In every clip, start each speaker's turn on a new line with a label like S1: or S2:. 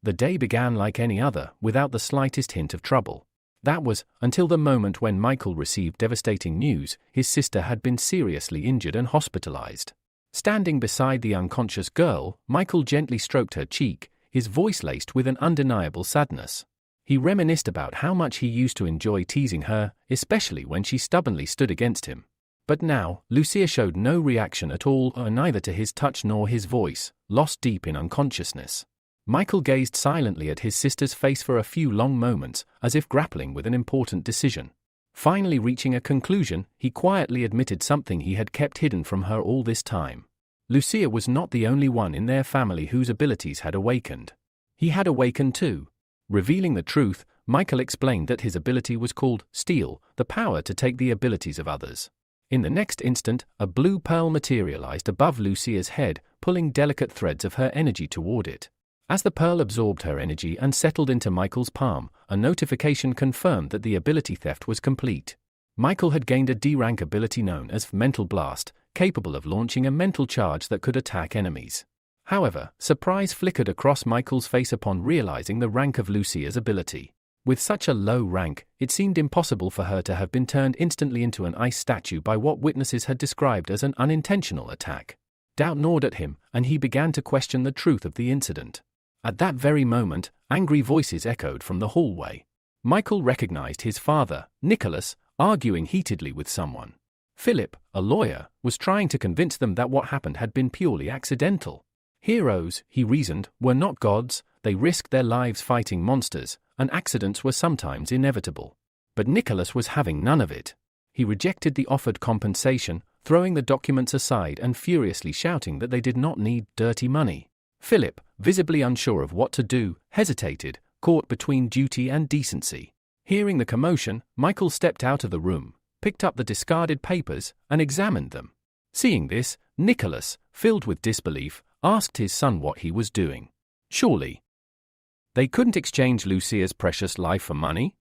S1: The day began like any other, without the slightest hint of trouble. That was, until the moment when Michael received devastating news: his sister had been seriously injured and hospitalized. Standing beside the unconscious girl, Michael gently stroked her cheek, his voice laced with an undeniable sadness. He reminisced about how much he used to enjoy teasing her, especially when she stubbornly stood against him. But now, Lucia showed no reaction at all, neither to his touch nor his voice, lost deep in unconsciousness. Michael gazed silently at his sister's face for a few long moments, as if grappling with an important decision. Finally reaching a conclusion, he quietly admitted something he had kept hidden from her all this time. Lucia was not the only one in their family whose abilities had awakened. He had awakened too. Revealing the truth, Michael explained that his ability was called Steal, the power to take the abilities of others. In the next instant, a blue pearl materialized above Lucia's head, pulling delicate threads of her energy toward it. As the pearl absorbed her energy and settled into Michael's palm, a notification confirmed that the ability theft was complete. Michael had gained a D-rank ability known as Mental Blast, capable of launching a mental charge that could attack enemies. However, surprise flickered across Michael's face upon realizing the rank of Lucia's ability. With such a low rank, it seemed impossible for her to have been turned instantly into an ice statue by what witnesses had described as an unintentional attack. Doubt gnawed at him, and he began to question the truth of the incident. At that very moment, angry voices echoed from the hallway. Michael recognized his father, Nicholas, arguing heatedly with someone. Philip, a lawyer, was trying to convince them that what happened had been purely accidental. Heroes, he reasoned, were not gods. They risked their lives fighting monsters, and accidents were sometimes inevitable. But Nicholas was having none of it. He rejected the offered compensation, throwing the documents aside and furiously shouting that they did not need dirty money. Philip, visibly unsure of what to do, hesitated, caught between duty and decency. Hearing the commotion, Michael stepped out of the room, picked up the discarded papers, and examined them. Seeing this, Nicholas, filled with disbelief, asked his son what he was doing. Surely they couldn't exchange Lucia's precious life for money?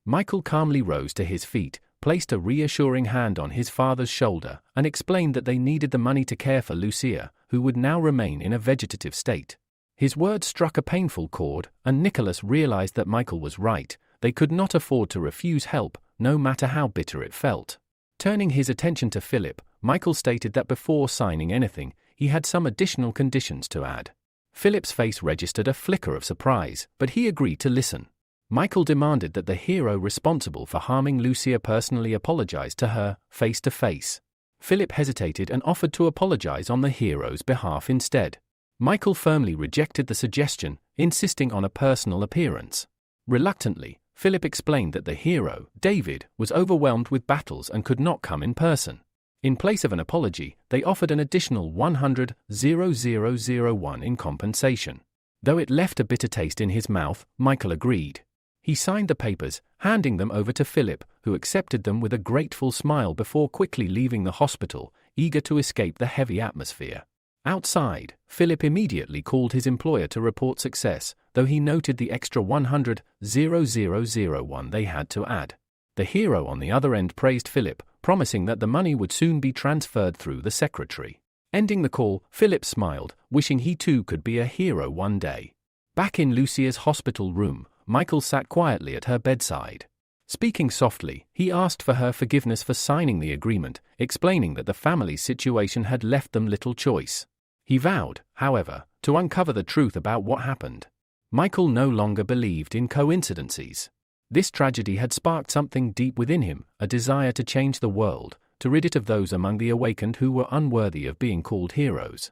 S1: Michael calmly rose to his feet, placed a reassuring hand on his father's shoulder, and explained that they needed the money to care for Lucia, who would now remain in a vegetative state. His words struck a painful chord, and Nicholas realized that Michael was right. They could not afford to refuse help, no matter how bitter it felt. Turning his attention to Philip, Michael stated that before signing anything, he had some additional conditions to add. Philip's face registered a flicker of surprise, but he agreed to listen. Michael demanded that the hero responsible for harming Lucia personally apologize to her, face to face. Philip hesitated and offered to apologize on the hero's behalf instead. Michael firmly rejected the suggestion, insisting on a personal appearance. Reluctantly, Philip explained that the hero, David, was overwhelmed with battles and could not come in person. In place of an apology, they offered an additional 100,001 in compensation. Though it left a bitter taste in his mouth, Michael agreed. He signed the papers, handing them over to Philip, who accepted them with a grateful smile before quickly leaving the hospital, eager to escape the heavy atmosphere. Outside, Philip immediately called his employer to report success, though he noted the extra 100,001 they had to add. The hero on the other end praised Philip, promising that the money would soon be transferred through the secretary. Ending the call, Philip smiled, wishing he too could be a hero one day. Back in Lucia's hospital room, Michael sat quietly at her bedside. Speaking softly, he asked for her forgiveness for signing the agreement, explaining that the family's situation had left them little choice. He vowed, however, to uncover the truth about what happened. Michael no longer believed in coincidences. This tragedy had sparked something deep within him, a desire to change the world, to rid it of those among the awakened who were unworthy of being called heroes.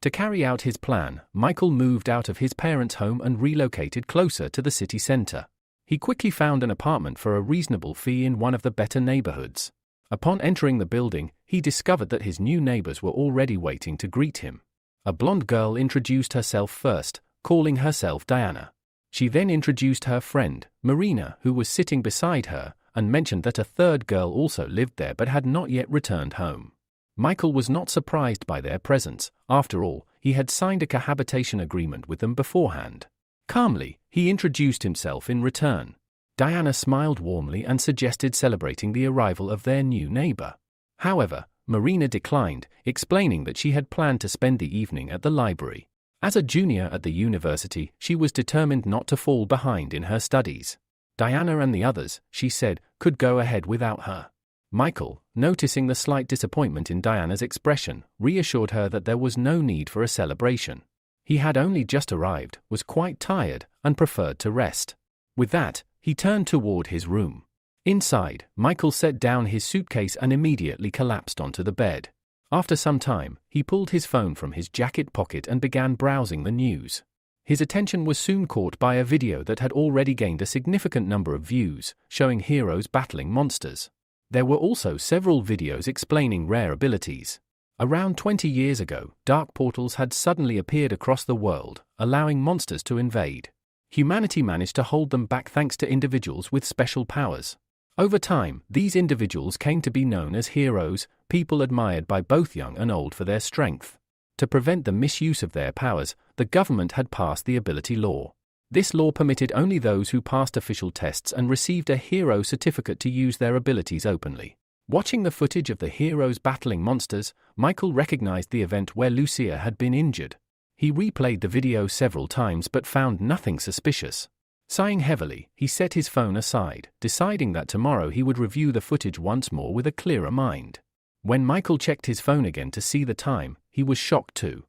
S1: To carry out his plan, Michael moved out of his parents' home and relocated closer to the city center. He quickly found an apartment for a reasonable fee in one of the better neighborhoods. Upon entering the building, he discovered that his new neighbors were already waiting to greet him. A blonde girl introduced herself first, calling herself Diana. She then introduced her friend, Marina, who was sitting beside her, and mentioned that a third girl also lived there but had not yet returned home. Michael was not surprised by their presence. After all, he had signed a cohabitation agreement with them beforehand. Calmly, he introduced himself in return. Diana smiled warmly and suggested celebrating the arrival of their new neighbor. However, Marina declined, explaining that she had planned to spend the evening at the library. As a junior at the university, she was determined not to fall behind in her studies. Diana and the others, she said, could go ahead without her. Michael, noticing the slight disappointment in Diana's expression, reassured her that there was no need for a celebration. He had only just arrived, was quite tired, and preferred to rest. With that, he turned toward his room. Inside, Michael set down his suitcase and immediately collapsed onto the bed. After some time, he pulled his phone from his jacket pocket and began browsing the news. His attention was soon caught by a video that had already gained a significant number of views, showing heroes battling monsters. There were also several videos explaining rare abilities. Around 20 years ago, dark portals had suddenly appeared across the world, allowing monsters to invade. Humanity managed to hold them back thanks to individuals with special powers. Over time, these individuals came to be known as heroes, people admired by both young and old for their strength. To prevent the misuse of their powers, the government had passed the ability law. This law permitted only those who passed official tests and received a hero certificate to use their abilities openly. Watching the footage of the heroes battling monsters, Michael recognized the event where Lucia had been injured. He replayed the video several times but found nothing suspicious. Sighing heavily, he set his phone aside, deciding that tomorrow he would review the footage once more with a clearer mind. When Michael checked his phone again to see the time, he was shocked to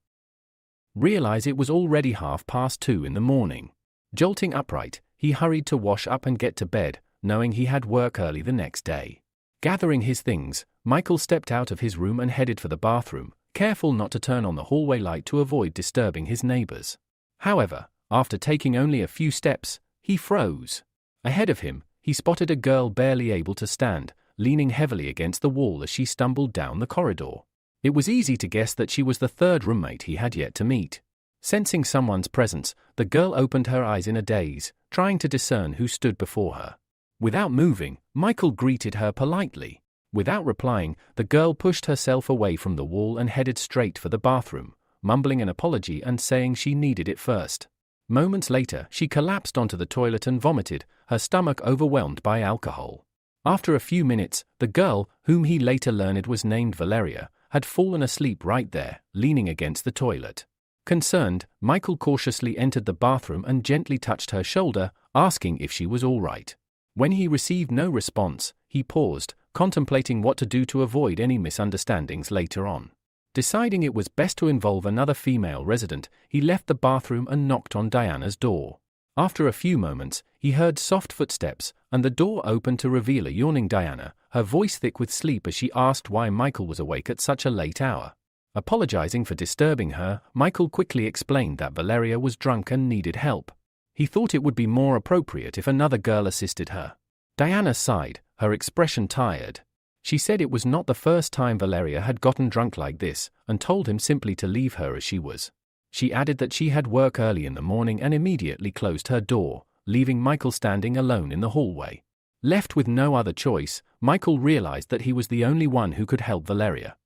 S1: realize it was already 2:30 in the morning. Jolting upright, he hurried to wash up and get to bed, knowing he had work early the next day. Gathering his things, Michael stepped out of his room and headed for the bathroom, careful not to turn on the hallway light to avoid disturbing his neighbors. However, after taking only a few steps, he froze. Ahead of him, he spotted a girl barely able to stand, leaning heavily against the wall as she stumbled down the corridor. It was easy to guess that she was the third roommate he had yet to meet. Sensing someone's presence, the girl opened her eyes in a daze, trying to discern who stood before her. Without moving, Michael greeted her politely. Without replying, the girl pushed herself away from the wall and headed straight for the bathroom, mumbling an apology and saying she needed it first. Moments later, she collapsed onto the toilet and vomited, her stomach overwhelmed by alcohol. After a few minutes, the girl, whom he later learned was named Valeria, had fallen asleep right there, leaning against the toilet. Concerned, Michael cautiously entered the bathroom and gently touched her shoulder, asking if she was all right. When he received no response, he paused, contemplating what to do to avoid any misunderstandings later on. Deciding it was best to involve another female resident, he left the bathroom and knocked on Diana's door. After a few moments, he heard soft footsteps, and the door opened to reveal a yawning Diana, her voice thick with sleep as she asked why Michael was awake at such a late hour. Apologizing for disturbing her, Michael quickly explained that Valeria was drunk and needed help. He thought it would be more appropriate if another girl assisted her. Diana sighed, her expression tired. She said it was not the first time Valeria had gotten drunk like this, and told him simply to leave her as she was. She added that she had work early in the morning and immediately closed her door, leaving Michael standing alone in the hallway. Left with no other choice, Michael realized that he was the only one who could help Valeria.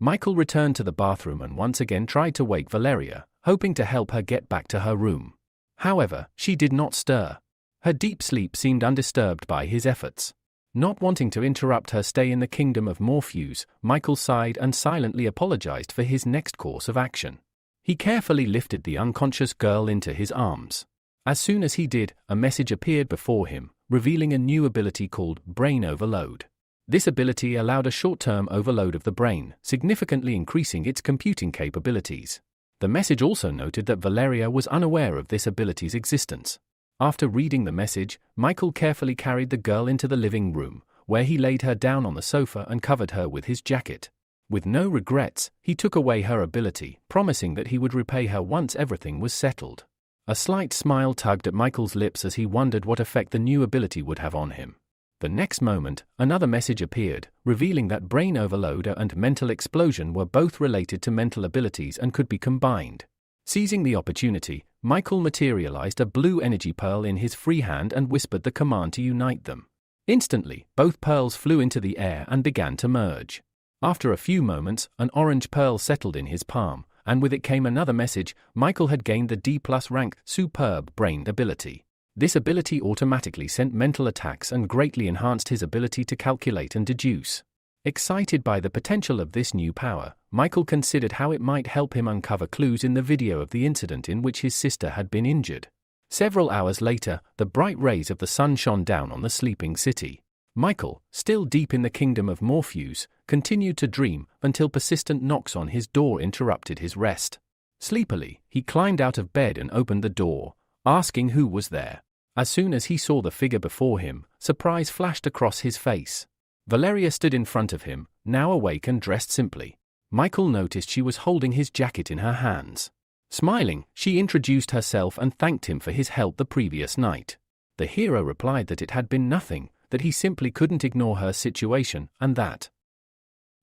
S1: Michael returned to the bathroom and once again tried to wake Valeria, hoping to help her get back to her room. However, she did not stir. Her deep sleep seemed undisturbed by his efforts. Not wanting to interrupt her stay in the kingdom of Morpheus, Michael sighed and silently apologized for his next course of action. He carefully lifted the unconscious girl into his arms. As soon as he did, a message appeared before him, revealing a new ability called Brain Overload. This ability allowed a short-term overload of the brain, significantly increasing its computing capabilities. The message also noted that Valeria was unaware of this ability's existence. After reading the message, Michael carefully carried the girl into the living room, where he laid her down on the sofa and covered her with his jacket. With no regrets, he took away her ability, promising that he would repay her once everything was settled. A slight smile tugged at Michael's lips as he wondered what effect the new ability would have on him. The next moment, another message appeared, revealing that brain overload and mental explosion were both related to mental abilities and could be combined. Seizing the opportunity, Michael materialized a blue energy pearl in his free hand and whispered the command to unite them. Instantly, both pearls flew into the air and began to merge. After a few moments, an orange pearl settled in his palm, and with it came another message. Michael had gained the D+ rank Superb Brain ability. This ability automatically sent mental attacks and greatly enhanced his ability to calculate and deduce. Excited by the potential of this new power, Michael considered how it might help him uncover clues in the video of the incident in which his sister had been injured. Several hours later, the bright rays of the sun shone down on the sleeping city. Michael, still deep in the kingdom of Morpheus, continued to dream until persistent knocks on his door interrupted his rest. Sleepily, he climbed out of bed and opened the door, asking who was there. As soon as he saw the figure before him, surprise flashed across his face. Valeria stood in front of him, now awake and dressed simply. Michael noticed she was holding his jacket in her hands. Smiling, she introduced herself and thanked him for his help the previous night. The hero replied that it had been nothing, that he simply couldn't ignore her situation, and that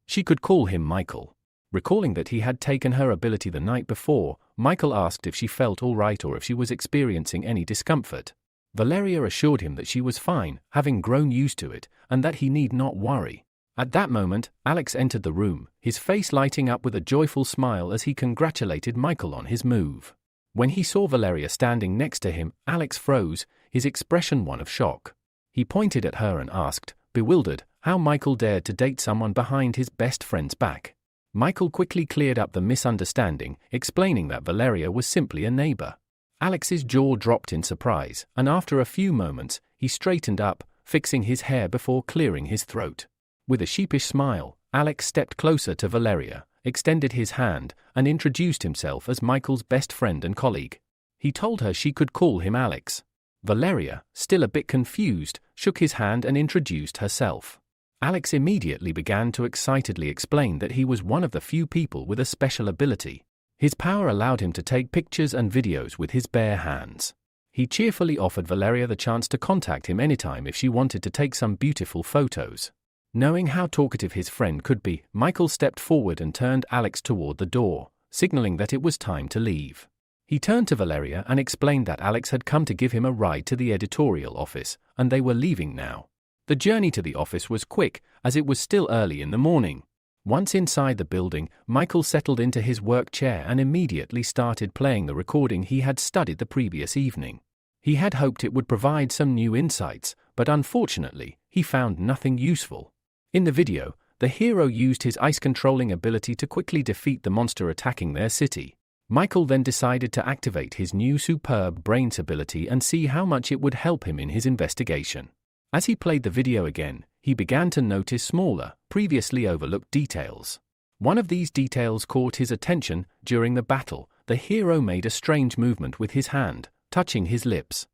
S1: she could call him Michael. Recalling that he had taken her ability the night before, Michael asked if she felt all right or if she was experiencing any discomfort. Valeria assured him that she was fine, having grown used to it, and that he need not worry. At that moment, Alex entered the room, his face lighting up with a joyful smile as he congratulated Michael on his move. When he saw Valeria standing next to him, Alex froze, his expression one of shock. He pointed at her and asked, bewildered, how Michael dared to date someone behind his best friend's back. Michael quickly cleared up the misunderstanding, explaining that Valeria was simply a neighbor. Alex's jaw dropped in surprise, and after a few moments, he straightened up, fixing his hair before clearing his throat. With a sheepish smile, Alex stepped closer to Valeria, extended his hand, and introduced himself as Michael's best friend and colleague. He told her she could call him Alex. Valeria, still a bit confused, shook his hand and introduced herself. Alex immediately began to excitedly explain that he was one of the few people with a special ability. His power allowed him to take pictures and videos with his bare hands. He cheerfully offered Valeria the chance to contact him anytime if she wanted to take some beautiful photos. Knowing how talkative his friend could be, Michael stepped forward and turned Alex toward the door, signaling that it was time to leave. He turned to Valeria and explained that Alex had come to give him a ride to the editorial office, and they were leaving now. The journey to the office was quick, as it was still early in the morning. Once inside the building, Michael settled into his work chair and immediately started playing the recording he had studied the previous evening. He had hoped it would provide some new insights, but unfortunately, he found nothing useful. In the video, the hero used his ice-controlling ability to quickly defeat the monster attacking their city. Michael then decided to activate his new superb brains ability and see how much it would help him in his investigation. As he played the video again, he began to notice smaller, previously overlooked details. One of these details caught his attention. During the battle, the hero made a strange movement with his hand, touching his lips.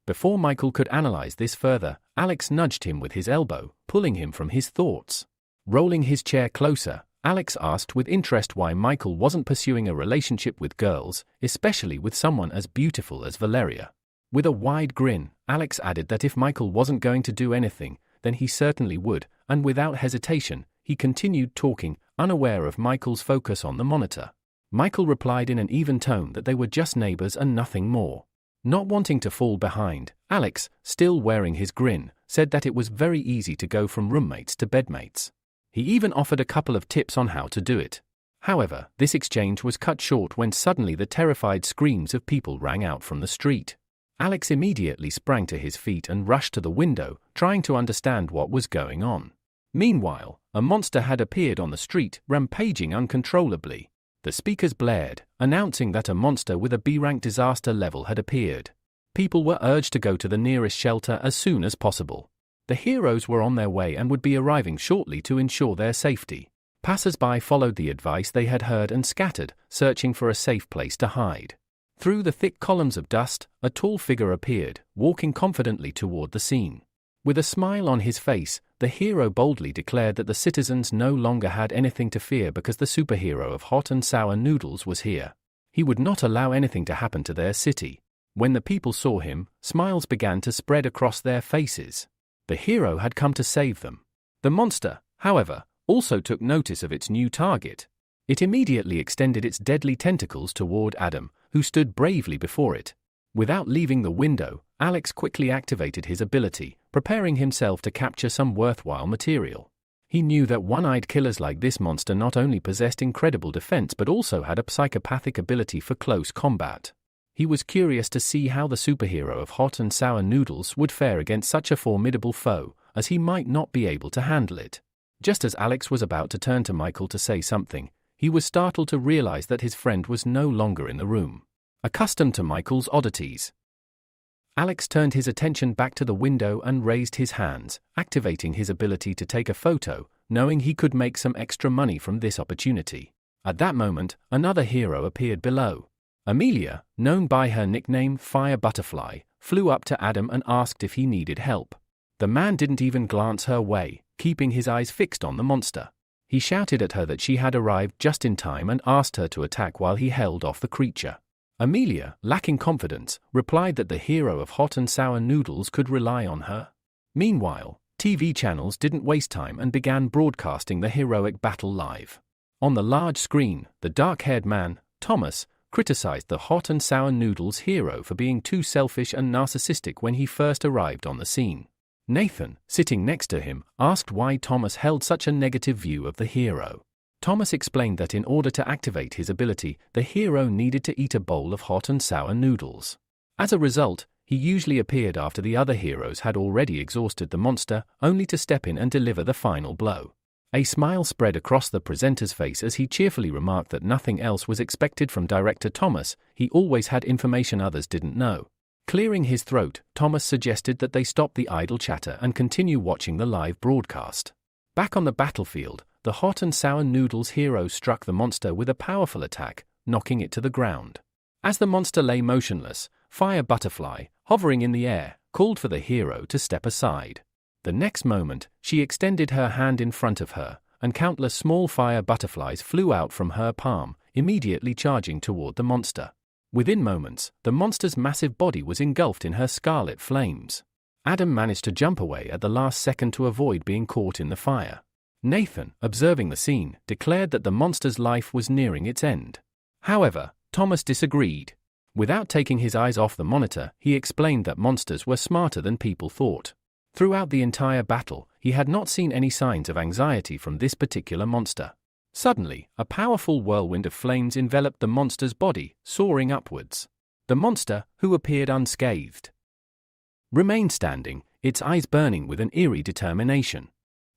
S1: Before Michael could analyze this further, Alex nudged him with his elbow, pulling him from his thoughts. Rolling his chair closer, Alex asked with interest why Michael wasn't pursuing a relationship with girls, especially with someone as beautiful as Valeria. With a wide grin, Alex added that if Michael wasn't going to do anything, then he certainly would, and without hesitation, he continued talking, unaware of Michael's focus on the monitor. Michael replied in an even tone that they were just neighbors and nothing more. Not wanting to fall behind, Alex, still wearing his grin, said that it was very easy to go from roommates to bedmates. He even offered a couple of tips on how to do it. However, this exchange was cut short when suddenly the terrified screams of people rang out from the street. Alex immediately sprang to his feet and rushed to the window, trying to understand what was going on. Meanwhile, a monster had appeared on the street, rampaging uncontrollably. The speakers blared, announcing that a monster with a B-rank disaster level had appeared. People were urged to go to the nearest shelter as soon as possible. The heroes were on their way and would be arriving shortly to ensure their safety. Passers-by followed the advice they had heard and scattered, searching for a safe place to hide. Through the thick columns of dust, a tall figure appeared, walking confidently toward the scene. With a smile on his face, the hero boldly declared that the citizens no longer had anything to fear because the superhero of hot and sour noodles was here. He would not allow anything to happen to their city. When the people saw him, smiles began to spread across their faces. The hero had come to save them. The monster, however, also took notice of its new target. It immediately extended its deadly tentacles toward Adam, who stood bravely before it. Without leaving the window, Alex quickly activated his ability, preparing himself to capture some worthwhile material. He knew that one-eyed killers like this monster not only possessed incredible defense but also had a psychopathic ability for close combat. He was curious to see how the superhero of hot and sour noodles would fare against such a formidable foe, as he might not be able to handle it. Just as Alex was about to turn to Michael to say something, he was startled to realize that his friend was no longer in the room. Accustomed to Michael's oddities, Alex turned his attention back to the window and raised his hands, activating his ability to take a photo, knowing he could make some extra money from this opportunity. At that moment, another hero appeared below. Amelia, known by her nickname Fire Butterfly, flew up to Adam and asked if he needed help. The man didn't even glance her way, keeping his eyes fixed on the monster. He shouted at her that she had arrived just in time and asked her to attack while he held off the creature. Amelia, lacking confidence, replied that the hero of hot and sour noodles could rely on her. Meanwhile, TV channels didn't waste time and began broadcasting the heroic battle live. On the large screen, the dark-haired man, Thomas, criticized the hot and sour noodles hero for being too selfish and narcissistic when he first arrived on the scene. Nathan, sitting next to him, asked why Thomas held such a negative view of the hero. Thomas explained that in order to activate his ability, the hero needed to eat a bowl of hot and sour noodles. As a result, he usually appeared after the other heroes had already exhausted the monster, only to step in and deliver the final blow. A smile spread across the presenter's face as he cheerfully remarked that nothing else was expected from director Thomas. He always had information others didn't know. Clearing his throat, Thomas suggested that they stop the idle chatter and continue watching the live broadcast. Back on the battlefield, the hot and sour noodles hero struck the monster with a powerful attack, knocking it to the ground. As the monster lay motionless, Fire Butterfly, hovering in the air, called for the hero to step aside. The next moment, she extended her hand in front of her, and countless small fire butterflies flew out from her palm, immediately charging toward the monster. Within moments, the monster's massive body was engulfed in her scarlet flames. Adam managed to jump away at the last second to avoid being caught in the fire. Nathan, observing the scene, declared that the monster's life was nearing its end. However, Thomas disagreed. Without taking his eyes off the monitor, he explained that monsters were smarter than people thought. Throughout the entire battle, he had not seen any signs of anxiety from this particular monster. Suddenly, a powerful whirlwind of flames enveloped the monster's body, soaring upwards. The monster, who appeared unscathed, remained standing, its eyes burning with an eerie determination.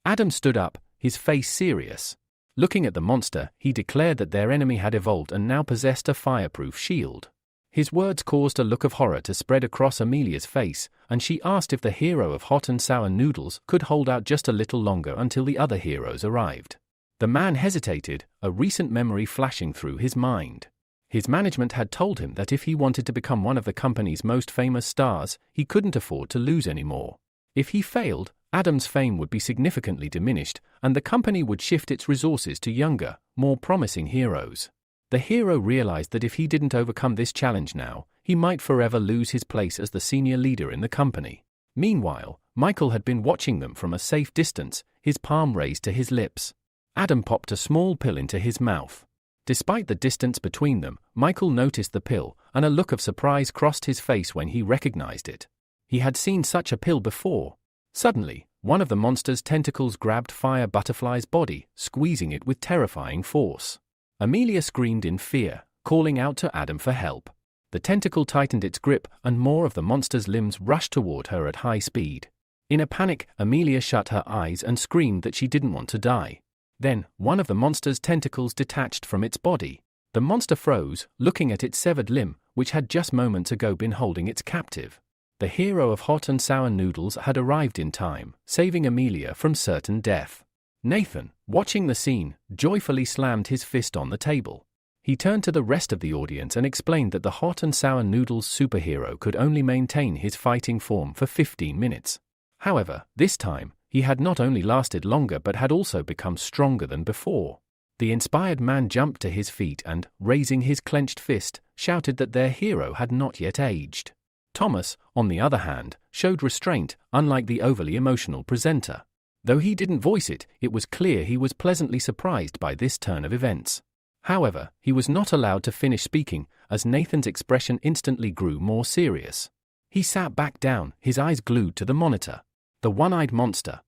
S1: Adam stood up, his face serious. Looking at the monster, he declared that their enemy had evolved and now possessed a fireproof shield. His words caused a look of horror to spread across Amelia's face, and she asked if the hero of hot and sour noodles could hold out just a little longer until the other heroes arrived. The man hesitated, a recent memory flashing through his mind. His management had told him that if he wanted to become one of the company's most famous stars, he couldn't afford to lose anymore. If he failed, Adam's fame would be significantly diminished, and the company would shift its resources to younger, more promising heroes. The hero realized that if he didn't overcome this challenge now, he might forever lose his place as the senior leader in the company. Meanwhile, Michael had been watching them from a safe distance, his palm raised to his lips. Adam popped a small pill into his mouth. Despite the distance between them, Michael noticed the pill, and a look of surprise crossed his face when he recognized it. He had seen such a pill before. Suddenly, one of the monster's tentacles grabbed Fire Butterfly's body, squeezing it with terrifying force. Amelia screamed in fear, calling out to Adam for help. The tentacle tightened its grip, and more of the monster's limbs rushed toward her at high speed. In a panic, Amelia shut her eyes and screamed that she didn't want to die. Then, one of the monster's tentacles detached from its body. The monster froze, looking at its severed limb, which had just moments ago been holding its captive. The hero of hot and sour noodles had arrived in time, saving Amelia from certain death. Nathan, watching the scene, joyfully slammed his fist on the table. He turned to the rest of the audience and explained that the hot and sour noodles superhero could only maintain his fighting form for 15 minutes. However, this time, he had not only lasted longer but had also become stronger than before. The inspired man jumped to his feet and, raising his clenched fist, shouted that their hero had not yet aged. Thomas, on the other hand, showed restraint, unlike the overly emotional presenter. Though he didn't voice it, it was clear he was pleasantly surprised by this turn of events. However, he was not allowed to finish speaking, as Nathan's expression instantly grew more serious. He sat back down, his eyes glued to the monitor. The one-eyed monster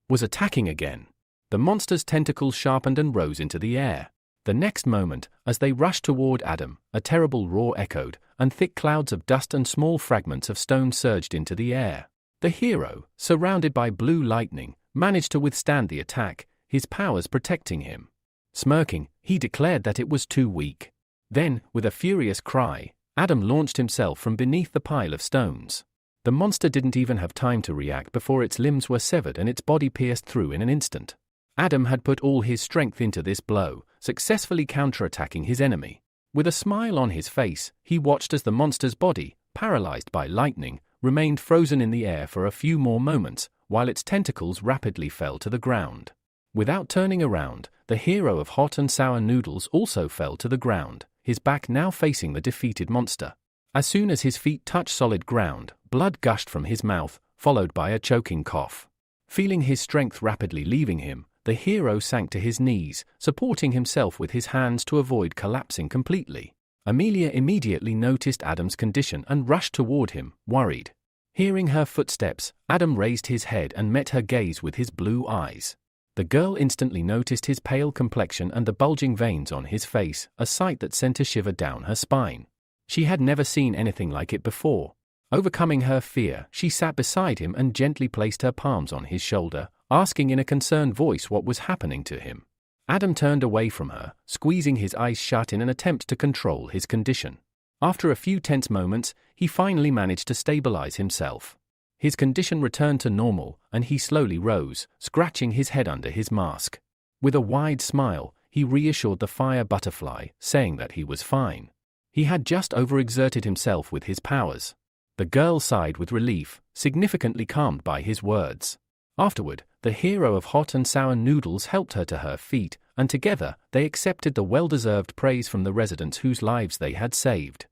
S1: was attacking again. The monster's tentacles sharpened and rose into the air. The next moment, as they rushed toward Adam, a terrible roar echoed, and thick clouds of dust and small fragments of stone surged into the air. The hero, surrounded by blue lightning, managed to withstand the attack, his powers protecting him. Smirking, he declared that it was too weak. Then, with a furious cry, Adam launched himself from beneath the pile of stones. The monster didn't even have time to react before its limbs were severed and its body pierced through in an instant. Adam had put all his strength into this blow, successfully counterattacking his enemy. With a smile on his face, he watched as the monster's body, paralyzed by lightning, remained frozen in the air for a few more moments, while its tentacles rapidly fell to the ground. Without turning around, the hero of hot and sour noodles also fell to the ground, his back now facing the defeated monster. As soon as his feet touched solid ground, blood gushed from his mouth, followed by a choking cough. Feeling his strength rapidly leaving him, the hero sank to his knees, supporting himself with his hands to avoid collapsing completely. Amelia immediately noticed Adam's condition and rushed toward him, worried. Hearing her footsteps, Adam raised his head and met her gaze with his blue eyes. The girl instantly noticed his pale complexion and the bulging veins on his face, a sight that sent a shiver down her spine. She had never seen anything like it before. Overcoming her fear, she sat beside him and gently placed her palms on his shoulder, asking in a concerned voice what was happening to him. Adam turned away from her, squeezing his eyes shut in an attempt to control his condition. After a few tense moments, he finally managed to stabilize himself. His condition returned to normal, and he slowly rose, scratching his head under his mask. With a wide smile, he reassured the fire butterfly, saying that he was fine. He had just overexerted himself with his powers. The girl sighed with relief, significantly calmed by his words. Afterward, the hero of hot and sour noodles helped her to her feet, and together, they accepted the well-deserved praise from the residents whose lives they had saved.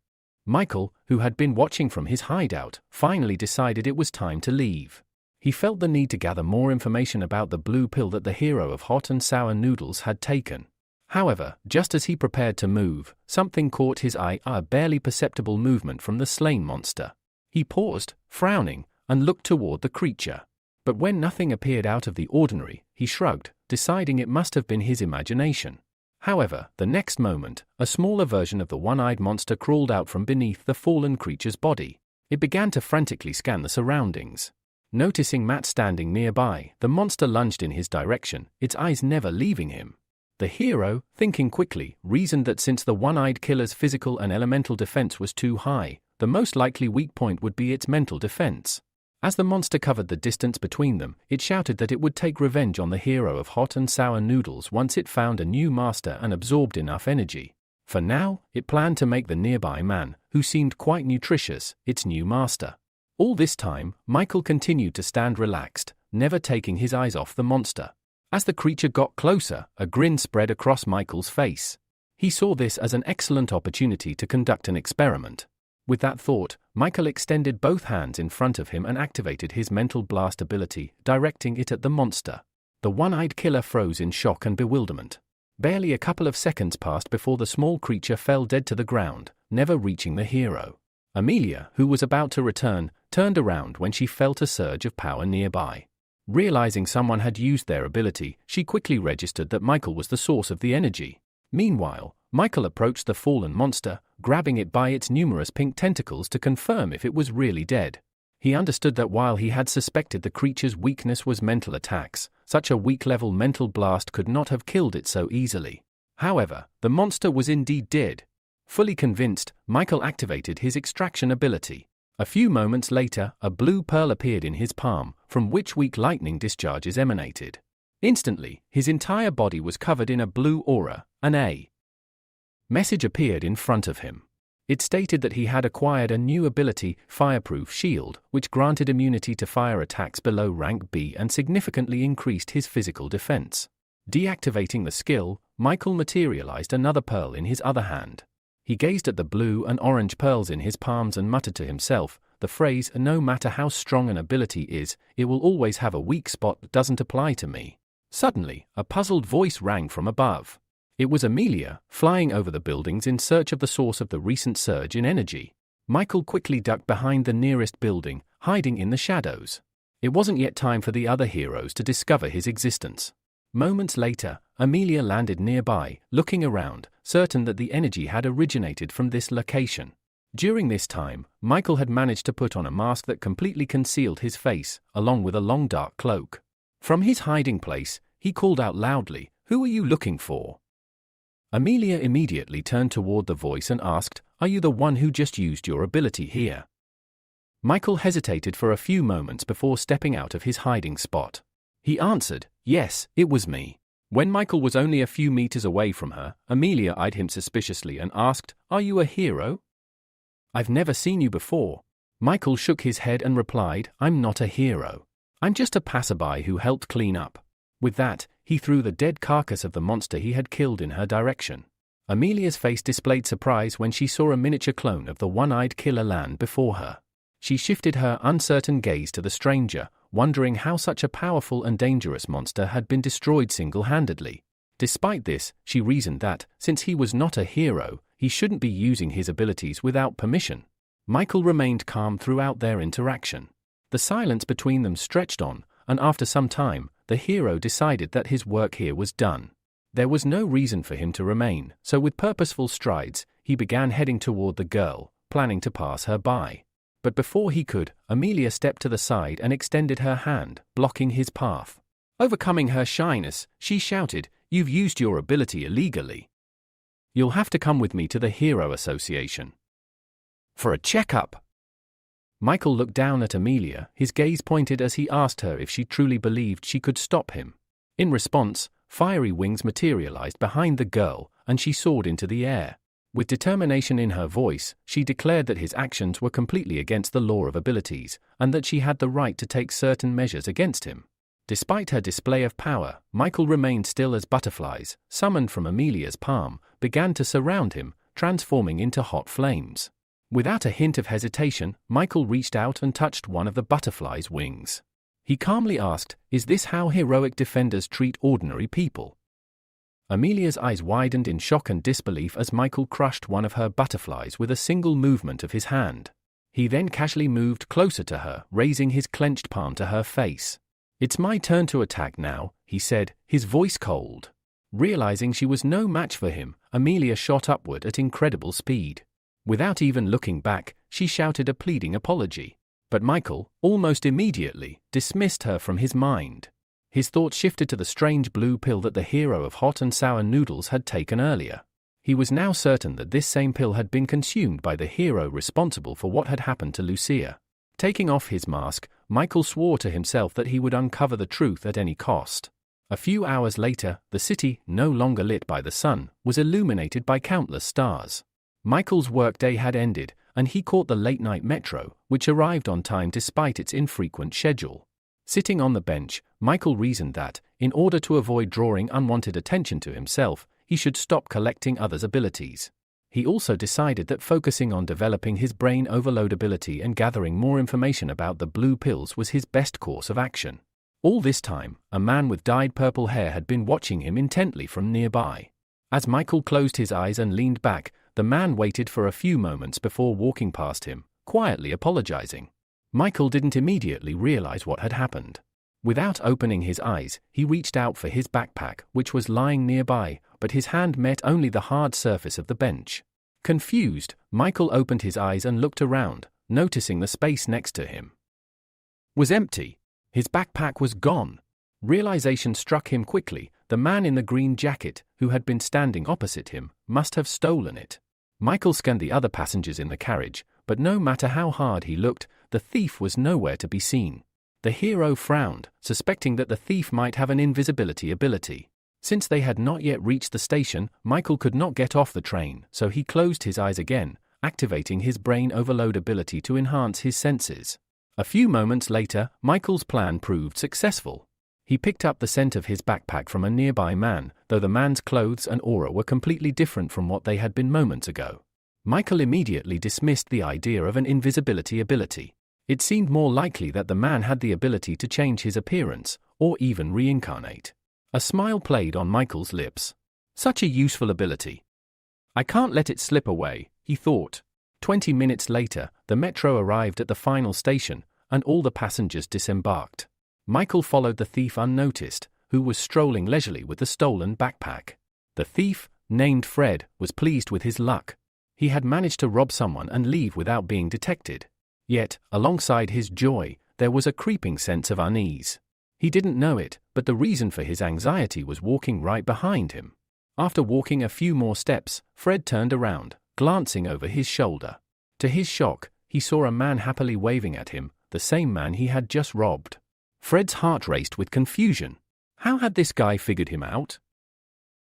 S1: Michael, who had been watching from his hideout, finally decided it was time to leave. He felt the need to gather more information about the blue pill that the hero of hot and sour noodles had taken. However, just as he prepared to move, something caught his eye, a barely perceptible movement from the slain monster. He paused, frowning, and looked toward the creature. But when nothing appeared out of the ordinary, he shrugged, deciding it must have been his imagination. However, the next moment, a smaller version of the one-eyed monster crawled out from beneath the fallen creature's body. It began to frantically scan the surroundings. Noticing Matt standing nearby, the monster lunged in his direction, its eyes never leaving him. The hero, thinking quickly, reasoned that since the one-eyed killer's physical and elemental defense was too high, the most likely weak point would be its mental defense. As the monster covered the distance between them, it shouted that it would take revenge on the hero of hot and sour noodles once it found a new master and absorbed enough energy. For now, it planned to make the nearby man, who seemed quite nutritious, its new master. All this time, Michael continued to stand relaxed, never taking his eyes off the monster. As the creature got closer, a grin spread across Michael's face. He saw this as an excellent opportunity to conduct an experiment. With that thought, Michael extended both hands in front of him and activated his mental blast ability, directing it at the monster. The one-eyed killer froze in shock and bewilderment. Barely a couple of seconds passed before the small creature fell dead to the ground, never reaching the hero. Amelia, who was about to return, turned around when she felt a surge of power nearby. Realizing someone had used their ability, she quickly registered that Michael was the source of the energy. Meanwhile, Michael approached the fallen monster, grabbing it by its numerous pink tentacles to confirm if it was really dead. He understood that while he had suspected the creature's weakness was mental attacks, such a weak-level mental blast could not have killed it so easily. However, the monster was indeed dead. Fully convinced, Michael activated his extraction ability. A few moments later, a blue pearl appeared in his palm, from which weak lightning discharges emanated. Instantly, his entire body was covered in a blue aura, an A message appeared in front of him. It stated that he had acquired a new ability, Fireproof Shield, which granted immunity to fire attacks below rank B and significantly increased his physical defense. Deactivating the skill, Michael materialized another pearl in his other hand. He gazed at the blue and orange pearls in his palms and muttered to himself, the phrase, "No matter how strong an ability is, it will always have a weak spot that doesn't apply to me." Suddenly, a puzzled voice rang from above. It was Amelia, flying over the buildings in search of the source of the recent surge in energy. Michael quickly ducked behind the nearest building, hiding in the shadows. It wasn't yet time for the other heroes to discover his existence. Moments later, Amelia landed nearby, looking around, certain that the energy had originated from this location. During this time, Michael had managed to put on a mask that completely concealed his face, along with a long dark cloak. From his hiding place, he called out loudly, "Who are you looking for?" Amelia immediately turned toward the voice and asked, "Are you the one who just used your ability here?" Michael hesitated for a few moments before stepping out of his hiding spot. He answered, "Yes, it was me." When Michael was only a few meters away from her, Amelia eyed him suspiciously and asked, "Are you a hero?" "I've never seen you before." Michael shook his head and replied, "I'm not a hero. I'm just a passerby who helped clean up." With that, he threw the dead carcass of the monster he had killed in her direction. Amelia's face displayed surprise when she saw a miniature clone of the one-eyed killer land before her. She shifted her uncertain gaze to the stranger, wondering how such a powerful and dangerous monster had been destroyed single-handedly. Despite this, she reasoned that, since he was not a hero, he shouldn't be using his abilities without permission. Michael remained calm throughout their interaction. The silence between them stretched on, and after some time, the hero decided that his work here was done. There was no reason for him to remain, so with purposeful strides, he began heading toward the girl, planning to pass her by. But before he could, Amelia stepped to the side and extended her hand, blocking his path. Overcoming her shyness, she shouted, "You've used your ability illegally. You'll have to come with me to the Hero Association for a checkup." Michael looked down at Amelia, his gaze pointed as he asked her if she truly believed she could stop him. In response, fiery wings materialized behind the girl, and she soared into the air. With determination in her voice, she declared that his actions were completely against the law of abilities, and that she had the right to take certain measures against him. Despite her display of power, Michael remained still as butterflies, summoned from Amelia's palm, began to surround him, transforming into hot flames. Without a hint of hesitation, Michael reached out and touched one of the butterfly's wings. He calmly asked, "Is this how heroic defenders treat ordinary people?" Amelia's eyes widened in shock and disbelief as Michael crushed one of her butterflies with a single movement of his hand. He then casually moved closer to her, raising his clenched palm to her face. "It's my turn to attack now," he said, his voice cold. Realizing she was no match for him, Amelia shot upward at incredible speed. Without even looking back, she shouted a pleading apology. But Michael, almost immediately, dismissed her from his mind. His thoughts shifted to the strange blue pill that the hero of hot and sour noodles had taken earlier. He was now certain that this same pill had been consumed by the hero responsible for what had happened to Lucia. Taking off his mask, Michael swore to himself that he would uncover the truth at any cost. A few hours later, the city, no longer lit by the sun, was illuminated by countless stars. Michael's workday had ended, and he caught the late-night metro, which arrived on time despite its infrequent schedule. Sitting on the bench, Michael reasoned that, in order to avoid drawing unwanted attention to himself, he should stop collecting others' abilities. He also decided that focusing on developing his brain overload ability and gathering more information about the blue pills was his best course of action. All this time, a man with dyed purple hair had been watching him intently from nearby. As Michael closed his eyes and leaned back, the man waited for a few moments before walking past him, quietly apologizing. Michael didn't immediately realize what had happened. Without opening his eyes, he reached out for his backpack, which was lying nearby, but his hand met only the hard surface of the bench. Confused, Michael opened his eyes and looked around, noticing the space next to him was empty. His backpack was gone. Realization struck him quickly. The man in the green jacket, who had been standing opposite him, must have stolen it. Michael scanned the other passengers in the carriage, but no matter how hard he looked, the thief was nowhere to be seen. The hero frowned, suspecting that the thief might have an invisibility ability. Since they had not yet reached the station, Michael could not get off the train, so he closed his eyes again, activating his brain overload ability to enhance his senses. A few moments later, Michael's plan proved successful. He picked up the scent of his backpack from a nearby man, though the man's clothes and aura were completely different from what they had been moments ago. Michael immediately dismissed the idea of an invisibility ability. It seemed more likely that the man had the ability to change his appearance, or even reincarnate. A smile played on Michael's lips. Such a useful ability. I can't let it slip away, he thought. 20 minutes later, the metro arrived at the final station, and all the passengers disembarked. Michael followed the thief unnoticed, who was strolling leisurely with the stolen backpack. The thief, named Fred, was pleased with his luck. He had managed to rob someone and leave without being detected. Yet, alongside his joy, there was a creeping sense of unease. He didn't know it, but the reason for his anxiety was walking right behind him. After walking a few more steps, Fred turned around, glancing over his shoulder. To his shock, he saw a man happily waving at him, the same man he had just robbed. Fred's heart raced with confusion. How had this guy figured him out?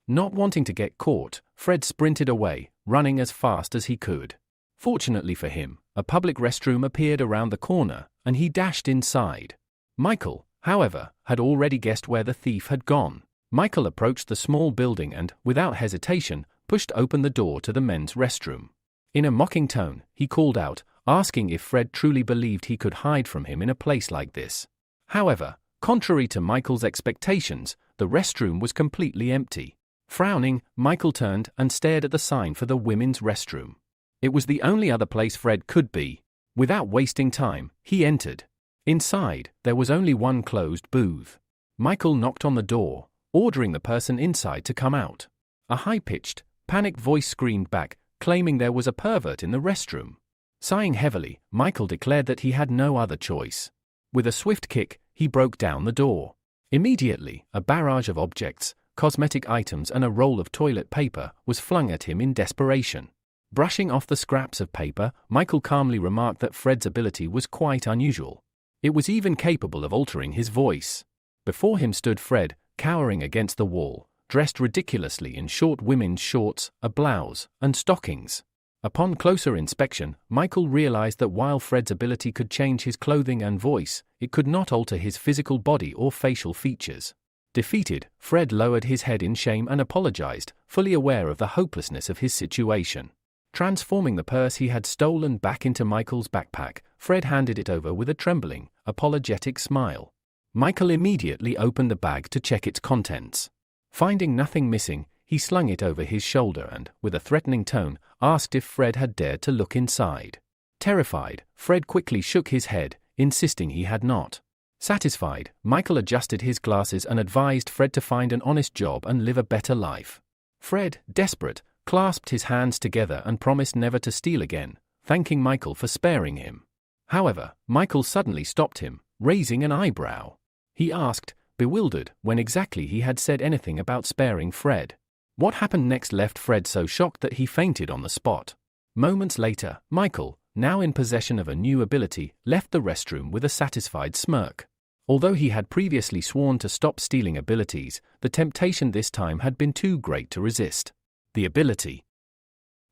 S1: Not wanting to get caught, Fred sprinted away, running as fast as he could. Fortunately for him, a public restroom appeared around the corner, and he dashed inside. Michael, however, had already guessed where the thief had gone. Michael approached the small building and, without hesitation, pushed open the door to the men's restroom. In a mocking tone, he called out, asking if Fred truly believed he could hide from him in a place like this. However, contrary to Michael's expectations, the restroom was completely empty. Frowning, Michael turned and stared at the sign for the women's restroom. It was the only other place Fred could be. Without wasting time, he entered. Inside, there was only one closed booth. Michael knocked on the door, ordering the person inside to come out. A high-pitched, panicked voice screamed back, claiming there was a pervert in the restroom. Sighing heavily, Michael declared that he had no other choice. With a swift kick, he broke down the door. Immediately, a barrage of objects, cosmetic items and a roll of toilet paper was flung at him in desperation. Brushing off the scraps of paper, Michael calmly remarked that Fred's ability was quite unusual. It was even capable of altering his voice. Before him stood Fred, cowering against the wall, dressed ridiculously in short women's shorts, a blouse, and stockings. Upon closer inspection, Michael realized that while Fred's ability could change his clothing and voice, it could not alter his physical body or facial features. Defeated, Fred lowered his head in shame and apologized, fully aware of the hopelessness of his situation. Transforming the purse he had stolen back into Michael's backpack, Fred handed it over with a trembling, apologetic smile. Michael immediately opened the bag to check its contents. Finding nothing missing, he slung it over his shoulder and, with a threatening tone, asked if Fred had dared to look inside. Terrified, Fred quickly shook his head, insisting he had not. Satisfied, Michael adjusted his glasses and advised Fred to find an honest job and live a better life. Fred, desperate, clasped his hands together and promised never to steal again, thanking Michael for sparing him. However, Michael suddenly stopped him, raising an eyebrow. He asked, bewildered, when exactly he had said anything about sparing Fred. What happened next left Fred so shocked that he fainted on the spot. Moments later, Michael, now in possession of a new ability, left the restroom with a satisfied smirk. Although he had previously sworn to stop stealing abilities, the temptation this time had been too great to resist. The ability,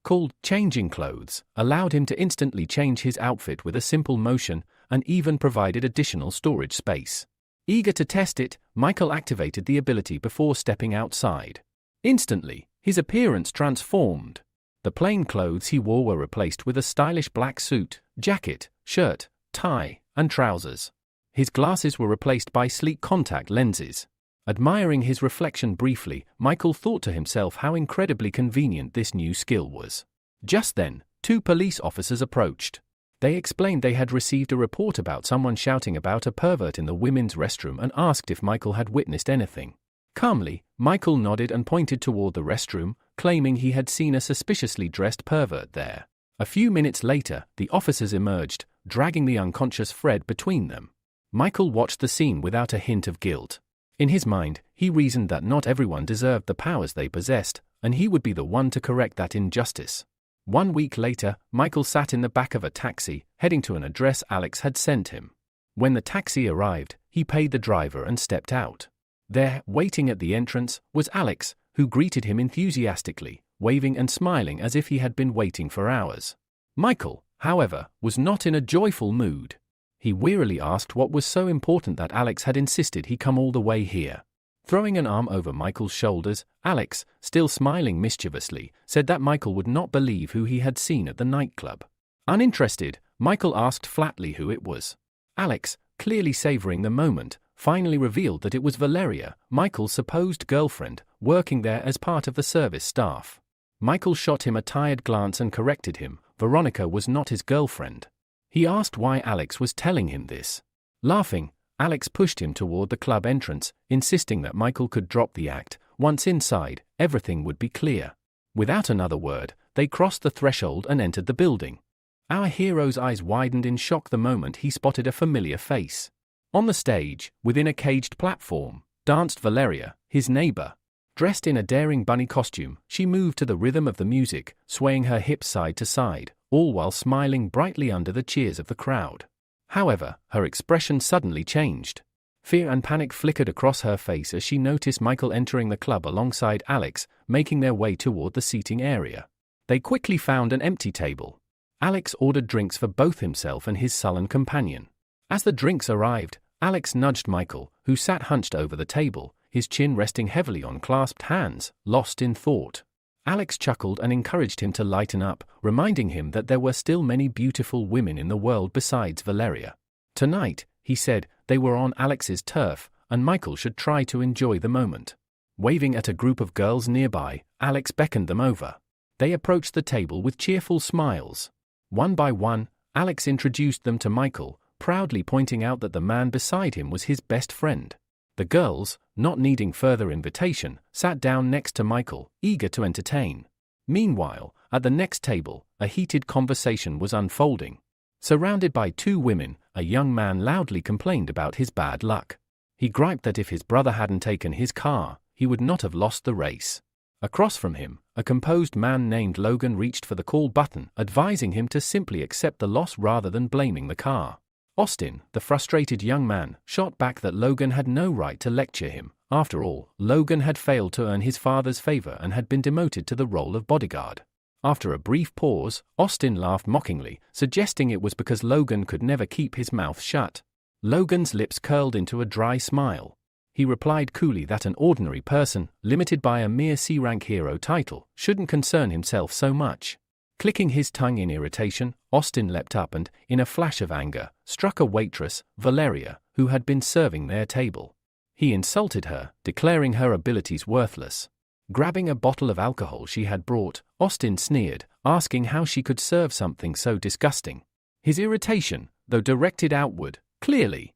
S1: called changing clothes, allowed him to instantly change his outfit with a simple motion and even provided additional storage space. Eager to test it, Michael activated the ability before stepping outside. Instantly, his appearance transformed. The plain clothes he wore were replaced with a stylish black suit, jacket, shirt, tie, and trousers. His glasses were replaced by sleek contact lenses. Admiring his reflection briefly, Michael thought to himself how incredibly convenient this new skill was. Just then, two police officers approached. They explained they had received a report about someone shouting about a pervert in the women's restroom and asked if Michael had witnessed anything. Calmly, Michael nodded and pointed toward the restroom, claiming he had seen a suspiciously dressed pervert there. A few minutes later, the officers emerged, dragging the unconscious Fred between them. Michael watched the scene without a hint of guilt. In his mind, he reasoned that not everyone deserved the powers they possessed, and he would be the one to correct that injustice. 1 week later, Michael sat in the back of a taxi, heading to an address Alex had sent him. When the taxi arrived, he paid the driver and stepped out. There, waiting at the entrance, was Alex, who greeted him enthusiastically, waving and smiling as if he had been waiting for hours. Michael, however, was not in a joyful mood. He wearily asked what was so important that Alex had insisted he come all the way here. Throwing an arm over Michael's shoulders, Alex, still smiling mischievously, said that Michael would not believe who he had seen at the nightclub. Uninterested, Michael asked flatly who it was. Alex, clearly savoring the moment, finally revealed that it was Valeria, Michael's supposed girlfriend, working there as part of the service staff. Michael shot him a tired glance and corrected him. Veronica was not his girlfriend. He asked why Alex was telling him this. Laughing, Alex pushed him toward the club entrance, insisting that Michael could drop the act. Once inside, everything would be clear. Without another word, they crossed the threshold and entered the building. Our hero's eyes widened in shock the moment he spotted a familiar face. On the stage, within a caged platform, danced Valeria, his neighbor. Dressed in a daring bunny costume, she moved to the rhythm of the music, swaying her hips side to side, all while smiling brightly under the cheers of the crowd. However, her expression suddenly changed. Fear and panic flickered across her face as she noticed Michael entering the club alongside Alex, making their way toward the seating area. They quickly found an empty table. Alex ordered drinks for both himself and his sullen companion. As the drinks arrived, Alex nudged Michael, who sat hunched over the table, his chin resting heavily on clasped hands, lost in thought. Alex chuckled and encouraged him to lighten up, reminding him that there were still many beautiful women in the world besides Valeria. Tonight, he said, they were on Alex's turf, and Michael should try to enjoy the moment. Waving at a group of girls nearby, Alex beckoned them over. They approached the table with cheerful smiles. One by one, Alex introduced them to Michael, proudly pointing out that the man beside him was his best friend. The girls, not needing further invitation, sat down next to Michael, eager to entertain. Meanwhile, at the next table, a heated conversation was unfolding. Surrounded by two women, a young man loudly complained about his bad luck. He griped that if his brother hadn't taken his car, he would not have lost the race. Across from him, a composed man named Logan reached for the call button, advising him to simply accept the loss rather than blaming the car. Austin, the frustrated young man, shot back that Logan had no right to lecture him. After all, Logan had failed to earn his father's favor and had been demoted to the role of bodyguard. After a brief pause, Austin laughed mockingly, suggesting it was because Logan could never keep his mouth shut. Logan's lips curled into a dry smile. He replied coolly that an ordinary person, limited by a mere C-rank hero title, shouldn't concern himself so much. Clicking his tongue in irritation, Austin leapt up and, in a flash of anger, struck a waitress, Valeria, who had been serving their table. He insulted her, declaring her abilities worthless. Grabbing a bottle of alcohol she had brought, Austin sneered, asking how she could serve something so disgusting. His irritation, though directed outward, clearly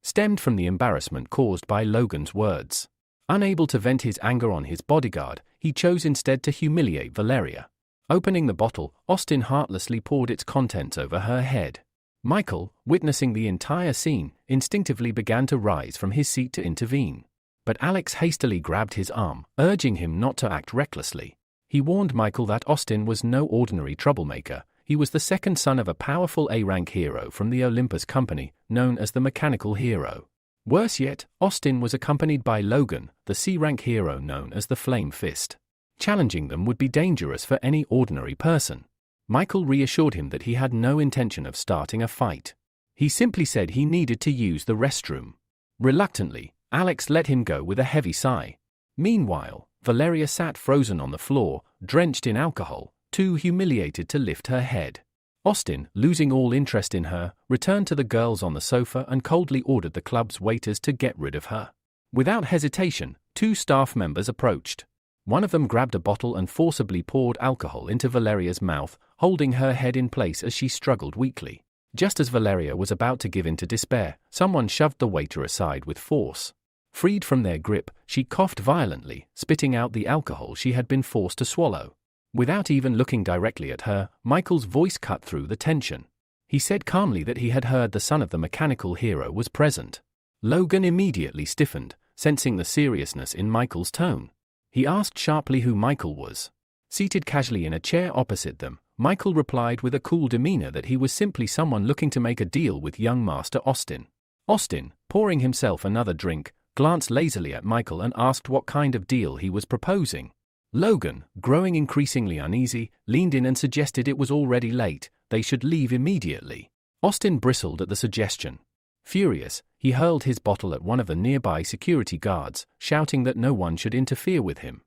S1: stemmed from the embarrassment caused by Logan's words. Unable to vent his anger on his bodyguard, he chose instead to humiliate Valeria. Opening the bottle, Austin heartlessly poured its contents over her head. Michael, witnessing the entire scene, instinctively began to rise from his seat to intervene. But Alex hastily grabbed his arm, urging him not to act recklessly. He warned Michael that Austin was no ordinary troublemaker. He was the second son of a powerful A-rank hero from the Olympus Company, known as the Mechanical Hero. Worse yet, Austin was accompanied by Logan, the C-rank hero known as the Flame Fist. Challenging them would be dangerous for any ordinary person. Michael reassured him that he had no intention of starting a fight. He simply said he needed to use the restroom. Reluctantly, Alex let him go with a heavy sigh. Meanwhile, Valeria sat frozen on the floor, drenched in alcohol, too humiliated to lift her head. Austin, losing all interest in her, returned to the girls on the sofa and coldly ordered the club's waiters to get rid of her. Without hesitation, two staff members approached. One of them grabbed a bottle and forcibly poured alcohol into Valeria's mouth, holding her head in place as she struggled weakly. Just as Valeria was about to give in to despair, someone shoved the waiter aside with force. Freed from their grip, she coughed violently, spitting out the alcohol she had been forced to swallow. Without even looking directly at her, Michael's voice cut through the tension. He said calmly that he had heard the son of the mechanical hero was present. Logan immediately stiffened, sensing the seriousness in Michael's tone. He asked sharply who Michael was. Seated casually in a chair opposite them, Michael replied with a cool demeanor that he was simply someone looking to make a deal with young Master Austin. Austin, pouring himself another drink, glanced lazily at Michael and asked what kind of deal he was proposing. Logan, growing increasingly uneasy, leaned in and suggested it was already late, they should leave immediately. Austin bristled at the suggestion. Furious, he hurled his bottle at one of the nearby security guards, shouting that no one should interfere with him.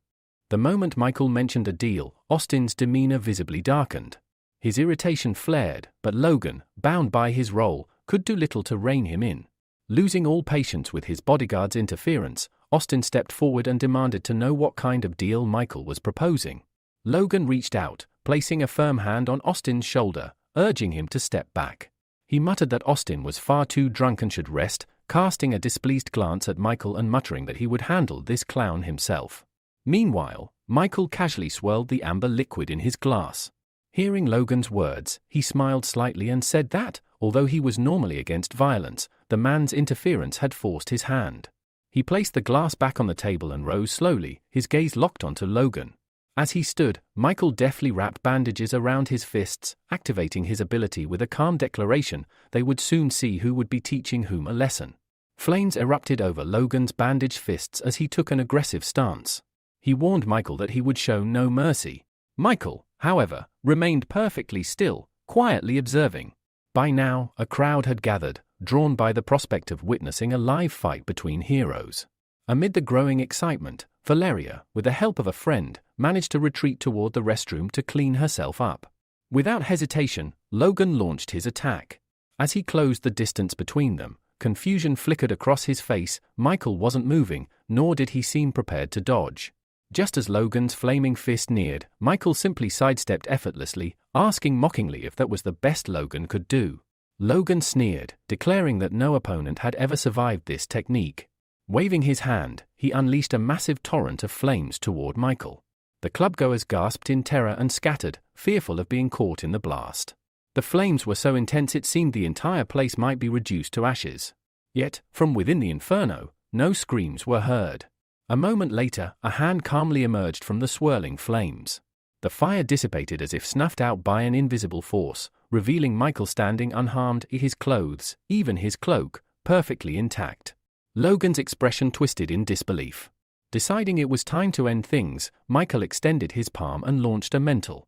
S1: The moment Michael mentioned a deal, Austin's demeanor visibly darkened. His irritation flared, but Logan, bound by his role, could do little to rein him in. Losing all patience with his bodyguard's interference, Austin stepped forward and demanded to know what kind of deal Michael was proposing. Logan reached out, placing a firm hand on Austin's shoulder, urging him to step back. He muttered that Austin was far too drunk and should rest, casting a displeased glance at Michael and muttering that he would handle this clown himself. Meanwhile, Michael casually swirled the amber liquid in his glass. Hearing Logan's words, he smiled slightly and said that, although he was normally against violence, the man's interference had forced his hand. He placed the glass back on the table and rose slowly, his gaze locked onto Logan. As he stood, Michael deftly wrapped bandages around his fists, activating his ability with a calm declaration they would soon see who would be teaching whom a lesson. Flames erupted over Logan's bandaged fists as he took an aggressive stance. He warned Michael that he would show no mercy. Michael, however, remained perfectly still, quietly observing. By now, a crowd had gathered, drawn by the prospect of witnessing a live fight between heroes. Amid the growing excitement, Valeria, with the help of a friend, managed to retreat toward the restroom to clean herself up. Without hesitation, Logan launched his attack. As he closed the distance between them, confusion flickered across his face. Michael wasn't moving, nor did he seem prepared to dodge. Just as Logan's flaming fist neared, Michael simply sidestepped effortlessly, asking mockingly if that was the best Logan could do. Logan sneered, declaring that no opponent had ever survived this technique. Waving his hand, he unleashed a massive torrent of flames toward Michael. The clubgoers gasped in terror and scattered, fearful of being caught in the blast. The flames were so intense it seemed the entire place might be reduced to ashes. Yet, from within the inferno, no screams were heard. A moment later, a hand calmly emerged from the swirling flames. The fire dissipated as if snuffed out by an invisible force, revealing Michael standing unharmed, his clothes, even his cloak, perfectly intact. Logan's expression twisted in disbelief. Deciding it was time to end things, Michael extended his palm and launched a mental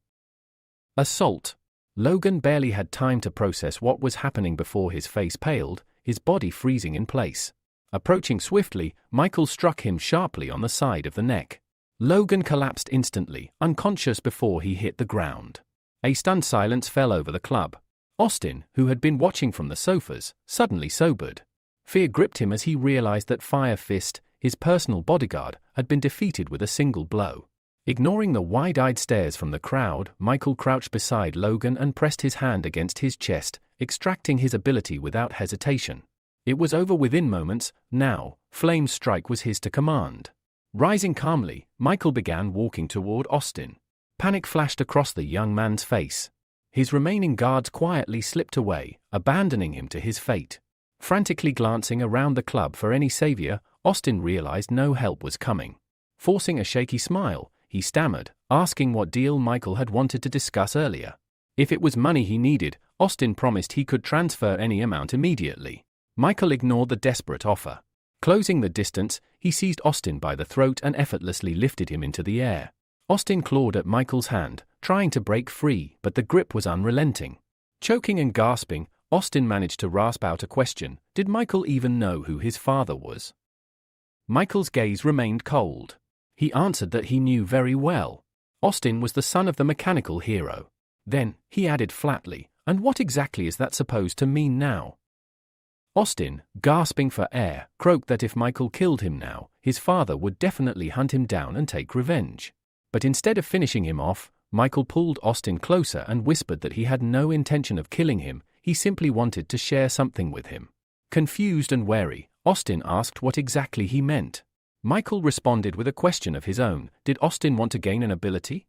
S1: assault. Logan barely had time to process what was happening before his face paled, his body freezing in place. Approaching swiftly, Michael struck him sharply on the side of the neck. Logan collapsed instantly, unconscious before he hit the ground. A stunned silence fell over the club. Austin, who had been watching from the sofas, suddenly sobered. Fear gripped him as he realized that Fire Fist, his personal bodyguard, had been defeated with a single blow. Ignoring the wide-eyed stares from the crowd, Michael crouched beside Logan and pressed his hand against his chest, extracting his ability without hesitation. It was over within moments. Now, Flame's strike was his to command. Rising calmly, Michael began walking toward Austin. Panic flashed across the young man's face. His remaining guards quietly slipped away, abandoning him to his fate. Frantically glancing around the club for any savior, Austin realized no help was coming. Forcing a shaky smile, he stammered, asking what deal Michael had wanted to discuss earlier. If it was money he needed, Austin promised he could transfer any amount immediately. Michael ignored the desperate offer. Closing the distance, he seized Austin by the throat and effortlessly lifted him into the air. Austin clawed at Michael's hand, trying to break free, but the grip was unrelenting. Choking and gasping, Austin managed to rasp out a question. Did Michael even know who his father was? Michael's gaze remained cold. He answered that he knew very well. Austin was the son of the mechanical hero. Then, he added flatly, and what exactly is that supposed to mean now? Austin, gasping for air, croaked that if Michael killed him now, his father would definitely hunt him down and take revenge. But instead of finishing him off, Michael pulled Austin closer and whispered that he had no intention of killing him, he simply wanted to share something with him. Confused and wary, Austin asked what exactly he meant. Michael responded with a question of his own. Did Austin want to gain an ability?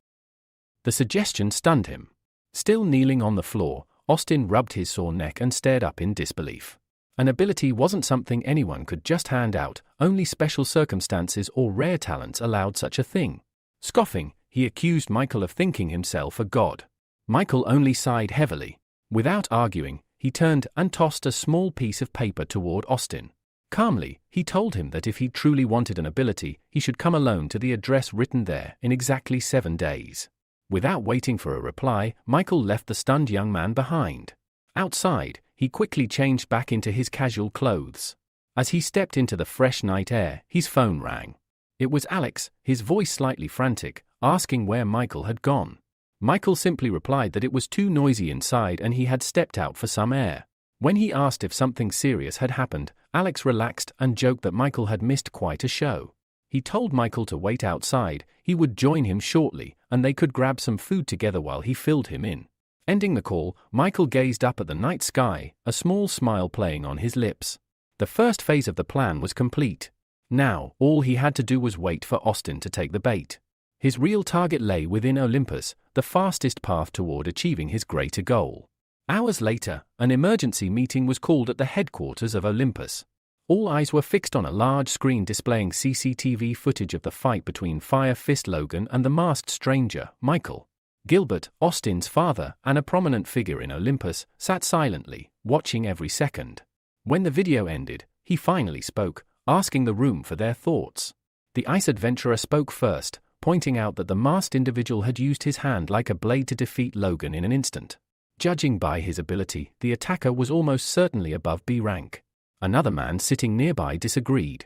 S1: The suggestion stunned him. Still kneeling on the floor, Austin rubbed his sore neck and stared up in disbelief. An ability wasn't something anyone could just hand out, only special circumstances or rare talents allowed such a thing. Scoffing, he accused Michael of thinking himself a god. Michael only sighed heavily. Without arguing, he turned and tossed a small piece of paper toward Austin. Calmly, he told him that if he truly wanted an ability, he should come alone to the address written there in exactly 7 days. Without waiting for a reply, Michael left the stunned young man behind. Outside, he quickly changed back into his casual clothes. As he stepped into the fresh night air, his phone rang. It was Alex, his voice slightly frantic, asking where Michael had gone. Michael simply replied that it was too noisy inside and he had stepped out for some air. When he asked if something serious had happened, Alex relaxed and joked that Michael had missed quite a show. He told Michael to wait outside, he would join him shortly, and they could grab some food together while he filled him in. Ending the call, Michael gazed up at the night sky, a small smile playing on his lips. The first phase of the plan was complete. Now, all he had to do was wait for Austin to take the bait. His real target lay within Olympus, the fastest path toward achieving his greater goal. Hours later, an emergency meeting was called at the headquarters of Olympus. All eyes were fixed on a large screen displaying CCTV footage of the fight between Fire Fist Logan and the masked stranger, Michael. Gilbert, Austin's father, and a prominent figure in Olympus, sat silently, watching every second. When the video ended, he finally spoke, asking the room for their thoughts. The ice adventurer spoke first, pointing out that the masked individual had used his hand like a blade to defeat Logan in an instant. Judging by his ability, the attacker was almost certainly above B rank. Another man sitting nearby disagreed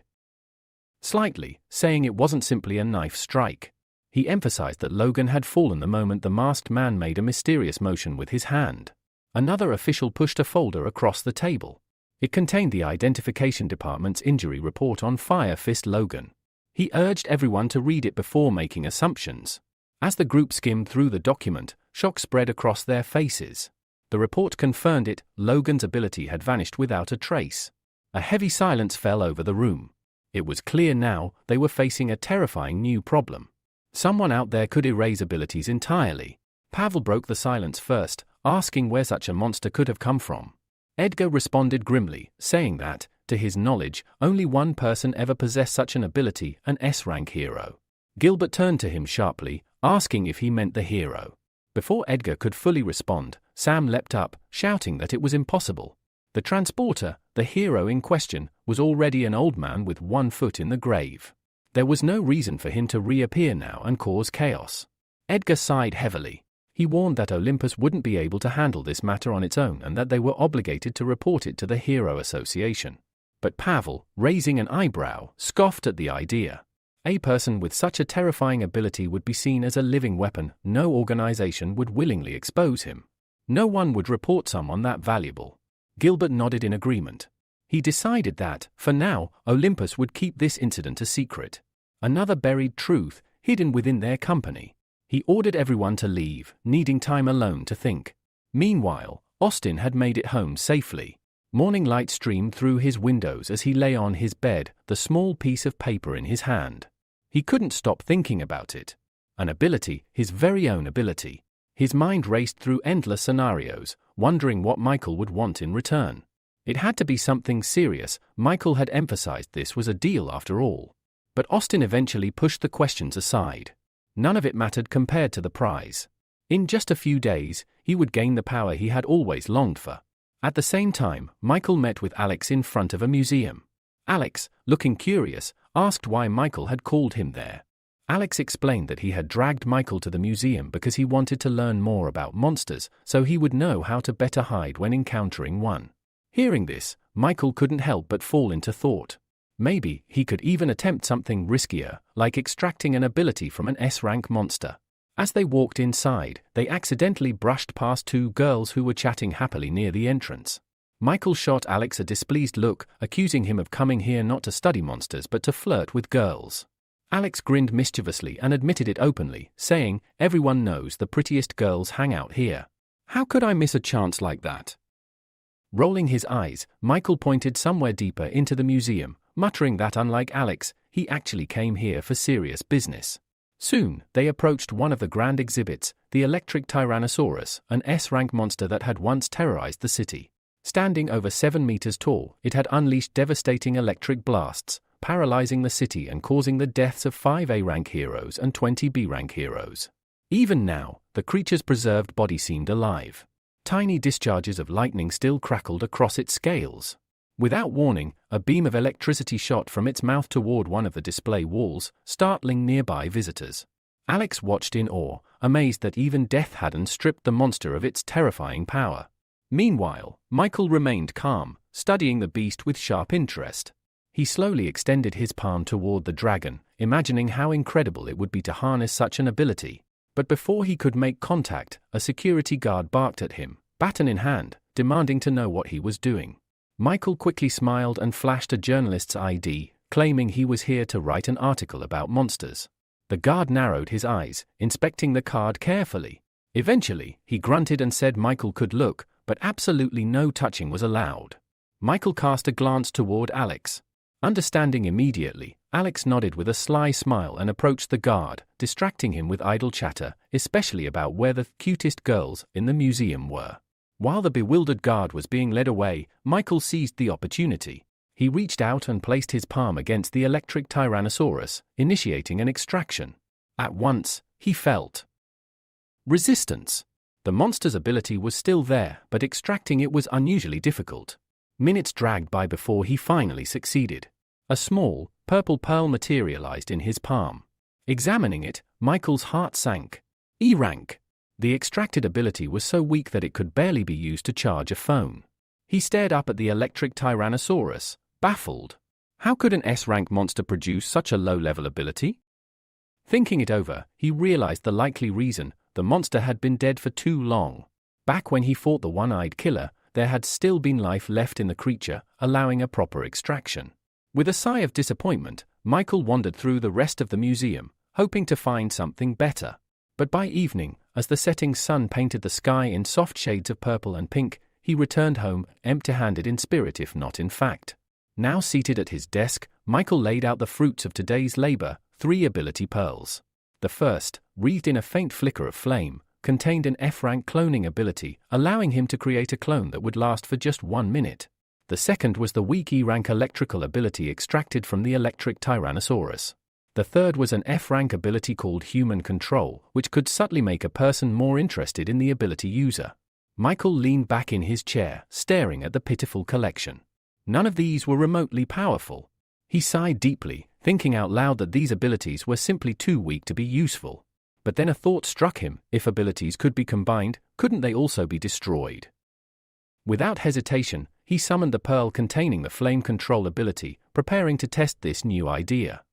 S1: slightly, saying it wasn't simply a knife strike. He emphasized that Logan had fallen the moment the masked man made a mysterious motion with his hand. Another official pushed a folder across the table. It contained the Identification Department's injury report on Fire Fist Logan. He urged everyone to read it before making assumptions. As the group skimmed through the document, shock spread across their faces. The report confirmed it: Logan's ability had vanished without a trace. A heavy silence fell over the room. It was clear now they were facing a terrifying new problem. Someone out there could erase abilities entirely. Pavel broke the silence first, asking where such a monster could have come from. Edgar responded grimly, saying that, to his knowledge, only one person ever possessed such an ability, an S-rank hero. Gilbert turned to him sharply, asking if he meant the hero. Before Edgar could fully respond, Sam leapt up, shouting that it was impossible. The transporter, the hero in question, was already an old man with one foot in the grave. There was no reason for him to reappear now and cause chaos. Edgar sighed heavily. He warned that Olympus wouldn't be able to handle this matter on its own and that they were obligated to report it to the Hero Association. But Pavel, raising an eyebrow, scoffed at the idea. A person with such a terrifying ability would be seen as a living weapon. No organization would willingly expose him. No one would report someone that valuable. Gilbert nodded in agreement. He decided that, for now, Olympus would keep this incident a secret. Another buried truth, hidden within their company. He ordered everyone to leave, needing time alone to think. Meanwhile, Austin had made it home safely. Morning light streamed through his windows as he lay on his bed, the small piece of paper in his hand. He couldn't stop thinking about it. An ability, his very own ability. His mind raced through endless scenarios, wondering what Michael would want in return. It had to be something serious. Michael had emphasized this was a deal after all. But Austin eventually pushed the questions aside. None of it mattered compared to the prize. In just a few days, he would gain the power he had always longed for. At the same time, Michael met with Alex in front of a museum. Alex, looking curious, asked why Michael had called him there. Alex explained that he had dragged Michael to the museum because he wanted to learn more about monsters, so he would know how to better hide when encountering one. Hearing this, Michael couldn't help but fall into thought. Maybe he could even attempt something riskier, like extracting an ability from an S-rank monster. As they walked inside, they accidentally brushed past two girls who were chatting happily near the entrance. Michael shot Alex a displeased look, accusing him of coming here not to study monsters but to flirt with girls. Alex grinned mischievously and admitted it openly, saying, "Everyone knows the prettiest girls hang out here. How could I miss a chance like that?" Rolling his eyes, Michael pointed somewhere deeper into the museum, muttering that unlike Alex, he actually came here for serious business. Soon, they approached one of the grand exhibits, the electric Tyrannosaurus, an S-rank monster that had once terrorized the city. Standing over 7 meters tall, it had unleashed devastating electric blasts, paralyzing the city and causing the deaths of 5 A-rank heroes and 20 B-rank heroes. Even now, the creature's preserved body seemed alive. Tiny discharges of lightning still crackled across its scales. Without warning, a beam of electricity shot from its mouth toward one of the display walls, startling nearby visitors. Alex watched in awe, amazed that even death hadn't stripped the monster of its terrifying power. Meanwhile, Michael remained calm, studying the beast with sharp interest. He slowly extended his palm toward the dragon, imagining how incredible it would be to harness such an ability. But before he could make contact, a security guard barked at him, baton in hand, demanding to know what he was doing. Michael quickly smiled and flashed a journalist's ID, claiming he was here to write an article about monsters. The guard narrowed his eyes, inspecting the card carefully. Eventually, he grunted and said Michael could look, but absolutely no touching was allowed. Michael cast a glance toward Alex. Understanding immediately, Alex nodded with a sly smile and approached the guard, distracting him with idle chatter, especially about where the cutest girls in the museum were. While the bewildered guard was being led away, Michael seized the opportunity. He reached out and placed his palm against the electric Tyrannosaurus, initiating an extraction. At once, he felt resistance. The monster's ability was still there, but extracting it was unusually difficult. Minutes dragged by before he finally succeeded. A small, purple pearl materialized in his palm. Examining it, Michael's heart sank. E-rank. The extracted ability was so weak that it could barely be used to charge a phone. He stared up at the electric Tyrannosaurus, baffled. How could an S-rank monster produce such a low-level ability? Thinking it over, he realized the likely reason: the monster had been dead for too long. Back when he fought the one-eyed killer, there had still been life left in the creature, allowing a proper extraction. With a sigh of disappointment, Michael wandered through the rest of the museum, hoping to find something better. But by evening, as the setting sun painted the sky in soft shades of purple and pink, he returned home, empty-handed in spirit if not in fact. Now seated at his desk, Michael laid out the fruits of today's labor, 3 ability pearls. The first, wreathed in a faint flicker of flame, contained an F-rank cloning ability, allowing him to create a clone that would last for just 1 minute. The second was the weak E-rank electrical ability extracted from the electric Tyrannosaurus. The third was an F-rank ability called Human Control, which could subtly make a person more interested in the ability user. Michael leaned back in his chair, staring at the pitiful collection. None of these were remotely powerful. He sighed deeply, thinking out loud that these abilities were simply too weak to be useful. But then a thought struck him: if abilities could be combined, couldn't they also be destroyed? Without hesitation, he summoned the pearl containing the flame control ability, preparing to test this new idea.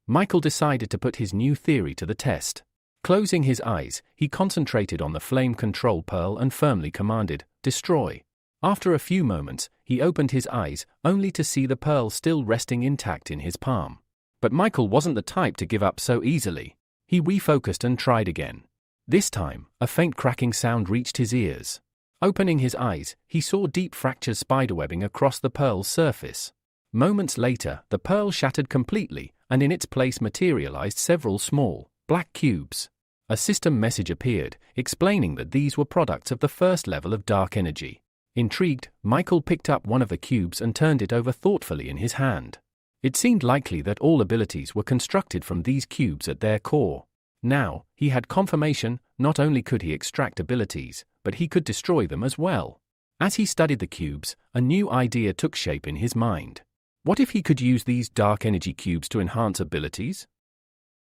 S1: Michael decided to put his new theory to the test. Closing his eyes, he concentrated on the flame control pearl and firmly commanded, "Destroy." After a few moments, he opened his eyes, only to see the pearl still resting intact in his palm. But Michael wasn't the type to give up so easily. He refocused and tried again. This time, a faint cracking sound reached his ears. Opening his eyes, he saw deep fractures spiderwebbing across the pearl's surface. Moments later, the pearl shattered completely, and in its place materialized several small, black cubes. A system message appeared, explaining that these were products of the first level of dark energy. Intrigued, Michael picked up one of the cubes and turned it over thoughtfully in his hand. It seemed likely that all abilities were constructed from these cubes at their core. Now, he had confirmation: not only could he extract abilities, but he could destroy them as well. As he studied the cubes, a new idea took shape in his mind. What if he could use these dark energy cubes to enhance abilities?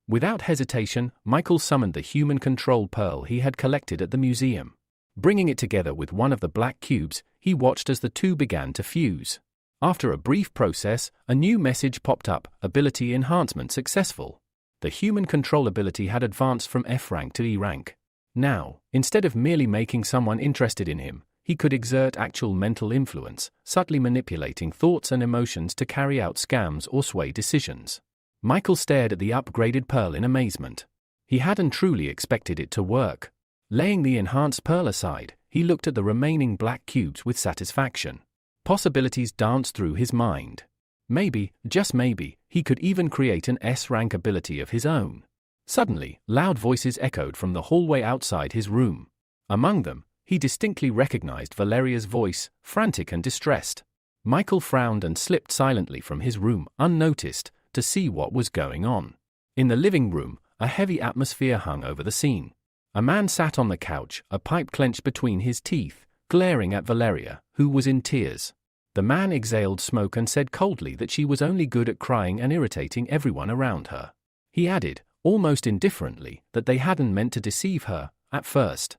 S1: Without hesitation, Michael summoned the human control pearl he had collected at the museum. Bringing it together with one of the black cubes, he watched as the two began to fuse. After a brief process, a new message popped up: ability enhancement successful. The human control ability had advanced from F-rank to E-rank. Now, instead of merely making someone interested in him, he could exert actual mental influence, subtly manipulating thoughts and emotions to carry out scams or sway decisions. Michael stared at the upgraded pearl in amazement. He hadn't truly expected it to work. Laying the enhanced pearl aside, he looked at the remaining black cubes with satisfaction. Possibilities danced through his mind. Maybe, just maybe, he could even create an S-rank ability of his own. Suddenly, loud voices echoed from the hallway outside his room. Among them, he distinctly recognized Valeria's voice, frantic and distressed. Michael frowned and slipped silently from his room, unnoticed, to see what was going on. In the living room, a heavy atmosphere hung over the scene. A man sat on the couch, a pipe clenched between his teeth, glaring at Valeria, who was in tears. The man exhaled smoke and said coldly that she was only good at crying and irritating everyone around her. He added, almost indifferently, that they hadn't meant to deceive her, at first.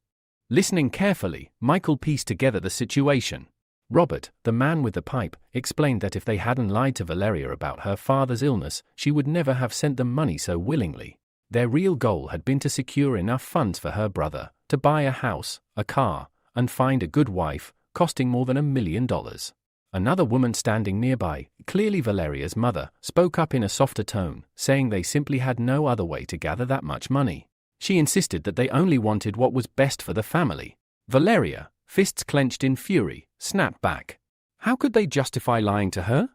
S1: Listening carefully, Michael pieced together the situation. Robert, the man with the pipe, explained that if they hadn't lied to Valeria about her father's illness, she would never have sent them money so willingly. Their real goal had been to secure enough funds for her brother, to buy a house, a car, and find a good wife, costing more than $1 million. Another woman standing nearby, clearly Valeria's mother, spoke up in a softer tone, saying they simply had no other way to gather that much money. She insisted that they only wanted what was best for the family. Valeria, fists clenched in fury, snapped back. How could they justify lying to her?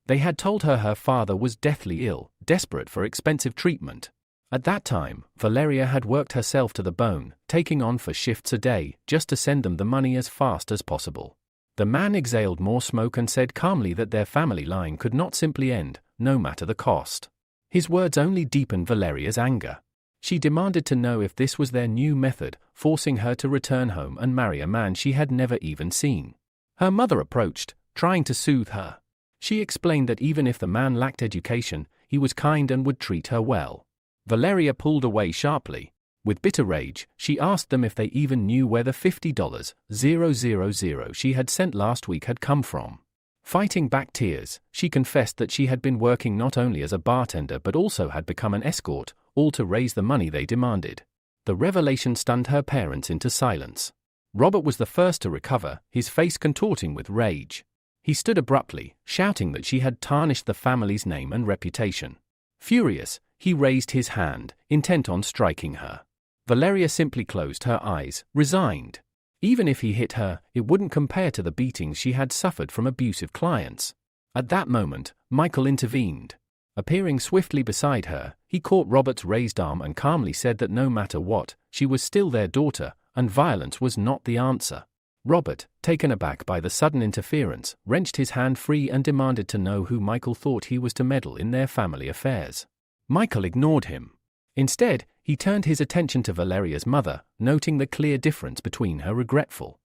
S1: They had told her her father was deathly ill, desperate for expensive treatment. At that time, Valeria had worked herself to the bone, taking on 4 shifts a day, just to send them the money as fast as possible. The man exhaled more smoke and said calmly that their family line could not simply end, no matter the cost. His words only deepened Valeria's anger. She demanded to know if this was their new method, forcing her to return home and marry a man she had never even seen. Her mother approached, trying to soothe her. She explained that even if the man lacked education, he was kind and would treat her well. Valeria pulled away sharply. With bitter rage, she asked them if they even knew where the $50,000 she had sent last week had come from. Fighting back tears, she confessed that she had been working not only as a bartender but also had become an escort, all to raise the money they demanded. The revelation stunned her parents into silence. Robert was the first to recover, his face contorting with rage. He stood abruptly, shouting that she had tarnished the family's name and reputation. Furious, he raised his hand, intent on striking her. Valeria simply closed her eyes, resigned. Even if he hit her, it wouldn't compare to the beatings she had suffered from abusive clients. At that moment, Michael intervened. Appearing swiftly beside her, he caught Robert's raised arm and calmly said that no matter what, she was still their daughter, and violence was not the answer. Robert, taken aback by the sudden interference, wrenched his hand free and demanded to know who Michael thought he was to meddle in their family affairs. Michael ignored him. Instead, he turned his attention to Valeria's mother, noting the clear difference between her regretful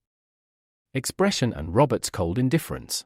S1: expression and Robert's cold indifference.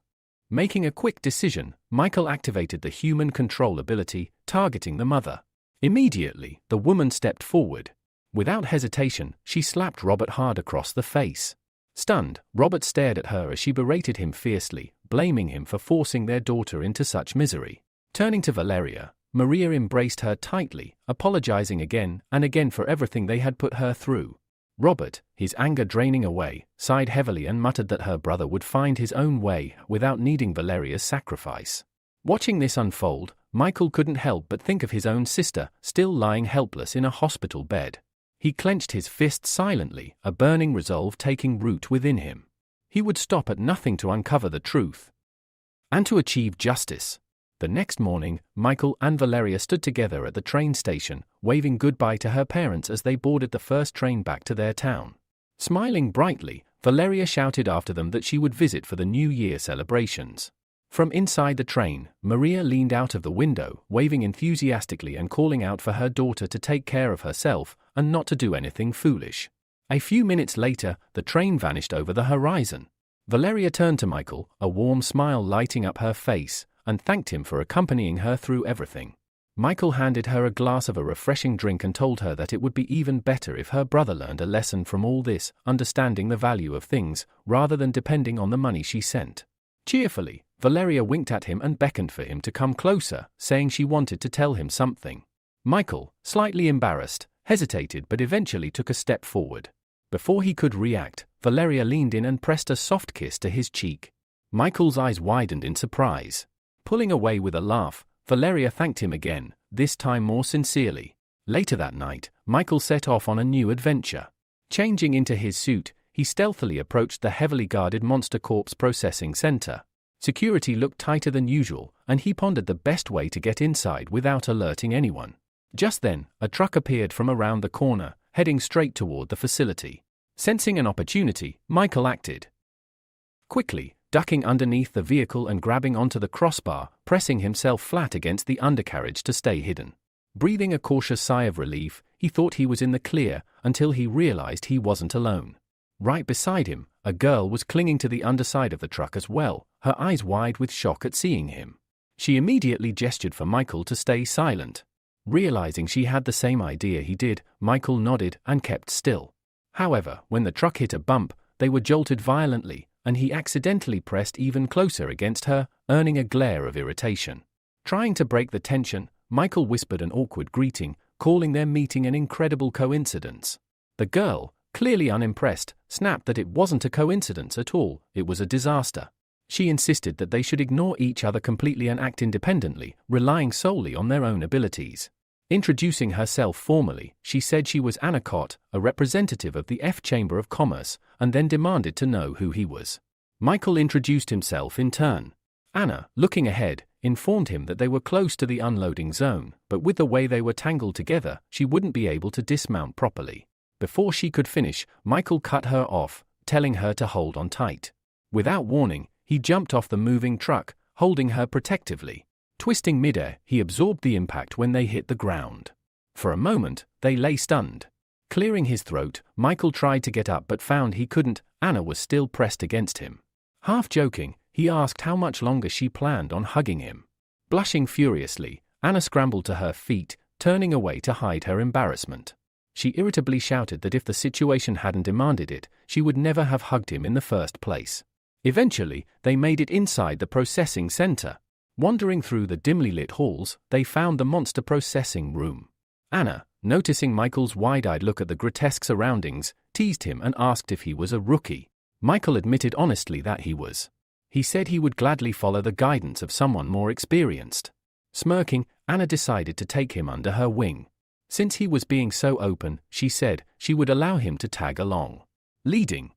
S1: Making a quick decision, Michael activated the human control ability, targeting the mother. Immediately, the woman stepped forward. Without hesitation, she slapped Robert hard across the face. Stunned, Robert stared at her as she berated him fiercely, blaming him for forcing their daughter into such misery. Turning to Valeria, Maria embraced her tightly, apologizing again and again for everything they had put her through. Robert, his anger draining away, sighed heavily and muttered that her brother would find his own way without needing Valeria's sacrifice. Watching this unfold, Michael couldn't help but think of his own sister, still lying helpless in a hospital bed. He clenched his fists silently, a burning resolve taking root within him. He would stop at nothing to uncover the truth and to achieve justice. The next morning, Michael and Valeria stood together at the train station, waving goodbye to her parents as they boarded the first train back to their town. Smiling brightly, Valeria shouted after them that she would visit for the New Year celebrations. From inside the train, Maria leaned out of the window, waving enthusiastically and calling out for her daughter to take care of herself and not to do anything foolish. A few minutes later, the train vanished over the horizon. Valeria turned to Michael, a warm smile lighting up her face, and thanked him for accompanying her through everything. Michael handed her a glass of a refreshing drink and told her that it would be even better if her brother learned a lesson from all this, understanding the value of things, rather than depending on the money she sent. Cheerfully, Valeria winked at him and beckoned for him to come closer, saying she wanted to tell him something. Michael, slightly embarrassed, hesitated but eventually took a step forward. Before he could react, Valeria leaned in and pressed a soft kiss to his cheek. Michael's eyes widened in surprise. Pulling away with a laugh, Valeria thanked him again, this time more sincerely. Later that night, Michael set off on a new adventure. Changing into his suit, he stealthily approached the heavily guarded Monster Corp's processing center. Security looked tighter than usual, and he pondered the best way to get inside without alerting anyone. Just then, a truck appeared from around the corner, heading straight toward the facility. Sensing an opportunity, Michael acted quickly, ducking underneath the vehicle and grabbing onto the crossbar, pressing himself flat against the undercarriage to stay hidden. Breathing a cautious sigh of relief, he thought he was in the clear until he realized he wasn't alone. Right beside him, a girl was clinging to the underside of the truck as well, her eyes wide with shock at seeing him. She immediately gestured for Michael to stay silent. Realizing she had the same idea he did, Michael nodded and kept still. However, when the truck hit a bump, they were jolted violently, and he accidentally pressed even closer against her, earning a glare of irritation. Trying to break the tension, Michael whispered an awkward greeting, calling their meeting an incredible coincidence. The girl, clearly unimpressed, snapped that it wasn't a coincidence at all, it was a disaster. She insisted that they should ignore each other completely and act independently, relying solely on their own abilities. Introducing herself formally, she said she was Anna Cott, a representative of the F Chamber of Commerce, and then demanded to know who he was. Michael introduced himself in turn. Anna, looking ahead, informed him that they were close to the unloading zone, but with the way they were tangled together, she wouldn't be able to dismount properly. Before she could finish, Michael cut her off, telling her to hold on tight. Without warning, he jumped off the moving truck, holding her protectively. Twisting midair, he absorbed the impact when they hit the ground. For a moment, they lay stunned. Clearing his throat, Michael tried to get up but found he couldn't. Anna was still pressed against him. Half joking, he asked how much longer she planned on hugging him. Blushing furiously, Anna scrambled to her feet, turning away to hide her embarrassment. She irritably shouted that if the situation hadn't demanded it, she would never have hugged him in the first place. Eventually, they made it inside the processing center. Wandering through the dimly lit halls, they found the monster processing room. Anna, noticing Michael's wide-eyed look at the grotesque surroundings, teased him and asked if he was a rookie. Michael admitted honestly that he was. He said he would gladly follow the guidance of someone more experienced. Smirking, Anna decided to take him under her wing. Since he was being so open, she said she would allow him to tag along. Leading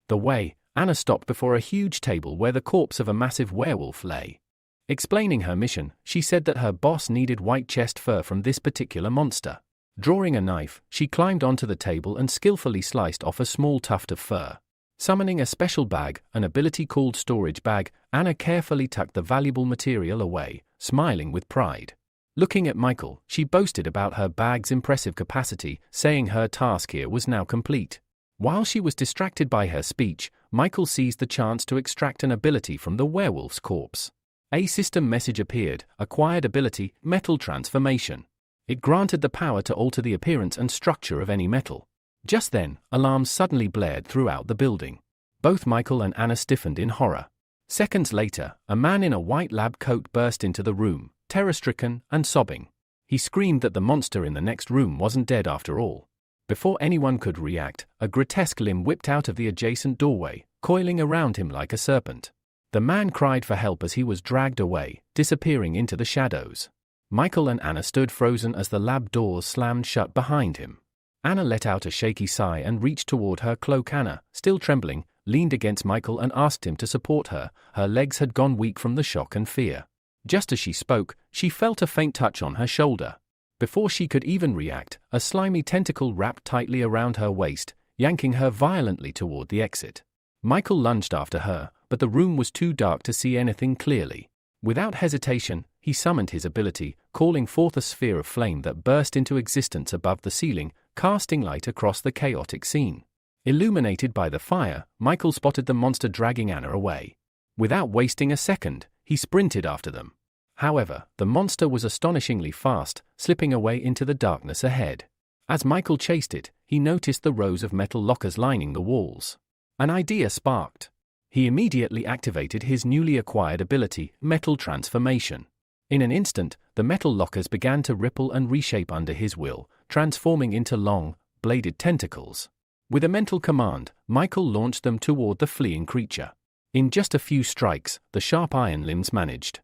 S1: the way, Anna stopped before a huge table where the corpse of a massive werewolf lay. Explaining her mission, she said that her boss needed white chest fur from this particular monster. Drawing a knife, she climbed onto the table and skillfully sliced off a small tuft of fur. Summoning a special bag, an ability called storage bag, Anna carefully tucked the valuable material away, smiling with pride. Looking at Michael, she boasted about her bag's impressive capacity, saying her task here was now complete. While she was distracted by her speech, Michael seized the chance to extract an ability from the werewolf's corpse. A system message appeared, acquired ability, metal transformation. It granted the power to alter the appearance and structure of any metal. Just then, alarms suddenly blared throughout the building. Both Michael and Anna stiffened in horror. Seconds later, a man in a white lab coat burst into the room, terror-stricken and sobbing. He screamed that the monster in the next room wasn't dead after all. Before anyone could react, a grotesque limb whipped out of the adjacent doorway, coiling around him like a serpent. The man cried for help as he was dragged away, disappearing into the shadows. Michael and Anna stood frozen as the lab doors slammed shut behind him. Anna let out a shaky sigh and reached toward her cloak. Anna, still trembling, leaned against Michael and asked him to support her. Her legs had gone weak from the shock and fear. Just as she spoke, she felt a faint touch on her shoulder. Before she could even react, a slimy tentacle wrapped tightly around her waist, yanking her violently toward the exit. Michael lunged after her, but the room was too dark to see anything clearly. Without hesitation, he summoned his ability, calling forth a sphere of flame that burst into existence above the ceiling, casting light across the chaotic scene. Illuminated by the fire, Michael spotted the monster dragging Anna away. Without wasting a second, he sprinted after them. However, the monster was astonishingly fast, slipping away into the darkness ahead. As Michael chased it, he noticed the rows of metal lockers lining the walls. An idea sparked. He immediately activated his newly acquired ability, metal transformation. In an instant, the metal lockers began to ripple and reshape under his will, transforming into long, bladed tentacles. With a mental command, Michael launched them toward the fleeing creature. In just a few strikes, the sharp iron limbs managed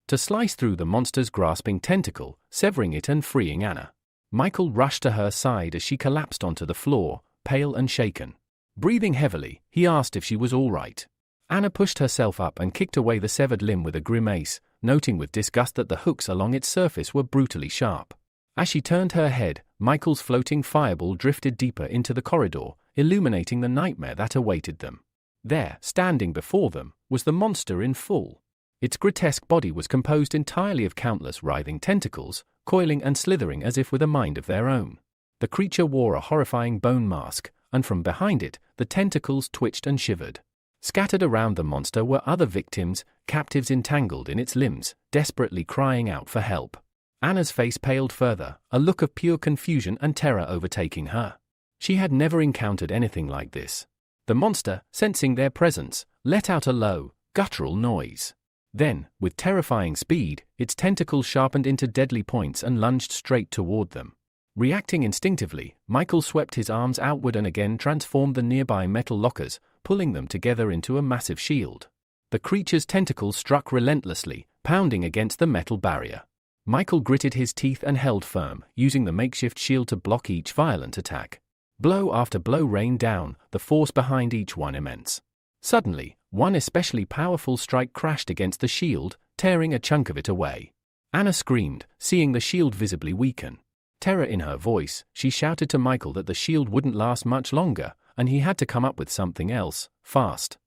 S1: to slice through the monster's grasping tentacle, severing it and freeing Anna. Michael rushed to her side as she collapsed onto the floor, pale and shaken. Breathing heavily, he asked if she was all right. Anna pushed herself up and kicked away the severed limb with a grimace, noting with disgust that the hooks along its surface were brutally sharp. As she turned her head, Michael's floating fireball drifted deeper into the corridor, illuminating the nightmare that awaited them. There, standing before them, was the monster in full. Its grotesque body was composed entirely of countless writhing tentacles, coiling and slithering as if with a mind of their own. The creature wore a horrifying bone mask, and from behind it, the tentacles twitched and shivered. Scattered around the monster were other victims, captives entangled in its limbs, desperately crying out for help. Anna's face paled further, a look of pure confusion and terror overtaking her. She had never encountered anything like this. The monster, sensing their presence, let out a low, guttural noise. Then, with terrifying speed, its tentacles sharpened into deadly points and lunged straight toward them. Reacting instinctively, Michael swept his arms outward and again transformed the nearby metal lockers, pulling them together into a massive shield. The creature's tentacles struck relentlessly, pounding against the metal barrier. Michael gritted his teeth and held firm, using the makeshift shield to block each violent attack. Blow after blow rained down, the force behind each one immense. Suddenly, one especially powerful strike crashed against the shield, tearing a chunk of it away. Anna screamed, seeing the shield visibly weaken. Terror in her voice, she shouted to Michael that the shield wouldn't last much longer, and he had to come up with something else, fast.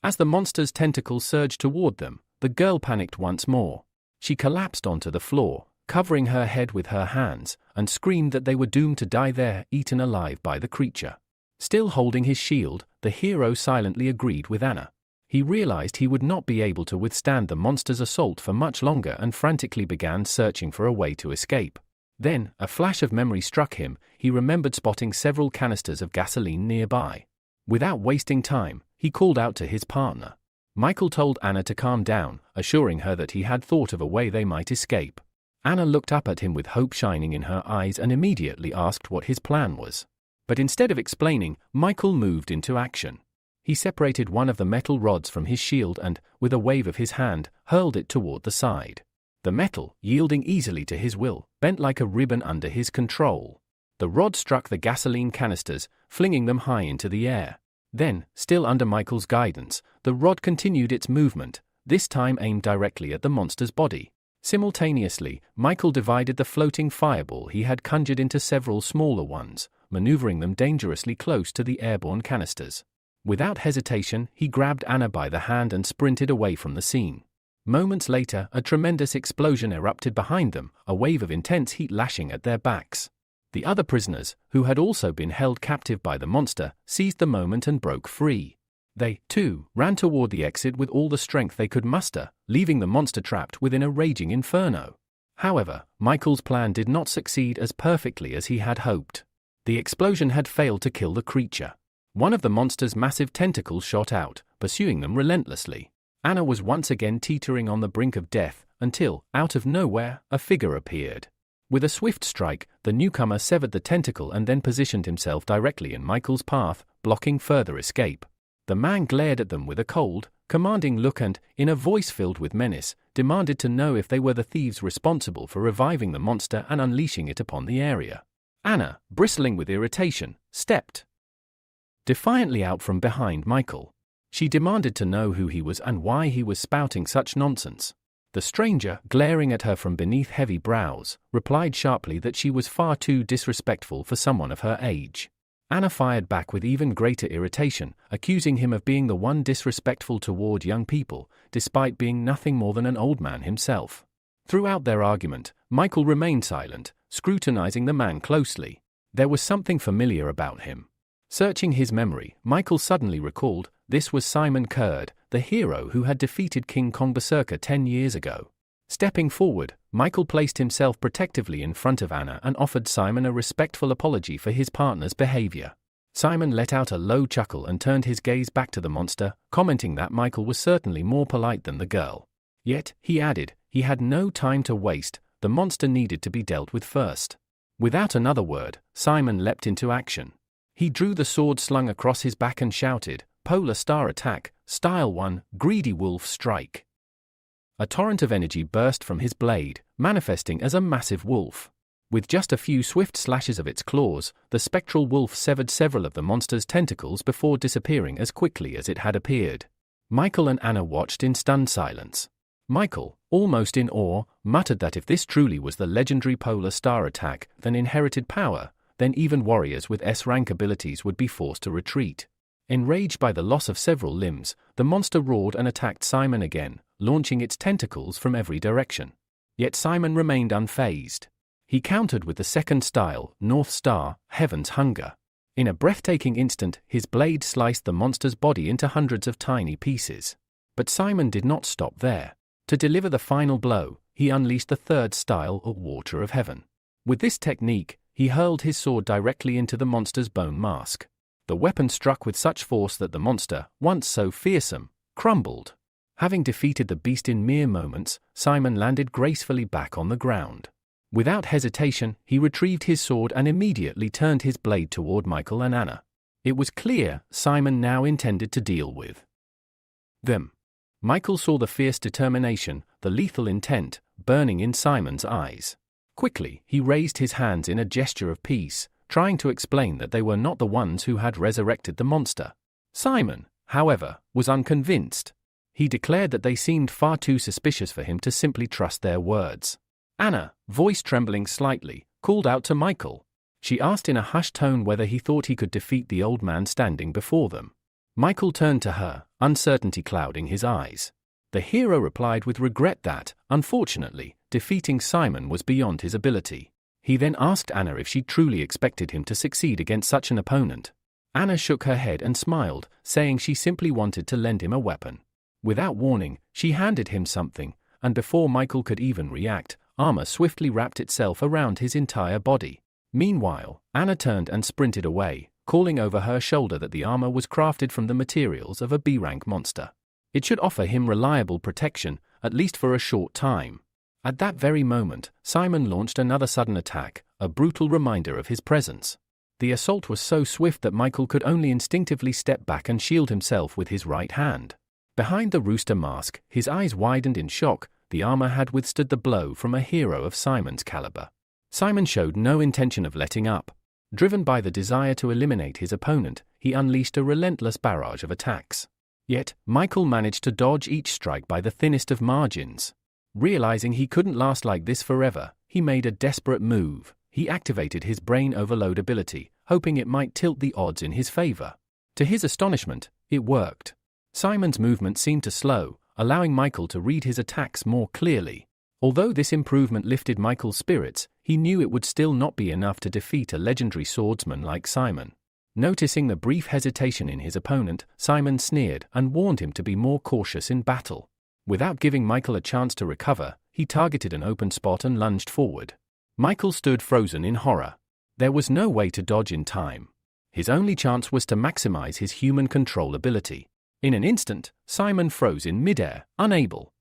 S1: As the monster's tentacles surged toward them, the girl panicked once more. She collapsed onto the floor, covering her head with her hands, and screamed that they were doomed to die there, eaten alive by the creature. Still holding his shield, the hero silently agreed with Anna. He realized he would not be able to withstand the monster's assault for much longer and frantically began searching for a way to escape. Then, a flash of memory struck him. He remembered spotting several canisters of gasoline nearby. Without wasting time, he called out to his partner. Michael told Anna to calm down, assuring her that he had thought of a way they might escape. Anna looked up at him with hope shining in her eyes and immediately asked what his plan was. But instead of explaining, Michael moved into action. He separated one of the metal rods from his shield and, with a wave of his hand, hurled it toward the side. The metal, yielding easily to his will, bent like a ribbon under his control. The rod struck the gasoline canisters, flinging them high into the air. Then, still under Michael's guidance, the rod continued its movement, this time aimed directly at the monster's body. Simultaneously, Michael divided the floating fireball he had conjured into several smaller ones, maneuvering them dangerously close to the airborne canisters. Without hesitation, he grabbed Anna by the hand and sprinted away from the scene. Moments later, a tremendous explosion erupted behind them, a wave of intense heat lashing at their backs. The other prisoners, who had also been held captive by the monster, seized the moment and broke free. They, too, ran toward the exit with all the strength they could muster, leaving the monster trapped within a raging inferno. However, Michael's plan did not succeed as perfectly as he had hoped. The explosion had failed to kill the creature. One of the monster's massive tentacles shot out, pursuing them relentlessly. Anna was once again teetering on the brink of death, until, out of nowhere, a figure appeared. With a swift strike, the newcomer severed the tentacle and then positioned himself directly in Michael's path, blocking further escape. The man glared at them with a cold, commanding look and, in a voice filled with menace, demanded to know if they were the thieves responsible for reviving the monster and unleashing it upon the area. Anna, bristling with irritation, stepped defiantly out from behind Michael. She demanded to know who he was and why he was spouting such nonsense. The stranger, glaring at her from beneath heavy brows, replied sharply that she was far too disrespectful for someone of her age. Anna fired back with even greater irritation, accusing him of being the one disrespectful toward young people, despite being nothing more than an old man himself. Throughout their argument, Michael remained silent, scrutinizing the man closely. There was something familiar about him. Searching his memory, Michael suddenly recalled, this was Simon Kurd, the hero who had defeated King Kong Berserker 10 years ago. Stepping forward, Michael placed himself protectively in front of Anna and offered Simon a respectful apology for his partner's behavior. Simon let out a low chuckle and turned his gaze back to the monster, commenting that Michael was certainly more polite than the girl. Yet, he added, he had no time to waste, the monster needed to be dealt with first. Without another word, Simon leapt into action. He drew the sword slung across his back and shouted, "Polar Star Attack, Style 1, Greedy Wolf Strike." A torrent of energy burst from his blade, manifesting as a massive wolf. With just a few swift slashes of its claws, the spectral wolf severed several of the monster's tentacles before disappearing as quickly as it had appeared. Michael and Anna watched in stunned silence. Michael, almost in awe, muttered that if this truly was the legendary Polar Star Attack, then inherited power, then even warriors with S-rank abilities would be forced to retreat. Enraged by the loss of several limbs, the monster roared and attacked Simon again, launching its tentacles from every direction. Yet Simon remained unfazed. He countered with the second style, North Star, Heaven's Hunger. In a breathtaking instant, his blade sliced the monster's body into hundreds of tiny pieces. But Simon did not stop there. To deliver the final blow, he unleashed the third style, or Water of Heaven. With this technique, he hurled his sword directly into the monster's bone mask. The weapon struck with such force that the monster, once so fearsome, crumbled. Having defeated the beast in mere moments, Simon landed gracefully back on the ground. Without hesitation, he retrieved his sword and immediately turned his blade toward Michael and Anna. It was clear Simon now intended to deal with them. Michael saw the fierce determination, the lethal intent, burning in Simon's eyes. Quickly, he raised his hands in a gesture of peace, trying to explain that they were not the ones who had resurrected the monster. Simon, however, was unconvinced. He declared that they seemed far too suspicious for him to simply trust their words. Anna, voice trembling slightly, called out to Michael. She asked in a hushed tone whether he thought he could defeat the old man standing before them. Michael turned to her, uncertainty clouding his eyes. The hero replied with regret that, unfortunately, defeating Simon was beyond his ability. He then asked Anna if she truly expected him to succeed against such an opponent. Anna shook her head and smiled, saying she simply wanted to lend him a weapon. Without warning, she handed him something, and before Michael could even react, armor swiftly wrapped itself around his entire body. Meanwhile, Anna turned and sprinted away, calling over her shoulder that the armor was crafted from the materials of a B-rank monster. It should offer him reliable protection, at least for a short time. At that very moment, Simon launched another sudden attack, a brutal reminder of his presence. The assault was so swift that Michael could only instinctively step back and shield himself with his right hand. Behind the rooster mask, his eyes widened in shock. The armor had withstood the blow from a hero of Simon's caliber. Simon showed no intention of letting up. Driven by the desire to eliminate his opponent, he unleashed a relentless barrage of attacks. Yet, Michael managed to dodge each strike by the thinnest of margins. Realizing he couldn't last like this forever, he made a desperate move. He activated his brain overload ability, hoping it might tilt the odds in his favor. To his astonishment, it worked. Simon's movement seemed to slow, allowing Michael to read his attacks more clearly. Although this improvement lifted Michael's spirits, he knew it would still not be enough to defeat a legendary swordsman like Simon. Noticing the brief hesitation in his opponent, Simon sneered and warned him to be more cautious in battle. Without giving Michael a chance to recover, he targeted an open spot and lunged forward. Michael stood frozen in horror. There was no way to dodge in time. His only chance was to maximize his human control ability. In an instant, Simon froze in midair, unable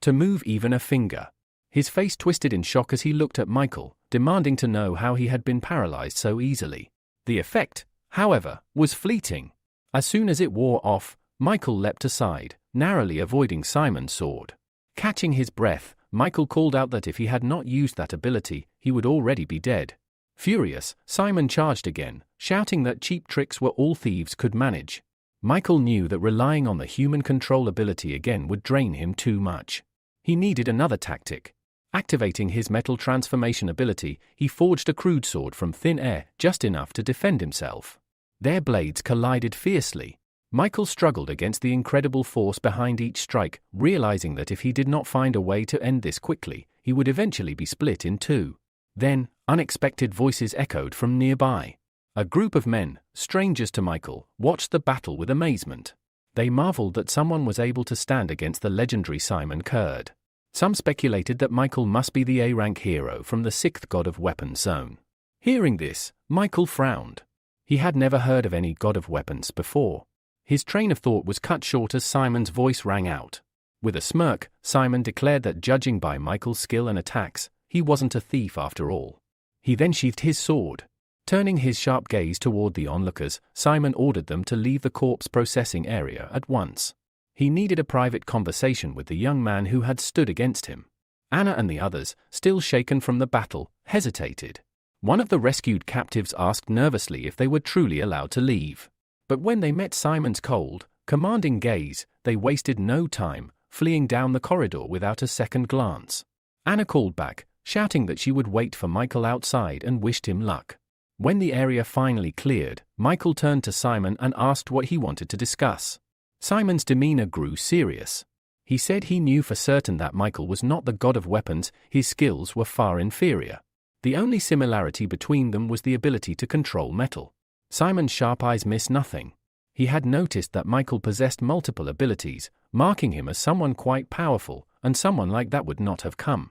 S1: to move even a finger. His face twisted in shock as he looked at Michael, demanding to know how he had been paralyzed so easily. The effect, however, was fleeting. As soon as it wore off, Michael leapt aside, narrowly avoiding Simon's sword. Catching his breath, Michael called out that if he had not used that ability, he would already be dead. Furious, Simon charged again, shouting that cheap tricks were all thieves could manage. Michael knew that relying on the human control ability again would drain him too much. He needed another tactic. Activating his metal transformation ability, he forged a crude sword from thin air, just enough to defend himself. Their blades collided fiercely. Michael struggled against the incredible force behind each strike, realizing that if he did not find a way to end this quickly, he would eventually be split in two. Then, unexpected voices echoed from nearby. A group of men, strangers to Michael, watched the battle with amazement. They marveled that someone was able to stand against the legendary Simon Kurd. Some speculated that Michael must be the A-rank hero from the 6th God of Weapons zone. Hearing this, Michael frowned. He had never heard of any God of Weapons before. His train of thought was cut short as Simon's voice rang out. With a smirk, Simon declared that judging by Michael's skill and attacks, he wasn't a thief after all. He then sheathed his sword. Turning his sharp gaze toward the onlookers, Simon ordered them to leave the corpse processing area at once. He needed a private conversation with the young man who had stood against him. Anna and the others, still shaken from the battle, hesitated. One of the rescued captives asked nervously if they were truly allowed to leave. But when they met Simon's cold, commanding gaze, they wasted no time, fleeing down the corridor without a second glance. Anna called back, shouting that she would wait for Michael outside and wished him luck. When the area finally cleared, Michael turned to Simon and asked what he wanted to discuss. Simon's demeanor grew serious. He said he knew for certain that Michael was not the god of weapons, his skills were far inferior. The only similarity between them was the ability to control metal. Simon's sharp eyes missed nothing. He had noticed that Michael possessed multiple abilities, marking him as someone quite powerful, and someone like that would not have come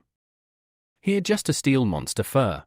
S1: here just to steal monster fur.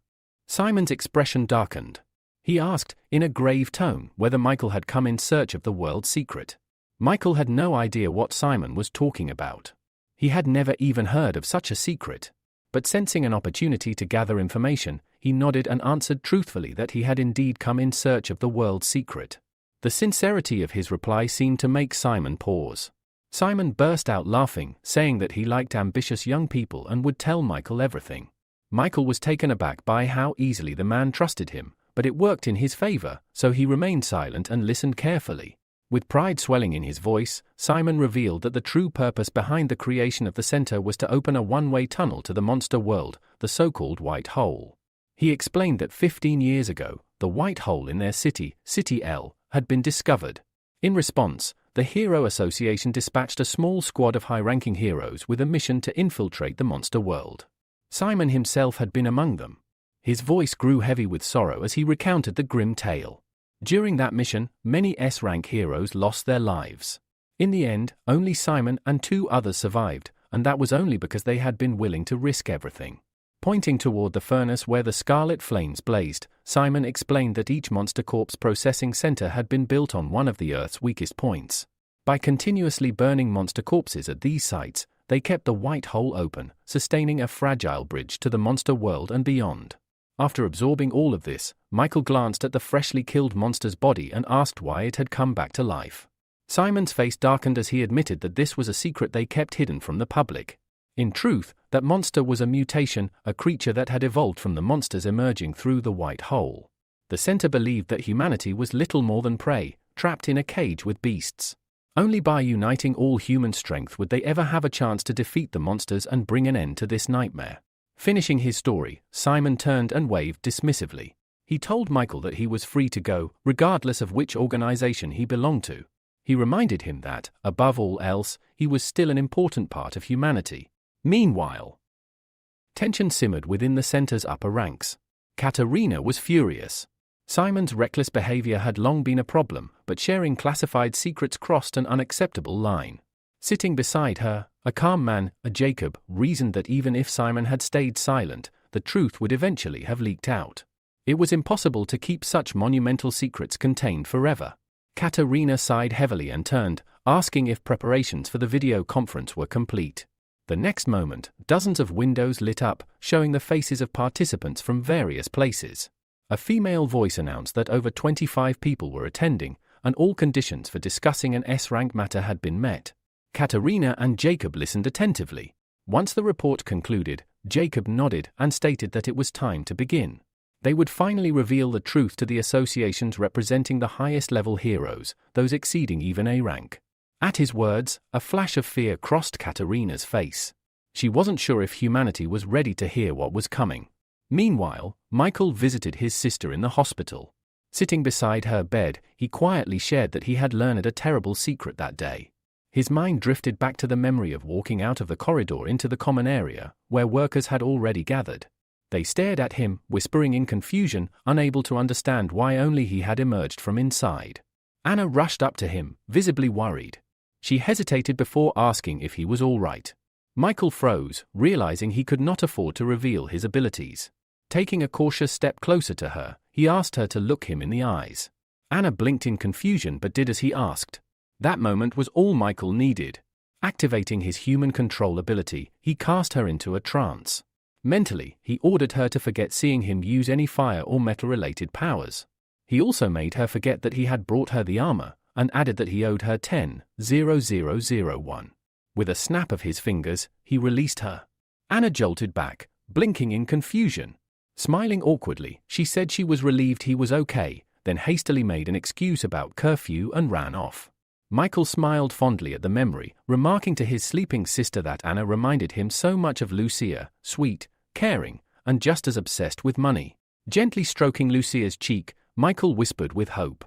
S1: Simon's expression darkened. He asked, in a grave tone, whether Michael had come in search of the world's secret. Michael had no idea what Simon was talking about. He had never even heard of such a secret. But sensing an opportunity to gather information, he nodded and answered truthfully that he had indeed come in search of the world's secret. The sincerity of his reply seemed to make Simon pause. Simon burst out laughing, saying that he liked ambitious young people and would tell Michael everything. Michael was taken aback by how easily the man trusted him, but it worked in his favor, so he remained silent and listened carefully. With pride swelling in his voice, Simon revealed that the true purpose behind the creation of the center was to open a one-way tunnel to the monster world, the so-called White Hole. He explained that 15 years ago, the White Hole in their city, City L, had been discovered. In response, the Hero Association dispatched a small squad of high-ranking heroes with a mission to infiltrate the monster world. Simon himself had been among them. His voice grew heavy with sorrow as he recounted the grim tale. During that mission, many S-rank heroes lost their lives. In the end, only Simon and 2 others survived, and that was only because they had been willing to risk everything. Pointing toward the furnace where the scarlet flames blazed, Simon explained that each monster corpse processing center had been built on one of the Earth's weakest points. By continuously burning monster corpses at these sites, they kept the White Hole open, sustaining a fragile bridge to the monster world and beyond. After absorbing all of this, Michael glanced at the freshly killed monster's body and asked why it had come back to life. Simon's face darkened as he admitted that this was a secret they kept hidden from the public. In truth, that monster was a mutation, a creature that had evolved from the monsters emerging through the White Hole. The center believed that humanity was little more than prey, trapped in a cage with beasts. Only by uniting all human strength would they ever have a chance to defeat the monsters and bring an end to this nightmare. Finishing his story, Simon turned and waved dismissively. He told Michael that he was free to go, regardless of which organization he belonged to. He reminded him that, above all else, he was still an important part of humanity. Meanwhile, tension simmered within the center's upper ranks. Katerina was furious. Simon's reckless behavior had long been a problem, but sharing classified secrets crossed an unacceptable line. Sitting beside her, a calm man, Jacob, reasoned that even if Simon had stayed silent, the truth would eventually have leaked out. It was impossible to keep such monumental secrets contained forever. Katerina sighed heavily and turned, asking if preparations for the video conference were complete. The next moment, dozens of windows lit up, showing the faces of participants from various places. A female voice announced that over 25 people were attending, and all conditions for discussing an S-rank matter had been met. Katerina and Jacob listened attentively. Once the report concluded, Jacob nodded and stated that it was time to begin. They would finally reveal the truth to the associations representing the highest-level heroes, those exceeding even A rank. At his words, a flash of fear crossed Katerina's face. She wasn't sure if humanity was ready to hear what was coming. Meanwhile, Michael visited his sister in the hospital. Sitting beside her bed, he quietly shared that he had learned a terrible secret that day. His mind drifted back to the memory of walking out of the corridor into the common area, where workers had already gathered. They stared at him, whispering in confusion, unable to understand why only he had emerged from inside. Anna rushed up to him, visibly worried. She hesitated before asking if he was all right. Michael froze, realizing he could not afford to reveal his abilities. Taking a cautious step closer to her, he asked her to look him in the eyes. Anna blinked in confusion but did as he asked. That moment was all Michael needed. Activating his human control ability, he cast her into a trance. Mentally, he ordered her to forget seeing him use any fire or metal-related powers. He also made her forget that he had brought her the armor, and added that he owed her 10,000,001. With a snap of his fingers, he released her. Anna jolted back, blinking in confusion. Smiling awkwardly, she said she was relieved he was okay, then hastily made an excuse about curfew and ran off. Michael smiled fondly at the memory, remarking to his sleeping sister that Anna reminded him so much of Lucia, sweet, caring, and just as obsessed with money. Gently stroking Lucia's cheek, Michael whispered with hope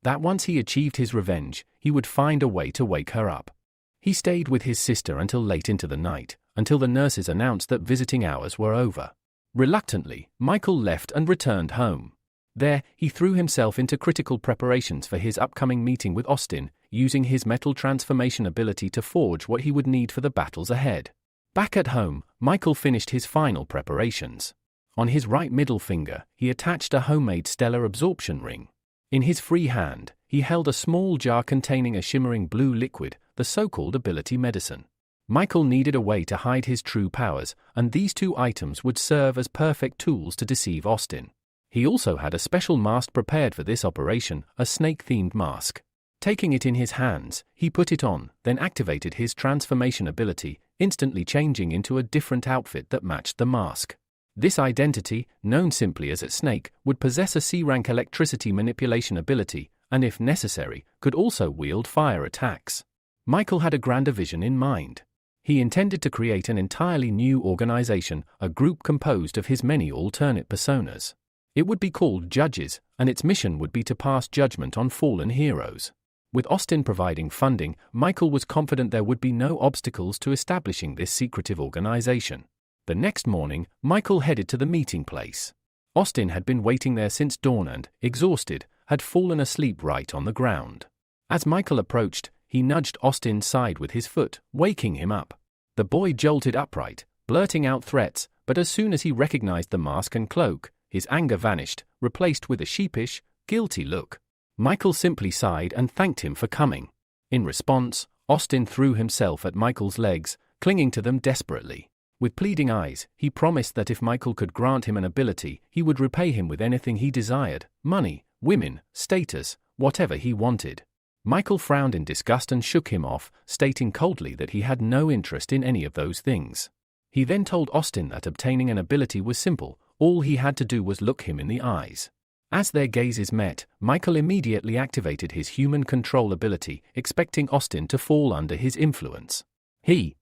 S1: that once he achieved his revenge, he would find a way to wake her up. He stayed with his sister until late into the night, until the nurses announced that visiting hours were over. Reluctantly, Michael left and returned home. There, he threw himself into critical preparations for his upcoming meeting with Austin, using his metal transformation ability to forge what he would need for the battles ahead. Back at home, Michael finished his final preparations. On his right middle finger, he attached a homemade stellar absorption ring. In his free hand, he held a small jar containing a shimmering blue liquid, the so-called ability medicine. Michael needed a way to hide his true powers, and these 2 items would serve as perfect tools to deceive Austin. He also had a special mask prepared for this operation, a snake-themed mask. Taking it in his hands, he put it on, then activated his transformation ability, instantly changing into a different outfit that matched the mask. This identity, known simply as a snake, would possess a C-rank electricity manipulation ability, and if necessary, could also wield fire attacks. Michael had a grander vision in mind. He intended to create an entirely new organization, a group composed of his many alternate personas. It would be called Judges, and its mission would be to pass judgment on fallen heroes. With Austin providing funding, Michael was confident there would be no obstacles to establishing this secretive organization. The next morning, Michael headed to the meeting place. Austin had been waiting there since dawn and, exhausted, had fallen asleep right on the ground. As Michael approached, he nudged Austin's side with his foot, waking him up. The boy jolted upright, blurting out threats, but as soon as he recognized the mask and cloak, his anger vanished, replaced with a sheepish, guilty look. Michael simply sighed and thanked him for coming. In response, Austin threw himself at Michael's legs, clinging to them desperately. With pleading eyes, he promised that if Michael could grant him an ability, he would repay him with anything he desired: money, women, status, whatever he wanted. Michael frowned in disgust and shook him off, stating coldly that he had no interest in any of those things. He then told Austin that obtaining an ability was simple, all he had to do was look him in the eyes. As their gazes met, Michael immediately activated his human control ability, expecting Austin to fall under his influence. He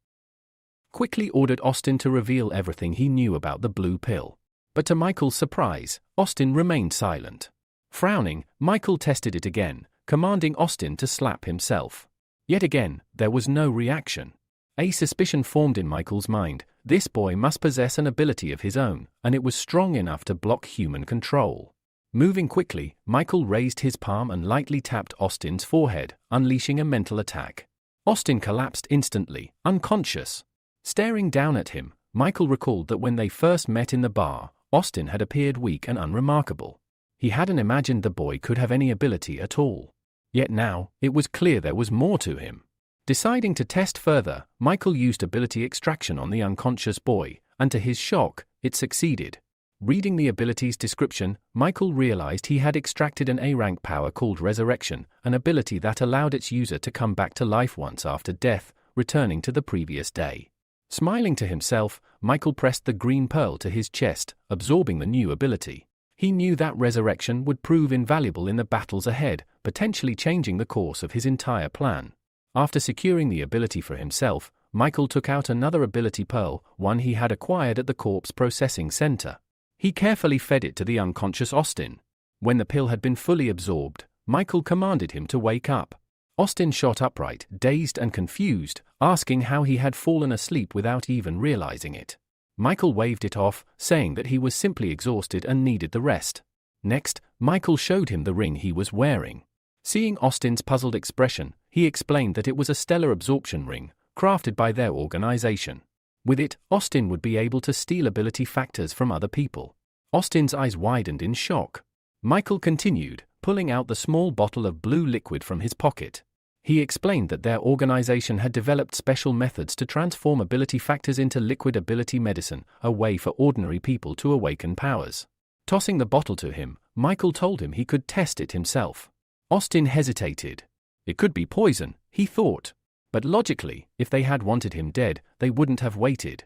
S1: quickly ordered Austin to reveal everything he knew about the blue pill. But to Michael's surprise, Austin remained silent. Frowning, Michael tested it again, commanding Austin to slap himself. Yet again, there was no reaction. A suspicion formed in Michael's mind: this boy must possess an ability of his own, and it was strong enough to block human control. Moving quickly, Michael raised his palm and lightly tapped Austin's forehead, unleashing a mental attack. Austin collapsed instantly, unconscious. Staring down at him, Michael recalled that when they first met in the bar, Austin had appeared weak and unremarkable. He hadn't imagined the boy could have any ability at all. Yet now, it was clear there was more to him. Deciding to test further, Michael used ability extraction on the unconscious boy, and to his shock, it succeeded. Reading the ability's description, Michael realized he had extracted an A-rank power called Resurrection, an ability that allowed its user to come back to life once after death, returning to the previous day. Smiling to himself, Michael pressed the green pearl to his chest, absorbing the new ability. He knew that Resurrection would prove invaluable in the battles ahead, potentially changing the course of his entire plan. After securing the ability for himself, Michael took out another ability pearl, one he had acquired at the corpse processing center. He carefully fed it to the unconscious Austin. When the pill had been fully absorbed, Michael commanded him to wake up. Austin shot upright, dazed and confused, asking how he had fallen asleep without even realizing it. Michael waved it off, saying that he was simply exhausted and needed the rest. Next, Michael showed him the ring he was wearing. Seeing Austin's puzzled expression, he explained that it was a stellar absorption ring, crafted by their organization. With it, Austin would be able to steal ability factors from other people. Austin's eyes widened in shock. Michael continued, pulling out the small bottle of blue liquid from his pocket. He explained that their organization had developed special methods to transform ability factors into liquid ability medicine, a way for ordinary people to awaken powers. Tossing the bottle to him, Michael told him he could test it himself. Austin hesitated. It could be poison, he thought. But logically, if they had wanted him dead, they wouldn't have waited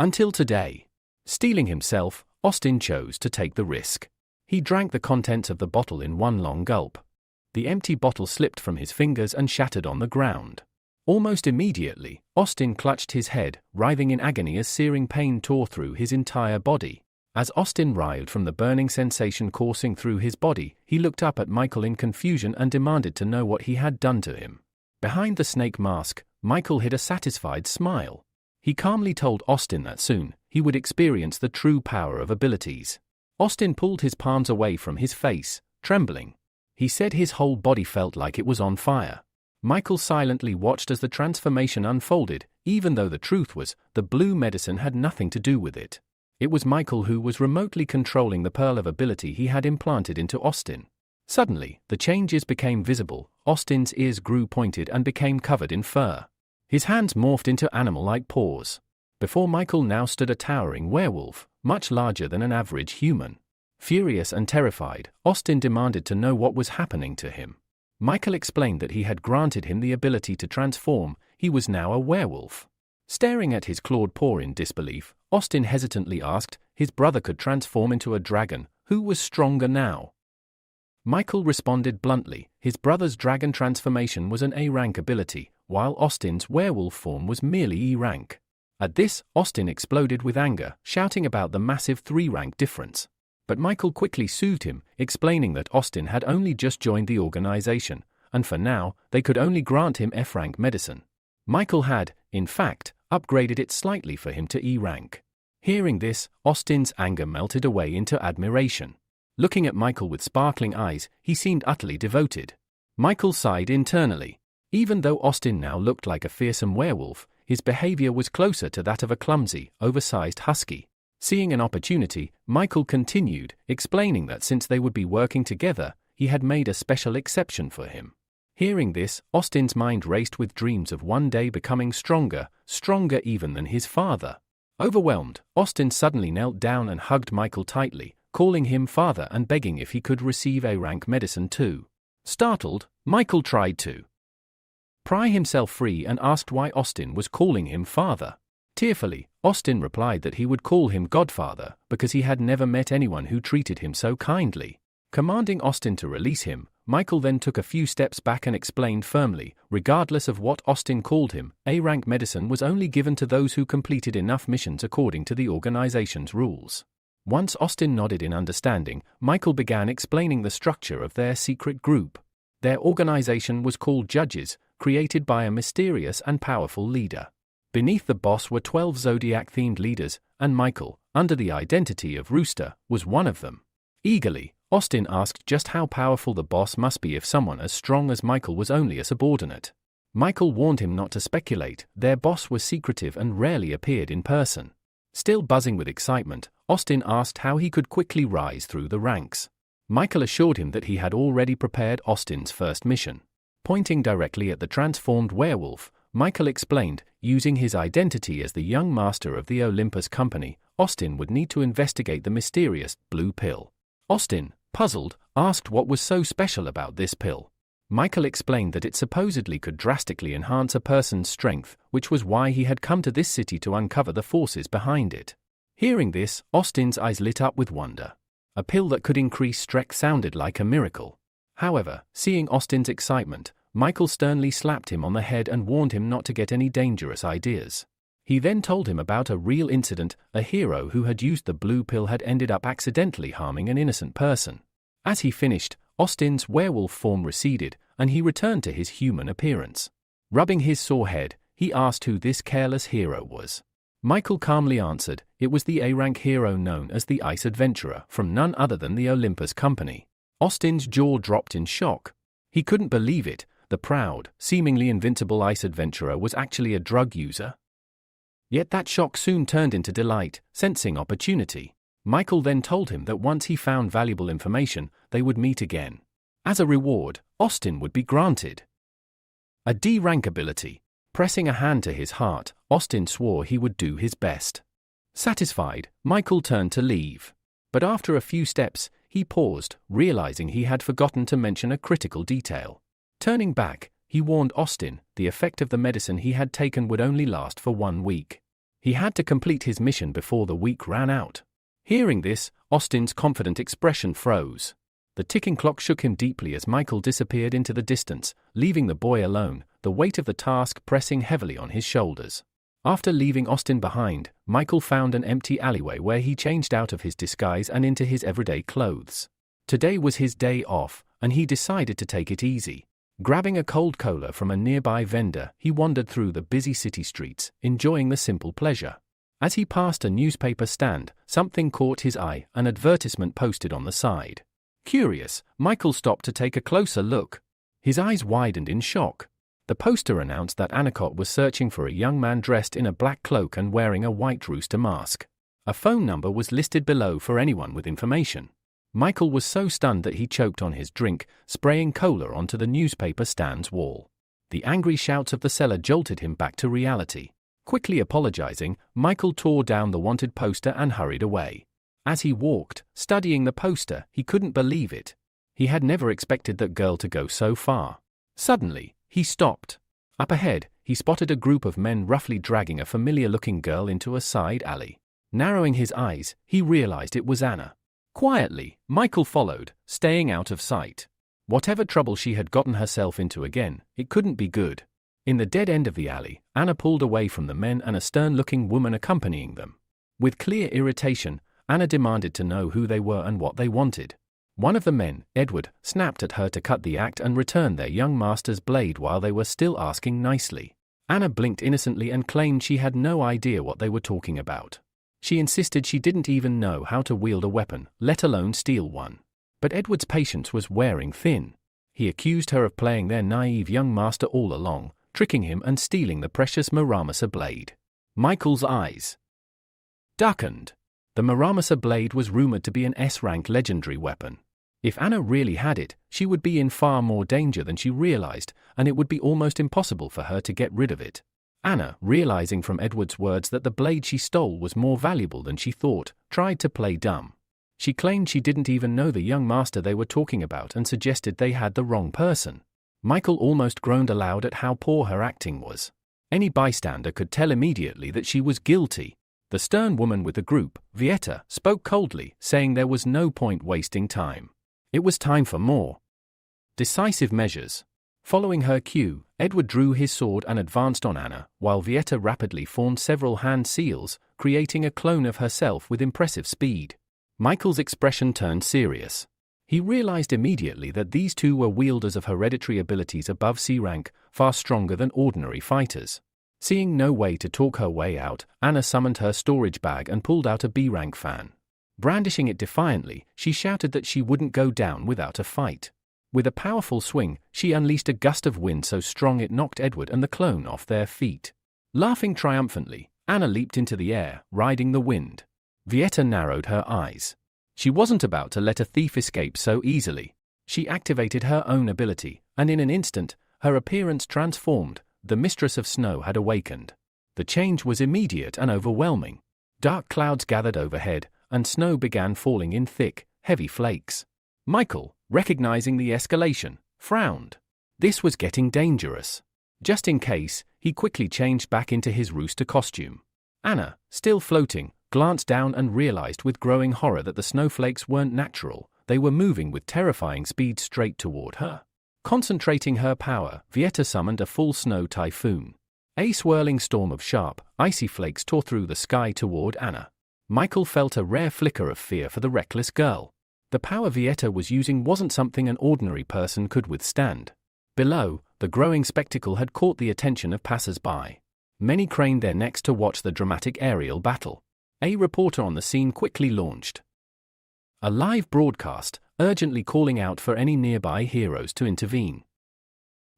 S1: until today. Steeling himself, Austin chose to take the risk. He drank the contents of the bottle in one long gulp. The empty bottle slipped from his fingers and shattered on the ground. Almost immediately, Austin clutched his head, writhing in agony as searing pain tore through his entire body. As Austin writhed from the burning sensation coursing through his body, he looked up at Michael in confusion and demanded to know what he had done to him. Behind the snake mask, Michael hid a satisfied smile. He calmly told Austin that soon, he would experience the true power of abilities. Austin pulled his palms away from his face, trembling. He said his whole body felt like it was on fire. Michael silently watched as the transformation unfolded, even though the truth was, the blue medicine had nothing to do with it. It was Michael who was remotely controlling the pearl of ability he had implanted into Austin. Suddenly, the changes became visible. Austin's ears grew pointed and became covered in fur. His hands morphed into animal-like paws. Before Michael now stood a towering werewolf, much larger than an average human. Furious and terrified, Austin demanded to know what was happening to him. Michael explained that he had granted him the ability to transform. He was now a werewolf. Staring at his clawed paw in disbelief, Austin hesitantly asked, his brother could transform into a dragon, who was stronger now? Michael responded bluntly. His brother's dragon transformation was an A-rank ability, while Austin's werewolf form was merely E-rank. At this, Austin exploded with anger, shouting about the massive 3-rank difference. But Michael quickly soothed him, explaining that Austin had only just joined the organization, and for now, they could only grant him F-rank medicine. Michael had, in fact, upgraded it slightly for him to E-rank. Hearing this, Austin's anger melted away into admiration. Looking at Michael with sparkling eyes, he seemed utterly devoted. Michael sighed internally. Even though Austin now looked like a fearsome werewolf, his behavior was closer to that of a clumsy, oversized husky. Seeing an opportunity, Michael continued, explaining that since they would be working together, he had made a special exception for him. Hearing this, Austin's mind raced with dreams of one day becoming stronger, stronger even than his father. Overwhelmed, Austin suddenly knelt down and hugged Michael tightly, calling him father and begging if he could receive A-rank medicine too. Startled, Michael tried to pry himself free and asked why Austin was calling him father. Tearfully, Austin replied that he would call him Godfather because he had never met anyone who treated him so kindly. Commanding Austin to release him, Michael then took a few steps back and explained firmly, regardless of what Austin called him, A-rank medicine was only given to those who completed enough missions according to the organization's rules. Once Austin nodded in understanding, Michael began explaining the structure of their secret group. Their organization was called Judges, created by a mysterious and powerful leader. Beneath the boss were 12 Zodiac-themed leaders, and Michael, under the identity of Rooster, was one of them. Eagerly, Austin asked just how powerful the boss must be if someone as strong as Michael was only a subordinate. Michael warned him not to speculate. Their boss was secretive and rarely appeared in person. Still buzzing with excitement, Austin asked how he could quickly rise through the ranks. Michael assured him that he had already prepared Austin's first mission. Pointing directly at the transformed werewolf, Michael explained, using his identity as the young master of the Olympus Company, Austin would need to investigate the mysterious blue pill. Austin, puzzled, asked what was so special about this pill. Michael explained that it supposedly could drastically enhance a person's strength, which was why he had come to this city to uncover the forces behind it. Hearing this, Austin's eyes lit up with wonder. A pill that could increase strength sounded like a miracle. However, seeing Austin's excitement, Michael sternly slapped him on the head and warned him not to get any dangerous ideas. He then told him about a real incident. A hero who had used the blue pill had ended up accidentally harming an innocent person. As he finished, Austin's werewolf form receded, and he returned to his human appearance. Rubbing his sore head, he asked who this careless hero was. Michael calmly answered, it was the A-rank hero known as the Ice Adventurer, from none other than the Olympus Company. Austin's jaw dropped in shock. He couldn't believe it. The proud, seemingly invincible Ice Adventurer was actually a drug user. Yet that shock soon turned into delight, sensing opportunity. Michael then told him that once he found valuable information, they would meet again. As a reward, Austin would be granted a D-rank ability. Pressing a hand to his heart, Austin swore he would do his best. Satisfied, Michael turned to leave. But after a few steps, he paused, realizing he had forgotten to mention a critical detail. Turning back, he warned Austin the effect of the medicine he had taken would only last for 1 week. He had to complete his mission before the week ran out. Hearing this, Austin's confident expression froze. The ticking clock shook him deeply as Michael disappeared into the distance, leaving the boy alone, the weight of the task pressing heavily on his shoulders. After leaving Austin behind, Michael found an empty alleyway where he changed out of his disguise and into his everyday clothes. Today was his day off, and he decided to take it easy. Grabbing a cold cola from a nearby vendor, he wandered through the busy city streets, enjoying the simple pleasure. As he passed a newspaper stand, something caught his eye, an advertisement posted on the side. Curious, Michael stopped to take a closer look. His eyes widened in shock. The poster announced that Anacott was searching for a young man dressed in a black cloak and wearing a white rooster mask. A phone number was listed below for anyone with information. Michael was so stunned that he choked on his drink, spraying cola onto the newspaper stand's wall. The angry shouts of the seller jolted him back to reality. Quickly apologizing, Michael tore down the wanted poster and hurried away. As he walked, studying the poster, he couldn't believe it. He had never expected that girl to go so far. Suddenly, he stopped. Up ahead, he spotted a group of men roughly dragging a familiar-looking girl into a side alley. Narrowing his eyes, he realized it was Anna. Quietly, Michael followed, staying out of sight. Whatever trouble she had gotten herself into again, it couldn't be good. In the dead end of the alley, Anna pulled away from the men and a stern-looking woman accompanying them. With clear irritation, Anna demanded to know who they were and what they wanted. One of the men, Edward, snapped at her to cut the act and return their young master's blade while they were still asking nicely. Anna blinked innocently and claimed she had no idea what they were talking about. She insisted she didn't even know how to wield a weapon, let alone steal one. But Edward's patience was wearing thin. He accused her of playing their naive young master all along, tricking him and stealing the precious Muramasa blade. Michael's eyes darkened. The Muramasa blade was rumored to be an S-rank legendary weapon. If Anna really had it, she would be in far more danger than she realized, and it would be almost impossible for her to get rid of it. Anna, realizing from Edward's words that the blade she stole was more valuable than she thought, tried to play dumb. She claimed she didn't even know the young master they were talking about and suggested they had the wrong person. Michael almost groaned aloud at how poor her acting was. Any bystander could tell immediately that she was guilty. The stern woman with the group, Vieta, spoke coldly, saying there was no point wasting time. It was time for more decisive measures. Following her cue, Edward drew his sword and advanced on Anna, while Vieta rapidly formed several hand seals, creating a clone of herself with impressive speed. Michael's expression turned serious. He realized immediately that these two were wielders of hereditary abilities above C rank, far stronger than ordinary fighters. Seeing no way to talk her way out, Anna summoned her storage bag and pulled out a B-rank fan. Brandishing it defiantly, she shouted that she wouldn't go down without a fight. With a powerful swing, she unleashed a gust of wind so strong it knocked Edward and the clone off their feet. Laughing triumphantly, Anna leaped into the air, riding the wind. Vieta narrowed her eyes. She wasn't about to let a thief escape so easily. She activated her own ability, and in an instant, her appearance transformed. The Mistress of Snow had awakened. The change was immediate and overwhelming. Dark clouds gathered overhead, and snow began falling in thick, heavy flakes. Michael, recognizing the escalation, frowned. This was getting dangerous. Just in case, he quickly changed back into his rooster costume. Anna, still floating, glanced down and realized with growing horror that the snowflakes weren't natural, they were moving with terrifying speed straight toward her. Concentrating her power, Vieta summoned a full snow typhoon. A swirling storm of sharp, icy flakes tore through the sky toward Anna. Michael felt a rare flicker of fear for the reckless girl. The power Vieta was using wasn't something an ordinary person could withstand. Below, the growing spectacle had caught the attention of passers-by. Many craned their necks to watch the dramatic aerial battle. A reporter on the scene quickly launched a live broadcast, urgently calling out for any nearby heroes to intervene.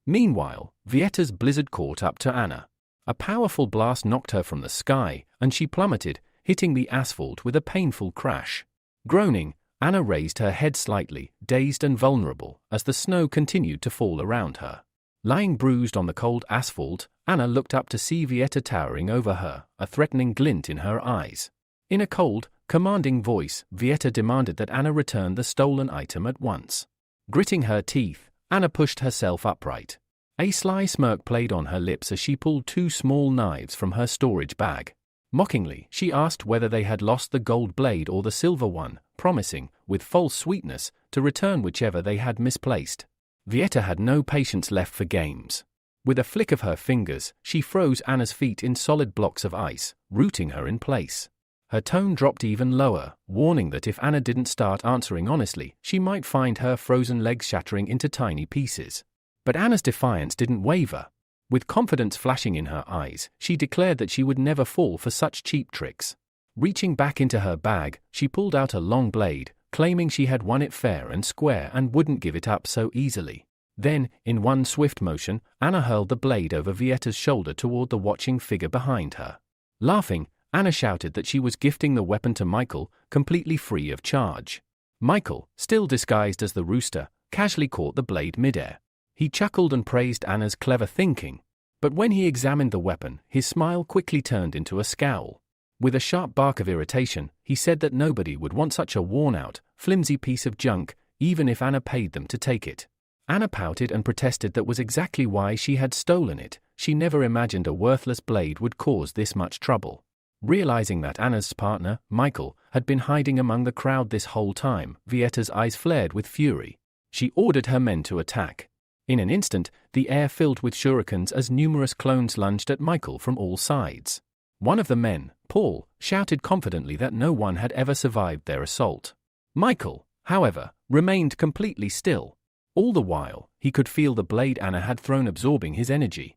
S1: Meanwhile, Vieta's blizzard caught up to Anna. A powerful blast knocked her from the sky, and she plummeted, hitting the asphalt with a painful crash. Groaning, Anna raised her head slightly, dazed and vulnerable, as the snow continued to fall around her. Lying bruised on the cold asphalt, Anna looked up to see Vieta towering over her, a threatening glint in her eyes. In a cold, commanding voice, Vieta demanded that Anna return the stolen item at once. Gritting her teeth, Anna pushed herself upright. A sly smirk played on her lips as she pulled two small knives from her storage bag. Mockingly, she asked whether they had lost the gold blade or the silver one, promising, with false sweetness, to return whichever they had misplaced. Vieta had no patience left for games. With a flick of her fingers, she froze Anna's feet in solid blocks of ice, rooting her in place. Her tone dropped even lower, warning that if Anna didn't start answering honestly, she might find her frozen legs shattering into tiny pieces. But Anna's defiance didn't waver. With confidence flashing in her eyes, she declared that she would never fall for such cheap tricks. Reaching back into her bag, she pulled out a long blade, claiming she had won it fair and square and wouldn't give it up so easily. Then, in one swift motion, Anna hurled the blade over Vieta's shoulder toward the watching figure behind her. Laughing, Anna shouted that she was gifting the weapon to Michael, completely free of charge. Michael, still disguised as the rooster, casually caught the blade midair. He chuckled and praised Anna's clever thinking. But when he examined the weapon, his smile quickly turned into a scowl. With a sharp bark of irritation, he said that nobody would want such a worn-out, flimsy piece of junk, even if Anna paid them to take it. Anna pouted and protested that was exactly why she had stolen it. She never imagined a worthless blade would cause this much trouble. Realizing that Anna's partner, Michael, had been hiding among the crowd this whole time, Vietta's eyes flared with fury. She ordered her men to attack. In an instant, the air filled with shurikens as numerous clones lunged at Michael from all sides. One of the men, Paul, shouted confidently that no one had ever survived their assault. Michael, however, remained completely still. All the while, he could feel the blade Anna had thrown absorbing his energy.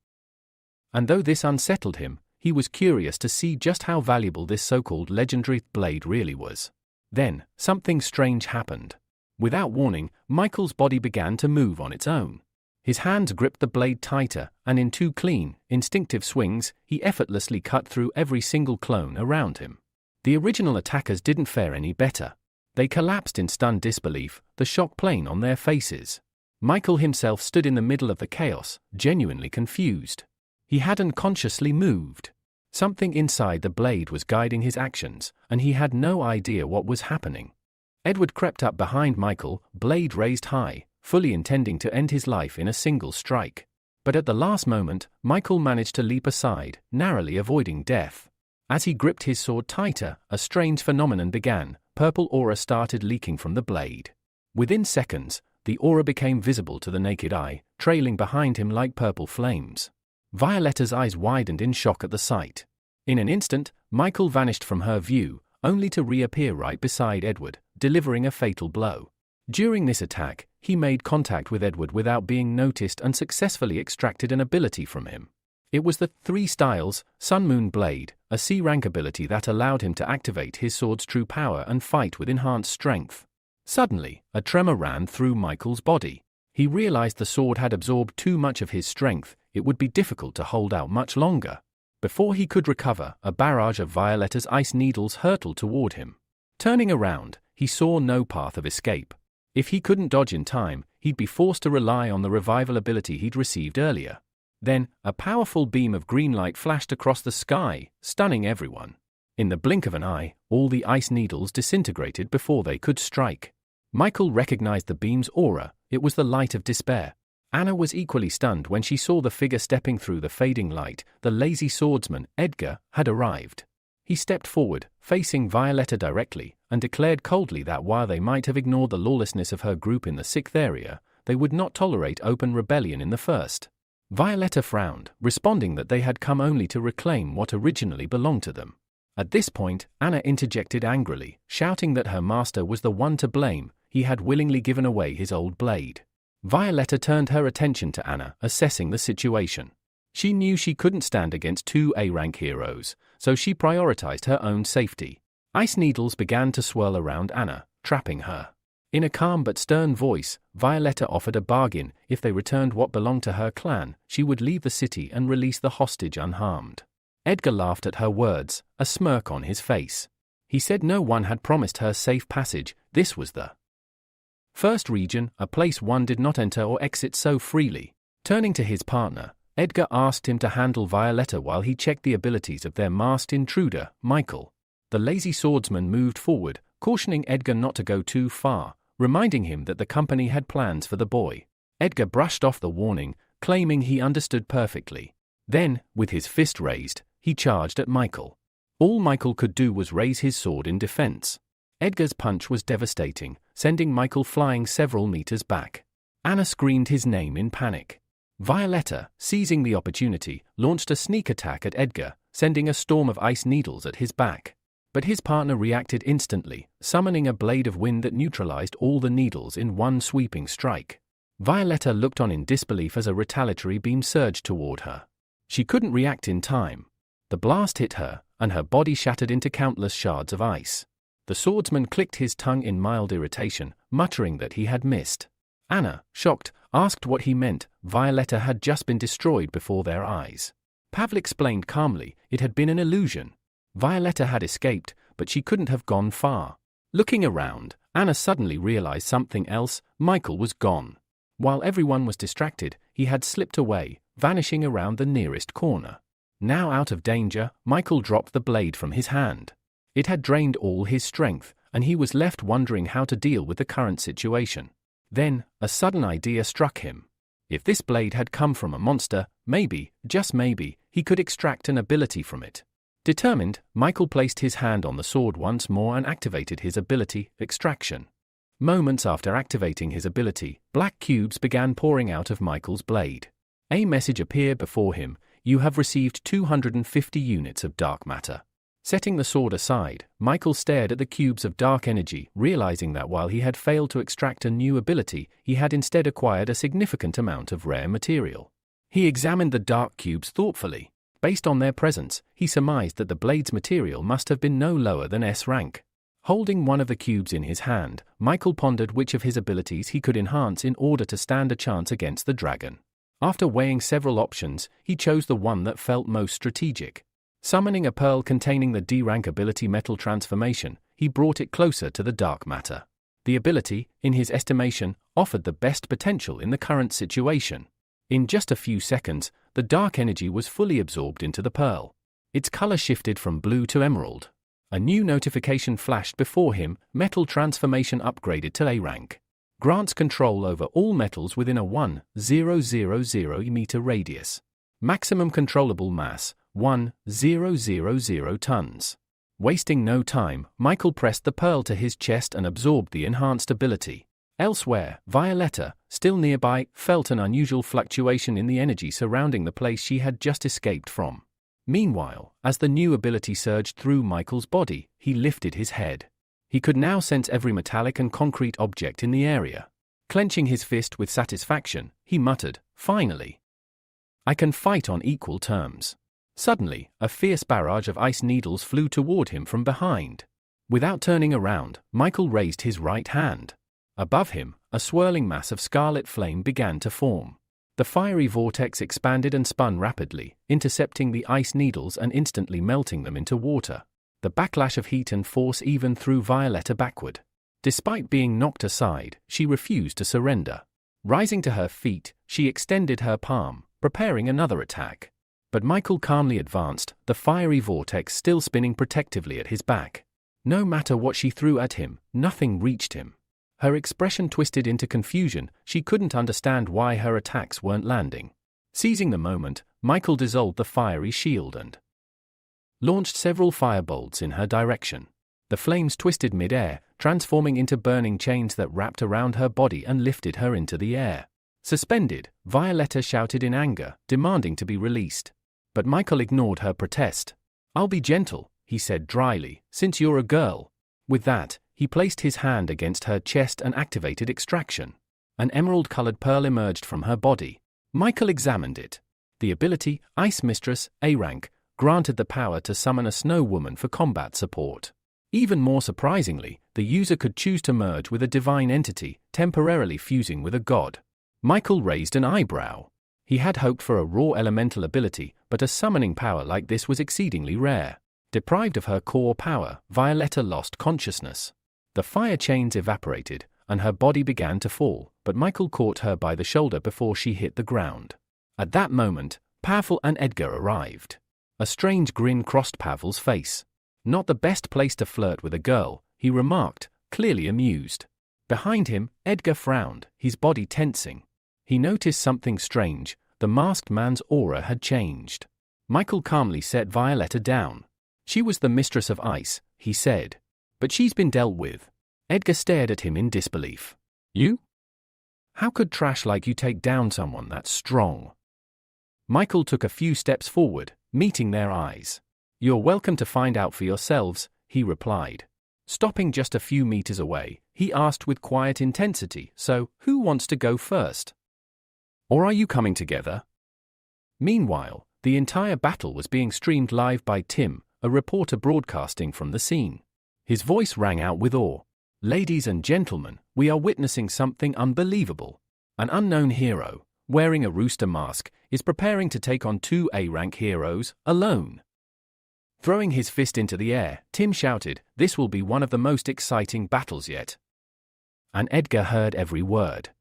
S1: And though this unsettled him, he was curious to see just how valuable this so-called legendary blade really was. Then, something strange happened. Without warning, Michael's body began to move on its own. His hands gripped the blade tighter, and in two clean, instinctive swings, he effortlessly cut through every single clone around him. The original attackers didn't fare any better. They collapsed in stunned disbelief, the shock plain on their faces. Michael himself stood in the middle of the chaos, genuinely confused. He hadn't consciously moved. Something inside the blade was guiding his actions, and he had no idea what was happening. Edward crept up behind Michael, blade raised high, fully intending to end his life in a single strike. But at the last moment, Michael managed to leap aside, narrowly avoiding death. As he gripped his sword tighter, a strange phenomenon began. Purple aura started leaking from the blade. Within seconds, the aura became visible to the naked eye, trailing behind him like purple flames. Violetta's eyes widened in shock at the sight. In an instant, Michael vanished from her view, only to reappear right beside Edward, delivering a fatal blow. During this attack, he made contact with Edward without being noticed and successfully extracted an ability from him. It was the 3 Styles, Sun Moon Blade, a C-rank ability that allowed him to activate his sword's true power and fight with enhanced strength. Suddenly, a tremor ran through Michael's body. He realized the sword had absorbed too much of his strength, it would be difficult to hold out much longer. Before he could recover, a barrage of Violetta's ice needles hurtled toward him. Turning around, he saw no path of escape. If he couldn't dodge in time, he'd be forced to rely on the revival ability he'd received earlier. Then, a powerful beam of green light flashed across the sky, stunning everyone. In the blink of an eye, all the ice needles disintegrated before they could strike. Michael recognized the beam's aura, it was the light of despair. Anna was equally stunned when she saw the figure stepping through the fading light. The lazy swordsman, Edgar, had arrived. He stepped forward, facing Violetta directly, and declared coldly that while they might have ignored the lawlessness of her group in the 6th area, they would not tolerate open rebellion in the 1st. Violetta frowned, responding that they had come only to reclaim what originally belonged to them. At this point, Anna interjected angrily, shouting that her master was the one to blame. He had willingly given away his old blade. Violetta turned her attention to Anna, assessing the situation. She knew she couldn't stand against 2 A-rank heroes, so she prioritized her own safety. Ice needles began to swirl around Anna, trapping her. In a calm but stern voice, Violetta offered a bargain. If they returned what belonged to her clan, she would leave the city and release the hostage unharmed. Edgar laughed at her words, a smirk on his face. He said no one had promised her safe passage. This was the 1st region, a place one did not enter or exit so freely. Turning to his partner, Edgar asked him to handle Violetta while he checked the abilities of their masked intruder, Michael. The lazy swordsman moved forward, cautioning Edgar not to go too far, reminding him that the company had plans for the boy. Edgar brushed off the warning, claiming he understood perfectly. Then, with his fist raised, he charged at Michael. All Michael could do was raise his sword in defense. Edgar's punch was devastating, sending Michael flying several meters back. Anna screamed his name in panic. Violetta, seizing the opportunity, launched a sneak attack at Edgar, sending a storm of ice needles at his back. But his partner reacted instantly, summoning a blade of wind that neutralized all the needles in one sweeping strike. Violetta looked on in disbelief as a retaliatory beam surged toward her. She couldn't react in time. The blast hit her, and her body shattered into countless shards of ice. The swordsman clicked his tongue in mild irritation, muttering that he had missed. Anna, shocked, asked what he meant. Violetta had just been destroyed before their eyes. Pavel explained calmly, it had been an illusion. Violetta had escaped, but she couldn't have gone far. Looking around, Anna suddenly realized something else. Michael was gone. While everyone was distracted, he had slipped away, vanishing around the nearest corner. Now out of danger, Michael dropped the blade from his hand. It had drained all his strength, and he was left wondering how to deal with the current situation. Then, a sudden idea struck him. If this blade had come from a monster, maybe, just maybe, he could extract an ability from it. Determined, Michael placed his hand on the sword once more and activated his ability, Extraction. Moments after activating his ability, black cubes began pouring out of Michael's blade. A message appeared before him: "You have received 250 units of dark matter." Setting the sword aside, Michael stared at the cubes of dark energy, realizing that while he had failed to extract a new ability, he had instead acquired a significant amount of rare material. He examined the dark cubes thoughtfully. Based on their presence, he surmised that the blade's material must have been no lower than S rank. Holding one of the cubes in his hand, Michael pondered which of his abilities he could enhance in order to stand a chance against the dragon. After weighing several options, he chose the one that felt most strategic. Summoning a pearl containing the D rank ability Metal Transformation, he brought it closer to the dark matter. The ability, in his estimation, offered the best potential in the current situation. In just a few seconds, the dark energy was fully absorbed into the pearl. Its color shifted from blue to emerald. A new notification flashed before him: Metal Transformation upgraded to A rank. Grants control over all metals within a 1,000 meter radius. Maximum controllable mass, 1,000 tons. Wasting no time, Michael pressed the pearl to his chest and absorbed the enhanced ability. Elsewhere, Violetta, still nearby, felt an unusual fluctuation in the energy surrounding the place she had just escaped from. Meanwhile, as the new ability surged through Michael's body, he lifted his head. He could now sense every metallic and concrete object in the area. Clenching his fist with satisfaction, he muttered, "Finally! I can fight on equal terms." Suddenly, a fierce barrage of ice needles flew toward him from behind. Without turning around, Michael raised his right hand. Above him, a swirling mass of scarlet flame began to form. The fiery vortex expanded and spun rapidly, intercepting the ice needles and instantly melting them into water. The backlash of heat and force even threw Violetta backward. Despite being knocked aside, she refused to surrender. Rising to her feet, she extended her palm, preparing another attack. But Michael calmly advanced, the fiery vortex still spinning protectively at his back. No matter what she threw at him, nothing reached him. Her expression twisted into confusion. She couldn't understand why her attacks weren't landing. Seizing the moment, Michael dissolved the fiery shield and launched several firebolts in her direction. The flames twisted mid-air, transforming into burning chains that wrapped around her body and lifted her into the air. Suspended, Violetta shouted in anger, demanding to be released. But Michael ignored her protest. "I'll be gentle," he said dryly, "since you're a girl." With that, he placed his hand against her chest and activated Extraction. An emerald-colored pearl emerged from her body. Michael examined it. The ability, Ice Mistress, A rank, granted the power to summon a snow woman for combat support. Even more surprisingly, the user could choose to merge with a divine entity, temporarily fusing with a god. Michael raised an eyebrow. He had hoped for a raw elemental ability, but a summoning power like this was exceedingly rare. Deprived of her core power, Violetta lost consciousness. The fire chains evaporated, and her body began to fall, but Michael caught her by the shoulder before she hit the ground. At that moment, Pavel and Edgar arrived. A strange grin crossed Pavel's face. "Not the best place to flirt with a girl," he remarked, clearly amused. Behind him, Edgar frowned, his body tensing. He noticed something strange: the masked man's aura had changed. Michael calmly set Violetta down. "She was the Mistress of Ice," he said. "But she's been dealt with." Edgar stared at him in disbelief. "You? How could trash like you take down someone that strong?" Michael took a few steps forward, meeting their eyes. "You're welcome to find out for yourselves," he replied. Stopping just a few meters away, he asked with quiet intensity, "So, who wants to go first? Or are you coming together?" Meanwhile, the entire battle was being streamed live by Tim, a reporter broadcasting from the scene. His voice rang out with awe. "Ladies and gentlemen, we are witnessing something unbelievable. An unknown hero, wearing a rooster mask, is preparing to take on 2 A-rank heroes, alone." Throwing his fist into the air, Tim shouted, "This will be one of the most exciting battles yet." And Edgar heard every word.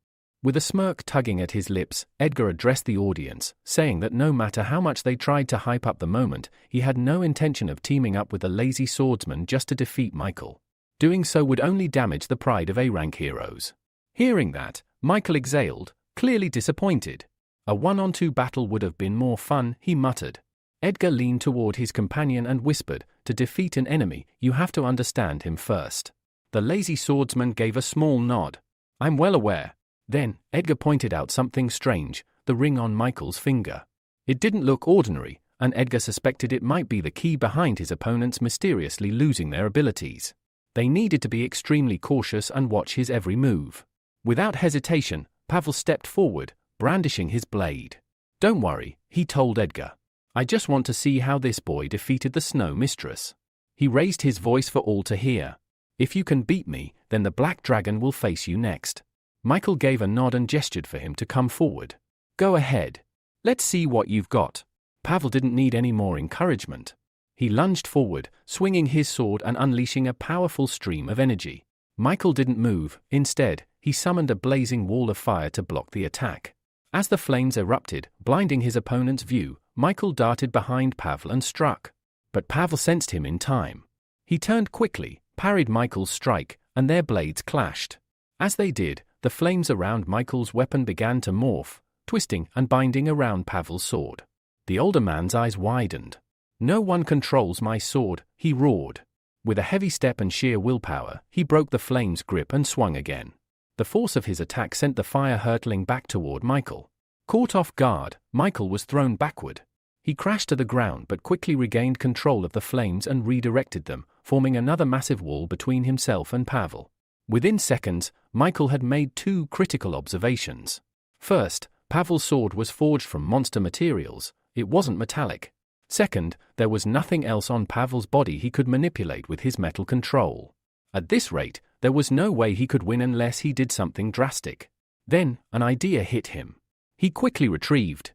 S1: With a smirk tugging at his lips, Edgar addressed the audience, saying that no matter how much they tried to hype up the moment, he had no intention of teaming up with a lazy swordsman just to defeat Michael. Doing so would only damage the pride of A-rank heroes. Hearing that, Michael exhaled, clearly disappointed. "A 1-on-2 battle would have been more fun," he muttered. Edgar leaned toward his companion and whispered, "To defeat an enemy, you have to understand him first." The lazy swordsman gave a small nod. "I'm well aware." Then, Edgar pointed out something strange, the ring on Michael's finger. It didn't look ordinary, and Edgar suspected it might be the key behind his opponents mysteriously losing their abilities. They needed to be extremely cautious and watch his every move. Without hesitation, Pavel stepped forward, brandishing his blade. "Don't worry," he told Edgar. "I just want to see how this boy defeated the Snow Mistress." He raised his voice for all to hear. "If you can beat me, then the Black Dragon will face you next." Michael gave a nod and gestured for him to come forward. "Go ahead. Let's see what you've got." Pavel didn't need any more encouragement. He lunged forward, swinging his sword and unleashing a powerful stream of energy. Michael didn't move. Instead, he summoned a blazing wall of fire to block the attack. As the flames erupted, blinding his opponent's view, Michael darted behind Pavel and struck. But Pavel sensed him in time. He turned quickly, parried Michael's strike, and their blades clashed. As they did, the flames around Michael's weapon began to morph, twisting and binding around Pavel's sword. The older man's eyes widened. "No one controls my sword," he roared. With a heavy step and sheer willpower, he broke the flame's grip and swung again. The force of his attack sent the fire hurtling back toward Michael. Caught off guard, Michael was thrown backward. He crashed to the ground but quickly regained control of the flames and redirected them, forming another massive wall between himself and Pavel. Within seconds, Michael had made two critical observations. First, Pavel's sword was forged from monster materials. It wasn't metallic. Second, there was nothing else on Pavel's body he could manipulate with his metal control. At this rate, there was no way he could win unless he did something drastic. Then, an idea hit him. He quickly retrieved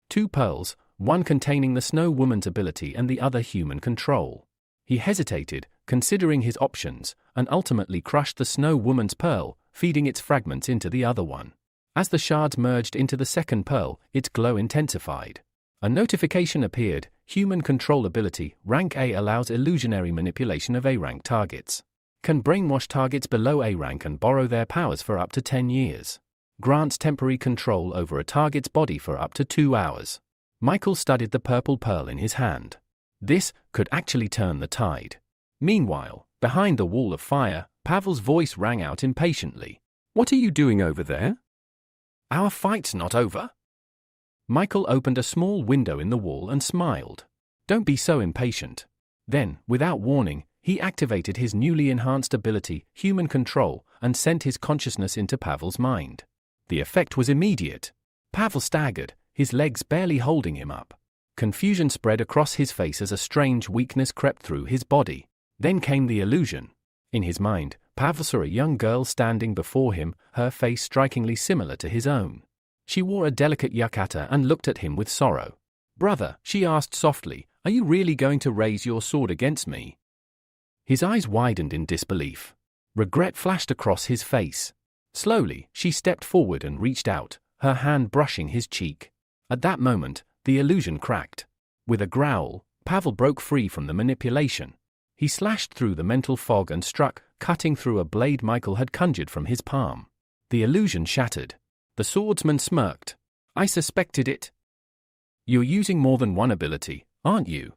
S1: two pearls, one containing the Snow Woman's ability and the other human control. He hesitated, considering his options, and ultimately crushed the Snow Woman's pearl, feeding its fragments into the other one. As the shards merged into the second pearl, its glow intensified. A notification appeared. Human control ability, rank A, allows illusionary manipulation of A-rank targets. Can brainwash targets below A rank and borrow their powers for up to 10 years. Grants temporary control over a target's body for up to 2 hours. Michael studied the purple pearl in his hand. This could actually turn the tide. Meanwhile, behind the wall of fire, Pavel's voice rang out impatiently. "What are you doing over there?" "Our fight's not over." Michael opened a small window in the wall and smiled. "Don't be so impatient." Then, without warning, he activated his newly enhanced ability, human control, and sent his consciousness into Pavel's mind. The effect was immediate. Pavel staggered, his legs barely holding him up. Confusion spread across his face as a strange weakness crept through his body. Then came the illusion. In his mind, Pavel saw a young girl standing before him, her face strikingly similar to his own. She wore a delicate yukata and looked at him with sorrow. "Brother," she asked softly, "are you really going to raise your sword against me?" His eyes widened in disbelief. Regret flashed across his face. Slowly, she stepped forward and reached out, her hand brushing his cheek. At that moment, the illusion cracked. With a growl, Pavel broke free from the manipulation. He slashed through the mental fog and struck, cutting through a blade Michael had conjured from his palm. The illusion shattered. The swordsman smirked. "I suspected it. You're using more than one ability, aren't you?"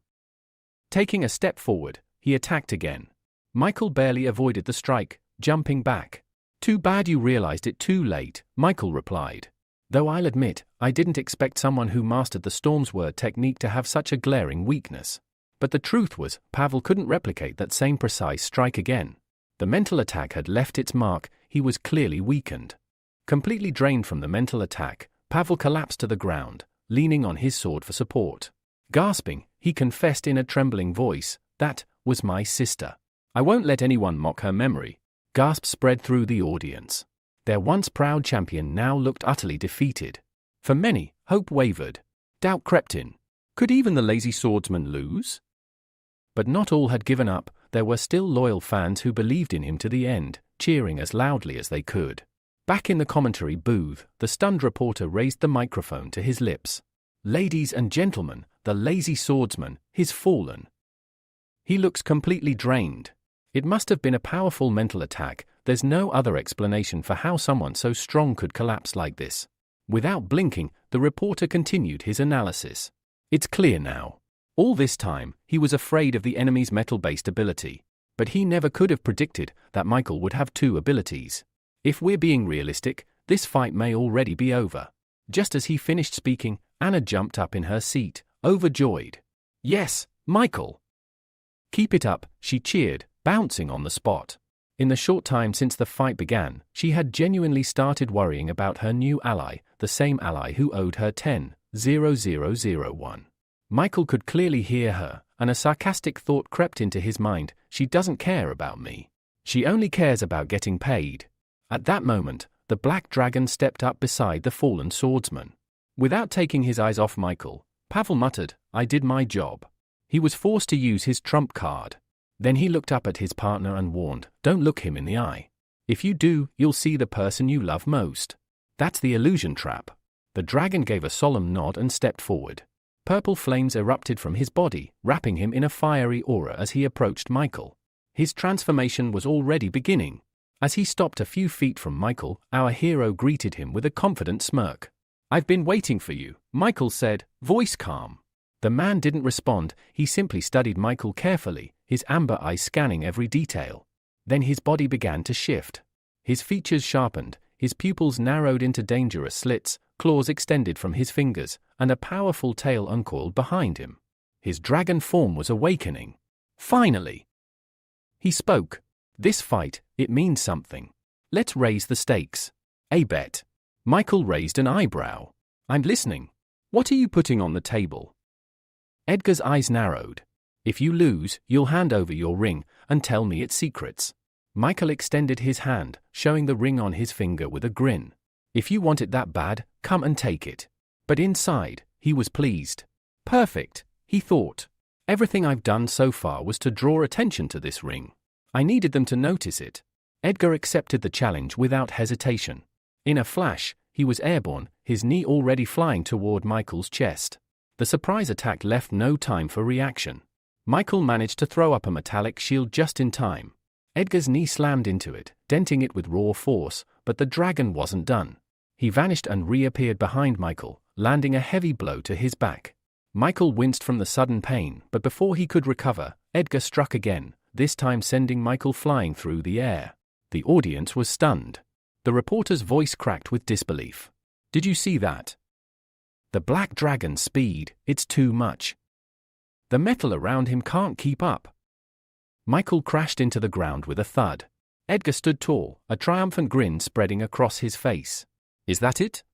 S1: Taking a step forward, he attacked again. Michael barely avoided the strike, jumping back. "Too bad you realized it too late," Michael replied. "Though I'll admit, I didn't expect someone who mastered the Storm's Word technique to have such a glaring weakness." But the truth was, Pavel couldn't replicate that same precise strike again. The mental attack had left its mark. He was clearly weakened. Completely drained from the mental attack, Pavel collapsed to the ground, leaning on his sword for support. Gasping, he confessed in a trembling voice, "That was my sister. I won't let anyone mock her memory." Gasps spread through the audience. Their once proud champion now looked utterly defeated. For many, hope wavered. Doubt crept in. Could even the lazy swordsman lose? But not all had given up. There were still loyal fans who believed in him to the end, cheering as loudly as they could. Back in the commentary booth, the stunned reporter raised the microphone to his lips. "Ladies and gentlemen, the lazy swordsman, he's fallen. He looks completely drained. It must have been a powerful mental attack. There's no other explanation for how someone so strong could collapse like this." Without blinking, the reporter continued his analysis. It's clear now. All this time, he was afraid of the enemy's metal-based ability. But he never could have predicted that Michael would have two abilities. If we're being realistic, this fight may already be over. Just as he finished speaking, Anna jumped up in her seat, overjoyed. Yes, Michael! Keep it up, she cheered, bouncing on the spot. In the short time since the fight began, she had genuinely started worrying about her new ally, the same ally who owed her 10,000,001. Michael could clearly hear her, and a sarcastic thought crept into his mind: she doesn't care about me. She only cares about getting paid. At that moment, the black dragon stepped up beside the fallen swordsman. Without taking his eyes off Michael, Pavel muttered, "I did my job." He was forced to use his trump card. Then he looked up at his partner and warned, "Don't look him in the eye. If you do, you'll see the person you love most. That's the illusion trap." The dragon gave a solemn nod and stepped forward. Purple flames erupted from his body, wrapping him in a fiery aura as he approached Michael. His transformation was already beginning. As he stopped a few feet from Michael, our hero greeted him with a confident smirk. "I've been waiting for you," Michael said, voice calm. The man didn't respond, he simply studied Michael carefully, his amber eyes scanning every detail. Then his body began to shift. His features sharpened, his pupils narrowed into dangerous slits, claws extended from his fingers, and a powerful tail uncoiled behind him. His dragon form was awakening. Finally! He spoke. "This fight, it means something. Let's raise the stakes. A bet." Michael raised an eyebrow. "I'm listening. What are you putting on the table?" Edgar's eyes narrowed. "If you lose, you'll hand over your ring and tell me its secrets." Michael extended his hand, showing the ring on his finger with a grin. "If you want it that bad, come and take it." But inside, he was pleased. Perfect, he thought. Everything I've done so far was to draw attention to this ring. I needed them to notice it. Edgar accepted the challenge without hesitation. In a flash, he was airborne, his knee already flying toward Michael's chest. The surprise attack left no time for reaction. Michael managed to throw up a metallic shield just in time. Edgar's knee slammed into it, denting it with raw force, but the dragon wasn't done. He vanished and reappeared behind Michael, landing a heavy blow to his back. Michael winced from the sudden pain, but before he could recover, Edgar struck again, this time sending Michael flying through the air. The audience was stunned. The reporter's voice cracked with disbelief. "Did you see that? The black dragon's speed, it's too much. The metal around him can't keep up." Michael crashed into the ground with a thud. Edgar stood tall, a triumphant grin spreading across his face. "Is that it?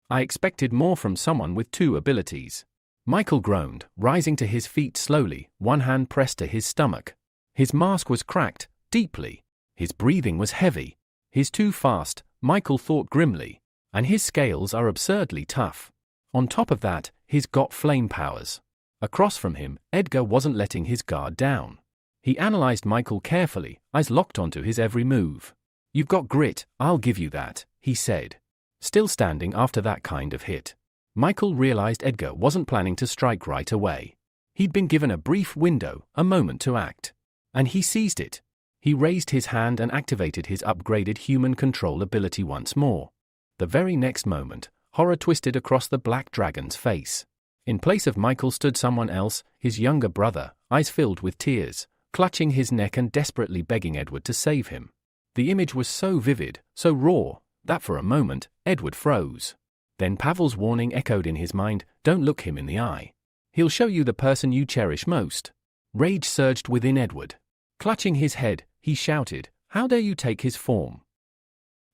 S1: I expected more from someone with two abilities." Michael groaned, rising to his feet slowly, one hand pressed to his stomach. His mask was cracked, deeply. His breathing was heavy. "He's too fast," Michael thought grimly. "And his scales are absurdly tough. On top of that, he's got flame powers." Across from him, Edgar wasn't letting his guard down. He analyzed Michael carefully, eyes locked onto his every move. "You've got grit, I'll give you that," he said. Still standing after that kind of hit, Michael realized Edgar wasn't planning to strike right away. He'd been given a brief window, a moment to act. And he seized it. He raised his hand and activated his upgraded human control ability once more. The very next moment, horror twisted across the black dragon's face. In place of Michael stood someone else, his younger brother, eyes filled with tears, clutching his neck and desperately begging Edward to save him. The image was so vivid, so raw, that for a moment, Edward froze. Then Pavel's warning echoed in his mind, "Don't look him in the eye. He'll show you the person you cherish most." Rage surged within Edward. Clutching his head, he shouted, "How dare you take his form?"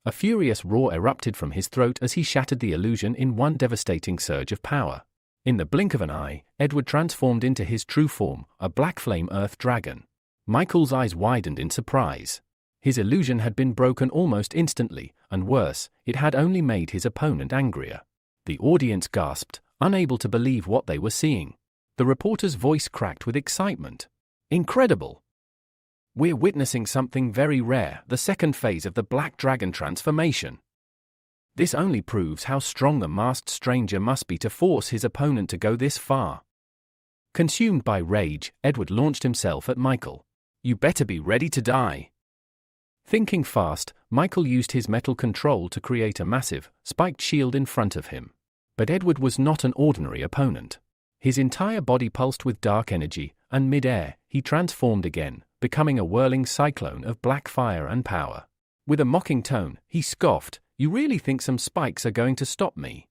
S1: A furious roar erupted from his throat as he shattered the illusion in one devastating surge of power. In the blink of an eye, Edward transformed into his true form, a black flame earth dragon. Michael's eyes widened in surprise. His illusion had been broken almost instantly, and worse, it had only made his opponent angrier. The audience gasped, unable to believe what they were seeing. The reporter's voice cracked with excitement. "Incredible! We're witnessing something very rare, the second phase of the Black Dragon transformation. This only proves how strong the masked stranger must be to force his opponent to go this far." Consumed by rage, Edward launched himself at Michael. "You better be ready to die." Thinking fast, Michael used his metal control to create a massive, spiked shield in front of him. But Edward was not an ordinary opponent. His entire body pulsed with dark energy, and mid-air, he transformed again, becoming a whirling cyclone of black fire and power. With a mocking tone, he scoffed, "You really think some spikes are going to stop me?"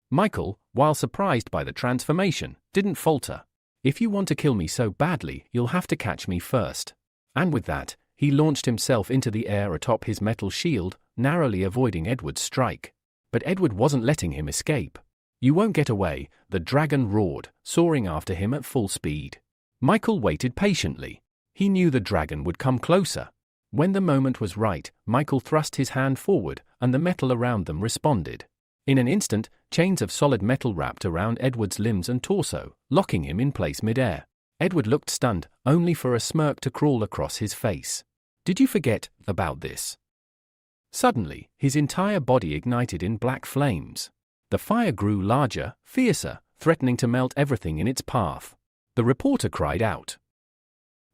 S1: Michael, while surprised by the transformation, didn't falter. "If you want to kill me so badly, you'll have to catch me first." And with that, he launched himself into the air atop his metal shield, narrowly avoiding Edward's strike. But Edward wasn't letting him escape. "You won't get away," the dragon roared, soaring after him at full speed. Michael waited patiently. He knew the dragon would come closer. When the moment was right, Michael thrust his hand forward, and the metal around them responded. In an instant, chains of solid metal wrapped around Edward's limbs and torso, locking him in place mid-air. Edward looked stunned, only for a smirk to crawl across his face. "Did you forget about this?" Suddenly, his entire body ignited in black flames. The fire grew larger, fiercer, threatening to melt everything in its path. The reporter cried out,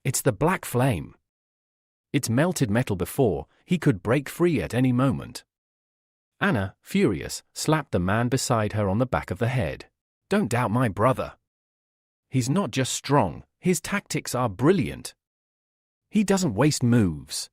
S1: "It's the black flame! It's melted metal before, he could break free at any moment." Anna, furious, slapped the man beside her on the back of the head. "Don't doubt my brother. He's not just strong, his tactics are brilliant. He doesn't waste moves."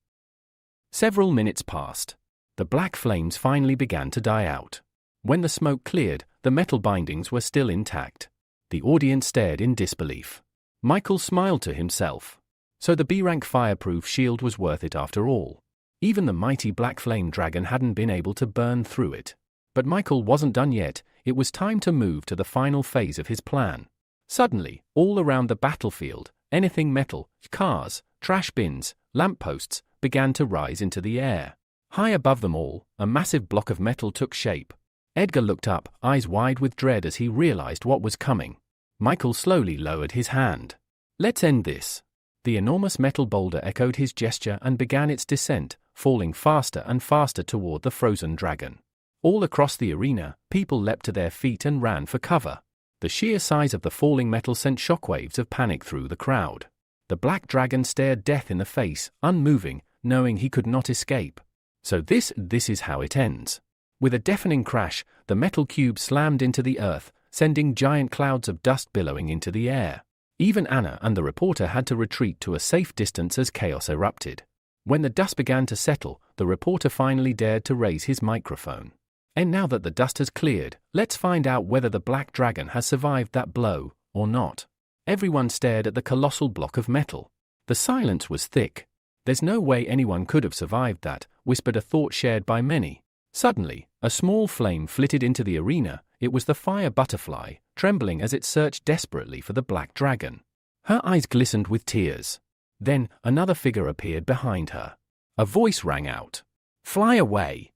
S1: Several minutes passed. The black flames finally began to die out. When the smoke cleared, the metal bindings were still intact. The audience stared in disbelief. Michael smiled to himself. So the B-rank fireproof shield was worth it after all. Even the mighty black flame dragon hadn't been able to burn through it. But Michael wasn't done yet. It was time to move to the final phase of his plan. Suddenly, all around the battlefield, anything metal, cars, trash bins, lampposts, began to rise into the air. High above them all, a massive block of metal took shape. Edgar looked up, eyes wide with dread as he realized what was coming. Michael slowly lowered his hand. "Let's end this." The enormous metal boulder echoed his gesture and began its descent, falling faster and faster toward the frozen dragon. All across the arena, people leapt to their feet and ran for cover. The sheer size of the falling metal sent shockwaves of panic through the crowd. The black dragon stared death in the face, unmoving, knowing he could not escape. So this is how it ends. With a deafening crash, the metal cube slammed into the earth, sending giant clouds of dust billowing into the air. Even Anna and the reporter had to retreat to a safe distance as chaos erupted. When the dust began to settle, the reporter finally dared to raise his microphone. "And now that the dust has cleared, let's find out whether the black dragon has survived that blow, or not." Everyone stared at the colossal block of metal. The silence was thick. "There's no way anyone could have survived that," whispered a thought shared by many. Suddenly, a small flame flitted into the arena. It was the fire butterfly, trembling as it searched desperately for the black dragon. Her eyes glistened with tears. Then, another figure appeared behind her. A voice rang out. "Fly away!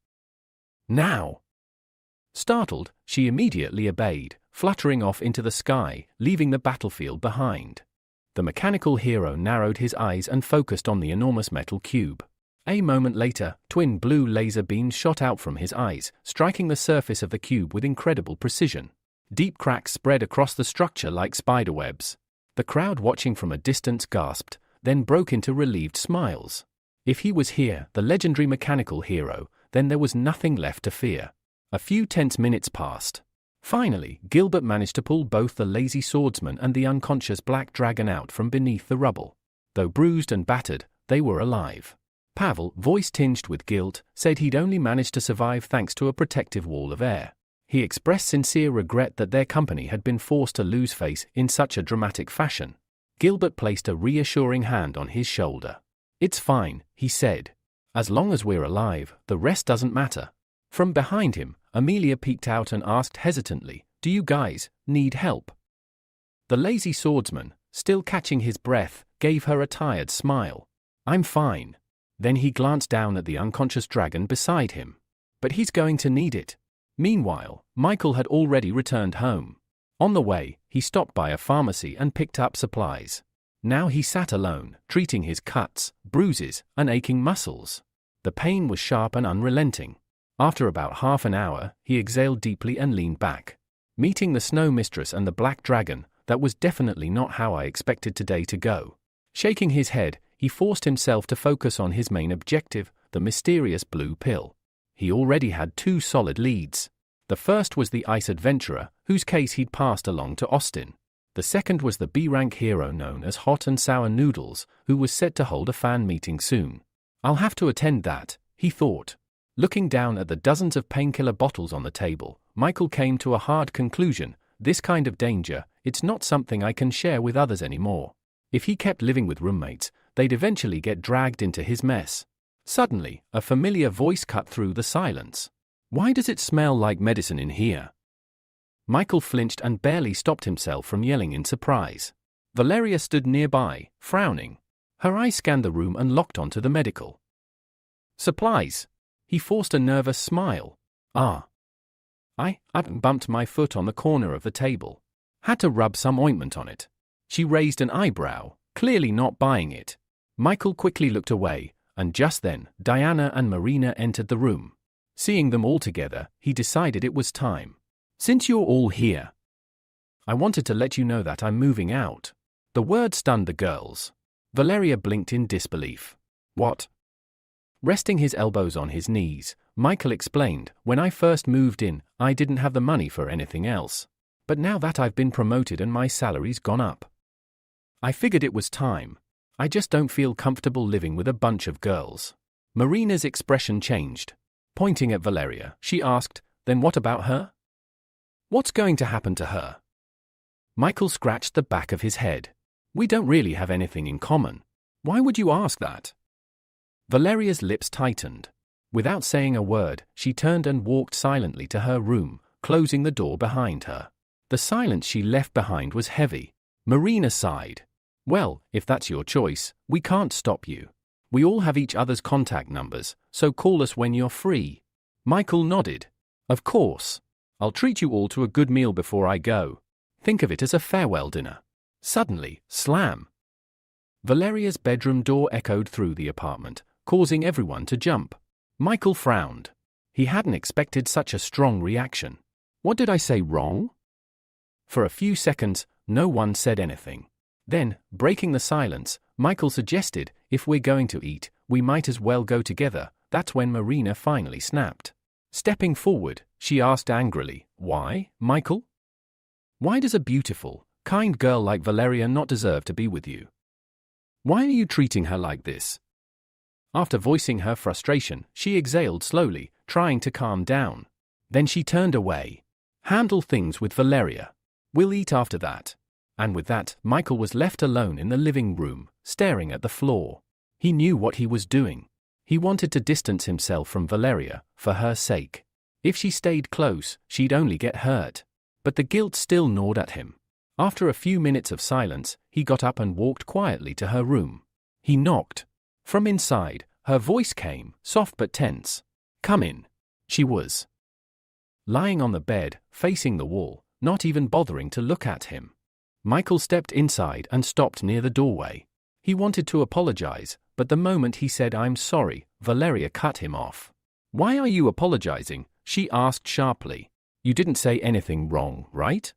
S1: Now!" Startled, she immediately obeyed, fluttering off into the sky, leaving the battlefield behind. The mechanical hero narrowed his eyes and focused on the enormous metal cube. A moment later, twin blue laser beams shot out from his eyes, striking the surface of the cube with incredible precision. Deep cracks spread across the structure like spiderwebs. The crowd watching from a distance gasped, then broke into relieved smiles. If he was here, the legendary mechanical hero, then there was nothing left to fear. A few tense minutes passed. Finally, Gilbert managed to pull both the lazy swordsman and the unconscious black dragon out from beneath the rubble. Though bruised and battered, they were alive. Pavel, voice tinged with guilt, said he'd only managed to survive thanks to a protective wall of air. He expressed sincere regret that their company had been forced to lose face in such a dramatic fashion. Gilbert placed a reassuring hand on his shoulder. "It's fine," he said. "As long as we're alive, the rest doesn't matter." From behind him, Amelia peeked out and asked hesitantly, "Do you guys need help?" The lazy swordsman, still catching his breath, gave her a tired smile. "I'm fine." Then he glanced down at the unconscious dragon beside him. "But he's going to need it." Meanwhile, Michael had already returned home. On the way, he stopped by a pharmacy and picked up supplies. Now he sat alone, treating his cuts, bruises, and aching muscles. The pain was sharp and unrelenting. After about half an hour, he exhaled deeply and leaned back. Meeting the Snow Mistress and the Black Dragon, that was definitely not how I expected today to go. Shaking his head, he forced himself to focus on his main objective, the mysterious blue pill. He already had two solid leads. The first was the ice adventurer, whose case he'd passed along to Austin. The second was the B-rank hero known as Hot and Sour Noodles, who was set to hold a fan meeting soon. I'll have to attend that, he thought. Looking down at the dozens of painkiller bottles on the table, Michael came to a hard conclusion. This kind of danger, it's not something I can share with others anymore. If he kept living with roommates, they'd eventually get dragged into his mess. Suddenly, a familiar voice cut through the silence. Why does it smell like medicine in here? Michael flinched and barely stopped himself from yelling in surprise. Valeria stood nearby, frowning. Her eyes scanned the room and locked onto the medical supplies. He forced a nervous smile. I bumped my foot on the corner of the table. Had to rub some ointment on it. She raised an eyebrow, clearly not buying it. Michael quickly looked away, and just then, Diana and Marina entered the room. Seeing them all together, he decided it was time. Since you're all here, I wanted to let you know that I'm moving out. The word stunned the girls. Valeria blinked in disbelief. What? Resting his elbows on his knees, Michael explained, when I first moved in, I didn't have the money for anything else. But now that I've been promoted and my salary's gone up, I figured it was time. I just don't feel comfortable living with a bunch of girls. Marina's expression changed. Pointing at Valeria, she asked, then what about her? What's going to happen to her? Michael scratched the back of his head. We don't really have anything in common. Why would you ask that? Valeria's lips tightened. Without saying a word, she turned and walked silently to her room, closing the door behind her. The silence she left behind was heavy. Marina sighed. Well, if that's your choice, we can't stop you. We all have each other's contact numbers, so call us when you're free. Michael nodded. Of course. I'll treat you all to a good meal before I go. Think of it as a farewell dinner. Suddenly, slam. Valeria's bedroom door echoed through the apartment, causing everyone to jump. Michael frowned. He hadn't expected such a strong reaction. What did I say wrong? For a few seconds, no one said anything. Then, breaking the silence, Michael suggested, if we're going to eat, we might as well go together. That's when Marina finally snapped. Stepping forward, she asked angrily, Why, Michael? Why does a beautiful, kind girl like Valeria not deserve to be with you? Why are you treating her like this? After voicing her frustration, she exhaled slowly, trying to calm down. Then she turned away. Handle things with Valeria. We'll eat after that. And with that, Michael was left alone in the living room, staring at the floor. He knew what he was doing. He wanted to distance himself from Valeria, for her sake. If she stayed close, she'd only get hurt. But the guilt still gnawed at him. After a few minutes of silence, he got up and walked quietly to her room. He knocked. From inside, her voice came, soft but tense. Come in. She was lying on the bed, facing the wall, not even bothering to look at him. Michael stepped inside and stopped near the doorway. He wanted to apologize, but the moment he said I'm sorry, Valeria cut him off. Why are you apologizing? She asked sharply. You didn't say anything wrong, right?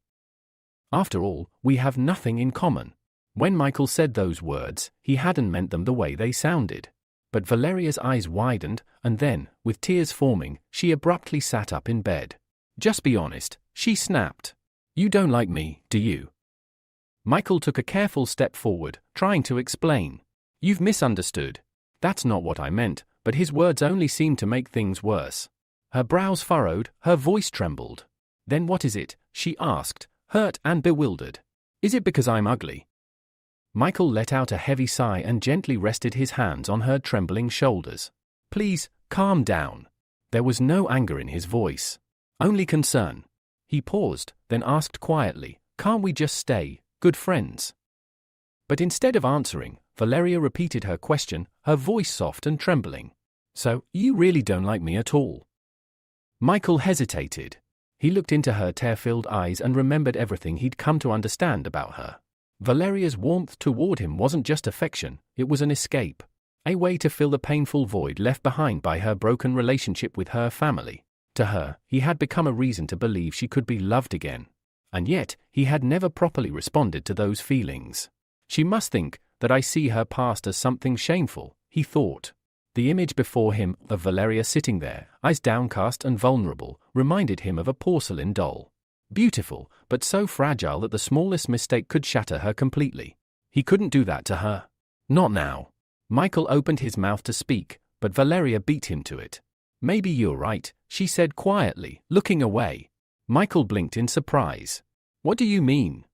S1: After all, we have nothing in common. When Michael said those words, he hadn't meant them the way they sounded. But Valeria's eyes widened, and then, with tears forming, she abruptly sat up in bed. Just be honest, she snapped. You don't like me, do you? Michael took a careful step forward, trying to explain. You've misunderstood. That's not what I meant, but his words only seemed to make things worse. Her brows furrowed, her voice trembled. Then what is it? She asked, hurt and bewildered. Is it because I'm ugly? Michael let out a heavy sigh and gently rested his hands on her trembling shoulders. Please, calm down. There was no anger in his voice. Only concern. He paused, then asked quietly, can't we just stay good friends? But instead of answering, Valeria repeated her question, her voice soft and trembling. So, you really don't like me at all? Michael hesitated. He looked into her tear-filled eyes and remembered everything he'd come to understand about her. Valeria's warmth toward him wasn't just affection, it was an escape. A way to fill the painful void left behind by her broken relationship with her family. To her, he had become a reason to believe she could be loved again. And yet, he had never properly responded to those feelings. She must think that I see her past as something shameful, he thought. The image before him of Valeria sitting there, eyes downcast and vulnerable, reminded him of a porcelain doll. Beautiful, but so fragile that the smallest mistake could shatter her completely. He couldn't do that to her. Not now. Michael opened his mouth to speak, but Valeria beat him to it. Maybe you're right, she said quietly, looking away. Michael blinked in surprise. What do you mean?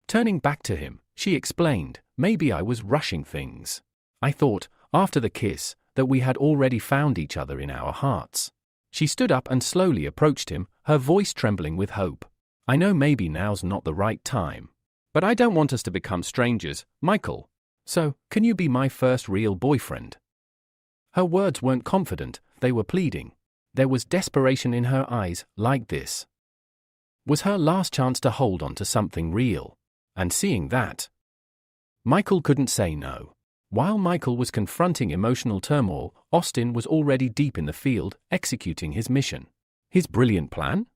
S1: Turning back to him, she explained, maybe I was rushing things. I thought, after the kiss, that we had already found each other in our hearts. She stood up and slowly approached him, her voice trembling with hope. I know maybe now's not the right time. But I don't want us to become strangers, Michael. So, can you be my first real boyfriend? Her words weren't confident, they were pleading. There was desperation in her eyes, like this was her last chance to hold on to something real. And seeing that, Michael couldn't say no. While Michael was confronting emotional turmoil, Austin was already deep in the field, executing his mission. His brilliant plan?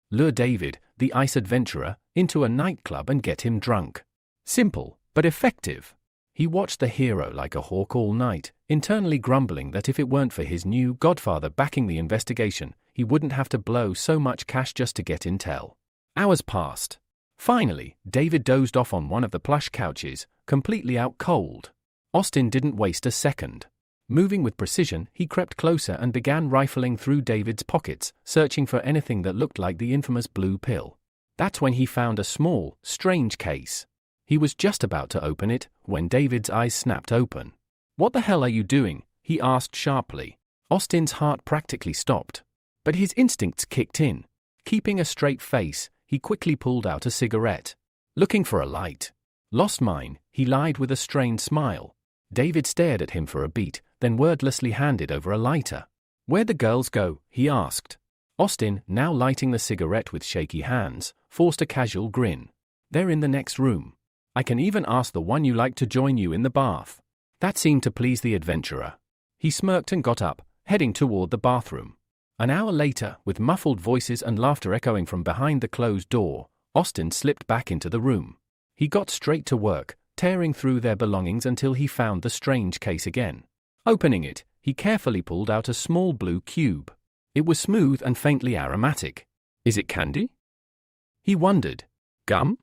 S1: Lure David, the ice adventurer, into a nightclub and get him drunk. Simple, but effective. He watched the hero like a hawk all night, internally grumbling that if it weren't for his new godfather backing the investigation, he wouldn't have to blow so much cash just to get intel. Hours passed. Finally, David dozed off on one of the plush couches, completely out cold. Austin didn't waste a second. Moving with precision, he crept closer and began rifling through David's pockets, searching for anything that looked like the infamous blue pill. That's when he found a small, strange case. He was just about to open it, when David's eyes snapped open. What the hell are you doing? He asked sharply. Austin's heart practically stopped. But his instincts kicked in. Keeping a straight face, he quickly pulled out a cigarette. Looking for a light. Lost mine, he lied with a strained smile. David stared at him for a beat, then wordlessly handed over a lighter. Where'd the girls go? He asked. Austin, now lighting the cigarette with shaky hands, forced a casual grin. They're in the next room. I can even ask the one you like to join you in the bath. That seemed to please the adventurer. He smirked and got up, heading toward the bathroom. An hour later, with muffled voices and laughter echoing from behind the closed door, Austin slipped back into the room. He got straight to work, tearing through their belongings until he found the strange case again. Opening it, he carefully pulled out a small blue cube. It was smooth and faintly aromatic. Is it candy? He wondered. Gum?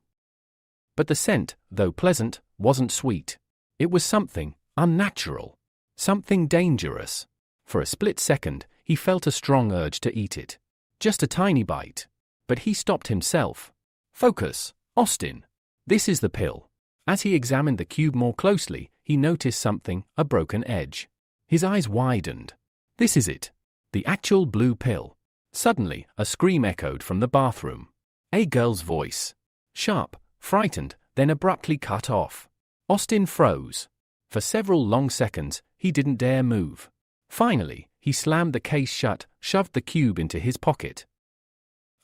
S1: But the scent, though pleasant, wasn't sweet. It was something unnatural. Something dangerous. For a split second, he felt a strong urge to eat it. Just a tiny bite. But he stopped himself. Focus, Austin. This is the pill. As he examined the cube more closely, he noticed something, a broken edge. His eyes widened. This is it. The actual blue pill. Suddenly, a scream echoed from the bathroom. A girl's voice. Sharp, frightened, then abruptly cut off. Austin froze. For several long seconds, he didn't dare move. Finally, he slammed the case shut, shoved the cube into his pocket,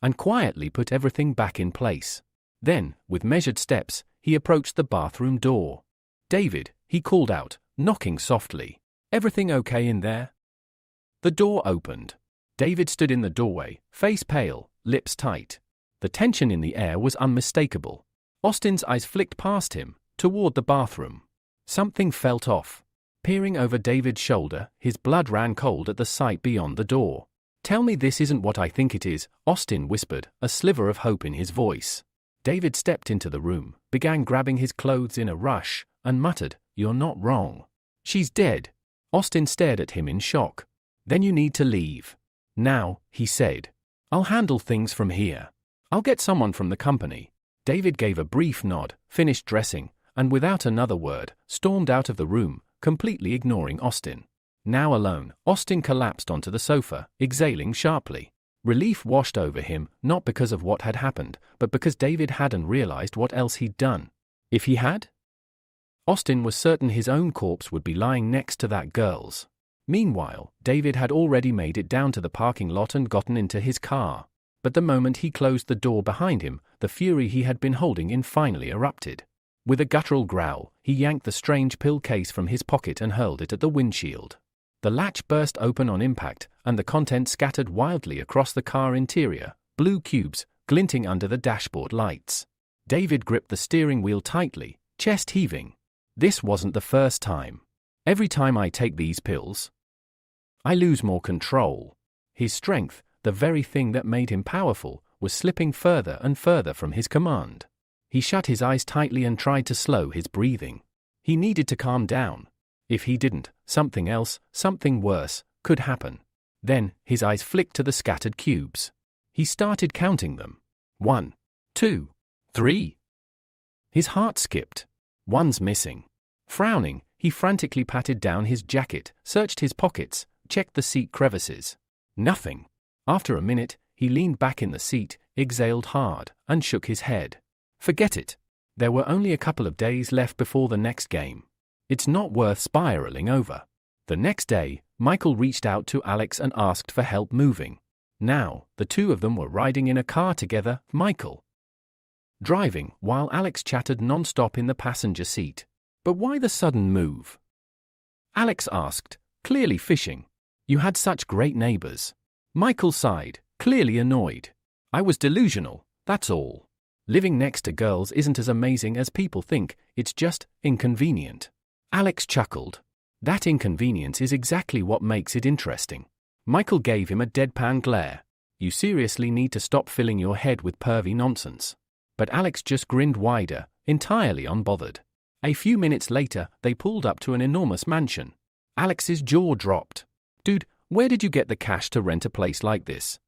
S1: and quietly put everything back in place. Then, with measured steps, he approached the bathroom door. David, he called out, knocking softly. Everything okay in there? The door opened. David stood in the doorway, face pale, lips tight. The tension in the air was unmistakable. Austin's eyes flicked past him, toward the bathroom. Something felt off. Peering over David's shoulder, his blood ran cold at the sight beyond the door. Tell me this isn't what I think it is, Austin whispered, a sliver of hope in his voice. David stepped into the room, began grabbing his clothes in a rush, and muttered, "You're not wrong. She's dead." Austin stared at him in shock. "Then you need to leave. Now," he said. "I'll handle things from here. I'll get someone from the company." David gave a brief nod, finished dressing, and without another word, stormed out of the room, completely ignoring Austin. Now alone, Austin collapsed onto the sofa, exhaling sharply. Relief washed over him, not because of what had happened, but because David hadn't realized what else he'd done. If he had? Austin was certain his own corpse would be lying next to that girl's. Meanwhile, David had already made it down to the parking lot and gotten into his car. But the moment he closed the door behind him, the fury he had been holding in finally erupted. With a guttural growl, he yanked the strange pill case from his pocket and hurled it at the windshield. The latch burst open on impact, and the contents scattered wildly across the car interior, blue cubes, glinting under the dashboard lights. David gripped the steering wheel tightly, chest heaving. This wasn't the first time. Every time I take these pills, I lose more control. His strength, the very thing that made him powerful, was slipping further and further from his command. He shut his eyes tightly and tried to slow his breathing. He needed to calm down. If he didn't, something else, something worse, could happen. Then, his eyes flicked to the scattered cubes. He started counting them. 1, 2, 3. His heart skipped. One's missing. Frowning, he frantically patted down his jacket, searched his pockets, checked the seat crevices. Nothing. After a minute, he leaned back in the seat, exhaled hard, and shook his head. Forget it. There were only a couple of days left before the next game. It's not worth spiraling over. The next day, Michael reached out to Alex and asked for help moving. Now, the two of them were riding in a car together, Michael driving, while Alex chattered non-stop in the passenger seat. But why the sudden move? Alex asked, clearly fishing. You had such great neighbors. Michael sighed, clearly annoyed. I was delusional, that's all. Living next to girls isn't as amazing as people think, it's just inconvenient. Alex chuckled. That inconvenience is exactly what makes it interesting. Michael gave him a deadpan glare. You seriously need to stop filling your head with pervy nonsense. But Alex just grinned wider, entirely unbothered. A few minutes later, they pulled up to an enormous mansion. Alex's jaw dropped. Dude, where did you get the cash to rent a place like this?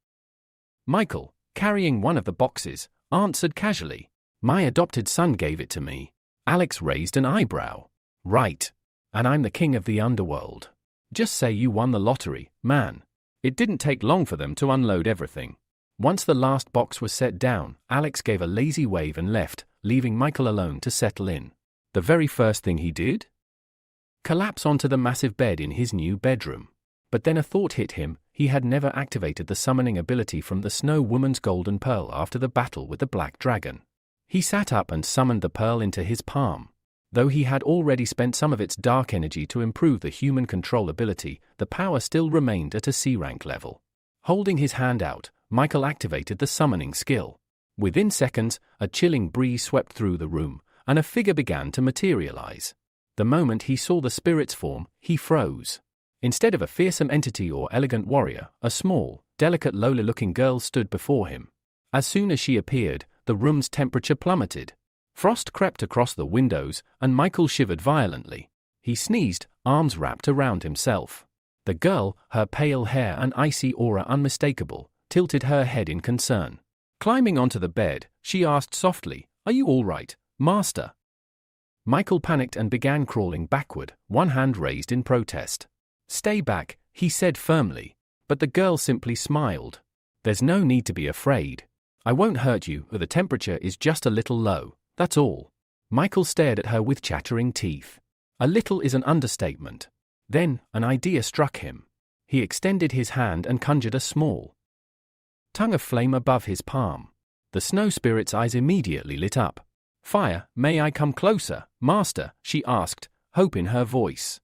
S1: Michael, carrying one of the boxes, answered casually. My adopted son gave it to me. Alex raised an eyebrow. Right. And I'm the king of the underworld. Just say you won the lottery, man. It didn't take long for them to unload everything. Once the last box was set down, Alex gave a lazy wave and left, leaving Michael alone to settle in. The very first thing he did? Collapse onto the massive bed in his new bedroom. But then a thought hit him. He had never activated the summoning ability from the Snow Woman's golden pearl after the battle with the Black Dragon. He sat up and summoned the pearl into his palm. Though he had already spent some of its dark energy to improve the human control ability, the power still remained at a C-rank level. Holding his hand out, Michael activated the summoning skill. Within seconds, a chilling breeze swept through the room, and a figure began to materialize. The moment he saw the spirit's form, he froze. Instead of a fearsome entity or elegant warrior, a small, delicate lowly-looking girl stood before him. As soon as she appeared, the room's temperature plummeted. Frost crept across the windows, and Michael shivered violently. He sneezed, arms wrapped around himself. The girl, her pale hair and icy aura unmistakable, tilted her head in concern. Climbing onto the bed, she asked softly, "Are you all right, Master?" Michael panicked and began crawling backward, one hand raised in protest. "Stay back," he said firmly. But the girl simply smiled. "There's no need to be afraid. I won't hurt you, the temperature is just a little low, that's all." Michael stared at her with chattering teeth. A little is an understatement. Then, an idea struck him. He extended his hand and conjured a small tongue of flame above his palm. The snow spirit's eyes immediately lit up. "Fire, may I come closer, Master?" she asked, hope in her voice.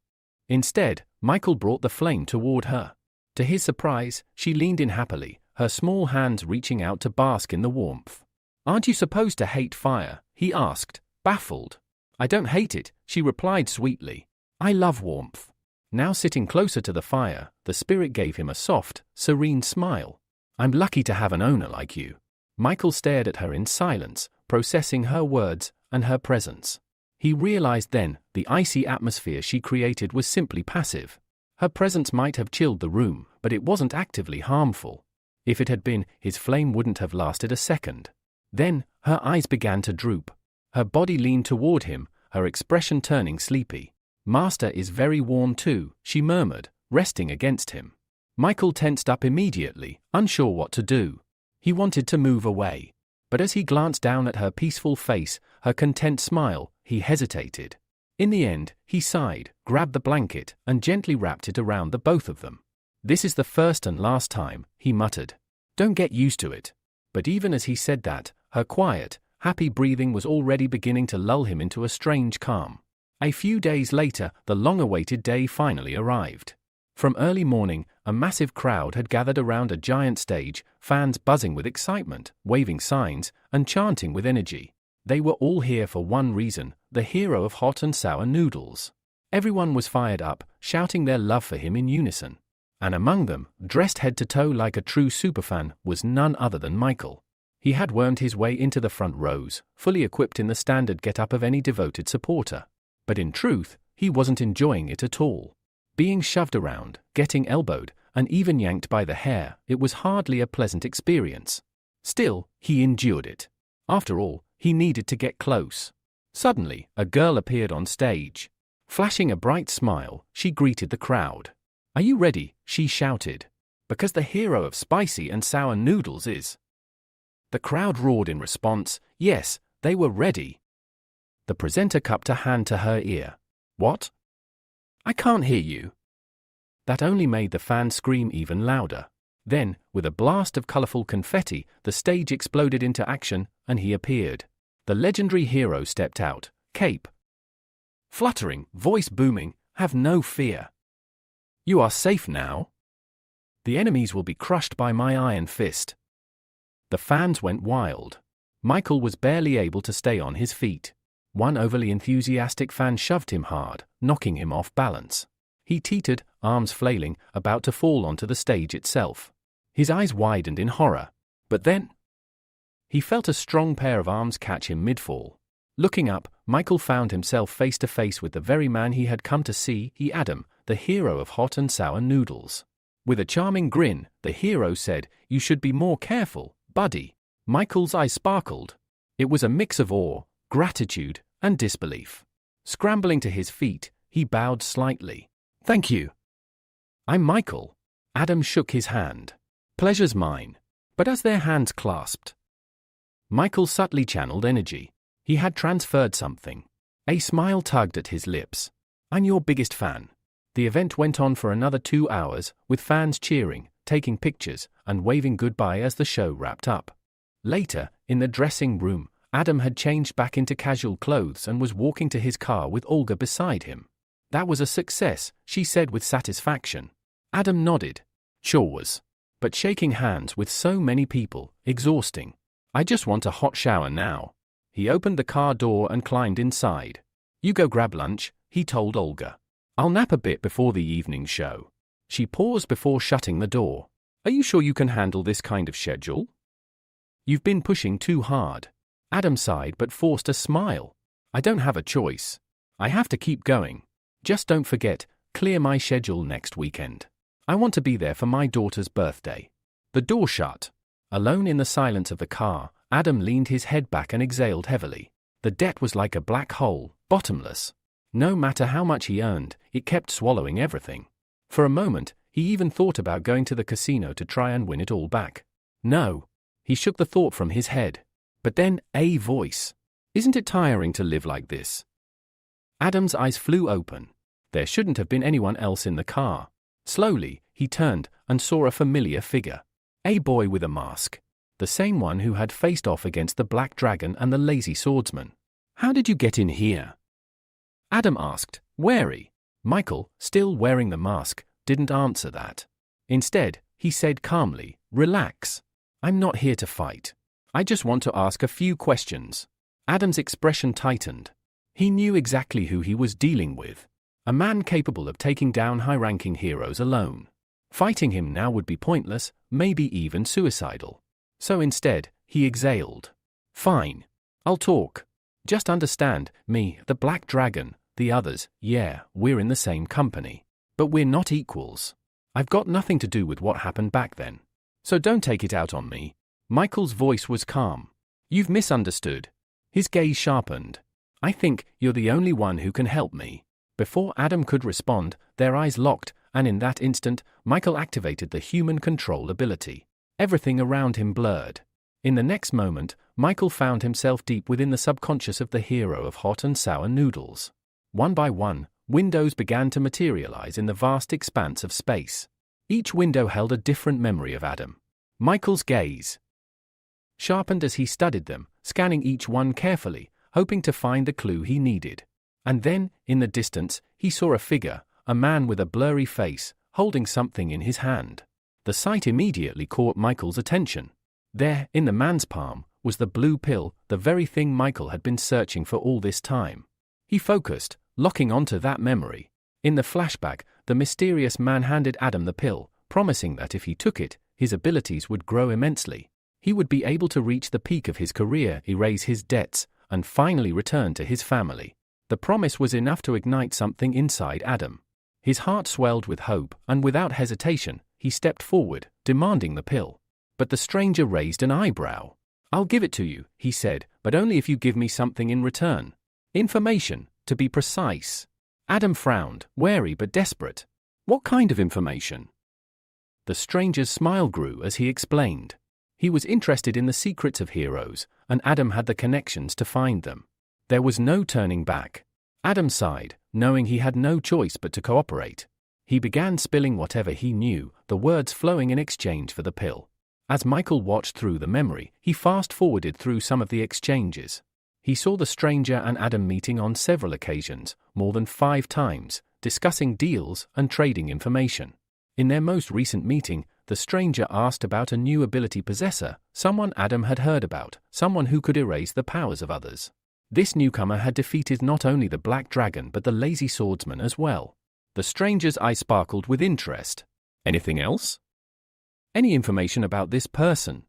S1: Instead, Michael brought the flame toward her. To his surprise, she leaned in happily, her small hands reaching out to bask in the warmth. "Aren't you supposed to hate fire?" he asked, baffled. "I don't hate it," she replied sweetly. "I love warmth." Now sitting closer to the fire, the spirit gave him a soft, serene smile. "I'm lucky to have an owner like you." Michael stared at her in silence, processing her words and her presence. He realized then, the icy atmosphere she created was simply passive. Her presence might have chilled the room, but it wasn't actively harmful. If it had been, his flame wouldn't have lasted a second. Then, her eyes began to droop. Her body leaned toward him, her expression turning sleepy. "Master is very warm too," she murmured, resting against him. Michael tensed up immediately, unsure what to do. He wanted to move away. But as he glanced down at her peaceful face, her content smile, he hesitated. In the end, he sighed, grabbed the blanket, and gently wrapped it around the both of them. "This is the first and last time," he muttered. "Don't get used to it." But even as he said that, her quiet, happy breathing was already beginning to lull him into a strange calm. A few days later, the long-awaited day finally arrived. From early morning, a massive crowd had gathered around a giant stage, fans buzzing with excitement, waving signs, and chanting with energy. They were all here for one reason, the hero of hot and sour noodles. Everyone was fired up, shouting their love for him in unison. And among them, dressed head to toe like a true superfan, was none other than Michael. He had wormed his way into the front rows, fully equipped in the standard get-up of any devoted supporter. But in truth, he wasn't enjoying it at all. Being shoved around, getting elbowed, and even yanked by the hair, it was hardly a pleasant experience. Still, he endured it. After all, he needed to get close. Suddenly, a girl appeared on stage. Flashing a bright smile, she greeted the crowd. "Are you ready?" she shouted. "Because the hero of spicy and sour noodles is." The crowd roared in response. Yes, they were ready. The presenter cupped a hand to her ear. "What? I can't hear you." That only made the fans scream even louder. Then, with a blast of colorful confetti, the stage exploded into action, and he appeared. The legendary hero stepped out, cape fluttering, voice booming, "Have no fear. You are safe now. The enemies will be crushed by my iron fist." The fans went wild. Michael was barely able to stay on his feet. One overly enthusiastic fan shoved him hard, knocking him off balance. He teetered, arms flailing, about to fall onto the stage itself. His eyes widened in horror. But then he felt a strong pair of arms catch him mid-fall. Looking up, Michael found himself face to face with the very man he had come to see, Adam, the hero of hot and sour noodles. With a charming grin, the hero said, "You should be more careful, buddy." Michael's eyes sparkled. It was a mix of awe, gratitude, and disbelief. Scrambling to his feet, he bowed slightly. "Thank you. I'm Michael." Adam shook his hand. "Pleasure's mine." But as their hands clasped, Michael subtly channeled energy. He had transferred something. A smile tugged at his lips. "I'm your biggest fan." The event went on for another 2 hours, with fans cheering, taking pictures, and waving goodbye as the show wrapped up. Later, in the dressing room, Adam had changed back into casual clothes and was walking to his car with Olga beside him. "That was a success," she said with satisfaction. Adam nodded. "Sure was. But shaking hands with so many people, exhausting. I just want a hot shower now." He opened the car door and climbed inside. "You go grab lunch," he told Olga. "I'll nap a bit before the evening show." She paused before shutting the door. "Are you sure you can handle this kind of schedule? You've been pushing too hard." Adam sighed but forced a smile. "I don't have a choice. I have to keep going. Just don't forget, clear my schedule next weekend. I want to be there for my daughter's birthday." The door shut. Alone in the silence of the car, Adam leaned his head back and exhaled heavily. The debt was like a black hole, bottomless. No matter how much he earned, it kept swallowing everything. For a moment, he even thought about going to the casino to try and win it all back. No. He shook the thought from his head. But then, a voice. "Isn't it tiring to live like this?" Adam's eyes flew open. There shouldn't have been anyone else in the car. Slowly, he turned and saw a familiar figure. A boy with a mask. The same one who had faced off against the Black Dragon and the Lazy Swordsman. "How did you get in here?" Adam asked, wary. Michael, still wearing the mask, didn't answer that. Instead, he said calmly, "Relax. I'm not here to fight. I just want to ask a few questions." Adam's expression tightened. He knew exactly who he was dealing with. A man capable of taking down high-ranking heroes alone. Fighting him now would be pointless, maybe even suicidal. So instead, he exhaled. "Fine. I'll talk. Just understand, me, the Black Dragon, the others, yeah, we're in the same company. But we're not equals. I've got nothing to do with what happened back then. So don't take it out on me." Michael's voice was calm. "You've misunderstood." His gaze sharpened. "I think you're the only one who can help me." Before Adam could respond, their eyes locked, and in that instant, Michael activated the human control ability. Everything around him blurred. In the next moment, Michael found himself deep within the subconscious of the hero of hot and sour noodles. One by one, windows began to materialize in the vast expanse of space. Each window held a different memory of Adam. Michael's gaze sharpened as he studied them, scanning each one carefully, hoping to find the clue he needed. And then, in the distance, he saw a figure, a man with a blurry face, holding something in his hand. The sight immediately caught Michael's attention. There, in the man's palm, was the blue pill, the very thing Michael had been searching for all this time. He focused, locking onto that memory. In the flashback, the mysterious man handed Adam the pill, promising that if he took it, his abilities would grow immensely. He would be able to reach the peak of his career, erase his debts, and finally return to his family. The promise was enough to ignite something inside Adam. His heart swelled with hope, and without hesitation, he stepped forward, demanding the pill. But the stranger raised an eyebrow. "I'll give it to you," he said, "but only if you give me something in return. Information, to be precise." Adam frowned, wary but desperate. "What kind of information?" The stranger's smile grew as he explained. He was interested in the secrets of heroes, and Adam had the connections to find them. There was no turning back. Adam sighed, knowing he had no choice but to cooperate. He began spilling whatever he knew, the words flowing in exchange for the pill. As Michael watched through the memory, he fast-forwarded through some of the exchanges. He saw the stranger and Adam meeting on several occasions, more than 5 times, discussing deals and trading information. In their most recent meeting, the stranger asked about a new ability possessor, someone Adam had heard about, someone who could erase the powers of others. This newcomer had defeated not only the Black Dragon but the Lazy Swordsman as well. The stranger's eye sparkled with interest. "Anything else? Any information about this person?"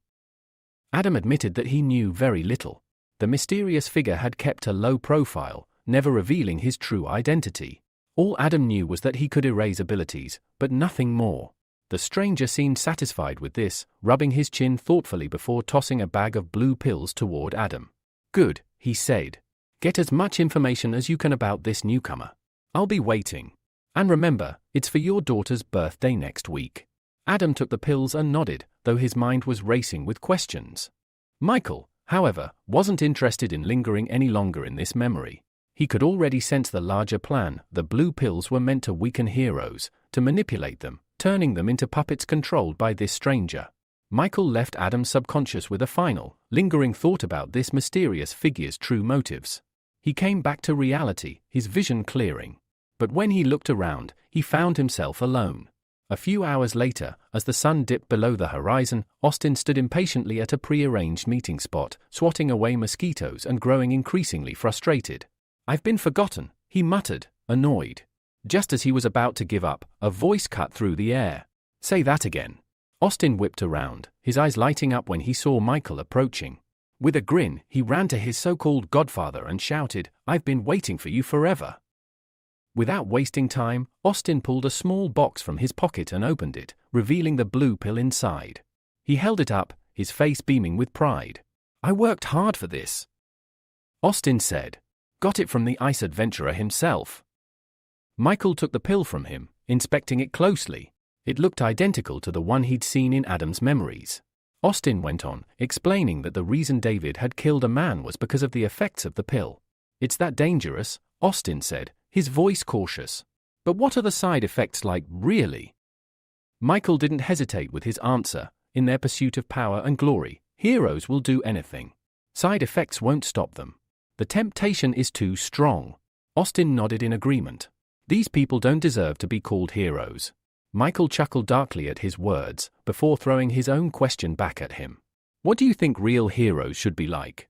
S1: Adam admitted that he knew very little. The mysterious figure had kept a low profile, never revealing his true identity. All Adam knew was that he could erase abilities, but nothing more. The stranger seemed satisfied with this, rubbing his chin thoughtfully before tossing a bag of blue pills toward Adam. "Good," he said. "Get as much information as you can about this newcomer. I'll be waiting. And remember, it's for your daughter's birthday next week." Adam took the pills and nodded, though his mind was racing with questions. Michael, however, wasn't interested in lingering any longer in this memory. He could already sense the larger plan. The blue pills were meant to weaken heroes, to manipulate them, turning them into puppets controlled by this stranger. Michael left Adam's subconscious with a final, lingering thought about this mysterious figure's true motives. He came back to reality, his vision clearing. But when he looked around, he found himself alone. A few hours later, as the sun dipped below the horizon, Austin stood impatiently at a pre-arranged meeting spot, swatting away mosquitoes and growing increasingly frustrated. "I've been forgotten," he muttered, annoyed. Just as he was about to give up, a voice cut through the air. "Say that again." Austin whipped around, his eyes lighting up when he saw Michael approaching. With a grin, he ran to his so-called godfather and shouted, "I've been waiting for you forever." Without wasting time, Austin pulled a small box from his pocket and opened it, revealing the blue pill inside. He held it up, his face beaming with pride. "I worked hard for this," Austin said. "Got it from the ice adventurer himself." Michael took the pill from him, inspecting it closely. It looked identical to the one he'd seen in Adam's memories. Austin went on, explaining that the reason David had killed a man was because of the effects of the pill. "It's that dangerous," Austin said, his voice cautious. "But what are the side effects like, really?" Michael didn't hesitate with his answer. In their pursuit of power and glory, heroes will do anything. Side effects won't stop them. The temptation is too strong. Austin nodded in agreement. These people don't deserve to be called heroes. Michael chuckled darkly at his words, before throwing his own question back at him. "What do you think real heroes should be like?"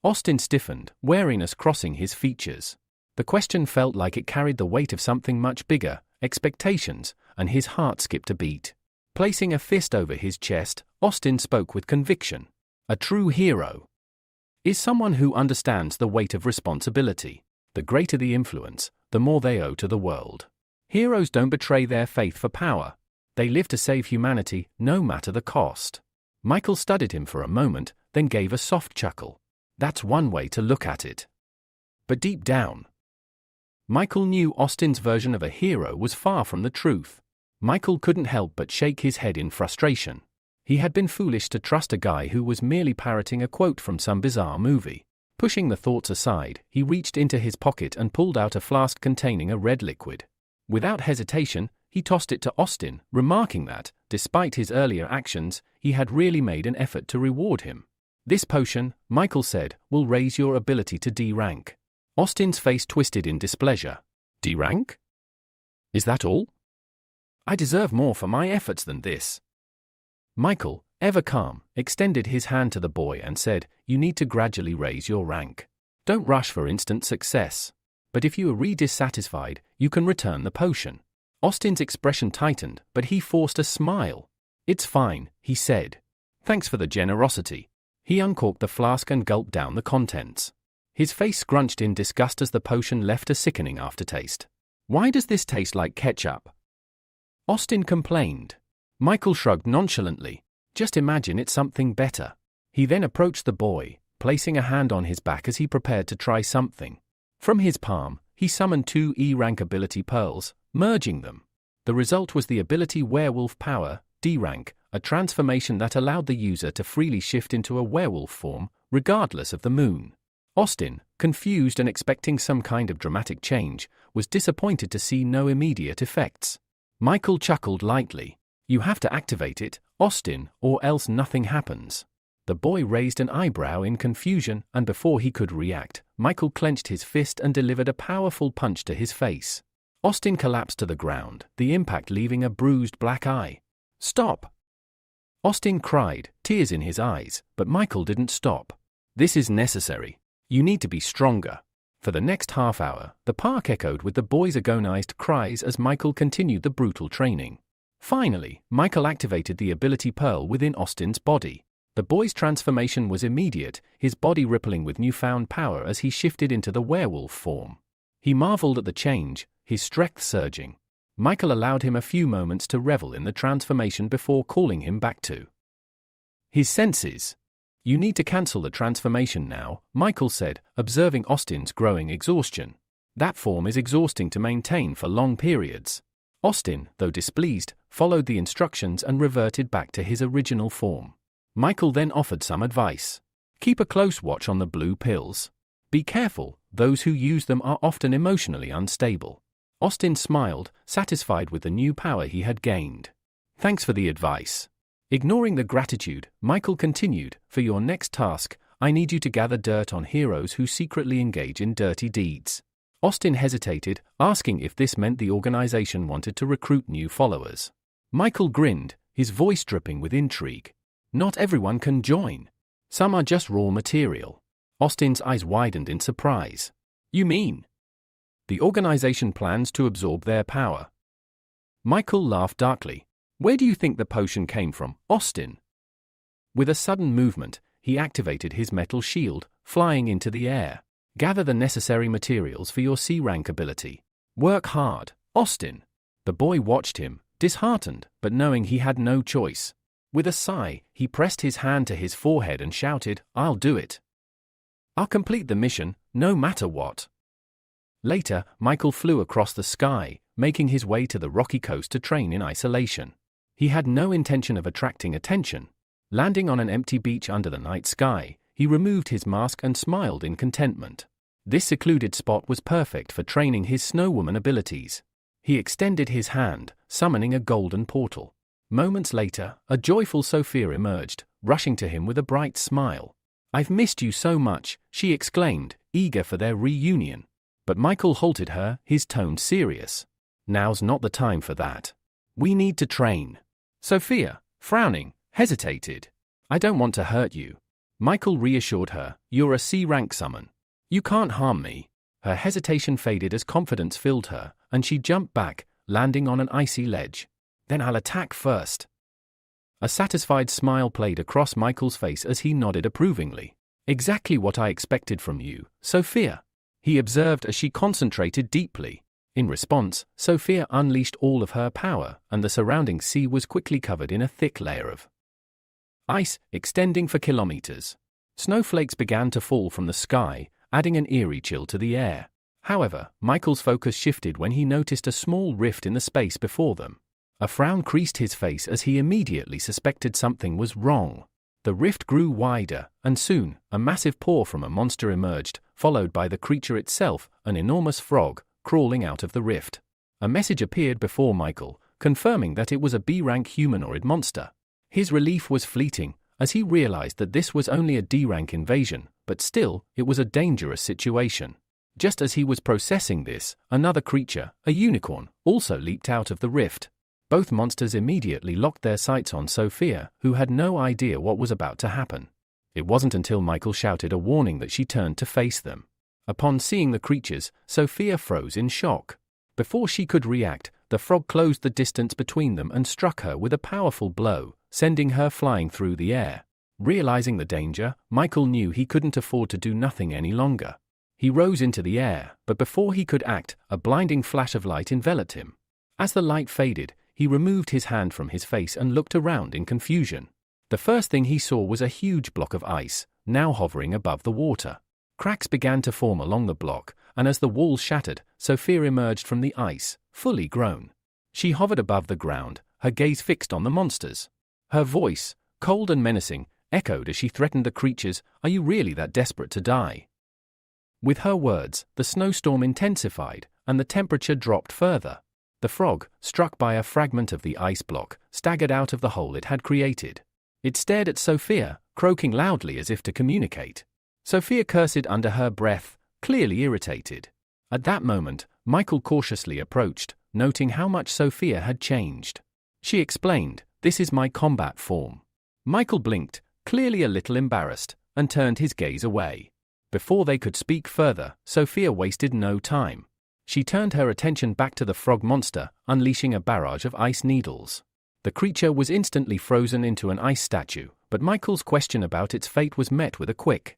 S1: Austin stiffened, wariness crossing his features. The question felt like it carried the weight of something much bigger, expectations, and his heart skipped a beat. Placing a fist over his chest, Austin spoke with conviction. "A true hero is someone who understands the weight of responsibility. The greater the influence, the more they owe to the world. Heroes don't betray their faith for power. They live to save humanity, no matter the cost." Michael studied him for a moment, then gave a soft chuckle. That's one way to look at it. But deep down, Michael knew Austin's version of a hero was far from the truth. Michael couldn't help but shake his head in frustration. He had been foolish to trust a guy who was merely parroting a quote from some bizarre movie. Pushing the thoughts aside, he reached into his pocket and pulled out a flask containing a red liquid. Without hesitation, he tossed it to Austin, remarking that, despite his earlier actions, he had really made an effort to reward him. "This potion," Michael said, "will raise your ability to D-rank." Austin's face twisted in displeasure. "D-rank? Is that all? I deserve more for my efforts than this." Michael, ever calm, extended his hand to the boy and said, "You need to gradually raise your rank. Don't rush for instant success. But if you are dissatisfied, you can return the potion." Austin's expression tightened, but he forced a smile. "It's fine," he said. Thanks for the generosity. He uncorked the flask and gulped down the contents. His face scrunched in disgust as the potion left a sickening aftertaste. Why does this taste like ketchup? Austin complained. Michael shrugged nonchalantly. Just imagine it's something better. He then approached the boy, placing a hand on his back as he prepared to try something. From his palm, he summoned 2 E-rank ability pearls, merging them. The result was the ability Werewolf Power, D-rank, a transformation that allowed the user to freely shift into a werewolf form, regardless of the moon. Austin, confused and expecting some kind of dramatic change, was disappointed to see no immediate effects. Michael chuckled lightly. You have to activate it, Austin, or else nothing happens. The boy raised an eyebrow in confusion, and before he could react, Michael clenched his fist and delivered a powerful punch to his face. Austin collapsed to the ground, the impact leaving a bruised black eye. Stop! Austin cried, tears in his eyes, but Michael didn't stop. This is necessary. You need to be stronger. For the next half hour, the park echoed with the boys' agonized cries as Michael continued the brutal training. Finally, Michael activated the ability pearl within Austin's body. The boy's transformation was immediate, his body rippling with newfound power as he shifted into the werewolf form. He marveled at the change, his strength surging. Michael allowed him a few moments to revel in the transformation before calling him back to his senses. You need to cancel the transformation now, Michael said, observing Austin's growing exhaustion. That form is exhausting to maintain for long periods. Austin, though displeased, followed the instructions and reverted back to his original form. Michael then offered some advice. Keep a close watch on the blue pills. Be careful, those who use them are often emotionally unstable. Austin smiled, satisfied with the new power he had gained. Thanks for the advice. Ignoring the gratitude, Michael continued, for your next task, I need you to gather dirt on heroes who secretly engage in dirty deeds. Austin hesitated, asking if this meant the organization wanted to recruit new followers. Michael grinned, his voice dripping with intrigue. Not everyone can join. Some are just raw material. Austin's eyes widened in surprise. You mean? The organization plans to absorb their power. Michael laughed darkly. Where do you think the potion came from, Austin? With a sudden movement, he activated his metal shield, flying into the air. Gather the necessary materials for your C-rank ability. Work hard, Austin. The boy watched him, disheartened, but knowing he had no choice. With a sigh, he pressed his hand to his forehead and shouted, I'll do it. I'll complete the mission, no matter what. Later, Michael flew across the sky, making his way to the rocky coast to train in isolation. He had no intention of attracting attention. Landing on an empty beach under the night sky, he removed his mask and smiled in contentment. This secluded spot was perfect for training his snowwoman abilities. He extended his hand, summoning a golden portal. Moments later, a joyful Sophia emerged, rushing to him with a bright smile. I've missed you so much, she exclaimed, eager for their reunion. But Michael halted her, his tone serious. Now's not the time for that. We need to train. Sophia, frowning, hesitated. I don't want to hurt you. Michael reassured her, you're a C-rank summon. You can't harm me. Her hesitation faded as confidence filled her, and she jumped back, landing on an icy ledge. Then I'll attack first. A satisfied smile played across Michael's face as he nodded approvingly. Exactly what I expected from you, Sophia, he observed as she concentrated deeply. In response, Sophia unleashed all of her power, and the surrounding sea was quickly covered in a thick layer of ice, extending for kilometers. Snowflakes began to fall from the sky, adding an eerie chill to the air. However, Michael's focus shifted when he noticed a small rift in the space before them. A frown creased his face as he immediately suspected something was wrong. The rift grew wider, and soon, a massive paw from a monster emerged, followed by the creature itself, an enormous frog, crawling out of the rift. A message appeared before Michael, confirming that it was a B-rank humanoid monster. His relief was fleeting, as he realized that this was only a D-rank invasion, but still, it was a dangerous situation. Just as he was processing this, another creature, a unicorn, also leaped out of the rift. Both monsters immediately locked their sights on Sophia, who had no idea what was about to happen. It wasn't until Michael shouted a warning that she turned to face them. Upon seeing the creatures, Sophia froze in shock. Before she could react, the frog closed the distance between them and struck her with a powerful blow, sending her flying through the air. Realizing the danger, Michael knew he couldn't afford to do nothing any longer. He rose into the air, but before he could act, a blinding flash of light enveloped him. As the light faded, he removed his hand from his face and looked around in confusion. The first thing he saw was a huge block of ice, now hovering above the water. Cracks began to form along the block, and as the walls shattered, Sophia emerged from the ice, fully grown. She hovered above the ground, her gaze fixed on the monsters. Her voice, cold and menacing, echoed as she threatened the creatures, "Are you really that desperate to die?" With her words, the snowstorm intensified, and the temperature dropped further. The frog, struck by a fragment of the ice block, staggered out of the hole it had created. It stared at Sophia, croaking loudly as if to communicate. Sophia cursed under her breath, clearly irritated. At that moment, Michael cautiously approached, noting how much Sophia had changed. She explained, "This is my combat form." Michael blinked, clearly a little embarrassed, and turned his gaze away. Before they could speak further, Sophia wasted no time. She turned her attention back to the frog monster, unleashing a barrage of ice needles. The creature was instantly frozen into an ice statue, but Michael's question about its fate was met with a quick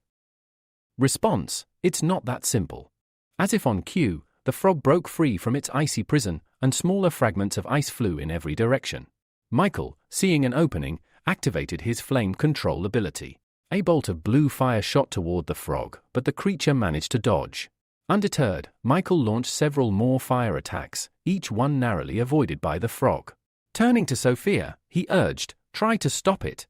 S1: response. "It's not that simple." As if on cue, the frog broke free from its icy prison, and smaller fragments of ice flew in every direction. Michael, seeing an opening, activated his flame control ability. A bolt of blue fire shot toward the frog, but the creature managed to dodge. Undeterred, Michael launched several more fire attacks, each one narrowly avoided by the frog. Turning to Sophia, he urged, "Try to stop it."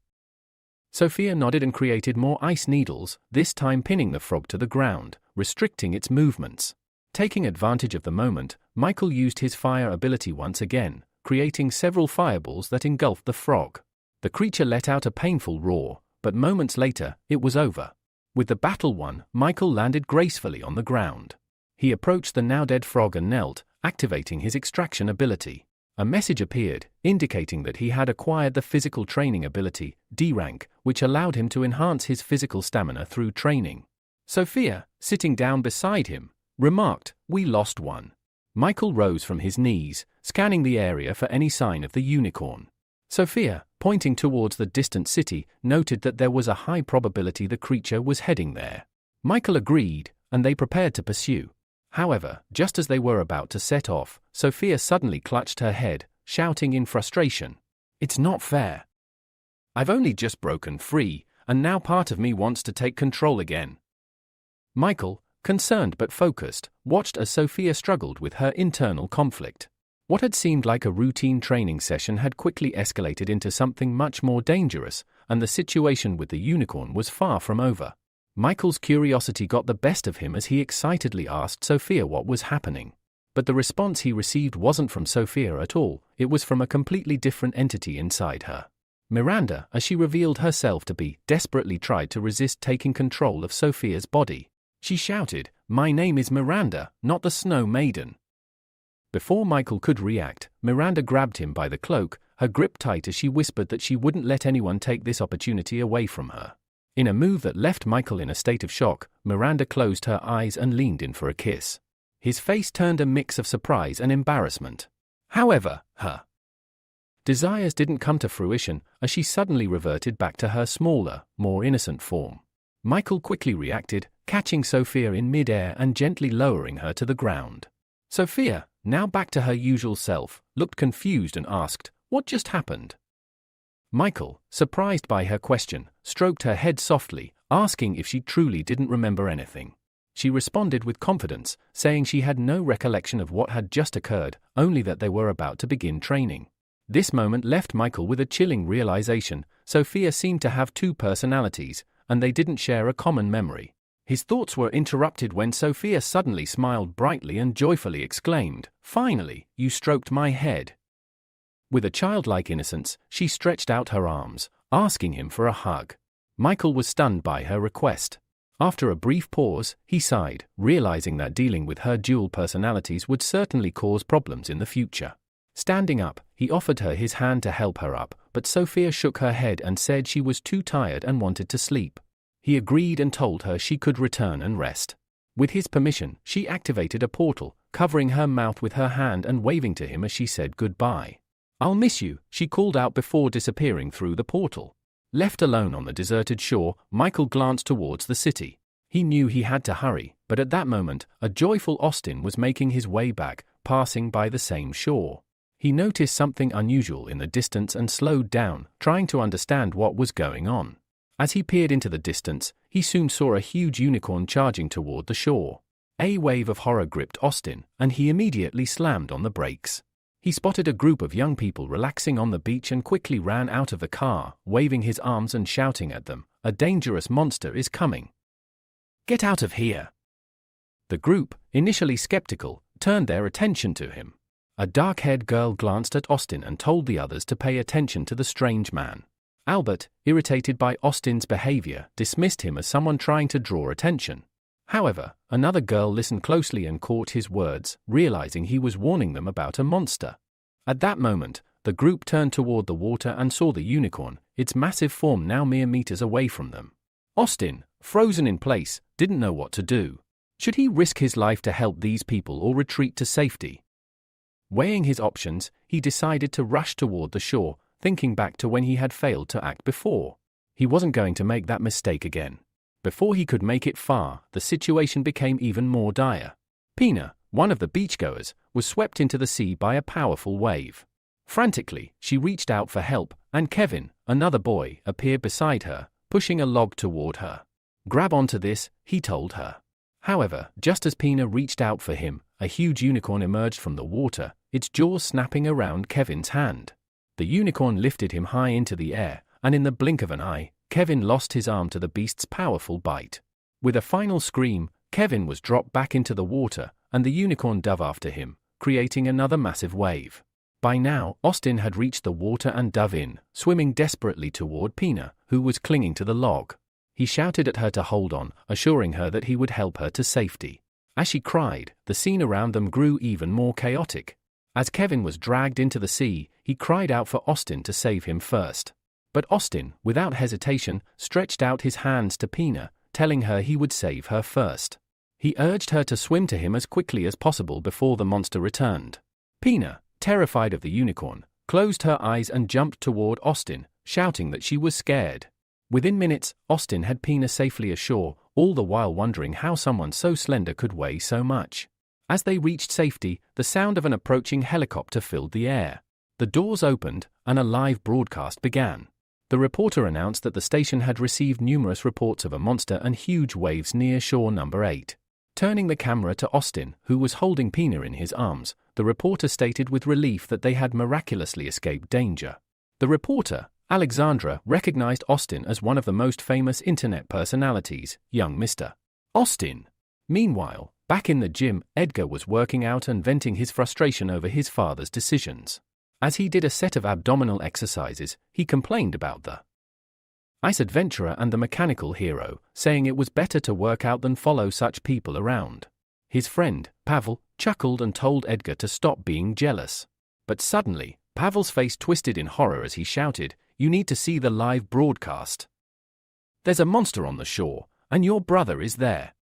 S1: Sophia nodded and created more ice needles, this time pinning the frog to the ground, restricting its movements. Taking advantage of the moment, Michael used his fire ability once again, creating several fireballs that engulfed the frog. The creature let out a painful roar, but moments later, it was over. With the battle won, Michael landed gracefully on the ground. He approached the now-dead frog and knelt, activating his extraction ability. A message appeared, indicating that he had acquired the physical training ability, D rank, which allowed him to enhance his physical stamina through training. Sophia, sitting down beside him, remarked, "We lost one." Michael rose from his knees, scanning the area for any sign of the unicorn. Sophia, pointing towards the distant city, noted that there was a high probability the creature was heading there. Michael agreed, and they prepared to pursue. However, just as they were about to set off, Sophia suddenly clutched her head, shouting in frustration, "It's not fair. I've only just broken free, and now part of me wants to take control again." Michael, concerned but focused, watched as Sophia struggled with her internal conflict. What had seemed like a routine training session had quickly escalated into something much more dangerous, and the situation with the unicorn was far from over. Michael's curiosity got the best of him as he excitedly asked Sophia what was happening. But the response he received wasn't from Sophia at all, it was from a completely different entity inside her. Miranda, as she revealed herself to be, desperately tried to resist taking control of Sophia's body. She shouted, "My name is Miranda, not the Snow Maiden." Before Michael could react, Miranda grabbed him by the cloak, her grip tight as she whispered that she wouldn't let anyone take this opportunity away from her. In a move that left Michael in a state of shock, Miranda closed her eyes and leaned in for a kiss. His face turned a mix of surprise and embarrassment. However, her desires didn't come to fruition, as she suddenly reverted back to her smaller, more innocent form. Michael quickly reacted, catching Sophia in mid-air and gently lowering her to the ground. Sophia, now back to her usual self, looked confused and asked, "What just happened?" Michael, surprised by her question, stroked her head softly, asking if she truly didn't remember anything. She responded with confidence, saying she had no recollection of what had just occurred, only that they were about to begin training. This moment left Michael with a chilling realization: Sophia seemed to have two personalities, and they didn't share a common memory. His thoughts were interrupted when Sophia suddenly smiled brightly and joyfully exclaimed, "Finally, you stroked my head." With a childlike innocence, she stretched out her arms, asking him for a hug. Michael was stunned by her request. After a brief pause, he sighed, realizing that dealing with her dual personalities would certainly cause problems in the future. Standing up, he offered her his hand to help her up, but Sophia shook her head and said she was too tired and wanted to sleep. He agreed and told her she could return and rest. With his permission, she activated a portal, covering her mouth with her hand and waving to him as she said goodbye. "I'll miss you," she called out before disappearing through the portal. Left alone on the deserted shore, Michael glanced towards the city. He knew he had to hurry, but at that moment, a joyful Austin was making his way back, passing by the same shore. He noticed something unusual in the distance and slowed down, trying to understand what was going on. As he peered into the distance, he soon saw a huge unicorn charging toward the shore. A wave of horror gripped Austin, and he immediately slammed on the brakes. He spotted a group of young people relaxing on the beach and quickly ran out of the car, waving his arms and shouting at them, "A dangerous monster is coming. Get out of here!" The group, initially skeptical, turned their attention to him. A dark-haired girl glanced at Austin and told the others to pay attention to the strange man. Albert, irritated by Austin's behavior, dismissed him as someone trying to draw attention. However, another girl listened closely and caught his words, realizing he was warning them about a monster. At that moment, the group turned toward the water and saw the unicorn, its massive form now mere meters away from them. Austin, frozen in place, didn't know what to do. Should he risk his life to help these people or retreat to safety? Weighing his options, he decided to rush toward the shore, thinking back to when he had failed to act before. He wasn't going to make that mistake again. Before he could make it far, the situation became even more dire. Pina, one of the beachgoers, was swept into the sea by a powerful wave. Frantically, she reached out for help, and Kevin, another boy, appeared beside her, pushing a log toward her. "Grab onto this," he told her. However, just as Pina reached out for him, a huge unicorn emerged from the water, its jaws snapping around Kevin's hand. The unicorn lifted him high into the air, and in the blink of an eye, Kevin lost his arm to the beast's powerful bite. With a final scream, Kevin was dropped back into the water, and the unicorn dove after him, creating another massive wave. By now, Austin had reached the water and dove in, swimming desperately toward Pina, who was clinging to the log. He shouted at her to hold on, assuring her that he would help her to safety. As she cried, the scene around them grew even more chaotic. As Kevin was dragged into the sea, he cried out for Austin to save him first. But Austin, without hesitation, stretched out his hands to Pina, telling her he would save her first. He urged her to swim to him as quickly as possible before the monster returned. Pina, terrified of the unicorn, closed her eyes and jumped toward Austin, shouting that she was scared. Within minutes, Austin had Pina safely ashore, all the while wondering how someone so slender could weigh so much. As they reached safety, the sound of an approaching helicopter filled the air. The doors opened, and a live broadcast began. The reporter announced that the station had received numerous reports of a monster and huge waves near shore number 8. Turning the camera to Austin, who was holding Pina in his arms, the reporter stated with relief that they had miraculously escaped danger. The reporter, Alexandra, recognized Austin as one of the most famous internet personalities, young Mr. Austin. Meanwhile, back in the gym, Edgar was working out and venting his frustration over his father's decisions. As he did a set of abdominal exercises, he complained about the ice adventurer and the mechanical hero, saying it was better to work out than follow such people around. His friend, Pavel, chuckled and told Edgar to stop being jealous. But suddenly, Pavel's face twisted in horror as he shouted, "You need to see the live broadcast. There's a monster on the shore, and your brother is there."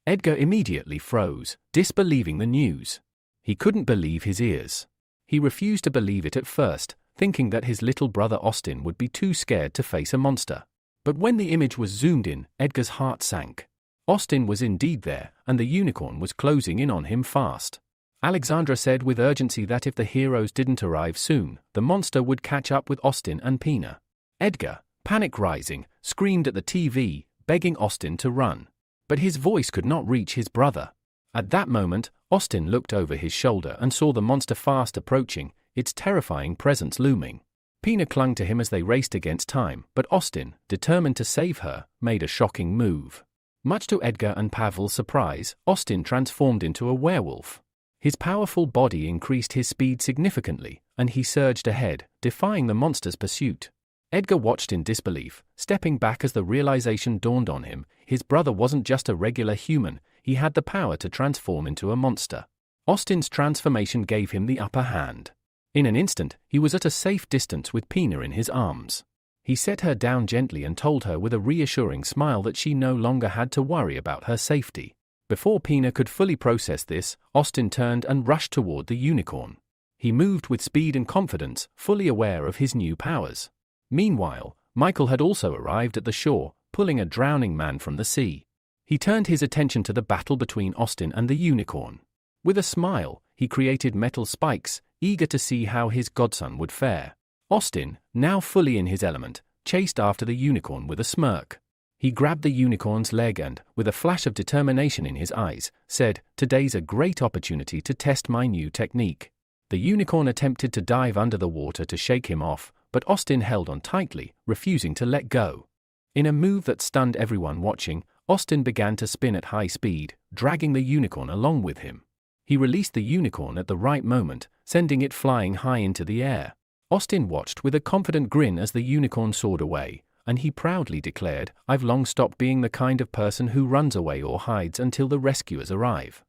S1: Edgar immediately froze, disbelieving the news. He couldn't believe his ears. He refused to believe it at first, thinking that his little brother Austin would be too scared to face a monster. But when the image was zoomed in, Edgar's heart sank. Austin was indeed there, and the unicorn was closing in on him fast. Alexandra said with urgency that if the heroes didn't arrive soon, the monster would catch up with Austin and Pina. Edgar, panic rising, screamed at the TV, begging Austin to run. But his voice could not reach his brother. At that moment, Austin looked over his shoulder and saw the monster fast approaching, its terrifying presence looming. Pina clung to him as they raced against time, but Austin, determined to save her, made a shocking move. Much to Edgar and Pavel's surprise, Austin transformed into a werewolf. His powerful body increased his speed significantly, and he surged ahead, defying the monster's pursuit. Edgar watched in disbelief, stepping back as the realization dawned on him. His brother wasn't just a regular human, he had the power to transform into a monster. Austin's transformation gave him the upper hand. In an instant, he was at a safe distance with Pina in his arms. He set her down gently and told her with a reassuring smile that she no longer had to worry about her safety. Before Pina could fully process this, Austin turned and rushed toward the unicorn. He moved with speed and confidence, fully aware of his new powers. Meanwhile, Michael had also arrived at the shore, pulling a drowning man from the sea. He turned his attention to the battle between Austin and the unicorn. With a smile, he created metal spikes, eager to see how his godson would fare. Austin, now fully in his element, chased after the unicorn with a smirk. He grabbed the unicorn's leg and, with a flash of determination in his eyes, said, "Today's a great opportunity to test my new technique." The unicorn attempted to dive under the water to shake him off, but Austin held on tightly, refusing to let go. In a move that stunned everyone watching, Austin began to spin at high speed, dragging the unicorn along with him. He released the unicorn at the right moment, sending it flying high into the air. Austin watched with a confident grin as the unicorn soared away, and he proudly declared, "I've long stopped being the kind of person who runs away or hides until the rescuers arrive."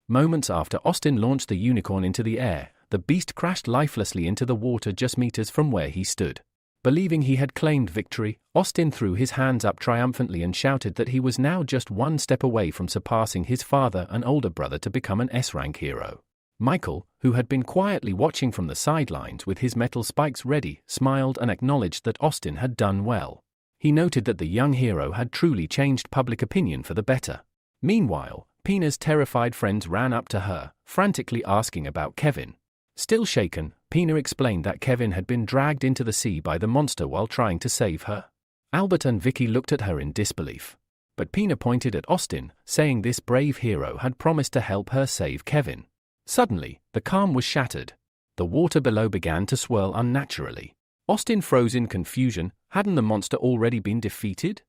S1: Moments after Austin launched the unicorn into the air, the beast crashed lifelessly into the water just meters from where he stood. Believing he had claimed victory, Austin threw his hands up triumphantly and shouted that he was now just one step away from surpassing his father and older brother to become an S-rank hero. Michael, who had been quietly watching from the sidelines with his metal spikes ready, smiled and acknowledged that Austin had done well. He noted that the young hero had truly changed public opinion for the better. Meanwhile, Pina's terrified friends ran up to her, frantically asking about Kevin. Still shaken, Pina explained that Kevin had been dragged into the sea by the monster while trying to save her. Albert and Vicky looked at her in disbelief. But Pina pointed at Austin, saying this brave hero had promised to help her save Kevin. Suddenly, the calm was shattered. The water below began to swirl unnaturally. Austin froze in confusion. Hadn't the monster already been defeated?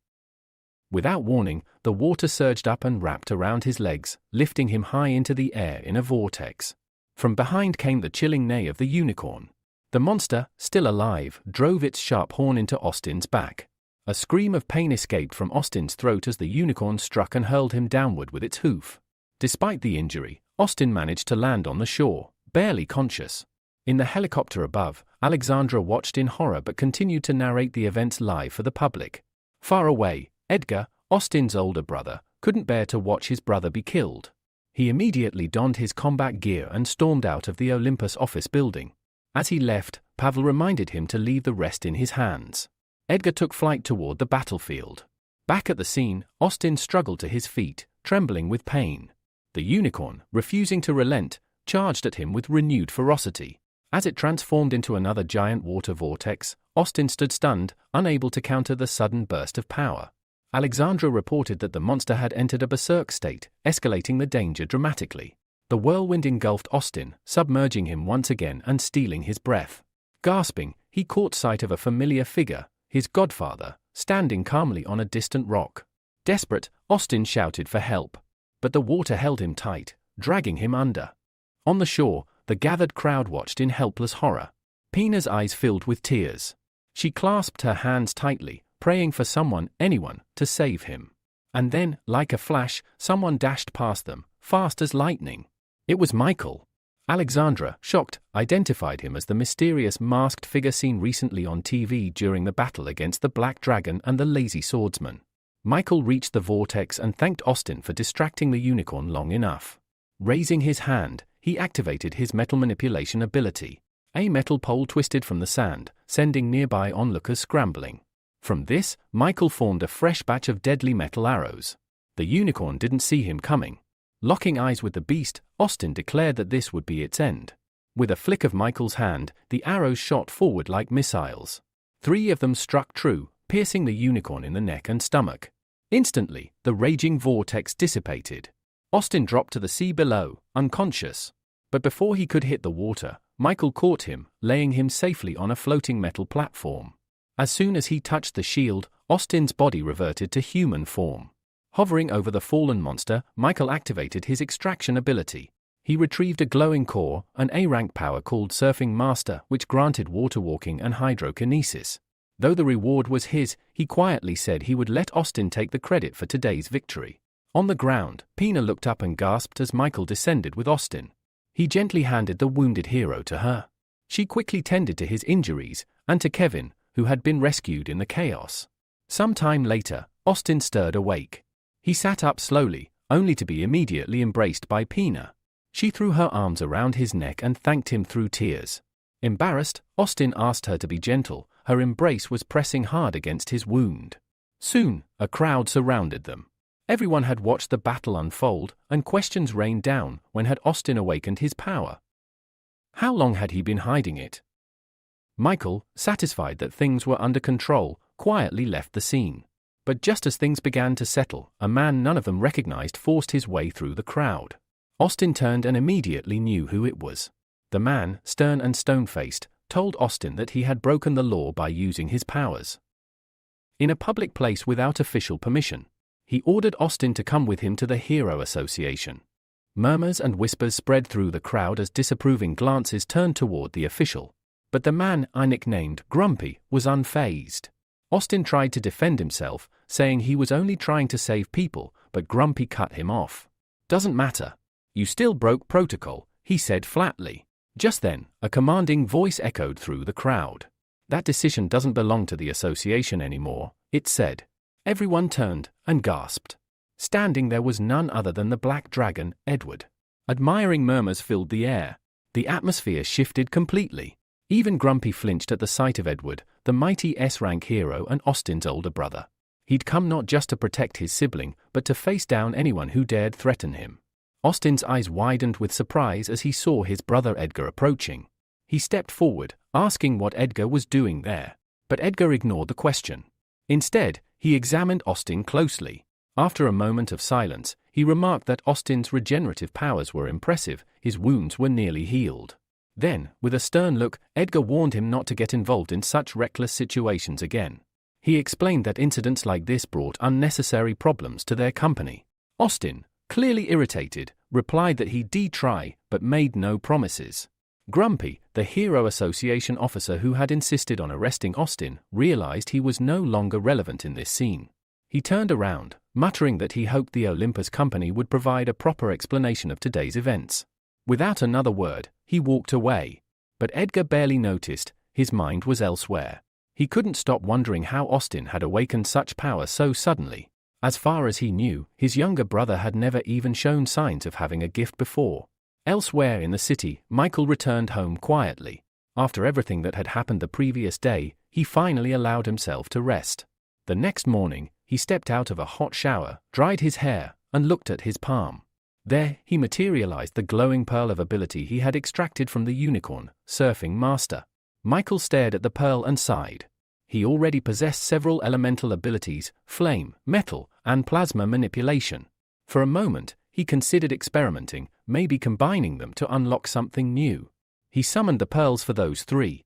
S1: Without warning, the water surged up and wrapped around his legs, lifting him high into the air in a vortex. From behind came the chilling neigh of the unicorn. The monster, still alive, drove its sharp horn into Austin's back. A scream of pain escaped from Austin's throat as the unicorn struck and hurled him downward with its hoof. Despite the injury, Austin managed to land on the shore, barely conscious. In the helicopter above, Alexandra watched in horror but continued to narrate the events live for the public. Far away, Edgar, Austin's older brother, couldn't bear to watch his brother be killed. He immediately donned his combat gear and stormed out of the Olympus office building. As he left, Pavel reminded him to leave the rest in his hands. Edgar took flight toward the battlefield. Back at the scene, Austin struggled to his feet, trembling with pain. The unicorn, refusing to relent, charged at him with renewed ferocity. As it transformed into another giant water vortex, Austin stood stunned, unable to counter the sudden burst of power. Alexandra reported that the monster had entered a berserk state, escalating the danger dramatically. The whirlwind engulfed Austin, submerging him once again and stealing his breath. Gasping, he caught sight of a familiar figure, his godfather, standing calmly on a distant rock. Desperate, Austin shouted for help. But the water held him tight, dragging him under. On the shore, the gathered crowd watched in helpless horror. Pina's eyes filled with tears. She clasped her hands tightly, praying for someone, anyone, to save him. And then, like a flash, someone dashed past them, fast as lightning. It was Michael. Alexandra, shocked, identified him as the mysterious masked figure seen recently on TV during the battle against the Black Dragon and the Lazy Swordsman. Michael reached the vortex and thanked Austin for distracting the unicorn long enough. Raising his hand, he activated his metal manipulation ability. A metal pole twisted from the sand, sending nearby onlookers scrambling. From this, Michael formed a fresh batch of deadly metal arrows. The unicorn didn't see him coming. Locking eyes with the beast, Austin declared that this would be its end. With a flick of Michael's hand, the arrows shot forward like missiles. 3 of them struck true, piercing the unicorn in the neck and stomach. Instantly, the raging vortex dissipated. Austin dropped to the sea below, unconscious. But before he could hit the water, Michael caught him, laying him safely on a floating metal platform. As soon as he touched the shield, Austin's body reverted to human form. Hovering over the fallen monster, Michael activated his extraction ability. He retrieved a glowing core, an A-rank power called Surfing Master, which granted waterwalking and hydrokinesis. Though the reward was his, he quietly said he would let Austin take the credit for today's victory. On the ground, Pina looked up and gasped as Michael descended with Austin. He gently handed the wounded hero to her. She quickly tended to his injuries, and to Kevin, who had been rescued in the chaos. Some time later, Austin stirred awake. He sat up slowly, only to be immediately embraced by Pina. She threw her arms around his neck and thanked him through tears. Embarrassed, Austin asked her to be gentle. Her embrace was pressing hard against his wound. Soon, a crowd surrounded them. Everyone had watched the battle unfold, and questions rained down. When had Austin awakened his power? How long had he been hiding it? Michael, satisfied that things were under control, quietly left the scene. But just as things began to settle, a man none of them recognized forced his way through the crowd. Austin turned and immediately knew who it was. The man, stern and stone-faced, told Austin that he had broken the law by using his powers. In a public place without official permission, he ordered Austin to come with him to the Hero Association. Murmurs and whispers spread through the crowd as disapproving glances turned toward the official. But the man, I nicknamed Grumpy, was unfazed. Austin tried to defend himself, saying he was only trying to save people, but Grumpy cut him off. "Doesn't matter. You still broke protocol," he said flatly. Just then, a commanding voice echoed through the crowd. "That decision doesn't belong to the association anymore," it said. Everyone turned and gasped. Standing there was none other than the Black Dragon, Edward. Admiring murmurs filled the air. The atmosphere shifted completely. Even Grumpy flinched at the sight of Edward, the mighty S-rank hero and Austin's older brother. He'd come not just to protect his sibling, but to face down anyone who dared threaten him. Austin's eyes widened with surprise as he saw his brother Edgar approaching. He stepped forward, asking what Edgar was doing there. But Edgar ignored the question. Instead, he examined Austin closely. After a moment of silence, he remarked that Austin's regenerative powers were impressive, his wounds were nearly healed. Then, with a stern look, Edgar warned him not to get involved in such reckless situations again. He explained that incidents like this brought unnecessary problems to their company. Austin, clearly irritated, replied that he'd try, but made no promises. Grumpy, the Hero Association officer who had insisted on arresting Austin, realized he was no longer relevant in this scene. He turned around, muttering that he hoped the Olympus company would provide a proper explanation of today's events. Without another word, he walked away. But Edgar barely noticed, his mind was elsewhere. He couldn't stop wondering how Austin had awakened such power so suddenly. As far as he knew, his younger brother had never even shown signs of having a gift before. Elsewhere in the city, Michael returned home quietly. After everything that had happened the previous day, he finally allowed himself to rest. The next morning, he stepped out of a hot shower, dried his hair, and looked at his palm. There, he materialized the glowing pearl of ability he had extracted from the unicorn, Surfing Master. Michael stared at the pearl and sighed. He already possessed several elemental abilities, flame, metal, and plasma manipulation. For a moment, he considered experimenting, maybe combining them to unlock something new. He summoned the pearls for those three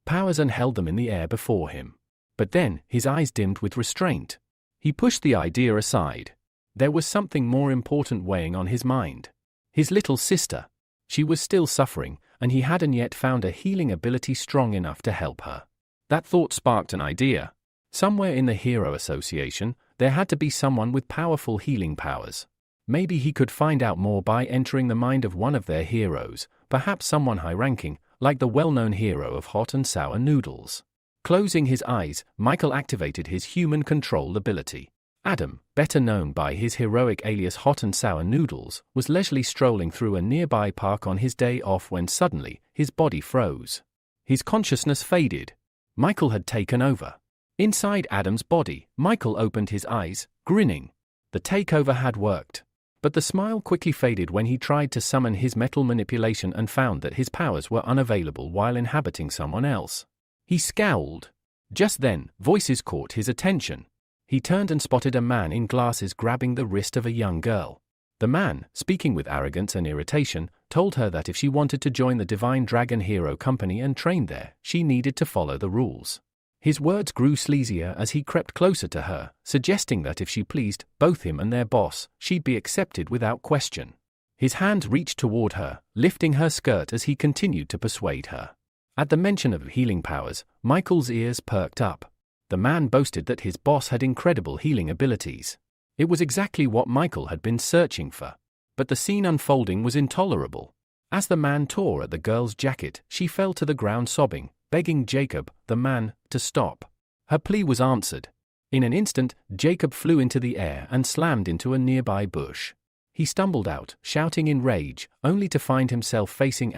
S1: powers and held them in the air before him. But then, his eyes dimmed with restraint. He pushed the idea aside. There was something more important weighing on his mind. His little sister. She was still suffering, and he hadn't yet found a healing ability strong enough to help her. That thought sparked an idea. Somewhere in the Hero Association, there had to be someone with powerful healing powers. Maybe he could find out more by entering the mind of one of their heroes, perhaps someone high-ranking, like the well-known hero of hot and sour noodles. Closing his eyes, Michael activated his human control ability. Adam, better known by his heroic alias Hot and Sour Noodles, was leisurely strolling through a nearby park on his day off when suddenly, his body froze. His consciousness faded. Michael had taken over. Inside Adam's body, Michael opened his eyes, grinning. The takeover had worked. But the smile quickly faded when he tried to summon his metal manipulation and found that his powers were unavailable while inhabiting someone else. He scowled. Just then, voices caught his attention. He turned and spotted a man in glasses grabbing the wrist of a young girl. The man, speaking with arrogance and irritation, told her that if she wanted to join the Divine Dragon Hero Company and train there, she needed to follow the rules. His words grew sleazier as he crept closer to her, suggesting that if she pleased both him and their boss, she'd be accepted without question. His hand reached toward her, lifting her skirt as he continued to persuade her. At the mention of healing powers, Michael's ears perked up. The man boasted that his boss had incredible healing abilities. It was exactly what Michael had been searching for. But the scene unfolding was intolerable. As the man tore at the girl's jacket, she fell to the ground sobbing, begging Jacob, the man, to stop. Her plea was answered. In an instant, Jacob flew into the air and slammed into a nearby bush. He stumbled out, shouting in rage, only to find himself facing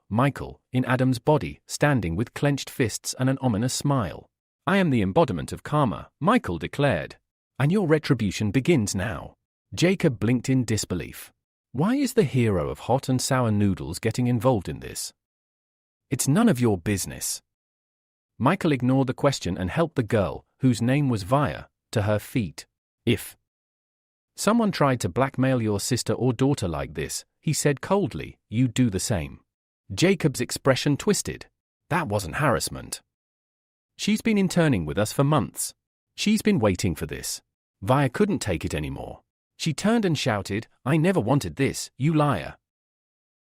S1: Michael, in Adam's body, standing with clenched fists and an ominous smile. "I am the embodiment of karma," Michael declared. "And your retribution begins now." Jacob blinked in disbelief. Why is the hero of hot and sour noodles getting involved in this? "It's none of your business." Michael ignored the question and helped the girl, whose name was Via, to her feet. "If someone tried to blackmail your sister or daughter like this," he said coldly, "you'd do the same." Jacob's expression twisted. That wasn't harassment. "She's been interning with us for months. She's been waiting for this." Via couldn't take it anymore. She turned and shouted, "I never wanted this, you liar."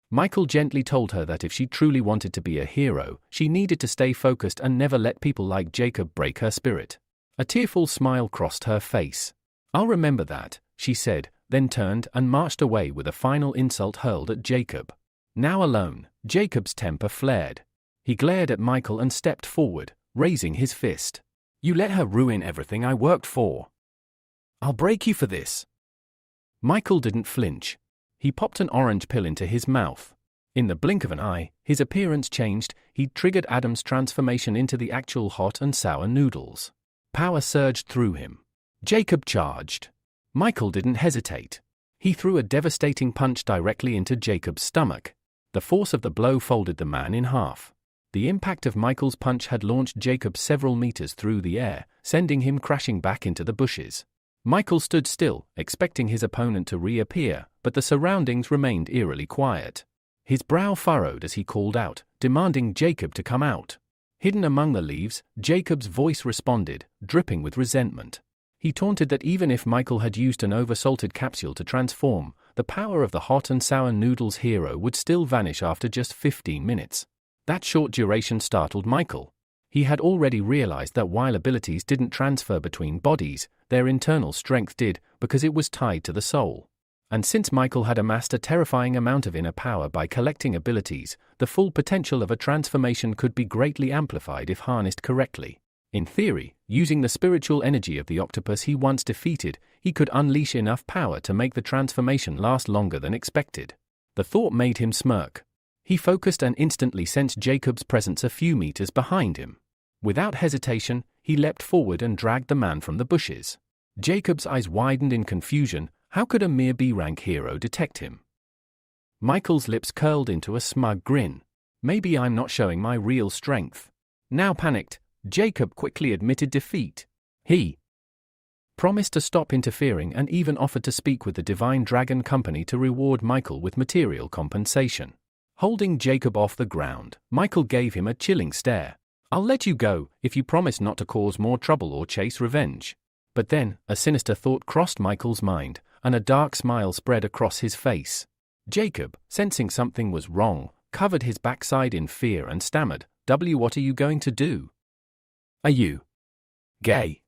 S1: Michael gently told her that if she truly wanted to be a hero, she needed to stay focused and never let people like Jacob break her spirit. A tearful smile crossed her face. "I'll remember that," she said, then turned and marched away with a final insult hurled at Jacob. Now alone, Jacob's temper flared. He glared at Michael and stepped forward, raising his fist. "You let her ruin everything I worked for. I'll break you for this." Michael didn't flinch. He popped an orange pill into his mouth. In the blink of an eye, his appearance changed. He'd triggered Adam's transformation into the actual hot and sour noodles. Power surged through him. Jacob charged. Michael didn't hesitate. He threw a devastating punch directly into Jacob's stomach. The force of the blow folded the man in half. The impact of Michael's punch had launched Jacob several meters through the air, sending him crashing back into the bushes. Michael stood still, expecting his opponent to reappear, but the surroundings remained eerily quiet. His brow furrowed as he called out, demanding Jacob to come out. Hidden among the leaves, Jacob's voice responded, dripping with resentment. He taunted that even if Michael had used an oversalted capsule to transform, the power of the hot and sour noodles hero would still vanish after just 15 minutes. That short duration startled Michael. He had already realized that while abilities didn't transfer between bodies, their internal strength did, because it was tied to the soul. And since Michael had amassed a terrifying amount of inner power by collecting abilities, the full potential of a transformation could be greatly amplified if harnessed correctly. In theory, using the spiritual energy of the octopus he once defeated, he could unleash enough power to make the transformation last longer than expected. The thought made him smirk. He focused and instantly sensed Jacob's presence a few meters behind him. Without hesitation, he leapt forward and dragged the man from the bushes. Jacob's eyes widened in confusion. How could a mere B-rank hero detect him? Michael's lips curled into a smug grin. Maybe I'm not showing my real strength. Now panicked, Jacob quickly admitted defeat. He promised to stop interfering and even offered to speak with the Divine Dragon Company to reward Michael with material compensation. Holding Jacob off the ground, Michael gave him a chilling stare. "I'll let you go if you promise not to cause more trouble or chase revenge." But then, a sinister thought crossed Michael's mind, and a dark smile spread across his face. Jacob, sensing something was wrong, covered his backside in fear and stammered, What are you going to do? Are you gay?"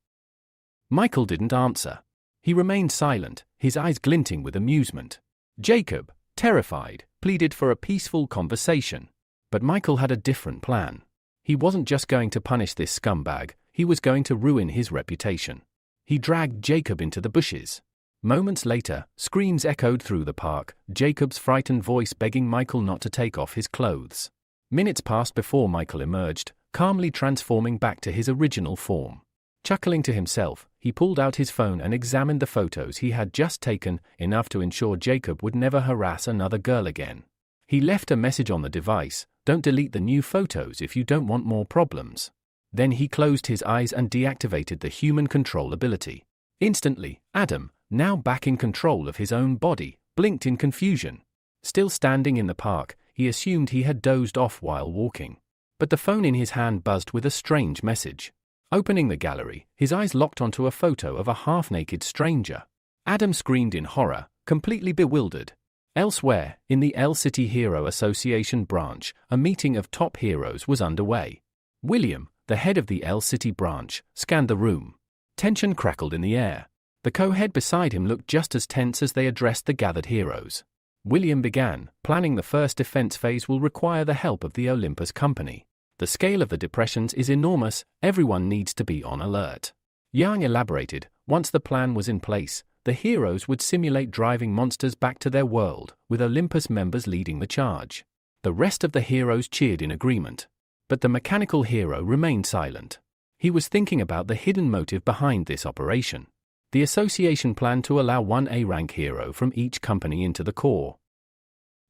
S1: Michael didn't answer. He remained silent, his eyes glinting with amusement. Jacob, terrified, pleaded for a peaceful conversation. But Michael had a different plan. He wasn't just going to punish this scumbag, he was going to ruin his reputation. He dragged Jacob into the bushes. Moments later, screams echoed through the park, Jacob's frightened voice begging Michael not to take off his clothes. Minutes passed before Michael emerged, calmly transforming back to his original form. Chuckling to himself, he pulled out his phone and examined the photos he had just taken, enough to ensure Jacob would never harass another girl again. He left a message on the device, "Don't delete the new photos if you don't want more problems." Then he closed his eyes and deactivated the human control ability. Instantly, Adam, now back in control of his own body, blinked in confusion. Still standing in the park, he assumed he had dozed off while walking. But the phone in his hand buzzed with a strange message. Opening the gallery, his eyes locked onto a photo of a half-naked stranger. Adam screamed in horror, completely bewildered. Elsewhere, in the L-City Hero Association branch, a meeting of top heroes was underway. William, the head of the L-City branch, scanned the room. Tension crackled in the air. The co-head beside him looked just as tense as they addressed the gathered heroes. William began, "Planning the first defense phase will require the help of the Olympus Company. The scale of the depressions is enormous, everyone needs to be on alert." Yang elaborated, "Once the plan was in place, the heroes would simulate driving monsters back to their world, with Olympus members leading the charge. The rest of the heroes cheered in agreement. But the mechanical hero remained silent. He was thinking about the hidden motive behind this operation. The association planned to allow one A-rank hero from each company into the core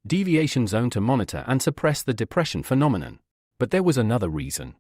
S1: deviation zone to monitor and suppress the depression phenomenon. But there was another reason.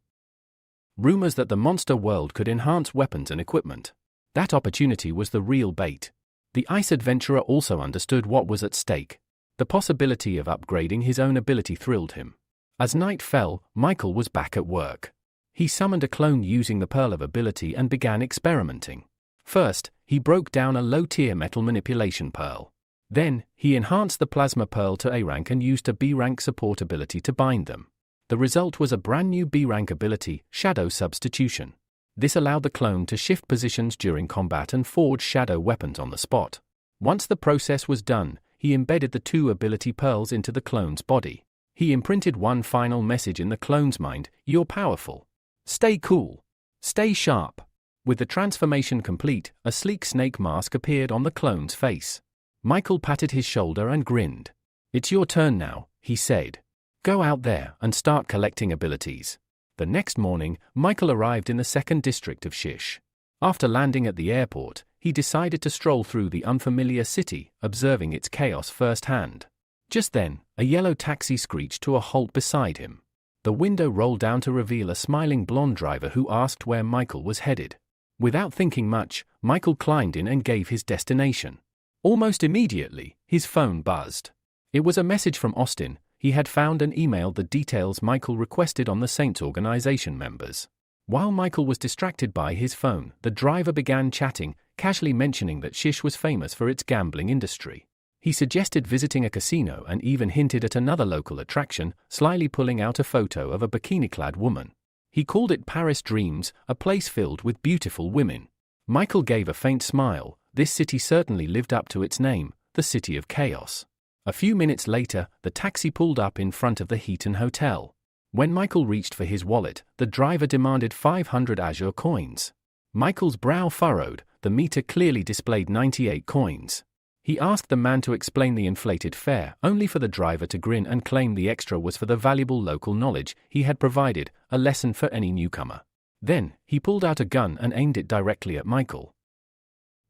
S1: Rumors that the monster world could enhance weapons and equipment. That opportunity was the real bait. The ice adventurer also understood what was at stake. The possibility of upgrading his own ability thrilled him. As night fell, Michael was back at work. He summoned a clone using the Pearl of Ability and began experimenting. First, he broke down a low-tier metal manipulation pearl. Then, he enhanced the plasma pearl to A-rank and used a B-rank support ability to bind them. The result was a brand new B-rank ability, Shadow Substitution. This allowed the clone to shift positions during combat and forge shadow weapons on the spot. Once the process was done, he embedded the two ability pearls into the clone's body. He imprinted one final message in the clone's mind: "You're powerful. Stay cool. Stay sharp." With the transformation complete, a sleek snake mask appeared on the clone's face. Michael patted his shoulder and grinned. "It's your turn now," he said. "Go out there and start collecting abilities." The next morning, Michael arrived in the 2nd district of Shish. After landing at the airport, he decided to stroll through the unfamiliar city, observing its chaos firsthand. Just then, a yellow taxi screeched to a halt beside him. The window rolled down to reveal a smiling blonde driver who asked where Michael was headed. Without thinking much, Michael climbed in and gave his destination. Almost immediately, his phone buzzed. It was a message from Austin. He had found and emailed the details Michael requested on the Saints organization members. While Michael was distracted by his phone, the driver began chatting, casually mentioning that Shish was famous for its gambling industry. He suggested visiting a casino and even hinted at another local attraction, slyly pulling out a photo of a bikini-clad woman. He called it Paris Dreams, a place filled with beautiful women. Michael gave a faint smile. This city certainly lived up to its name, the City of Chaos. A few minutes later, the taxi pulled up in front of the Heaton Hotel. When Michael reached for his wallet, the driver demanded 500 Azure coins. Michael's brow furrowed. The meter clearly displayed 98 coins. He asked the man to explain the inflated fare, only for the driver to grin and claim the extra was for the valuable local knowledge he had provided, a lesson for any newcomer. Then, he pulled out a gun and aimed it directly at Michael,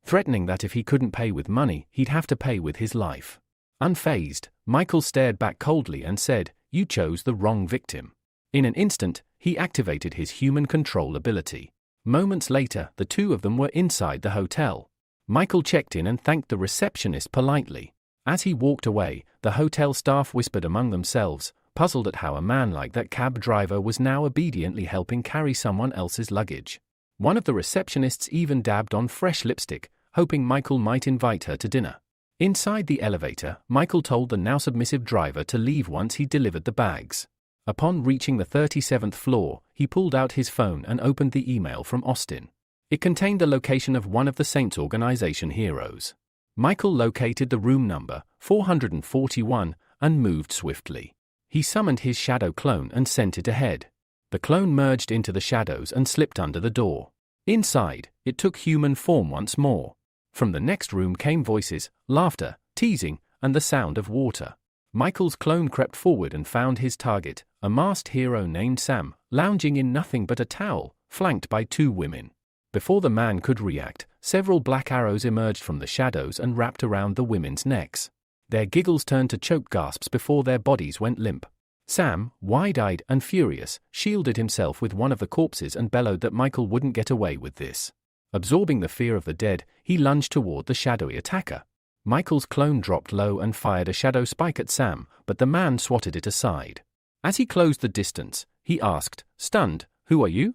S1: threatening that if he couldn't pay with money, he'd have to pay with his life. Unfazed, Michael stared back coldly and said, "You chose the wrong victim." In an instant, he activated his human control ability. Moments later, the two of them were inside the hotel. Michael checked in and thanked the receptionist politely. As he walked away, the hotel staff whispered among themselves, puzzled at how a man like that cab driver was now obediently helping carry someone else's luggage. One of the receptionists even dabbed on fresh lipstick, hoping Michael might invite her to dinner. Inside the elevator, Michael told the now submissive driver to leave once he delivered the bags. Upon reaching the 37th floor, he pulled out his phone and opened the email from Austin. It contained the location of one of the Saints organization heroes. Michael located the room number, 441, and moved swiftly. He summoned his shadow clone and sent it ahead. The clone merged into the shadows and slipped under the door. Inside, it took human form once more. From the next room came voices, laughter, teasing, and the sound of water. Michael's clone crept forward and found his target, a masked hero named Sam, lounging in nothing but a towel, flanked by two women. Before the man could react, several black arrows emerged from the shadows and wrapped around the women's necks. Their giggles turned to choked gasps before their bodies went limp. Sam, wide-eyed and furious, shielded himself with one of the corpses and bellowed that Michael wouldn't get away with this. Absorbing the fear of the dead, he lunged toward the shadowy attacker. Michael's clone dropped low and fired a shadow spike at Sam, but the man swatted it aside. As he closed the distance, he asked, stunned, "Who are you?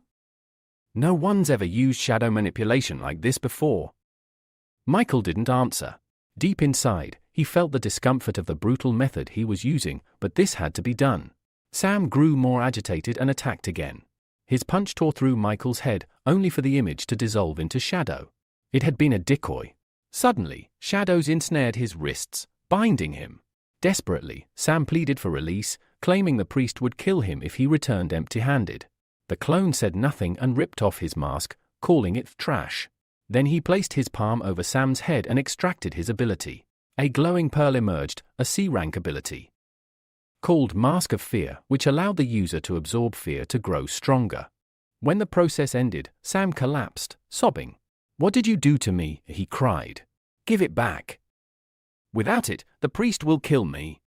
S1: No one's ever used shadow manipulation like this before." Michael didn't answer. Deep inside, he felt the discomfort of the brutal method he was using, but this had to be done. Sam grew more agitated and attacked again. His punch tore through Michael's head, only for the image to dissolve into shadow. It had been a decoy. Suddenly, shadows ensnared his wrists, binding him. Desperately, Sam pleaded for release, claiming the priest would kill him if he returned empty-handed. The clone said nothing and ripped off his mask, calling it trash. Then he placed his palm over Sam's head and extracted his ability. A glowing pearl emerged, a C-rank ability called Mask of Fear, which allowed the user to absorb fear to grow stronger. When the process ended, Sam collapsed, sobbing. "What did you do to me?" he cried. "Give it back. Without it, the priest will kill me."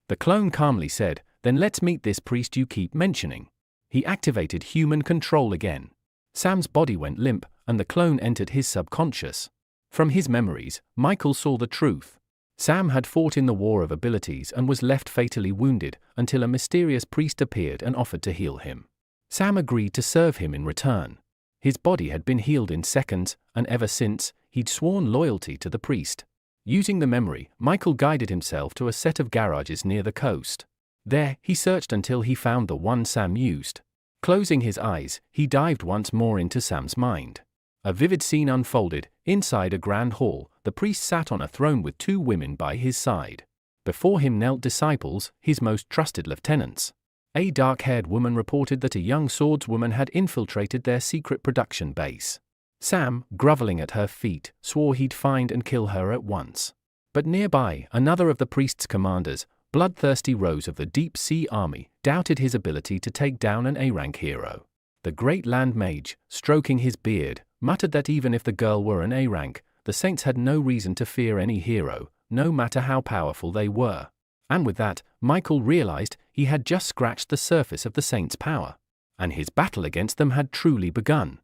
S1: The clone calmly said, "Then let's meet this priest you keep mentioning." He activated human control again. Sam's body went limp, and the clone entered his subconscious. From his memories, Michael saw the truth. Sam had fought in the war of abilities and was left fatally wounded until a mysterious priest appeared and offered to heal him. Sam agreed to serve him in return. His body had been healed in seconds, and ever since, he'd sworn loyalty to the priest. Using the memory, Michael guided himself to a set of garages near the coast. There, he searched until he found the one Sam used. Closing his eyes, he dived once more into Sam's mind. A vivid scene unfolded. Inside a grand hall, the priest sat on a throne with two women by his side. Before him knelt disciples, his most trusted lieutenants. A dark-haired woman reported that a young swordswoman had infiltrated their secret production base. Sam, groveling at her feet, swore he'd find and kill her at once. But nearby, another of the priest's commanders, bloodthirsty Rose of the Deep Sea Army, doubted his ability to take down an A-rank hero. The great land mage, stroking his beard, muttered that even if the girl were an A-rank, the saints had no reason to fear any hero, no matter how powerful they were. And with that, Michael realized he had just scratched the surface of the saints' power. And his battle against them had truly begun.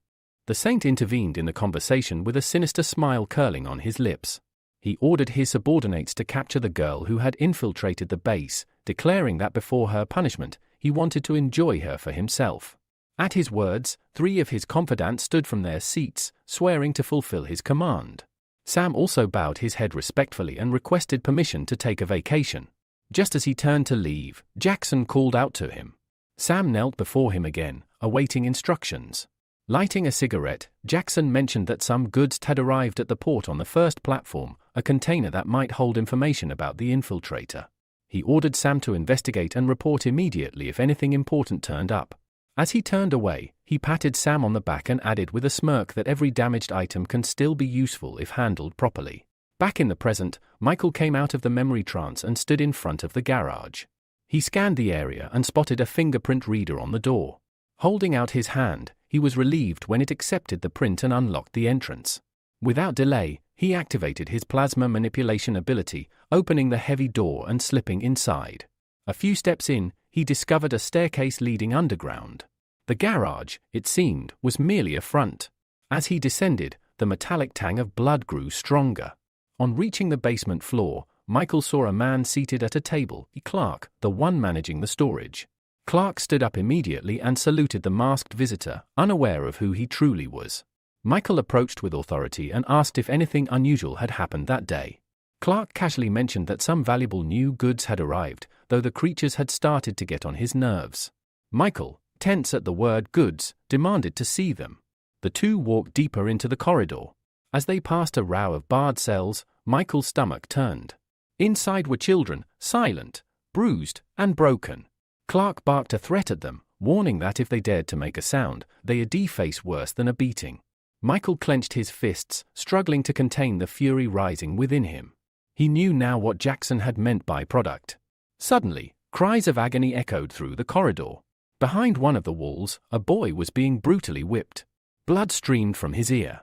S1: The saint intervened in the conversation with a sinister smile curling on his lips. He ordered his subordinates to capture the girl who had infiltrated the base, declaring that before her punishment, he wanted to enjoy her for himself. At his words, 3 of his confidants stood from their seats, swearing to fulfill his command. Sam also bowed his head respectfully and requested permission to take a vacation. Just as he turned to leave, Jackson called out to him. Sam knelt before him again, awaiting instructions. Lighting a cigarette, Jackson mentioned that some goods had arrived at the port on the first platform, a container that might hold information about the infiltrator. He ordered Sam to investigate and report immediately if anything important turned up. As he turned away, he patted Sam on the back and added with a smirk that every damaged item can still be useful if handled properly. Back in the present, Michael came out of the memory trance and stood in front of the garage. He scanned the area and spotted a fingerprint reader on the door. Holding out his hand, he was relieved when it accepted the print and unlocked the entrance. Without delay, he activated his plasma manipulation ability, opening the heavy door and slipping inside. A few steps in, he discovered a staircase leading underground. The garage, it seemed, was merely a front. As he descended, the metallic tang of blood grew stronger. On reaching the basement floor, Michael saw a man seated at a table, Clark, the one managing the storage. Clark stood up immediately and saluted the masked visitor, unaware of who he truly was. Michael approached with authority and asked if anything unusual had happened that day. Clark casually mentioned that some valuable new goods had arrived, though the creatures had started to get on his nerves. Michael, tense at the word goods, demanded to see them. The two walked deeper into the corridor. As they passed a row of barred cells, Michael's stomach turned. Inside were children, silent, bruised, and broken. Clark barked a threat at them, warning that if they dared to make a sound, they'd face worse than a beating. Michael clenched his fists, struggling to contain the fury rising within him. He knew now what Jackson had meant by product. Suddenly, cries of agony echoed through the corridor. Behind one of the walls, a boy was being brutally whipped. Blood streamed from his ear.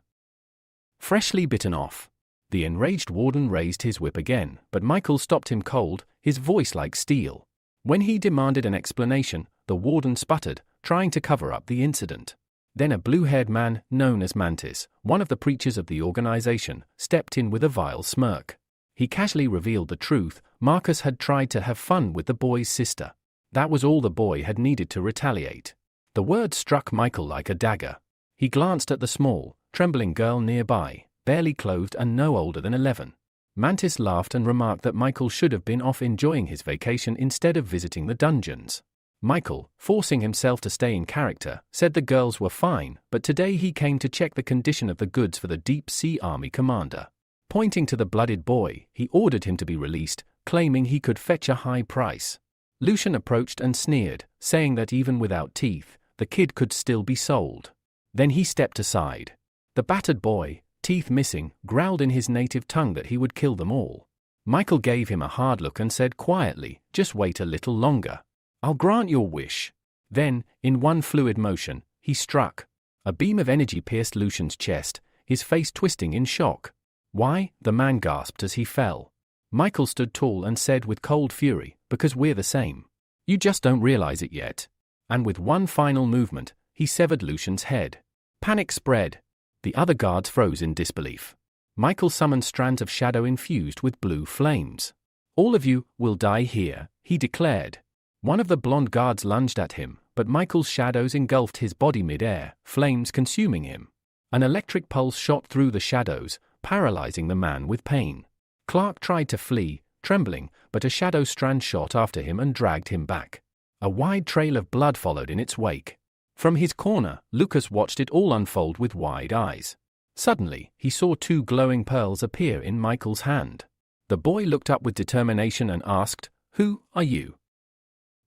S1: Freshly bitten off. The enraged warden raised his whip again, but Michael stopped him cold, his voice like steel. When he demanded an explanation, the warden sputtered, trying to cover up the incident. Then a blue-haired man, known as Mantis, one of the preachers of the organization, stepped in with a vile smirk. He casually revealed the truth. Marcus had tried to have fun with the boy's sister. That was all the boy had needed to retaliate. The word struck Michael like a dagger. He glanced at the small, trembling girl nearby, barely clothed and no older than 11. Mantis laughed and remarked that Michael should have been off enjoying his vacation instead of visiting the dungeons. Michael, forcing himself to stay in character, said the girls were fine, but today he came to check the condition of the goods for the Deep Sea Army commander. Pointing to the blooded boy, he ordered him to be released, claiming he could fetch a high price. Lucian approached and sneered, saying that even without teeth, the kid could still be sold. Then he stepped aside. The battered boy, teeth missing, growled in his native tongue that he would kill them all. Michael gave him a hard look and said quietly, "Just wait a little longer. I'll grant your wish." Then, in one fluid motion, he struck. A beam of energy pierced Lucian's chest, his face twisting in shock. "Why?" the man gasped as he fell. Michael stood tall and said with cold fury, "Because we're the same. You just don't realize it yet." And with one final movement, he severed Lucian's head. Panic spread. The other guards froze in disbelief. Michael summoned strands of shadow infused with blue flames. "All of you will die here," he declared. One of the blonde guards lunged at him, but Michael's shadows engulfed his body mid-air, flames consuming him. An electric pulse shot through the shadows, paralyzing the man with pain. Clark tried to flee, trembling, but a shadow strand shot after him and dragged him back. A wide trail of blood followed in its wake. From his corner, Lucas watched it all unfold with wide eyes. Suddenly, he saw two glowing pearls appear in Michael's hand. The boy looked up with determination and asked, "Who are you?"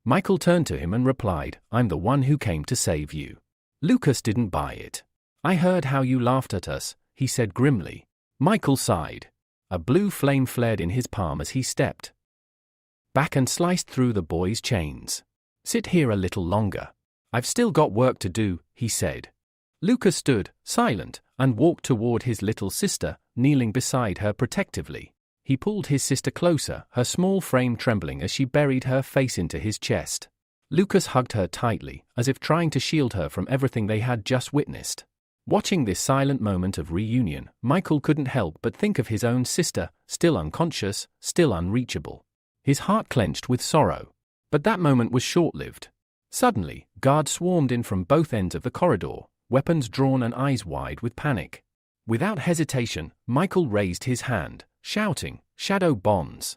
S1: Michael turned to him and replied, "I'm the one who came to save you." Lucas didn't buy it. "I heard how you laughed at us," he said grimly. Michael sighed. A blue flame flared in his palm as he stepped back and sliced through the boy's chains. "Sit here a little longer. I've still got work to do," he said. Lucas stood, silent, and walked toward his little sister, kneeling beside her protectively. He pulled his sister closer, her small frame trembling as she buried her face into his chest. Lucas hugged her tightly, as if trying to shield her from everything they had just witnessed. Watching this silent moment of reunion, Michael couldn't help but think of his own sister, still unconscious, still unreachable. His heart clenched with sorrow. But that moment was short-lived. Suddenly, guards swarmed in from both ends of the corridor, weapons drawn and eyes wide with panic. Without hesitation, Michael raised his hand, shouting, "Shadow bombs!"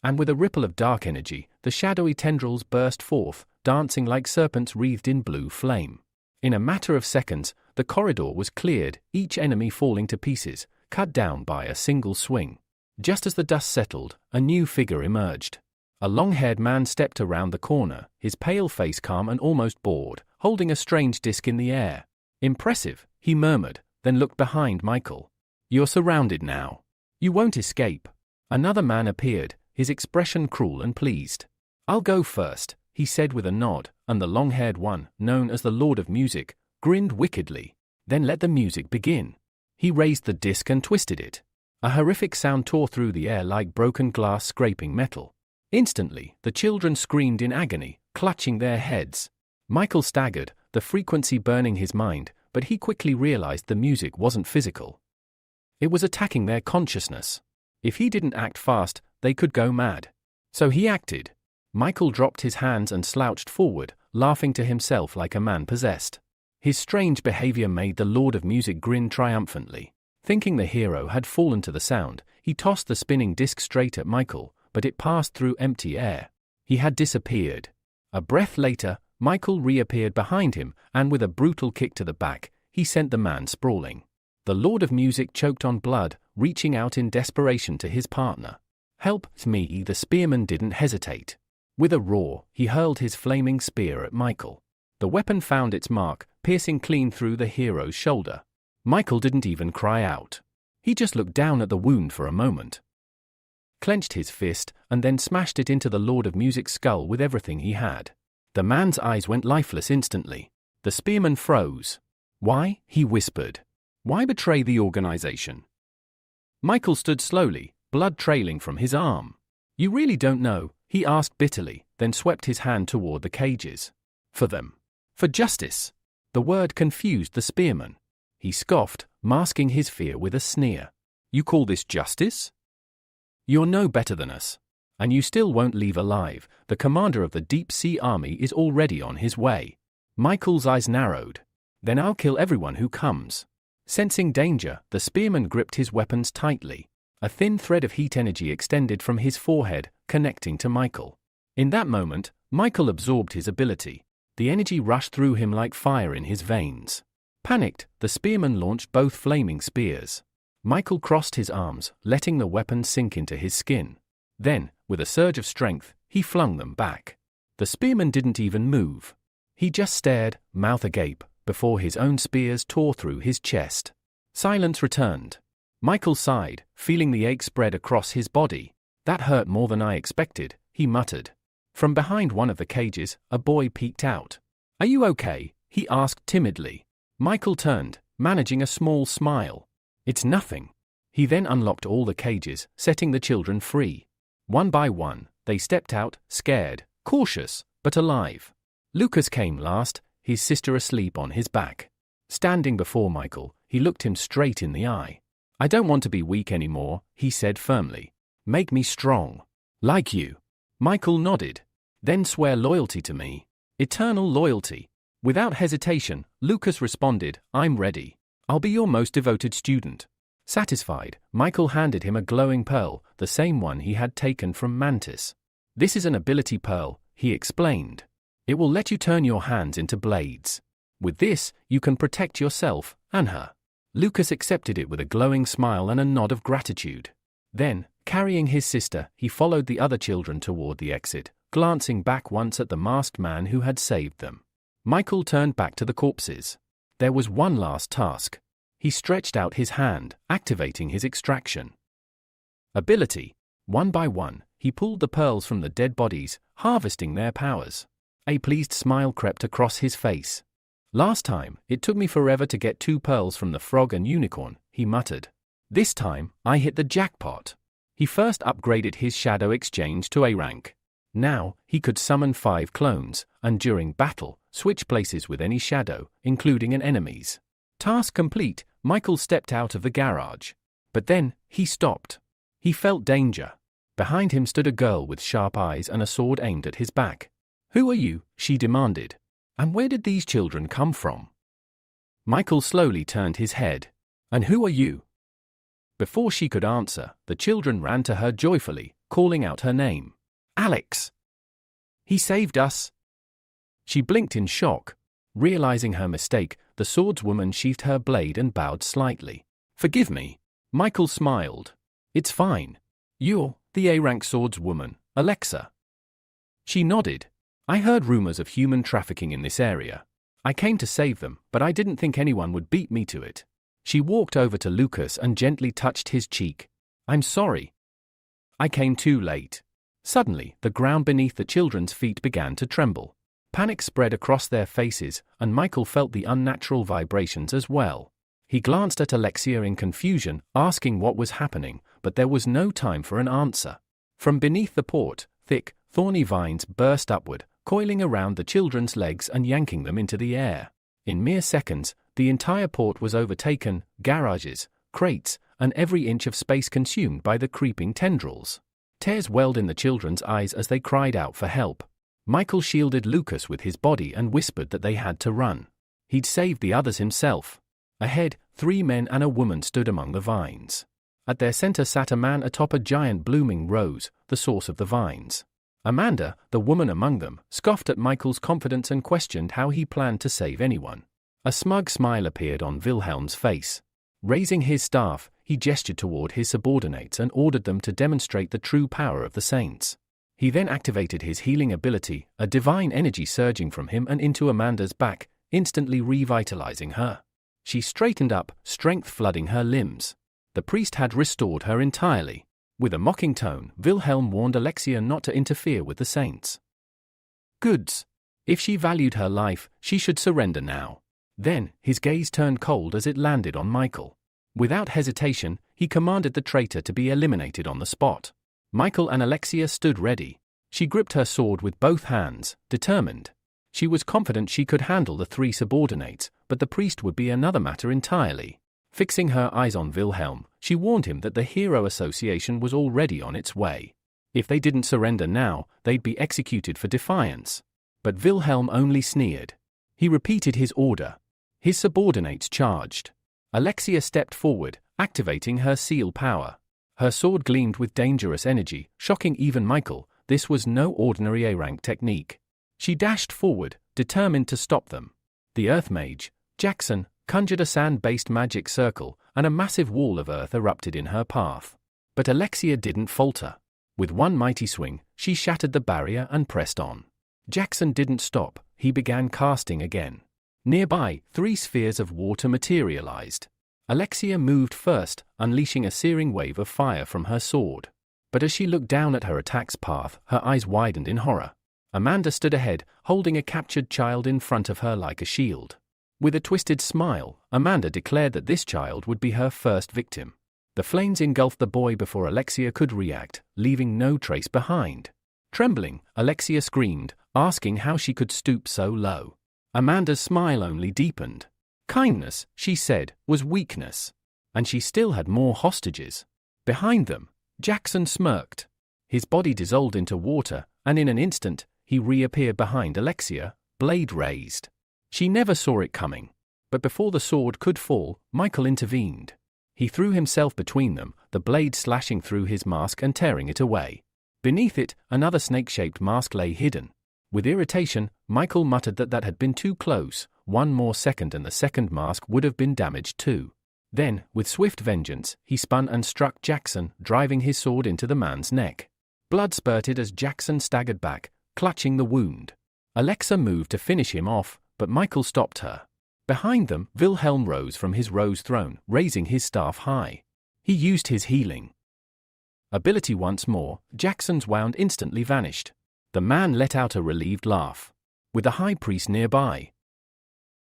S1: And with a ripple of dark energy, the shadowy tendrils burst forth, dancing like serpents wreathed in blue flame. In a matter of seconds, the corridor was cleared, each enemy falling to pieces, cut down by a single swing. Just as the dust settled, a new figure emerged. A long-haired man stepped around the corner, his pale face calm and almost bored, holding a strange disc in the air. "Impressive," he murmured, then looked behind Michael. "You're surrounded now. You won't escape." Another man appeared, his expression cruel and pleased. "I'll go first," he said with a nod, and the long-haired one, known as the Lord of Music, grinned wickedly. "Then let the music begin." He raised the disc and twisted it. A horrific sound tore through the air like broken glass scraping metal. Instantly, the children screamed in agony, clutching their heads. Michael staggered, the frequency burning his mind, but he quickly realized the music wasn't physical. It was attacking their consciousness. If he didn't act fast, they could go mad. So he acted. Michael dropped his hands and slouched forward, laughing to himself like a man possessed. His strange behavior made the Lord of Music grin triumphantly. Thinking the hero had fallen to the sound, he tossed the spinning disc straight at Michael, but it passed through empty air. He had disappeared. A breath later, Michael reappeared behind him, and with a brutal kick to the back, he sent the man sprawling. The Lord of Music choked on blood, reaching out in desperation to his partner. "Help me!" The spearman didn't hesitate. With a roar, he hurled his flaming spear at Michael. The weapon found its mark, piercing clean through the hero's shoulder. Michael didn't even cry out. He just looked down at the wound for a moment, clenched his fist, and then smashed it into the Lord of Music's skull with everything he had. The man's eyes went lifeless instantly. The spearman froze. "Why?" he whispered. "Why betray the organization?" Michael stood slowly, blood trailing from his arm. "You really don't know?" he asked bitterly, then swept his hand toward the cages. "For them. For justice." The word confused the spearman. He scoffed, masking his fear with a sneer. "You call this justice? You're no better than us. And you still won't leave alive. The commander of the Deep Sea Army is already on his way." Michael's eyes narrowed. "Then I'll kill everyone who comes." Sensing danger, the spearman gripped his weapons tightly. A thin thread of heat energy extended from his forehead, connecting to Michael. In that moment, Michael absorbed his ability. The energy rushed through him like fire in his veins. Panicked, the spearman launched both flaming spears. Michael crossed his arms, letting the weapon sink into his skin. Then, with a surge of strength, he flung them back. The spearman didn't even move. He just stared, mouth agape, before his own spears tore through his chest. Silence returned. Michael sighed, feeling the ache spread across his body. "That hurt more than I expected," he muttered. From behind one of the cages, a boy peeked out. "Are you okay?" he asked timidly. Michael turned, managing a small smile. "It's nothing." He then unlocked all the cages, setting the children free. One by one, they stepped out, scared, cautious, but alive. Lucas came last, his sister asleep on his back. Standing before Michael, he looked him straight in the eye. "I don't want to be weak anymore," he said firmly. "Make me strong. Like you." Michael nodded. "Then swear loyalty to me. Eternal loyalty." Without hesitation, Lucas responded, "I'm ready. I'll be your most devoted student." Satisfied, Michael handed him a glowing pearl, the same one he had taken from Mantis. "This is an ability pearl," he explained. "It will let you turn your hands into blades. With this, you can protect yourself and her." Lucas accepted it with a glowing smile and a nod of gratitude. Then, carrying his sister, he followed the other children toward the exit, glancing back once at the masked man who had saved them. Michael turned back to the corpses. There was one last task. He stretched out his hand, activating his extraction ability. One by one, he pulled the pearls from the dead bodies, harvesting their powers. A pleased smile crept across his face. "Last time, it took me forever to get 2 pearls from the frog and unicorn," he muttered. "This time, I hit the jackpot." He first upgraded his shadow exchange to A rank. Now, he could summon 5 clones, and during battle, switch places with any shadow, including an enemy's. Task complete, Michael stepped out of the garage. But then, he stopped. He felt danger. Behind him stood a girl with sharp eyes and a sword aimed at his back. "Who are you?" she demanded. "And where did these children come from?" Michael slowly turned his head. "And who are you?" Before she could answer, the children ran to her joyfully, calling out her name. "Alex! He saved us!" She blinked in shock. Realizing her mistake, the swordswoman sheathed her blade and bowed slightly. "Forgive me." Michael smiled. "It's fine. You're the A-rank swordswoman, Alexa." She nodded. "I heard rumors of human trafficking in this area. I came to save them, but I didn't think anyone would beat me to it." She walked over to Lucas and gently touched his cheek. "I'm sorry. I came too late." Suddenly, the ground beneath the children's feet began to tremble. Panic spread across their faces, and Michael felt the unnatural vibrations as well. He glanced at Alexia in confusion, asking what was happening, but there was no time for an answer. From beneath the port, thick, thorny vines burst upward, coiling around the children's legs and yanking them into the air. In mere seconds, the entire port was overtaken, garages, crates, and every inch of space consumed by the creeping tendrils. Tears welled in the children's eyes as they cried out for help. Michael shielded Lucas with his body and whispered that they had to run. He'd saved the others himself. Ahead, 3 men and a woman stood among the vines. At their center sat a man atop a giant blooming rose, the source of the vines. Amanda, the woman among them, scoffed at Michael's confidence and questioned how he planned to save anyone. A smug smile appeared on Wilhelm's face. Raising his staff, he gestured toward his subordinates and ordered them to demonstrate the true power of the saints. He then activated his healing ability, a divine energy surging from him and into Amanda's back, instantly revitalizing her. She straightened up, strength flooding her limbs. The priest had restored her entirely. With a mocking tone, Wilhelm warned Alexia not to interfere with the saints. Goods. If she valued her life, she should surrender now. Then, his gaze turned cold as it landed on Michael. Without hesitation, he commanded the traitor to be eliminated on the spot. Michael and Alexia stood ready. She gripped her sword with both hands, determined. She was confident she could handle the 3 subordinates, but the priest would be another matter entirely. Fixing her eyes on Wilhelm, she warned him that the Hero Association was already on its way. If they didn't surrender now, they'd be executed for defiance. But Wilhelm only sneered. He repeated his order. His subordinates charged. Alexia stepped forward, activating her seal power. Her sword gleamed with dangerous energy, shocking even Michael. This was no ordinary A-rank technique. She dashed forward, determined to stop them. The Earth Mage, Jackson, conjured a sand-based magic circle, and a massive wall of earth erupted in her path. But Alexia didn't falter. With one mighty swing, she shattered the barrier and pressed on. Jackson didn't stop. He began casting again. Nearby, 3 spheres of water materialized. Alexia moved first, unleashing a searing wave of fire from her sword. But as she looked down at her attack's path, her eyes widened in horror. Amanda stood ahead, holding a captured child in front of her like a shield. With a twisted smile, Amanda declared that this child would be her first victim. The flames engulfed the boy before Alexia could react, leaving no trace behind. Trembling, Alexia screamed, asking how she could stoop so low. Amanda's smile only deepened. Kindness, she said, was weakness. And she still had more hostages. Behind them, Jackson smirked. His body dissolved into water, and in an instant, he reappeared behind Alexia, blade raised. She never saw it coming. But before the sword could fall, Michael intervened. He threw himself between them, the blade slashing through his mask and tearing it away. Beneath it, another snake-shaped mask lay hidden. With irritation, Michael muttered that had been too close. 1 more second and the second mask would have been damaged too. Then, with swift vengeance, he spun and struck Jackson, driving his sword into the man's neck. Blood spurted as Jackson staggered back, clutching the wound. Alexa moved to finish him off, but Michael stopped her. Behind them, Wilhelm rose from his rose throne, raising his staff high. He used his healing ability once more. Jackson's wound instantly vanished. The man let out a relieved laugh. With the high priest nearby,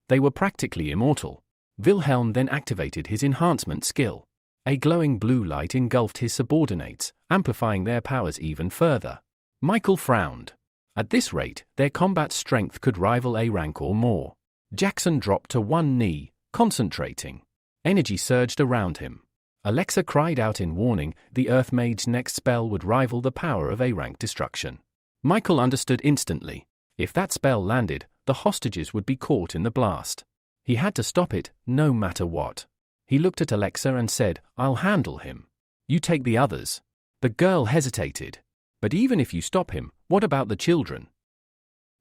S1: they were practically immortal. Wilhelm then activated his enhancement skill. A glowing blue light engulfed his subordinates, amplifying their powers even further. Michael frowned. At this rate, their combat strength could rival A rank or more. Jackson dropped to one knee, concentrating. Energy surged around him. Alexa cried out in warning. The Earth Mage's next spell would rival the power of A rank destruction. Michael understood instantly. If that spell landed, the hostages would be caught in the blast. He had to stop it, no matter what. He looked at Alexa and said, "I'll handle him. You take the others." The girl hesitated. "But even if you stop him, what about the children?"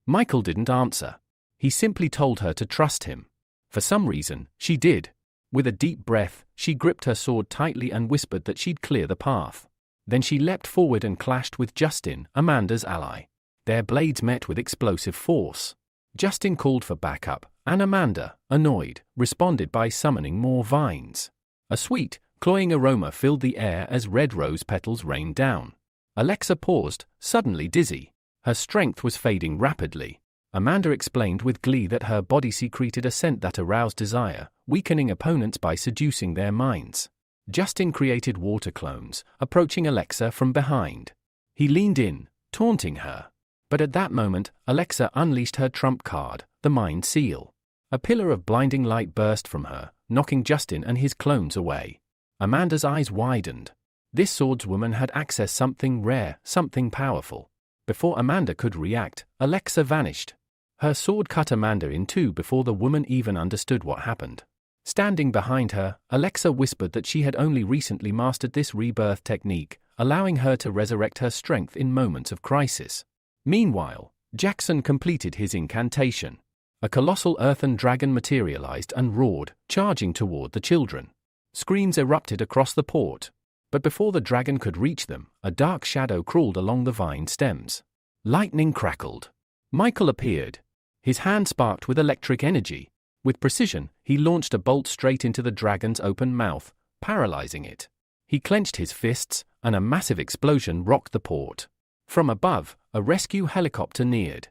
S1: Michael didn't answer. He simply told her to trust him. For some reason, she did. With a deep breath, she gripped her sword tightly and whispered that she'd clear the path. Then she leapt forward and clashed with Justin, Amanda's ally. Their blades met with explosive force. Justin called for backup, and Amanda, annoyed, responded by summoning more vines. A sweet, cloying aroma filled the air as red rose petals rained down. Alexa paused, suddenly dizzy. Her strength was fading rapidly. Amanda explained with glee that her body secreted a scent that aroused desire, weakening opponents by seducing their minds. Justin created water clones, approaching Alexa from behind. He leaned in, taunting her. But at that moment, Alexa unleashed her trump card, the Mind Seal. A pillar of blinding light burst from her, knocking Justin and his clones away. Amanda's eyes widened. This swordswoman had accessed something rare, something powerful. Before Amanda could react, Alexa vanished. Her sword cut Amanda in two before the woman even understood what happened. Standing behind her, Alexa whispered that she had only recently mastered this rebirth technique, allowing her to resurrect her strength in moments of crisis. Meanwhile, Jackson completed his incantation. A colossal earthen dragon materialized and roared, charging toward the children. Screams erupted across the port. But before the dragon could reach them, a dark shadow crawled along the vine stems. Lightning crackled. Michael appeared. His hand sparked with electric energy. With precision, he launched a bolt straight into the dragon's open mouth, paralyzing it. He clenched his fists, and a massive explosion rocked the port. From above, a rescue helicopter neared.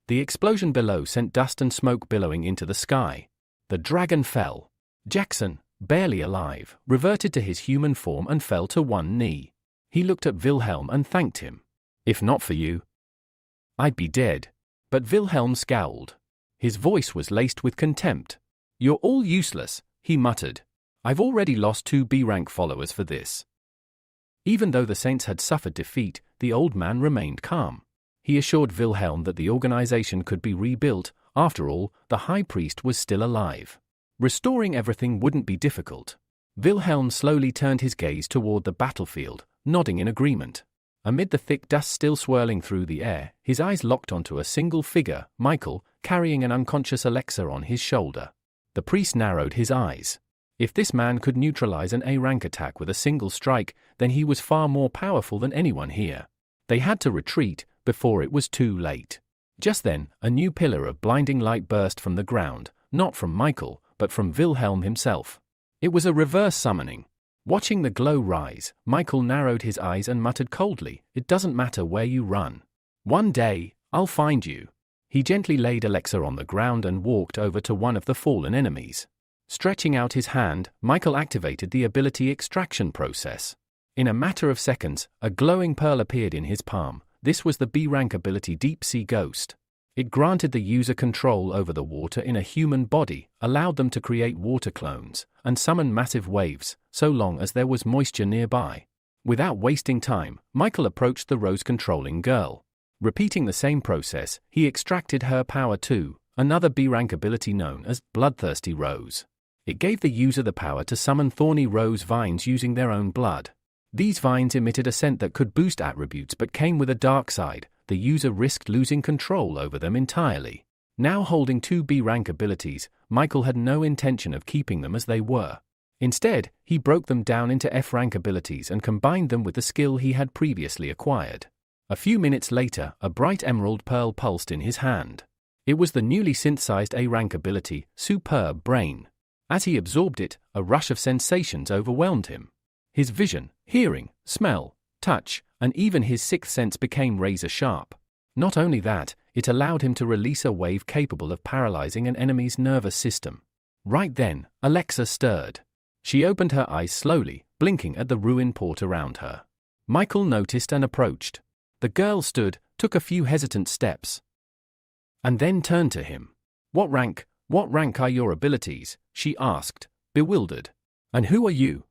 S1: The explosion below sent dust and smoke billowing into the sky. The dragon fell. Jackson, barely alive, reverted to his human form and fell to one knee. He looked at Wilhelm and thanked him. "If not for you, I'd be dead." But Wilhelm scowled. His voice was laced with contempt. "You're all useless," he muttered. "I've already lost 2 B-rank followers for this." Even though the Saints had suffered defeat, the old man remained calm. He assured Wilhelm that the organization could be rebuilt. After all, the high priest was still alive. Restoring everything wouldn't be difficult. Wilhelm slowly turned his gaze toward the battlefield, nodding in agreement. Amid the thick dust still swirling through the air, his eyes locked onto a single figure, Michael, carrying an unconscious Alexa on his shoulder. The priest narrowed his eyes. If this man could neutralize an A-rank attack with a single strike, then he was far more powerful than anyone here. They had to retreat before it was too late. Just then, a new pillar of blinding light burst from the ground, not from Michael, but from Wilhelm himself. It was a reverse summoning. Watching the glow rise, Michael narrowed his eyes and muttered coldly, "It doesn't matter where you run. One day, I'll find you." He gently laid Alexa on the ground and walked over to one of the fallen enemies. Stretching out his hand, Michael activated the ability extraction process. In a matter of seconds, a glowing pearl appeared in his palm. This was the B-rank ability Deep Sea Ghost. It granted the user control over the water in a human body, allowed them to create water clones, and summon massive waves, so long as there was moisture nearby. Without wasting time, Michael approached the rose-controlling girl. Repeating the same process, he extracted her power too, another B-rank ability known as Bloodthirsty Rose. It gave the user the power to summon thorny rose vines using their own blood. These vines emitted a scent that could boost attributes but came with a dark side. The user risked losing control over them entirely. Now holding two B-rank abilities, Michael had no intention of keeping them as they were. Instead, he broke them down into F-rank abilities and combined them with the skill he had previously acquired. A few minutes later, a bright emerald pearl pulsed in his hand. It was the newly synthesized A-rank ability, Superb Brain. As he absorbed it, a rush of sensations overwhelmed him. His vision, hearing, smell, touch, and even his sixth sense became razor-sharp. Not only that, it allowed him to release a wave capable of paralyzing an enemy's nervous system. Right then, Alexa stirred. She opened her eyes slowly, blinking at the ruined port around her. Michael noticed and approached. The girl stood, took a few hesitant steps, and then turned to him. What rank are your abilities?" she asked, bewildered. "And who are you?"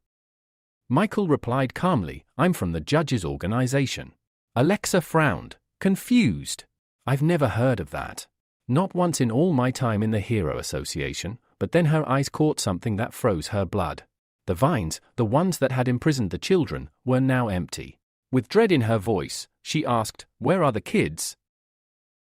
S1: Michael replied calmly, "I'm from the judges' organization." Alexa frowned, confused. "I've never heard of that. Not once in all my time in the Hero Association," but then her eyes caught something that froze her blood. The vines, the ones that had imprisoned the children, were now empty. With dread in her voice, she asked, "Where are the kids?"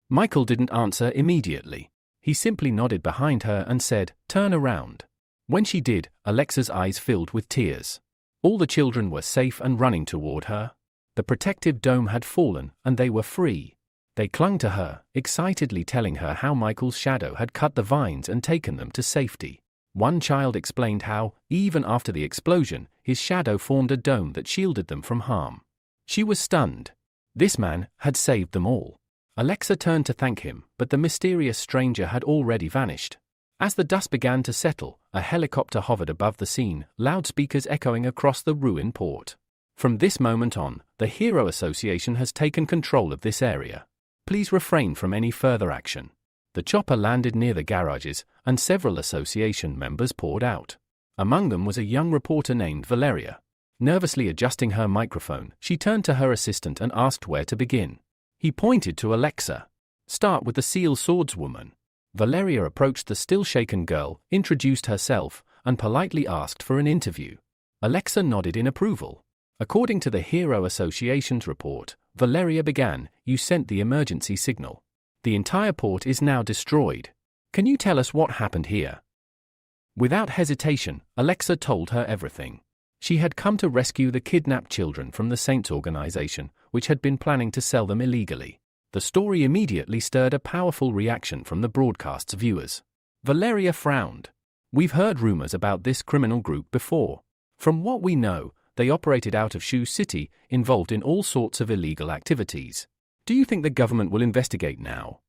S1: Michael didn't answer immediately. He simply nodded behind her and said, "Turn around." When she did, Alexa's eyes filled with tears. All the children were safe and running toward her. The protective dome had fallen, and they were free. They clung to her, excitedly telling her how Michael's shadow had cut the vines and taken them to safety. One child explained how, even after the explosion, his shadow formed a dome that shielded them from harm. She was stunned. This man had saved them all. Alexa turned to thank him, but the mysterious stranger had already vanished. As the dust began to settle, a helicopter hovered above the scene, loudspeakers echoing across the ruined port. From this moment on, the Hero Association has taken control of this area. Please refrain from any further action. The chopper landed near the garages, and several association members poured out. Among them was a young reporter named Valeria. Nervously adjusting her microphone, she turned to her assistant and asked where to begin. He pointed to Alexa. "Start with the Seal Swordswoman." Valeria approached the still-shaken girl, introduced herself, and politely asked for an interview. Alexa nodded in approval. According to the Hero Association's report, Valeria began, "You sent the emergency signal. The entire port is now destroyed. Can you tell us what happened here?" Without hesitation, Alexa told her everything. She had come to rescue the kidnapped children from the Saints organization, which had been planning to sell them illegally. The story immediately stirred a powerful reaction from the broadcast's viewers. Valeria frowned. "We've heard rumors about this criminal group before. From what we know, they operated out of Shu City, involved in all sorts of illegal activities. Do you think the government will investigate now?"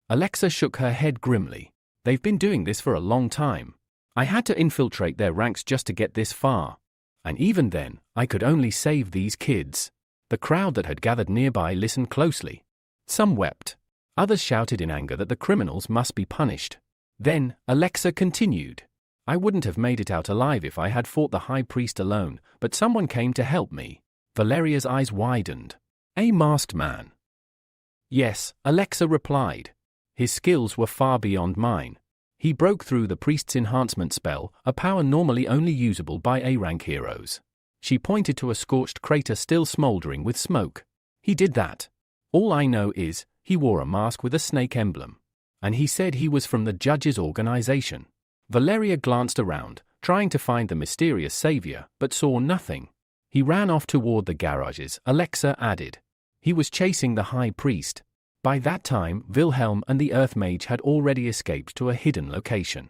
S1: Alexa shook her head grimly. "They've been doing this for a long time. I had to infiltrate their ranks just to get this far. And even then, I could only save these kids." The crowd that had gathered nearby listened closely. Some wept. Others shouted in anger that the criminals must be punished. Then, Alexa continued. "I wouldn't have made it out alive if I had fought the High Priest alone, but someone came to help me." Valeria's eyes widened. "A masked man?" "Yes," Alexa replied. "His skills were far beyond mine. He broke through the priest's enhancement spell, a power normally only usable by A-rank heroes." She pointed to a scorched crater still smoldering with smoke. "He did that. All I know is, he wore a mask with a snake emblem. And he said he was from the judges' organization." Valeria glanced around, trying to find the mysterious savior, but saw nothing. "He ran off toward the garages," Alexa added. "He was chasing the High Priest." By that time, Wilhelm and the Earth Mage had already escaped to a hidden location.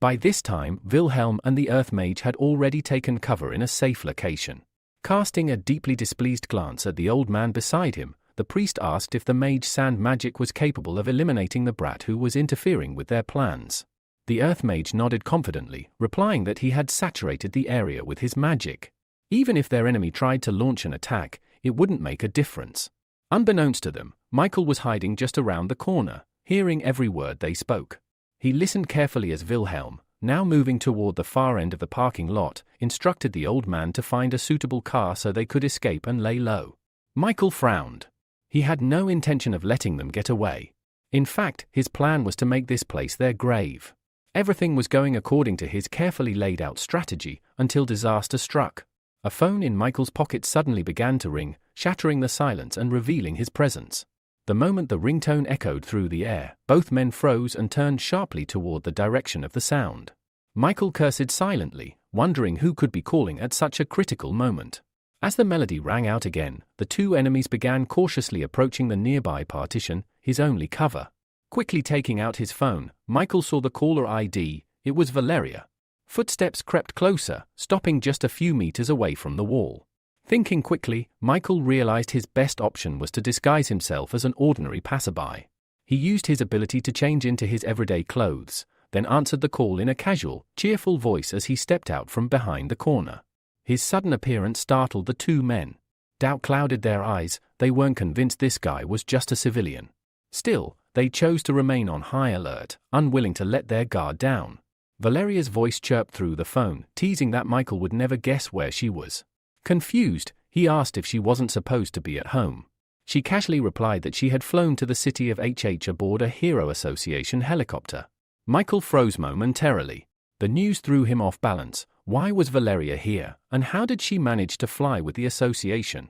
S1: By this time, Wilhelm and the Earth Mage had already taken cover in a safe location. Casting a deeply displeased glance at the old man beside him, the priest asked if the mage sand magic was capable of eliminating the brat who was interfering with their plans. The Earth Mage nodded confidently, replying that he had saturated the area with his magic. Even if their enemy tried to launch an attack, it wouldn't make a difference. Unbeknownst to them, Michael was hiding just around the corner, hearing every word they spoke. He listened carefully as Wilhelm, now moving toward the far end of the parking lot, instructed the old man to find a suitable car so they could escape and lay low. Michael frowned. He had no intention of letting them get away. In fact, his plan was to make this place their grave. Everything was going according to his carefully laid out strategy until disaster struck. A phone in Michael's pocket suddenly began to ring, shattering the silence and revealing his presence. The moment the ringtone echoed through the air, both men froze and turned sharply toward the direction of the sound. Michael cursed silently, wondering who could be calling at such a critical moment. As the melody rang out again, the two enemies began cautiously approaching the nearby partition, his only cover. Quickly taking out his phone, Michael saw the caller ID. It was Valeria. Footsteps crept closer, stopping just a few meters away from the wall. Thinking quickly, Michael realized his best option was to disguise himself as an ordinary passerby. He used his ability to change into his everyday clothes, then answered the call in a casual, cheerful voice as he stepped out from behind the corner. His sudden appearance startled the two men. Doubt clouded their eyes. They weren't convinced this guy was just a civilian. Still, they chose to remain on high alert, unwilling to let their guard down. Valeria's voice chirped through the phone, teasing that Michael would never guess where she was. Confused, he asked if she wasn't supposed to be at home. She casually replied that she had flown to the city of HH aboard a Hero Association helicopter. Michael froze momentarily. The news threw him off balance. Why was Valeria here, and how did she manage to fly with the association?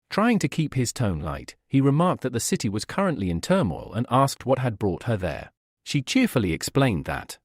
S1: Trying to keep his tone light, he remarked that the city was currently in turmoil and asked what had brought her there. She cheerfully explained that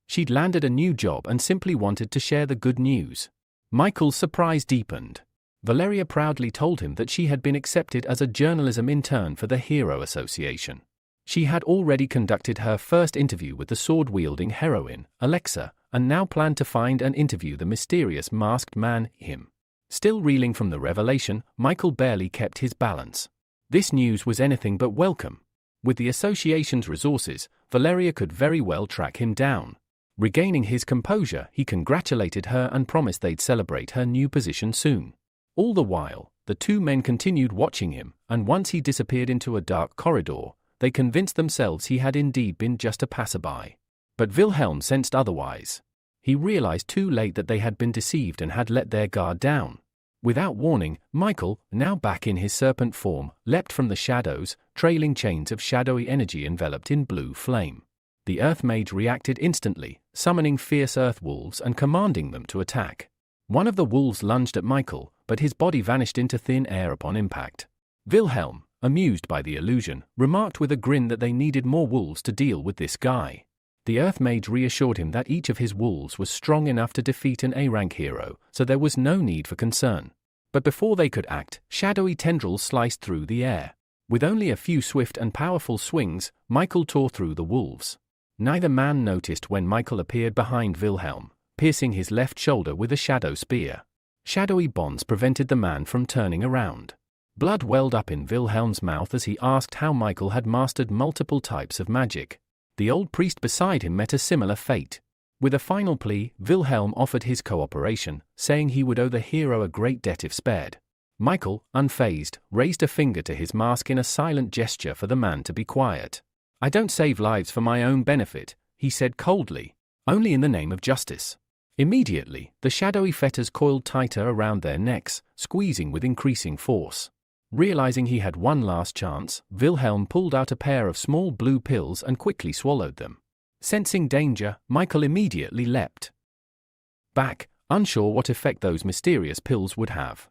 S1: she'd landed a new job and simply wanted to share the good news. Michael's surprise deepened. Valeria proudly told him that she had been accepted as a journalism intern for the Hero Association. She had already conducted her first interview with the sword-wielding heroine, Alexa, and now planned to find and interview the mysterious masked man, him. Still reeling from the revelation, Michael barely kept his balance. This news was anything but welcome. With the association's resources, Valeria could very well track him down. Regaining his composure, he congratulated her and promised they'd celebrate her new position soon. All the while, the two men continued watching him, and once he disappeared into a dark corridor, they convinced themselves he had indeed been just a passerby. But Wilhelm sensed otherwise. He realized too late that they had been deceived and had let their guard down. Without warning, Michael, now back in his serpent form, leapt from the shadows, trailing chains of shadowy energy enveloped in blue flame. The Earth Mage reacted instantly, summoning fierce earth wolves and commanding them to attack. One of the wolves lunged at Michael, but his body vanished into thin air upon impact. Wilhelm, amused by the illusion, remarked with a grin that they needed more wolves to deal with this guy. The Earth Mage reassured him that each of his wolves was strong enough to defeat an A-rank hero, so there was no need for concern. But before they could act, shadowy tendrils sliced through the air. With only a few swift and powerful swings, Michael tore through the wolves. Neither man noticed when Michael appeared behind Wilhelm, piercing his left shoulder with a shadow spear. Shadowy bonds prevented the man from turning around. Blood welled up in Wilhelm's mouth as he asked how Michael had mastered multiple types of magic. The old priest beside him met a similar fate. With a final plea, Wilhelm offered his cooperation, saying he would owe the hero a great debt if spared. Michael, unfazed, raised a finger to his mask in a silent gesture for the man to be quiet. "I don't save lives for my own benefit," he said coldly, "only in the name of justice." Immediately, the shadowy fetters coiled tighter around their necks, squeezing with increasing force. Realizing he had one last chance, Wilhelm pulled out a pair of small blue pills and quickly swallowed them. Sensing danger, Michael immediately leapt back, unsure what effect those mysterious pills would have.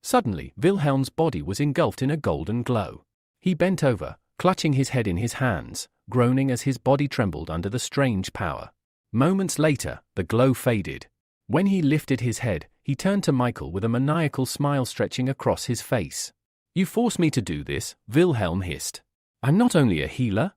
S1: Suddenly, Wilhelm's body was engulfed in a golden glow. He bent over, clutching his head in his hands, groaning as his body trembled under the strange power. Moments later, the glow faded. When he lifted his head, he turned to Michael with a maniacal smile stretching across his face. You force me to do this, Wilhelm hissed. I'm not only a healer.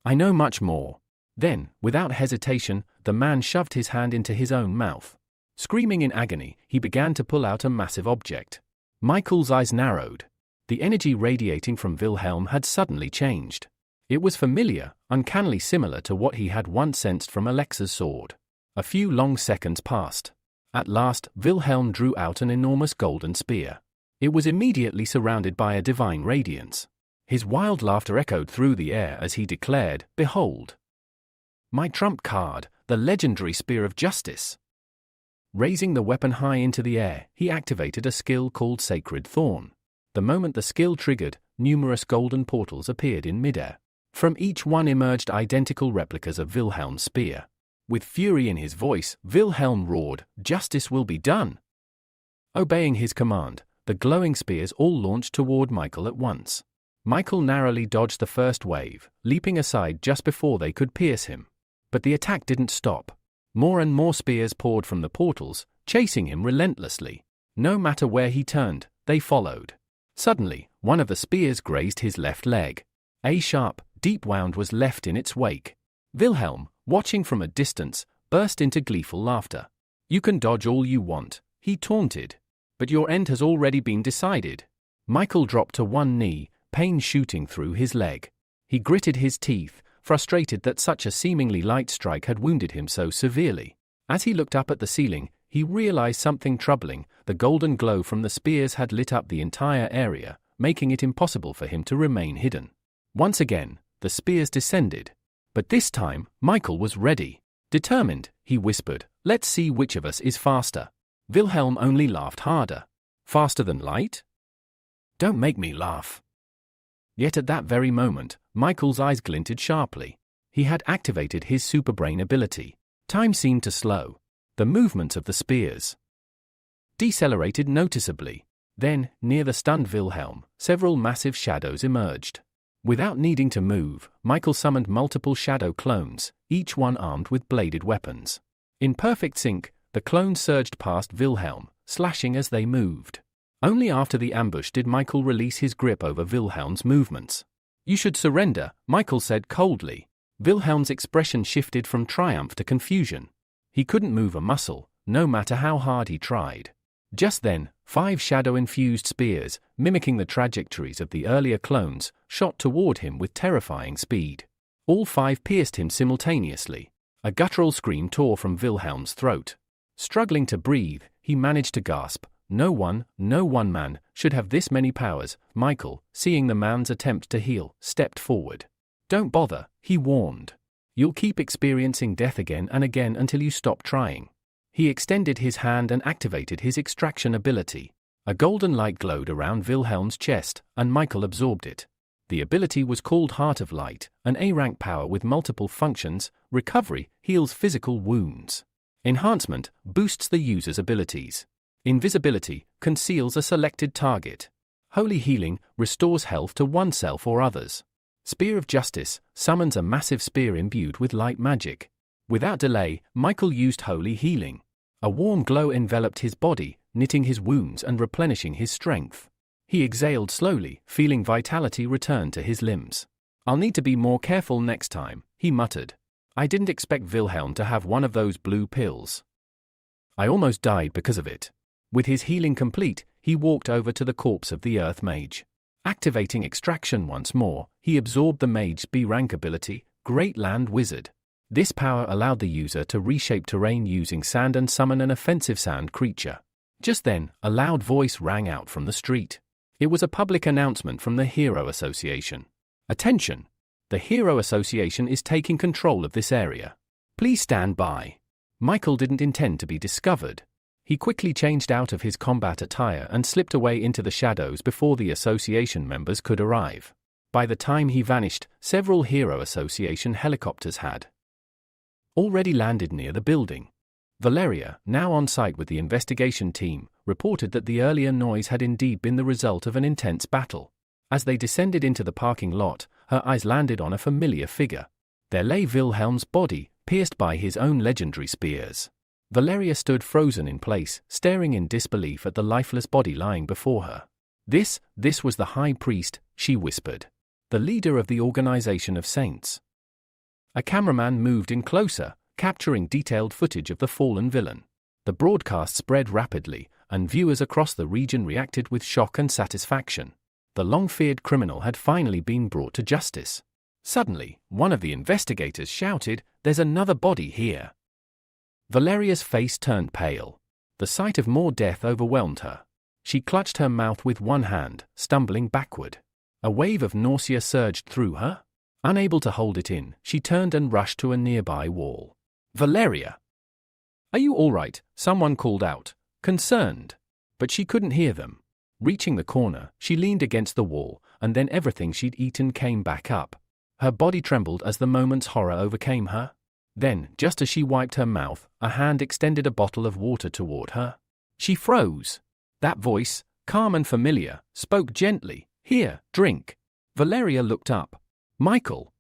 S1: I know much more. Then, without hesitation, the man shoved his hand into his own mouth. Screaming in agony, he began to pull out a massive object. Michael's eyes narrowed. The energy radiating from Wilhelm had suddenly changed. It was familiar, uncannily similar to what he had once sensed from Alexa's sword. A few long seconds passed. At last, Wilhelm drew out an enormous golden spear. It was immediately surrounded by a divine radiance. His wild laughter echoed through the air as he declared, "Behold! My trump card, the legendary Spear of Justice." Raising the weapon high into the air, he activated a skill called Sacred Thorn. The moment the skill triggered, numerous golden portals appeared in midair. From each one emerged identical replicas of Wilhelm's spear. With fury in his voice, Wilhelm roared, "Justice will be done!" Obeying his command, the glowing spears all launched toward Michael at once. Michael narrowly dodged the first wave, leaping aside just before they could pierce him. But the attack didn't stop. More and more spears poured from the portals, chasing him relentlessly. No matter where he turned, they followed. Suddenly, one of the spears grazed his left leg. A sharp, deep wound was left in its wake. Wilhelm, watching from a distance, burst into gleeful laughter. "You can dodge all you want," he taunted. "But your end has already been decided." Michael dropped to one knee, pain shooting through his leg. He gritted his teeth, frustrated that such a seemingly light strike had wounded him so severely. As he looked up at the ceiling, he realized something troubling. The golden glow from the spears had lit up the entire area, making it impossible for him to remain hidden. Once again, the spears descended. But this time, Michael was ready. Determined, he whispered, "Let's see which of us is faster." Wilhelm only laughed harder. "Faster than light? Don't make me laugh." Yet at that very moment, Michael's eyes glinted sharply. He had activated his superbrain ability. Time seemed to slow. The movements of the spears decelerated noticeably. Then, near the stunned Wilhelm, several massive shadows emerged. Without needing to move, Michael summoned multiple shadow clones, each one armed with bladed weapons. In perfect sync, the clones surged past Wilhelm, slashing as they moved. Only after the ambush did Michael release his grip over Wilhelm's movements. "You should surrender," Michael said coldly. Wilhelm's expression shifted from triumph to confusion. He couldn't move a muscle, no matter how hard he tried. Just then, 5 shadow-infused spears, mimicking the trajectories of the earlier clones, shot toward him with terrifying speed. All 5 pierced him simultaneously. A guttural scream tore from Wilhelm's throat. Struggling to breathe, he managed to gasp, no one man should have this many powers." Michael, seeing the man's attempt to heal, stepped forward. "Don't bother," he warned. "You'll keep experiencing death again and again until you stop trying." He extended his hand and activated his extraction ability. A golden light glowed around Wilhelm's chest, and Michael absorbed it. The ability was called Heart of Light, an A-rank power with multiple functions. Recovery heals physical wounds. Enhancement boosts the user's abilities. Invisibility conceals a selected target. Holy Healing restores health to oneself or others. Spear of Justice summons a massive spear imbued with light magic. Without delay, Michael used Holy Healing. A warm glow enveloped his body, knitting his wounds and replenishing his strength. He exhaled slowly, feeling vitality return to his limbs. "I'll need to be more careful next time," he muttered. "I didn't expect Wilhelm to have one of those blue pills. I almost died because of it." With his healing complete, he walked over to the corpse of the Earth Mage. Activating extraction once more, he absorbed the Mage's B-rank ability, Great Land Wizard. This power allowed the user to reshape terrain using sand and summon an offensive sand creature. Just then, a loud voice rang out from the street. It was a public announcement from the Hero Association. "Attention! The Hero Association is taking control of this area. Please stand by." Michael didn't intend to be discovered. He quickly changed out of his combat attire and slipped away into the shadows before the association members could arrive. By the time he vanished, several Hero Association helicopters had already landed near the building. Valeria, now on site with the investigation team, reported that the earlier noise had indeed been the result of an intense battle. As they descended into the parking lot, her eyes landed on a familiar figure. There lay Wilhelm's body, pierced by his own legendary spears. Valeria stood frozen in place, staring in disbelief at the lifeless body lying before her. This was the high priest, she whispered. The leader of the organization of saints. A cameraman moved in closer, capturing detailed footage of the fallen villain. The broadcast spread rapidly, and viewers across the region reacted with shock and satisfaction. The long-feared criminal had finally been brought to justice. Suddenly, one of the investigators shouted, "There's another body here." Valeria's face turned pale. The sight of more death overwhelmed her. She clutched her mouth with one hand, stumbling backward. A wave of nausea surged through her. Unable to hold it in, she turned and rushed to a nearby wall. "Valeria! Are you all right?" someone called out, concerned. But she couldn't hear them. Reaching the corner, she leaned against the wall, and then everything she'd eaten came back up. Her body trembled as the moment's horror overcame her. Then, just as she wiped her mouth, a hand extended a bottle of water toward her. She froze. That voice, calm and familiar, spoke gently. "Here, drink." Valeria looked up. "Michael."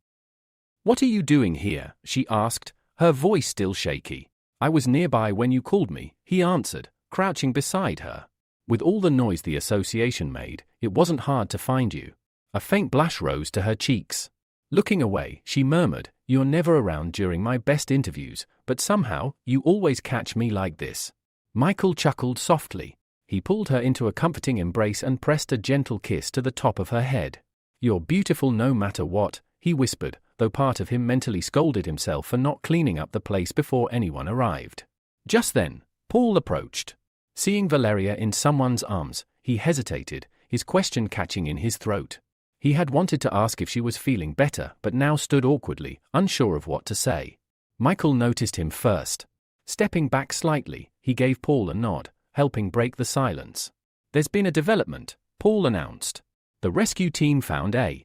S1: "What are you doing here?" she asked, her voice still shaky. "I was nearby when you called me," he answered, crouching beside her. With all the noise the association made, it wasn't hard to find you. A faint blush rose to her cheeks. Looking away, she murmured, "You're never around during my best interviews, but somehow, you always catch me like this." Michael chuckled softly. He pulled her into a comforting embrace and pressed a gentle kiss to the top of her head. "You're beautiful no matter what," he whispered, though part of him mentally scolded himself for not cleaning up the place before anyone arrived. Just then, Paul approached. Seeing Valeria in someone's arms, he hesitated, his question catching in his throat. He had wanted to ask if she was feeling better, but now stood awkwardly, unsure of what to say. Michael noticed him first. Stepping back slightly, he gave Paul a nod, helping break the silence. "There's been a development," Paul announced. "The rescue team found a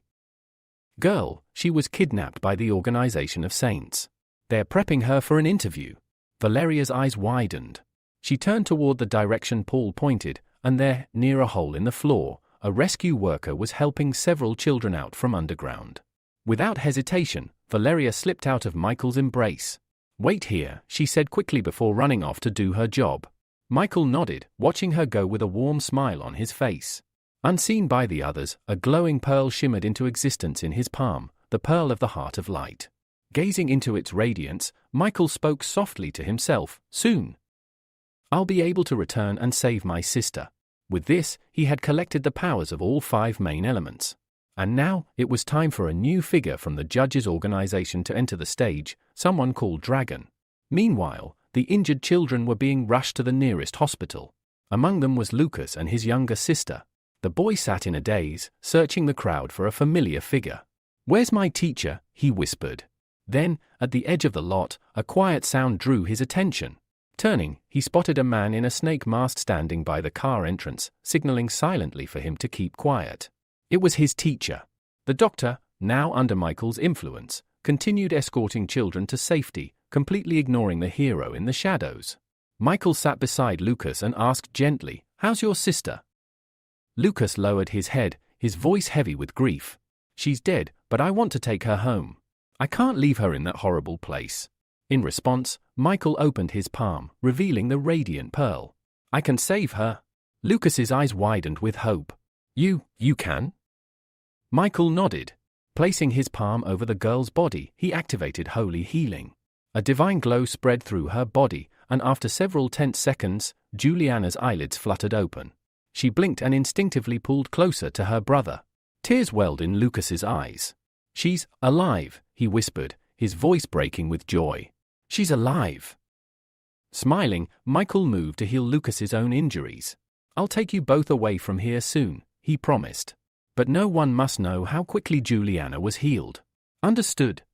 S1: girl. She was kidnapped by the Organization of Saints. They're prepping her for an interview." Valeria's eyes widened. She turned toward the direction Paul pointed, and there, near a hole in the floor, a rescue worker was helping several children out from underground. Without hesitation, Valeria slipped out of Michael's embrace. "Wait here," she said quickly before running off to do her job. Michael nodded, watching her go with a warm smile on his face. Unseen by the others, a glowing pearl shimmered into existence in his palm, the pearl of the heart of light. Gazing into its radiance, Michael spoke softly to himself, "Soon I'll be able to return and save my sister." With this, he had collected the powers of all 5 main elements. And now, it was time for a new figure from the judge's organization to enter the stage, someone called Dragon. Meanwhile, the injured children were being rushed to the nearest hospital. Among them was Lucas and his younger sister. The boy sat in a daze, searching the crowd for a familiar figure. "Where's my teacher?" he whispered. Then, at the edge of the lot, a quiet sound drew his attention. Turning, he spotted a man in a snake mask standing by the car entrance, signaling silently for him to keep quiet. It was his teacher. The doctor, now under Michael's influence, continued escorting children to safety, completely ignoring the hero in the shadows. Michael sat beside Lucas and asked gently, "How's your sister?" Lucas lowered his head, his voice heavy with grief. "She's dead, but I want to take her home. I can't leave her in that horrible place." In response, Michael opened his palm, revealing the radiant pearl. "I can save her." Lucas's eyes widened with hope. You can?" Michael nodded. Placing his palm over the girl's body, he activated holy healing. A divine glow spread through her body, and after several tense seconds, Juliana's eyelids fluttered open. She blinked and instinctively pulled closer to her brother. Tears welled in Lucas's eyes. "She's alive," he whispered, his voice breaking with joy. "She's alive." Smiling, Michael moved to heal Lucas's own injuries. "I'll take you both away from here soon," he promised. But no one must know how quickly Juliana was healed. "Understood."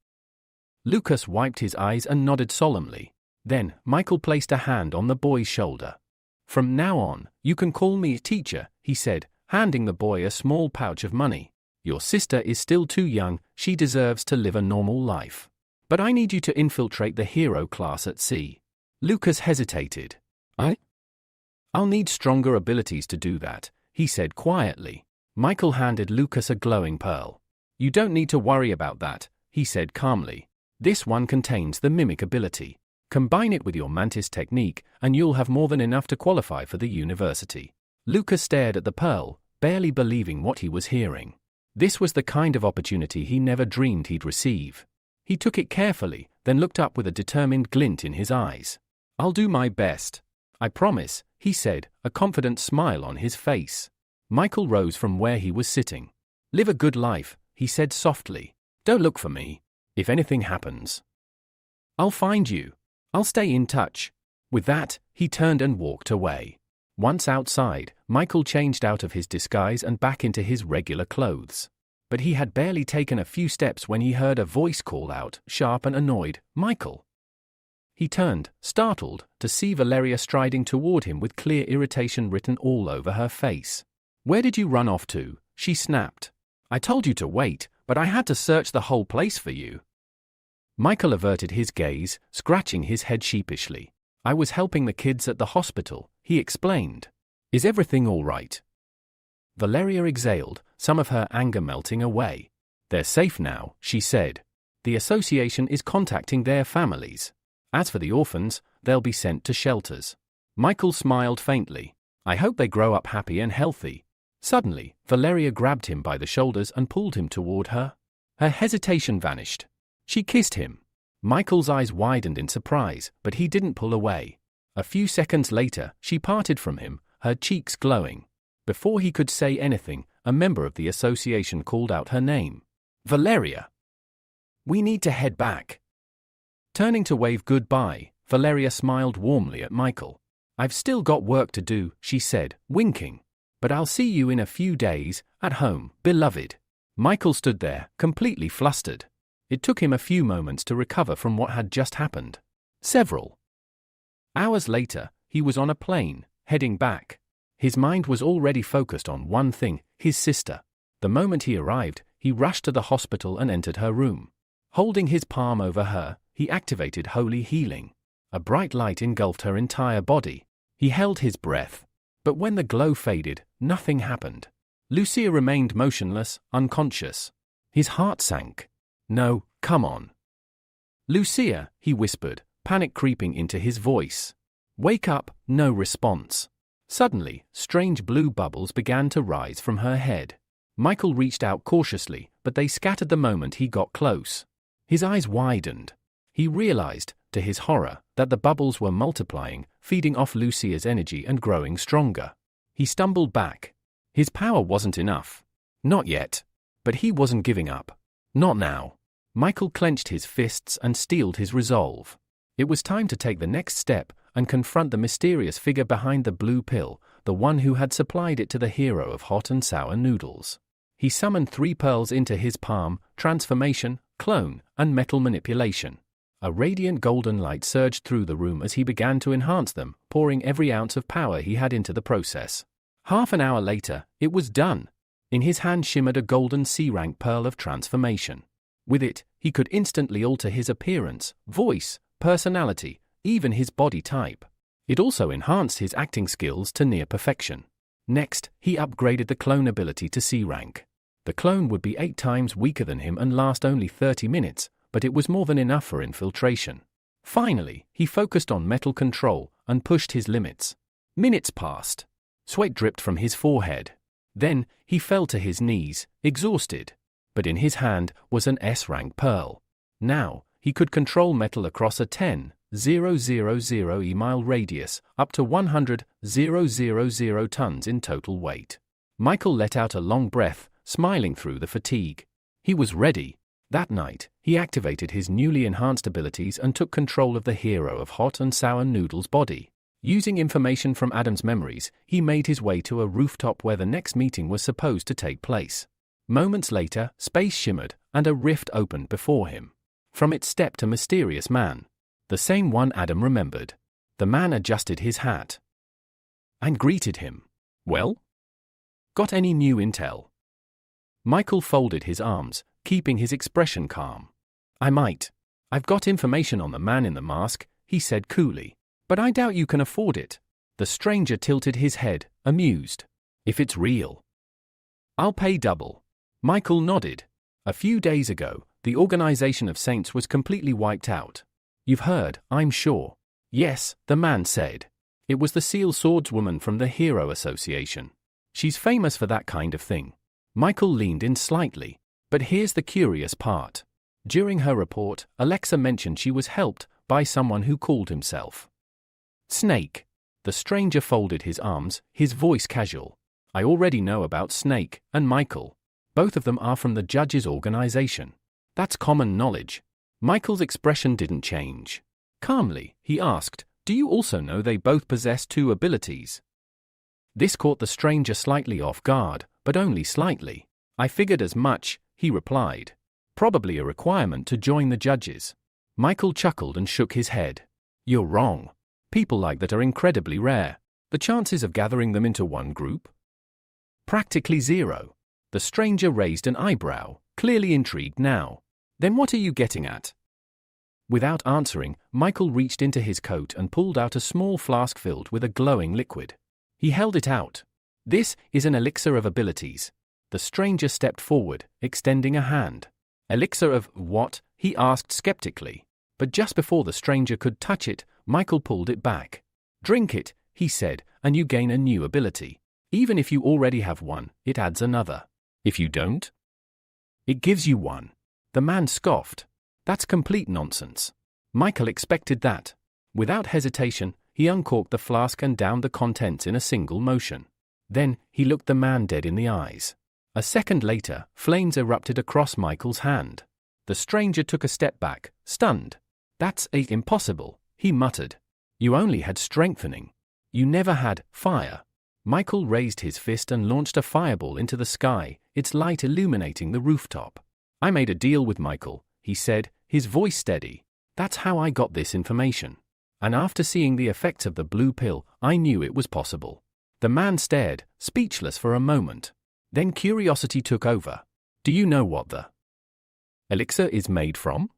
S1: Lucas wiped his eyes and nodded solemnly. Then, Michael placed a hand on the boy's shoulder. "From now on, you can call me teacher," he said, handing the boy a small pouch of money. "Your sister is still too young, she deserves to live a normal life. But I need you to infiltrate the hero class at sea." Lucas hesitated. I'll need stronger abilities to do that," he said quietly. Michael handed Lucas a glowing pearl. "You don't need to worry about that," he said calmly. "This one contains the mimic ability. Combine it with your mantis technique, and you'll have more than enough to qualify for the university." Lucas stared at the pearl, barely believing what he was hearing. This was the kind of opportunity he never dreamed he'd receive. He took it carefully, then looked up with a determined glint in his eyes. "I'll do my best. I promise," he said, a confident smile on his face. Michael rose from where he was sitting. "Live a good life," he said softly. "Don't look for me. If anything happens, I'll find you. I'll stay in touch." With that, he turned and walked away. Once outside, Michael changed out of his disguise and back into his regular clothes. But he had barely taken a few steps when he heard a voice call out, sharp and annoyed, "Michael." He turned, startled, to see Valeria striding toward him with clear irritation written all over her face. "Where did you run off to?" she snapped. "I told you to wait, but I had to search the whole place for you." Michael averted his gaze, scratching his head sheepishly. "I was helping the kids at the hospital," he explained. "Is everything all right?" Valeria exhaled, some of her anger melting away. "They're safe now," she said. "The association is contacting their families. As for the orphans, they'll be sent to shelters." Michael smiled faintly. "I hope they grow up happy and healthy." Suddenly, Valeria grabbed him by the shoulders and pulled him toward her. Her hesitation vanished. She kissed him. Michael's eyes widened in surprise, but he didn't pull away. A few seconds later, she parted from him, her cheeks glowing. Before he could say anything, a member of the association called out her name. "Valeria! We need to head back." Turning to wave goodbye, Valeria smiled warmly at Michael. "I've still got work to do," she said, winking. "But I'll see you in a few days, at home, beloved." Michael stood there, completely flustered. It took him a few moments to recover from what had just happened. Several hours later, he was on a plane, heading back. His mind was already focused on one thing, his sister. The moment he arrived, he rushed to the hospital and entered her room. Holding his palm over her, he activated Holy Healing. A bright light engulfed her entire body. He held his breath. But when the glow faded, nothing happened. Lucia remained motionless, unconscious. His heart sank. "No, come on." "Lucia," he whispered, panic creeping into his voice. "Wake up," no response. Suddenly, strange blue bubbles began to rise from her head. Michael reached out cautiously, but they scattered the moment he got close. His eyes widened. He realized, to his horror, that the bubbles were multiplying, feeding off Lucia's energy and growing stronger. He stumbled back. His power wasn't enough. Not yet. But he wasn't giving up. Not now. Michael clenched his fists and steeled his resolve. It was time to take the next step and confront the mysterious figure behind the blue pill, the one who had supplied it to the hero of hot and sour noodles. He summoned 3 pearls into his palm: transformation, clone, and metal manipulation. A radiant golden light surged through the room as he began to enhance them, pouring every ounce of power he had into the process. Half an hour later, it was done. In his hand shimmered a golden C-rank pearl of transformation. With it, he could instantly alter his appearance, voice, personality, even his body type. It also enhanced his acting skills to near perfection. Next, he upgraded the clone ability to C-rank. The clone would be 8 times weaker than him and last only 30 minutes, but it was more than enough for infiltration. Finally, he focused on metal control and pushed his limits. Minutes passed. Sweat dripped from his forehead. Then, he fell to his knees, exhausted. But in his hand was an S-rank pearl. Now, he could control metal across a 10,000 mile radius, up to 100,000 tons in total weight. Michael let out a long breath, smiling through the fatigue. He was ready. That night, he activated his newly enhanced abilities and took control of the hero of hot and sour noodles' body. Using information from Adam's memories, he made his way to a rooftop where the next meeting was supposed to take place. Moments later, space shimmered, and a rift opened before him. From it stepped a mysterious man. The same one Adam remembered. The man adjusted his hat and greeted him. "Well? Got any new intel?" Michael folded his arms, keeping his expression calm. "I might. I've got information on the man in the mask," he said coolly. "But I doubt you can afford it." The stranger tilted his head, amused. "If it's real, I'll pay double." Michael nodded. "A few days ago, the Organization of Saints was completely wiped out. You've heard, I'm sure." "Yes," the man said. "It was the Seal Swordswoman from the Hero Association. She's famous for that kind of thing. Michael leaned in slightly. But here's the curious part. During her report, Alexa mentioned she was helped by someone who called himself Snake. The stranger folded his arms, his voice casual. I already know about Snake and Michael. Both of them are from the judge's organization. That's common knowledge. Michael's expression didn't change. Calmly, he asked, do you also know they both possess 2 abilities? This caught the stranger slightly off guard, but only slightly. I figured as much, he replied. Probably a requirement to join the judges. Michael chuckled and shook his head. You're wrong. People like that are incredibly rare. The chances of gathering them into one group? Practically zero. The stranger raised an eyebrow, clearly intrigued now. Then what are you getting at? Without answering, Michael reached into his coat and pulled out a small flask filled with a glowing liquid. He held it out. This is an elixir of abilities. The stranger stepped forward, extending a hand. Elixir of what? He asked skeptically. But just before the stranger could touch it, Michael pulled it back. Drink it, he said, and you gain a new ability. Even if you already have one, it adds another. If you don't, it gives you one. The man scoffed. That's complete nonsense. Michael expected that. Without hesitation, he uncorked the flask and downed the contents in a single motion. Then, he looked the man dead in the eyes. A second later, flames erupted across Michael's hand. The stranger took a step back, stunned. That's impossible, he muttered. You only had strengthening. You never had fire. Michael raised his fist and launched a fireball into the sky, its light illuminating the rooftop. I made a deal with Michael, he said, his voice steady. That's how I got this information. And after seeing the effects of the blue pill, I knew it was possible. The man stared, speechless for a moment. Then curiosity took over. Do you know what the elixir is made from?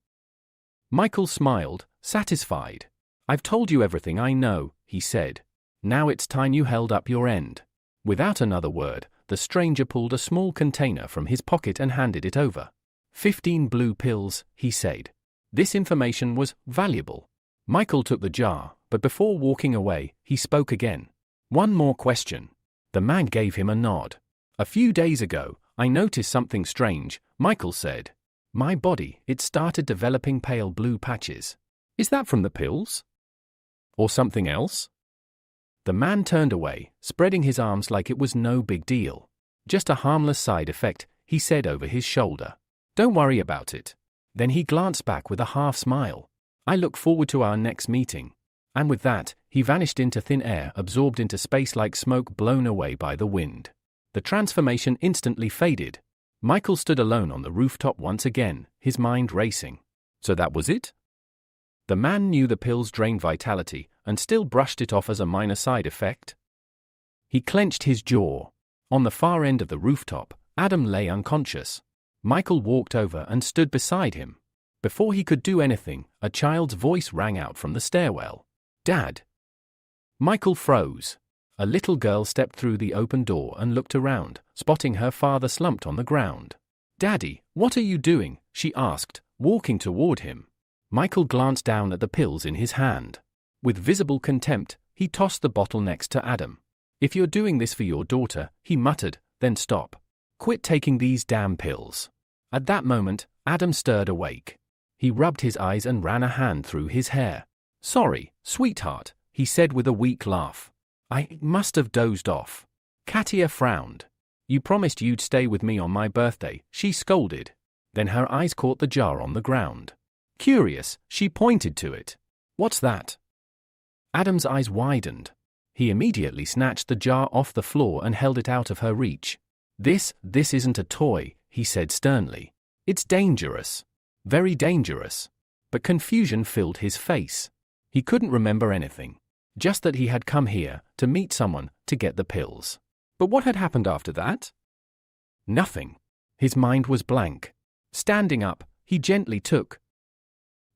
S1: Michael smiled, satisfied. I've told you everything I know, he said. Now it's time you held up your end. Without another word, the stranger pulled a small container from his pocket and handed it over. 15 blue pills, he said. This information was valuable. Michael took the jar, but before walking away, he spoke again. One more question. The man gave him a nod. A few days ago, I noticed something strange, Michael said. My body, it started developing pale blue patches. Is that from the pills? Or something else? The man turned away, spreading his arms like it was no big deal. Just a harmless side effect, he said over his shoulder. Don't worry about it. Then he glanced back with a half smile. I look forward to our next meeting. And with that, he vanished into thin air, absorbed into space like smoke blown away by the wind. The transformation instantly faded. Michael stood alone on the rooftop once again, his mind racing. So that was it? The man knew the pills drained vitality, and still brushed it off as a minor side effect. He clenched his jaw. On the far end of the rooftop, Adam lay unconscious. Michael walked over and stood beside him. Before he could do anything, a child's voice rang out from the stairwell. Dad! Michael froze. A little girl stepped through the open door and looked around, spotting her father slumped on the ground. Daddy, what are you doing? She asked, walking toward him. Michael glanced down at the pills in his hand. With visible contempt, he tossed the bottle next to Adam. If you're doing this for your daughter, he muttered, then stop. Quit taking these damn pills. At that moment, Adam stirred awake. He rubbed his eyes and ran a hand through his hair. Sorry, sweetheart, he said with a weak laugh. I must have dozed off. Katia frowned. You promised you'd stay with me on my birthday, she scolded. Then her eyes caught the jar on the ground. Curious, she pointed to it. What's that? Adam's eyes widened. He immediately snatched the jar off the floor and held it out of her reach. This isn't a toy, he said sternly. It's dangerous. Very dangerous. But confusion filled his face. He couldn't remember anything. Just that he had come here to meet someone to get the pills. But what had happened after that? Nothing. His mind was blank. Standing up, he gently took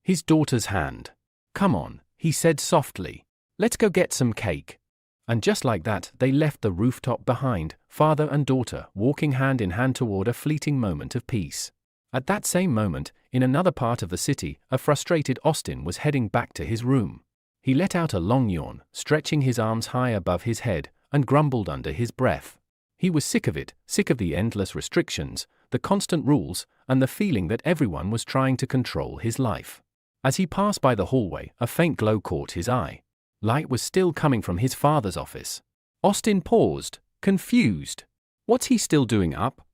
S1: his daughter's hand. Come on, he said softly. Let's go get some cake. And just like that, they left the rooftop behind, father and daughter walking hand in hand toward a fleeting moment of peace. At that same moment, in another part of the city, a frustrated Austin was heading back to his room. He let out a long yawn, stretching his arms high above his head, and grumbled under his breath. He was sick of it, sick of the endless restrictions, the constant rules, and the feeling that everyone was trying to control his life. As he passed by the hallway, a faint glow caught his eye. Light was still coming from his father's office. Austin paused, confused. What's he still doing up?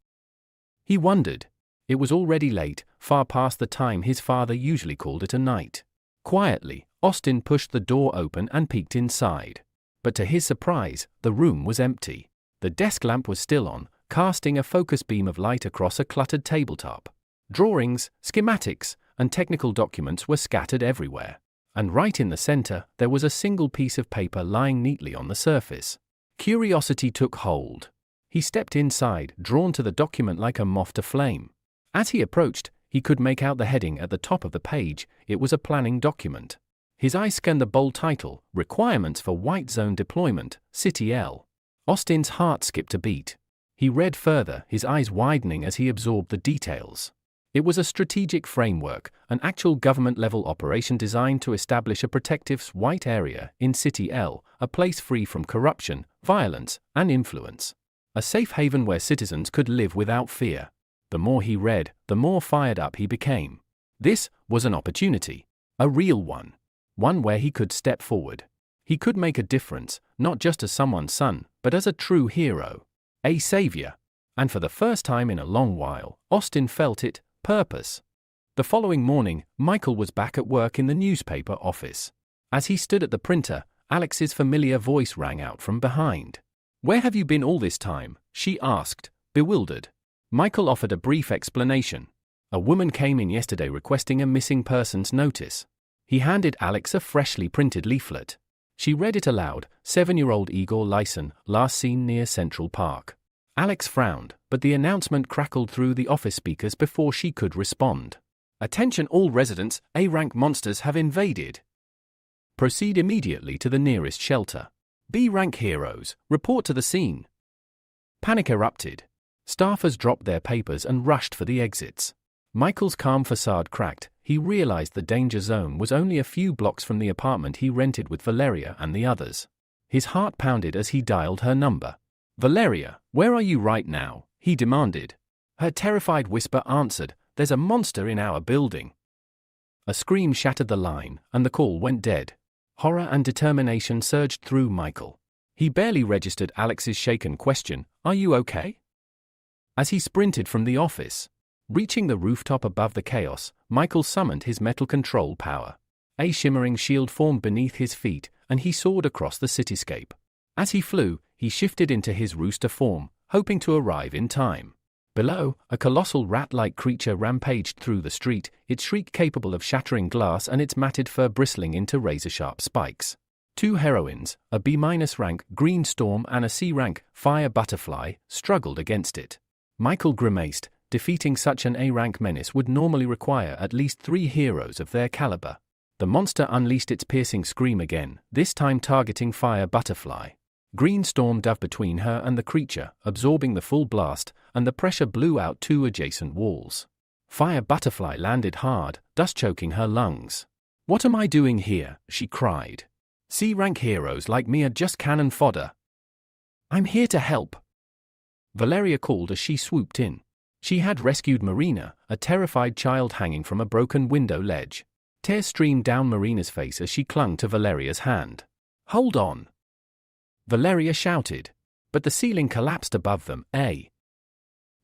S1: He wondered. It was already late, far past the time his father usually called it a night. Quietly, Austin pushed the door open and peeked inside. But to his surprise, the room was empty. The desk lamp was still on, casting a focus beam of light across a cluttered tabletop. Drawings, schematics, and technical documents were scattered everywhere. And right in the center, there was a single piece of paper lying neatly on the surface. Curiosity took hold. He stepped inside, drawn to the document like a moth to flame. As he approached, he could make out the heading at the top of the page. It was a planning document. His eye scanned the bold title, Requirements for White Zone Deployment, City L. Austin's heart skipped a beat. He read further, his eyes widening as he absorbed the details. It was a strategic framework, an actual government-level operation designed to establish a protective white area in City L, a place free from corruption, violence, and influence. A safe haven where citizens could live without fear. The more he read, the more fired up he became. This was an opportunity. A real one. One where he could step forward. He could make a difference, not just as someone's son, but as a true hero. A savior. And for the first time in a long while, Austin felt it. Purpose. The following morning, Michael was back at work in the newspaper office. As he stood at the printer, Alex's familiar voice rang out from behind. "Where have you been all this time?" she asked, bewildered. Michael offered a brief explanation. "A woman came in yesterday requesting a missing persons notice." He handed Alex a freshly printed leaflet. She read it aloud, 7-year-old Igor Lyson, last seen near Central Park. Alex frowned, but the announcement crackled through the office speakers before she could respond. "Attention all residents, A-rank monsters have invaded. Proceed immediately to the nearest shelter. B-rank heroes, report to the scene." Panic erupted. Staffers dropped their papers and rushed for the exits. Michael's calm facade cracked. He realized the danger zone was only a few blocks from the apartment he rented with Valeria and the others. His heart pounded as he dialed her number. "Valeria, where are you right now?" he demanded. Her terrified whisper answered, "There's a monster in our building." A scream shattered the line, and the call went dead. Horror and determination surged through Michael. He barely registered Alex's shaken question, "Are you okay?" As he sprinted from the office. Reaching the rooftop above the chaos, Michael summoned his metal control power. A shimmering shield formed beneath his feet, and he soared across the cityscape. As he flew, he shifted into his rooster form, hoping to arrive in time. Below, a colossal rat-like creature rampaged through the street, its shriek capable of shattering glass and its matted fur bristling into razor-sharp spikes. 2 heroines, a B-rank green storm and a C-rank fire butterfly, struggled against it. Michael grimaced. Defeating such an A-rank menace would normally require at least 3 heroes of their caliber. The monster unleashed its piercing scream again, this time targeting Fire Butterfly. Green Storm dove between her and the creature, absorbing the full blast, and the pressure blew out 2 adjacent walls. Fire Butterfly landed hard, dust choking her lungs. "What am I doing here?" she cried. "C-rank heroes like me are just cannon fodder." "I'm here to help," Valeria called as she swooped in. She had rescued Marina, a terrified child hanging from a broken window ledge. Tears streamed down Marina's face as she clung to Valeria's hand. "Hold on!" Valeria shouted. But the ceiling collapsed above them, a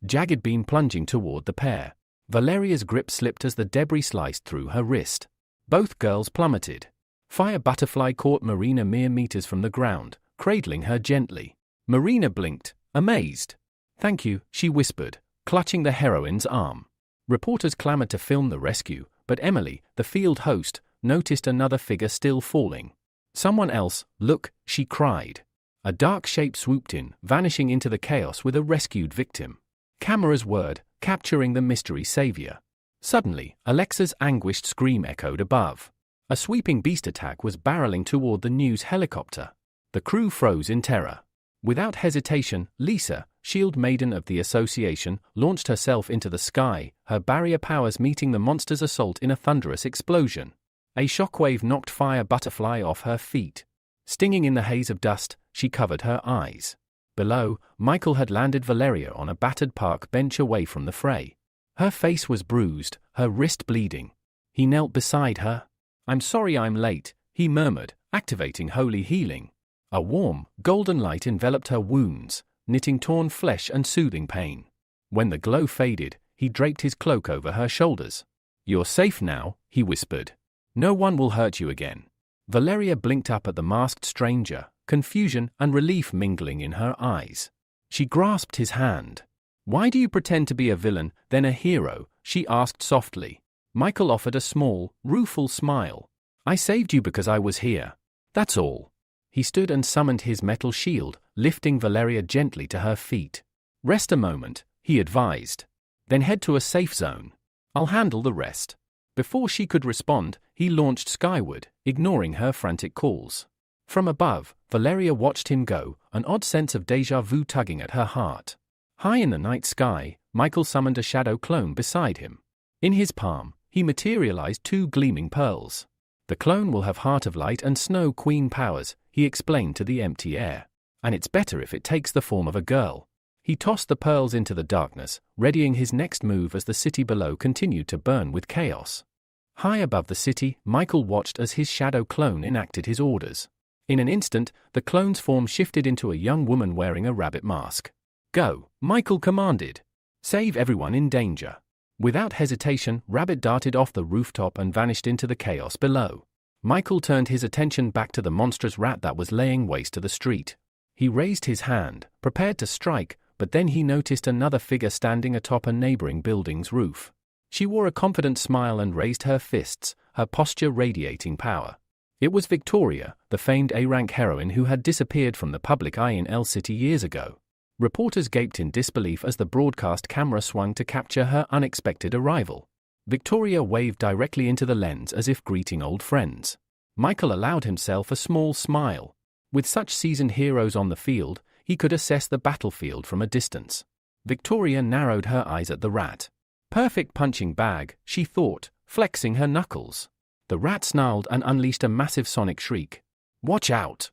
S1: jagged beam plunging toward the pair. Valeria's grip slipped as the debris sliced through her wrist. Both girls plummeted. Fire Butterfly caught Marina mere meters from the ground, cradling her gently. Marina blinked, amazed. "Thank you," she whispered, clutching the heroine's arm. Reporters clamored to film the rescue, but Emily, the field host, noticed another figure still falling. "Someone else, look," she cried. A dark shape swooped in, vanishing into the chaos with a rescued victim. Camera's word, capturing the mystery savior. Suddenly, Alexa's anguished scream echoed above. A sweeping beast attack was barreling toward the news helicopter. The crew froze in terror. Without hesitation, Lisa, shield maiden of the association, launched herself into the sky, her barrier powers meeting the monster's assault in a thunderous explosion. A shockwave knocked Fire Butterfly off her feet. Stinging in the haze of dust, she covered her eyes. Below, Michael had landed Valeria on a battered park bench away from the fray. Her face was bruised, her wrist bleeding. He knelt beside her. "I'm sorry I'm late," he murmured, activating holy healing. A warm, golden light enveloped her wounds, knitting torn flesh and soothing pain. When the glow faded, he draped his cloak over her shoulders. "You're safe now," he whispered. "No one will hurt you again." Valeria blinked up at the masked stranger, confusion and relief mingling in her eyes. She grasped his hand. "Why do you pretend to be a villain, then a hero?" she asked softly. Michael offered a small, rueful smile. "I saved you because I was here. That's all." He stood and summoned his metal shield, lifting Valeria gently to her feet. "Rest a moment," he advised. "Then head to a safe zone. I'll handle the rest." Before she could respond, he launched skyward, ignoring her frantic calls. From above, Valeria watched him go, an odd sense of déjà vu tugging at her heart. High in the night sky, Michael summoned a shadow clone beside him. In his palm, he materialized 2 gleaming pearls. "The clone will have Heart of Light and Snow Queen powers," he explained to the empty air. "And it's better if it takes the form of a girl." He tossed the pearls into the darkness, readying his next move as the city below continued to burn with chaos. High above the city, Michael watched as his shadow clone enacted his orders. In an instant, the clone's form shifted into a young woman wearing a rabbit mask. "Go," Michael commanded. "Save everyone in danger." Without hesitation, Rabbit darted off the rooftop and vanished into the chaos below. Michael turned his attention back to the monstrous rat that was laying waste to the street. He raised his hand, prepared to strike, but then he noticed another figure standing atop a neighboring building's roof. She wore a confident smile and raised her fists, her posture radiating power. It was Victoria, the famed A-rank heroine who had disappeared from the public eye in L City years ago. Reporters gaped in disbelief as the broadcast camera swung to capture her unexpected arrival. Victoria waved directly into the lens as if greeting old friends. Michael allowed himself a small smile. With such seasoned heroes on the field, he could assess the battlefield from a distance. Victoria narrowed her eyes at the rat. "Perfect punching bag," she thought, flexing her knuckles. The rat snarled and unleashed a massive sonic shriek. "Watch out!"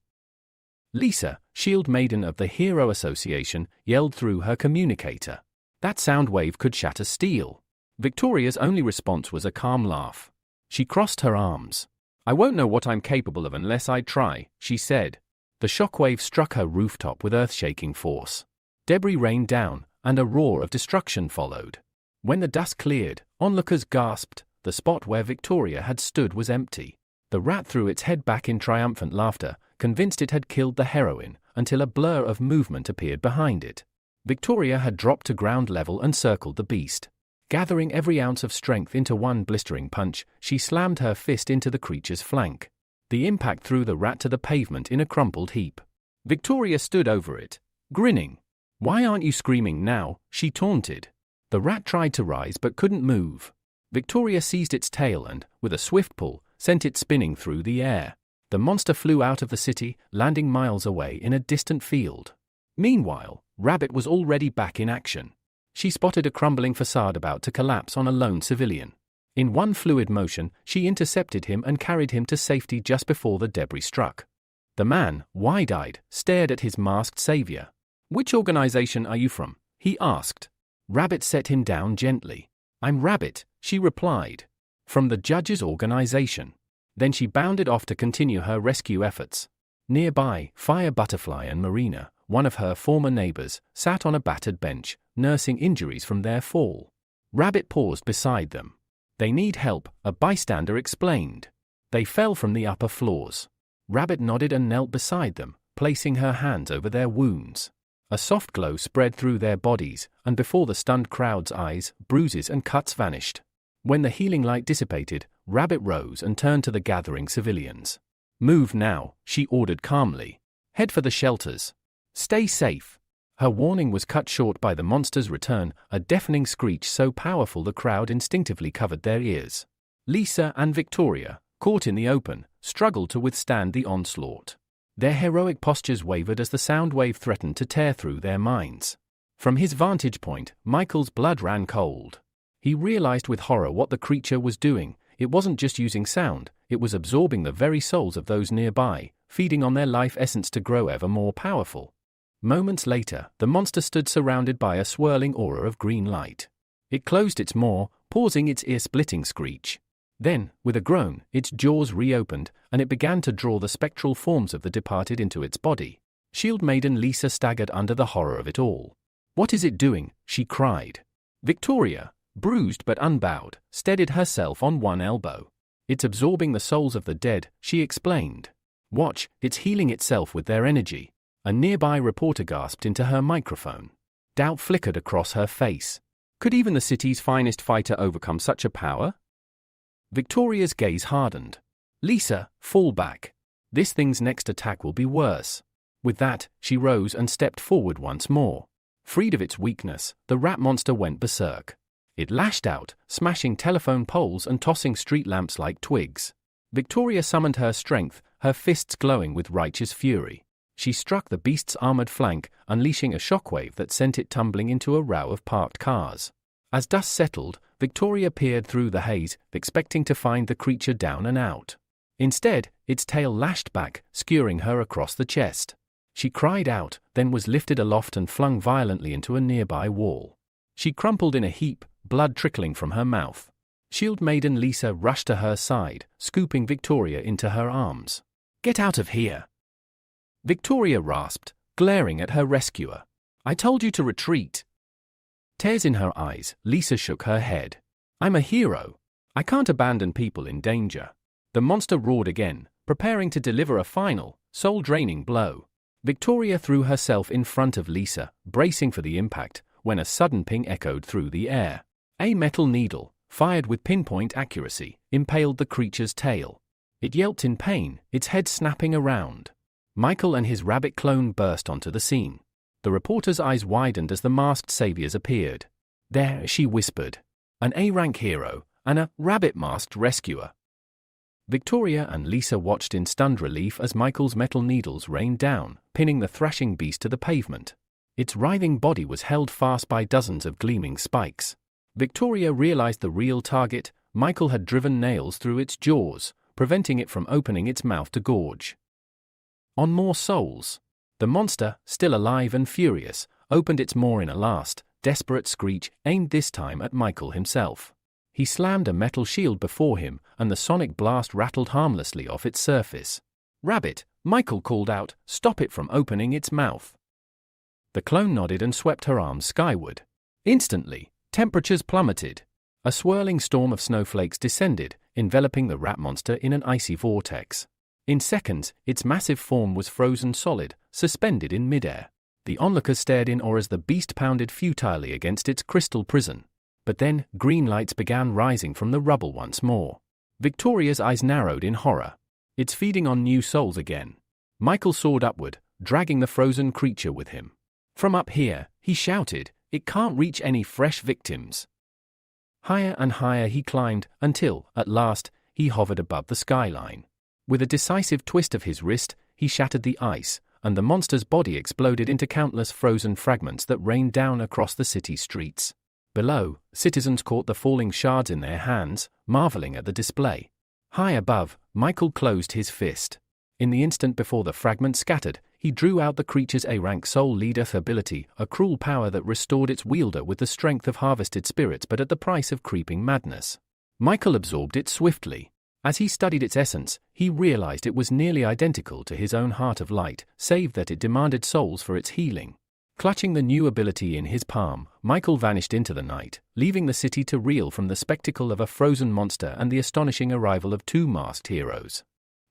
S1: Lisa, Shield Maiden of the Hero Association, yelled through her communicator. That sound wave could shatter steel. Victoria's only response was a calm laugh. She crossed her arms. "I won't know what I'm capable of unless I try," she said. The shockwave struck her rooftop with earth-shaking force. Debris rained down, and a roar of destruction followed. When the dust cleared, onlookers gasped. The spot where Victoria had stood was empty. The rat threw its head back in triumphant laughter, convinced it had killed the heroine, until a blur of movement appeared behind it. Victoria had dropped to ground level and circled the beast. Gathering every ounce of strength into one blistering punch, she slammed her fist into the creature's flank. The impact threw the rat to the pavement in a crumpled heap. Victoria stood over it, grinning. "Why aren't you screaming now?" she taunted. The rat tried to rise but couldn't move. Victoria seized its tail and, with a swift pull, sent it spinning through the air. The monster flew out of the city, landing miles away in a distant field. Meanwhile, Rabbit was already back in action. She spotted a crumbling facade about to collapse on a lone civilian. In one fluid motion, she intercepted him and carried him to safety just before the debris struck. The man, wide-eyed, stared at his masked savior. "Which organization are you from?" he asked. Rabbit set him down gently. "I'm Rabbit," she replied. "From the judge's organization." Then she bounded off to continue her rescue efforts. Nearby, Fire Butterfly and Marina, one of her former neighbors, sat on a battered bench, nursing injuries from their fall. Rabbit paused beside them. "They need help," a bystander explained. "They fell from the upper floors." Rabbit nodded and knelt beside them, placing her hands over their wounds. A soft glow spread through their bodies, and before the stunned crowd's eyes, bruises and cuts vanished. When the healing light dissipated, Rabbit rose and turned to the gathering civilians. "Move now," she ordered calmly. "Head for the shelters. Stay safe." Her warning was cut short by the monster's return, a deafening screech so powerful the crowd instinctively covered their ears. Lisa and Victoria, caught in the open, struggled to withstand the onslaught. Their heroic postures wavered as the sound wave threatened to tear through their minds. From his vantage point, Michael's blood ran cold. He realized with horror what the creature was doing. It wasn't just using sound, it was absorbing the very souls of those nearby, feeding on their life essence to grow ever more powerful. Moments later, the monster stood surrounded by a swirling aura of green light. It closed its maw, pausing its ear-splitting screech. Then, with a groan, its jaws reopened, and it began to draw the spectral forms of the departed into its body. Shield Maiden Lisa staggered under the horror of it all. "What is it doing?" she cried. Victoria, bruised but unbowed, steadied herself on one elbow. "It's absorbing the souls of the dead," she explained. "Watch, it's healing itself with their energy." A nearby reporter gasped into her microphone. Doubt flickered across her face. Could even the city's finest fighter overcome such a power? Victoria's gaze hardened. "Lisa, fall back. This thing's next attack will be worse." With that, she rose and stepped forward once more. Freed of its weakness, the rat monster went berserk. It lashed out, smashing telephone poles and tossing street lamps like twigs. Victoria summoned her strength, her fists glowing with righteous fury. She struck the beast's armored flank, unleashing a shockwave that sent it tumbling into a row of parked cars. As dust settled, Victoria peered through the haze, expecting to find the creature down and out. Instead, its tail lashed back, skewering her across the chest. She cried out, then was lifted aloft and flung violently into a nearby wall. She crumpled in a heap, blood trickling from her mouth. Shield Maiden Lisa rushed to her side, scooping Victoria into her arms. "Get out of here!" Victoria rasped, glaring at her rescuer. "I told you to retreat." Tears in her eyes, Lisa shook her head. "I'm a hero. I can't abandon people in danger." The monster roared again, preparing to deliver a final, soul-draining blow. Victoria threw herself in front of Lisa, bracing for the impact, when a sudden ping echoed through the air. A metal needle, fired with pinpoint accuracy, impaled the creature's tail. It yelped in pain, its head snapping around. Michael and his rabbit clone burst onto the scene. The reporter's eyes widened as the masked saviors appeared. "There," she whispered. "An A-rank hero, and a rabbit-masked rescuer." Victoria and Lisa watched in stunned relief as Michael's metal needles rained down, pinning the thrashing beast to the pavement. Its writhing body was held fast by dozens of gleaming spikes. Victoria realized the real target. Michael had driven nails through its jaws, preventing it from opening its mouth to gorge on more souls. The monster, still alive and furious, opened its maw in a last, desperate screech, aimed this time at Michael himself. He slammed a metal shield before him, and the sonic blast rattled harmlessly off its surface. "Rabbit," Michael called out, "stop it from opening its mouth." The clone nodded and swept her arms skyward. Instantly, temperatures plummeted. A swirling storm of snowflakes descended, enveloping the rat monster in an icy vortex. In seconds, its massive form was frozen solid, suspended in midair. The onlookers stared in awe as the beast pounded futilely against its crystal prison. But then, green lights began rising from the rubble once more. Victoria's eyes narrowed in horror. "It's feeding on new souls again." Michael soared upward, dragging the frozen creature with him. "From up here," he shouted, "it can't reach any fresh victims." Higher and higher he climbed, until, at last, he hovered above the skyline. With a decisive twist of his wrist, he shattered the ice, and the monster's body exploded into countless frozen fragments that rained down across the city streets. Below, citizens caught the falling shards in their hands, marveling at the display. High above, Michael closed his fist. In the instant before the fragments scattered, he drew out the creature's A-rank soul leader ability, a cruel power that restored its wielder with the strength of harvested spirits but at the price of creeping madness. Michael absorbed it swiftly. As he studied its essence, he realized it was nearly identical to his own Heart of Light, save that it demanded souls for its healing. Clutching the new ability in his palm, Michael vanished into the night, leaving the city to reel from the spectacle of a frozen monster and the astonishing arrival of two masked heroes.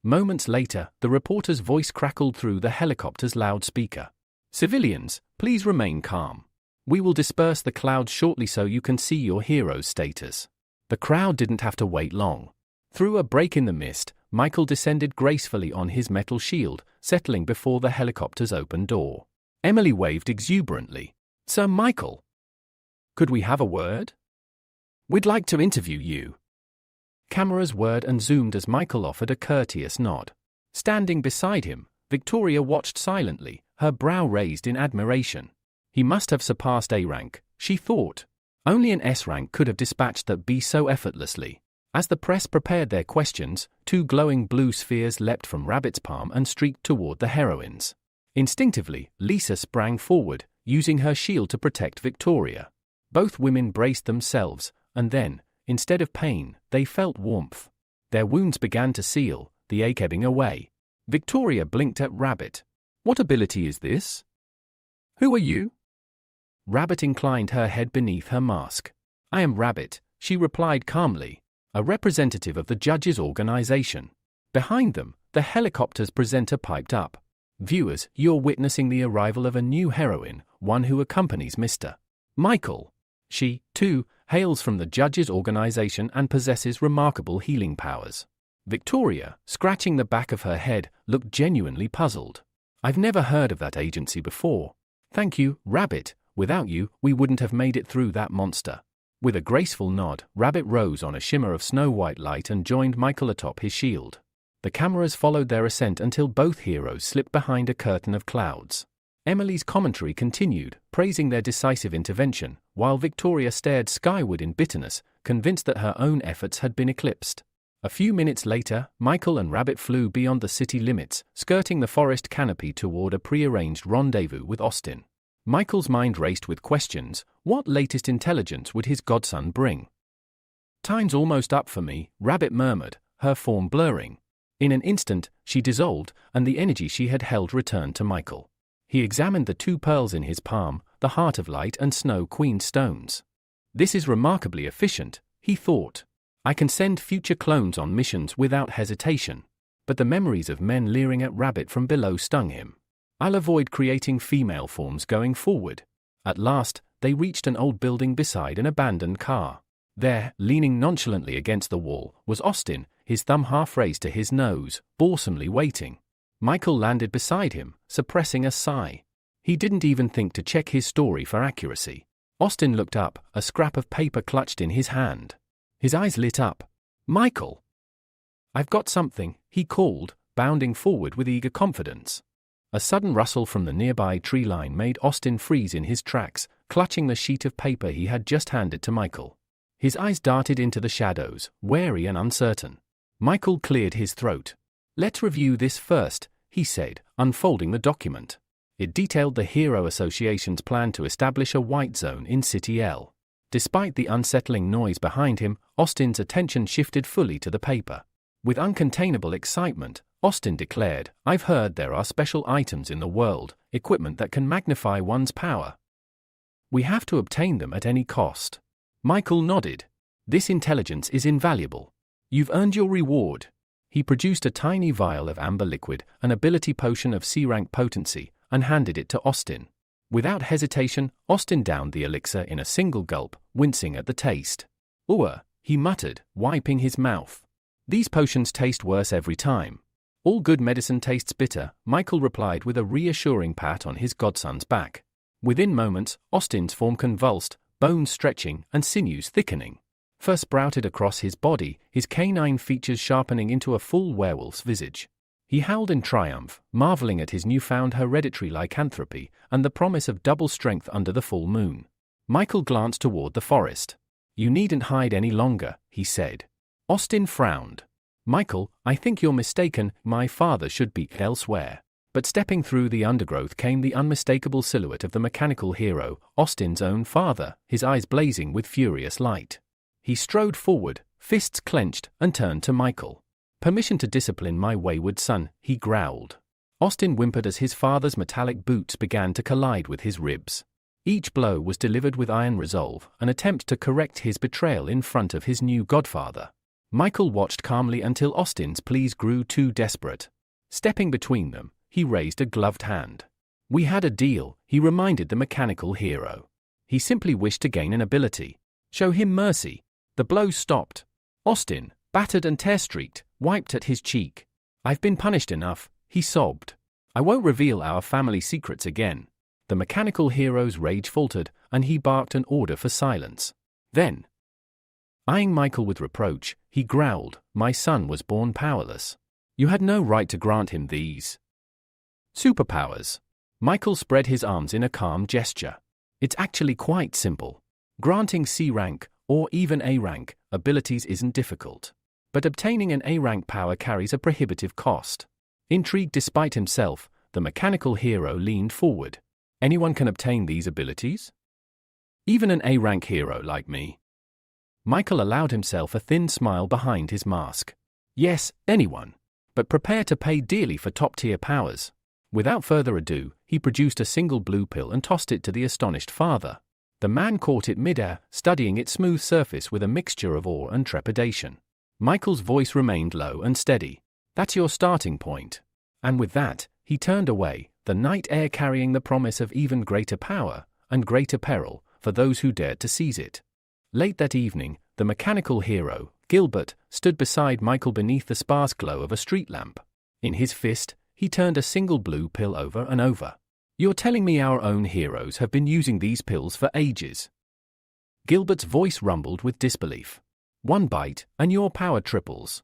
S1: Moments later, the reporter's voice crackled through the helicopter's loudspeaker. "Civilians, please remain calm. We will disperse the clouds shortly so you can see your hero's status." The crowd didn't have to wait long. Through a break in the mist, Michael descended gracefully on his metal shield, settling before the helicopter's open door. Emily waved exuberantly. "Sir Michael, could we have a word? We'd like to interview you." Cameras whirred and zoomed as Michael offered a courteous nod. Standing beside him, Victoria watched silently, her brow raised in admiration. He must have surpassed A-rank, she thought. Only an S-rank could have dispatched that beast so effortlessly. As the press prepared their questions, two glowing blue spheres leapt from Rabbit's palm and streaked toward the heroines. Instinctively, Lisa sprang forward, using her shield to protect Victoria. Both women braced themselves, and then, instead of pain, they felt warmth. Their wounds began to seal, the ache ebbing away. Victoria blinked at Rabbit. "What ability is this?" "Who are you?" Rabbit inclined her head beneath her mask. "I am Rabbit," she replied calmly, "a representative of the judges' organization." Behind them, the helicopter's presenter piped up. "Viewers, you're witnessing the arrival of a new heroine, one who accompanies Mr. Michael. She, too, hails from the judges' organization and possesses remarkable healing powers." Victoria, scratching the back of her head, looked genuinely puzzled. "I've never heard of that agency before." "Thank you, Rabbit. Without you, we wouldn't have made it through that monster." With a graceful nod, Rabbit rose on a shimmer of snow-white light and joined Michael atop his shield. The cameras followed their ascent until both heroes slipped behind a curtain of clouds. Emily's commentary continued, praising their decisive intervention, while Victoria stared skyward in bitterness, convinced that her own efforts had been eclipsed. A few minutes later, Michael and Rabbit flew beyond the city limits, skirting the forest canopy toward a prearranged rendezvous with Austin. Michael's mind raced with questions. What latest intelligence would his godson bring? "Time's almost up for me," Rabbit murmured, her form blurring. In an instant, she dissolved, and the energy she had held returned to Michael. He examined the two pearls in his palm, the Heart of Light and Snow Queen stones. "This is remarkably efficient," he thought. "I can send future clones on missions without hesitation." But the memories of men leering at Rabbit from below stung him. "I'll avoid creating female forms going forward." At last, they reached an old building beside an abandoned car. There, leaning nonchalantly against the wall, was Austin, his thumb half raised to his nose, boresomely waiting. Michael landed beside him, suppressing a sigh. He didn't even think to check his story for accuracy. Austin looked up, a scrap of paper clutched in his hand. His eyes lit up. "Michael!" "I've got something," he called, bounding forward with eager confidence. A sudden rustle from the nearby tree line made Austin freeze in his tracks, clutching the sheet of paper he had just handed to Michael. His eyes darted into the shadows, wary and uncertain. Michael cleared his throat. "Let's review this first," he said, unfolding the document. It detailed the Hero Association's plan to establish a white zone in City L. Despite the unsettling noise behind him, Austin's attention shifted fully to the paper. With uncontainable excitement, Austin declared, "I've heard there are special items in the world, equipment that can magnify one's power. We have to obtain them at any cost." Michael nodded. "This intelligence is invaluable. You've earned your reward." He produced a tiny vial of amber liquid, an ability potion of C-rank potency, and handed it to Austin. Without hesitation, Austin downed the elixir in a single gulp, wincing at the taste. "Ooh," he muttered, wiping his mouth. "These potions taste worse every time." "All good medicine tastes bitter," Michael replied with a reassuring pat on his godson's back. Within moments, Austin's form convulsed, bones stretching and sinews thickening. Fur sprouted across his body, his canine features sharpening into a full werewolf's visage. He howled in triumph, marveling at his newfound hereditary lycanthropy and the promise of double strength under the full moon. Michael glanced toward the forest. "You needn't hide any longer," he said. Austin frowned. "Michael, I think you're mistaken. My father should be elsewhere." But stepping through the undergrowth came the unmistakable silhouette of the mechanical hero, Austin's own father, his eyes blazing with furious light. He strode forward, fists clenched, and turned to Michael. "Permission to discipline my wayward son," he growled. Austin whimpered as his father's metallic boots began to collide with his ribs. Each blow was delivered with iron resolve, an attempt to correct his betrayal in front of his new godfather. Michael watched calmly until Austin's pleas grew too desperate. Stepping between them, he raised a gloved hand. "We had a deal," he reminded the mechanical hero. He simply wished to gain an ability. Show him mercy. The blows stopped. Austin, battered and tear-streaked, wiped at his cheek. "I've been punished enough," he sobbed. "I won't reveal our family secrets again." The mechanical hero's rage faltered, and he barked an order for silence. Then, eyeing Michael with reproach, he growled, "My son was born powerless. You had no right to grant him these superpowers." Michael spread his arms in a calm gesture. "It's actually quite simple. Granting C-rank, or even A-rank, abilities isn't difficult. But obtaining an A-rank power carries a prohibitive cost." Intrigued despite himself, The mechanical hero leaned forward. Anyone can obtain these abilities? Even an A-rank hero like me? Michael allowed himself a thin smile behind his mask. Yes, anyone. But prepare to pay dearly for top-tier powers. Without further ado, he produced a single blue pill and tossed it to the astonished father. The man caught it mid-air, studying its smooth surface with a mixture of awe and trepidation. Michael's voice remained low and steady. That's your starting point. And with that, he turned away, the night air carrying the promise of even greater power and greater peril for those who dared to seize it. Late that evening, the mechanical hero, Gilbert, stood beside Michael beneath the sparse glow of a street lamp. In his fist, he turned a single blue pill over and over. You're telling me our own heroes have been using these pills for ages? Gilbert's voice rumbled with disbelief. One bite, and your power triples.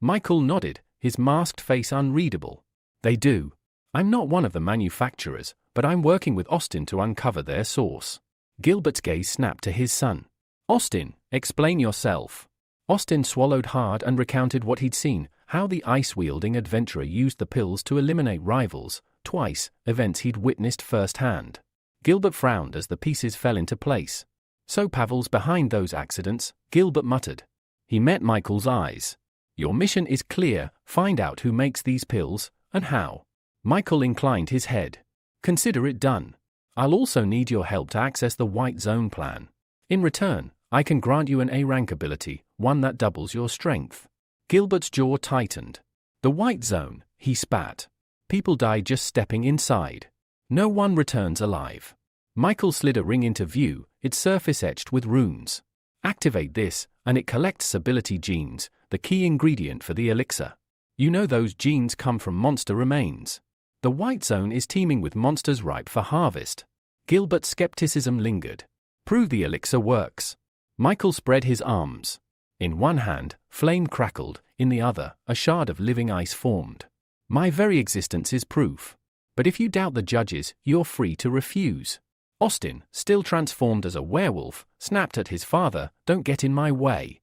S1: Michael nodded, his masked face unreadable. They do. I'm not one of the manufacturers, but I'm working with Austin to uncover their source. Gilbert's gaze snapped to his son. Austin, explain yourself. Austin swallowed hard and recounted what he'd seen, how the ice-wielding adventurer used the pills to eliminate rivals, twice, events he'd witnessed firsthand. Gilbert frowned as the pieces fell into place. So Pavel's behind those accidents, Gilbert muttered. He met Michael's eyes. Your mission is clear, find out who makes these pills, and how. Michael inclined his head. Consider it done. I'll also need your help to access the White Zone plan. In return, I can grant you an A-rank ability, one that doubles your strength. Gilbert's jaw tightened. The White Zone, he spat. People die just stepping inside. No one returns alive. Michael slid a ring into view, its surface etched with runes. Activate this, and it collects ability genes, the key ingredient for the elixir. You know those genes come from monster remains. The White Zone is teeming with monsters ripe for harvest. Gilbert's skepticism lingered. Prove the elixir works. Michael spread his arms. In one hand, flame crackled, in the other, a shard of living ice formed. My very existence is proof. But if you doubt the judges, you're free to refuse. Austin, still transformed as a werewolf, snapped at his father, don't get in my way.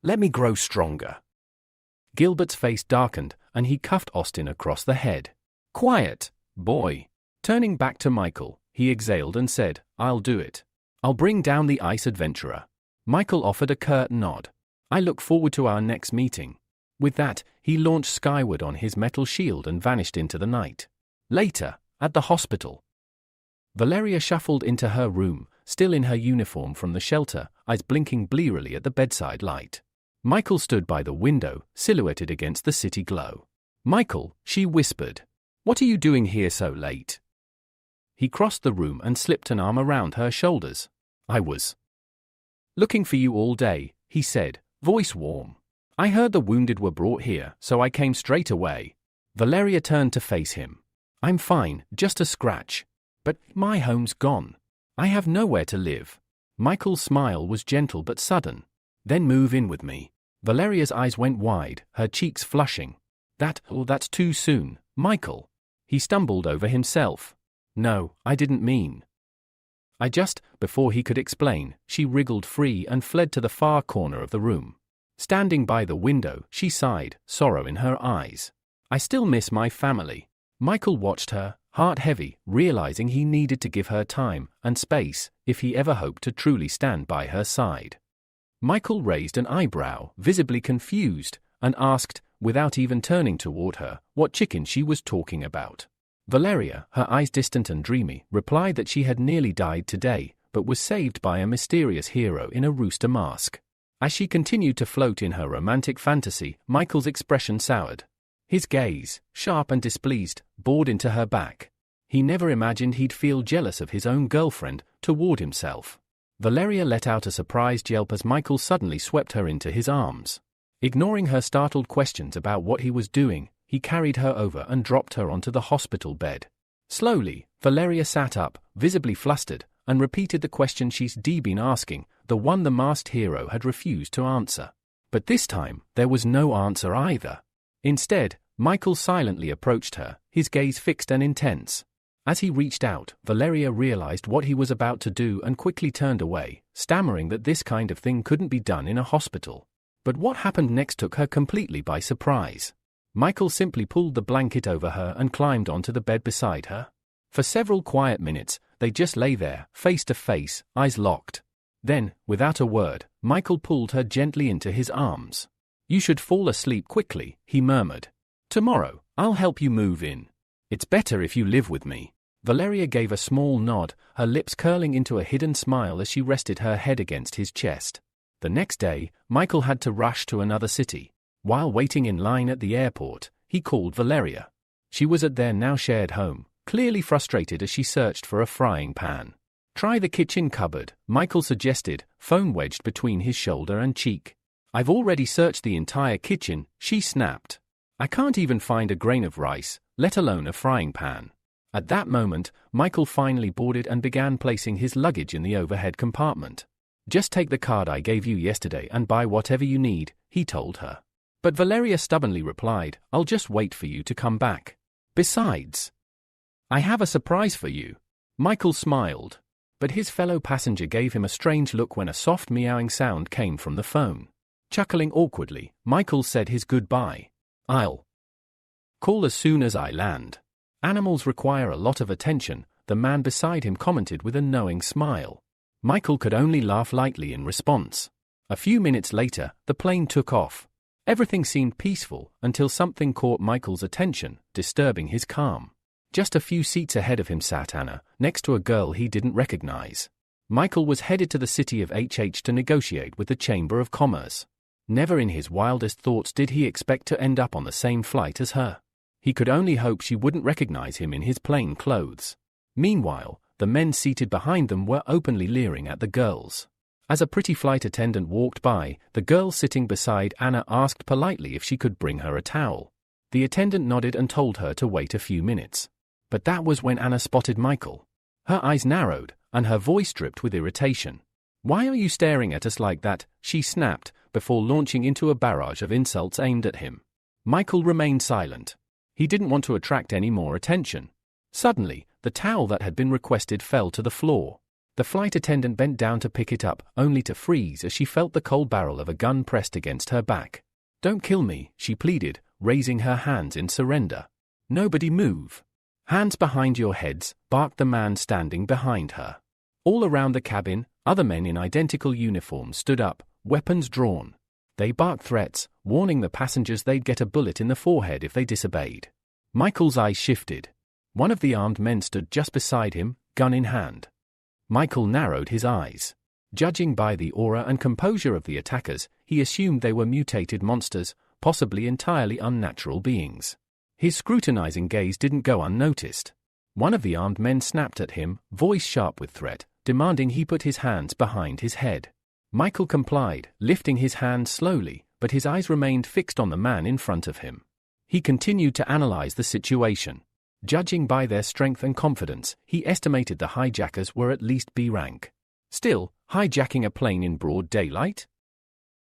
S1: Let me grow stronger. Gilbert's face darkened, and he cuffed Austin across the head. Quiet, boy. Turning back to Michael, he exhaled and said, I'll do it. I'll bring down the ice adventurer. Michael offered a curt nod. I look forward to our next meeting. With that, he launched skyward on his metal shield and vanished into the night. Later, at the hospital. Valeria shuffled into her room, still in her uniform from the shelter, eyes blinking blearily at the bedside light. Michael stood by the window, silhouetted against the city glow. Michael, she whispered. What are you doing here so late? He crossed the room and slipped an arm around her shoulders. I was looking for you all day, he said, voice warm. I heard the wounded were brought here, so I came straight away. Valeria turned to face him. I'm fine, just a scratch. But my home's gone. I have nowhere to live. Michael's smile was gentle but sudden. Then move in with me. Valeria's eyes went wide, her cheeks flushing. That's too soon, Michael. He stumbled over himself. No, I didn't mean. Before he could explain, she wriggled free and fled to the far corner of the room. Standing by the window, she sighed, sorrow in her eyes. I still miss my family. Michael watched her, heart heavy, realizing he needed to give her time and space if he ever hoped to truly stand by her side. Michael raised an eyebrow, visibly confused, and asked, without even turning toward her, what chicken she was talking about. Valeria, her eyes distant and dreamy, replied that she had nearly died today, but was saved by a mysterious hero in a rooster mask. As she continued to float in her romantic fantasy, Michael's expression soured. His gaze, sharp and displeased, bored into her back. He never imagined he'd feel jealous of his own girlfriend toward himself. Valeria let out a surprised yelp as Michael suddenly swept her into his arms. Ignoring her startled questions about what he was doing, he carried her over and dropped her onto the hospital bed. Slowly, Valeria sat up, visibly flustered, and repeated the question she'd been asking, the one the masked hero had refused to answer. But this time, there was no answer either. Instead, Michael silently approached her, his gaze fixed and intense. As he reached out, Valeria realized what he was about to do and quickly turned away, stammering that this kind of thing couldn't be done in a hospital. But what happened next took her completely by surprise. Michael simply pulled the blanket over her and climbed onto the bed beside her. For several quiet minutes, they just lay there, face to face, eyes locked. Then, without a word, Michael pulled her gently into his arms. "You should fall asleep quickly," he murmured. "Tomorrow, I'll help you move in. It's better if you live with me." Valeria gave a small nod, her lips curling into a hidden smile as she rested her head against his chest. The next day, Michael had to rush to another city. While waiting in line at the airport, he called Valeria. She was at their now shared home, clearly frustrated as she searched for a frying pan. "Try the kitchen cupboard," Michael suggested, phone wedged between his shoulder and cheek. "I've already searched the entire kitchen," she snapped. "I can't even find a grain of rice, let alone a frying pan." At that moment, Michael finally boarded and began placing his luggage in the overhead compartment. "Just take the card I gave you yesterday and buy whatever you need," he told her. But Valeria stubbornly replied, "I'll just wait for you to come back. Besides, I have a surprise for you." Michael smiled, but his fellow passenger gave him a strange look when a soft meowing sound came from the phone. Chuckling awkwardly, Michael said his goodbye. "I'll call as soon as I land." "Animals require a lot of attention," the man beside him commented with a knowing smile. Michael could only laugh lightly in response. A few minutes later, the plane took off. Everything seemed peaceful until something caught Michael's attention, disturbing his calm. Just a few seats ahead of him sat Anna, next to a girl he didn't recognize. Michael was headed to the city of HH to negotiate with the Chamber of Commerce. Never in his wildest thoughts did he expect to end up on the same flight as her. He could only hope she wouldn't recognize him in his plain clothes. Meanwhile, the men seated behind them were openly leering at the girls. As a pretty flight attendant walked by, the girl sitting beside Anna asked politely if she could bring her a towel. The attendant nodded and told her to wait a few minutes. But that was when Anna spotted Michael. Her eyes narrowed, and her voice dripped with irritation. "Why are you staring at us like that?" she snapped, before launching into a barrage of insults aimed at him. Michael remained silent. He didn't want to attract any more attention. Suddenly, the towel that had been requested fell to the floor. The flight attendant bent down to pick it up, only to freeze as she felt the cold barrel of a gun pressed against her back. "Don't kill me," she pleaded, raising her hands in surrender. "Nobody move." "Hands behind your heads," barked the man standing behind her. All around the cabin, other men in identical uniforms stood up, weapons drawn. They barked threats, warning the passengers they'd get a bullet in the forehead if they disobeyed. Michael's eyes shifted. One of the armed men stood just beside him, gun in hand. Michael narrowed his eyes. Judging by the aura and composure of the attackers, he assumed they were mutated monsters, possibly entirely unnatural beings. His scrutinizing gaze didn't go unnoticed. One of the armed men snapped at him, voice sharp with threat, demanding he put his hands behind his head. Michael complied, lifting his hands slowly, but his eyes remained fixed on the man in front of him. He continued to analyze the situation. Judging by their strength and confidence, he estimated the hijackers were at least B rank. Still, hijacking a plane in broad daylight?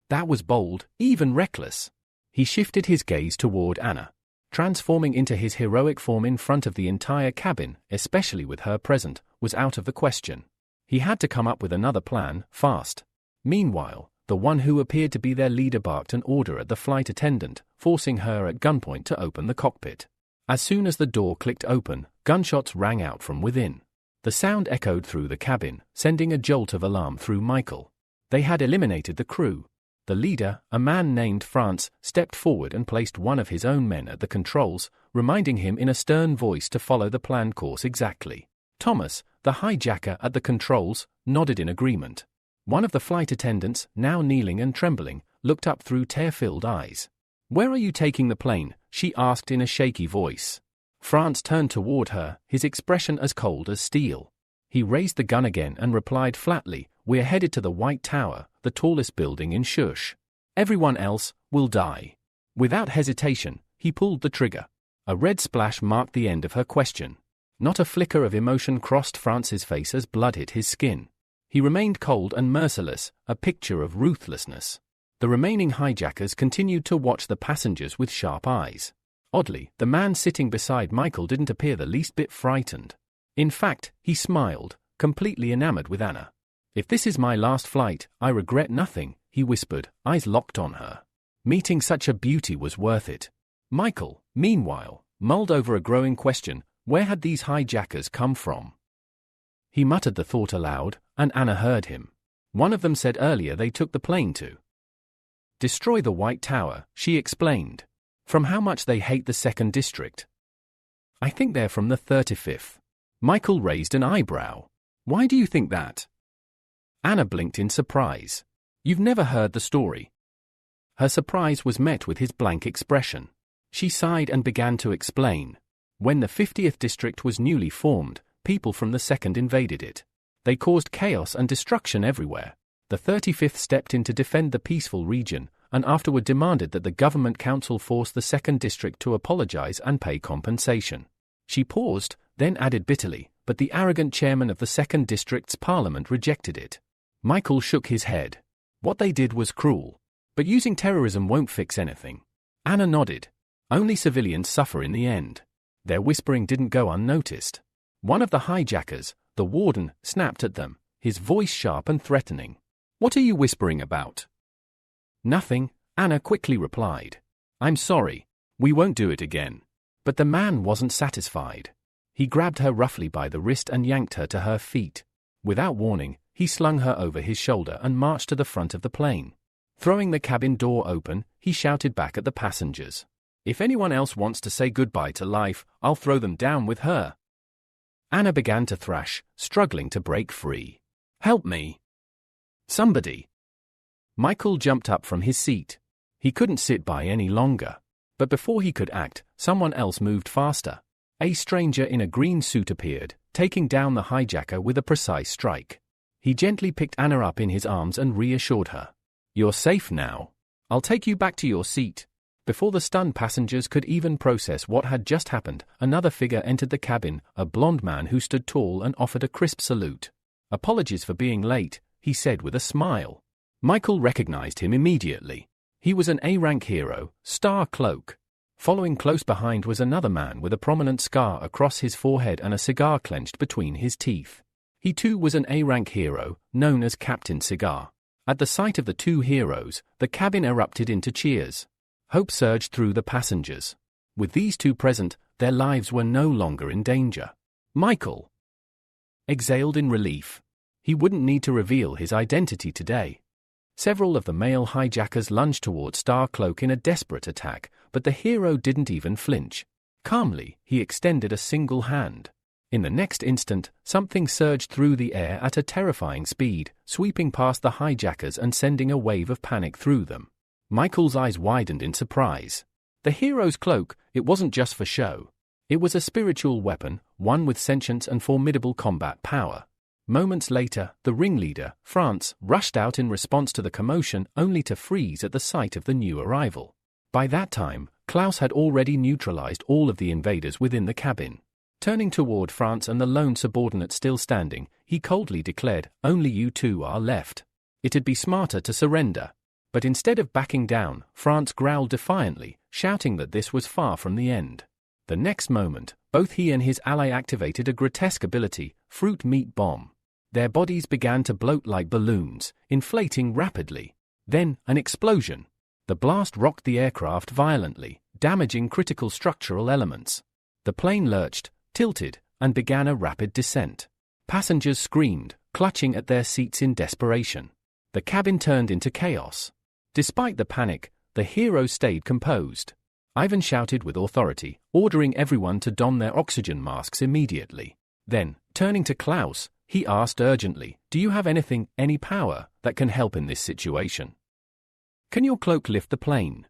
S1: That was bold, even reckless. He shifted his gaze toward Anna. Transforming into his heroic form in front of the entire cabin, especially with her present, was out of the question. He had to come up with another plan, fast. Meanwhile, the one who appeared to be their leader barked an order at the flight attendant, forcing her at gunpoint to open the cockpit. As soon as the door clicked open, gunshots rang out from within. The sound echoed through the cabin, sending a jolt of alarm through Michael. They had eliminated the crew. The leader, a man named France, stepped forward and placed one of his own men at the controls, reminding him in a stern voice to follow the planned course exactly. Thomas, the hijacker at the controls, nodded in agreement. One of the flight attendants, now kneeling and trembling, looked up through tear-filled eyes. "Where are you taking the plane?" she asked in a shaky voice. France turned toward her, his expression as cold as steel. He raised the gun again and replied flatly, "We're headed to the White Tower, the tallest building in Shush. Everyone else will die." Without hesitation, he pulled the trigger. A red splash marked the end of her question. Not a flicker of emotion crossed France's face as blood hit his skin. He remained cold and merciless, a picture of ruthlessness. The remaining hijackers continued to watch the passengers with sharp eyes. Oddly, the man sitting beside Michael didn't appear the least bit frightened. In fact, he smiled, completely enamored with Anna. "If this is my last flight, I regret nothing," he whispered, eyes locked on her. "Meeting such a beauty was worth it." Michael, meanwhile, mulled over a growing question: where had these hijackers come from? He muttered the thought aloud, and Anna heard him. One of them said earlier they took the plane to destroy the White Tower, she explained. From how much they hate the 2nd District. I think they're from the 35th. Michael raised an eyebrow. Why do you think that? Anna blinked in surprise. You've never heard the story. Her surprise was met with his blank expression. She sighed and began to explain. When the 50th District was newly formed, people from the 2nd invaded it. They caused chaos and destruction everywhere. The 35th stepped in to defend the peaceful region, and afterward demanded that the government council force the 2nd District to apologize and pay compensation. She paused, then added bitterly, but the arrogant chairman of the 2nd District's parliament rejected it. Michael shook his head. What they did was cruel. But using terrorism won't fix anything. Anna nodded. Only civilians suffer in the end. Their whispering didn't go unnoticed. One of the hijackers, the warden, snapped at them, his voice sharp and threatening. What are you whispering about? Nothing, Anna quickly replied. I'm sorry. We won't do it again. But the man wasn't satisfied. He grabbed her roughly by the wrist and yanked her to her feet. Without warning, he slung her over his shoulder and marched to the front of the plane. Throwing the cabin door open, he shouted back at the passengers. If anyone else wants to say goodbye to life, I'll throw them down with her. Anna began to thrash, struggling to break free. Help me. Somebody. Michael jumped up from his seat. He couldn't sit by any longer. But before he could act, someone else moved faster. A stranger in a green suit appeared, taking down the hijacker with a precise strike. He gently picked Anna up in his arms and reassured her. You're safe now. I'll take you back to your seat. Before the stunned passengers could even process what had just happened, another figure entered the cabin, a blond man who stood tall and offered a crisp salute. Apologies for being late, he said with a smile. Michael recognized him immediately. He was an A-rank hero, Star Cloak. Following close behind was another man with a prominent scar across his forehead and a cigar clenched between his teeth. He too was an A-rank hero, known as Captain Cigar. At the sight of the two heroes, the cabin erupted into cheers. Hope surged through the passengers. With these two present, their lives were no longer in danger. Michael exhaled in relief. He wouldn't need to reveal his identity today. Several of the male hijackers lunged toward Star Cloak in a desperate attack, but the hero didn't even flinch. Calmly, he extended a single hand. In the next instant, something surged through the air at a terrifying speed, sweeping past the hijackers and sending a wave of panic through them. Michael's eyes widened in surprise. The hero's cloak, it wasn't just for show. It was a spiritual weapon, one with sentience and formidable combat power. Moments later, the ringleader, France, rushed out in response to the commotion only to freeze at the sight of the new arrival. By that time, Klaus had already neutralized all of the invaders within the cabin. Turning toward France and the lone subordinate still standing, he coldly declared, "Only you two are left. It'd be smarter to surrender." But instead of backing down, France growled defiantly, shouting that this was far from the end. The next moment, both he and his ally activated a grotesque ability, Fruit Meat Bomb. Their bodies began to bloat like balloons, inflating rapidly. Then, an explosion. The blast rocked the aircraft violently, damaging critical structural elements. The plane lurched, tilted, and began a rapid descent. Passengers screamed, clutching at their seats in desperation. The cabin turned into chaos. Despite the panic, the heroes stayed composed. Ivan shouted with authority, ordering everyone to don their oxygen masks immediately. Then, turning to Klaus, he asked urgently, "Do you have anything, any power, that can help in this situation? Can your cloak lift the plane?"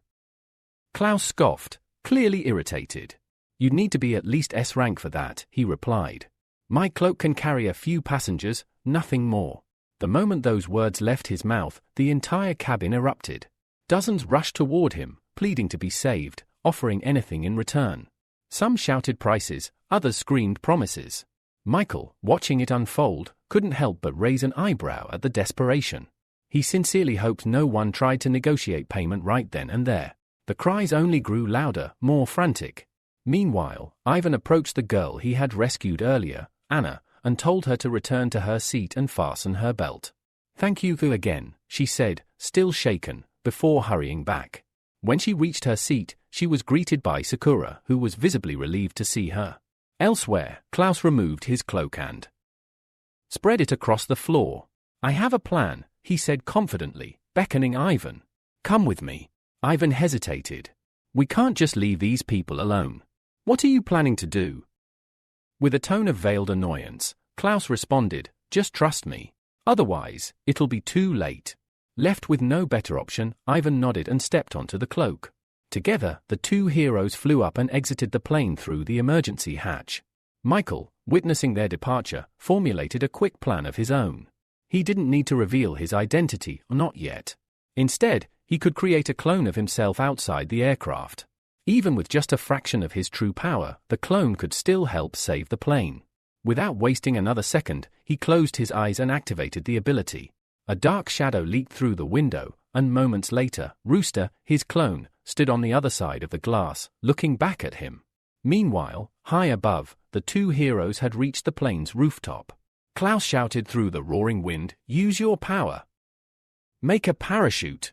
S1: Klaus scoffed, clearly irritated. "You'd need to be at least S-rank for that," he replied. "My cloak can carry a few passengers, nothing more." The moment those words left his mouth, the entire cabin erupted. Dozens rushed toward him, pleading to be saved, offering anything in return. Some shouted prices, others screamed promises. Michael, watching it unfold, couldn't help but raise an eyebrow at the desperation. He sincerely hoped no one tried to negotiate payment right then and there. The cries only grew louder, more frantic. Meanwhile, Ivan approached the girl he had rescued earlier, Anna, and told her to return to her seat and fasten her belt. "Thank you again," she said, still shaken, before hurrying back. When she reached her seat, she was greeted by Sakura, who was visibly relieved to see her. Elsewhere, Klaus removed his cloak and spread it across the floor. "I have a plan," he said confidently, beckoning Ivan. "Come with me." Ivan hesitated. "We can't just leave these people alone. What are you planning to do?" With a tone of veiled annoyance, Klaus responded, "Just trust me. Otherwise, it'll be too late." Left with no better option, Ivan nodded and stepped onto the cloak. Together, the two heroes flew up and exited the plane through the emergency hatch. Michael, witnessing their departure, formulated a quick plan of his own. He didn't need to reveal his identity, not yet. Instead, he could create a clone of himself outside the aircraft. Even with just a fraction of his true power, the clone could still help save the plane. Without wasting another second, he closed his eyes and activated the ability. A dark shadow leaked through the window, and moments later, Rooster, his clone, stood on the other side of the glass, looking back at him. Meanwhile, high above, the two heroes had reached the plane's rooftop. Klaus shouted through the roaring wind, "Use your power! Make a parachute!"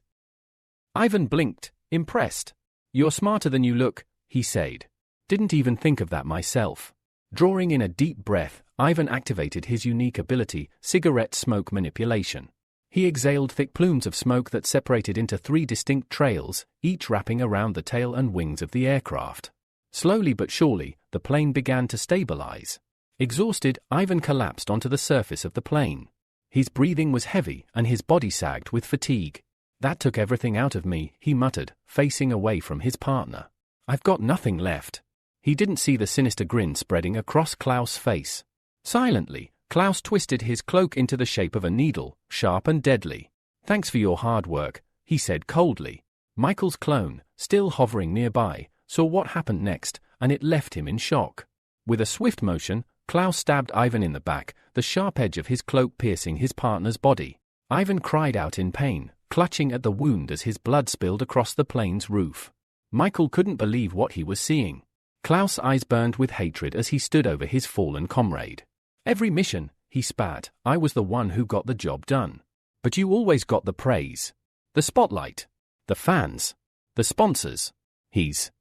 S1: Ivan blinked, impressed. "You're smarter than you look," he said. "Didn't even think of that myself." Drawing in a deep breath, Ivan activated his unique ability, cigarette smoke manipulation. He exhaled thick plumes of smoke that separated into 3 distinct trails, each wrapping around the tail and wings of the aircraft. Slowly but surely, the plane began to stabilize. Exhausted, Ivan collapsed onto the surface of the plane. His breathing was heavy and his body sagged with fatigue. "That took everything out of me," he muttered, facing away from his partner. "I've got nothing left." He didn't see the sinister grin spreading across Klaus' face. Silently, Klaus twisted his cloak into the shape of a needle, sharp and deadly. "Thanks for your hard work," he said coldly. Michael's clone, still hovering nearby, saw what happened next, and it left him in shock. With a swift motion, Klaus stabbed Ivan in the back, the sharp edge of his cloak piercing his partner's body. Ivan cried out in pain, clutching at the wound as his blood spilled across the plane's roof. Michael couldn't believe what he was seeing. Klaus' eyes burned with hatred as he stood over his fallen comrade. "Every mission," he spat, "I was the one who got the job done. But you always got the praise. The spotlight. The fans. The sponsors." His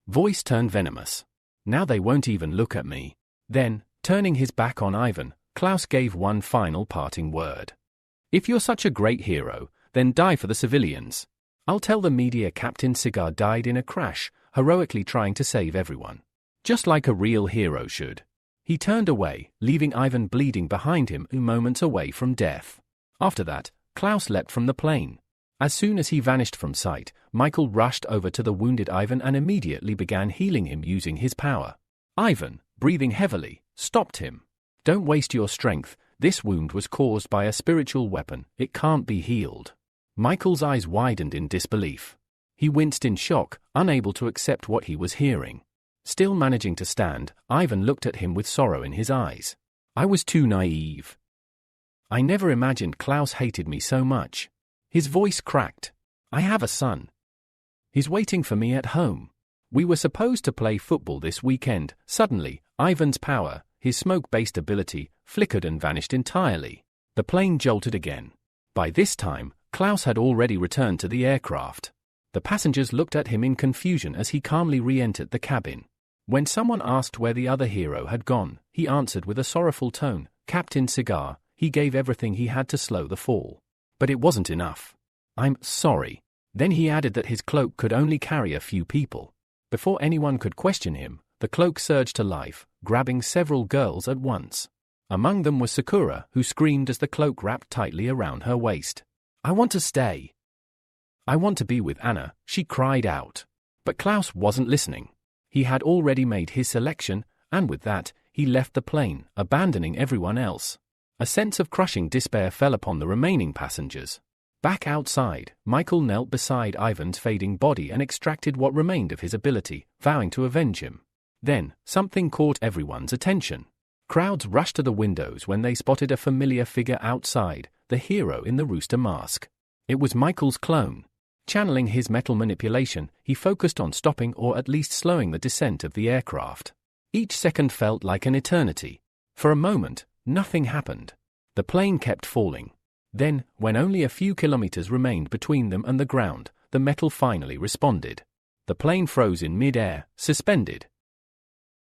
S1: voice turned venomous. "Now they won't even look at me." Then, turning his back on Ivan, Klaus gave one final parting word. "If you're such a great hero, then die for the civilians. I'll tell the media Captain Cigar died in a crash, heroically trying to save everyone. Just like a real hero should." He turned away, leaving Ivan bleeding behind him moments away from death. After that, Klaus leapt from the plane. As soon as he vanished from sight, Michael rushed over to the wounded Ivan and immediately began healing him using his power. Ivan, breathing heavily, stopped him. "Don't waste your strength. This wound was caused by a spiritual weapon. It can't be healed." Michael's eyes widened in disbelief. He winced in shock, unable to accept what he was hearing. Still managing to stand, Ivan looked at him with sorrow in his eyes. "I was too naive. I never imagined Klaus hated me so much." His voice cracked. "I have a son. He's waiting for me at home. We were supposed to play football this weekend." Suddenly, Ivan's power, his smoke-based ability, flickered and vanished entirely. The plane jolted again. By this time, Klaus had already returned to the aircraft. The passengers looked at him in confusion as he calmly re-entered the cabin. When someone asked where the other hero had gone, he answered with a sorrowful tone, "Captain Cigar, he gave everything he had to slow the fall. But it wasn't enough. I'm sorry." Then he added that his cloak could only carry a few people. Before anyone could question him, the cloak surged to life, grabbing several girls at once. Among them was Sakura, who screamed as the cloak wrapped tightly around her waist. "I want to stay. I want to be with Anna," she cried out. But Klaus wasn't listening. He had already made his selection, and with that, he left the plane, abandoning everyone else. A sense of crushing despair fell upon the remaining passengers. Back outside, Michael knelt beside Ivan's fading body and extracted what remained of his ability, vowing to avenge him. Then, something caught everyone's attention. Crowds rushed to the windows when they spotted a familiar figure outside, the hero in the rooster mask. It was Michael's clone. Channeling his metal manipulation, he focused on stopping or at least slowing the descent of the aircraft. Each second felt like an eternity. For a moment, nothing happened. The plane kept falling. Then, when only a few kilometers remained between them and the ground, the metal finally responded. The plane froze in mid-air, suspended,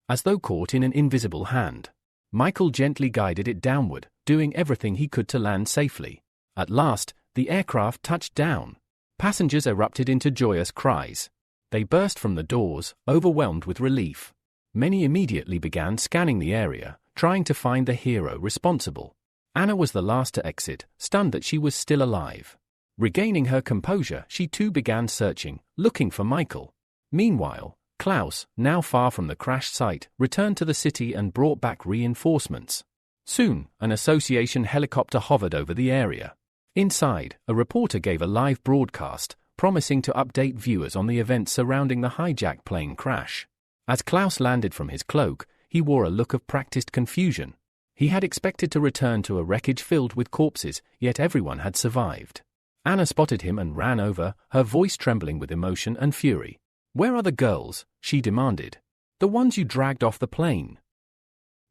S1: as though caught in an invisible hand. Michael gently guided it downward, doing everything he could to land safely. At last, the aircraft touched down. Passengers erupted into joyous cries. They burst from the doors, overwhelmed with relief. Many immediately began scanning the area, trying to find the hero responsible. Anna was the last to exit, stunned that she was still alive. Regaining her composure, she too began searching, looking for Michael. Meanwhile, Klaus, now far from the crash site, returned to the city and brought back reinforcements. Soon, an association helicopter hovered over the area. Inside, a reporter gave a live broadcast, promising to update viewers on the events surrounding the hijacked plane crash. As Klaus landed from his cloak, he wore a look of practiced confusion. He had expected to return to a wreckage filled with corpses, yet everyone had survived. Anna spotted him and ran over, her voice trembling with emotion and fury. "Where are the girls?" she demanded. "The ones you dragged off the plane."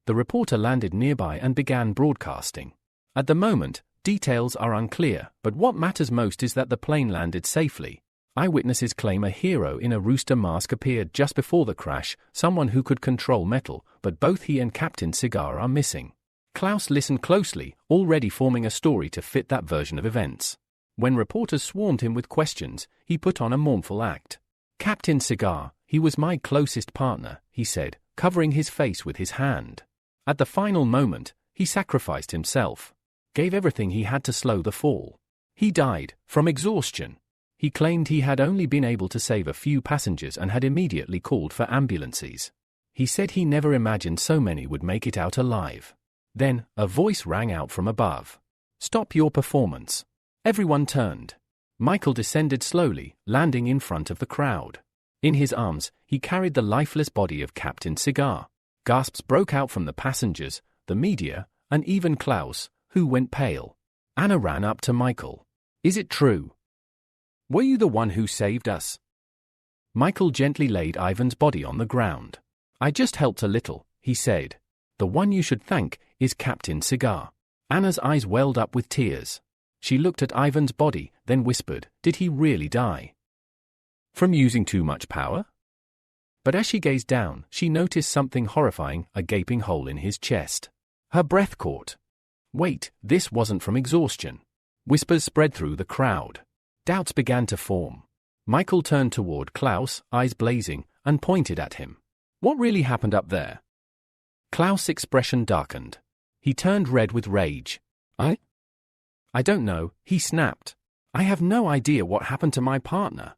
S1: The reporter landed nearby and began broadcasting. At the moment, details are unclear, but what matters most is that the plane landed safely. Eyewitnesses claim a hero in a rooster mask appeared just before the crash, someone who could control metal, but both he and Captain Cigar are missing. Klaus listened closely, already forming a story to fit that version of events. When reporters swarmed him with questions, he put on a mournful act. "Captain Cigar, he was my closest partner," he said, covering his face with his hand. At the final moment, he sacrificed himself. Gave everything he had to slow the fall. He died, from exhaustion. He claimed he had only been able to save a few passengers and had immediately called for ambulances. He said he never imagined so many would make it out alive. Then, a voice rang out from above. "Stop your performance." Everyone turned. Michael descended slowly, landing in front of the crowd. In his arms, he carried the lifeless body of Captain Cigar. Gasps broke out from the passengers, the media, and even Klaus, who went pale. Anna ran up to Michael. "Is it true? Were you the one who saved us?" Michael gently laid Ivan's body on the ground. "I just helped a little," he said. "The one you should thank is Captain Cigar." Anna's eyes welled up with tears. She looked at Ivan's body, then whispered, "Did he really die? From using too much power?" But as she gazed down, she noticed something horrifying, a gaping hole in his chest. Her breath caught. Wait, this wasn't from exhaustion. Whispers spread through the crowd. Doubts began to form. Michael turned toward Klaus, eyes blazing, and pointed at him. "What really happened up there?" Klaus' expression darkened. He turned red with rage. I don't know," he snapped. "I have no idea what happened to my partner."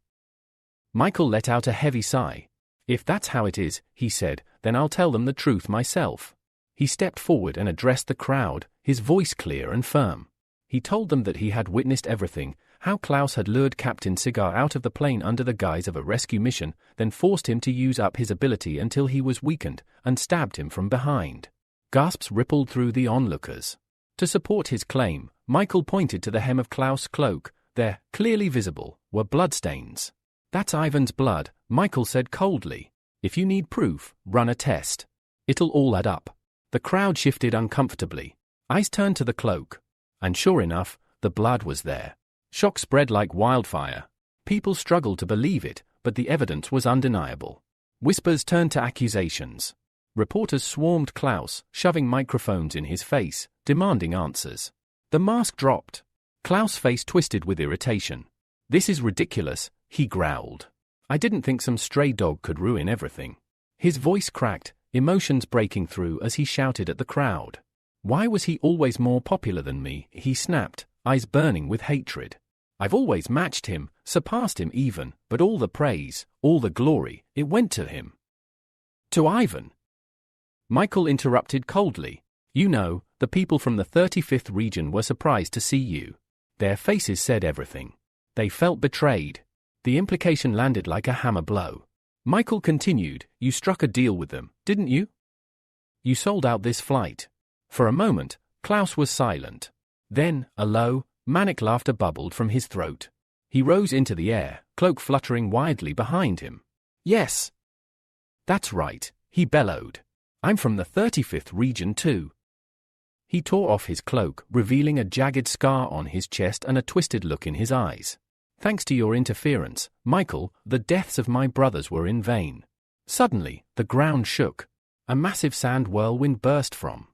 S1: Michael let out a heavy sigh. "If that's how it is," he said, "then I'll tell them the truth myself." He stepped forward and addressed the crowd, his voice clear and firm. He told them that he had witnessed everything, how Klaus had lured Captain Cigar out of the plane under the guise of a rescue mission, then forced him to use up his ability until he was weakened, and stabbed him from behind. Gasps rippled through the onlookers. To support his claim, Michael pointed to the hem of Klaus' cloak. There, clearly visible, were bloodstains. "That's Ivan's blood," Michael said coldly. "If you need proof, run a test. It'll all add up." The crowd shifted uncomfortably. Eyes turned to the cloak. And sure enough, the blood was there. Shock spread like wildfire. People struggled to believe it, but the evidence was undeniable. Whispers turned to accusations. Reporters swarmed Klaus, shoving microphones in his face, demanding answers. The mask dropped. Klaus' face twisted with irritation. "This is ridiculous," he growled. "I didn't think some stray dog could ruin everything." His voice cracked, emotions breaking through as he shouted at the crowd. "Why was he always more popular than me?" he snapped, eyes burning with hatred. "I've always matched him, surpassed him even, but all the praise, all the glory, it went to him." "To Ivan?" Michael interrupted coldly. "You know, the people from the 35th region were surprised to see you. Their faces said everything. They felt betrayed." The implication landed like a hammer blow. Michael continued, "You struck a deal with them, didn't you? You sold out this flight." For a moment, Klaus was silent. Then, a low, manic laughter bubbled from his throat. He rose into the air, cloak fluttering wildly behind him. "Yes. That's right," he bellowed. "I'm from the 35th region too." He tore off his cloak, revealing a jagged scar on his chest and a twisted look in his eyes. Thanks to your interference, Michael, the deaths of my brothers were in vain. Suddenly, the ground shook. A massive sand whirlwind burst from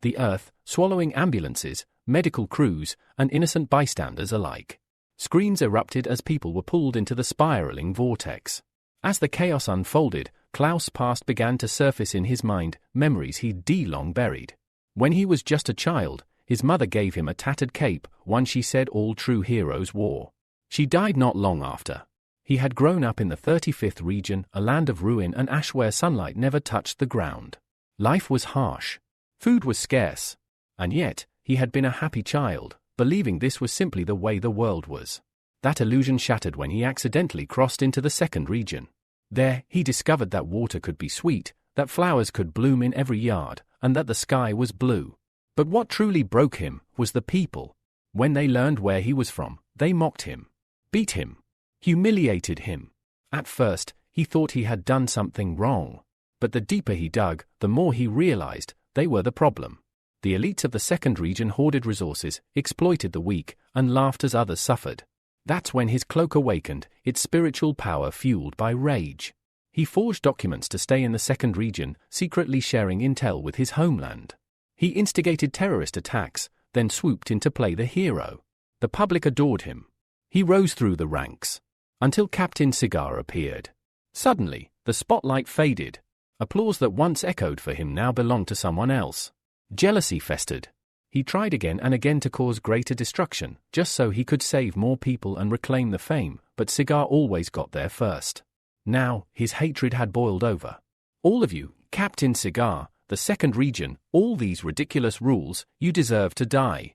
S1: the earth, swallowing ambulances, medical crews, and innocent bystanders alike. Screams erupted as people were pulled into the spiraling vortex. As the chaos unfolded, Klaus' past began to surface in his mind, memories he'd long buried. When he was just a child, his mother gave him a tattered cape, one she said all true heroes wore. She died not long after. He had grown up in the 35th region, a land of ruin and ash where sunlight never touched the ground. Life was harsh. Food was scarce. And yet, he had been a happy child, believing this was simply the way the world was. That illusion shattered when he accidentally crossed into the 2nd region. There, he discovered that water could be sweet, that flowers could bloom in every yard, and that the sky was blue. But what truly broke him was the people. When they learned where he was from, they mocked him, beat him, humiliated him. At first, he thought he had done something wrong. But the deeper he dug, the more he realized they were the problem. The elites of the 2nd region hoarded resources, exploited the weak, and laughed as others suffered. That's when his cloak awakened, its spiritual power fueled by rage. He forged documents to stay in the 2nd region, secretly sharing intel with his homeland. He instigated terrorist attacks, then swooped in to play the hero. The public adored him. He rose through the ranks, until Captain Cigar appeared. Suddenly, the spotlight faded. Applause that once echoed for him now belonged to someone else. Jealousy festered. He tried again and again to cause greater destruction, just so he could save more people and reclaim the fame, but Cigar always got there first. Now, his hatred had boiled over. All of you, Captain Cigar, the 2nd region, all these ridiculous rules, you deserve to die.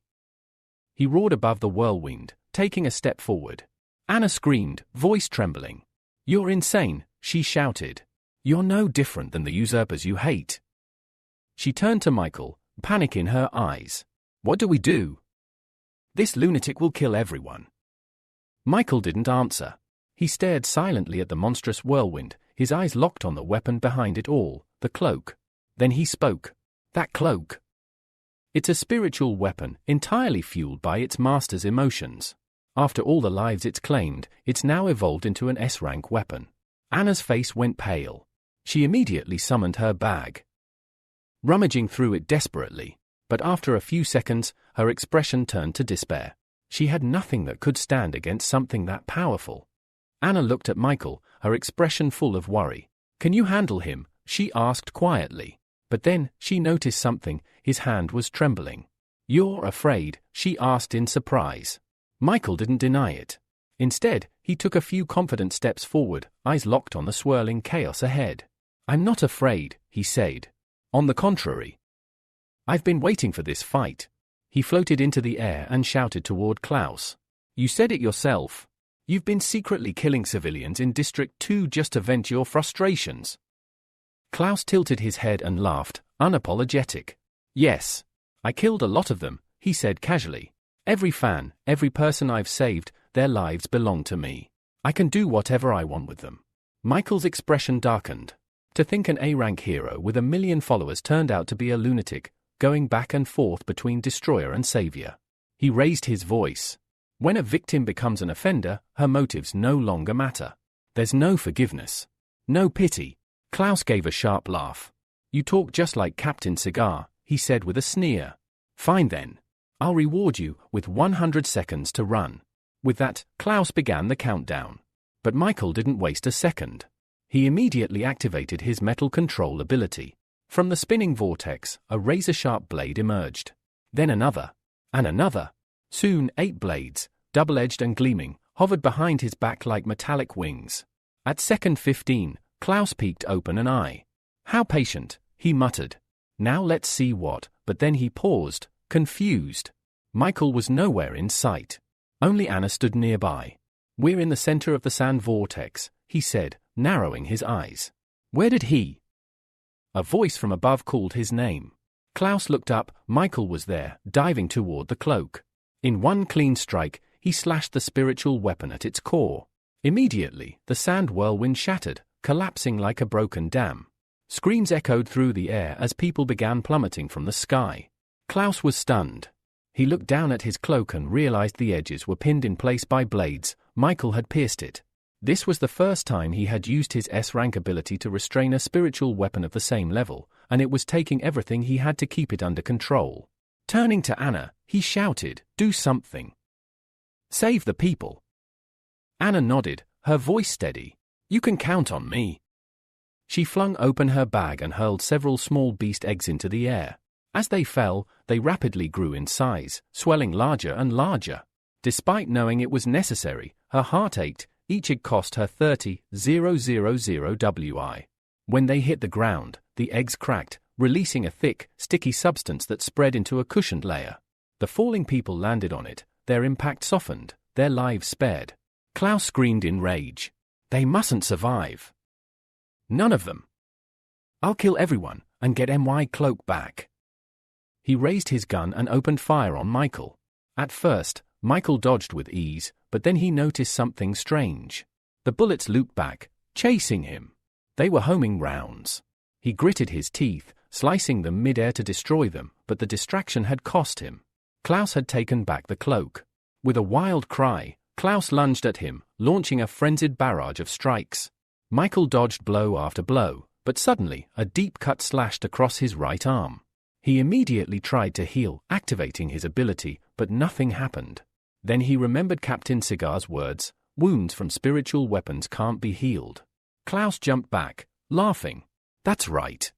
S1: He roared above the whirlwind, taking a step forward. Anna screamed, voice trembling. You're insane, she shouted. You're no different than the usurpers you hate. She turned to Michael, panic in her eyes. What do we do? This lunatic will kill everyone. Michael didn't answer. He stared silently at the monstrous whirlwind, his eyes locked on the weapon behind it all, the cloak. Then he spoke. That cloak. It's a spiritual weapon, entirely fueled by its master's emotions. After all the lives it's claimed, it's now evolved into an S-rank weapon. Anna's face went pale. She immediately summoned her bag, rummaging through it desperately. But after a few seconds, her expression turned to despair. She had nothing that could stand against something that powerful. Anna looked at Michael, her expression full of worry. Can you handle him? She asked quietly. But then, she noticed something, his hand was trembling. You're afraid? She asked in surprise. Michael didn't deny it. Instead, he took a few confident steps forward, eyes locked on the swirling chaos ahead. I'm not afraid, he said. On the contrary. I've been waiting for this fight. He floated into the air and shouted toward Klaus. You said it yourself. You've been secretly killing civilians in District 2 just to vent your frustrations. Klaus tilted his head and laughed, unapologetic. Yes. I killed a lot of them, he said casually. Every fan, every person I've saved, their lives belong to me. I can do whatever I want with them. Michael's expression darkened. To think an A-rank hero with 1 million followers turned out to be a lunatic, going back and forth between destroyer and savior. He raised his voice. When a victim becomes an offender, her motives no longer matter. There's no forgiveness. No pity. Klaus gave a sharp laugh. You talk just like Captain Cigar, he said with a sneer. Fine then. I'll reward you with 100 seconds to run. With that, Klaus began the countdown. But Michael didn't waste a second. He immediately activated his metal control ability. From the spinning vortex, a razor-sharp blade emerged. Then another. And another. Soon 8 blades, double-edged and gleaming, hovered behind his back like metallic wings. At second 15, Klaus peeked open an eye. How patient, he muttered. Now let's see what, but then he paused, confused. Michael was nowhere in sight. Only Anna stood nearby. We're in the center of the sand vortex, he said, narrowing his eyes. Where did he? A voice from above called his name. Klaus looked up. Michael was there, diving toward the cloak. In one clean strike, he slashed the spiritual weapon at its core. Immediately, the sand whirlwind shattered, collapsing like a broken dam. Screams echoed through the air as people began plummeting from the sky. Klaus was stunned. He looked down at his cloak and realized the edges were pinned in place by blades. Michael had pierced it. This was the first time he had used his S-rank ability to restrain a spiritual weapon of the same level, and it was taking everything he had to keep it under control. Turning to Anna, he shouted, "Do something. Save the people." Anna nodded, her voice steady. "You can count on me." She flung open her bag and hurled several small beast eggs into the air. As they fell, they rapidly grew in size, swelling larger and larger. Despite knowing it was necessary, her heart ached. Each egg cost her 30,000 WI. When they hit the ground, the eggs cracked, releasing a thick, sticky substance that spread into a cushioned layer. The falling people landed on it, their impact softened, their lives spared. Klaus screamed in rage. "They mustn't survive. None of them. I'll kill everyone and get my cloak back." He raised his gun and opened fire on Michael. At first, Michael dodged with ease, but then he noticed something strange. The bullets looped back, chasing him. They were homing rounds. He gritted his teeth, slicing them mid-air to destroy them, but the distraction had cost him. Klaus had taken back the cloak. With a wild cry, Klaus lunged at him, launching a frenzied barrage of strikes. Michael dodged blow after blow, but suddenly, a deep cut slashed across his right arm. He immediately tried to heal, activating his ability, but nothing happened. Then he remembered Captain Cigar's words, "Wounds from spiritual weapons can't be healed." Klaus jumped back, laughing. "That's right.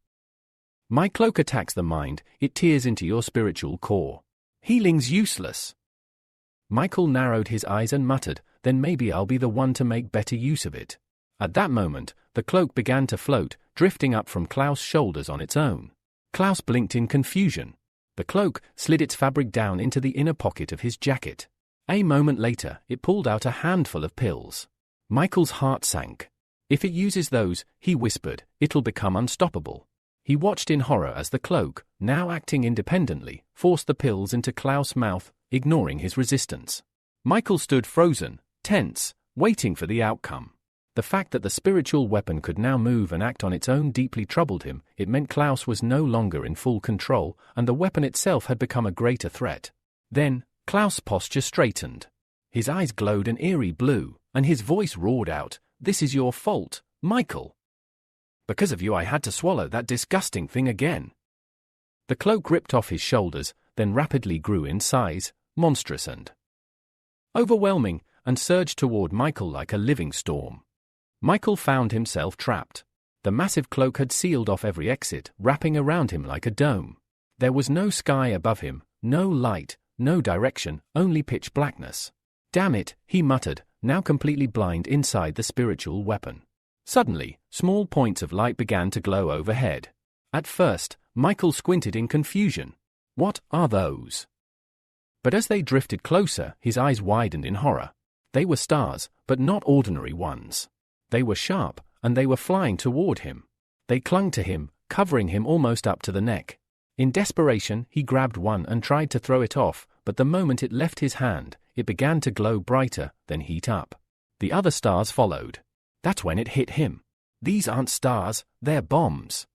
S1: My cloak attacks the mind, it tears into your spiritual core. Healing's useless." Michael narrowed his eyes and muttered, "Then maybe I'll be the one to make better use of it." At that moment, the cloak began to float, drifting up from Klaus' shoulders on its own. Klaus blinked in confusion. The cloak slid its fabric down into the inner pocket of his jacket. A moment later, it pulled out a handful of pills. Michael's heart sank. "If it uses those," he whispered, "it'll become unstoppable." He watched in horror as the cloak, now acting independently, forced the pills into Klaus' mouth, ignoring his resistance. Michael stood frozen, tense, waiting for the outcome. The fact that the spiritual weapon could now move and act on its own deeply troubled him. It meant Klaus was no longer in full control, and the weapon itself had become a greater threat. Then, Klaus' posture straightened. His eyes glowed an eerie blue, and his voice roared out, "This is your fault, Michael. Because of you I had to swallow that disgusting thing again." The cloak ripped off his shoulders, then rapidly grew in size, monstrous and overwhelming, and surged toward Michael like a living storm. Michael found himself trapped. The massive cloak had sealed off every exit, wrapping around him like a dome. There was no sky above him, no light, no direction, only pitch blackness. "Damn it," he muttered, now completely blind inside the spiritual weapon. Suddenly, small points of light began to glow overhead. At first, Michael squinted in confusion. "What are those?" But as they drifted closer, his eyes widened in horror. They were stars, but not ordinary ones. They were sharp, and they were flying toward him. They clung to him, covering him almost up to the neck. In desperation, he grabbed one and tried to throw it off, but the moment it left his hand, it began to glow brighter, then heat up. The other stars followed. That's when it hit him. These aren't stars, they're bombs.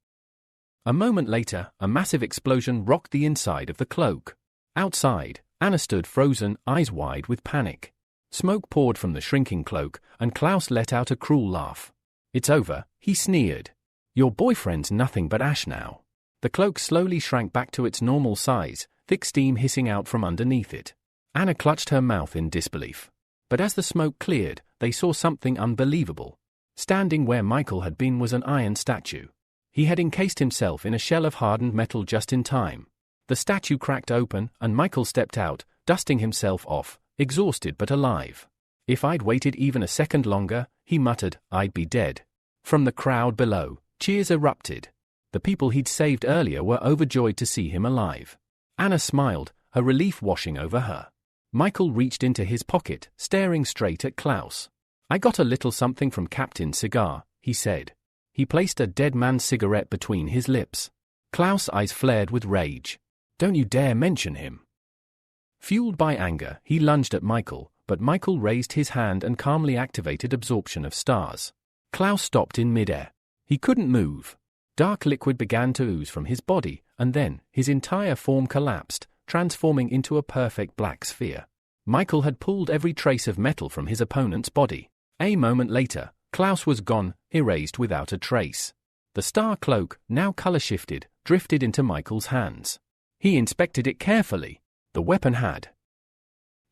S1: A moment later, a massive explosion rocked the inside of the cloak. Outside, Anna stood frozen, eyes wide with panic. Smoke poured from the shrinking cloak, and Klaus let out a cruel laugh. "It's over," he sneered. "Your boyfriend's nothing but ash now." The cloak slowly shrank back to its normal size, thick steam hissing out from underneath it. Anna clutched her mouth in disbelief. But as the smoke cleared, they saw something unbelievable. Standing where Michael had been was an iron statue. He had encased himself in a shell of hardened metal just in time. The statue cracked open, and Michael stepped out, dusting himself off, exhausted but alive. "If I'd waited even a second longer," he muttered, "I'd be dead." From the crowd below, cheers erupted. The people he'd saved earlier were overjoyed to see him alive. Anna smiled, her relief washing over her. Michael reached into his pocket, staring straight at Klaus. "I got a little something from Captain Cigar," he said. He placed a dead man's cigarette between his lips. Klaus' eyes flared with rage. "Don't you dare mention him." Fueled by anger, he lunged at Michael, but Michael raised his hand and calmly activated absorption of stars. Klaus stopped in midair. He couldn't move. Dark liquid began to ooze from his body, and then, his entire form collapsed, transforming into a perfect black sphere. Michael had pulled every trace of metal from his opponent's body. A moment later, Klaus was gone, erased without a trace. The star cloak, now color-shifted, drifted into Michael's hands. He inspected it carefully. The weapon had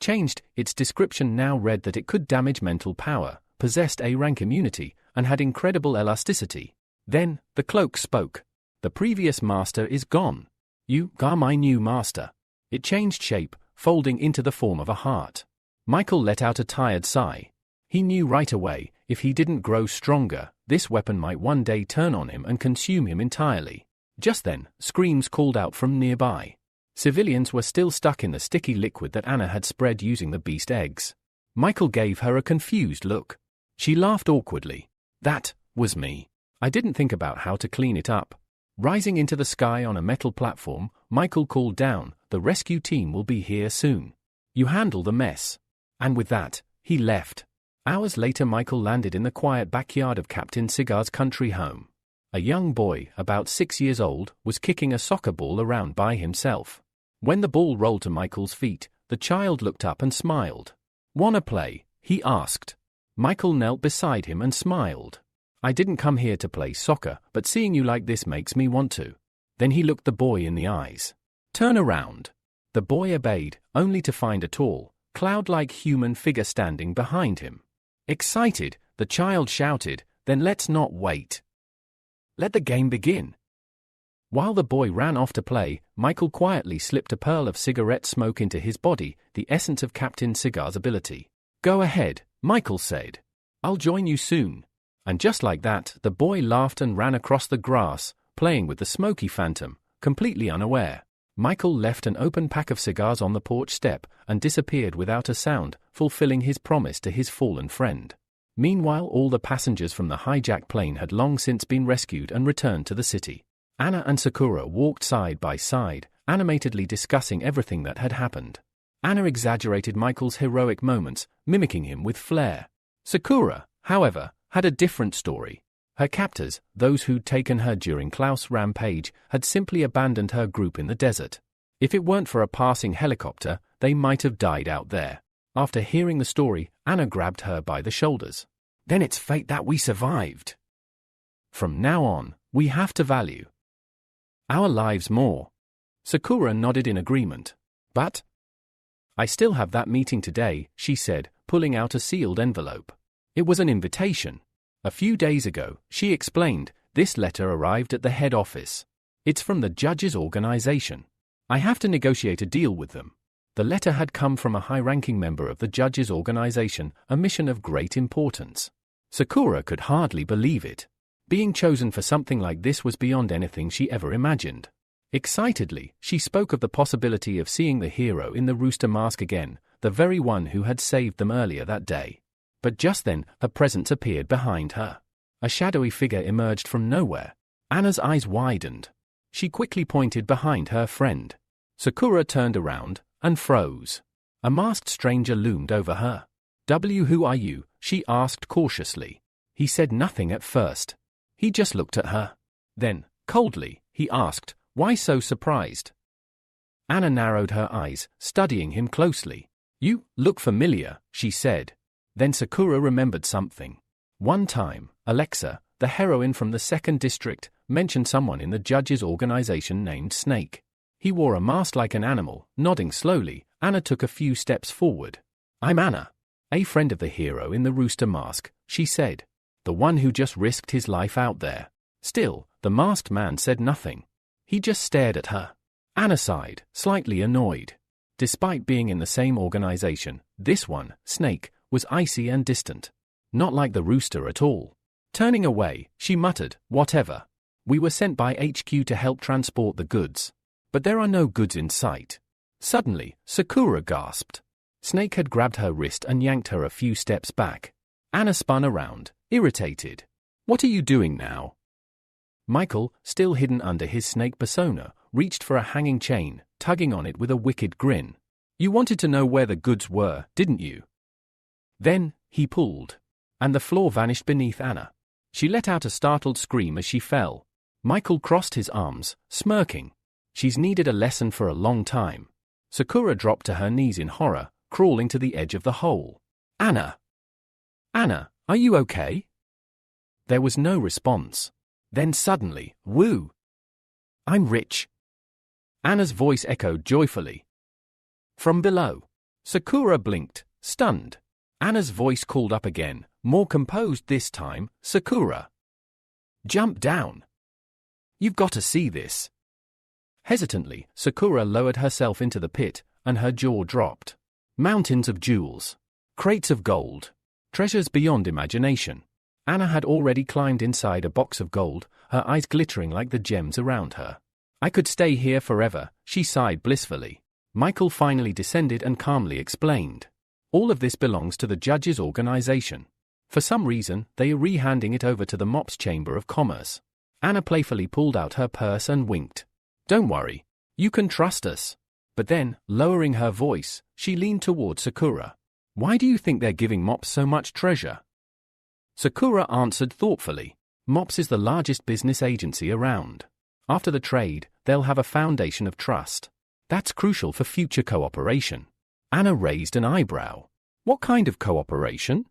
S1: changed. Its description now read that it could damage mental power, possessed A-rank immunity, and had incredible elasticity. Then, the cloak spoke. The previous master is gone. You are my new master. It changed shape, folding into the form of a heart. Michael let out a tired sigh. He knew right away, if he didn't grow stronger, this weapon might one day turn on him and consume him entirely. Just then, screams called out from nearby. Civilians were still stuck in the sticky liquid that Anna had spread using the beast eggs. Michael gave her a confused look. She laughed awkwardly. That was me. I didn't think about how to clean it up. Rising into the sky on a metal platform, Michael called down, "The rescue team will be here soon. You handle the mess." And with that, he left. Hours later, Michael landed in the quiet backyard of Captain Cigar's country home. A young boy, about 6 years old, was kicking a soccer ball around by himself. When the ball rolled to Michael's feet, the child looked up and smiled. "Wanna play?" he asked. Michael knelt beside him and smiled. "I didn't come here to play soccer, but seeing you like this makes me want to." Then he looked the boy in the eyes. "Turn around." The boy obeyed, only to find a tall, cloud-like human figure standing behind him. Excited, the child shouted, "Then let's not wait. Let the game begin." While the boy ran off to play, Michael quietly slipped a pearl of cigarette smoke into his body, the essence of Captain Cigar's ability. "Go ahead," Michael said. "I'll join you soon." And just like that, the boy laughed and ran across the grass, playing with the smoky phantom, completely unaware. Michael left an open pack of cigars on the porch step and disappeared without a sound, fulfilling his promise to his fallen friend. Meanwhile, all the passengers from the hijacked plane had long since been rescued and returned to the city. Anna and Sakura walked side by side, animatedly discussing everything that had happened. Anna exaggerated Michael's heroic moments, mimicking him with flair. Sakura, however, had a different story. Her captors, those who'd taken her during Klaus' rampage, had simply abandoned her group in the desert. If it weren't for a passing helicopter, they might have died out there. After hearing the story, Anna grabbed her by the shoulders. "Then it's fate that we survived. From now on, we have to value our lives more." Sakura nodded in agreement. "But I still have that meeting today," she said, pulling out a sealed envelope. It was an invitation. A few days ago, she explained, this letter arrived at the head office. "It's from the judges' organization. I have to negotiate a deal with them." The letter had come from a high-ranking member of the judges' organization, a mission of great importance. Sakura could hardly believe it. Being chosen for something like this was beyond anything she ever imagined. Excitedly, she spoke of the possibility of seeing the hero in the rooster mask again, the very one who had saved them earlier that day. But just then, a presence appeared behind her. A shadowy figure emerged from nowhere. Anna's eyes widened. She quickly pointed behind her friend. Sakura turned around and froze. A masked stranger loomed over her. Who are you?" she asked cautiously. He said nothing at first. He just looked at her. Then, coldly, he asked, "Why so surprised?" Anna narrowed her eyes, studying him closely. "You look familiar," she said. Then Sakura remembered something. One time, Alexa, the heroine from the 2nd District, mentioned someone in the judges' organization named Snake. He wore a mask like an animal. Nodding slowly, Anna took a few steps forward. "I'm Anna, a friend of the hero in the rooster mask," she said. "The one who just risked his life out there." Still, the masked man said nothing. He just stared at her. Anna sighed, slightly annoyed. Despite being in the same organization, this one, Snake, was icy and distant. Not like the rooster at all. Turning away, she muttered, "Whatever. We were sent by HQ to help transport the goods. But there are no goods in sight." Suddenly, Sakura gasped. Snake had grabbed her wrist and yanked her a few steps back. Anna spun around, irritated. "What are you doing now?" Michael, still hidden under his snake persona, reached for a hanging chain, tugging on it with a wicked grin. "You wanted to know where the goods were, didn't you?" Then, he pulled. And the floor vanished beneath Anna. She let out a startled scream as she fell. Michael crossed his arms, smirking. "She's needed a lesson for a long time." Sakura dropped to her knees in horror, crawling to the edge of the hole. Anna! Anna, are you okay? There was no response. Then suddenly, woo! I'm rich. Anna's voice echoed joyfully. From below. Sakura blinked, stunned. Anna's voice called up again, more composed this time. Sakura! Jump down! You've got to see this. Hesitantly, Sakura lowered herself into the pit, and her jaw dropped. Mountains of jewels. Crates of gold. Treasures beyond imagination. Anna had already climbed inside a box of gold, her eyes glittering like the gems around her. I could stay here forever, she sighed blissfully. Michael finally descended and calmly explained. All of this belongs to the judge's organization. For some reason, they are re-handing it over to the MOPS Chamber of Commerce. Anna playfully pulled out her purse and winked. Don't worry. You can trust us. But then, lowering her voice, she leaned toward Sakura. Why do you think they're giving MOPS so much treasure? Sakura answered thoughtfully. MOPS is the largest business agency around. After the trade, they'll have a foundation of trust. That's crucial for future cooperation. Anna raised an eyebrow. What kind of cooperation?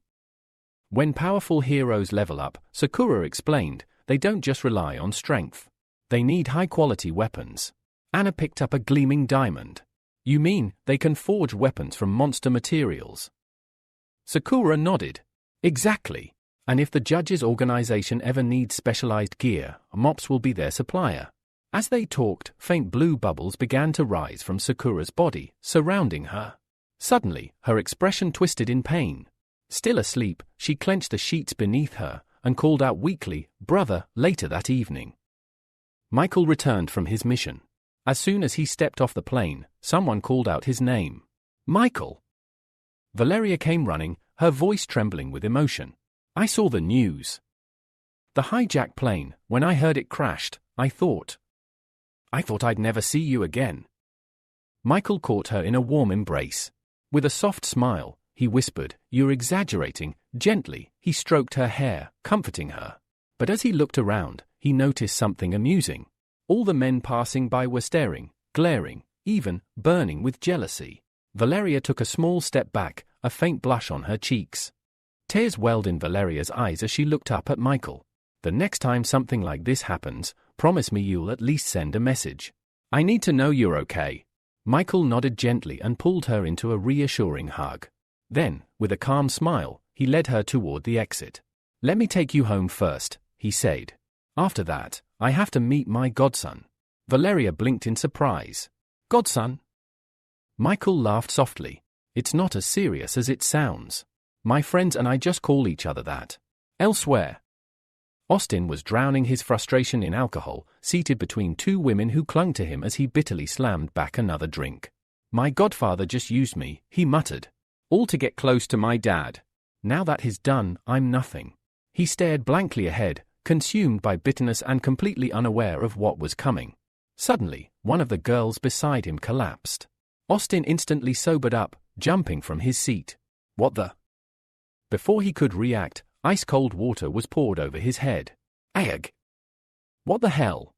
S1: When powerful heroes level up, Sakura explained, they don't just rely on strength. They need high-quality weapons. Anna picked up a gleaming diamond. You mean, they can forge weapons from monster materials? Sakura nodded. Exactly. And if the judge's organization ever needs specialized gear, MOPS will be their supplier. As they talked, faint blue bubbles began to rise from Sakura's body, surrounding her. Suddenly, her expression twisted in pain. Still asleep, she clenched the sheets beneath her, and called out weakly, "Brother," later that evening. Michael returned from his mission. As soon as he stepped off the plane, someone called out his name. Michael! Valeria came running, her voice trembling with emotion. I saw the news. The hijacked plane, when I heard it crashed, I thought I'd never see you again. Michael caught her in a warm embrace. With a soft smile, he whispered, "You're exaggerating." Gently, he stroked her hair, comforting her. But as he looked around, he noticed something amusing. All the men passing by were staring, glaring, even burning with jealousy. Valeria took a small step back, a faint blush on her cheeks. Tears welled in Valeria's eyes as she looked up at Michael. The next time something like this happens, promise me you'll at least send a message. I need to know you're okay. Michael nodded gently and pulled her into a reassuring hug. Then, with a calm smile, he led her toward the exit. Let me take you home first, he said. After that, I have to meet my godson. Valeria blinked in surprise. Godson? Michael laughed softly. It's not as serious as it sounds. My friends and I just call each other that. Elsewhere. Austin was drowning his frustration in alcohol, seated between two women who clung to him as he bitterly slammed back another drink. My godfather just used me, he muttered. All to get close to my dad. Now that he's done, I'm nothing. He stared blankly ahead, consumed by bitterness and completely unaware of what was coming. Suddenly, one of the girls beside him collapsed. Austin instantly sobered up, jumping from his seat. What the? Before he could react, ice-cold water was poured over his head. Ag! What the hell?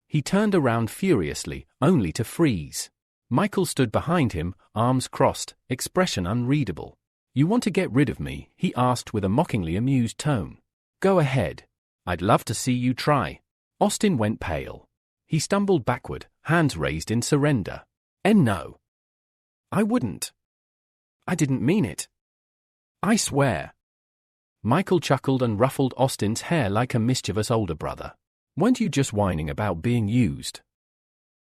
S1: He turned around furiously, only to freeze. Michael stood behind him, arms crossed, expression unreadable. You want to get rid of me? He asked with a mockingly amused tone. Go ahead. I'd love to see you try. Austin went pale. He stumbled backward, hands raised in surrender. No. I wouldn't. I didn't mean it. I swear. Michael chuckled and ruffled Austin's hair like a mischievous older brother. Weren't you just whining about being used?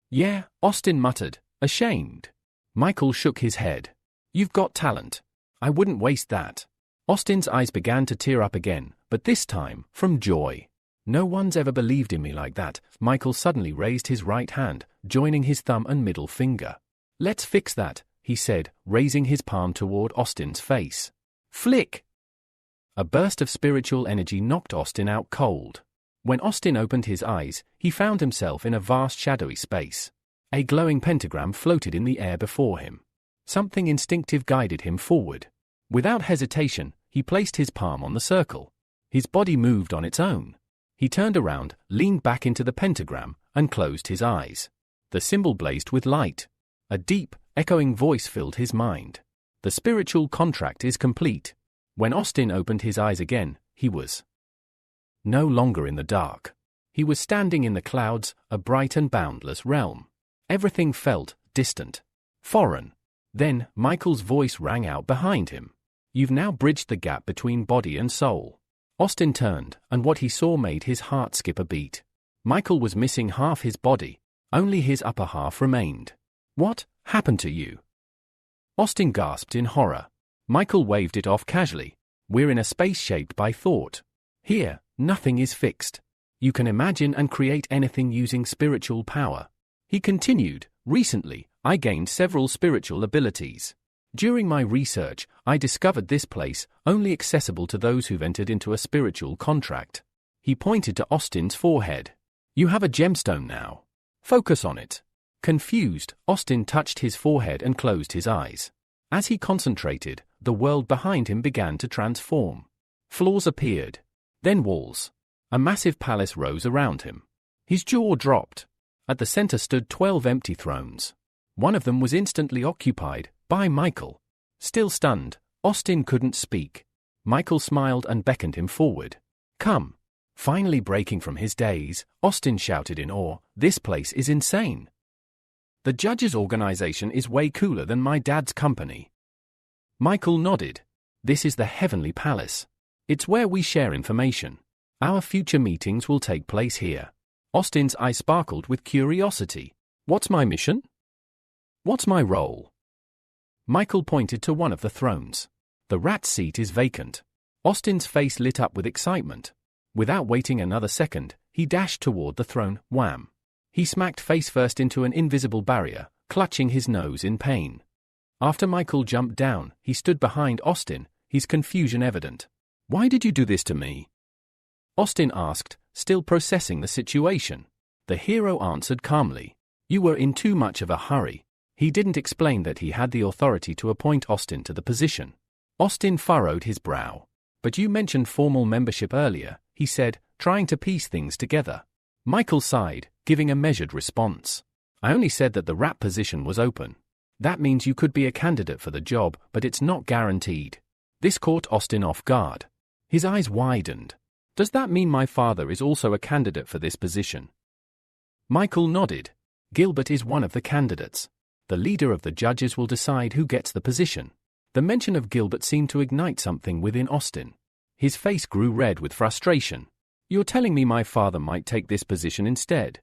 S1: Yeah, Austin muttered, ashamed. Michael shook his head. You've got talent. I wouldn't waste that. Austin's eyes began to tear up again, but this time, from joy. No one's ever believed in me like that. Michael suddenly raised his right hand, joining his thumb and middle finger. Let's fix that, he said, raising his palm toward Austin's face. Flick! A burst of spiritual energy knocked Austin out cold. When Austin opened his eyes, he found himself in a vast shadowy space. A glowing pentagram floated in the air before him. Something instinctive guided him forward. Without hesitation, he placed his palm on the circle. His body moved on its own. He turned around, leaned back into the pentagram, and closed his eyes. The symbol blazed with light. A deep, echoing voice filled his mind. The spiritual contract is complete. When Austin opened his eyes again, he was no longer in the dark. He was standing in the clouds, a bright and boundless realm. Everything felt distant, foreign. Then, Michael's voice rang out behind him. You've now bridged the gap between body and soul. Austin turned, and what he saw made his heart skip a beat. Michael was missing half his body. Only his upper half remained. What happened to you? Austin gasped in horror. Michael waved it off casually. We're in a space shaped by thought. Here, nothing is fixed. You can imagine and create anything using spiritual power. He continued, recently, I gained several spiritual abilities. During my research, I discovered this place, only accessible to those who've entered into a spiritual contract. He pointed to Austin's forehead. You have a gemstone now. Focus on it. Confused, Austin touched his forehead and closed his eyes. As he concentrated, the world behind him began to transform. Floors appeared. Then walls. A massive palace rose around him. His jaw dropped. At the center stood 12 empty thrones. One of them was instantly occupied by Michael. Still stunned, Austin couldn't speak. Michael smiled and beckoned him forward. Come. Finally breaking from his daze, Austin shouted in awe, this place is insane. The judges' organization is way cooler than my dad's company. Michael nodded. This is the Heavenly Palace. It's where we share information. Our future meetings will take place here. Austin's eyes sparkled with curiosity. What's my mission? What's my role? Michael pointed to one of the thrones. The rat's seat is vacant. Austin's face lit up with excitement. Without waiting another second, he dashed toward the throne, wham. He smacked face first into an invisible barrier, clutching his nose in pain. After Michael jumped down, he stood behind Austin, his confusion evident. Why did you do this to me? Austin asked, still processing the situation. The hero answered calmly. You were in too much of a hurry. He didn't explain that he had the authority to appoint Austin to the position. Austin furrowed his brow. But you mentioned formal membership earlier, he said, trying to piece things together. Michael sighed, giving a measured response. I only said that the rat position was open. That means you could be a candidate for the job, but it's not guaranteed. This caught Austin off guard. His eyes widened. Does that mean my father is also a candidate for this position? Michael nodded. Gilbert is one of the candidates. The leader of the judges will decide who gets the position. The mention of Gilbert seemed to ignite something within Austin. His face grew red with frustration. You're telling me my father might take this position instead?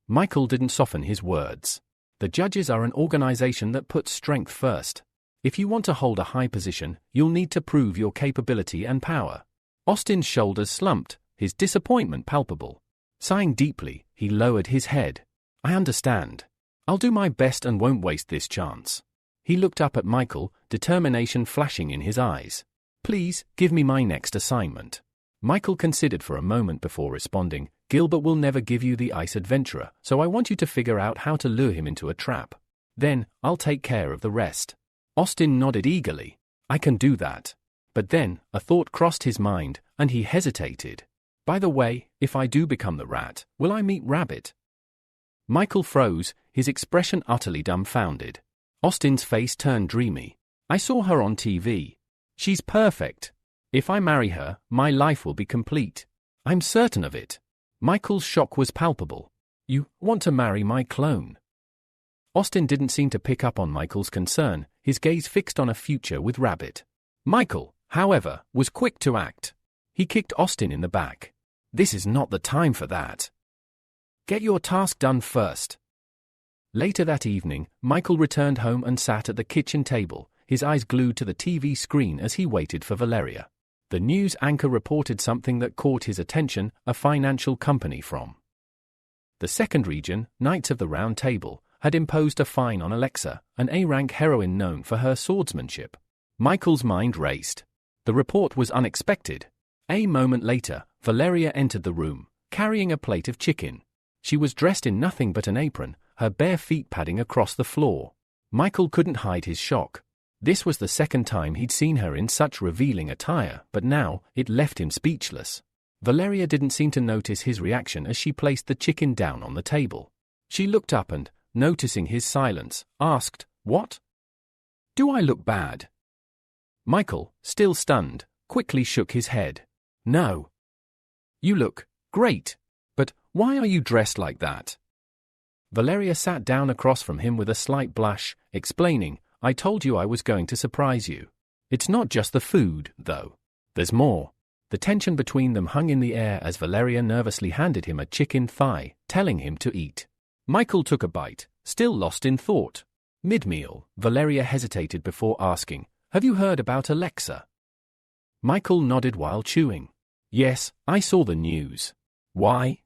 S1: Michael didn't soften his words. The judges are an organization that puts strength first. If you want to hold a high position, you'll need to prove your capability and power. Austin's shoulders slumped, his disappointment palpable. Sighing deeply, he lowered his head. I understand. I'll do my best and won't waste this chance. He looked up at Michael, determination flashing in his eyes. Please, give me my next assignment. Michael considered for a moment before responding. Gilbert will never give you the ice adventurer, so I want you to figure out how to lure him into a trap. Then, I'll take care of the rest. Austin nodded eagerly. I can do that. But then, a thought crossed his mind, and he hesitated. By the way, if I do become the rat, will I meet Rabbit? Michael froze, his expression utterly dumbfounded. Austin's face turned dreamy. I saw her on TV. She's perfect. If I marry her, my life will be complete. I'm certain of it. Michael's shock was palpable. You want to marry my clone? Austin didn't seem to pick up on Michael's concern, his gaze fixed on a future with Rabbit. Michael, however, was quick to act. He kicked Austin in the back. This is not the time for that. Get your task done first. Later that evening, Michael returned home and sat at the kitchen table, his eyes glued to the TV screen as he waited for Valeria. The news anchor reported something that caught his attention, a financial company from the second region, Knights of the Round Table, had imposed a fine on Alexa, an A-rank heroine known for her swordsmanship. Michael's mind raced. The report was unexpected. A moment later, Valeria entered the room, carrying a plate of chicken. She was dressed in nothing but an apron, her bare feet padding across the floor. Michael couldn't hide his shock. This was the second time he'd seen her in such revealing attire, but now, it left him speechless. Valeria didn't seem to notice his reaction as she placed the chicken down on the table. She looked up and, noticing his silence, asked, "What? Do I look bad?" Michael, still stunned, quickly shook his head. "No. You look great. But why are you dressed like that?" Valeria sat down across from him with a slight blush, explaining, "I told you I was going to surprise you. It's not just the food, though. There's more." The tension between them hung in the air as Valeria nervously handed him a chicken thigh, telling him to eat. Michael took a bite, still lost in thought. Mid-meal, Valeria hesitated before asking, "Have you heard about Alexa?" Michael nodded while chewing. "Yes, I saw the news." "Why?"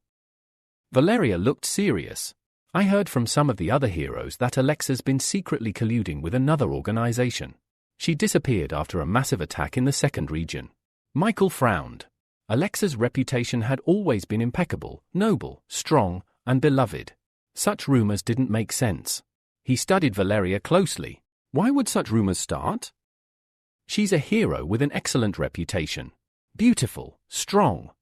S1: Valeria looked serious. "I heard from some of the other heroes that Alexa's been secretly colluding with another organization. She disappeared after a massive attack in the second region." Michael frowned. Alexa's reputation had always been impeccable, noble, strong, and beloved. Such rumors didn't make sense. He studied Valeria closely. Why would such rumors start? She's a hero with an excellent reputation. Beautiful, strong.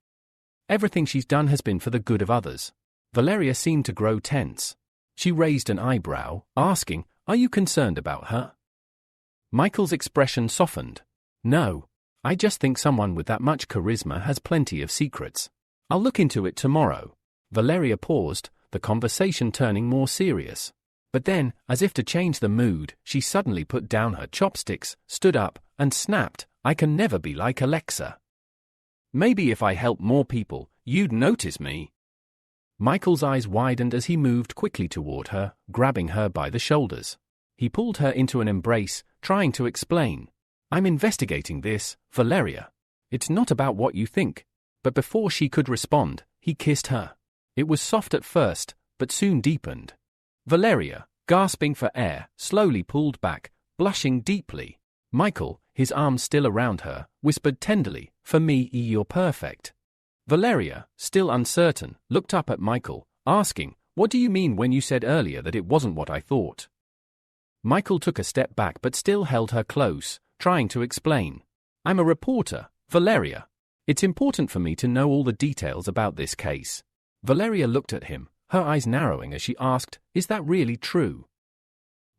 S1: Everything she's done has been for the good of others. Valeria seemed to grow tense. She raised an eyebrow, asking, "Are you concerned about her?" Michael's expression softened. "No. I just think someone with that much charisma has plenty of secrets. I'll look into it tomorrow." Valeria paused, the conversation turning more serious. But then, as if to change the mood, she suddenly put down her chopsticks, stood up, and snapped, "I can never be like Alexa. Maybe if I help more people, you'd notice me." Michael's eyes widened as he moved quickly toward her, grabbing her by the shoulders. He pulled her into an embrace, trying to explain. "I'm investigating this, Valeria. It's not about what you think." But before she could respond, he kissed her. It was soft at first, but soon deepened. Valeria, gasping for air, slowly pulled back, blushing deeply. Michael, his arms still around her, whispered tenderly, "For me, you're perfect." Valeria, still uncertain, looked up at Michael, asking, "What do you mean when you said earlier that it wasn't what I thought?" Michael took a step back but still held her close, trying to explain. "I'm a reporter, Valeria. It's important for me to know all the details about this case." Valeria looked at him, her eyes narrowing as she asked, "Is that really true?"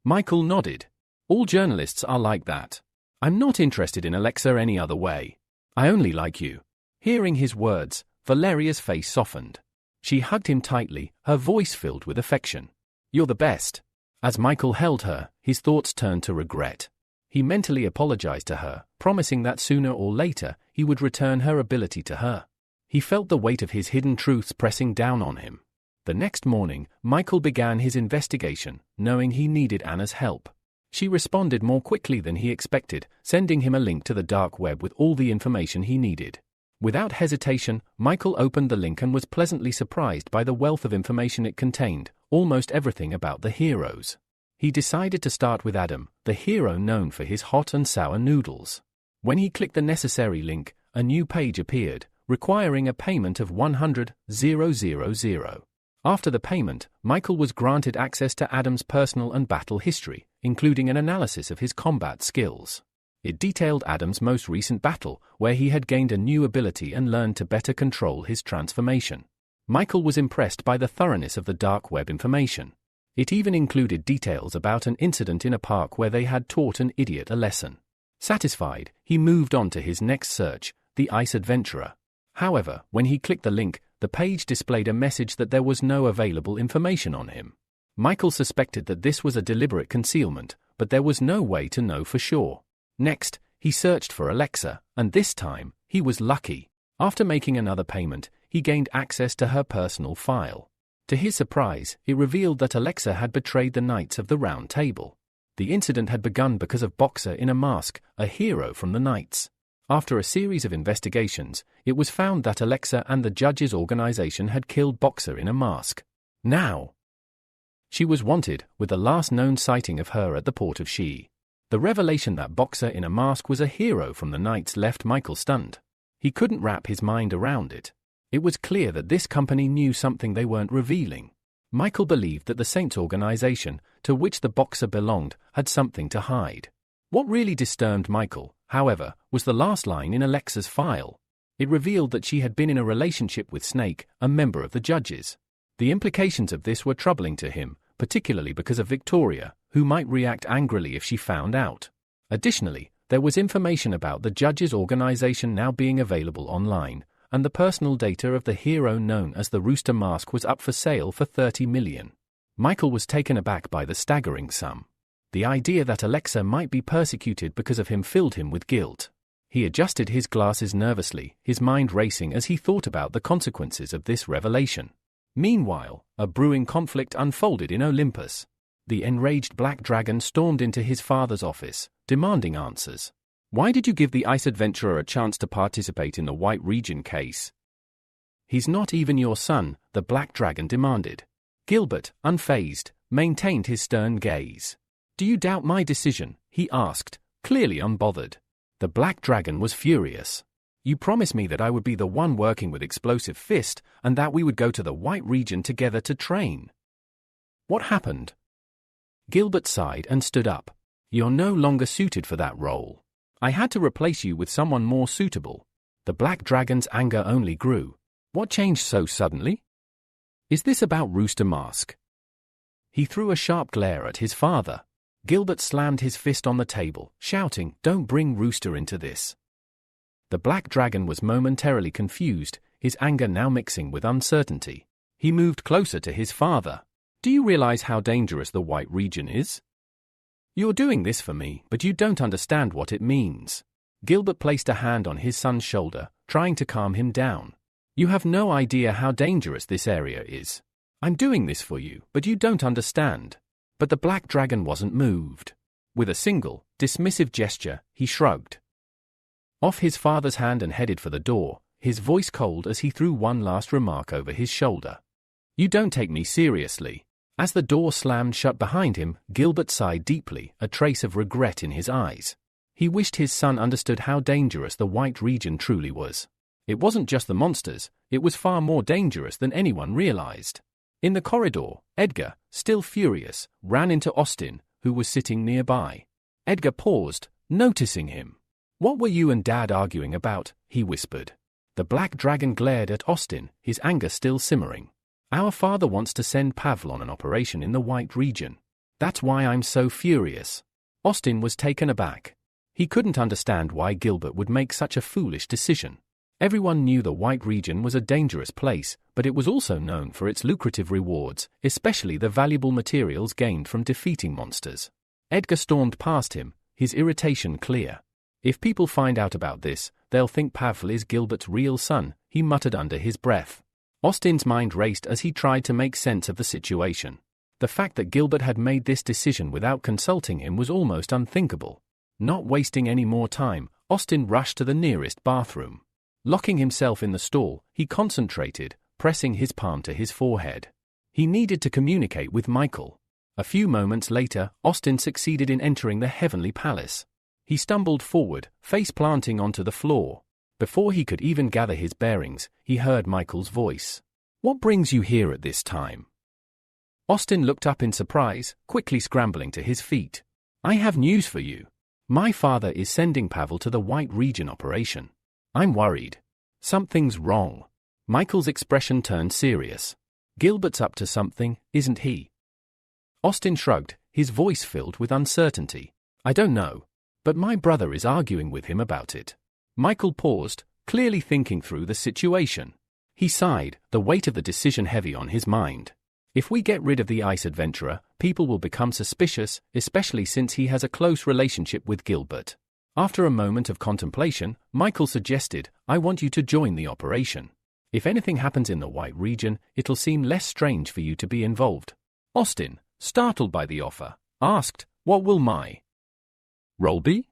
S1: Michael nodded. "All journalists are like that. I'm not interested in Alexa any other way. I only like you." Hearing his words, Valeria's face softened. She hugged him tightly, her voice filled with affection. "You're the best." As Michael held her, his thoughts turned to regret. He mentally apologized to her, promising that sooner or later he would return her ability to her. He felt the weight of his hidden truths pressing down on him. The next morning, Michael began his investigation, knowing he needed Anna's help. She responded more quickly than he expected, sending him a link to the dark web with all the information he needed. Without hesitation, Michael opened the link and was pleasantly surprised by the wealth of information it contained, almost everything about the heroes. He decided to start with Adam, the hero known for his hot and sour noodles. When he clicked the necessary link, a new page appeared, requiring a payment of 100,000. After the payment, Michael was granted access to Adam's personal and battle history, including an analysis of his combat skills. It detailed Adam's most recent battle, where he had gained a new ability and learned to better control his transformation. Michael was impressed by the thoroughness of the dark web information. It even included details about an incident in a park where they had taught an idiot a lesson. Satisfied, he moved on to his next search, the Ice Adventurer. However, when he clicked the link, the page displayed a message that there was no available information on him. Michael suspected that this was a deliberate concealment, but there was no way to know for sure. Next, he searched for Alexa, and this time, he was lucky. After making another payment, he gained access to her personal file. To his surprise, it revealed that Alexa had betrayed the Knights of the Round Table. The incident had begun because of Boxer in a mask, a hero from the Knights. After a series of investigations, it was found that Alexa and the judges' organization had killed Boxer in a mask. Now, she was wanted, with the last known sighting of her at the port of Shi. The revelation that Boxer in a mask was a hero from the Knights left Michael stunned. He couldn't wrap his mind around it. It was clear that this company knew something they weren't revealing. Michael believed that the Saints organization, to which the Boxer belonged, had something to hide. What really disturbed Michael, however, was the last line in Alexa's file. It revealed that she had been in a relationship with Snake, a member of the judges. The implications of this were troubling to him, particularly because of Victoria, who might react angrily if she found out. Additionally, there was information about the judge's organization now being available online, and the personal data of the hero known as the Rooster Mask was up for sale for 30 million. Michael was taken aback by the staggering sum. The idea that Alexa might be persecuted because of him filled him with guilt. He adjusted his glasses nervously, his mind racing as he thought about the consequences of this revelation. Meanwhile, a brewing conflict unfolded in Olympus. The enraged Black Dragon stormed into his father's office, demanding answers. Why did you give the ice adventurer a chance to participate in the White Region case? He's not even your son, the Black Dragon demanded. Gilbert, unfazed, maintained his stern gaze. Do you doubt my decision? He asked, clearly unbothered. The Black Dragon was furious. You promised me that I would be the one working with Explosive Fist, and that we would go to the White Region together to train. What happened? Gilbert sighed and stood up. You're no longer suited for that role. I had to replace you with someone more suitable. The Black Dragon's anger only grew. What changed so suddenly? Is this about Rooster Mask? He threw a sharp glare at his father. Gilbert slammed his fist on the table, shouting, Don't bring Rooster into this. The Black Dragon was momentarily confused, his anger now mixing with uncertainty. He moved closer to his father. Do you realize how dangerous the White Region is? You're doing this for me, but you don't understand what it means. Gilbert placed a hand on his son's shoulder, trying to calm him down. You have no idea how dangerous this area is. I'm doing this for you, but you don't understand. But the Black Dragon wasn't moved. With a single, dismissive gesture, he shrugged off his father's hand and headed for the door, his voice cold as he threw one last remark over his shoulder. You don't take me seriously. As the door slammed shut behind him, Gilbert sighed deeply, a trace of regret in his eyes. He wished his son understood how dangerous the White Region truly was. It wasn't just the monsters, it was far more dangerous than anyone realized. In the corridor, Edgar, still furious, ran into Austin, who was sitting nearby. Edgar paused, noticing him. What were you and Dad arguing about? He whispered. The Black Dragon glared at Austin, his anger still simmering. Our father wants to send Pavel on an operation in the White Region. That's why I'm so furious. Austin was taken aback. He couldn't understand why Gilbert would make such a foolish decision. Everyone knew the White Region was a dangerous place, but it was also known for its lucrative rewards, especially the valuable materials gained from defeating monsters. Edgar stormed past him, his irritation clear. If people find out about this, they'll think Pavel is Gilbert's real son, he muttered under his breath. Austin's mind raced as he tried to make sense of the situation. The fact that Gilbert had made this decision without consulting him was almost unthinkable. Not wasting any more time, Austin rushed to the nearest bathroom. Locking himself in the stall, he concentrated, pressing his palm to his forehead. He needed to communicate with Michael. A few moments later, Austin succeeded in entering the Heavenly Palace. He stumbled forward, face planting onto the floor. Before he could even gather his bearings, he heard Michael's voice. What brings you here at this time? Austin looked up in surprise, quickly scrambling to his feet. I have news for you. My father is sending Pavel to the White Region operation. I'm worried. Something's wrong. Michael's expression turned serious. Gilbert's up to something, isn't he? Austin shrugged, his voice filled with uncertainty. I don't know. But my brother is arguing with him about it. Michael paused, clearly thinking through the situation. He sighed, the weight of the decision heavy on his mind. If we get rid of the ice adventurer, people will become suspicious, especially since he has a close relationship with Gilbert. After a moment of contemplation, Michael suggested, I want you to join the operation. If anything happens in the White Region, it'll seem less strange for you to be involved. Austin, startled by the offer, asked, what will my role be?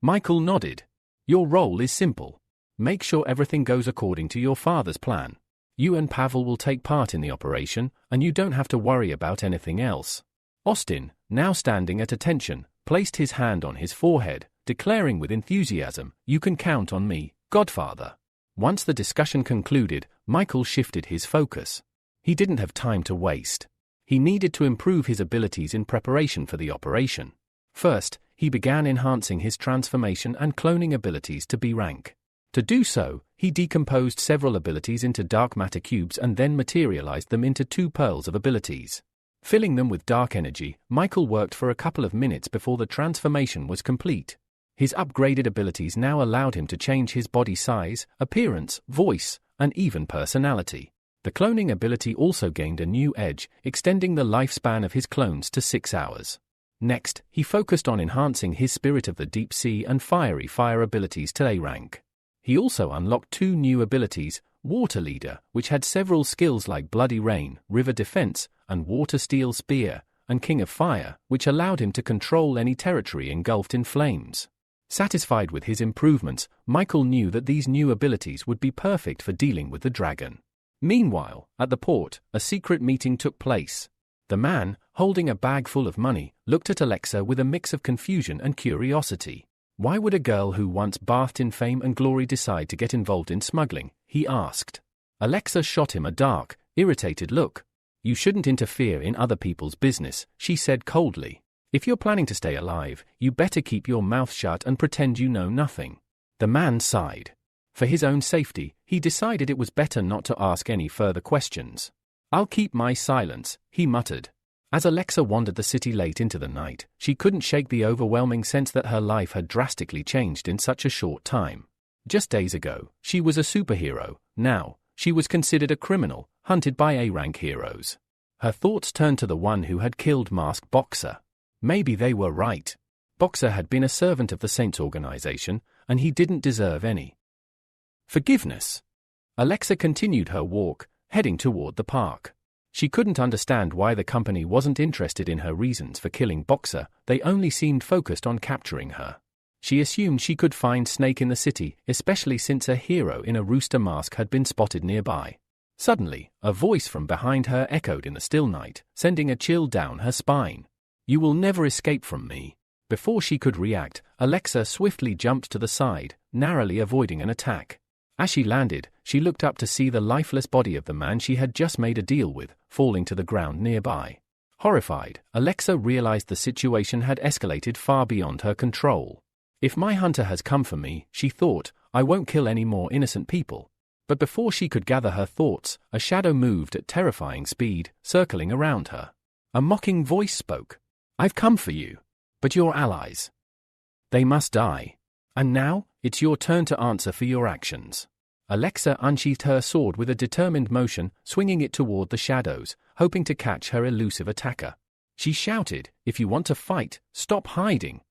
S1: Michael nodded. Your role is simple. Make sure everything goes according to your father's plan. You and Pavel will take part in the operation, and you don't have to worry about anything else. Austin, now standing at attention, placed his hand on his forehead, declaring with enthusiasm, You can count on me, Godfather. Once the discussion concluded, Michael shifted his focus. He didn't have time to waste. He needed to improve his abilities in preparation for the operation. First, he began enhancing his transformation and cloning abilities to B-rank. To do so, he decomposed several abilities into dark matter cubes and then materialized them into 2 pearls of abilities. Filling them with dark energy, Michael worked for a couple of minutes before the transformation was complete. His upgraded abilities now allowed him to change his body size, appearance, voice, and even personality. The cloning ability also gained a new edge, extending the lifespan of his clones to 6 hours. Next, he focused on enhancing his Spirit of the Deep Sea and Fiery Fire abilities to A rank. He also unlocked 2 new abilities, Water Leader, which had several skills like Bloody Rain, River Defense, and Water Steel Spear, and King of Fire, which allowed him to control any territory engulfed in flames. Satisfied with his improvements, Michael knew that these new abilities would be perfect for dealing with the dragon. Meanwhile, at the port, a secret meeting took place. The man, holding a bag full of money, looked at Alexa with a mix of confusion and curiosity. Why would a girl who once bathed in fame and glory decide to get involved in smuggling? He asked. Alexa shot him a dark, irritated look. You shouldn't interfere in other people's business, she said coldly. If you're planning to stay alive, you better keep your mouth shut and pretend you know nothing. The man sighed. For his own safety, he decided it was better not to ask any further questions. I'll keep my silence, he muttered. As Alexa wandered the city late into the night, she couldn't shake the overwhelming sense that her life had drastically changed in such a short time. Just days ago, she was a superhero. Now, she was considered a criminal, hunted by A-rank heroes. Her thoughts turned to the one who had killed Masked Boxer. Maybe they were right. Boxer had been a servant of the Saints organization, and he didn't deserve any forgiveness. Alexa continued her walk, heading toward the park. She couldn't understand why the company wasn't interested in her reasons for killing Boxer, they only seemed focused on capturing her. She assumed she could find Snake in the city, especially since a hero in a rooster mask had been spotted nearby. Suddenly, a voice from behind her echoed in the still night, sending a chill down her spine. You will never escape from me. Before she could react, Alexa swiftly jumped to the side, narrowly avoiding an attack. As she landed, she looked up to see the lifeless body of the man she had just made a deal with, falling to the ground nearby. Horrified, Alexa realized the situation had escalated far beyond her control. If my hunter has come for me, she thought, I won't kill any more innocent people. But before she could gather her thoughts, a shadow moved at terrifying speed, circling around her. A mocking voice spoke. I've come for you. But your allies. They must die. And now, it's your turn to answer for your actions. Alexa unsheathed her sword with a determined motion, swinging it toward the shadows, hoping to catch her elusive attacker. She shouted, if you want to fight, stop hiding.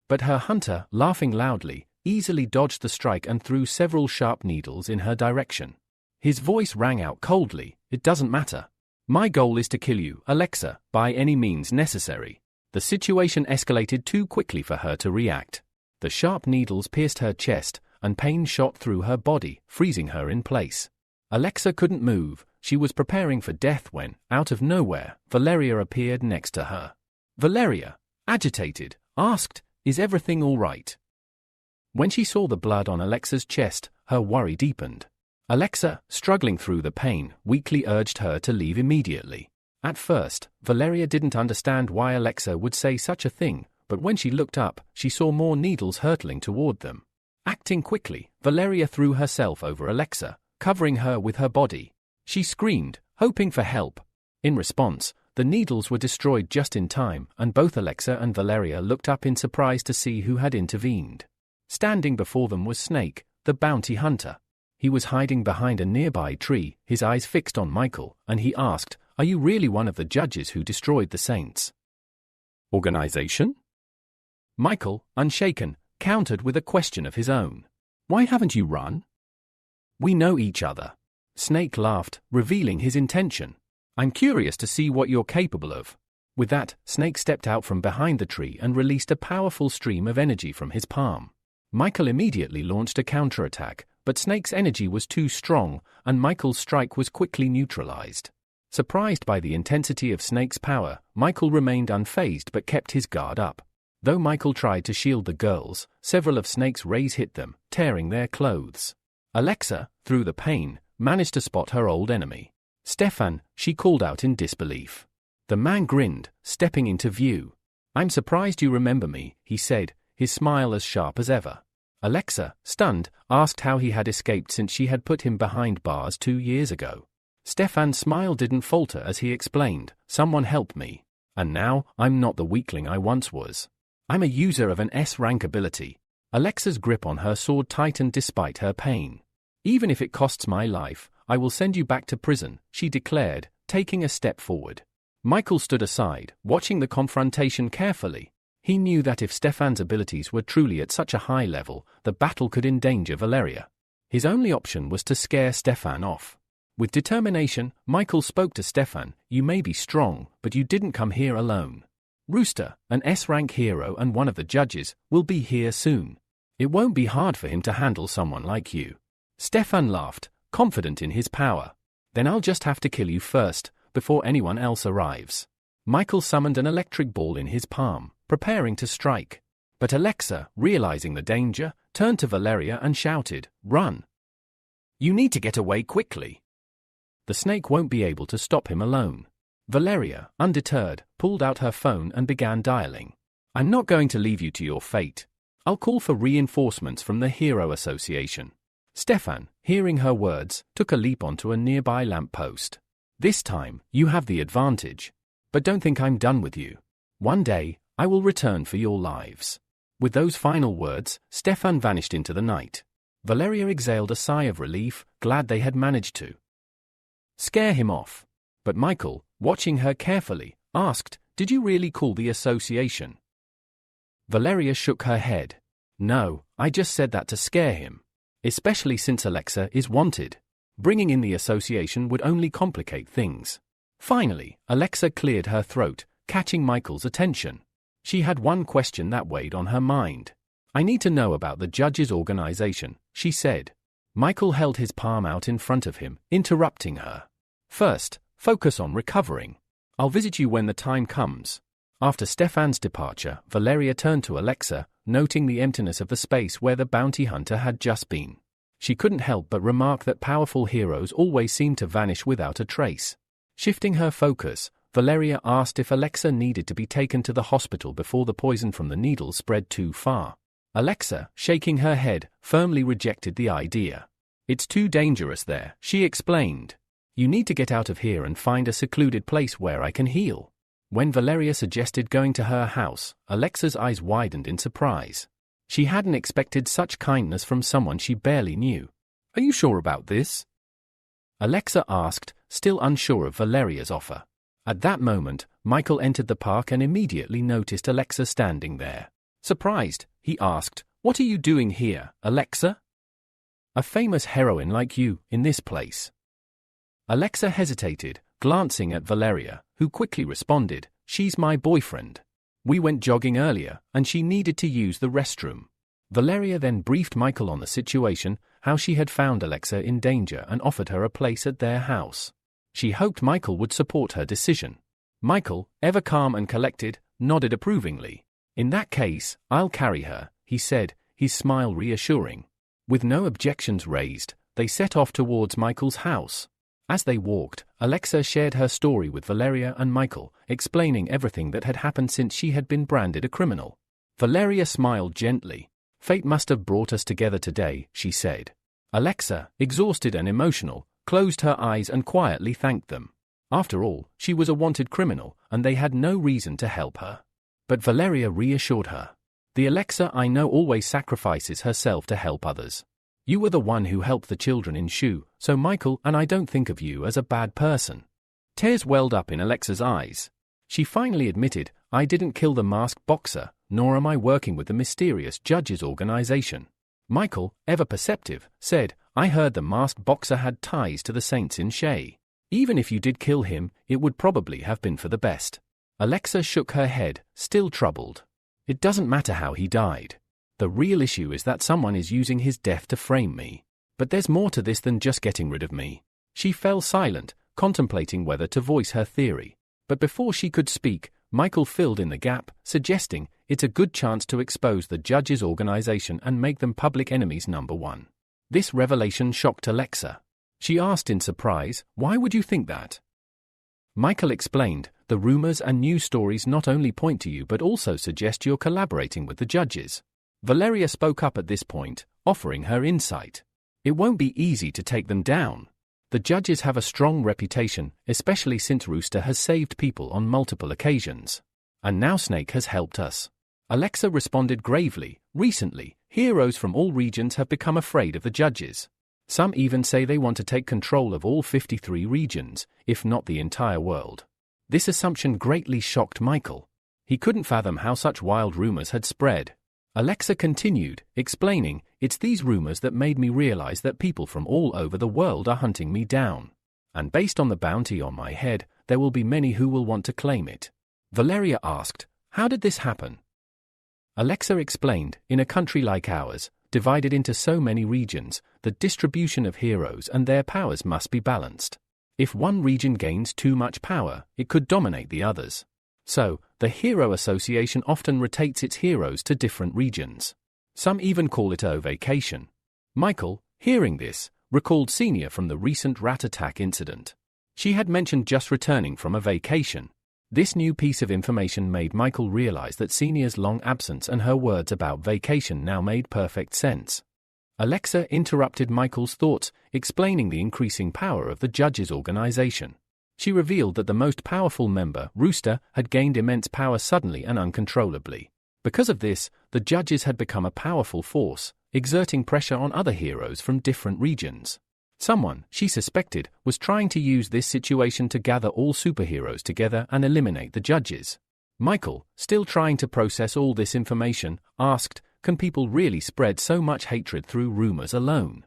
S1: But her hunter, laughing loudly, easily dodged the strike and threw several sharp needles in her direction. His voice rang out coldly, it doesn't matter. My goal is to kill you, Alexa, by any means necessary. The situation escalated too quickly for her to react. The sharp needles pierced her chest, and pain shot through her body, freezing her in place. Alexa couldn't move, she was preparing for death when, out of nowhere, Valeria appeared next to her. Valeria, agitated, asked, is everything all right? When she saw the blood on Alexa's chest, her worry deepened. Alexa, struggling through the pain, weakly urged her to leave immediately. At first, Valeria didn't understand why Alexa would say such a thing, but when she looked up, she saw more needles hurtling toward them. Acting quickly, Valeria threw herself over Alexa, covering her with her body. She screamed, hoping for help. In response, the needles were destroyed just in time, and both Alexa and Valeria looked up in surprise to see who had intervened. Standing before them was Snake, the bounty hunter. He was hiding behind a nearby tree, his eyes fixed on Michael, and he asked, are you really one of the judges who destroyed the Saints organization? Michael, unshaken, countered with a question of his own. Why haven't you run? We know each other. Snake laughed, revealing his intention. I'm curious to see what you're capable of. With that, Snake stepped out from behind the tree and released a powerful stream of energy from his palm. Michael immediately launched a counterattack, but Snake's energy was too strong, and Michael's strike was quickly neutralized. Surprised by the intensity of Snake's power, Michael remained unfazed but kept his guard up. Though Michael tried to shield the girls, several of Snake's rays hit them, tearing their clothes. Alexa, through the pain, managed to spot her old enemy. Stefan, she called out in disbelief. The man grinned, stepping into view. I'm surprised you remember me, he said, his smile as sharp as ever. Alexa, stunned, asked how he had escaped since she had put him behind bars 2 years ago. Stefan's smile didn't falter as he explained, "Someone help me. And now, I'm not the weakling I once was. I'm a user of an S-rank ability." Alexa's grip on her sword tightened despite her pain. "Even if it costs my life, I will send you back to prison," she declared, taking a step forward. Michael stood aside, watching the confrontation carefully. He knew that if Stefan's abilities were truly at such a high level, the battle could endanger Valeria. His only option was to scare Stefan off. With determination, Michael spoke to Stefan, "You may be strong, but you didn't come here alone. Rooster, an S-rank hero and one of the judges, will be here soon. It won't be hard for him to handle someone like you." Stefan laughed, confident in his power. "Then I'll just have to kill you first, before anyone else arrives." Michael summoned an electric ball in his palm, preparing to strike. But Alexa, realizing the danger, turned to Valeria and shouted, "Run! You need to get away quickly. The snake won't be able to stop him alone." Valeria, undeterred, pulled out her phone and began dialing. "I'm not going to leave you to your fate. I'll call for reinforcements from the Hero Association." Stefan, hearing her words, took a leap onto a nearby lamppost. "This time, you have the advantage. But don't think I'm done with you. One day, I will return for your lives." With those final words, Stefan vanished into the night. Valeria exhaled a sigh of relief, glad they had managed to scare him off. But Michael, watching her carefully, asked, "Did you really call the association?" Valeria shook her head. "No, I just said that to scare him. Especially since Alexa is wanted. Bringing in the association would only complicate things." Finally, Alexa cleared her throat, catching Michael's attention. She had one question that weighed on her mind. "I need to know about the judges' organization," she said. Michael held his palm out in front of him, interrupting her. "First, focus on recovering. I'll visit you when the time comes." After Stefan's departure, Valeria turned to Alexa, noting the emptiness of the space where the bounty hunter had just been. She couldn't help but remark that powerful heroes always seem to vanish without a trace. Shifting her focus, Valeria asked if Alexa needed to be taken to the hospital before the poison from the needle spread too far. Alexa, shaking her head, firmly rejected the idea. "It's too dangerous there," she explained. "You need to get out of here and find a secluded place where I can heal." When Valeria suggested going to her house, Alexa's eyes widened in surprise. She hadn't expected such kindness from someone she barely knew. "Are you sure about this?" Alexa asked, still unsure of Valeria's offer. At that moment, Michael entered the park and immediately noticed Alexa standing there. Surprised, he asked, "What are you doing here, Alexa? A famous heroine like you, in this place?" Alexa hesitated, glancing at Valeria, who quickly responded, "She's my boyfriend. We went jogging earlier, and she needed to use the restroom." Valeria then briefed Michael on the situation, how she had found Alexa in danger and offered her a place at their house. She hoped Michael would support her decision. Michael, ever calm and collected, nodded approvingly. "In that case, I'll carry her," he said, his smile reassuring. With no objections raised, they set off towards Michael's house. As they walked, Alexa shared her story with Valeria and Michael, explaining everything that had happened since she had been branded a criminal. Valeria smiled gently. "Fate must have brought us together today," she said. Alexa, exhausted and emotional, closed her eyes and quietly thanked them. After all, she was a wanted criminal, and they had no reason to help her. But Valeria reassured her. "The Alexa I know always sacrifices herself to help others. You were the one who helped the children in Shu, so Michael and I don't think of you as a bad person." Tears welled up in Alexa's eyes. She finally admitted, "I didn't kill the masked boxer, nor am I working with the mysterious judges' organization." Michael, ever perceptive, said, "I heard the masked boxer had ties to the saints in Shay. Even if you did kill him, it would probably have been for the best." Alexa shook her head, still troubled. "It doesn't matter how he died. The real issue is that someone is using his death to frame me. But there's more to this than just getting rid of me." She fell silent, contemplating whether to voice her theory. But before she could speak, Michael filled in the gap, suggesting, "It's a good chance to expose the judges' organization and make them public enemies number one." This revelation shocked Alexa. She asked in surprise, "Why would you think that?" Michael explained, "The rumors and news stories not only point to you but also suggest you're collaborating with the judges." Valeria spoke up at this point, offering her insight. "It won't be easy to take them down. The judges have a strong reputation, especially since Rooster has saved people on multiple occasions. And now Snake has helped us. Alexa responded gravely, recently, heroes from all regions have become afraid of the judges. Some even say they want to take control of all 53 regions, if not the entire world. This assumption greatly shocked Michael. He couldn't fathom how such wild rumors had spread. Alexa continued, explaining, "It's these rumors that made me realize that people from all over the world are hunting me down. And based on the bounty on my head, there will be many who will want to claim it." Valeria asked, "How did this happen?" Alexa explained, "In a country like ours, divided into so many regions, the distribution of heroes and their powers must be balanced. If one region gains too much power, it could dominate the others. So, the Hero Association often rotates its heroes to different regions. Some even call it a vacation." Michael, hearing this, recalled Senior from the recent rat attack incident. She had mentioned just returning from a vacation. This new piece of information made Michael realize that Senior's long absence and her words about vacation now made perfect sense. Alexa interrupted Michael's thoughts, explaining the increasing power of the judges' organization. She revealed that the most powerful member, Rooster, had gained immense power suddenly and uncontrollably. Because of this, the judges had become a powerful force, exerting pressure on other heroes from different regions. Someone, she suspected, was trying to use this situation to gather all superheroes together and eliminate the judges. Michael, still trying to process all this information, asked, "Can people really spread so much hatred through rumors alone?"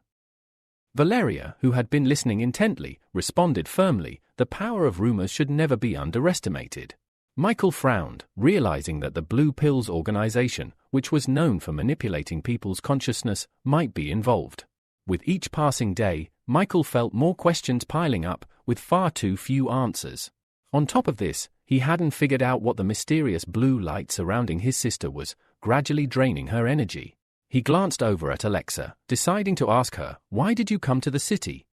S1: Valeria, who had been listening intently, responded firmly, "The power of rumors should never be underestimated." Michael frowned, realizing that the Blue Pills organization, which was known for manipulating people's consciousness, might be involved. With each passing day, Michael felt more questions piling up, with far too few answers. On top of this, he hadn't figured out what the mysterious blue light surrounding his sister was, gradually draining her energy. He glanced over at Alexa, deciding to ask her, "Why did you come to the city?"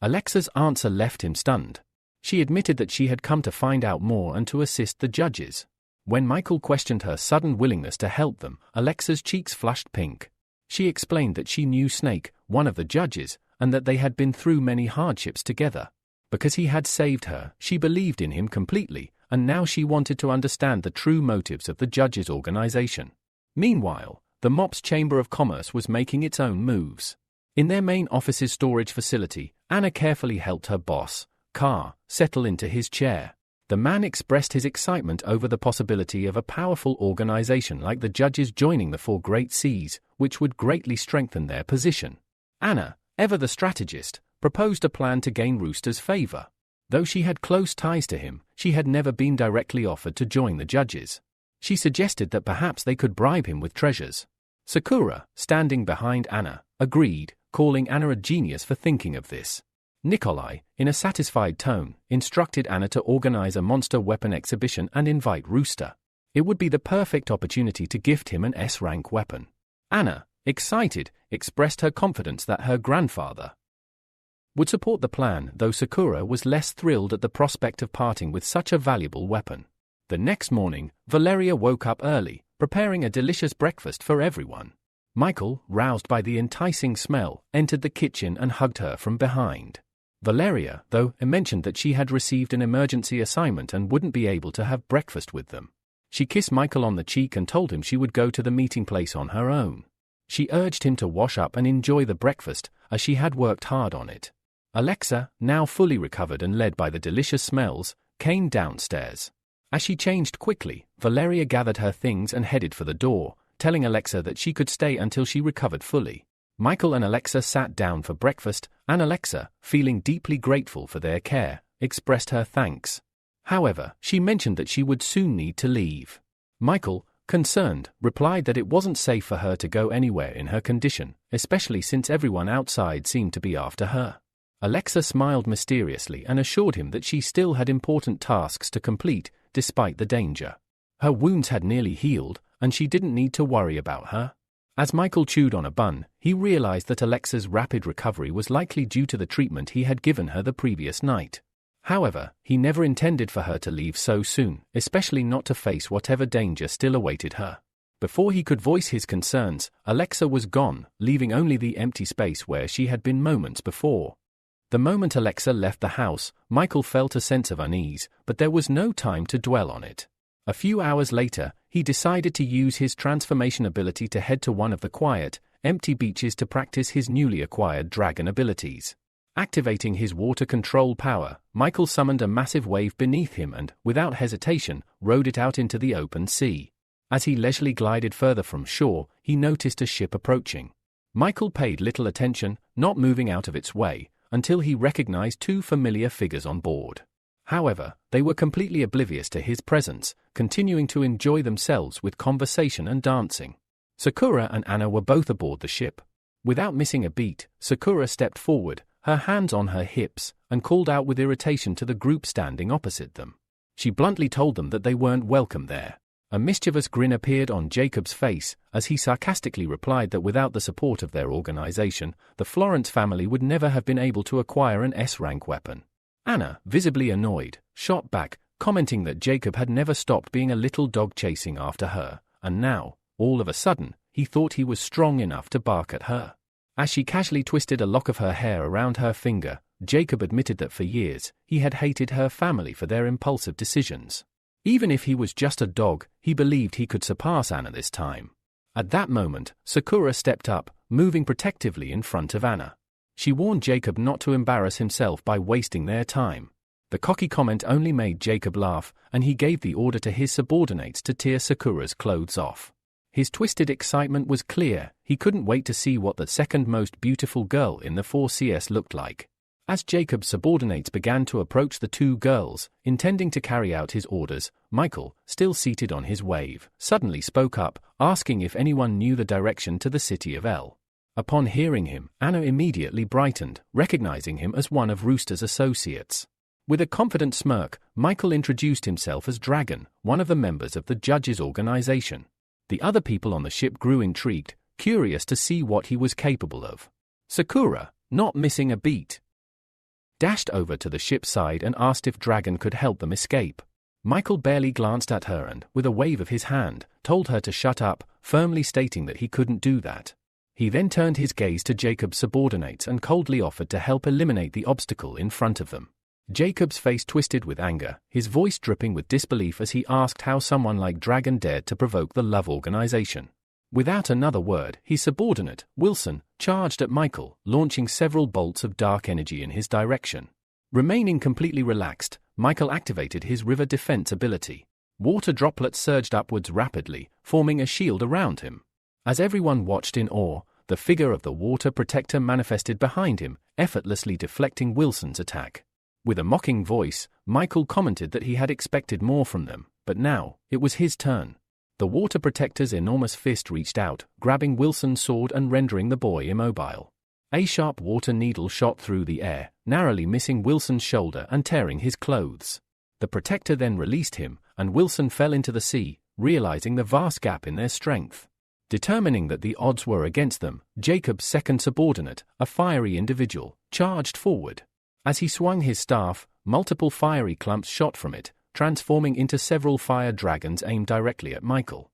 S1: Alexa's answer left him stunned. She admitted that she had come to find out more and to assist the judges. When Michael questioned her sudden willingness to help them, Alexa's cheeks flushed pink. She explained that she knew Snake, one of the judges, and that they had been through many hardships together. Because he had saved her, she believed in him completely, and now she wanted to understand the true motives of the judges' organization. Meanwhile, the MOPS Chamber of Commerce was making its own moves. In their main office's storage facility, Anna carefully helped her boss, Carr, settle into his chair. The man expressed his excitement over the possibility of a powerful organization like the judges joining the Four Great Seas, which would greatly strengthen their position. Anna, ever the strategist, proposed a plan to gain Rooster's favor. Though she had close ties to him, she had never been directly offered to join the judges. She suggested that perhaps they could bribe him with treasures. Sakura, standing behind Anna, agreed, calling Anna a genius for thinking of this. Nikolai, in a satisfied tone, instructed Anna to organize a monster weapon exhibition and invite Rooster. It would be the perfect opportunity to gift him an S-rank weapon. Anna, excited, expressed her confidence that her grandfather would support the plan, though Sakura was less thrilled at the prospect of parting with such a valuable weapon. The next morning, Valeria woke up early, preparing a delicious breakfast for everyone. Michael, roused by the enticing smell, entered the kitchen and hugged her from behind. Valeria, though, mentioned that she had received an emergency assignment and wouldn't be able to have breakfast with them. She kissed Michael on the cheek and told him she would go to the meeting place on her own. She urged him to wash up and enjoy the breakfast, as she had worked hard on it. Alexa, now fully recovered and led by the delicious smells, came downstairs. As she changed quickly, Valeria gathered her things and headed for the door, telling Alexa that she could stay until she recovered fully. Michael and Alexa sat down for breakfast, and Alexa, feeling deeply grateful for their care, expressed her thanks. However, she mentioned that she would soon need to leave. Michael, concerned, replied that it wasn't safe for her to go anywhere in her condition, especially since everyone outside seemed to be after her. Alexa smiled mysteriously and assured him that she still had important tasks to complete, despite the danger. Her wounds had nearly healed, and she didn't need to worry about her. As Michael chewed on a bun, he realized that Alexa's rapid recovery was likely due to the treatment he had given her the previous night. However, he never intended for her to leave so soon, especially not to face whatever danger still awaited her. Before he could voice his concerns, Alexa was gone, leaving only the empty space where she had been moments before. The moment Alexa left the house, Michael felt a sense of unease, but there was no time to dwell on it. A few hours later, he decided to use his transformation ability to head to one of the quiet, empty beaches to practice his newly acquired dragon abilities. Activating his water control power, Michael summoned a massive wave beneath him and, without hesitation, rode it out into the open sea. As he leisurely glided further from shore, he noticed a ship approaching. Michael paid little attention, not moving out of its way, until he recognized two familiar figures on board. However, they were completely oblivious to his presence, continuing to enjoy themselves with conversation and dancing. Sakura and Anna were both aboard the ship. Without missing a beat, Sakura stepped forward, her hands on her hips, and called out with irritation to the group standing opposite them. She bluntly told them that they weren't welcome there. A mischievous grin appeared on Jacob's face as he sarcastically replied that without the support of their organization, the Florence family would never have been able to acquire an S-rank weapon. Anna, visibly annoyed, shot back, commenting that Jacob had never stopped being a little dog chasing after her, and now, all of a sudden, he thought he was strong enough to bark at her. As she casually twisted a lock of her hair around her finger, Jacob admitted that for years, he had hated her family for their impulsive decisions. Even if he was just a dog, he believed he could surpass Anna this time. At that moment, Sakura stepped up, moving protectively in front of Anna. She warned Jacob not to embarrass himself by wasting their time. The cocky comment only made Jacob laugh, and he gave the order to his subordinates to tear Sakura's clothes off. His twisted excitement was clear. He couldn't wait to see what the second most beautiful girl in the 4CS looked like. As Jacob's subordinates began to approach the two girls, intending to carry out his orders, Michael, still seated on his wave, suddenly spoke up, asking if anyone knew the direction to the city of L. Upon hearing him, Anna immediately brightened, recognizing him as one of Rooster's associates. With a confident smirk, Michael introduced himself as Dragon, one of the members of the judges' organization. The other people on the ship grew intrigued, curious to see what he was capable of. Sakura, not missing a beat, dashed over to the ship's side and asked if Dragon could help them escape. Michael barely glanced at her and, with a wave of his hand, told her to shut up, firmly stating that he couldn't do that. He then turned his gaze to Jacob's subordinates and coldly offered to help eliminate the obstacle in front of them. Jacob's face twisted with anger, his voice dripping with disbelief as he asked how someone like Dragon dared to provoke the Love Organization. Without another word, his subordinate, Wilson, charged at Michael, launching several bolts of dark energy in his direction. Remaining completely relaxed, Michael activated his river defense ability. Water droplets surged upwards rapidly, forming a shield around him. As everyone watched in awe, the figure of the water protector manifested behind him, effortlessly deflecting Wilson's attack. With a mocking voice, Michael commented that he had expected more from them, but now, it was his turn. The water protector's enormous fist reached out, grabbing Wilson's sword and rendering the boy immobile. A sharp water needle shot through the air, narrowly missing Wilson's shoulder and tearing his clothes. The protector then released him, and Wilson fell into the sea, realizing the vast gap in their strength. Determining that the odds were against them, Jacob's second subordinate, a fiery individual, charged forward. As he swung his staff, multiple fiery clumps shot from it, transforming into several fire dragons aimed directly at Michael.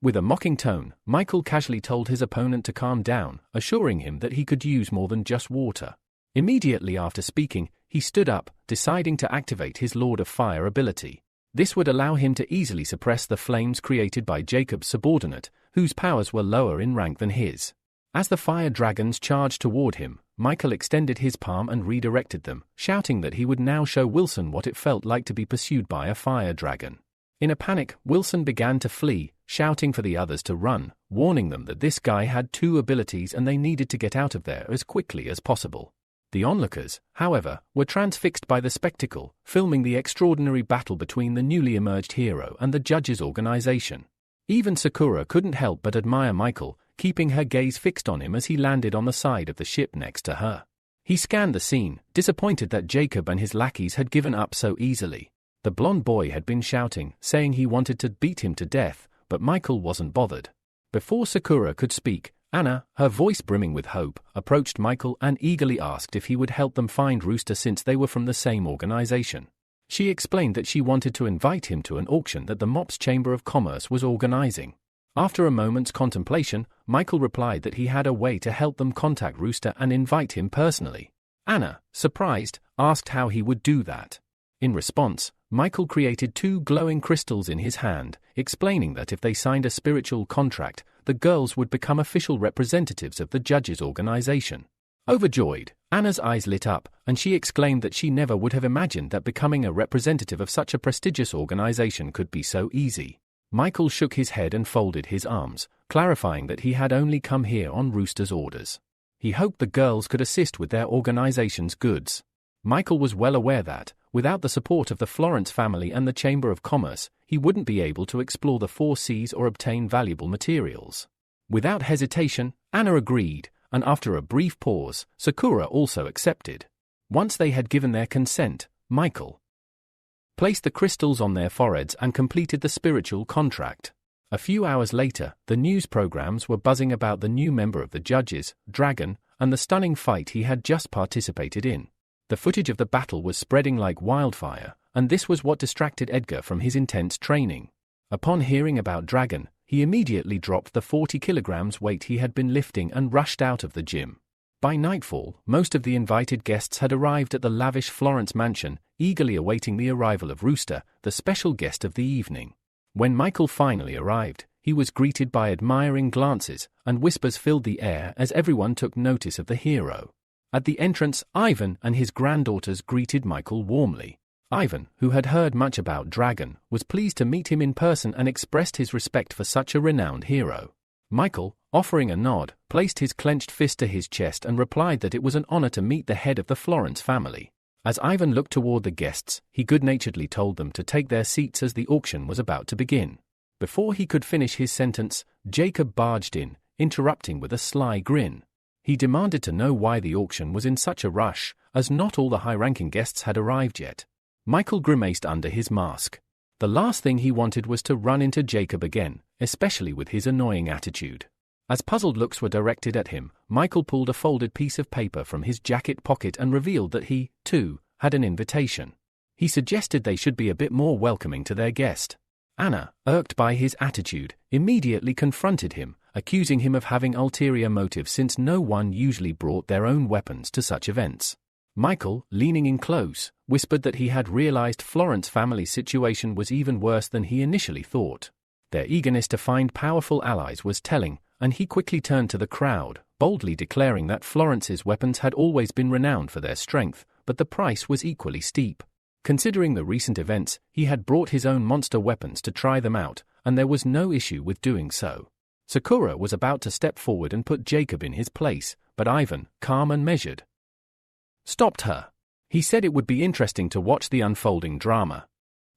S1: With a mocking tone, Michael casually told his opponent to calm down, assuring him that he could use more than just water. Immediately after speaking, he stood up, deciding to activate his Lord of Fire ability. This would allow him to easily suppress the flames created by Jacob's subordinate, whose powers were lower in rank than his. As the fire dragons charged toward him, Michael extended his palm and redirected them, shouting that he would now show Wilson what it felt like to be pursued by a fire dragon. In a panic, Wilson began to flee, shouting for the others to run, warning them that this guy had two abilities and they needed to get out of there as quickly as possible. The onlookers, however, were transfixed by the spectacle, filming the extraordinary battle between the newly emerged hero and the judges' organization. Even Sakura couldn't help but admire Michael, keeping her gaze fixed on him as he landed on the side of the ship next to her. He scanned the scene, disappointed that Jacob and his lackeys had given up so easily. The blonde boy had been shouting, saying he wanted to beat him to death, but Michael wasn't bothered. Before Sakura could speak, Anna, her voice brimming with hope, approached Michael and eagerly asked if he would help them find Rooster since they were from the same organization. She explained that she wanted to invite him to an auction that the MOPS Chamber of Commerce was organizing. After a moment's contemplation, Michael replied that he had a way to help them contact Rooster and invite him personally. Anna, surprised, asked how he would do that. In response, Michael created 2 glowing crystals in his hand, explaining that if they signed a spiritual contract, the girls would become official representatives of the judges' organization. Overjoyed, Anna's eyes lit up, and she exclaimed that she never would have imagined that becoming a representative of such a prestigious organization could be so easy. Michael shook his head and folded his arms, clarifying that he had only come here on Rooster's orders. He hoped the girls could assist with their organization's goods. Michael was well aware that, without the support of the Florence family and the Chamber of Commerce, he wouldn't be able to explore the 4 seas or obtain valuable materials. Without hesitation, Anna agreed, and after a brief pause, Sakura also accepted. Once they had given their consent, Michael placed the crystals on their foreheads and completed the spiritual contract. A few hours later, the news programs were buzzing about the new member of the judges, Dragon, and the stunning fight he had just participated in. The footage of the battle was spreading like wildfire, and this was what distracted Edgar from his intense training. Upon hearing about Dragon, he immediately dropped the 40 kilograms weight he had been lifting and rushed out of the gym. By nightfall, most of the invited guests had arrived at the lavish Florence mansion, eagerly awaiting the arrival of Rooster, the special guest of the evening. When Michael finally arrived, he was greeted by admiring glances, and whispers filled the air as everyone took notice of the hero. At the entrance, Ivan and his granddaughters greeted Michael warmly. Ivan, who had heard much about Dragon, was pleased to meet him in person and expressed his respect for such a renowned hero. Michael, offering a nod, placed his clenched fist to his chest and replied that it was an honor to meet the head of the Florence family. As Ivan looked toward the guests, he good-naturedly told them to take their seats as the auction was about to begin. Before he could finish his sentence, Jacob barged in, interrupting with a sly grin. He demanded to know why the auction was in such a rush, as not all the high-ranking guests had arrived yet. Michael grimaced under his mask. The last thing he wanted was to run into Jacob again, especially with his annoying attitude. As puzzled looks were directed at him, Michael pulled a folded piece of paper from his jacket pocket and revealed that he, too, had an invitation. He suggested they should be a bit more welcoming to their guest. Anna, irked by his attitude, immediately confronted him, accusing him of having ulterior motives since no one usually brought their own weapons to such events. Michael, leaning in close, whispered that he had realized Florence family's situation was even worse than he initially thought. Their eagerness to find powerful allies was telling, and he quickly turned to the crowd, boldly declaring that Florence's weapons had always been renowned for their strength, but the price was equally steep. Considering the recent events, he had brought his own monster weapons to try them out, and there was no issue with doing so. Sakura was about to step forward and put Jacob in his place, but Ivan, calm and measured, stopped her. He said it would be interesting to watch the unfolding drama.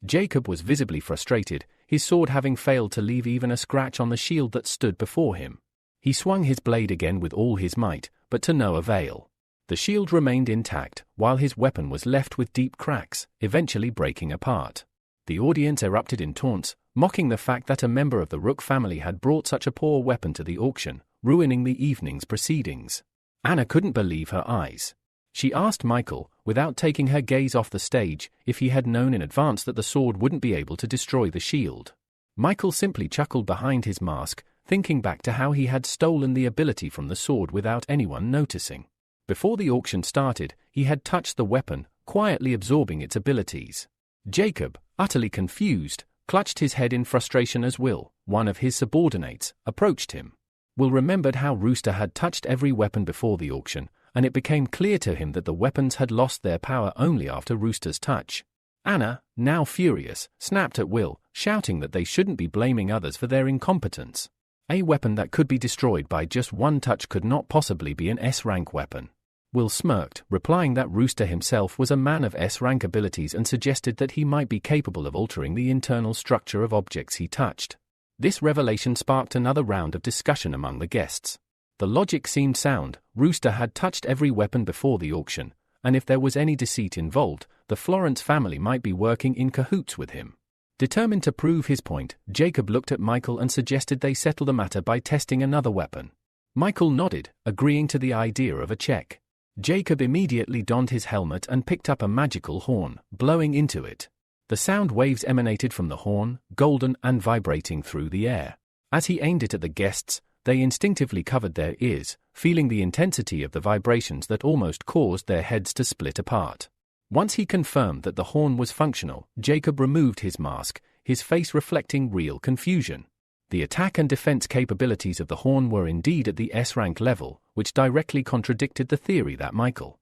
S1: Jacob was visibly frustrated, his sword having failed to leave even a scratch on the shield that stood before him. He swung his blade again with all his might, but to no avail. The shield remained intact, while his weapon was left with deep cracks, eventually breaking apart. The audience erupted in taunts, mocking the fact that a member of the Rook family had brought such a poor weapon to the auction, ruining the evening's proceedings. Anna couldn't believe her eyes. She asked Michael, without taking her gaze off the stage, if he had known in advance that the sword wouldn't be able to destroy the shield. Michael simply chuckled behind his mask, thinking back to how he had stolen the ability from the sword without anyone noticing. Before the auction started, he had touched the weapon, quietly absorbing its abilities. Jacob, utterly confused, clutched his head in frustration as Will, one of his subordinates, approached him. Will remembered how Rooster had touched every weapon before the auction, and it became clear to him that the weapons had lost their power only after Rooster's touch. Anna, now furious, snapped at Will, shouting that they shouldn't be blaming others for their incompetence. A weapon that could be destroyed by just one touch could not possibly be an S-rank weapon. Will smirked, replying that Rooster himself was a man of S-rank abilities and suggested that he might be capable of altering the internal structure of objects he touched. This revelation sparked another round of discussion among the guests. The logic seemed sound. Rooster had touched every weapon before the auction, and if there was any deceit involved, the Florence family might be working in cahoots with him. Determined to prove his point, Jacob looked at Michael and suggested they settle the matter by testing another weapon. Michael nodded, agreeing to the idea of a check. Jacob immediately donned his helmet and picked up a magical horn, blowing into it. The sound waves emanated from the horn, golden and vibrating through the air. As he aimed it at the guests, they instinctively covered their ears, feeling the intensity of the vibrations that almost caused their heads to split apart. Once he confirmed that the horn was functional, Jacob removed his mask, his face reflecting real confusion. The attack and defense capabilities of the horn were indeed at the S-rank level, which directly contradicted the theory that Michael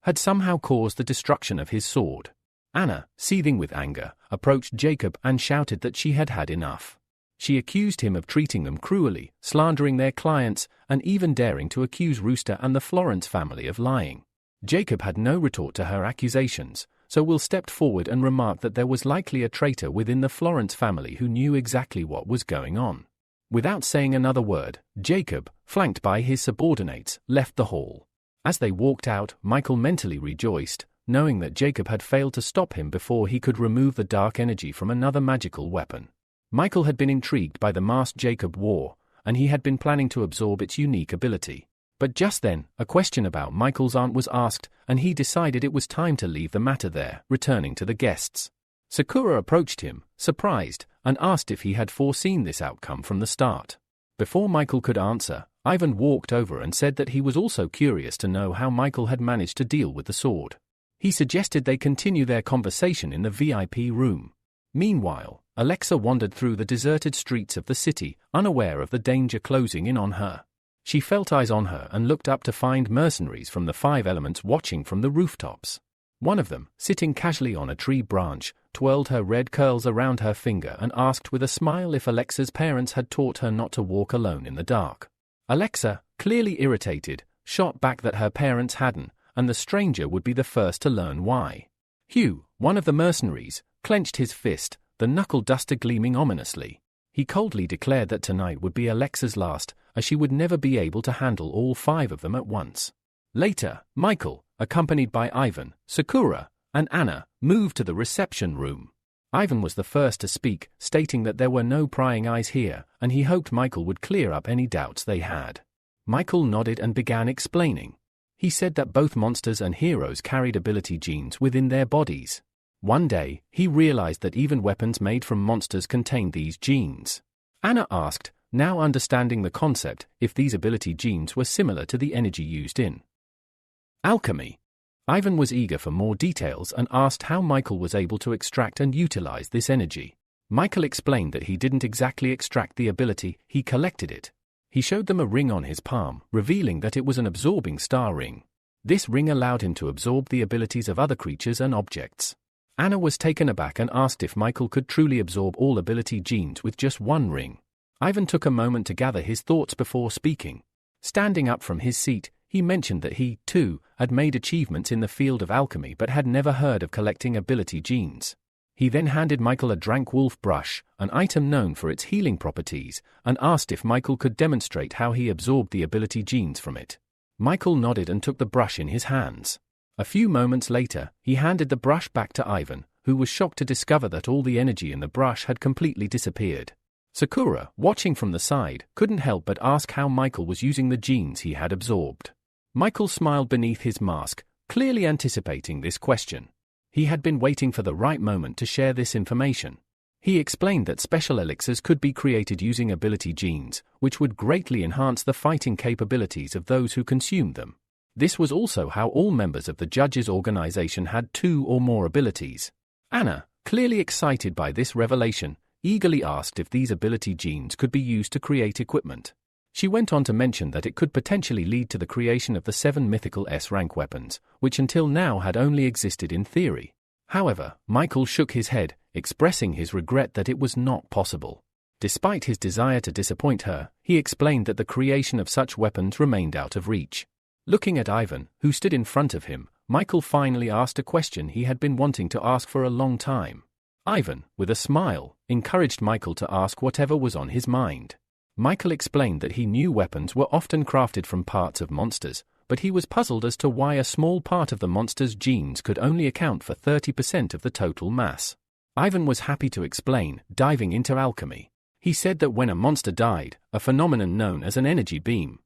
S1: had somehow caused the destruction of his sword. Anna, seething with anger, approached Jacob and shouted that she had had enough. She accused him of treating them cruelly, slandering their clients, and even daring to accuse Rooster and the Florence family of lying. Jacob had no retort to her accusations, so Will stepped forward and remarked that there was likely a traitor within the Florence family who knew exactly what was going on. Without saying another word, Jacob, flanked by his subordinates, left the hall. As they walked out, Michael mentally rejoiced, knowing that Jacob had failed to stop him before he could remove the dark energy from another magical weapon. Michael had been intrigued by the mask Jacob wore, and he had been planning to absorb its unique ability. But just then, a question about Michael's aunt was asked, and he decided it was time to leave the matter there, returning to the guests. Sakura approached him, surprised, and asked if he had foreseen this outcome from the start. Before Michael could answer, Ivan walked over and said that he was also curious to know how Michael had managed to deal with the sword. He suggested they continue their conversation in the VIP room. Meanwhile, Alexa wandered through the deserted streets of the city, unaware of the danger closing in on her. She felt eyes on her and looked up to find mercenaries from the Five Elements watching from the rooftops. One of them, sitting casually on a tree branch, twirled her red curls around her finger and asked with a smile if Alexa's parents had taught her not to walk alone in the dark. Alexa, clearly irritated, shot back that her parents hadn't, and the stranger would be the first to learn why. Hugh, one of the mercenaries, clenched his fist, the knuckle duster gleaming ominously. He coldly declared that tonight would be Alexa's last, as she would never be able to handle all five of them at once. Later, Michael, accompanied by Ivan, Sakura, and Anna, moved to the reception room. Ivan was the first to speak, stating that there were no prying eyes here, and he hoped Michael would clear up any doubts they had. Michael nodded and began explaining. He said that both monsters and heroes carried ability genes within their bodies. One day, he realized that even weapons made from monsters contained these genes. Anna asked, now understanding the concept, if these ability genes were similar to the energy used in alchemy. Ivan was eager for more details and asked how Michael was able to extract and utilize this energy. Michael explained that he didn't exactly extract the ability, he collected it. He showed them a ring on his palm, revealing that it was an absorbing star ring. This ring allowed him to absorb the abilities of other creatures and objects. Anna was taken aback and asked if Michael could truly absorb all ability genes with just one ring. Ivan took a moment to gather his thoughts before speaking. Standing up from his seat, he mentioned that he, too, had made achievements in the field of alchemy but had never heard of collecting ability genes. He then handed Michael a drank wolf brush, an item known for its healing properties, and asked if Michael could demonstrate how he absorbed the ability genes from it. Michael nodded and took the brush in his hands. A few moments later, he handed the brush back to Ivan, who was shocked to discover that all the energy in the brush had completely disappeared. Sakura, watching from the side, couldn't help but ask how Michael was using the genes he had absorbed. Michael smiled beneath his mask, clearly anticipating this question. He had been waiting for the right moment to share this information. He explained that special elixirs could be created using ability genes, which would greatly enhance the fighting capabilities of those who consumed them. This was also how all members of the judges' organization had 2 or more abilities. Anna, clearly excited by this revelation, eagerly asked if these ability genes could be used to create equipment. She went on to mention that it could potentially lead to the creation of the 7 mythical S-rank weapons, which until now had only existed in theory. However, Michael shook his head, expressing his regret that it was not possible. Despite his desire to disappoint her, he explained that the creation of such weapons remained out of reach. Looking at Ivan, who stood in front of him, Michael finally asked a question he had been wanting to ask for a long time. Ivan, with a smile, encouraged Michael to ask whatever was on his mind. Michael explained that he knew weapons were often crafted from parts of monsters, but he was puzzled as to why a small part of the monster's genes could only account for 30% of the total mass. Ivan was happy to explain, diving into alchemy. He said that when a monster died, a phenomenon known as an energy beam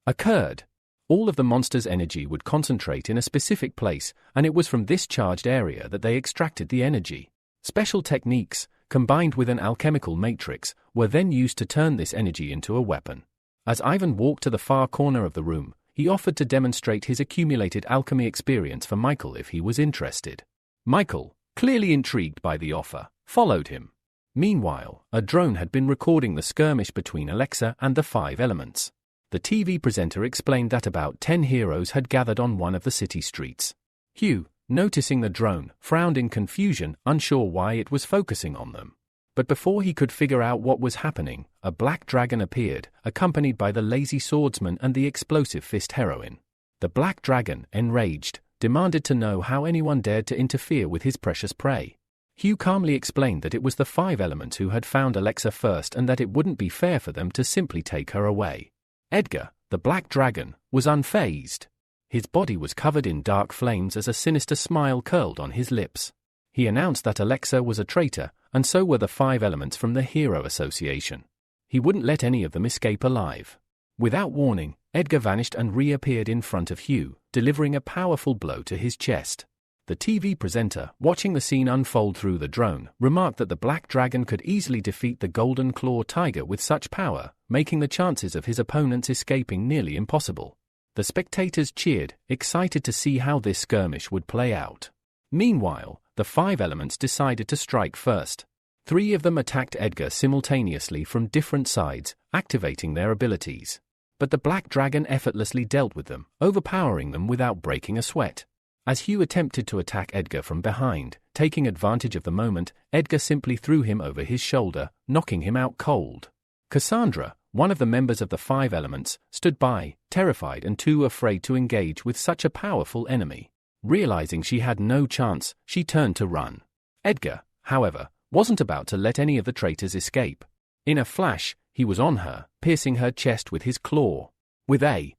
S1: occurred. All of the monster's energy would concentrate in a specific place, and it was from this charged area that they extracted the energy. Special techniques, combined with an alchemical matrix, were then used to turn this energy into a weapon. As Ivan walked to the far corner of the room, he offered to demonstrate his accumulated alchemy experience for Michael if he was interested. Michael, clearly intrigued by the offer, followed him. Meanwhile, a drone had been recording the skirmish between Alexa and the Five Elements. The TV presenter explained that about 10 heroes had gathered on one of the city streets. Hugh, noticing the drone, frowned in confusion, unsure why it was focusing on them. But before he could figure out what was happening, a black dragon appeared, accompanied by the lazy swordsman and the explosive fist heroine. The black dragon, enraged, demanded to know how anyone dared to interfere with his precious prey. Hugh calmly explained that it was the Five Elements who had found Alexa first and that it wouldn't be fair for them to simply take her away. Edgar, the black dragon, was unfazed. His body was covered in dark flames as a sinister smile curled on his lips. He announced that Alexa was a traitor, and so were the Five Elements from the Hero Association. He wouldn't let any of them escape alive. Without warning, Edgar vanished and reappeared in front of Hugh, delivering a powerful blow to his chest. The TV presenter, watching the scene unfold through the drone, remarked that the black dragon could easily defeat the golden claw tiger with such power, making the chances of his opponents escaping nearly impossible. The spectators cheered, excited to see how this skirmish would play out. Meanwhile, the Five Elements decided to strike first. 3 of them attacked Edgar simultaneously from different sides, activating their abilities. But the black dragon effortlessly dealt with them, overpowering them without breaking a sweat. As Hugh attempted to attack Edgar from behind, taking advantage of the moment, Edgar simply threw him over his shoulder, knocking him out cold. Cassandra, one of the members of the Five Elements, stood by, terrified and too afraid to engage with such a powerful enemy. Realizing she had no chance, she turned to run. Edgar, however, wasn't about to let any of the traitors escape. In a flash, he was on her, piercing her chest with his claw. With a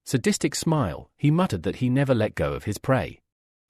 S1: sadistic smile, he muttered that he never let go of his prey.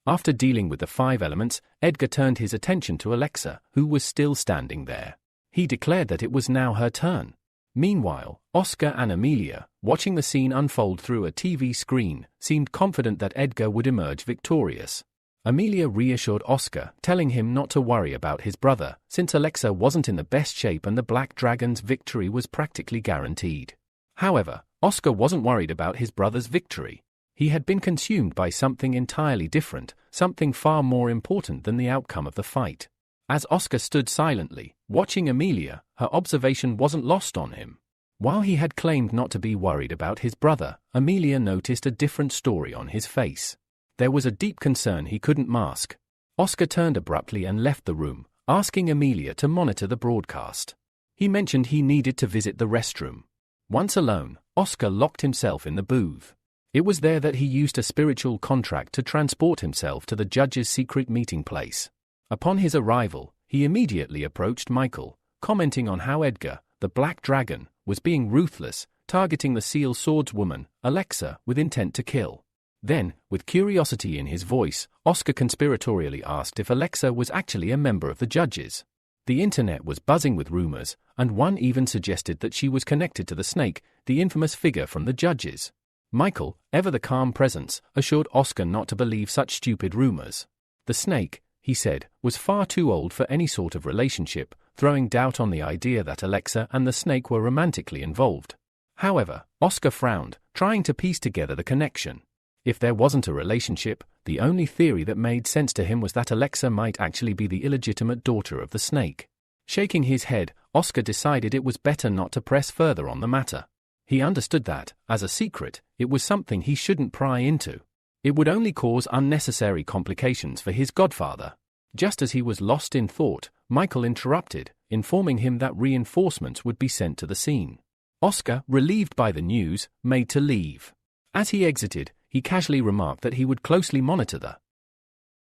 S1: After dealing with the Five Elements, Edgar turned his attention to Alexa, who was still standing there. He declared that it was now her turn. Meanwhile, Oscar and Amelia, watching the scene unfold through a TV screen, seemed confident that Edgar would emerge victorious. Amelia reassured Oscar, telling him not to worry about his brother, since Alexa wasn't in the best shape and the Black Dragon's victory was practically guaranteed. However, Oscar wasn't worried about his brother's victory. He had been consumed by something entirely different, something far more important than the outcome of the fight. As Oscar stood silently, watching Amelia, her observation wasn't lost on him. While he had claimed not to be worried about his brother, Amelia noticed a different story on his face. There was a deep concern he couldn't mask. Oscar turned abruptly and left the room, asking Amelia to monitor the broadcast. He mentioned he needed to visit the restroom. Once alone, Oscar locked himself in the booth. It was there that he used a spiritual contract to transport himself to the judge's secret meeting place. Upon his arrival, he immediately approached Michael, commenting on how Edgar, the Black Dragon, was being ruthless, targeting the Seal Swordswoman, Alexa, with intent to kill. Then, with curiosity in his voice, Oscar conspiratorially asked if Alexa was actually a member of the judges. The internet was buzzing with rumors, and one even suggested that she was connected to the Snake, the infamous figure from the judges. Michael, ever the calm presence, assured Oscar not to believe such stupid rumors. The Snake, he said, was far too old for any sort of relationship, throwing doubt on the idea that Alexa and the Snake were romantically involved. However, Oscar frowned, trying to piece together the connection. If there wasn't a relationship, the only theory that made sense to him was that Alexa might actually be the illegitimate daughter of the Snake. Shaking his head, Oscar decided it was better not to press further on the matter. He understood that, as a secret, it was something he shouldn't pry into. It would only cause unnecessary complications for his godfather. Just as he was lost in thought, Michael interrupted, informing him that reinforcements would be sent to the scene. Oscar, relieved by the news, made to leave. As he exited, he casually remarked that he would closely monitor the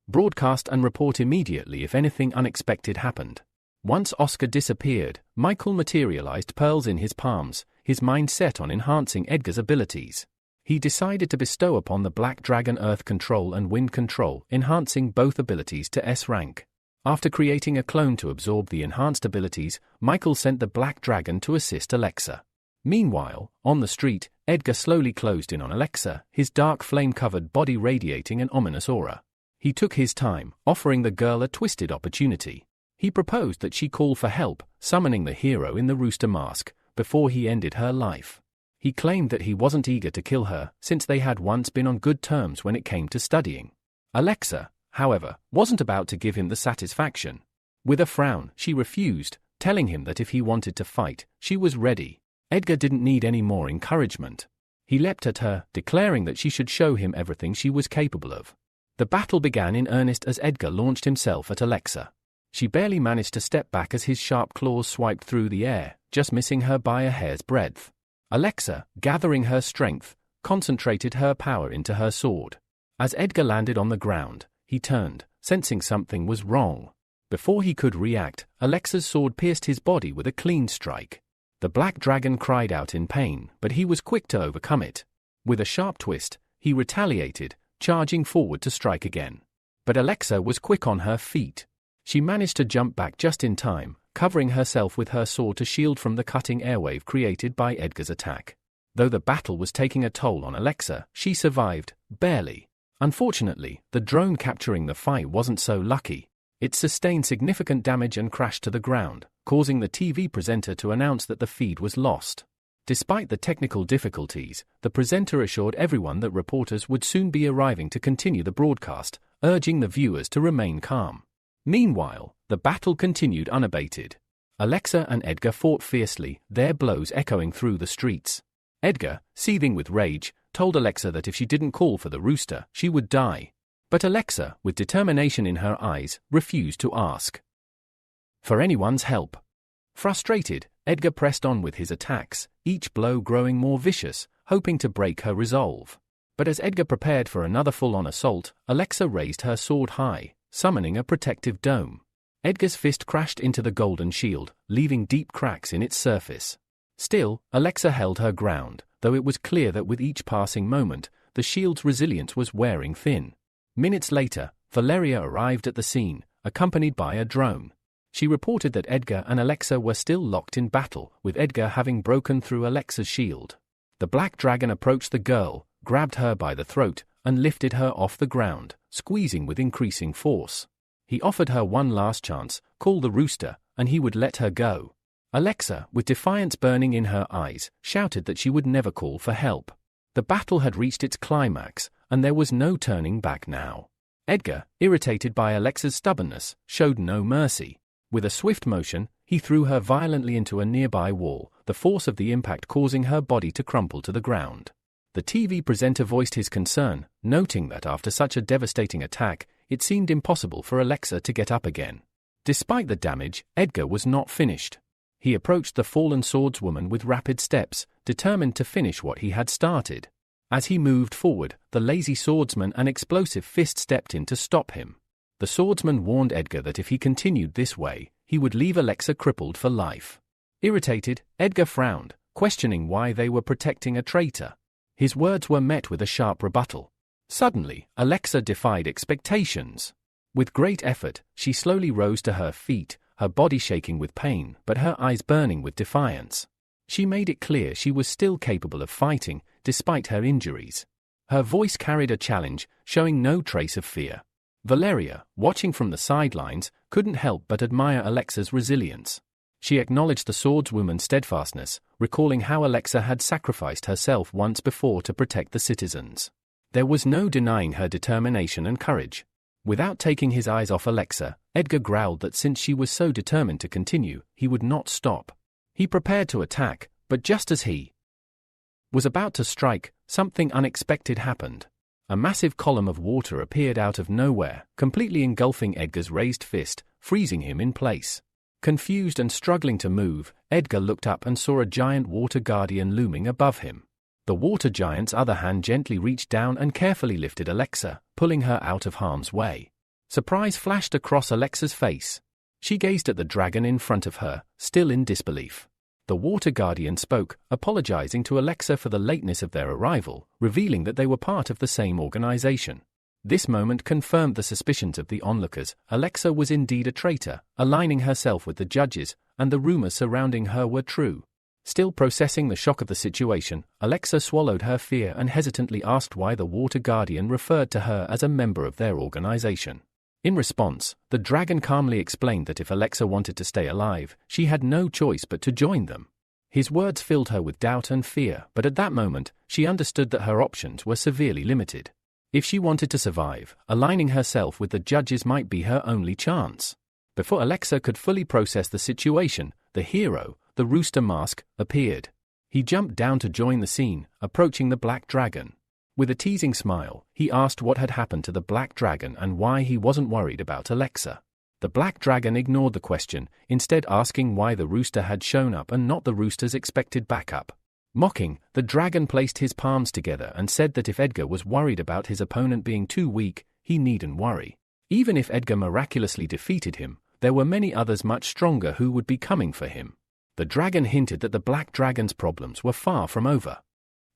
S1: broadcast and report immediately if anything unexpected happened. Once Oscar disappeared, Michael materialized pearls in his palms, his mind set on enhancing Edgar's abilities. He decided to bestow upon the Black Dragon Earth Control and Wind Control, enhancing both abilities to S rank. After creating a clone to absorb the enhanced abilities, Michael sent the Black Dragon to assist Alexa. Meanwhile, on the street, Edgar slowly closed in on Alexa, his dark flame-covered body radiating an ominous aura. He took his time, offering the girl a twisted opportunity. He proposed that she call for help, summoning the hero in the rooster mask, before he ended her life. He claimed that he wasn't eager to kill her since they had once been on good terms when it came to studying. Alexa, however, wasn't about to give him the satisfaction. With a frown, she refused, telling him that if he wanted to fight, she was ready. Edgar didn't need any more encouragement. He leapt at her, declaring that she should show him everything she was capable of. The battle began in earnest as Edgar launched himself at Alexa. She barely managed to step back as his sharp claws swiped through the air, just missing her by a hair's breadth. Alexa, gathering her strength, concentrated her power into her sword. As Edgar landed on the ground, he turned, sensing something was wrong. Before he could react, Alexa's sword pierced his body with a clean strike. The black dragon cried out in pain, but he was quick to overcome it. With a sharp twist, he retaliated, charging forward to strike again. But Alexa was quick on her feet. She managed to jump back just in time, covering herself with her sword to shield from the cutting airwave created by Edgar's attack. Though the battle was taking a toll on Alexa, she survived, barely. Unfortunately, the drone capturing the fight wasn't so lucky. It sustained significant damage and crashed to the ground, causing the TV presenter to announce that the feed was lost. Despite the technical difficulties, the presenter assured everyone that reporters would soon be arriving to continue the broadcast, urging the viewers to remain calm. Meanwhile, the battle continued unabated. Alexa and Edgar fought fiercely, their blows echoing through the streets. Edgar, seething with rage, told Alexa that if she didn't call for the rooster, she would die. But Alexa, with determination in her eyes, refused to ask for anyone's help. Frustrated, Edgar pressed on with his attacks, each blow growing more vicious, hoping to break her resolve. But as Edgar prepared for another full-on assault, Alexa raised her sword high, summoning a protective dome. Edgar's fist crashed into the golden shield, leaving deep cracks in its surface. Still, Alexa held her ground, though it was clear that with each passing moment, the shield's resilience was wearing thin. Minutes later, Valeria arrived at the scene, accompanied by a drone. She reported that Edgar and Alexa were still locked in battle, with Edgar having broken through Alexa's shield. The black dragon approached the girl, grabbed her by the throat, and lifted her off the ground, squeezing with increasing force. He offered her one last chance, call the rooster, and he would let her go. Alexa, with defiance burning in her eyes, shouted that she would never call for help. The battle had reached its climax, and there was no turning back now. Edgar, irritated by Alexa's stubbornness, showed no mercy. With a swift motion, he threw her violently into a nearby wall, the force of the impact causing her body to crumple to the ground. The TV presenter voiced his concern, noting that after such a devastating attack, it seemed impossible for Alexa to get up again. Despite the damage, Edgar was not finished. He approached the fallen swordswoman with rapid steps, determined to finish what he had started. As he moved forward, the lazy swordsman and explosive fist stepped in to stop him. The swordsman warned Edgar that if he continued this way, he would leave Alexa crippled for life. Irritated, Edgar frowned, questioning why they were protecting a traitor. His words were met with a sharp rebuttal. Suddenly, Alexa defied expectations. With great effort, she slowly rose to her feet, her body shaking with pain but her eyes burning with defiance. She made it clear she was still capable of fighting, despite her injuries. Her voice carried a challenge, showing no trace of fear. Valeria, watching from the sidelines, couldn't help but admire Alexa's resilience. She acknowledged the swordswoman's steadfastness, recalling how Alexa had sacrificed herself once before to protect the citizens. There was no denying her determination and courage. Without taking his eyes off Alexa, Edgar growled that since she was so determined to continue, he would not stop. He prepared to attack, but just as he was about to strike, something unexpected happened. A massive column of water appeared out of nowhere, completely engulfing Edgar's raised fist, freezing him in place. Confused and struggling to move, Edgar looked up and saw a giant water guardian looming above him. The water giant's other hand gently reached down and carefully lifted Alexa, pulling her out of harm's way. Surprise flashed across Alexa's face. She gazed at the dragon in front of her, still in disbelief. The water guardian spoke, apologizing to Alexa for the lateness of their arrival, revealing that they were part of the same organization. This moment confirmed the suspicions of the onlookers. Alexa was indeed a traitor, aligning herself with the judges, and the rumors surrounding her were true. Still processing the shock of the situation, Alexa swallowed her fear and hesitantly asked why the water guardian referred to her as a member of their organization. In response, the dragon calmly explained that if Alexa wanted to stay alive, she had no choice but to join them. His words filled her with doubt and fear, but at that moment, she understood that her options were severely limited. If she wanted to survive, aligning herself with the judges might be her only chance. Before Alexa could fully process the situation, the hero, the rooster mask, appeared. He jumped down to join the scene, approaching the black dragon. With a teasing smile, he asked what had happened to the black dragon and why he wasn't worried about Alexa. The black dragon ignored the question, instead asking why the rooster had shown up and not the rooster's expected backup. Mocking, the dragon placed his palms together and said that if Edgar was worried about his opponent being too weak, he needn't worry. Even if Edgar miraculously defeated him, there were many others much stronger who would be coming for him. The dragon hinted that the black dragon's problems were far from over.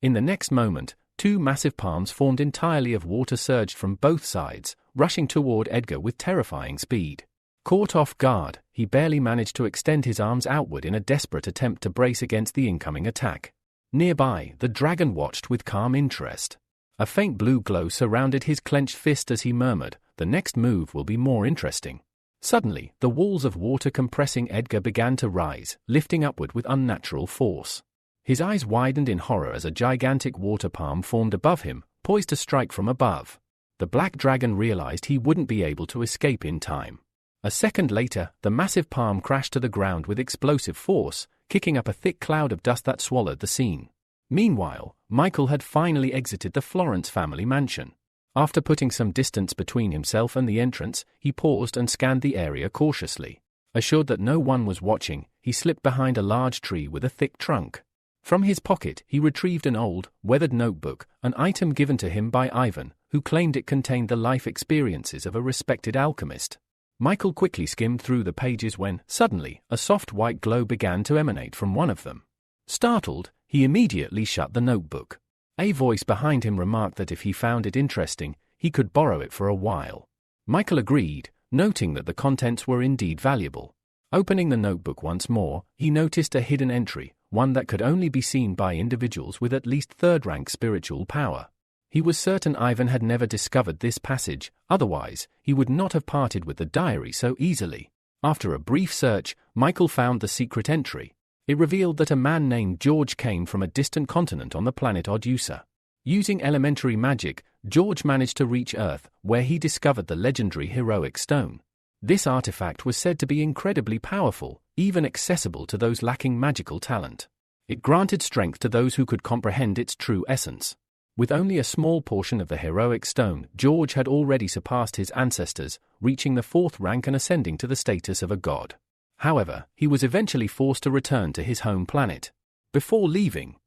S1: In the next moment, two massive palms formed entirely of water surged from both sides, rushing toward Edgar with terrifying speed. Caught off guard, he barely managed to extend his arms outward in a desperate attempt to brace against the incoming attack. Nearby, the dragon watched with calm interest. A faint blue glow surrounded his clenched fist as he murmured, "The next move will be more interesting." Suddenly, the walls of water compressing Edgar began to rise, lifting upward with unnatural force. His eyes widened in horror as a gigantic water palm formed above him, poised to strike from above. The black dragon realized he wouldn't be able to escape in time. A second later, the massive palm crashed to the ground with explosive force, kicking up a thick cloud of dust that swallowed the scene. Meanwhile, Michael had finally exited the Florence family mansion. After putting some distance between himself and the entrance, he paused and scanned the area cautiously. Assured that no one was watching, he slipped behind a large tree with a thick trunk. From his pocket, he retrieved an old, weathered notebook, an item given to him by Ivan, who claimed it contained the life experiences of a respected alchemist. Michael quickly skimmed through the pages when, suddenly, a soft white glow began to emanate from one of them. Startled, he immediately shut the notebook. A voice behind him remarked that if he found it interesting, he could borrow it for a while. Michael agreed, noting that the contents were indeed valuable. Opening the notebook once more, he noticed a hidden entry, one that could only be seen by individuals with at least third-rank spiritual power. He was certain Ivan had never discovered this passage, otherwise, he would not have parted with the diary so easily. After a brief search, Michael found the secret entry. It revealed that a man named George came from a distant continent on the planet Odusa. Using elementary magic, George managed to reach Earth, where he discovered the legendary heroic stone. This artifact was said to be incredibly powerful, even accessible to those lacking magical talent. It granted strength to those who could comprehend its true essence. With only a small portion of the heroic stone, George had already surpassed his ancestors, reaching the 4th rank and ascending to the status of a god. However, he was eventually forced to return to his home planet. Before leaving,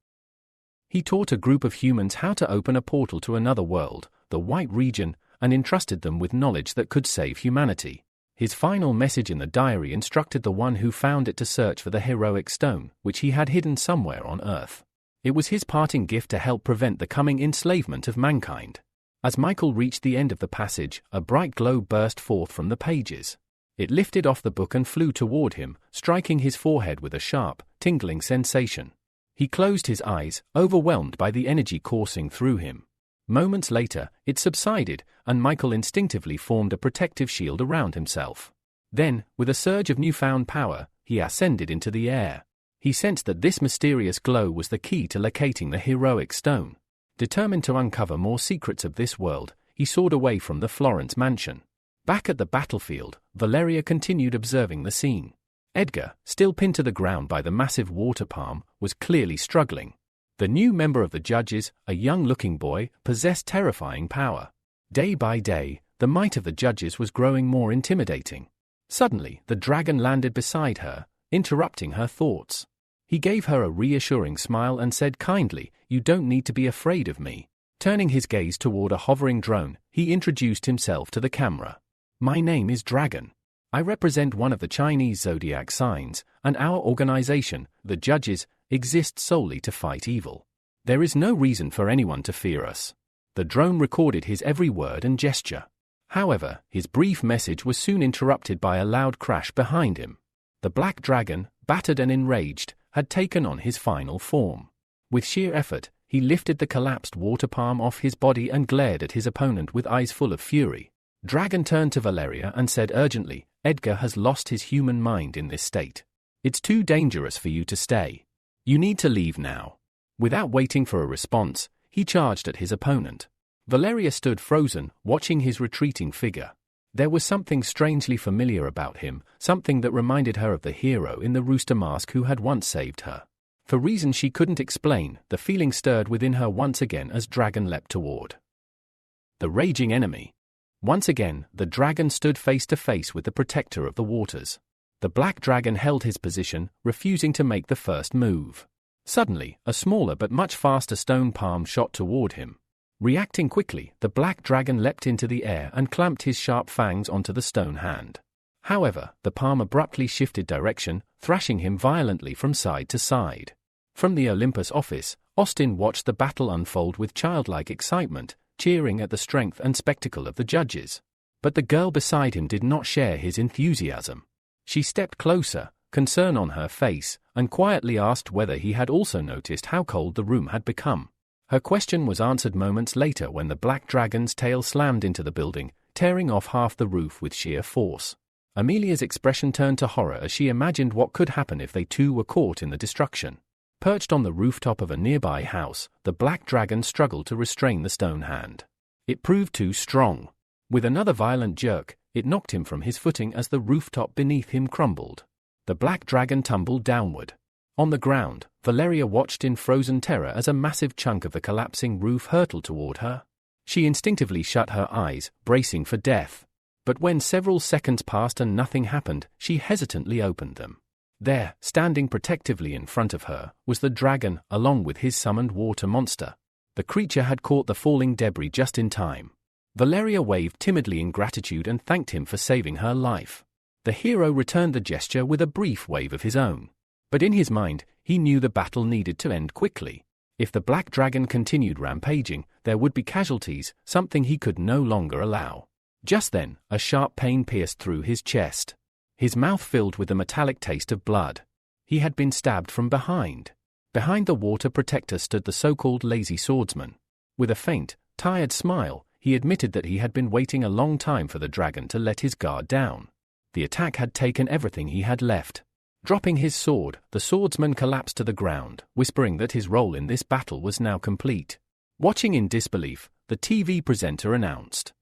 S1: he taught a group of humans how to open a portal to another world, the White Region, and entrusted them with knowledge that could save humanity. His final message in the diary instructed the one who found it to search for the heroic stone, which he had hidden somewhere on Earth. It was his parting gift to help prevent the coming enslavement of mankind. As Michael reached the end of the passage, a bright glow burst forth from the pages. It lifted off the book and flew toward him, striking his forehead with a sharp, tingling sensation. He closed his eyes, overwhelmed by the energy coursing through him. Moments later, it subsided, and Michael instinctively formed a protective shield around himself. Then, with a surge of newfound power, he ascended into the air. He sensed that this mysterious glow was the key to locating the heroic stone. Determined to uncover more secrets of this world, he soared away from the Florence mansion. Back at the battlefield, Valeria continued observing the scene. Edgar, still pinned to the ground by the massive water palm, was clearly struggling. The new member of the judges, a young-looking boy, possessed terrifying power. Day by day, the might of the judges was growing more intimidating. Suddenly, the dragon landed beside her, interrupting her thoughts. He gave her a reassuring smile and said kindly, "You don't need to be afraid of me." Turning his gaze toward a hovering drone, he introduced himself to the camera. "My name is Dragon. I represent one of the Chinese zodiac signs, and our organization, the Judges, exists solely to fight evil. There is no reason for anyone to fear us." The drone recorded his every word and gesture. However, his brief message was soon interrupted by a loud crash behind him. The black dragon, battered and enraged, had taken on his final form. With sheer effort, he lifted the collapsed water palm off his body and glared at his opponent with eyes full of fury. Dragon turned to Valeria and said urgently, "Edgar has lost his human mind in this state. It's too dangerous for you to stay. You need to leave now. Without waiting for a response, he charged at his opponent. Valeria stood frozen, watching his retreating figure. There was something strangely familiar about him, something that reminded her of the hero in the rooster mask who had once saved her. For reasons she couldn't explain, the feeling stirred within her once again as Dragon leapt toward the raging enemy. Once again, the dragon stood face to face with the protector of the waters. The black dragon held his position, refusing to make the first move. Suddenly, a smaller but much faster stone palm shot toward him. Reacting quickly, the black dragon leapt into the air and clamped his sharp fangs onto the stone hand. However, the palm abruptly shifted direction, thrashing him violently from side to side. From the Olympus office, Austin watched the battle unfold with childlike excitement, cheering at the strength and spectacle of the judges. But the girl beside him did not share his enthusiasm. She stepped closer, concern on her face, and quietly asked whether he had also noticed how cold the room had become. Her question was answered moments later when the black dragon's tail slammed into the building, tearing off half the roof with sheer force. Amelia's expression turned to horror as she imagined what could happen if they too were caught in the destruction. Perched on the rooftop of a nearby house, the black dragon struggled to restrain the stone hand. It proved too strong. With another violent jerk, it knocked him from his footing as the rooftop beneath him crumbled. The black dragon tumbled downward. On the ground, Valeria watched in frozen terror as a massive chunk of the collapsing roof hurtled toward her. She instinctively shut her eyes, bracing for death. But when several seconds passed and nothing happened, she hesitantly opened them. There, standing protectively in front of her, was the dragon, along with his summoned water monster. The creature had caught the falling debris just in time. Valeria waved timidly in gratitude and thanked him for saving her life. The hero returned the gesture with a brief wave of his own. But in his mind, he knew the battle needed to end quickly. If the black dragon continued rampaging, there would be casualties, something he could no longer allow. Just then, a sharp pain pierced through his chest. His mouth filled with the metallic taste of blood. He had been stabbed from behind. Behind the water protector stood the so-called lazy swordsman. With a faint, tired smile, he admitted that he had been waiting a long time for the dragon to let his guard down. The attack had taken everything he had left. Dropping his sword, the swordsman collapsed to the ground, whispering that his role in this battle was now complete. Watching in disbelief, the TV presenter announced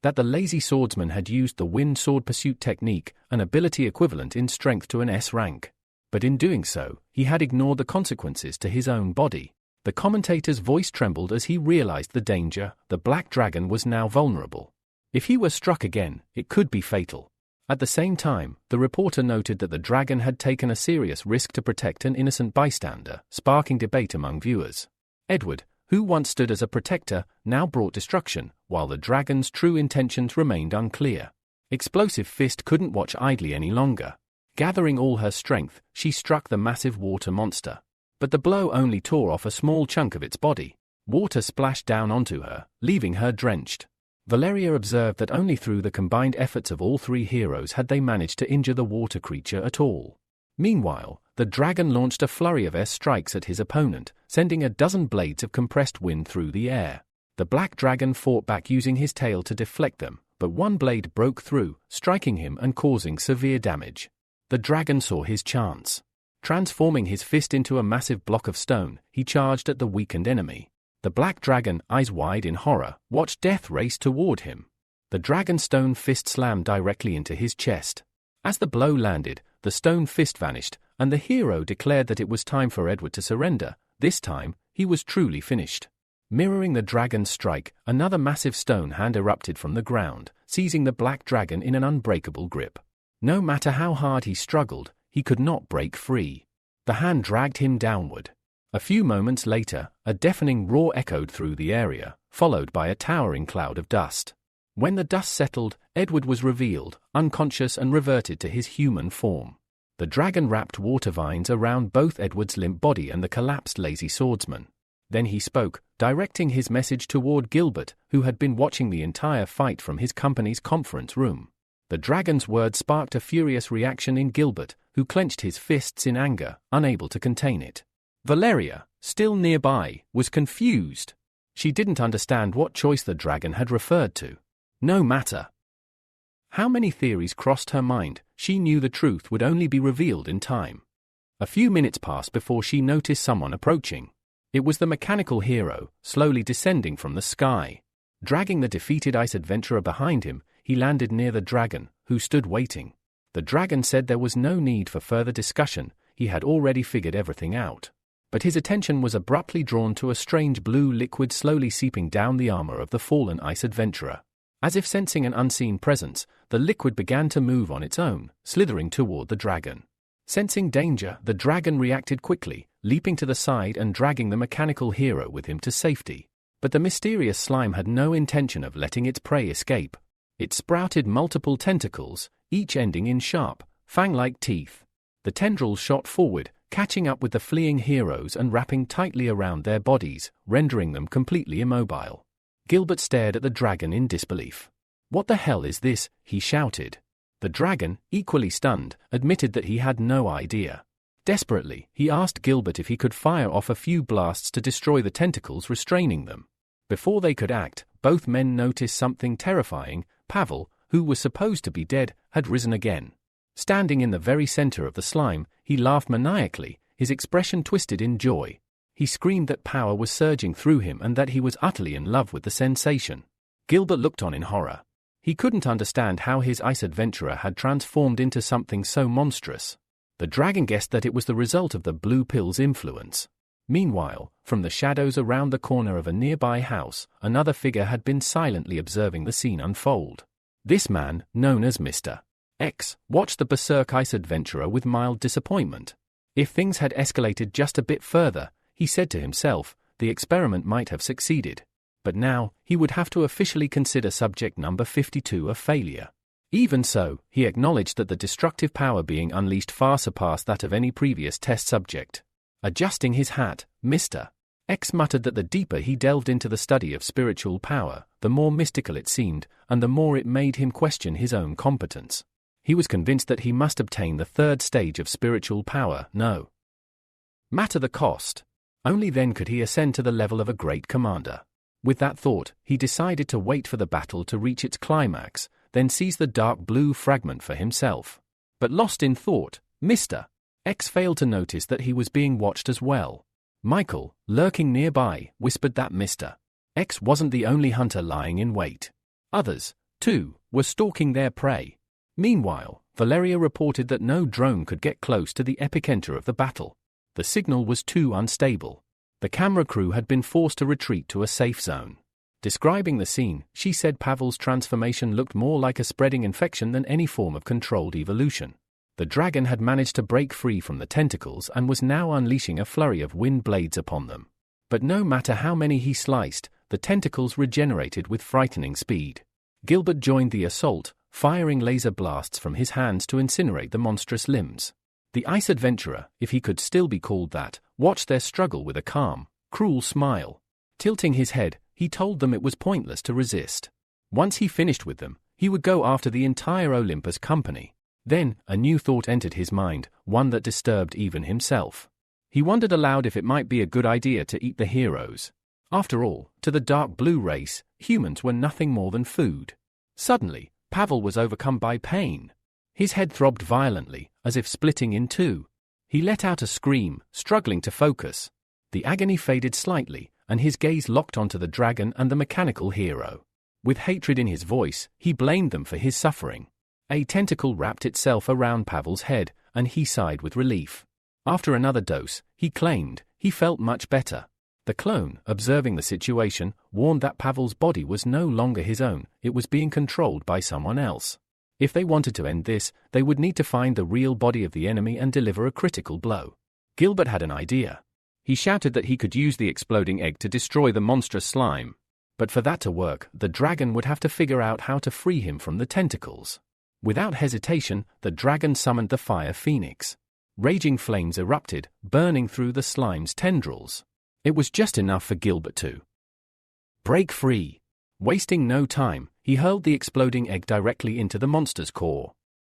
S1: that the lazy swordsman had used the wind sword pursuit technique, an ability equivalent in strength to an S rank. But in doing so, he had ignored the consequences to his own body. The commentator's voice trembled as he realized the danger. The black dragon was now vulnerable. If he were struck again, it could be fatal. At the same time, the reporter noted that the dragon had taken a serious risk to protect an innocent bystander, sparking debate among viewers. Edward, who once stood as a protector, now brought destruction, while the dragon's true intentions remained unclear. Explosive Fist couldn't watch idly any longer. Gathering all her strength, she struck the massive water monster. But the blow only tore off a small chunk of its body. Water splashed down onto her, leaving her drenched. Valeria observed that only through the combined efforts of all three heroes had they managed to injure the water creature at all. Meanwhile, the dragon launched a flurry of S-strikes at his opponent, sending a dozen blades of compressed wind through the air. The black dragon fought back using his tail to deflect them, but one blade broke through, striking him and causing severe damage. The dragon saw his chance. Transforming his fist into a massive block of stone, he charged at the weakened enemy. The black dragon, eyes wide in horror, watched death race toward him. The dragon's stone fist slammed directly into his chest. As the blow landed, the stone fist vanished, and the hero declared that it was time for Edward to surrender. This time, he was truly finished. Mirroring the dragon's strike, another massive stone hand erupted from the ground, seizing the black dragon in an unbreakable grip. No matter how hard he struggled, he could not break free. The hand dragged him downward. A few moments later, a deafening roar echoed through the area, followed by a towering cloud of dust. When the dust settled, Edward was revealed, unconscious and reverted to his human form. The dragon wrapped water vines around both Edward's limp body and the collapsed lazy swordsman. Then he spoke, directing his message toward Gilbert, who had been watching the entire fight from his company's conference room. The dragon's words sparked a furious reaction in Gilbert, who clenched his fists in anger, unable to contain it. Valeria, still nearby, was confused. She didn't understand what choice the dragon had referred to. No matter how many theories crossed her mind, she knew the truth would only be revealed in time. A few minutes passed before she noticed someone approaching. It was the mechanical hero, slowly descending from the sky. Dragging the defeated ice adventurer behind him, he landed near the dragon, who stood waiting. The dragon said there was no need for further discussion, he had already figured everything out. But his attention was abruptly drawn to a strange blue liquid slowly seeping down the armor of the fallen ice adventurer. As if sensing an unseen presence, the liquid began to move on its own, slithering toward the dragon. Sensing danger, the dragon reacted quickly, leaping to the side and dragging the mechanical hero with him to safety. But the mysterious slime had no intention of letting its prey escape. It sprouted multiple tentacles, each ending in sharp, fang-like teeth. The tendrils shot forward, catching up with the fleeing heroes and wrapping tightly around their bodies, rendering them completely immobile. Gilbert stared at the dragon in disbelief. "What the hell is this?" he shouted. The dragon, equally stunned, admitted that he had no idea. Desperately, he asked Gilbert if he could fire off a few blasts to destroy the tentacles restraining them. Before they could act, both men noticed something terrifying. Pavel, who was supposed to be dead, had risen again. Standing in the very center of the slime, he laughed maniacally, his expression twisted in joy. He screamed that power was surging through him and that he was utterly in love with the sensation. Gilbert looked on in horror. He couldn't understand how his ice adventurer had transformed into something so monstrous. The dragon guessed that it was the result of the blue pill's influence. Meanwhile, from the shadows around the corner of a nearby house, another figure had been silently observing the scene unfold. This man, known as Mr. X, watched the berserk ice adventurer with mild disappointment. If things had escalated just a bit further, he said to himself, the experiment might have succeeded. But now, he would have to officially consider subject number 52 a failure. Even so, he acknowledged that the destructive power being unleashed far surpassed that of any previous test subject. Adjusting his hat, Mr. X muttered that the deeper he delved into the study of spiritual power, the more mystical it seemed, and the more it made him question his own competence. He was convinced that he must obtain the third stage of spiritual power, no matter the cost. Only then could he ascend to the level of a great commander. With that thought, he decided to wait for the battle to reach its climax, then seize the dark blue fragment for himself. But lost in thought, Mr. X failed to notice that he was being watched as well. Michael, lurking nearby, whispered that Mr. X wasn't the only hunter lying in wait. Others, too, were stalking their prey. Meanwhile, Valeria reported that no drone could get close to the epicenter of the battle. The signal was too unstable. The camera crew had been forced to retreat to a safe zone. Describing the scene, she said Pavel's transformation looked more like a spreading infection than any form of controlled evolution. The dragon had managed to break free from the tentacles and was now unleashing a flurry of wind blades upon them. But no matter how many he sliced, the tentacles regenerated with frightening speed. Gilbert joined the assault, firing laser blasts from his hands to incinerate the monstrous limbs. The ice adventurer, if he could still be called that, watched their struggle with a calm, cruel smile. Tilting his head, he told them it was pointless to resist. Once he finished with them, he would go after the entire Olympus company. Then, a new thought entered his mind, one that disturbed even himself. He wondered aloud if it might be a good idea to eat the heroes. After all, to the dark blue race, humans were nothing more than food. Suddenly, Pavel was overcome by pain. His head throbbed violently, as if splitting in two. He let out a scream, struggling to focus. The agony faded slightly, and his gaze locked onto the dragon and the mechanical hero. With hatred in his voice, he blamed them for his suffering. A tentacle wrapped itself around Pavel's head, and he sighed with relief. After another dose, he claimed, he felt much better. The clone, observing the situation, warned that Pavel's body was no longer his own, it was being controlled by someone else. If they wanted to end this, they would need to find the real body of the enemy and deliver a critical blow. Gilbert had an idea. He shouted that he could use the exploding egg to destroy the monstrous slime. But for that to work, the dragon would have to figure out how to free him from the tentacles. Without hesitation, the dragon summoned the fire phoenix. Raging flames erupted, burning through the slime's tendrils. It was just enough for Gilbert to break free. Wasting no time, he hurled the exploding egg directly into the monster's core.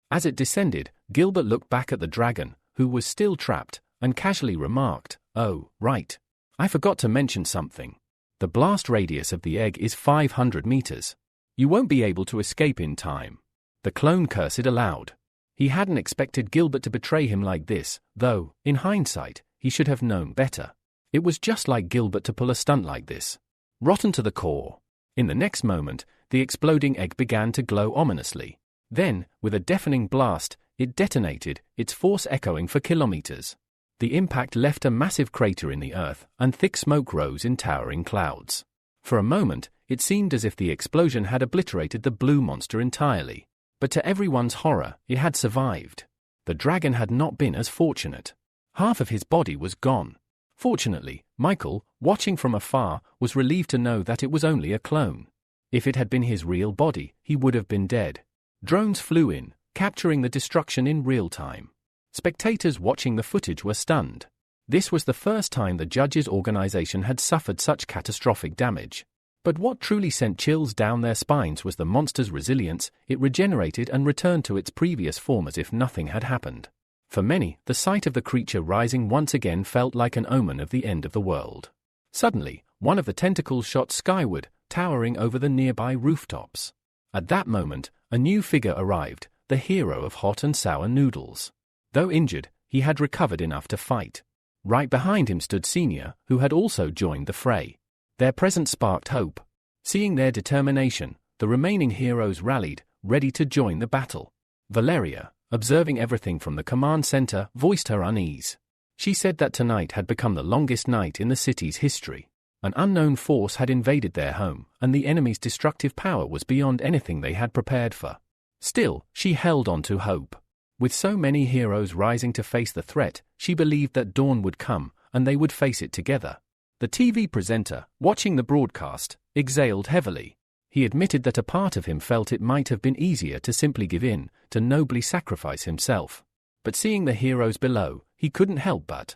S1: As it descended, Gilbert looked back at the dragon, who was still trapped, and casually remarked, "Oh, right. I forgot to mention something. The blast radius of the egg is 500 meters. You won't be able to escape in time." The clone cursed aloud. He hadn't expected Gilbert to betray him like this, though, in hindsight, he should have known better. It was just like Gilbert to pull a stunt like this. Rotten to the core. In the next moment, the exploding egg began to glow ominously. Then, with a deafening blast, it detonated, its force echoing for kilometers. The impact left a massive crater in the earth, and thick smoke rose in towering clouds. For a moment, it seemed as if the explosion had obliterated the blue monster entirely. But to everyone's horror, it had survived. The dragon had not been as fortunate. Half of his body was gone. Fortunately, Michael, watching from afar, was relieved to know that it was only a clone. If it had been his real body, he would have been dead. Drones flew in, capturing the destruction in real time. Spectators watching the footage were stunned. This was the first time the judges' organization had suffered such catastrophic damage. But what truly sent chills down their spines was the monster's resilience. It regenerated and returned to its previous form as if nothing had happened. For many, the sight of the creature rising once again felt like an omen of the end of the world. Suddenly, one of the tentacles shot skyward, towering over the nearby rooftops. At that moment, a new figure arrived, the hero of hot and sour noodles. Though injured, he had recovered enough to fight. Right behind him stood Senior, who had also joined the fray. Their presence sparked hope. Seeing their determination, the remaining heroes rallied, ready to join the battle. Valeria, observing everything from the command center, voiced her unease. She said that tonight had become the longest night in the city's history. An unknown force had invaded their home, and the enemy's destructive power was beyond anything they had prepared for. Still, she held on to hope. With so many heroes rising to face the threat, she believed that dawn would come, and they would face it together. The TV presenter, watching the broadcast, exhaled heavily. He admitted that a part of him felt it might have been easier to simply give in, to nobly sacrifice himself. But seeing the heroes below, he couldn't help but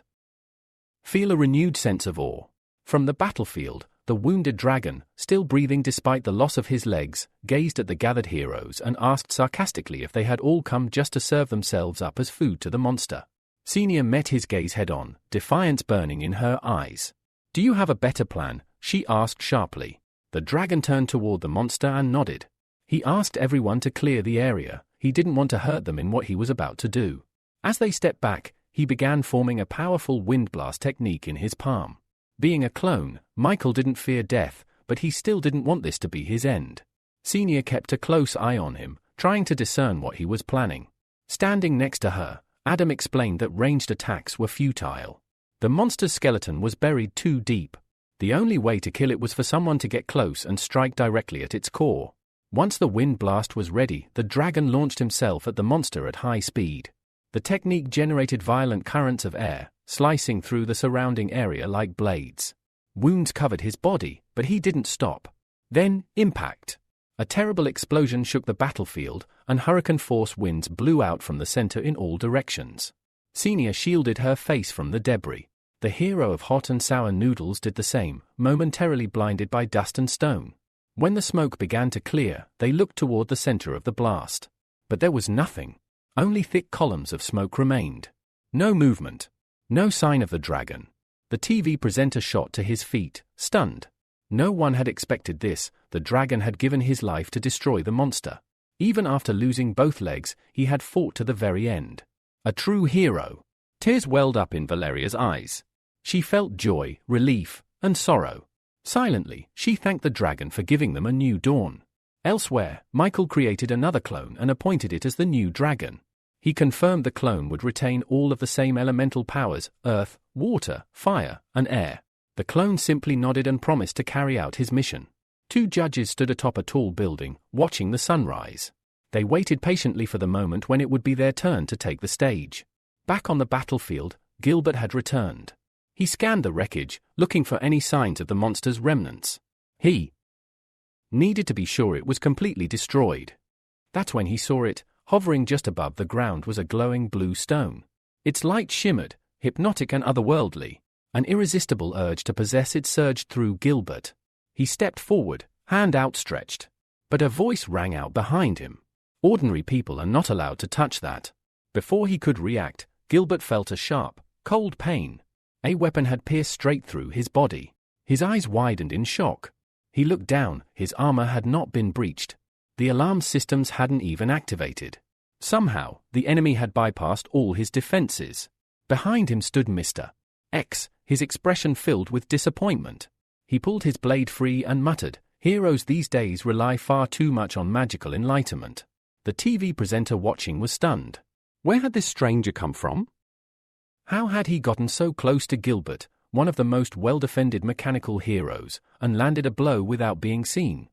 S1: feel a renewed sense of awe. From the battlefield, the wounded dragon, still breathing despite the loss of his legs, gazed at the gathered heroes and asked sarcastically if they had all come just to serve themselves up as food to the monster. Senior met his gaze head-on, defiance burning in her eyes. "Do you have a better plan?" she asked sharply. The dragon turned toward the monster and nodded. He asked everyone to clear the area. He didn't want to hurt them in what he was about to do. As they stepped back, he began forming a powerful wind blast technique in his palm. Being a clone, Michael didn't fear death, but he still didn't want this to be his end. Senior kept a close eye on him, trying to discern what he was planning. Standing next to her, Adam explained that ranged attacks were futile. The monster's skeleton was buried too deep. The only way to kill it was for someone to get close and strike directly at its core. Once the wind blast was ready, the dragon launched himself at the monster at high speed. The technique generated violent currents of air, slicing through the surrounding area like blades. Wounds covered his body, but he didn't stop. Then, impact. A terrible explosion shook the battlefield, and hurricane-force winds blew out from the center in all directions. Senior shielded her face from the debris. The hero of hot and sour noodles did the same, momentarily blinded by dust and stone. When the smoke began to clear, they looked toward the center of the blast. But there was nothing. Only thick columns of smoke remained. No movement. No sign of the dragon. The TV presenter shot to his feet, stunned. No one had expected this. The dragon had given his life to destroy the monster. Even after losing both legs, he had fought to the very end. A true hero. Tears welled up in Valeria's eyes. She felt joy, relief, and sorrow. Silently, she thanked the dragon for giving them a new dawn. Elsewhere, Michael created another clone and appointed it as the new dragon. He confirmed the clone would retain all of the same elemental powers: earth, water, fire, and air. The clone simply nodded and promised to carry out his mission. Two judges stood atop a tall building, watching the sunrise. They waited patiently for the moment when it would be their turn to take the stage. Back on the battlefield, Gilbert had returned. He scanned the wreckage, looking for any signs of the monster's remnants. He needed to be sure it was completely destroyed. That's when he saw it. Hovering just above the ground was a glowing blue stone. Its light shimmered, hypnotic and otherworldly. An irresistible urge to possess it surged through Gilbert. He stepped forward, hand outstretched. But a voice rang out behind him. Ordinary people are not allowed to touch that. Before he could react, Gilbert felt a sharp, cold pain. A weapon had pierced straight through his body. His eyes widened in shock. He looked down. His armor had not been breached. The alarm systems hadn't even activated. Somehow, the enemy had bypassed all his defenses. Behind him stood Mr. X, his expression filled with disappointment. He pulled his blade free and muttered, "Heroes these days rely far too much on magical enlightenment." The TV presenter watching was stunned. Where had this stranger come from? How had he gotten so close to Gilbert, one of the most well-defended mechanical heroes, and landed a blow without being seen?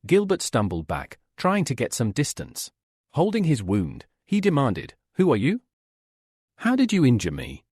S1: Gilbert stumbled back, trying to get some distance. Holding his wound, he demanded, "Who are you? How did you injure me?"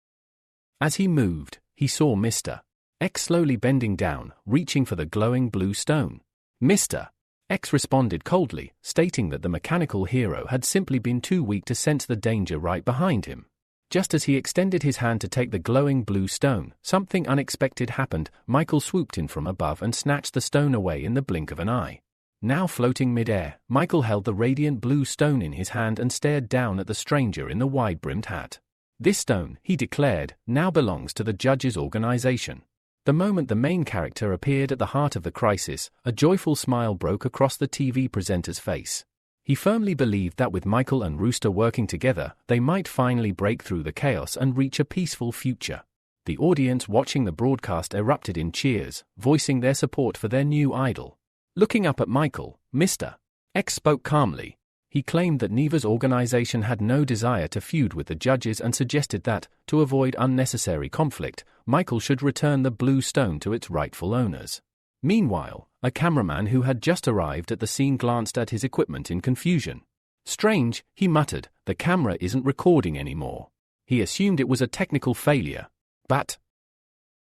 S1: As he moved, he saw Mr. X slowly bending down, reaching for the glowing blue stone. Mr. X responded coldly, stating that the mechanical hero had simply been too weak to sense the danger right behind him. Just as he extended his hand to take the glowing blue stone, something unexpected happened. Michael swooped in from above and snatched the stone away in the blink of an eye. Now floating mid-air, Michael held the radiant blue stone in his hand and stared down at the stranger in the wide-brimmed hat. "This stone," he declared, "now belongs to the judge's organization." The moment the main character appeared at the heart of the crisis, a joyful smile broke across the TV presenter's face. He firmly believed that with Michael and Rooster working together, they might finally break through the chaos and reach a peaceful future. The audience watching the broadcast erupted in cheers, voicing their support for their new idol. Looking up at Michael, Mr. X spoke calmly. He claimed that Neva's organization had no desire to feud with the judges and suggested that, to avoid unnecessary conflict, Michael should return the blue stone to its rightful owners. Meanwhile, a cameraman who had just arrived at the scene glanced at his equipment in confusion. "Strange," he muttered, "the camera isn't recording anymore." He assumed it was a technical failure. But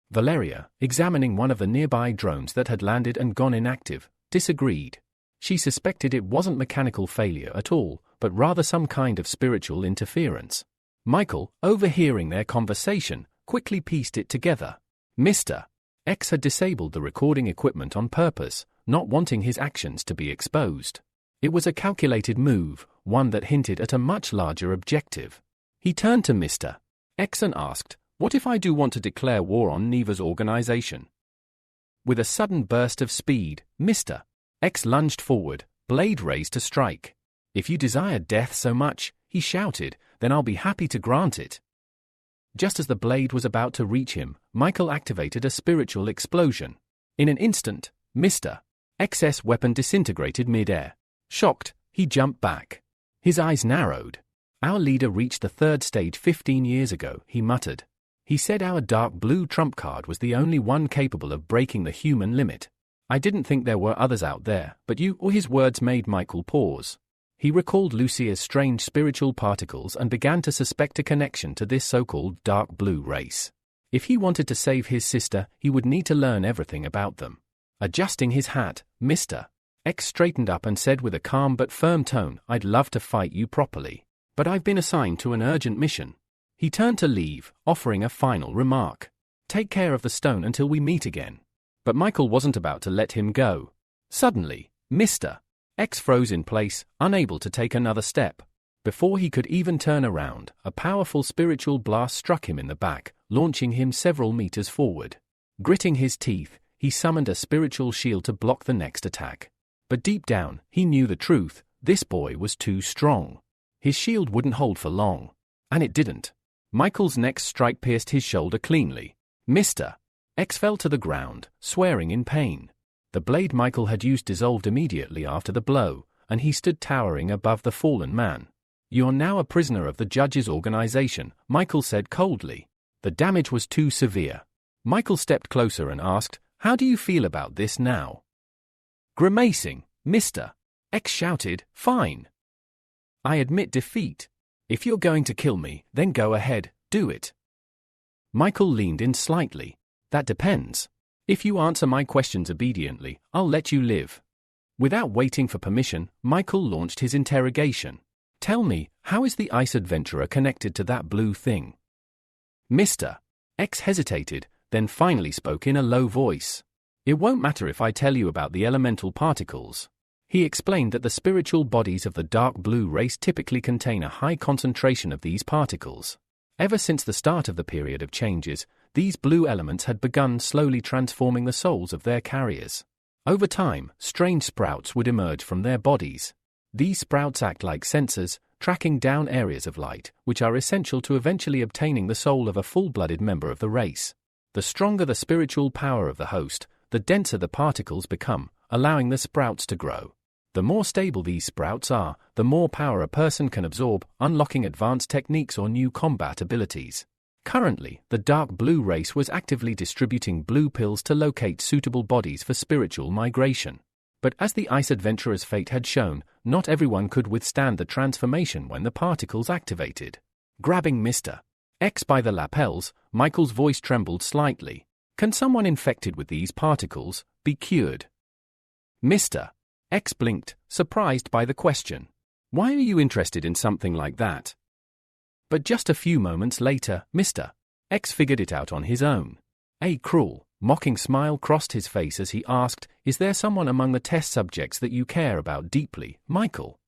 S1: Valeria, examining one of the nearby drones that had landed and gone inactive, disagreed. She suspected it wasn't mechanical failure at all, but rather some kind of spiritual interference. Michael, overhearing their conversation, quickly pieced it together. Mr. X had disabled the recording equipment on purpose, not wanting his actions to be exposed. It was a calculated move, one that hinted at a much larger objective. He turned to Mr. X and asked, "What if I do want to declare war on Neva's organization?" With a sudden burst of speed, Mr. X lunged forward, blade raised to strike. "If you desire death so much," he shouted, "then I'll be happy to grant it." Just as the blade was about to reach him, Michael activated a spiritual explosion. In an instant, Mr. X's weapon disintegrated mid-air. Shocked, he jumped back. His eyes narrowed. "Our leader reached the third stage 15 years ago," he muttered. "He said our dark blue trump card was the only one capable of breaking the human limit. I didn't think there were others out there, but you..." Or his words made Michael pause. He recalled Lucia's strange spiritual particles and began to suspect a connection to this so-called dark blue race. If he wanted to save his sister, he would need to learn everything about them. Adjusting his hat, Mr. X straightened up and said with a calm but firm tone, "I'd love to fight you properly, but I've been assigned to an urgent mission." He turned to leave, offering a final remark. "Take care of the stone until we meet again." But Michael wasn't about to let him go. Suddenly, Mr. X froze in place, unable to take another step. Before he could even turn around, a powerful spiritual blast struck him in the back, launching him several meters forward. Gritting his teeth, he summoned a spiritual shield to block the next attack. But deep down, he knew the truth: this boy was too strong. His shield wouldn't hold for long. And it didn't. Michael's next strike pierced his shoulder cleanly. Mr. X fell to the ground, swearing in pain. The blade Michael had used dissolved immediately after the blow, and he stood towering above the fallen man. "You're now a prisoner of the judge's organization," Michael said coldly. The damage was too severe. Michael stepped closer and asked, "How do you feel about this now?" Grimacing, Mr. X shouted, "Fine. I admit defeat. If you're going to kill me, then go ahead, do it." Michael leaned in slightly. "That depends. If you answer my questions obediently, I'll let you live." Without waiting for permission, Michael launched his interrogation. "Tell me, how is the ice adventurer connected to that blue thing?" Mr. X hesitated, then finally spoke in a low voice. "It won't matter if I tell you about the elemental particles." He explained that the spiritual bodies of the dark blue race typically contain a high concentration of these particles. Ever since the start of the period of changes, these blue elements had begun slowly transforming the souls of their carriers. Over time, strange sprouts would emerge from their bodies. These sprouts act like sensors, tracking down areas of light, which are essential to eventually obtaining the soul of a full-blooded member of the race. The stronger the spiritual power of the host, the denser the particles become, allowing the sprouts to grow. The more stable these sprouts are, the more power a person can absorb, unlocking advanced techniques or new combat abilities. Currently, the dark blue race was actively distributing blue pills to locate suitable bodies for spiritual migration. But as the Ice Adventurer's fate had shown, not everyone could withstand the transformation when the particles activated. Grabbing Mr. X by the lapels, Michael's voice trembled slightly. Can someone infected with these particles be cured? Mr. X blinked, surprised by the question. Why are you interested in something like that? But just a few moments later, Mr. X figured it out on his own. A cruel, mocking smile crossed his face as he asked, "Is there someone among the test subjects that you care about deeply, Michael?"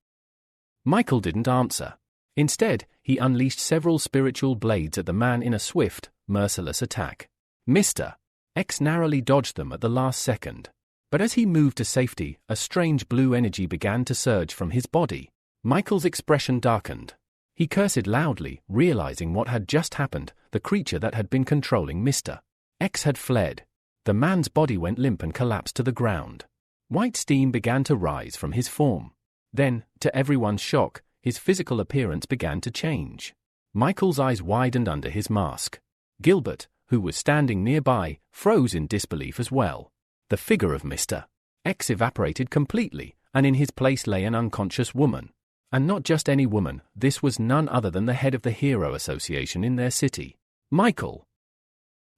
S1: Michael didn't answer. Instead, he unleashed several spiritual blades at the man in a swift, merciless attack. Mr. X narrowly dodged them at the last second. But as he moved to safety, a strange blue energy began to surge from his body. Michael's expression darkened. He cursed loudly, realizing what had just happened. The creature that had been controlling Mr. X had fled. The man's body went limp and collapsed to the ground. White steam began to rise from his form. Then, to everyone's shock, his physical appearance began to change. Michael's eyes widened under his mask. Gilbert, who was standing nearby, froze in disbelief as well. The figure of Mr. X evaporated completely, and in his place lay an unconscious woman. And not just any woman, this was none other than the head of the Hero Association in their city. Michael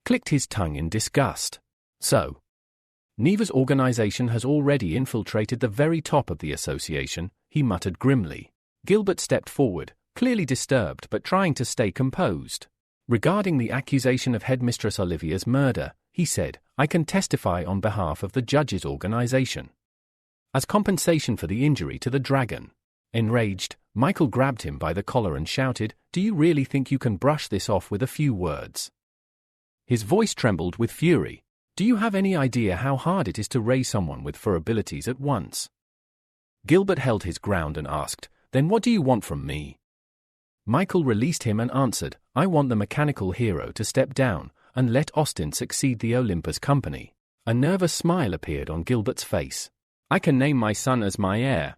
S1: clicked his tongue in disgust. So, Neva's organization has already infiltrated the very top of the association, he muttered grimly. Gilbert stepped forward, clearly disturbed but trying to stay composed. Regarding the accusation of Headmistress Olivia's murder, he said, "I can testify on behalf of the judge's organization. As compensation for the injury to the dragon." Enraged, Michael grabbed him by the collar and shouted, "Do you really think you can brush this off with a few words?" His voice trembled with fury. "Do you have any idea how hard it is to raise someone with 4 abilities at once?" Gilbert held his ground and asked, "Then what do you want from me?" Michael released him and answered, "I want the mechanical hero to step down and let Austin succeed the Olympus company." A nervous smile appeared on Gilbert's face. "I can name my son as my heir,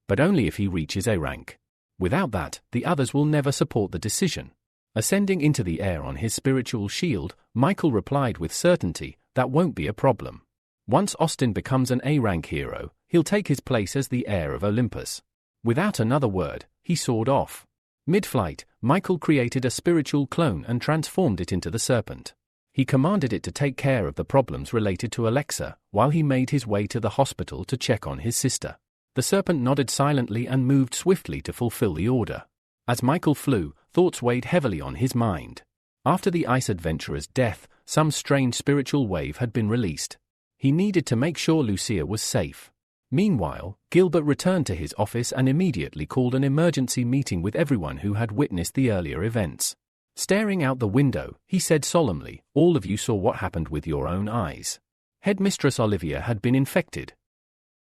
S1: but only if he reaches A rank. Without that, the others will never support the decision." Ascending into the air on his spiritual shield, Michael replied with certainty, "That won't be a problem. Once Austin becomes an A-rank hero, he'll take his place as the heir of Olympus." Without another word, he soared off. Mid-flight, Michael created a spiritual clone and transformed it into the serpent. He commanded it to take care of the problems related to Alexa, while he made his way to the hospital to check on his sister. The serpent nodded silently and moved swiftly to fulfill the order. As Michael flew, thoughts weighed heavily on his mind. After the Ice Adventurer's death, some strange spiritual wave had been released. He needed to make sure Lucia was safe. Meanwhile, Gilbert returned to his office and immediately called an emergency meeting with everyone who had witnessed the earlier events. Staring out the window, he said solemnly, "All of you saw what happened with your own eyes. Headmistress Olivia had been infected,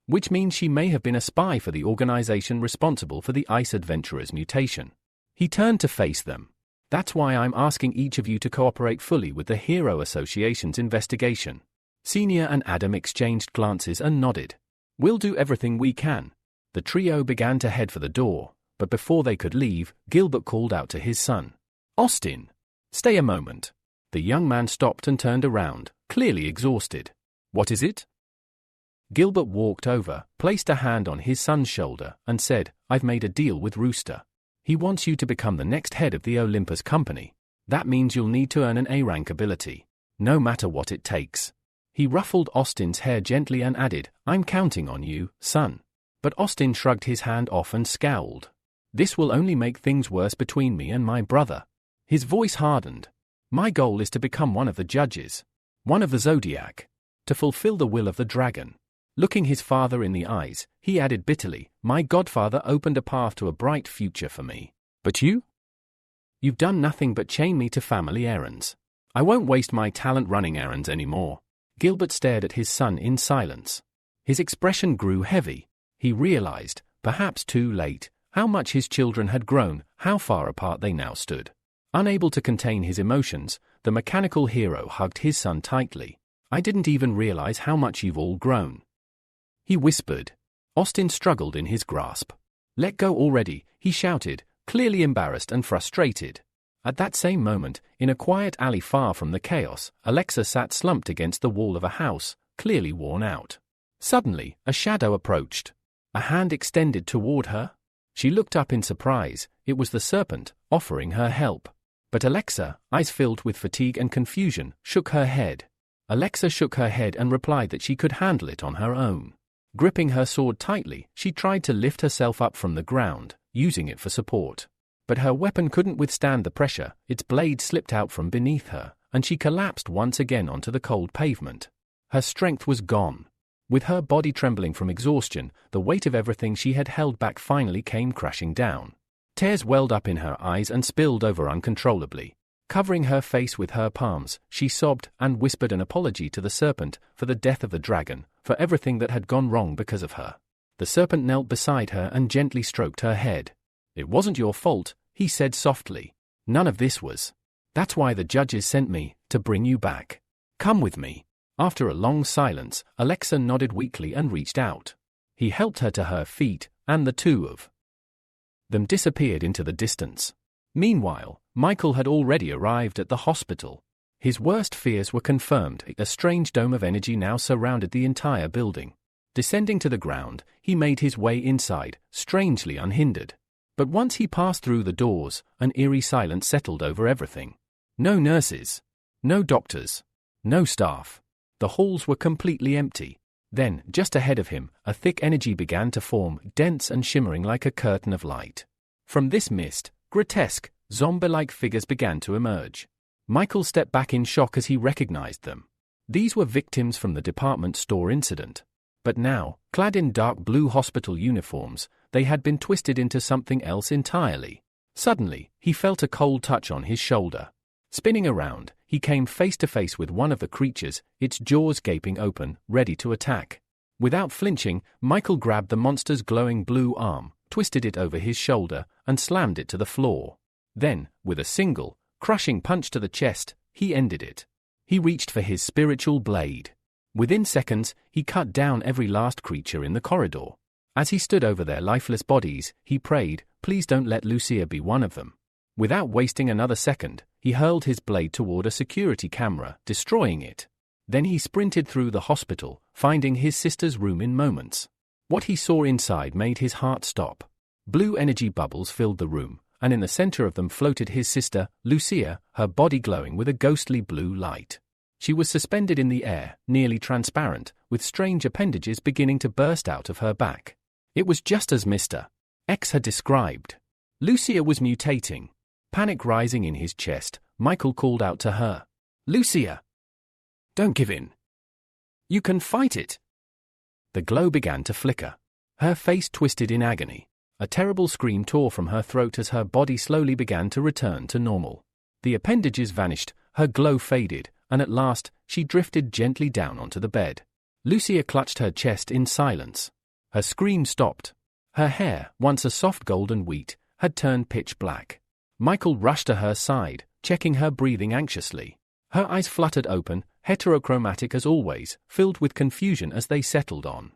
S1: which means she may have been a spy for the organization responsible for the Ice Adventurer's mutation." He turned to face them. "That's why I'm asking each of you to cooperate fully with the Hero Association's investigation." Senior and Adam exchanged glances and nodded. "We'll do everything we can." The trio began to head for the door, but before they could leave, Gilbert called out to his son, "Austin, stay a moment." The young man stopped and turned around, clearly exhausted. "What is it?" Gilbert walked over, placed a hand on his son's shoulder, and said, "I've made a deal with Rooster. He wants you to become the next head of the Olympus company. That means you'll need to earn an A-rank ability, no matter what it takes." He ruffled Austin's hair gently and added, "I'm counting on you, son." But Austin shrugged his hand off and scowled. "This will only make things worse between me and my brother." His voice hardened. "My goal is to become one of the judges, one of the Zodiac, to fulfill the will of the dragon." Looking his father in the eyes, he added bitterly, "My godfather opened a path to a bright future for me. But you? You've done nothing but chain me to family errands. I won't waste my talent running errands anymore." Gilbert stared at his son in silence. His expression grew heavy. He realized, Perhaps too late. How much his children had grown, how far apart they now stood. Unable to contain his emotions, the mechanical hero hugged his son tightly. "I didn't even realize how much you've all grown," he whispered. Austin struggled in his grasp. "Let go already," he shouted, clearly embarrassed and frustrated. At that same moment, in a quiet alley far from the chaos, Alexa sat slumped against the wall of a house, clearly worn out. Suddenly, a shadow approached. A hand extended toward her. She looked up in surprise. It was the serpent, offering her help. But Alexa, eyes filled with fatigue and confusion, shook her head. Alexa shook her head and replied that she could handle it on her own. Gripping her sword tightly, she tried to lift herself up from the ground, using it for support. But her weapon couldn't withstand the pressure, its blade slipped out from beneath her, and she collapsed once again onto the cold pavement. Her strength was gone. With her body trembling from exhaustion, the weight of everything she had held back finally came crashing down. Tears welled up in her eyes and spilled over uncontrollably. Covering her face with her palms, she sobbed and whispered an apology to the serpent for the death of the dragon, for everything that had gone wrong because of her. The serpent knelt beside her and gently stroked her head. "It wasn't your fault," he said softly. "None of this was. That's why the judges sent me, to bring you back. Come with me." After a long silence, Alexa nodded weakly and reached out. He helped her to her feet, and the two of them disappeared into the distance. Meanwhile, Michael had already arrived at the hospital. His worst fears were confirmed. A strange dome of energy now surrounded the entire building. Descending to the ground, he made his way inside, strangely unhindered. But once he passed through the doors, an eerie silence settled over everything. No nurses. No doctors. No staff. The halls were completely empty. Then, just ahead of him, a thick energy began to form, dense and shimmering like a curtain of light. From this mist, grotesque, zombie-like figures began to emerge. Michael stepped back in shock as he recognized them. These were victims from the department store incident. But now, clad in dark blue hospital uniforms, they had been twisted into something else entirely. Suddenly, he felt a cold touch on his shoulder. Spinning around, he came face to face with one of the creatures, its jaws gaping open, ready to attack. Without flinching, Michael grabbed the monster's glowing blue arm, twisted it over his shoulder, and slammed it to the floor. Then, with a single, crushing punch to the chest, he ended it. He reached for his spiritual blade. Within seconds, he cut down every last creature in the corridor. As he stood over their lifeless bodies, he prayed, "Please don't let Lucia be one of them." Without wasting another second, he hurled his blade toward a security camera, destroying it. Then he sprinted through the hospital, finding his sister's room in moments. What he saw inside made his heart stop. Blue energy bubbles filled the room, and in the center of them floated his sister, Lucia, her body glowing with a ghostly blue light. She was suspended in the air, nearly transparent, with strange appendages beginning to burst out of her back. It was just as Mr. X had described. Lucia was mutating. Panic rising in his chest, Michael called out to her. "Lucia! Don't give in. You can fight it!" The glow began to flicker. Her face twisted in agony. A terrible scream tore from her throat as her body slowly began to return to normal. The appendages vanished, her glow faded, and at last, she drifted gently down onto the bed. Lucia clutched her chest in silence. Her scream stopped. Her hair, once a soft golden wheat, had turned pitch black. Michael rushed to her side, checking her breathing anxiously. Her eyes fluttered open, heterochromatic as always, filled with confusion as they settled on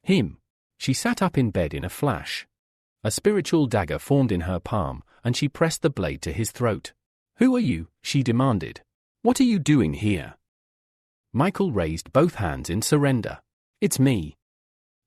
S1: him. She sat up in bed in a flash. A spiritual dagger formed in her palm, and she pressed the blade to his throat. "Who are you?" she demanded. "What are you doing here?" Michael raised both hands in surrender. "It's me."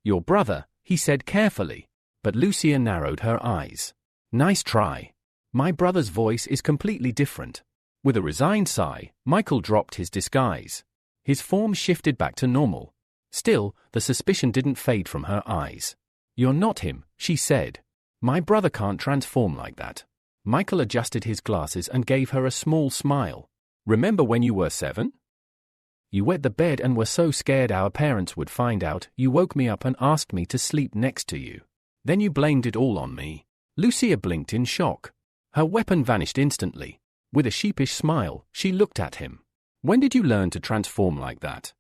S1: "Your brother," he said carefully. But Lucia narrowed her eyes. "Nice try. My brother's voice is completely different." With a resigned sigh, Michael dropped his disguise. His form shifted back to normal. Still, the suspicion didn't fade from her eyes. "You're not him," she said. "My brother can't transform like that." Michael adjusted his glasses and gave her a small smile. "Remember when you were 7? You wet the bed and were so scared our parents would find out, you woke me up and asked me to sleep next to you. Then you blamed it all on me." Lucia blinked in shock. Her weapon vanished instantly. With a sheepish smile, she looked at him. "When did you learn to transform like that?"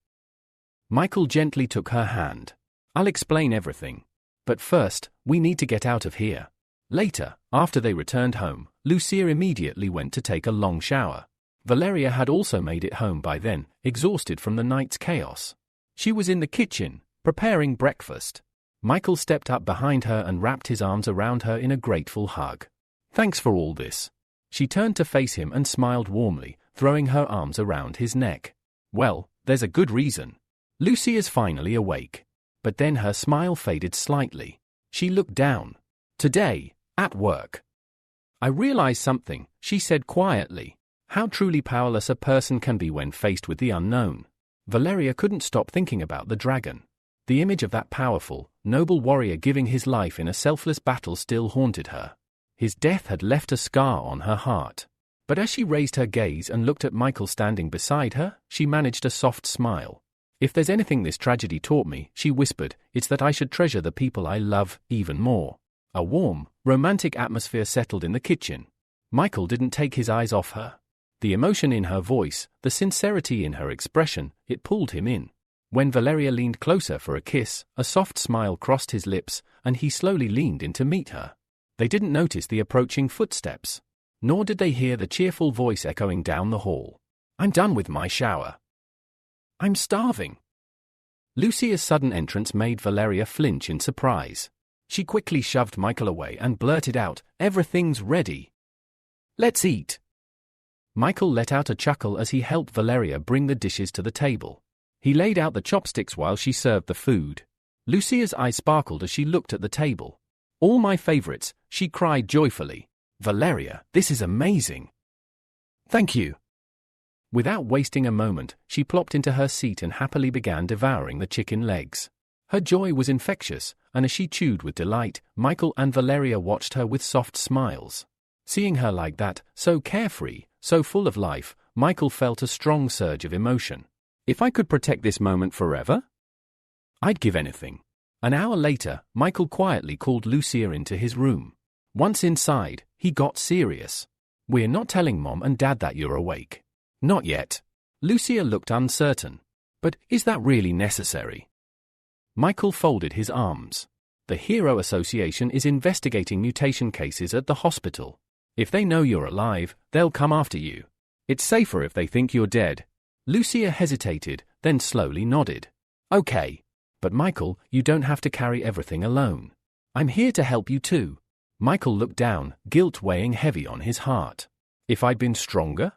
S1: Michael gently took her hand. "I'll explain everything. But first, we need to get out of here. Later, after they returned home, Lucia immediately went to take a long shower. Valeria had also made it home by then, exhausted from the night's chaos. She was in the kitchen, preparing breakfast. Michael stepped up behind her and wrapped his arms around her in a grateful hug. Thanks for all this. She turned to face him and smiled warmly, throwing her arms around his neck. Well, there's a good reason. Lucia's finally awake. But then her smile faded slightly. She looked down. Today, at work, I realized something, she said quietly. How truly powerless a person can be when faced with the unknown. Valeria couldn't stop thinking about the dragon. The image of that powerful, noble warrior giving his life in a selfless battle still haunted her. His death had left a scar on her heart. But as she raised her gaze and looked at Michael standing beside her, she managed a soft smile. If there's anything this tragedy taught me, she whispered, it's that I should treasure the people I love even more. A warm, romantic atmosphere settled in the kitchen. Michael didn't take his eyes off her. The emotion in her voice, the sincerity in her expression, it pulled him in. When Valeria leaned closer for a kiss, a soft smile crossed his lips, and he slowly leaned in to meet her. They didn't notice the approaching footsteps. Nor did they hear the cheerful voice echoing down the hall. I'm done with my shower. I'm starving. Lucia's sudden entrance made Valeria flinch in surprise. She quickly shoved Michael away and blurted out, everything's ready. Let's eat. Michael let out a chuckle as he helped Valeria bring the dishes to the table. He laid out the chopsticks while she served the food. Lucia's eyes sparkled as she looked at the table. All my favorites, she cried joyfully. Valeria, this is amazing. Thank you. Without wasting a moment, she plopped into her seat and happily began devouring the chicken legs. Her joy was infectious, and as she chewed with delight, Michael and Valeria watched her with soft smiles. Seeing her like that, so carefree, so full of life, Michael felt a strong surge of emotion. If I could protect this moment forever, I'd give anything. An hour later, Michael quietly called Lucia into his room. Once inside, he got serious. We're not telling Mom and Dad that you're awake. Not yet. Lucia looked uncertain. But is that really necessary? Michael folded his arms. The Hero Association is investigating mutation cases at the hospital. If they know you're alive, they'll come after you. It's safer if they think you're dead. Lucia hesitated, then slowly nodded. Okay. But Michael, you don't have to carry everything alone. I'm here to help you too. Michael looked down, guilt weighing heavy on his heart. If I'd been stronger?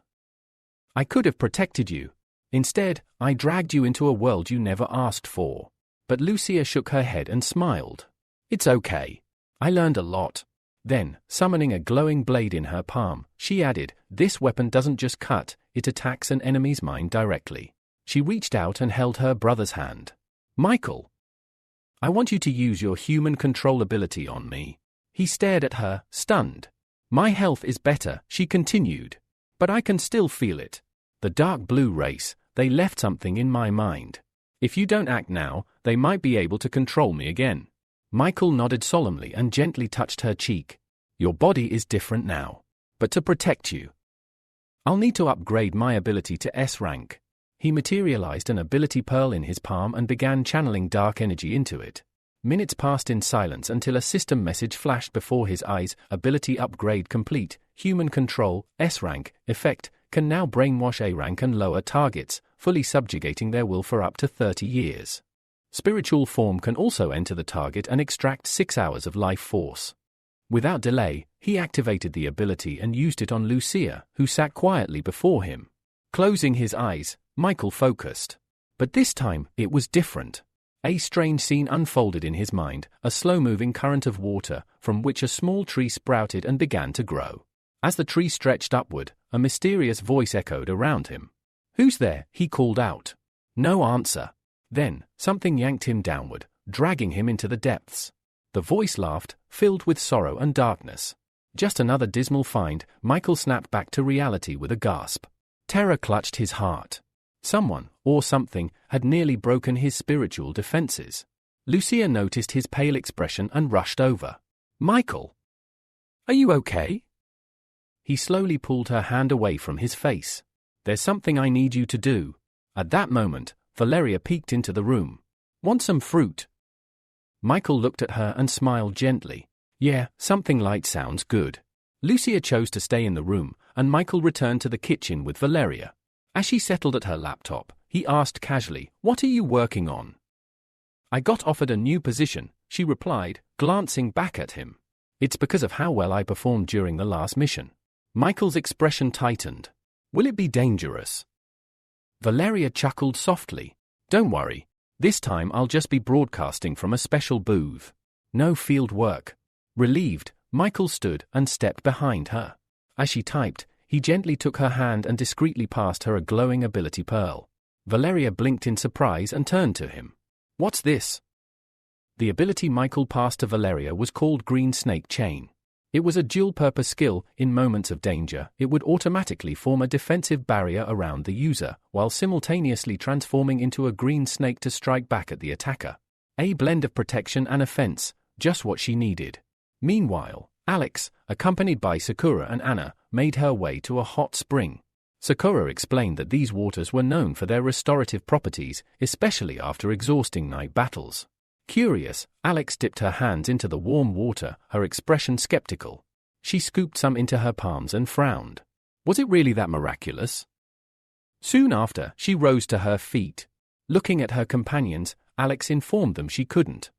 S1: I could have protected you. Instead, I dragged you into a world you never asked for. But Lucia shook her head and smiled. It's okay. I learned a lot. Then, summoning a glowing blade in her palm, she added, this weapon doesn't just cut, it attacks an enemy's mind directly. She reached out and held her brother's hand. Michael, I want you to use your human control ability on me. He stared at her, stunned. My health is better, she continued. But I can still feel it. The dark blue race, they left something in my mind. If you don't act now, they might be able to control me again. Michael nodded solemnly and gently touched her cheek. Your body is different now. But to protect you, I'll need to upgrade my ability to S rank. He materialized an ability pearl in his palm and began channeling dark energy into it. Minutes passed in silence until a system message flashed before his eyes. Ability upgrade complete. Human control, S rank, effect, can now brainwash A rank and lower targets, fully subjugating their will for up to 30 years. Spiritual form can also enter the target and extract 6 hours of life force. Without delay, he activated the ability and used it on Lucia, who sat quietly before him. Closing his eyes, Michael focused. But this time, it was different. A strange scene unfolded in his mind, a slow-moving current of water, from which a small tree sprouted and began to grow. As the tree stretched upward, a mysterious voice echoed around him. Who's there? He called out. No answer. Then, something yanked him downward, dragging him into the depths. The voice laughed, filled with sorrow and darkness. Just another dismal find, Michael snapped back to reality with a gasp. Terror clutched his heart. Someone, or something, had nearly broken his spiritual defenses. Lucia noticed his pale expression and rushed over. Michael! Are you okay? He slowly pulled her hand away from his face. There's something I need you to do. At that moment, Valeria peeked into the room. Want some fruit? Michael looked at her and smiled gently. Yeah, something light sounds good. Lucia chose to stay in the room, and Michael returned to the kitchen with Valeria. As she settled at her laptop, he asked casually, "What are you working on?" "I got offered a new position," she replied, glancing back at him. "It's because of how well I performed during the last mission." Michael's expression tightened. "Will it be dangerous?" Valeria chuckled softly. "Don't worry. This time I'll just be broadcasting from a special booth. No field work." Relieved, Michael stood and stepped behind her. As she typed, he gently took her hand and discreetly passed her a glowing ability pearl. Valeria blinked in surprise and turned to him. "What's this?" The ability Michael passed to Valeria was called Green Snake Chain. It was a dual-purpose skill. In moments of danger, it would automatically form a defensive barrier around the user, while simultaneously transforming into a green snake to strike back at the attacker. A blend of protection and offense, just what she needed. Meanwhile, Alex, accompanied by Sakura and Anna, made her way to a hot spring. Sakura explained that these waters were known for their restorative properties, especially after exhausting night battles. Curious, Alex dipped her hands into the warm water, her expression skeptical. She scooped some into her palms and frowned. Was it really that miraculous? Soon after, she rose to her feet. Looking at her companions, Alex informed them she couldn't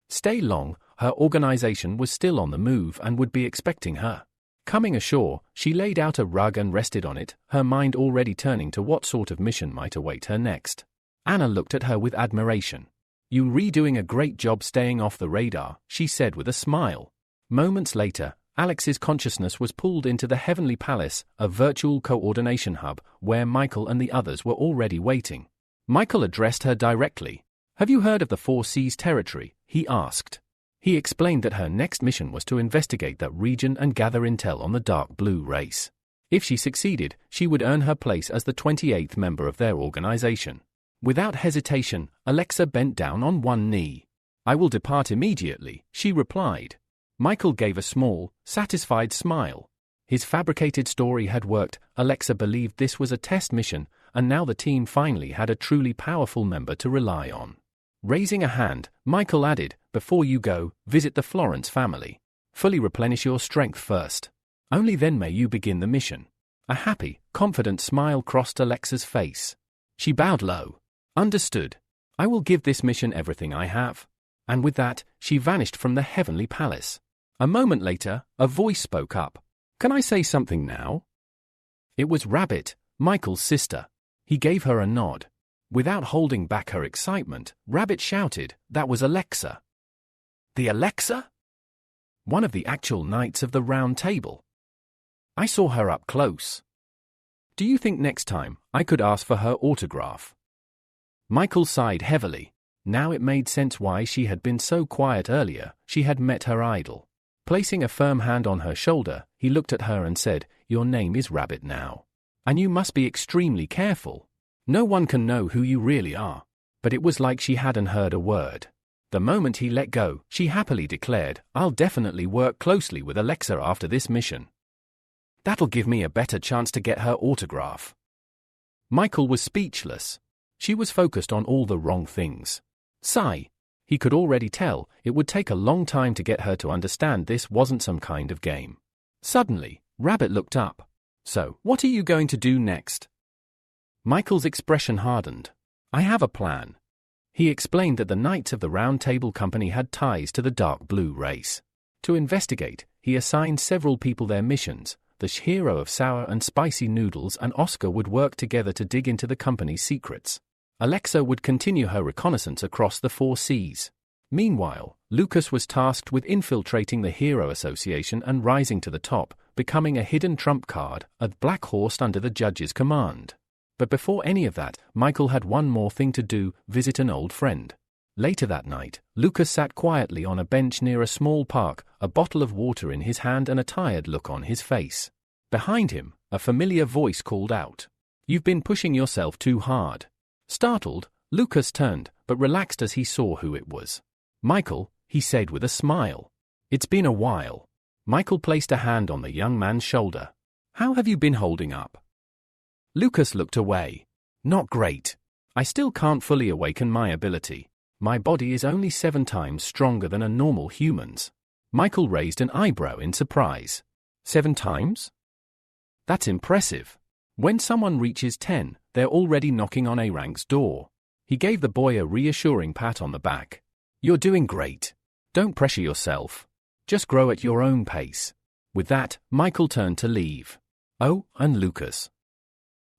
S1: stay long. Her organization was still on the move and would be expecting her. Coming ashore, she laid out a rug and rested on it, her mind already turning to what sort of mission might await her next. Anna looked at her with admiration. "You're doing a great job staying off the radar," she said with a smile. Moments later, Alex's consciousness was pulled into the Heavenly Palace, a virtual coordination hub, where Michael and the others were already waiting. Michael addressed her directly. "Have you heard of the Four Seas territory?" he asked. He explained that her next mission was to investigate that region and gather intel on the Dark Blue race. If she succeeded, she would earn her place as the 28th member of their organization. Without hesitation, Alexa bent down on one knee. "I will depart immediately," she replied. Michael gave a small, satisfied smile. His fabricated story had worked. Alexa believed this was a test mission, and now the team finally had a truly powerful member to rely on. Raising a hand, Michael added, "Before you go, visit the Florence family. Fully replenish your strength first. Only then may you begin the mission." A happy, confident smile crossed Alexa's face. She bowed low. "Understood. I will give this mission everything I have." And with that, she vanished from the Heavenly Palace. A moment later, a voice spoke up. "Can I say something now?" It was Rabbit, Michael's sister. He gave her a nod. Without holding back her excitement, Rabbit shouted, "That was Alexa." "The Alexa?" "One of the actual knights of the Round Table. I saw her up close. Do you think next time I could ask for her autograph?" Michael sighed heavily. Now it made sense why she had been so quiet earlier. She had met her idol. Placing a firm hand on her shoulder, he looked at her and said, "Your name is Rabbit now. And you must be extremely careful. No one can know who you really are." But it was like she hadn't heard a word. The moment he let go, she happily declared, "I'll definitely work closely with Alexa after this mission. That'll give me a better chance to get her autograph." Michael was speechless. She was focused on all the wrong things. Sigh. He could already tell it would take a long time to get her to understand this wasn't some kind of game. Suddenly, Rabbit looked up. "So, what are you going to do next?" Michael's expression hardened. "I have a plan." He explained that the Knights of the Round Table Company had ties to the Dark Blue race. To investigate, he assigned several people their missions. The hero of sour and spicy noodles and Oscar would work together to dig into the company's secrets. Alexa would continue her reconnaissance across the Four Seas. Meanwhile, Lucas was tasked with infiltrating the Hero Association and rising to the top, becoming a hidden trump card, a black horse under the judge's command. But before any of that, Michael had one more thing to do: visit an old friend. Later that night, Lucas sat quietly on a bench near a small park, a bottle of water in his hand and a tired look on his face. Behind him, a familiar voice called out, "You've been pushing yourself too hard." Startled, Lucas turned, but relaxed as he saw who it was. "Michael," he said with a smile. "It's been a while." Michael placed a hand on the young man's shoulder. "How have you been holding up?" Lucas looked away. "Not great. I still can't fully awaken my ability. My body is only 7 times stronger than a normal human's. Michael raised an eyebrow in surprise. 7 times? That's impressive. When someone reaches 10, they're already knocking on A-rank's door. He gave the boy a reassuring pat on the back. You're doing great. Don't pressure yourself. Just grow at your own pace. With that, Michael turned to leave. Oh, and Lucas.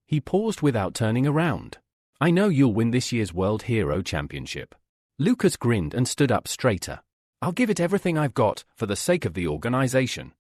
S1: He paused without turning around. I know you'll win this year's World Hero Championship. Lucas grinned and stood up straighter. I'll give it everything I've got, for the sake of the organization.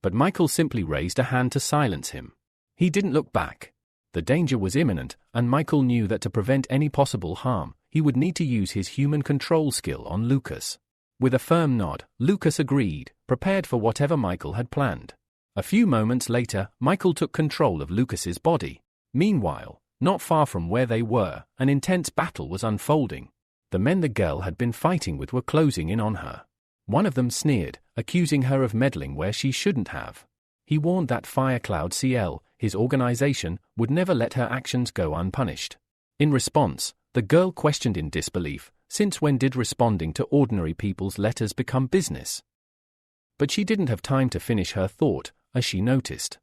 S1: But Michael simply raised a hand to silence him. He didn't look back. The danger was imminent, and Michael knew that to prevent any possible harm, he would need to use his human control skill on Lucas. With a firm nod, Lucas agreed, prepared for whatever Michael had planned. A few moments later, Michael took control of Lucas's body. Meanwhile, not far from where they were, an intense battle was unfolding. The men the girl had been fighting with were closing in on her. One of them sneered, accusing her of meddling where she shouldn't have. He warned that Firecloud CL, his organization, would never let her actions go unpunished. In response, the girl questioned in disbelief, since when did responding to ordinary people's letters become business? But she didn't have time to finish her thought, as she noticed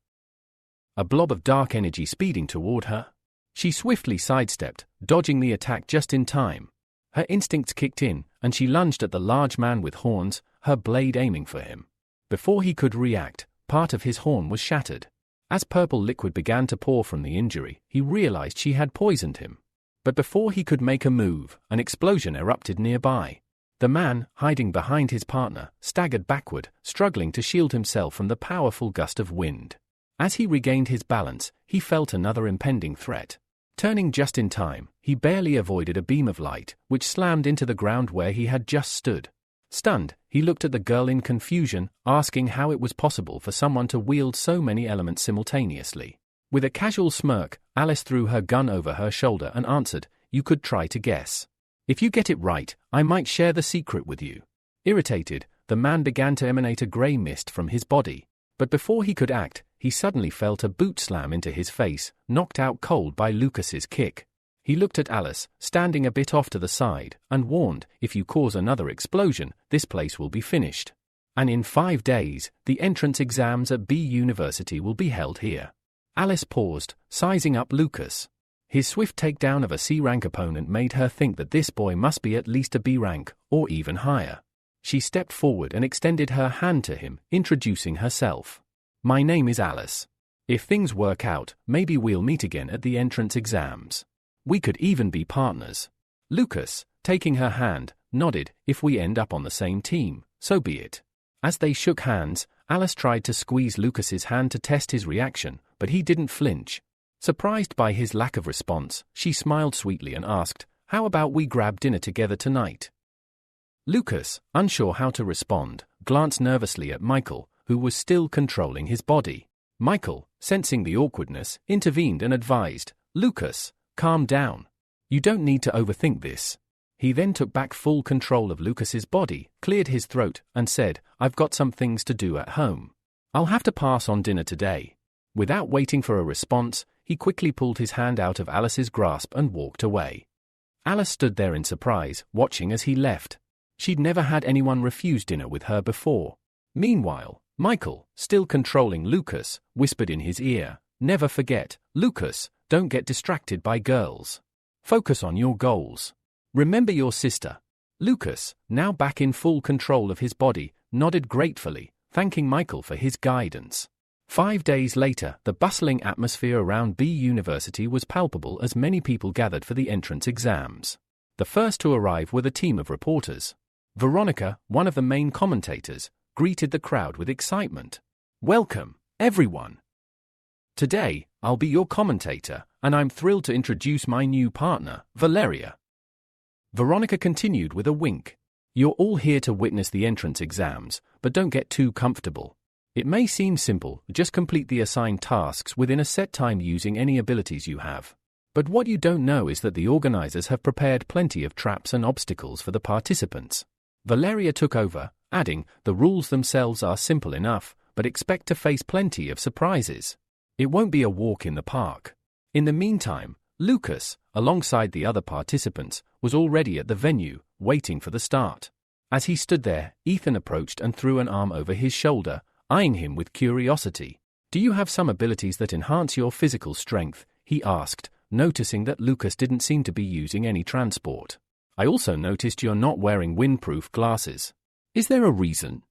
S1: a blob of dark energy speeding toward her. She swiftly sidestepped, dodging the attack just in time. Her instincts kicked in, and she lunged at the large man with horns, her blade aiming for him. Before he could react, part of his horn was shattered. As purple liquid began to pour from the injury, he realized she had poisoned him. But before he could make a move, an explosion erupted nearby. The man, hiding behind his partner, staggered backward, struggling to shield himself from the powerful gust of wind. As he regained his balance, he felt another impending threat. Turning just in time, he barely avoided a beam of light, which slammed into the ground where he had just stood. Stunned, he looked at the girl in confusion, asking how it was possible for someone to wield so many elements simultaneously. With a casual smirk, Alice threw her gun over her shoulder and answered, "You could try to guess. If you get it right, I might share the secret with you." Irritated, the man began to emanate a grey mist from his body. But before he could act, he suddenly felt a boot slam into his face, knocked out cold by Lucas's kick. He looked at Alice, standing a bit off to the side, and warned, "If you cause another explosion, this place will be finished. And in 5 days, the entrance exams at B University will be held here." Alice paused, sizing up Lucas. His swift takedown of a C-rank opponent made her think that this boy must be at least a B rank, or even higher. She stepped forward and extended her hand to him, introducing herself. "My name is Alice. If things work out, maybe we'll meet again at the entrance exams. We could even be partners." Lucas, taking her hand, nodded. "If we end up on the same team, so be it." As they shook hands, Alice tried to squeeze Lucas's hand to test his reaction, but he didn't flinch. Surprised by his lack of response, she smiled sweetly and asked, "How about we grab dinner together tonight?" Lucas, unsure how to respond, glanced nervously at Michael, who was still controlling his body. Michael, sensing the awkwardness, intervened and advised, "Lucas, calm down. You don't need to overthink this." He then took back full control of Lucas's body, cleared his throat, and said, "I've got some things to do at home. I'll have to pass on dinner today." Without waiting for a response, he quickly pulled his hand out of Alice's grasp and walked away. Alice stood there in surprise, watching as he left. She'd never had anyone refuse dinner with her before. Meanwhile, Michael, still controlling Lucas, whispered in his ear, "Never forget, Lucas, don't get distracted by girls. Focus on your goals. Remember your sister." Lucas, now back in full control of his body, nodded gratefully, thanking Michael for his guidance. 5 days later, the bustling atmosphere around B University was palpable as many people gathered for the entrance exams. The first to arrive were the team of reporters. Veronica, one of the main commentators, greeted the crowd with excitement. "Welcome, everyone. Today, I'll be your commentator, and I'm thrilled to introduce my new partner, Valeria." Veronica continued with a wink. "You're all here to witness the entrance exams, but don't get too comfortable. It may seem simple, just complete the assigned tasks within a set time using any abilities you have. But what you don't know is that the organizers have prepared plenty of traps and obstacles for the participants." Valeria took over, adding, "The rules themselves are simple enough, but expect to face plenty of surprises. It won't be a walk in the park. In the meantime, Lucas, alongside the other participants, was already at the venue, waiting for the start. As he stood there, Ethan approached and threw an arm over his shoulder, eyeing him with curiosity. "Do you have some abilities that enhance your physical strength?" he asked, noticing that Lucas didn't seem to be using any transport. "I also noticed you're not wearing windproof glasses. Is there a reason?"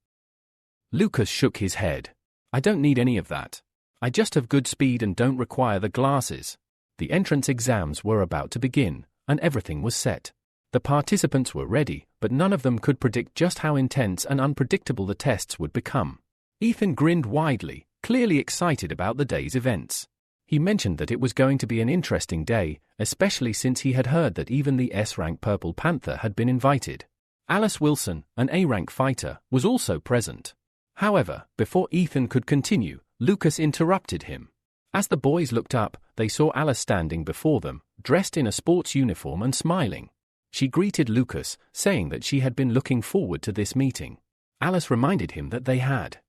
S1: Lucas shook his head. "I don't need any of that. I just have good speed and don't require the glasses." The entrance exams were about to begin, and everything was set. The participants were ready, but none of them could predict just how intense and unpredictable the tests would become. Ethan grinned widely, clearly excited about the day's events. He mentioned that it was going to be an interesting day, especially since he had heard that even the S-rank Purple Panther had been invited. Alice Wilson, an A-rank fighter, was also present. However, before Ethan could continue, Lucas interrupted him. As the boys looked up, they saw Alice standing before them, dressed in a sports uniform and smiling. She greeted Lucas, saying that she had been looking forward to this meeting. Alice reminded him that they had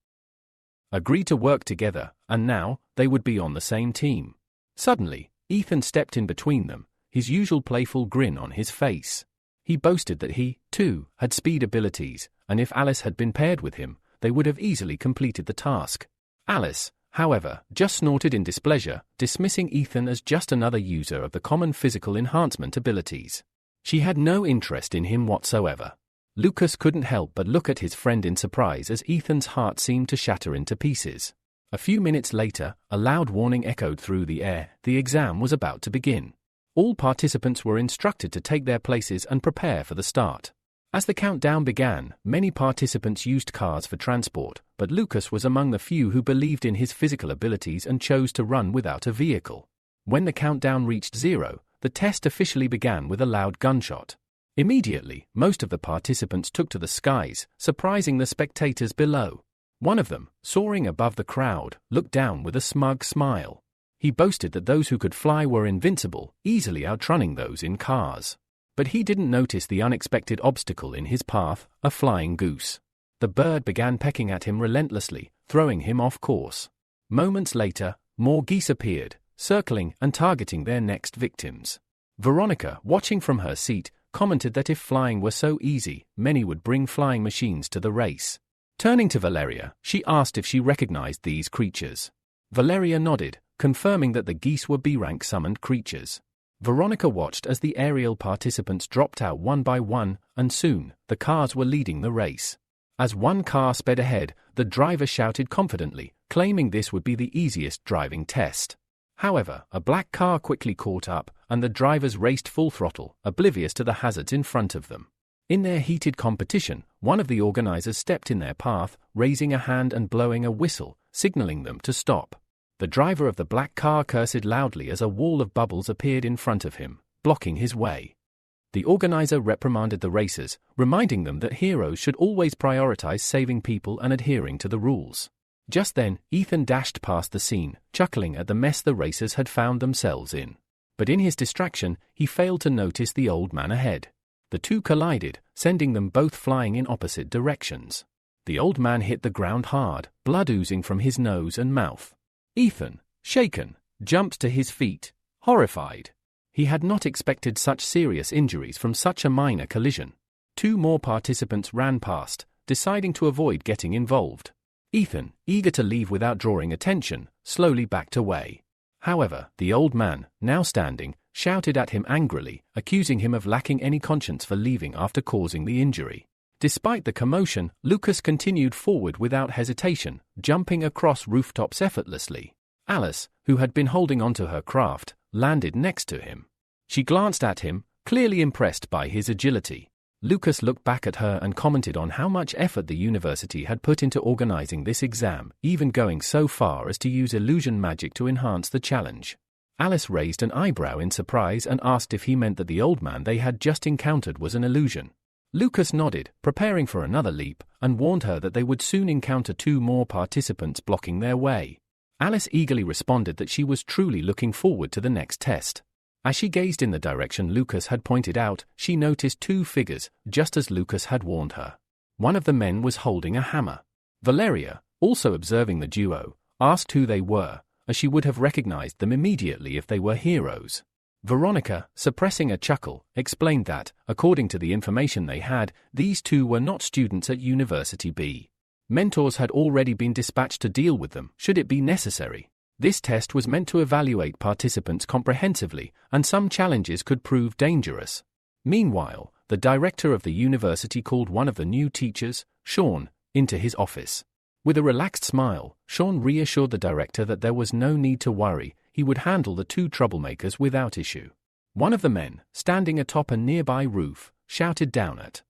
S1: agreed to work together, and now, they would be on the same team. Suddenly, Ethan stepped in between them, his usual playful grin on his face. He boasted that he, too, had speed abilities, and if Alice had been paired with him, they would have easily completed the task. Alice, however, just snorted in displeasure, dismissing Ethan as just another user of the common physical enhancement abilities. She had no interest in him whatsoever. Lucas couldn't help but look at his friend in surprise as Ethan's heart seemed to shatter into pieces. A few minutes later, a loud warning echoed through the air. The exam was about to begin. All participants were instructed to take their places and prepare for the start. As the countdown began, many participants used cars for transport, but Lucas was among the few who believed in his physical abilities and chose to run without a vehicle. When the countdown reached 0, the test officially began with a loud gunshot. Immediately, most of the participants took to the skies, surprising the spectators below. One of them, soaring above the crowd, looked down with a smug smile. He boasted that those who could fly were invincible, easily outrunning those in cars. But he didn't notice the unexpected obstacle in his path, a flying goose. The bird began pecking at him relentlessly, throwing him off course. Moments later, more geese appeared, circling and targeting their next victims. Veronica, watching from her seat, commented that if flying were so easy, many would bring flying machines to the race. Turning to Valeria, she asked if she recognized these creatures. Valeria nodded, confirming that the geese were B-rank summoned creatures. Veronica watched as the aerial participants dropped out one by one, and soon, the cars were leading the race. As one car sped ahead, the driver shouted confidently, claiming this would be the easiest driving test. However, a black car quickly caught up, and the drivers raced full throttle, oblivious to the hazards in front of them. In their heated competition, one of the organizers stepped in their path, raising a hand and blowing a whistle, signaling them to stop. The driver of the black car cursed loudly as a wall of bubbles appeared in front of him, blocking his way. The organizer reprimanded the racers, reminding them that heroes should always prioritize saving people and adhering to the rules. Just then, Ethan dashed past the scene, chuckling at the mess the racers had found themselves in. But in his distraction, he failed to notice the old man ahead. The two collided, sending them both flying in opposite directions. The old man hit the ground hard, blood oozing from his nose and mouth. Ethan, shaken, jumped to his feet, horrified. He had not expected such serious injuries from such a minor collision. Two more participants ran past, deciding to avoid getting involved. Ethan, eager to leave without drawing attention, slowly backed away. However, the old man, now standing, shouted at him angrily, accusing him of lacking any conscience for leaving after causing the injury. Despite the commotion, Lucas continued forward without hesitation, jumping across rooftops effortlessly. Alice, who had been holding onto her craft, landed next to him. She glanced at him, clearly impressed by his agility. Lucas looked back at her and commented on how much effort the university had put into organizing this exam, even going so far as to use illusion magic to enhance the challenge. Alice raised an eyebrow in surprise and asked if he meant that the old man they had just encountered was an illusion. Lucas nodded, preparing for another leap, and warned her that they would soon encounter two more participants blocking their way. Alice eagerly responded that she was truly looking forward to the next test. As she gazed in the direction Lucas had pointed out, she noticed two figures, just as Lucas had warned her. One of the men was holding a hammer. Valeria, also observing the duo, asked who they were, as she would have recognized them immediately if they were heroes. Veronica, suppressing a chuckle, explained that, according to the information they had, these two were not students at University B. Mentors had already been dispatched to deal with them, should it be necessary. This test was meant to evaluate participants comprehensively, and some challenges could prove dangerous. Meanwhile, the director of the university called one of the new teachers, Sean, into his office. With a relaxed smile, Sean reassured the director that there was no need to worry, he would handle the two troublemakers without issue. One of the men, standing atop a nearby roof, shouted down at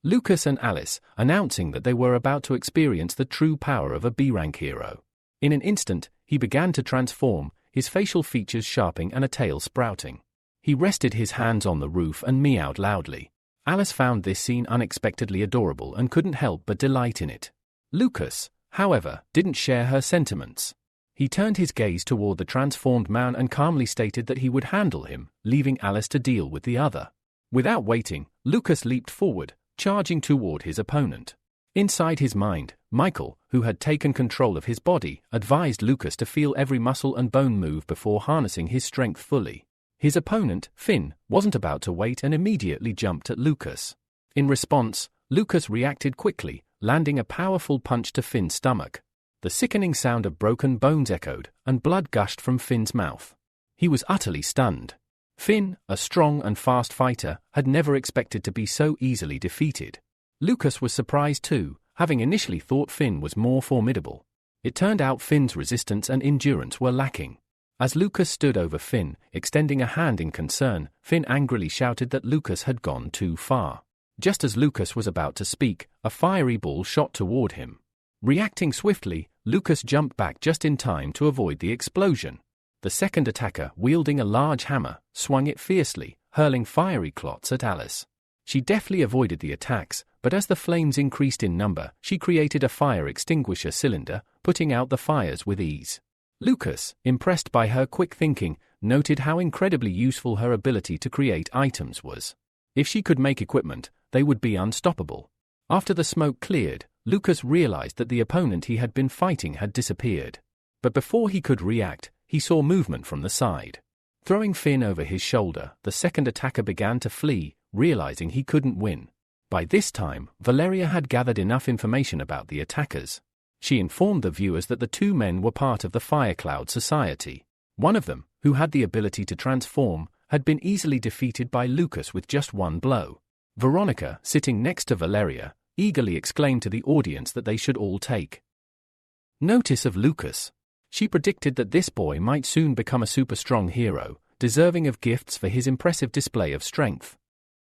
S1: Lucas and Alice, announcing that they were about to experience the true power of a B-rank hero. In an instant, he began to transform, his facial features sharpening and a tail sprouting. He rested his hands on the roof and meowed loudly. Alice found this scene unexpectedly adorable and couldn't help but delight in it. Lucas, however, didn't share her sentiments. He turned his gaze toward the transformed man and calmly stated that he would handle him, leaving Alice to deal with the other. Without waiting, Lucas leaped forward, charging toward his opponent. Inside his mind, Michael, who had taken control of his body, advised Lucas to feel every muscle and bone move before harnessing his strength fully. His opponent, Finn, wasn't about to wait and immediately jumped at Lucas. In response, Lucas reacted quickly, landing a powerful punch to Finn's stomach. The sickening sound of broken bones echoed, and blood gushed from Finn's mouth. He was utterly stunned. Finn, a strong and fast fighter, had never expected to be so easily defeated. Lucas was surprised too, having initially thought Finn was more formidable. It turned out Finn's resistance and endurance were lacking. As Lucas stood over Finn, extending a hand in concern, Finn angrily shouted that Lucas had gone too far. Just as Lucas was about to speak, a fiery ball shot toward him. Reacting swiftly, Lucas jumped back just in time to avoid the explosion. The second attacker, wielding a large hammer, swung it fiercely, hurling fiery clots at Alice. She deftly avoided the attacks, but as the flames increased in number, she created a fire extinguisher cylinder, putting out the fires with ease. Lucas, impressed by her quick thinking, noted how incredibly useful her ability to create items was. If she could make equipment, they would be unstoppable. After the smoke cleared, Lucas realized that the opponent he had been fighting had disappeared. But before he could react, he saw movement from the side. Throwing Finn over his shoulder, the second attacker began to flee, realizing he couldn't win. By this time, Valeria had gathered enough information about the attackers. She informed the viewers that the two men were part of the Firecloud Society. One of them, who had the ability to transform, had been easily defeated by Lucas with just one blow. Veronica, sitting next to Valeria, eagerly exclaimed to the audience that they should all take notice of Lucas. She predicted that this boy might soon become a super strong hero, deserving of gifts for his impressive display of strength.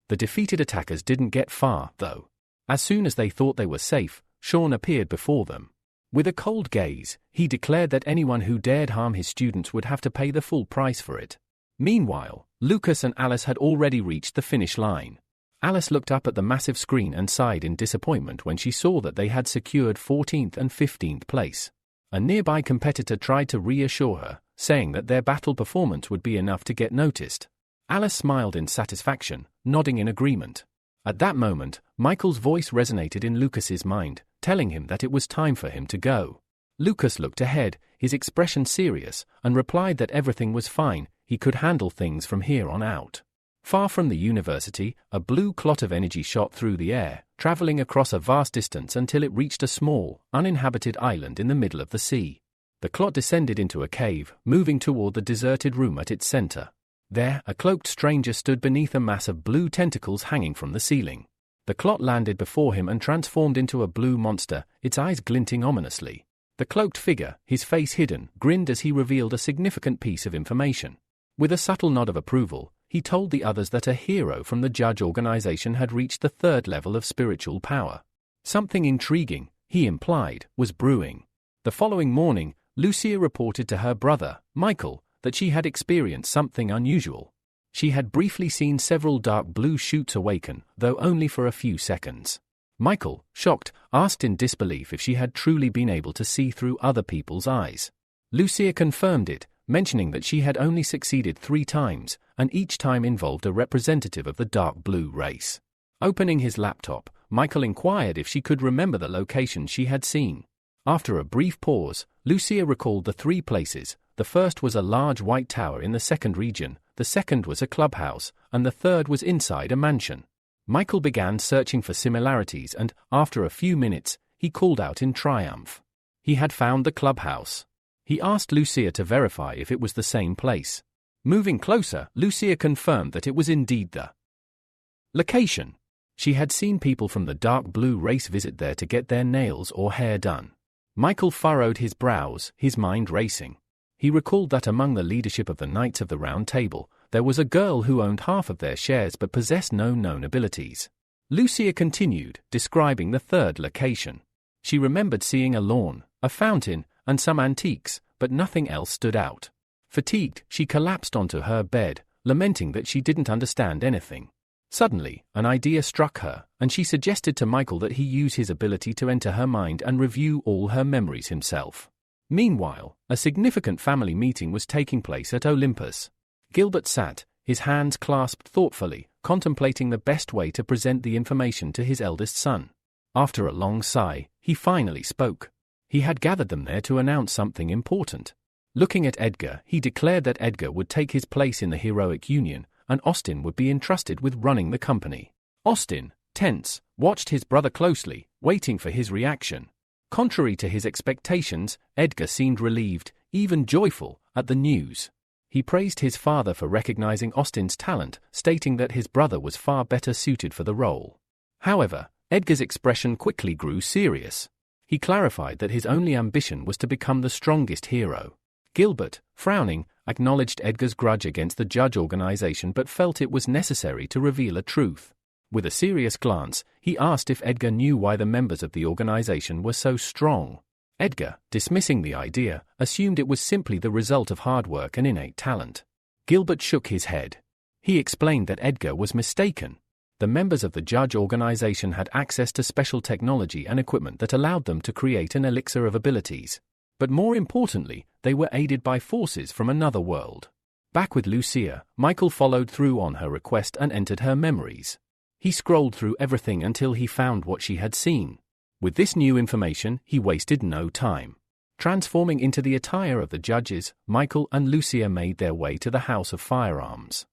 S1: The defeated attackers didn't get far, though. As soon as they thought they were safe, Sean appeared before them. With a cold gaze, he declared that anyone who dared harm his students would have to pay the full price for it. Meanwhile, Lucas and Alice had already reached the finish line. Alice looked up at the massive screen and sighed in disappointment when she saw that they had secured 14th and 15th place. A nearby competitor tried to reassure her, saying that their battle performance would be enough to get noticed. Alice smiled in satisfaction, nodding in agreement. At that moment, Michael's voice resonated in Lucas's mind, telling him that it was time for him to go. Lucas looked ahead, his expression serious, and replied that everything was fine, he could handle things from here on out. Far from the university, a blue clot of energy shot through the air, traveling across a vast distance until it reached a small, uninhabited island in the middle of the sea. The clot descended into a cave, moving toward the deserted room at its center. There, a cloaked stranger stood beneath a mass of blue tentacles hanging from the ceiling. The clot landed before him and transformed into a blue monster, its eyes glinting ominously. The cloaked figure, his face hidden, grinned as he revealed a significant piece of information. With a subtle nod of approval, he told the others that a hero from the Judge organization had reached the 3rd level of spiritual power. Something intriguing, he implied, was brewing. The following morning, Lucia reported to her brother, Michael, that she had experienced something unusual. She had briefly seen several dark blue shoots awaken, though only for a few seconds. Michael, shocked, asked in disbelief if she had truly been able to see through other people's eyes. Lucia confirmed it, mentioning that she had only succeeded 3 times, and each time involved a representative of the dark blue race. Opening his laptop, Michael inquired if she could remember the locations she had seen. After a brief pause, Lucia recalled the 3 places, The first was a large white tower in the second region, the second was a clubhouse, and the third was inside a mansion. Michael began searching for similarities and, after a few minutes, he called out in triumph. He had found the clubhouse. He asked Lucia to verify if it was the same place. Moving closer, Lucia confirmed that it was indeed the location. She had seen people from the dark blue race visit there to get their nails or hair done. Michael furrowed his brows, his mind racing. He recalled that among the leadership of the Knights of the Round Table, there was a girl who owned half of their shares but possessed no known abilities. Lucia continued, describing the third location. She remembered seeing a lawn, a fountain, and some antiques, but nothing else stood out. Fatigued, she collapsed onto her bed, lamenting that she didn't understand anything. Suddenly, an idea struck her, and she suggested to Michael that he use his ability to enter her mind and review all her memories himself. Meanwhile, a significant family meeting was taking place at Olympus. Gilbert sat, his hands clasped thoughtfully, contemplating the best way to present the information to his eldest son. After a long sigh, he finally spoke. He had gathered them there to announce something important. Looking at Edgar, he declared that Edgar would take his place in the heroic union, and Austin would be entrusted with running the company. Austin, tense, watched his brother closely, waiting for his reaction. Contrary to his expectations, Edgar seemed relieved, even joyful, at the news. He praised his father for recognizing Austin's talent, stating that his brother was far better suited for the role. However, Edgar's expression quickly grew serious. He clarified that his only ambition was to become the strongest hero. Gilbert, frowning, acknowledged Edgar's grudge against the Judge organization but felt it was necessary to reveal a truth. With a serious glance, he asked if Edgar knew why the members of the organization were so strong. Edgar, dismissing the idea, assumed it was simply the result of hard work and innate talent. Gilbert shook his head. He explained that Edgar was mistaken. The members of the Judge organization had access to special technology and equipment that allowed them to create an elixir of abilities. But more importantly, they were aided by forces from another world. Back with Lucia, Michael followed through on her request and entered her memories. He scrolled through everything until he found what she had seen. With this new information, he wasted no time. Transforming into the attire of the judges, Michael and Lucia made their way to the House of Firearms.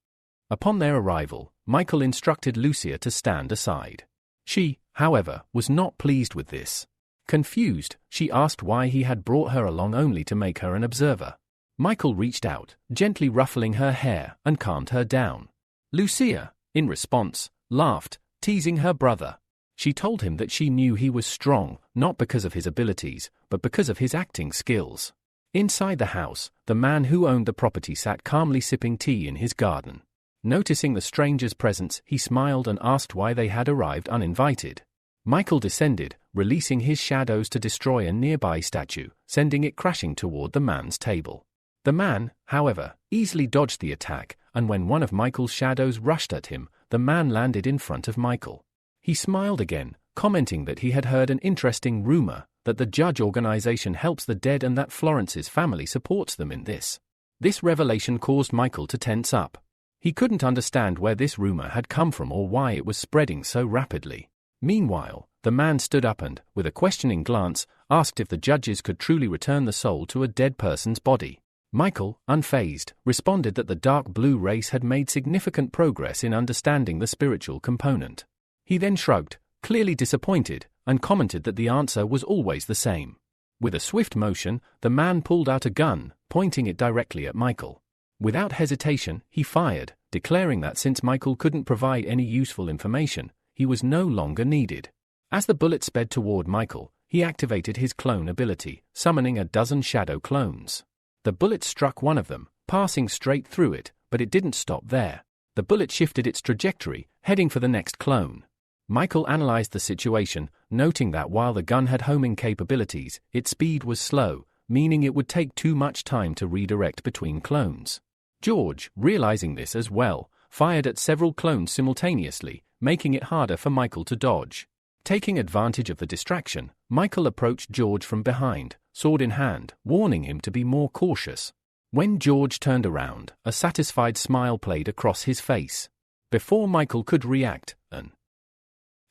S1: Upon their arrival, Michael instructed Lucia to stand aside. She, however, was not pleased with this. Confused, she asked why he had brought her along only to make her an observer. Michael reached out, gently ruffling her hair, and calmed her down. Lucia, in response, laughed, teasing her brother. She told him that she knew he was strong, not because of his abilities, but because of his acting skills. Inside the house, the man who owned the property sat calmly sipping tea in his garden. Noticing the stranger's presence, he smiled and asked why they had arrived uninvited. Michael descended, releasing his shadows to destroy a nearby statue, sending it crashing toward the man's table. The man, however, easily dodged the attack, and when one of Michael's shadows rushed at him, the man landed in front of Michael. He smiled again, commenting that he had heard an interesting rumor, that the Judge organization helps the dead and that Florence's family supports them in this. This revelation caused Michael to tense up. He couldn't understand where this rumor had come from or why it was spreading so rapidly. Meanwhile, the man stood up and, with a questioning glance, asked if the judges could truly return the soul to a dead person's body. Michael, unfazed, responded that the dark blue race had made significant progress in understanding the spiritual component. He then shrugged, clearly disappointed, and commented that the answer was always the same. With a swift motion, the man pulled out a gun, pointing it directly at Michael. Without hesitation, he fired, declaring that since Michael couldn't provide any useful information, he was no longer needed. As the bullet sped toward Michael, he activated his clone ability, summoning a dozen shadow clones. The bullet struck one of them, passing straight through it, but it didn't stop there. The bullet shifted its trajectory, heading for the next clone. Michael analyzed the situation, noting that while the gun had homing capabilities, its speed was slow, meaning it would take too much time to redirect between clones. George, realizing this as well, fired at several clones simultaneously, making it harder for Michael to dodge. Taking advantage of the distraction, Michael approached George from behind, sword in hand, warning him to be more cautious. When George turned around, a satisfied smile played across his face. Before Michael could react, an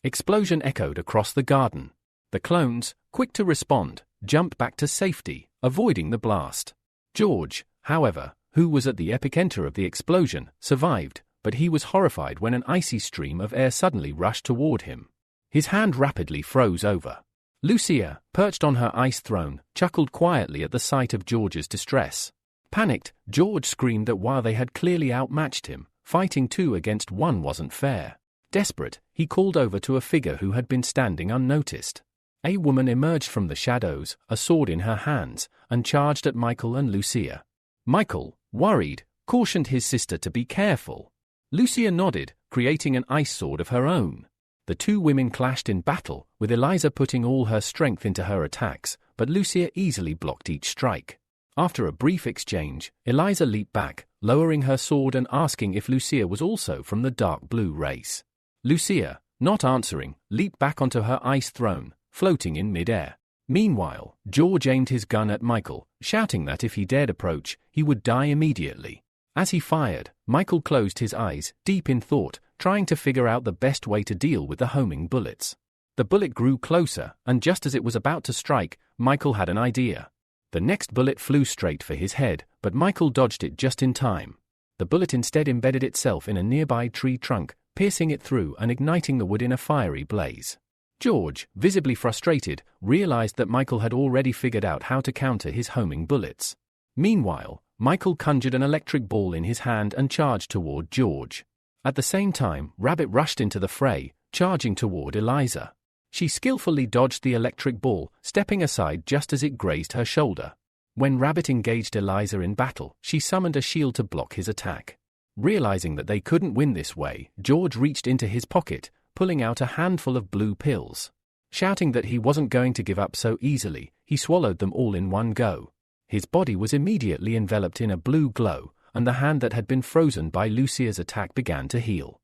S1: explosion echoed across the garden. The clones, quick to respond, jumped back to safety, avoiding the blast. George, however, who was at the epicenter of the explosion, survived, but he was horrified when an icy stream of air suddenly rushed toward him. His hand rapidly froze over. Lucia, perched on her ice throne, chuckled quietly at the sight of George's distress. Panicked, George screamed that while they had clearly outmatched him, fighting 2 against 1 wasn't fair. Desperate, he called over to a figure who had been standing unnoticed. A woman emerged from the shadows, a sword in her hands, and charged at Michael and Lucia. Michael, worried, cautioned his sister to be careful. Lucia nodded, creating an ice sword of her own. The 2 women clashed in battle, with Eliza putting all her strength into her attacks, but Lucia easily blocked each strike. After a brief exchange, Eliza leaped back, lowering her sword and asking if Lucia was also from the dark blue race. Lucia, not answering, leaped back onto her ice throne, floating in mid-air. Meanwhile, George aimed his gun at Michael, shouting that if he dared approach, he would die immediately. As he fired, Michael closed his eyes, deep in thought, trying to figure out the best way to deal with the homing bullets. The bullet grew closer, and just as it was about to strike, Michael had an idea. The next bullet flew straight for his head, but Michael dodged it just in time. The bullet instead embedded itself in a nearby tree trunk, piercing it through and igniting the wood in a fiery blaze. George, visibly frustrated, realized that Michael had already figured out how to counter his homing bullets. Meanwhile, Michael conjured an electric ball in his hand and charged toward George. At the same time, Rabbit rushed into the fray, charging toward Eliza. She skillfully dodged the electric ball, stepping aside just as it grazed her shoulder. When Rabbit engaged Eliza in battle, she summoned a shield to block his attack. Realizing that they couldn't win this way, George reached into his pocket, pulling out a handful of blue pills. Shouting that he wasn't going to give up so easily, he swallowed them all in one go. His body was immediately enveloped in a blue glow, and the hand that had been frozen by Lucia's attack began to heal.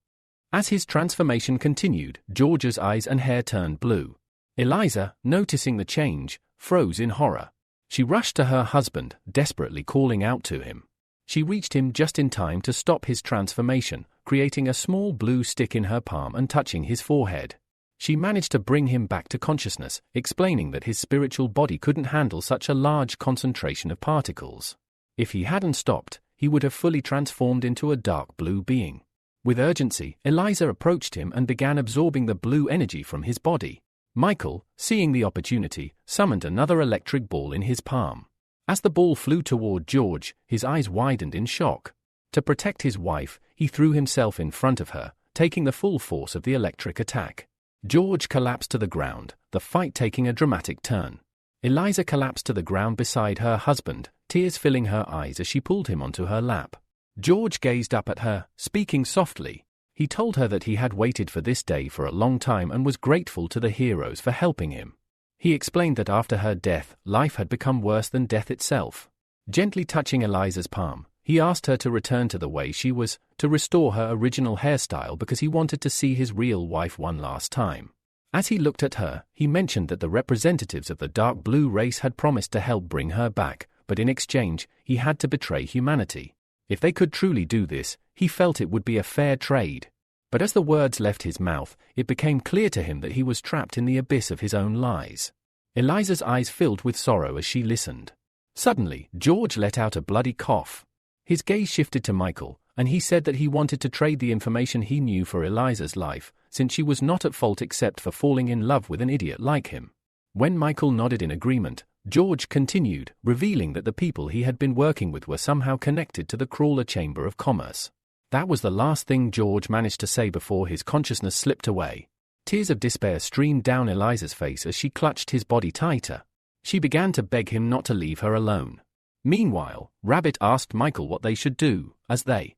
S1: As his transformation continued, George's eyes and hair turned blue. Eliza, noticing the change, froze in horror. She rushed to her husband, desperately calling out to him. She reached him just in time to stop his transformation, creating a small blue stick in her palm and touching his forehead. She managed to bring him back to consciousness, explaining that his spiritual body couldn't handle such a large concentration of particles. If he hadn't stopped, he would have fully transformed into a dark blue being. With urgency, Eliza approached him and began absorbing the blue energy from his body. Michael, seeing the opportunity, summoned another electric ball in his palm. As the ball flew toward George, his eyes widened in shock. To protect his wife, he threw himself in front of her, taking the full force of the electric attack. George collapsed to the ground, the fight taking a dramatic turn. Eliza collapsed to the ground beside her husband, tears filling her eyes as she pulled him onto her lap. George gazed up at her, speaking softly. He told her that he had waited for this day for a long time and was grateful to the heroes for helping him. He explained that after her death, life had become worse than death itself. Gently touching Eliza's palm, he asked her to return to the way she was, to restore her original hairstyle because he wanted to see his real wife one last time. As he looked at her, he mentioned that the representatives of the dark blue race had promised to help bring her back, but in exchange, he had to betray humanity. If they could truly do this, he felt it would be a fair trade. But as the words left his mouth, it became clear to him that he was trapped in the abyss of his own lies. Eliza's eyes filled with sorrow as she listened. Suddenly, George let out a bloody cough. His gaze shifted to Michael, and he said that he wanted to trade the information he knew for Eliza's life, since she was not at fault except for falling in love with an idiot like him. When Michael nodded in agreement, George continued, revealing that the people he had been working with were somehow connected to the Crawler Chamber of Commerce. That was the last thing George managed to say before his consciousness slipped away. Tears of despair streamed down Eliza's face as she clutched his body tighter. She began to beg him not to leave her alone. Meanwhile, Rabbit asked Michael what they should do, as they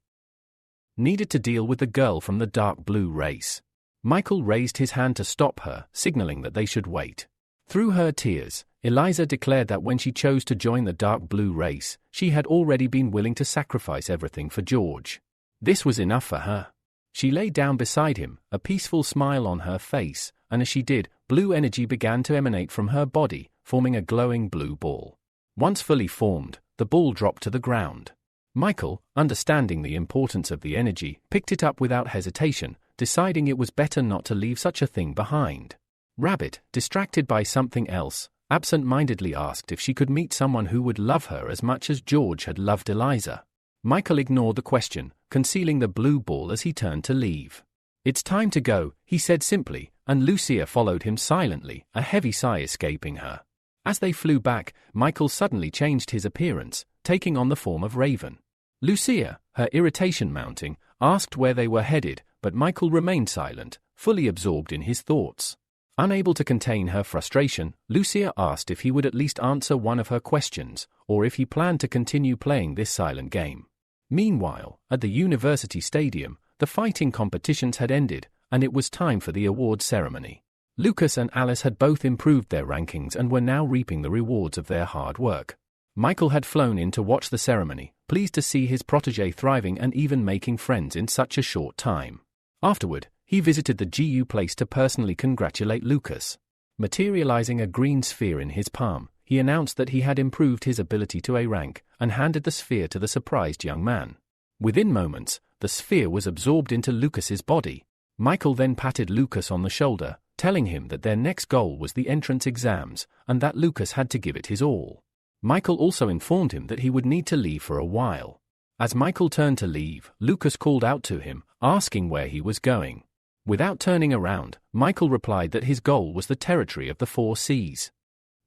S1: needed to deal with the girl from the dark blue race. Michael raised his hand to stop her, signaling that they should wait. Through her tears, Eliza declared that when she chose to join the dark blue race, she had already been willing to sacrifice everything for George. This was enough for her. She lay down beside him, a peaceful smile on her face, and as she did, blue energy began to emanate from her body, forming a glowing blue ball. Once fully formed, the ball dropped to the ground. Michael, understanding the importance of the energy, picked it up without hesitation, deciding it was better not to leave such a thing behind. Rabbit, distracted by something else, absent-mindedly asked if she could meet someone who would love her as much as George had loved Eliza. Michael ignored the question, concealing the blue ball as he turned to leave. "It's time to go," he said simply, and Lucia followed him silently, a heavy sigh escaping her. As they flew back, Michael suddenly changed his appearance, taking on the form of Raven. Lucia, her irritation mounting, asked where they were headed, but Michael remained silent, fully absorbed in his thoughts. Unable to contain her frustration, Lucia asked if he would at least answer one of her questions, or if he planned to continue playing this silent game. Meanwhile, at the university stadium, the fighting competitions had ended, and it was time for the awards ceremony. Lucas and Alice had both improved their rankings and were now reaping the rewards of their hard work. Michael had flown in to watch the ceremony, pleased to see his protégé thriving and even making friends in such a short time. Afterward, he visited the GU place to personally congratulate Lucas. Materializing a green sphere in his palm, he announced that he had improved his ability to A rank and handed the sphere to the surprised young man. Within moments, the sphere was absorbed into Lucas's body. Michael then patted Lucas on the shoulder, telling him that their next goal was the entrance exams and that Lucas had to give it his all. Michael also informed him that he would need to leave for a while. As Michael turned to leave, Lucas called out to him, asking where he was going. Without turning around, Michael replied that his goal was the territory of the 4 Seas.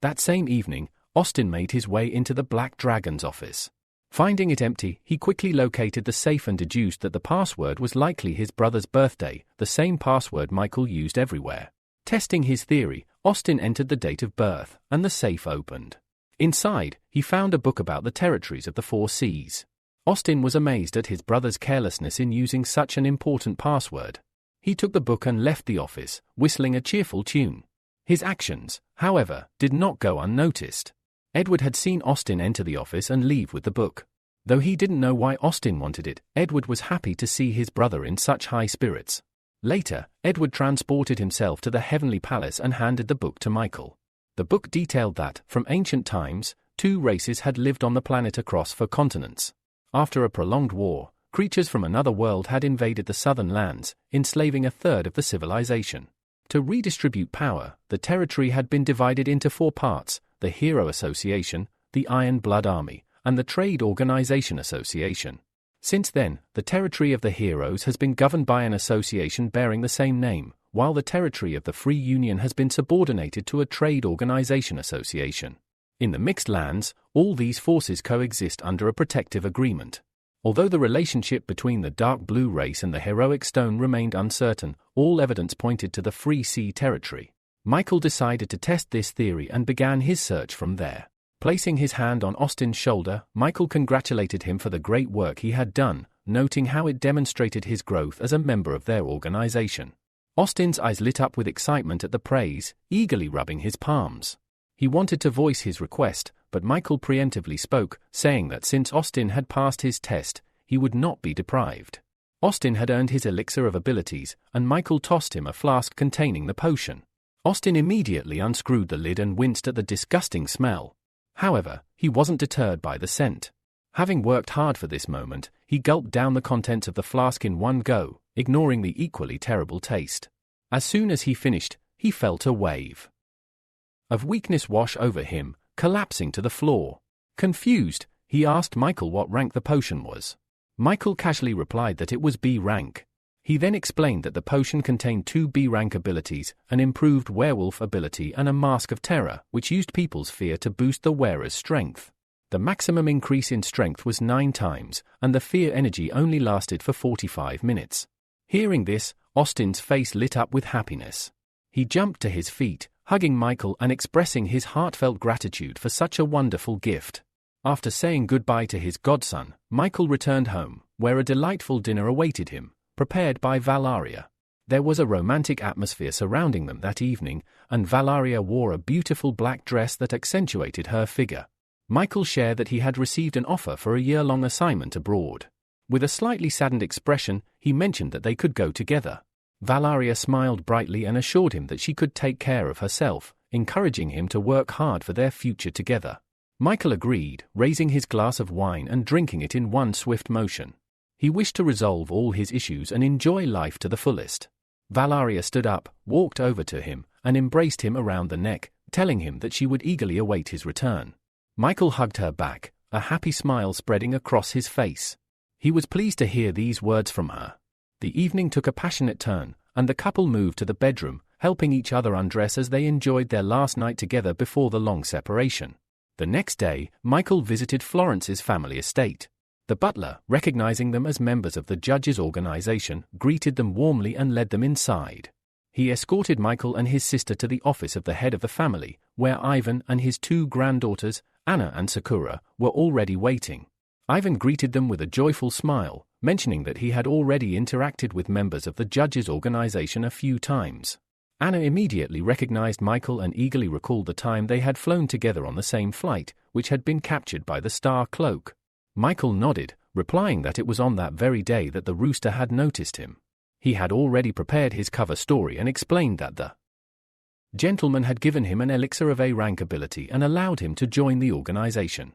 S1: That same evening, Austin made his way into the Black Dragon's office. Finding it empty, he quickly located the safe and deduced that the password was likely his brother's birthday, the same password Michael used everywhere. Testing his theory, Austin entered the date of birth, and the safe opened. Inside, he found a book about the territories of the 4 Seas. Austin was amazed at his brother's carelessness in using such an important password. He took the book and left the office, whistling a cheerful tune. His actions, however, did not go unnoticed. Edward had seen Austin enter the office and leave with the book. Though he didn't know why Austin wanted it, Edward was happy to see his brother in such high spirits. Later, Edward transported himself to the Heavenly Palace and handed the book to Michael. The book detailed that, from ancient times, 2 races had lived on the planet across 4 continents. After a prolonged war, creatures from another world had invaded the southern lands, enslaving a third of the civilization. To redistribute power, the territory had been divided into 4 parts: the Hero Association, the Iron Blood Army, and the Trade Organization Association. Since then, the territory of the Heroes has been governed by an association bearing the same name, while the territory of the Free Union has been subordinated to a Trade Organization Association. In the Mixed Lands, all these forces coexist under a protective agreement. Although the relationship between the Dark Blue race and the Heroic Stone remained uncertain, all evidence pointed to the Free Sea territory. Michael decided to test this theory and began his search from there. Placing his hand on Austin's shoulder, Michael congratulated him for the great work he had done, noting how it demonstrated his growth as a member of their organization. Austin's eyes lit up with excitement at the praise, eagerly rubbing his palms. He wanted to voice his request, but Michael preemptively spoke, saying that since Austin had passed his test, he would not be deprived. Austin had earned his elixir of abilities, and Michael tossed him a flask containing the potion. Austin immediately unscrewed the lid and winced at the disgusting smell. However, he wasn't deterred by the scent. Having worked hard for this moment, he gulped down the contents of the flask in one go, ignoring the equally terrible taste. As soon as he finished, he felt a wave of weakness wash over him, collapsing to the floor. Confused, he asked Michael what rank the potion was. Michael casually replied that it was B rank. He then explained that the potion contained 2 B rank abilities, an improved werewolf ability and a mask of terror, which used people's fear to boost the wearer's strength. The maximum increase in strength was 9 times, and the fear energy only lasted for 45 minutes. Hearing this, Austin's face lit up with happiness. He jumped to his feet, hugging Michael and expressing his heartfelt gratitude for such a wonderful gift. After saying goodbye to his godson, Michael returned home, where a delightful dinner awaited him, prepared by Valaria. There was a romantic atmosphere surrounding them that evening, and Valaria wore a beautiful black dress that accentuated her figure. Michael shared that he had received an offer for a year-long assignment abroad. With a slightly saddened expression, he mentioned that they could go together. Valaria smiled brightly and assured him that she could take care of herself, encouraging him to work hard for their future together. Michael agreed, raising his glass of wine and drinking it in one swift motion. He wished to resolve all his issues and enjoy life to the fullest. Valaria stood up, walked over to him, and embraced him around the neck, telling him that she would eagerly await his return. Michael hugged her back, a happy smile spreading across his face. He was pleased to hear these words from her. The evening took a passionate turn, and the couple moved to the bedroom, helping each other undress as they enjoyed their last night together before the long separation. The next day, Michael visited Florence's family estate. The butler, recognizing them as members of the judge's organization, greeted them warmly and led them inside. He escorted Michael and his sister to the office of the head of the family, where Ivan and his two granddaughters, Anna and Sakura, were already waiting. Ivan greeted them with a joyful smile, mentioning that he had already interacted with members of the judge's organization a few times. Anna immediately recognized Michael and eagerly recalled the time they had flown together on the same flight, which had been captured by the Star Cloak. Michael nodded, replying that it was on that very day that the rooster had noticed him. He had already prepared his cover story and explained that the gentleman had given him an elixir of A-rank ability and allowed him to join the organization.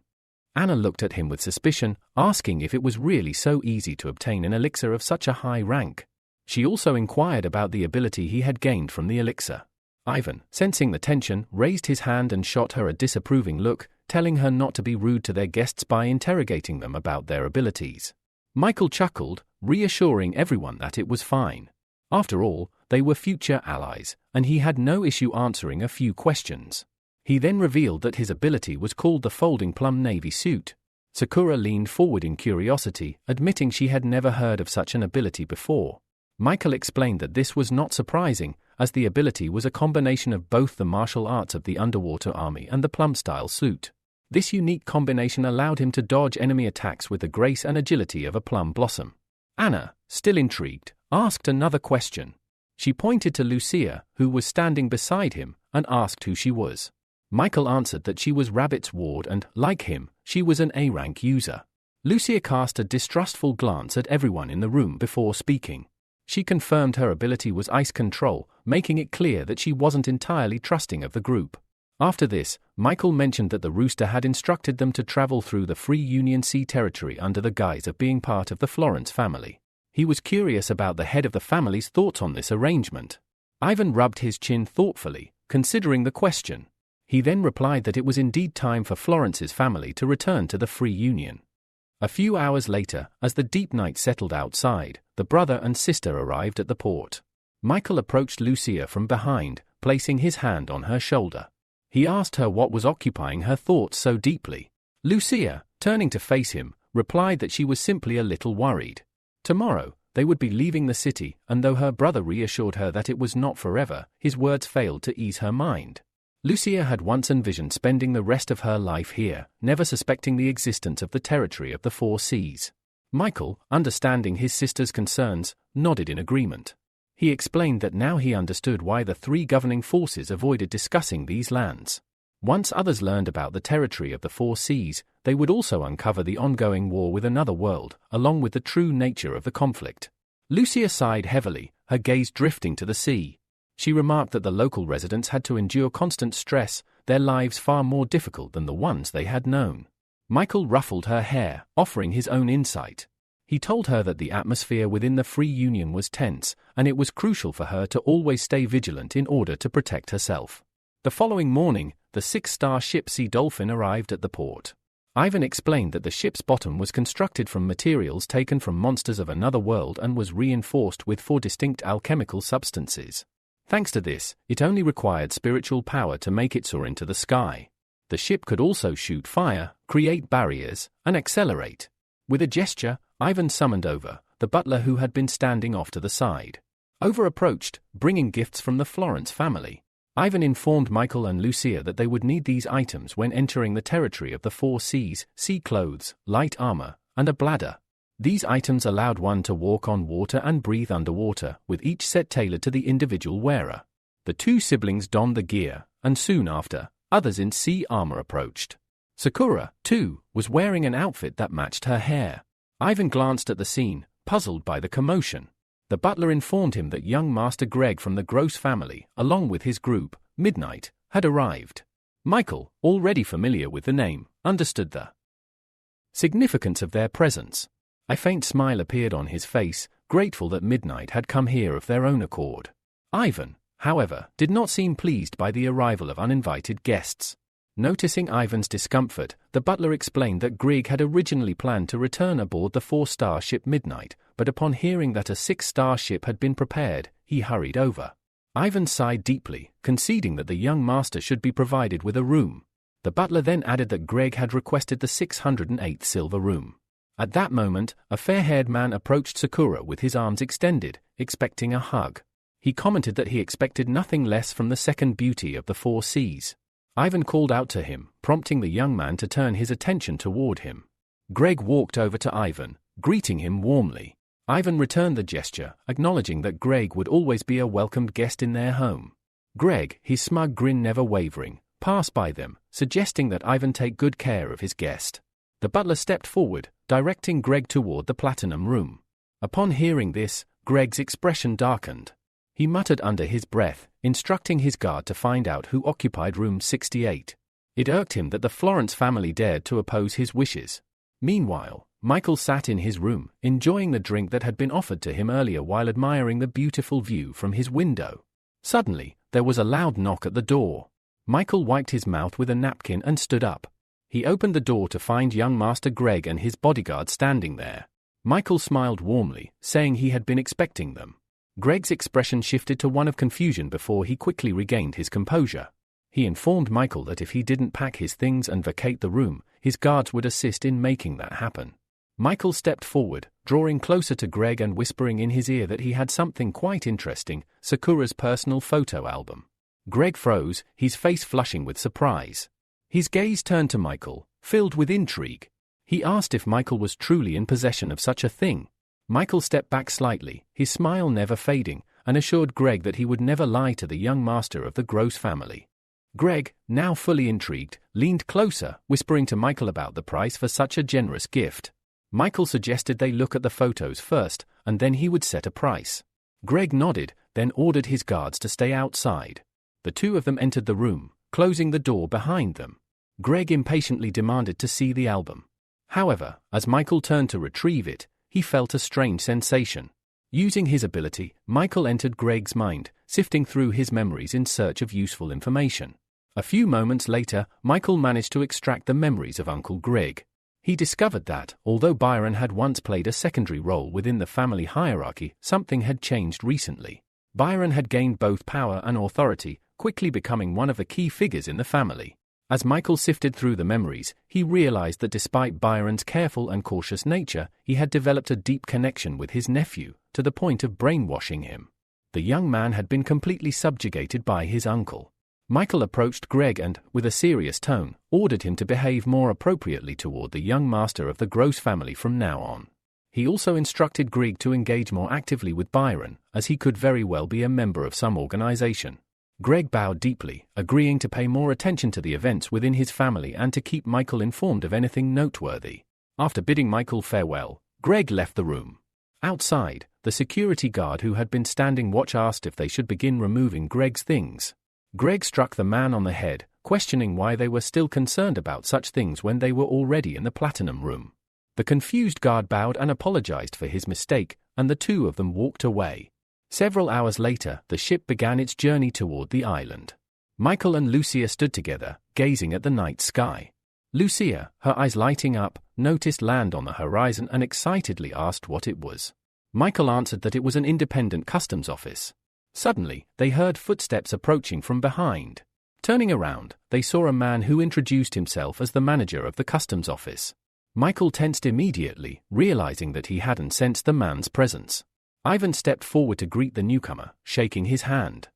S1: Anna looked at him with suspicion, asking if it was really so easy to obtain an elixir of such a high rank. She also inquired about the ability he had gained from the elixir. Ivan, sensing the tension, raised his hand and shot her a disapproving look, telling her not to be rude to their guests by interrogating them about their abilities. Michael chuckled, reassuring everyone that it was fine. After all, they were future allies, and he had no issue answering a few questions. He then revealed that his ability was called the Folding Plum Navy Suit. Sakura leaned forward in curiosity, admitting she had never heard of such an ability before. Michael explained that this was not surprising, as the ability was a combination of both the martial arts of the underwater army and the plum-style suit. This unique combination allowed him to dodge enemy attacks with the grace and agility of a plum blossom. Anna, still intrigued, asked another question. She pointed to Lucia, who was standing beside him, and asked who she was. Michael answered that she was Rabbit's ward and, like him, she was an A-rank user. Lucia cast a distrustful glance at everyone in the room before speaking. She confirmed her ability was ice control, making it clear that she wasn't entirely trusting of the group. After this, Michael mentioned that the rooster had instructed them to travel through the Free Union Sea territory under the guise of being part of the Florence family. He was curious about the head of the family's thoughts on this arrangement. Ivan rubbed his chin thoughtfully, considering the question. He then replied that it was indeed time for Florence's family to return to the Free Union. A few hours later, as the deep night settled outside, the brother and sister arrived at the port. Michael approached Lucia from behind, placing his hand on her shoulder. He asked her what was occupying her thoughts so deeply. Lucia, turning to face him, replied that she was simply a little worried. Tomorrow, they would be leaving the city, and though her brother reassured her that it was not forever, his words failed to ease her mind. Lucia had once envisioned spending the rest of her life here, never suspecting the existence of the territory of the Four Seas. Michael, understanding his sister's concerns, nodded in agreement. He explained that now he understood why the three governing forces avoided discussing these lands. Once others learned about the territory of the Four Seas, they would also uncover the ongoing war with another world, along with the true nature of the conflict. Lucia sighed heavily, her gaze drifting to the sea. She remarked that the local residents had to endure constant stress, their lives far more difficult than the ones they had known. Michael ruffled her hair, offering his own insight. He told her that the atmosphere within the Free Union was tense, and it was crucial for her to always stay vigilant in order to protect herself. The following morning, the 6-star ship Sea Dolphin arrived at the port. Ivan explained that the ship's bottom was constructed from materials taken from monsters of another world and was reinforced with 4 distinct alchemical substances. Thanks to this, it only required spiritual power to make it soar into the sky. The ship could also shoot fire, create barriers, and accelerate. With a gesture, Ivan summoned Over, the butler who had been standing off to the side. Over approached, bringing gifts from the Florence family. Ivan informed Michael and Lucia that they would need these items when entering the territory of the Four Seas: sea clothes, light armor, and a bladder. These items allowed one to walk on water and breathe underwater, with each set tailored to the individual wearer. The two siblings donned the gear, and soon after, others in sea armor approached. Sakura, too, was wearing an outfit that matched her hair. Ivan glanced at the scene, puzzled by the commotion. The butler informed him that young Master Greg from the Gross family, along with his group, Midnight, had arrived. Michael, already familiar with the name, understood the significance of their presence. A faint smile appeared on his face, grateful that Midnight had come here of their own accord. Ivan, however, did not seem pleased by the arrival of uninvited guests. Noticing Ivan's discomfort, the butler explained that Grieg had originally planned to return aboard the 4-star ship Midnight, but upon hearing that a 6-star ship had been prepared, he hurried over. Ivan sighed deeply, conceding that the young master should be provided with a room. The butler then added that Grieg had requested the 608th silver room. At that moment, a fair-haired man approached Sakura with his arms extended, expecting a hug. He commented that he expected nothing less from the second beauty of the 4 seas. Ivan called out to him, prompting the young man to turn his attention toward him. Grieg walked over to Ivan, greeting him warmly. Ivan returned the gesture, acknowledging that Grieg would always be a welcomed guest in their home. Grieg, his smug grin never wavering, passed by them, suggesting that Ivan take good care of his guest. The butler stepped forward, directing Grieg toward the platinum room. Upon hearing this, Grieg's expression darkened. He muttered under his breath, instructing his guard to find out who occupied room 68. It irked him that the Florence family dared to oppose his wishes. Meanwhile, Michael sat in his room, enjoying the drink that had been offered to him earlier while admiring the beautiful view from his window. Suddenly, there was a loud knock at the door. Michael wiped his mouth with a napkin and stood up. He opened the door to find young Master Grieg and his bodyguard standing there. Michael smiled warmly, saying he had been expecting them. Grieg's expression shifted to one of confusion before he quickly regained his composure. He informed Michael that if he didn't pack his things and vacate the room, his guards would assist in making that happen. Michael stepped forward, drawing closer to Grieg and whispering in his ear that he had something quite interesting, Sakura's personal photo album. Grieg froze, his face flushing with surprise. His gaze turned to Michael, filled with intrigue. He asked if Michael was truly in possession of such a thing. Michael stepped back slightly, his smile never fading, and assured Grieg that he would never lie to the young master of the Gross family. Grieg, now fully intrigued, leaned closer, whispering to Michael about the price for such a generous gift. Michael suggested they look at the photos first, and then he would set a price. Grieg nodded, then ordered his guards to stay outside. The two of them entered the room, closing the door behind them. Grieg impatiently demanded to see the album. However, as Michael turned to retrieve it, he felt a strange sensation. Using his ability, Michael entered Grieg's mind, sifting through his memories in search of useful information. A few moments later, Michael managed to extract the memories of Uncle Grieg. He discovered that, although Byron had once played a secondary role within the family hierarchy, something had changed recently. Byron had gained both power and authority, quickly becoming one of the key figures in the family. As Michael sifted through the memories, he realized that despite Byron's careful and cautious nature, he had developed a deep connection with his nephew, to the point of brainwashing him. The young man had been completely subjugated by his uncle. Michael approached Grieg and, with a serious tone, ordered him to behave more appropriately toward the young master of the Gross family from now on. He also instructed Grieg to engage more actively with Byron, as he could very well be a member of some organization. Grieg bowed deeply, agreeing to pay more attention to the events within his family and to keep Michael informed of anything noteworthy. After bidding Michael farewell, Grieg left the room. Outside, the security guard who had been standing watch asked if they should begin removing Grieg's things. Grieg struck the man on the head, questioning why they were still concerned about such things when they were already in the platinum room. The confused guard bowed and apologized for his mistake, and the two of them walked away. Several hours later, the ship began its journey toward the island. Michael and Lucia stood together, gazing at the night sky. Lucia, her eyes lighting up, noticed land on the horizon and excitedly asked what it was. Michael answered that it was an independent customs office. Suddenly, they heard footsteps approaching from behind. Turning around, they saw a man who introduced himself as the manager of the customs office. Michael tensed immediately, realizing that he hadn't sensed the man's presence. Ivan stepped forward to greet the newcomer, shaking his hand.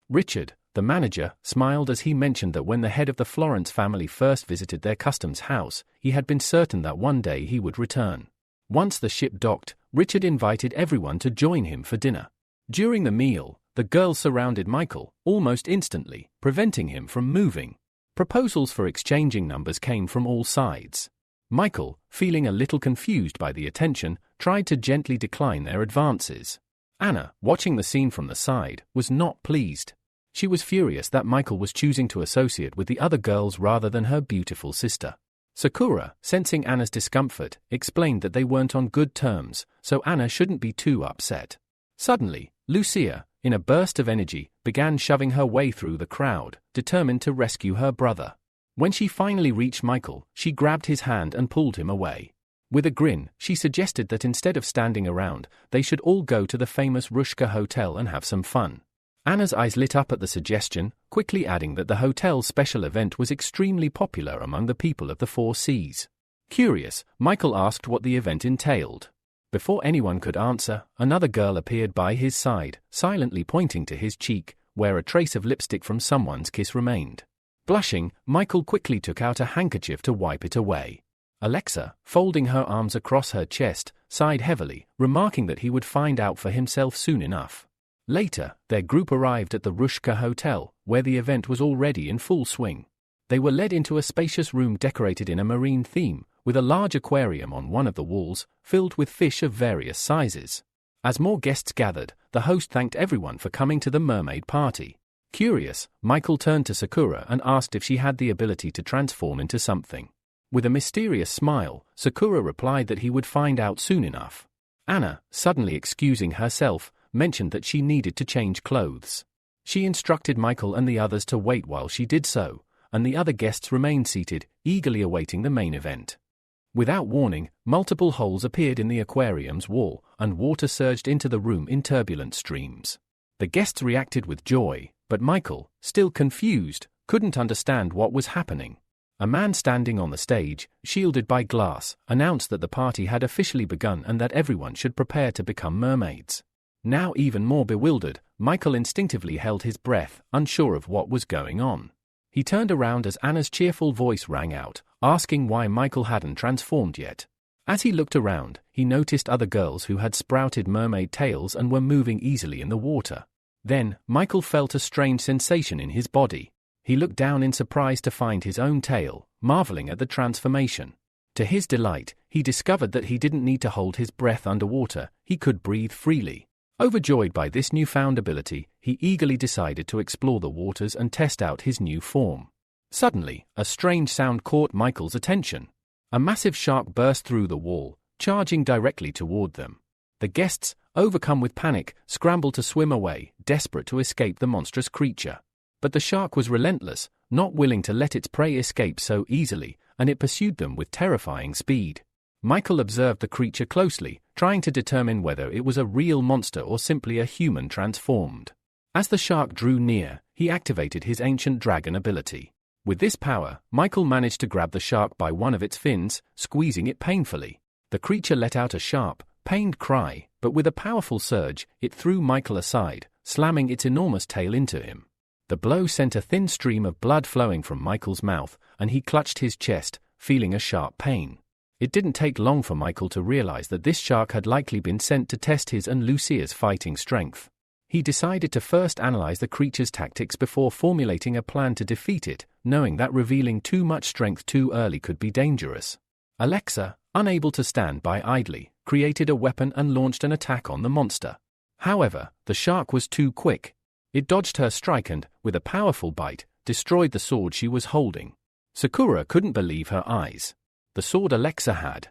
S1: Richard, the manager, smiled as he mentioned that when the head of the Florence family first visited their customs house, he had been certain that one day he would return. Once the ship docked, Richard invited everyone to join him for dinner. During the meal, the girls surrounded Michael, almost instantly, preventing him from moving. Proposals for exchanging numbers came from all sides. Michael, feeling a little confused by the attention, tried to gently decline their advances. Anna, watching the scene from the side, was not pleased. She was furious that Michael was choosing to associate with the other girls rather than her beautiful sister. Sakura, sensing Anna's discomfort, explained that they weren't on good terms, so Anna shouldn't be too upset. Suddenly, Lucia, in a burst of energy, began shoving her way through the crowd, determined to rescue her brother. When she finally reached Michael, she grabbed his hand and pulled him away. With a grin, she suggested that instead of standing around, they should all go to the famous Rushka Hotel and have some fun. Anna's eyes lit up at the suggestion, quickly adding that the hotel's special event was extremely popular among the people of the Four Seas. Curious, Michael asked what the event entailed. Before anyone could answer, another girl appeared by his side, silently pointing to his cheek, where a trace of lipstick from someone's kiss remained. Blushing, Michael quickly took out a handkerchief to wipe it away. Alexa, folding her arms across her chest, sighed heavily, remarking that he would find out for himself soon enough. Later, their group arrived at the Rushka Hotel, where the event was already in full swing. They were led into a spacious room decorated in a marine theme, with a large aquarium on one of the walls, filled with fish of various sizes. As more guests gathered, the host thanked everyone for coming to the mermaid party. Curious, Michael turned to Sakura and asked if she had the ability to transform into something. With a mysterious smile, Sakura replied that he would find out soon enough. Anna, suddenly excusing herself, mentioned that she needed to change clothes. She instructed Michael and the others to wait while she did so, and the other guests remained seated, eagerly awaiting the main event. Without warning, multiple holes appeared in the aquarium's wall, and water surged into the room in turbulent streams. The guests reacted with joy, but Michael, still confused, couldn't understand what was happening. A man standing on the stage, shielded by glass, announced that the party had officially begun and that everyone should prepare to become mermaids. Now even more bewildered, Michael instinctively held his breath, unsure of what was going on. He turned around as Anna's cheerful voice rang out, asking why Michael hadn't transformed yet. As he looked around, he noticed other girls who had sprouted mermaid tails and were moving easily in the water. Then, Michael felt a strange sensation in his body. He looked down in surprise to find his own tail, marveling at the transformation. To his delight, he discovered that he didn't need to hold his breath underwater, he could breathe freely. Overjoyed by this newfound ability, he eagerly decided to explore the waters and test out his new form. Suddenly, a strange sound caught Michael's attention. A massive shark burst through the wall, charging directly toward them. The guests, overcome with panic, scrambled to swim away, desperate to escape the monstrous creature. But the shark was relentless, not willing to let its prey escape so easily, and it pursued them with terrifying speed. Michael observed the creature closely, trying to determine whether it was a real monster or simply a human transformed. As the shark drew near, he activated his ancient dragon ability. With this power, Michael managed to grab the shark by one of its fins, squeezing it painfully. The creature let out a sharp, pained cry, but with a powerful surge, it threw Michael aside, slamming its enormous tail into him. The blow sent a thin stream of blood flowing from Michael's mouth, and he clutched his chest, feeling a sharp pain. It didn't take long for Michael to realize that this shark had likely been sent to test his and Lucia's fighting strength. He decided to first analyze the creature's tactics before formulating a plan to defeat it, knowing that revealing too much strength too early could be dangerous. Alexa, unable to stand by idly, created a weapon and launched an attack on the monster. However, the shark was too quick. It dodged her strike and, with a powerful bite, destroyed the sword she was holding. Sakura couldn't believe her eyes. The sword Alexa had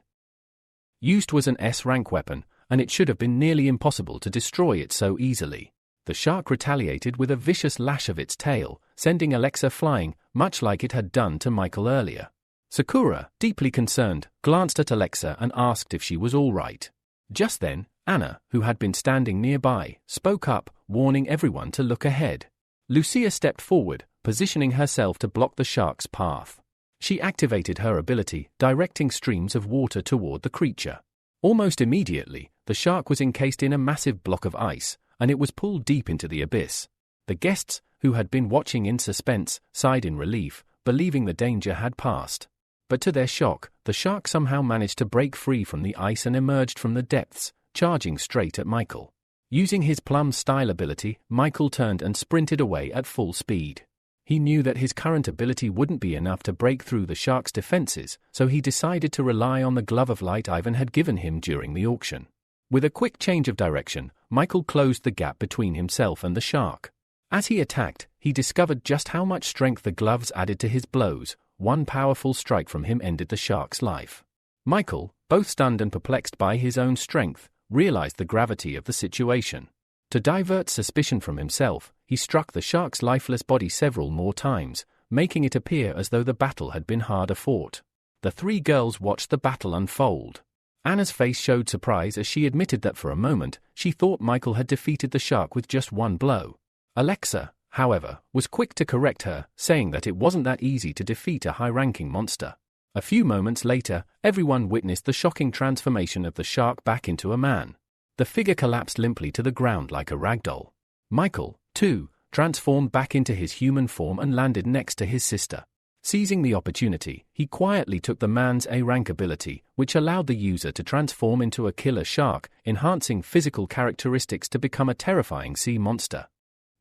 S1: used was an S-rank weapon, and it should have been nearly impossible to destroy it so easily. The shark retaliated with a vicious lash of its tail, sending Alexa flying, much like it had done to Michael earlier. Sakura, deeply concerned, glanced at Alexa and asked if she was all right. Just then, Anna, who had been standing nearby, spoke up, warning everyone to look ahead. Lucia stepped forward, positioning herself to block the shark's path. She activated her ability, directing streams of water toward the creature. Almost immediately, the shark was encased in a massive block of ice, and it was pulled deep into the abyss. The guests, who had been watching in suspense, sighed in relief, believing the danger had passed. But to their shock, the shark somehow managed to break free from the ice and emerged from the depths, charging straight at Michael. Using his plum-style ability, Michael turned and sprinted away at full speed. He knew that his current ability wouldn't be enough to break through the shark's defenses, so he decided to rely on the glove of light Ivan had given him during the auction. With a quick change of direction, Michael closed the gap between himself and the shark. As he attacked, he discovered just how much strength the gloves added to his blows. One powerful strike from him ended the shark's life. Michael, both stunned and perplexed by his own strength, realized the gravity of the situation. To divert suspicion from himself, he struck the shark's lifeless body several more times, making it appear as though the battle had been harder fought. The three girls watched the battle unfold. Anna's face showed surprise as she admitted that for a moment, she thought Michael had defeated the shark with just one blow. Alexa, however, was quick to correct her, saying that it wasn't that easy to defeat a high-ranking monster. A few moments later, everyone witnessed the shocking transformation of the shark back into a man. The figure collapsed limply to the ground like a ragdoll. Michael, too, transformed back into his human form and landed next to his sister. Seizing the opportunity, he quietly took the man's A-rank ability, which allowed the user to transform into a killer shark, enhancing physical characteristics to become a terrifying sea monster.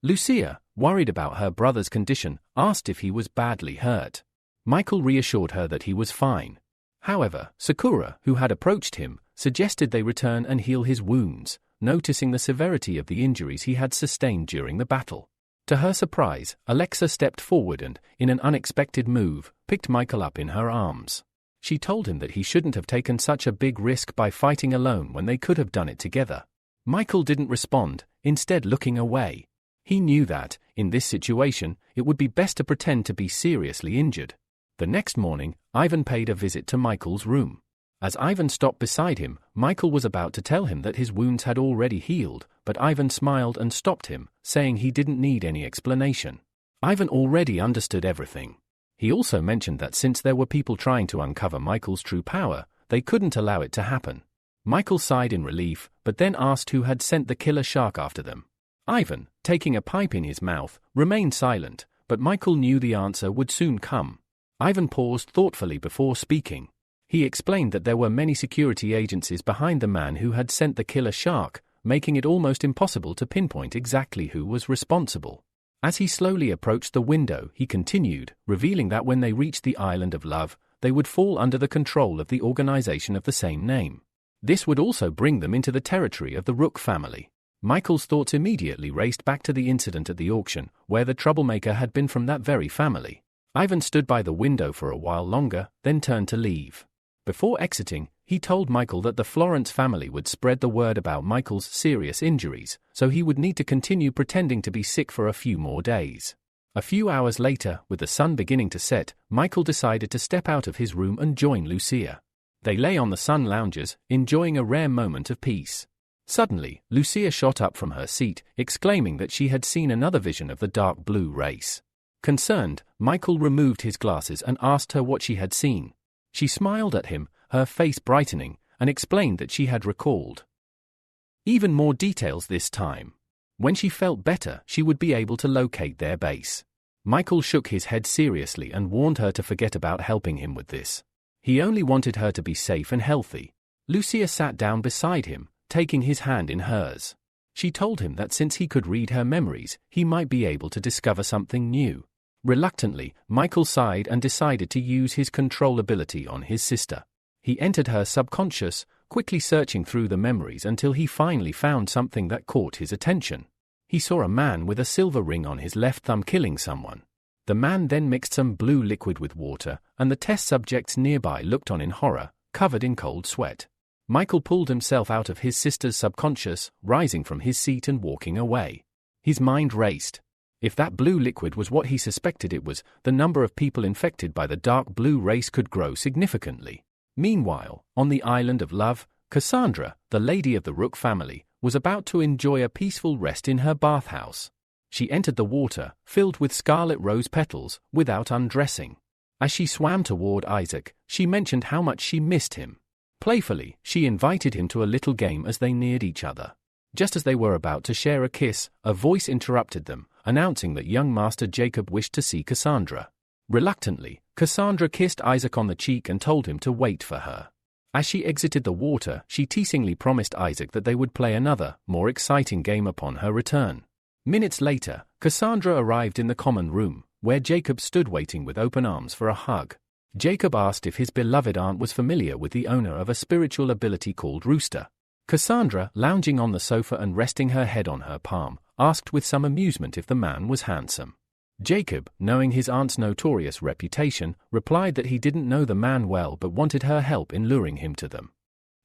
S1: Lucia, worried about her brother's condition, asked if he was badly hurt. Michael reassured her that he was fine. However, Sakura, who had approached him, suggested they return and heal his wounds, noticing the severity of the injuries he had sustained during the battle. To her surprise, Alexa stepped forward and, in an unexpected move, picked Michael up in her arms. She told him that he shouldn't have taken such a big risk by fighting alone when they could have done it together. Michael didn't respond, instead looking away. He knew that, in this situation, it would be best to pretend to be seriously injured. The next morning, Ivan paid a visit to Michael's room. As Ivan stopped beside him, Michael was about to tell him that his wounds had already healed, but Ivan smiled and stopped him, saying he didn't need any explanation. Ivan already understood everything. He also mentioned that since there were people trying to uncover Michael's true power, they couldn't allow it to happen. Michael sighed in relief, but then asked who had sent the killer shark after them. Ivan, taking a pipe in his mouth, remained silent, but Michael knew the answer would soon come. Ivan paused thoughtfully before speaking. He explained that there were many security agencies behind the man who had sent the killer shark, making it almost impossible to pinpoint exactly who was responsible. As he slowly approached the window, he continued, revealing that when they reached the Island of Love, they would fall under the control of the organization of the same name. This would also bring them into the territory of the Rook family. Michael's thoughts immediately raced back to the incident at the auction, where the troublemaker had been from that very family. Ivan stood by the window for a while longer, then turned to leave. Before exiting, he told Michael that the Florence family would spread the word about Michael's serious injuries, so he would need to continue pretending to be sick for a few more days. A few hours later, with the sun beginning to set, Michael decided to step out of his room and join Lucia. They lay on the sun lounges, enjoying a rare moment of peace. Suddenly, Lucia shot up from her seat, exclaiming that she had seen another vision of the dark blue race. Concerned, Michael removed his glasses and asked her what she had seen. She smiled at him, her face brightening, and explained that she had recalled even more details this time. When she felt better, she would be able to locate their base. Michael shook his head seriously and warned her to forget about helping him with this. He only wanted her to be safe and healthy. Lucia sat down beside him, taking his hand in hers. She told him that since he could read her memories, he might be able to discover something new. Reluctantly, Michael sighed and decided to use his control ability on his sister. He entered her subconscious, quickly searching through the memories until he finally found something that caught his attention. He saw a man with a silver ring on his left thumb killing someone. The man then mixed some blue liquid with water, and the test subjects nearby looked on in horror, covered in cold sweat. Michael pulled himself out of his sister's subconscious, rising from his seat and walking away. His mind raced. If that blue liquid was what he suspected it was, the number of people infected by the dark blue race could grow significantly. Meanwhile, on the Island of Love, Cassandra, the lady of the Rook family, was about to enjoy a peaceful rest in her bathhouse. She entered the water, filled with scarlet rose petals, without undressing. As she swam toward Isaac, she mentioned how much she missed him. Playfully, she invited him to a little game as they neared each other. Just as they were about to share a kiss, a voice interrupted them, announcing that young Master Jacob wished to see Cassandra. Reluctantly, Cassandra kissed Isaac on the cheek and told him to wait for her. As she exited the water, she teasingly promised Isaac that they would play another, more exciting game upon her return. Minutes later, Cassandra arrived in the common room, where Jacob stood waiting with open arms for a hug. Jacob asked if his beloved aunt was familiar with the owner of a spiritual ability called Rooster. Cassandra, lounging on the sofa and resting her head on her palm, asked with some amusement if the man was handsome. Jacob, knowing his aunt's notorious reputation, replied that he didn't know the man well but wanted her help in luring him to them.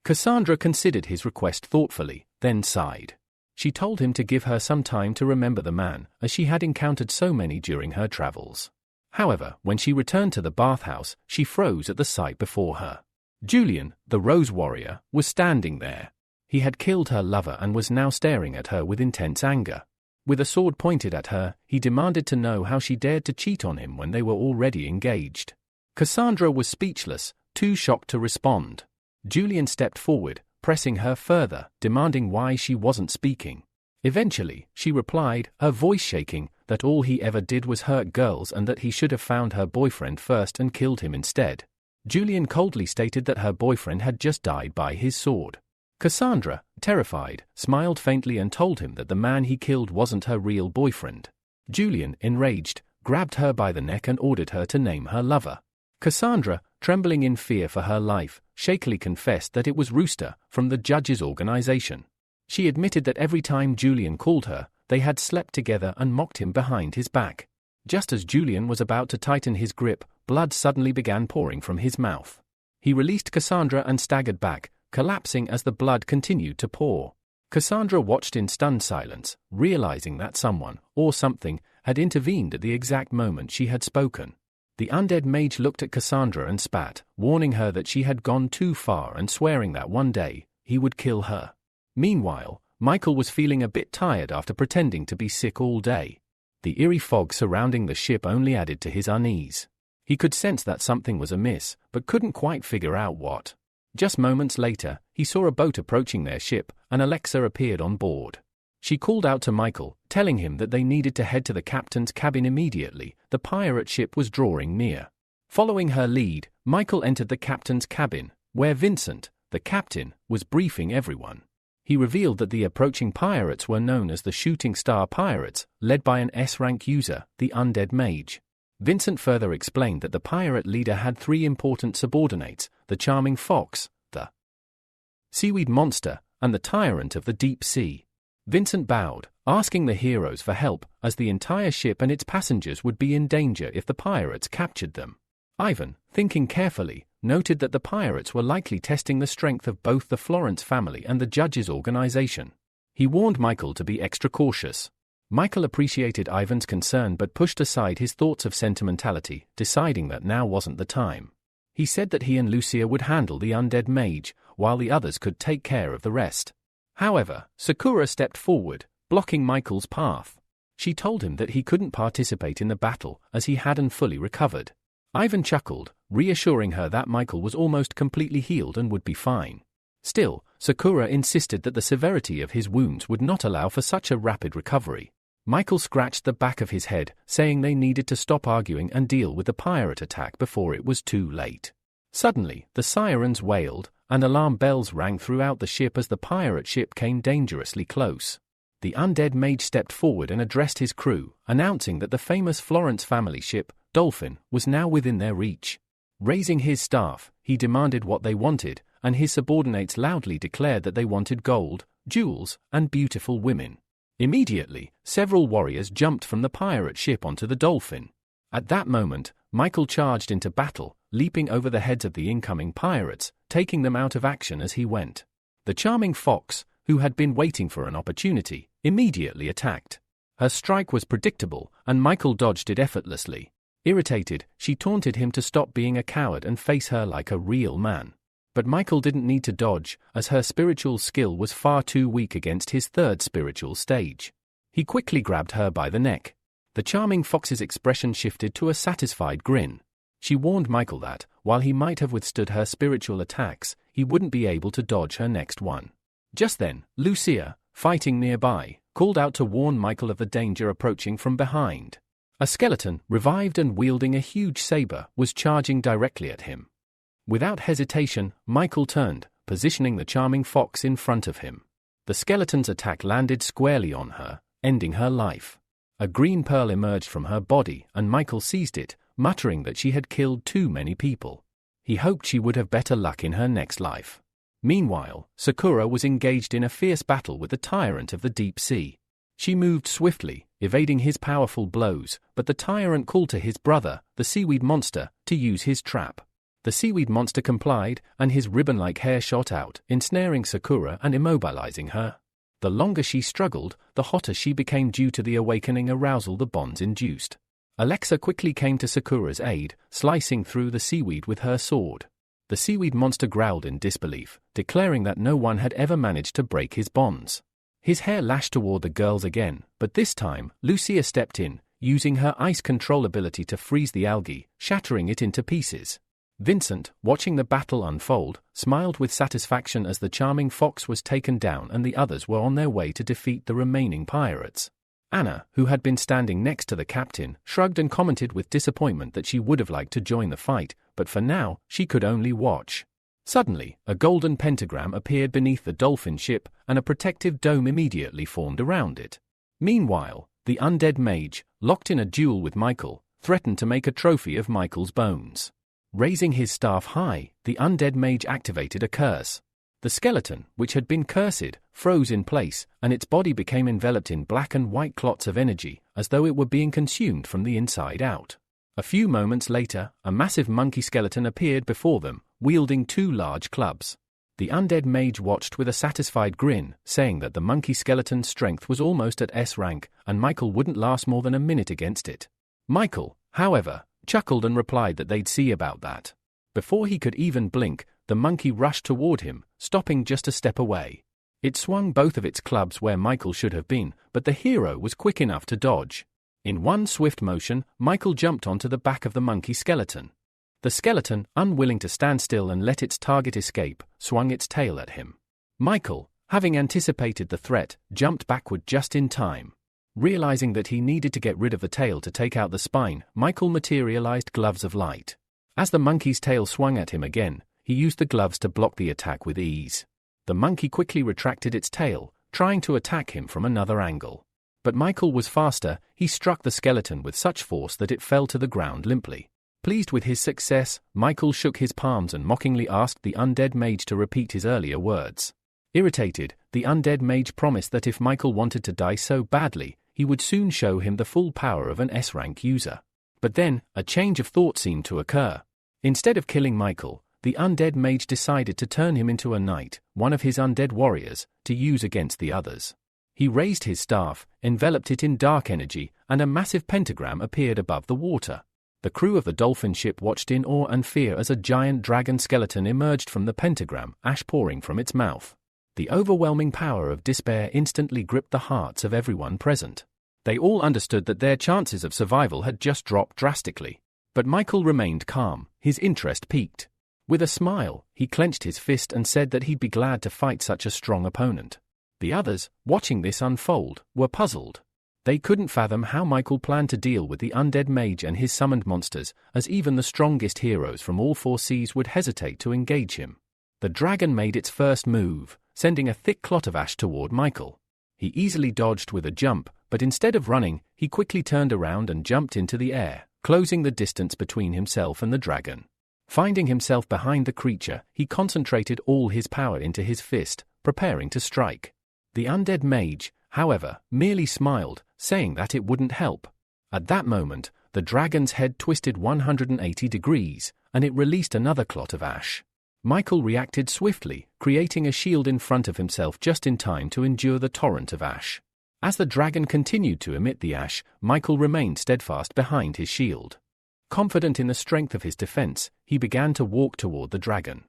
S1: Cassandra considered his request thoughtfully, then sighed. She told him to give her some time to remember the man, as she had encountered so many during her travels. However, when she returned to the bathhouse, she froze at the sight before her. Julian, the Rose Warrior, was standing there. He had killed her lover and was now staring at her with intense anger. With a sword pointed at her, he demanded to know how she dared to cheat on him when they were already engaged. Cassandra was speechless, too shocked to respond. Julian stepped forward, pressing her further, demanding why she wasn't speaking. Eventually, she replied, her voice shaking, that all he ever did was hurt girls and that he should have found her boyfriend first and killed him instead. Julian coldly stated that her boyfriend had just died by his sword. Cassandra, terrified, smiled faintly and told him that the man he killed wasn't her real boyfriend. Julian, enraged, grabbed her by the neck and ordered her to name her lover. Cassandra, trembling in fear for her life, shakily confessed that it was Rooster, from the judge's organization. She admitted that every time Julian called her, they had slept together and mocked him behind his back. Just as Julian was about to tighten his grip, blood suddenly began pouring from his mouth. He released Cassandra and staggered back, collapsing as the blood continued to pour. Cassandra watched in stunned silence, realizing that someone, or something, had intervened at the exact moment she had spoken. The undead mage looked at Cassandra and spat, warning her that she had gone too far and swearing that one day, he would kill her. Meanwhile, Michael was feeling a bit tired after pretending to be sick all day. The eerie fog surrounding the ship only added to his unease. He could sense that something was amiss, but couldn't quite figure out what. Just moments later, he saw a boat approaching their ship, and Alexa appeared on board. She called out to Michael, telling him that they needed to head to the captain's cabin immediately. The pirate ship was drawing near. Following her lead, Michael entered the captain's cabin, where Vincent, the captain, was briefing everyone. He revealed that the approaching pirates were known as the Shooting Star Pirates, led by an S-rank user, the Undead Mage. Vincent further explained that the pirate leader had 3 important subordinates, the Charming Fox, the Seaweed Monster, and the Tyrant of the Deep Sea. Vincent bowed, asking the heroes for help, as the entire ship and its passengers would be in danger if the pirates captured them. Ivan, thinking carefully, noted that the pirates were likely testing the strength of both the Florence family and the judge's organization. He warned Michael to be extra cautious. Michael appreciated Ivan's concern but pushed aside his thoughts of sentimentality, deciding that now wasn't the time. He said that he and Lucia would handle the undead mage, while the others could take care of the rest. However, Sakura stepped forward, blocking Michael's path. She told him that he couldn't participate in the battle as he hadn't fully recovered. Ivan chuckled, reassuring her that Michael was almost completely healed and would be fine. Still, Sakura insisted that the severity of his wounds would not allow for such a rapid recovery. Michael scratched the back of his head, saying they needed to stop arguing and deal with the pirate attack before it was too late. Suddenly, the sirens wailed, and alarm bells rang throughout the ship as the pirate ship came dangerously close. The undead mage stepped forward and addressed his crew, announcing that the famous Florence family ship, Dolphin, was now within their reach. Raising his staff, he demanded what they wanted, and his subordinates loudly declared that they wanted gold, jewels, and beautiful women. Immediately, several warriors jumped from the pirate ship onto the Dolphin. At that moment, Michael charged into battle, leaping over the heads of the incoming pirates, taking them out of action as he went. The Charming Fox, who had been waiting for an opportunity, immediately attacked. Her strike was predictable, and Michael dodged it effortlessly. Irritated, she taunted him to stop being a coward and face her like a real man. But Michael didn't need to dodge, as her spiritual skill was far too weak against his 3rd spiritual stage. He quickly grabbed her by the neck. The Charming Fox's expression shifted to a satisfied grin. She warned Michael that, while he might have withstood her spiritual attacks, he wouldn't be able to dodge her next one. Just then, Lucia, fighting nearby, called out to warn Michael of the danger approaching from behind. A skeleton, revived and wielding a huge saber, was charging directly at him. Without hesitation, Michael turned, positioning the Charming Fox in front of him. The skeleton's attack landed squarely on her, ending her life. A green pearl emerged from her body, and Michael seized it, muttering that she had killed too many people. He hoped she would have better luck in her next life. Meanwhile, Sakura was engaged in a fierce battle with the Tyrant of the Deep Sea. She moved swiftly, evading his powerful blows, but the tyrant called to his brother, the Seaweed Monster, to use his trap. The Seaweed Monster complied, and his ribbon-like hair shot out, ensnaring Sakura and immobilizing her. The longer she struggled, the hotter she became due to the awakening arousal the bonds induced. Alexa quickly came to Sakura's aid, slicing through the seaweed with her sword. The seaweed monster growled in disbelief, declaring that no one had ever managed to break his bonds. His hair lashed toward the girls again, but this time, Lucia stepped in, using her ice control ability to freeze the algae, shattering it into pieces. Vincent, watching the battle unfold, smiled with satisfaction as the charming fox was taken down and the others were on their way to defeat the remaining pirates. Anna, who had been standing next to the captain, shrugged and commented with disappointment that she would have liked to join the fight, but for now, she could only watch. Suddenly, a golden pentagram appeared beneath the dolphin ship, and a protective dome immediately formed around it. Meanwhile, the undead mage, locked in a duel with Michael, threatened to make a trophy of Michael's bones. Raising his staff high, the undead mage activated a curse. The skeleton, which had been cursed, froze in place, and its body became enveloped in black and white clots of energy, as though it were being consumed from the inside out. A few moments later, a massive monkey skeleton appeared before them, wielding 2 large clubs. The undead mage watched with a satisfied grin, saying that the monkey skeleton's strength was almost at S rank, and Michael wouldn't last more than a minute against it. Michael, however, chuckled and replied that they'd see about that. Before he could even blink, the monkey rushed toward him, stopping just a step away. It swung both of its clubs where Michael should have been, but the hero was quick enough to dodge. In one swift motion, Michael jumped onto the back of the monkey skeleton. The skeleton, unwilling to stand still and let its target escape, swung its tail at him. Michael, having anticipated the threat, jumped backward just in time. Realizing that he needed to get rid of the tail to take out the spine, Michael materialized gloves of light. As the monkey's tail swung at him again, he used the gloves to block the attack with ease. The monkey quickly retracted its tail, trying to attack him from another angle. But Michael was faster. He struck the skeleton with such force that it fell to the ground limply. Pleased with his success, Michael shook his palms and mockingly asked the undead mage to repeat his earlier words. Irritated, the undead mage promised that if Michael wanted to die so badly, he would soon show him the full power of an S-rank user. But then, a change of thought seemed to occur. Instead of killing Michael, the undead mage decided to turn him into a knight, one of his undead warriors, to use against the others. He raised his staff, enveloped it in dark energy, and a massive pentagram appeared above the water. The crew of the dolphin ship watched in awe and fear as a giant dragon skeleton emerged from the pentagram, ash pouring from its mouth. The overwhelming power of despair instantly gripped the hearts of everyone present. They all understood that their chances of survival had just dropped drastically. But Michael remained calm, his interest piqued. With a smile, he clenched his fist and said that he'd be glad to fight such a strong opponent. The others, watching this unfold, were puzzled. They couldn't fathom how Michael planned to deal with the undead mage and his summoned monsters, as even the strongest heroes from all 4 seas would hesitate to engage him. The dragon made its first move, sending a thick clot of ash toward Michael. He easily dodged with a jump, but instead of running, he quickly turned around and jumped into the air, closing the distance between himself and the dragon. Finding himself behind the creature, he concentrated all his power into his fist, preparing to strike. The undead mage, however, merely smiled, saying that it wouldn't help. At that moment, the dragon's head twisted 180 degrees, and it released another clot of ash. Michael reacted swiftly, creating a shield in front of himself just in time to endure the torrent of ash. As the dragon continued to emit the ash, Michael remained steadfast behind his shield. Confident in the strength of his defense, he began to walk toward the dragon.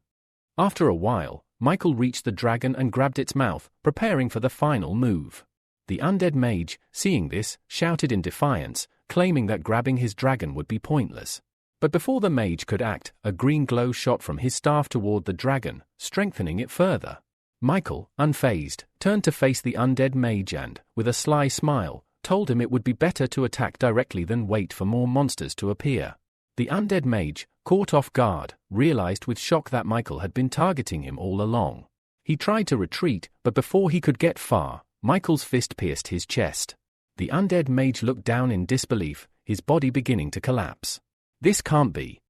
S1: After a while, Michael reached the dragon and grabbed its mouth, preparing for the final move. The undead mage, seeing this, shouted in defiance, claiming that grabbing his dragon would be pointless. But before the mage could act, a green glow shot from his staff toward the dragon, strengthening it further. Michael, unfazed, turned to face the undead mage and, with a sly smile, told him it would be better to attack directly than wait for more monsters to appear. The undead mage, caught off guard, realized with shock that Michael had been targeting him all along. He tried to retreat, but before he could get far, Michael's fist pierced his chest. The undead mage looked down in disbelief, his body beginning to collapse. "This can't be,"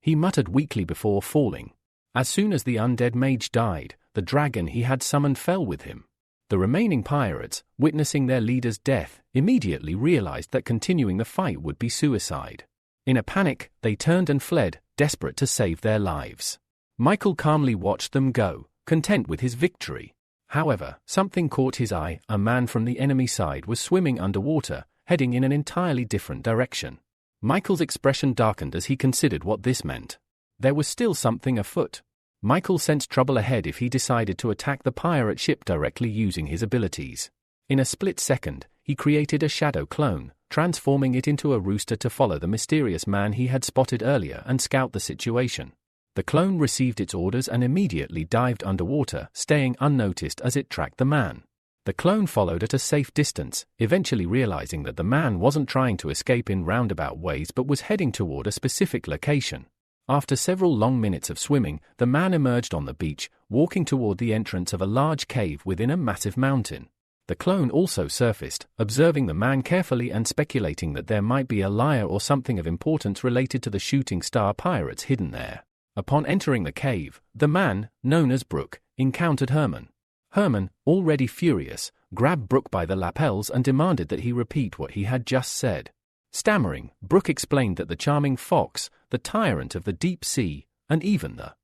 S1: he muttered weakly before falling. As soon as the undead mage died, the dragon he had summoned fell with him. The remaining pirates, witnessing their leader's death, immediately realized that continuing the fight would be suicide. In a panic, they turned and fled, desperate to save their lives. Michael calmly watched them go, content with his victory. However, something caught his eye. A man from the enemy side was swimming underwater, heading in an entirely different direction. Michael's expression darkened as he considered what this meant. There was still something afoot. Michael sensed trouble ahead if he decided to attack the pirate ship directly using his abilities. In a split second, he created a shadow clone, transforming it into a rooster to follow the mysterious man he had spotted earlier and scout the situation. The clone received its orders and immediately dived underwater, staying unnoticed as it tracked the man. The clone followed at a safe distance, eventually realizing that the man wasn't trying to escape in roundabout ways but was heading toward a specific location. After several long minutes of swimming, the man emerged on the beach, walking toward the entrance of a large cave within a massive mountain. The clone also surfaced, observing the man carefully and speculating that there might be a lyre or something of importance related to the shooting star pirates hidden there. Upon entering the cave, the man, known as Brooke, encountered Herman. Herman, already furious, grabbed Brooke by the lapels and demanded that he repeat what he had just said. Stammering, Brooke explained that the charming fox, the tyrant of the deep sea, and even the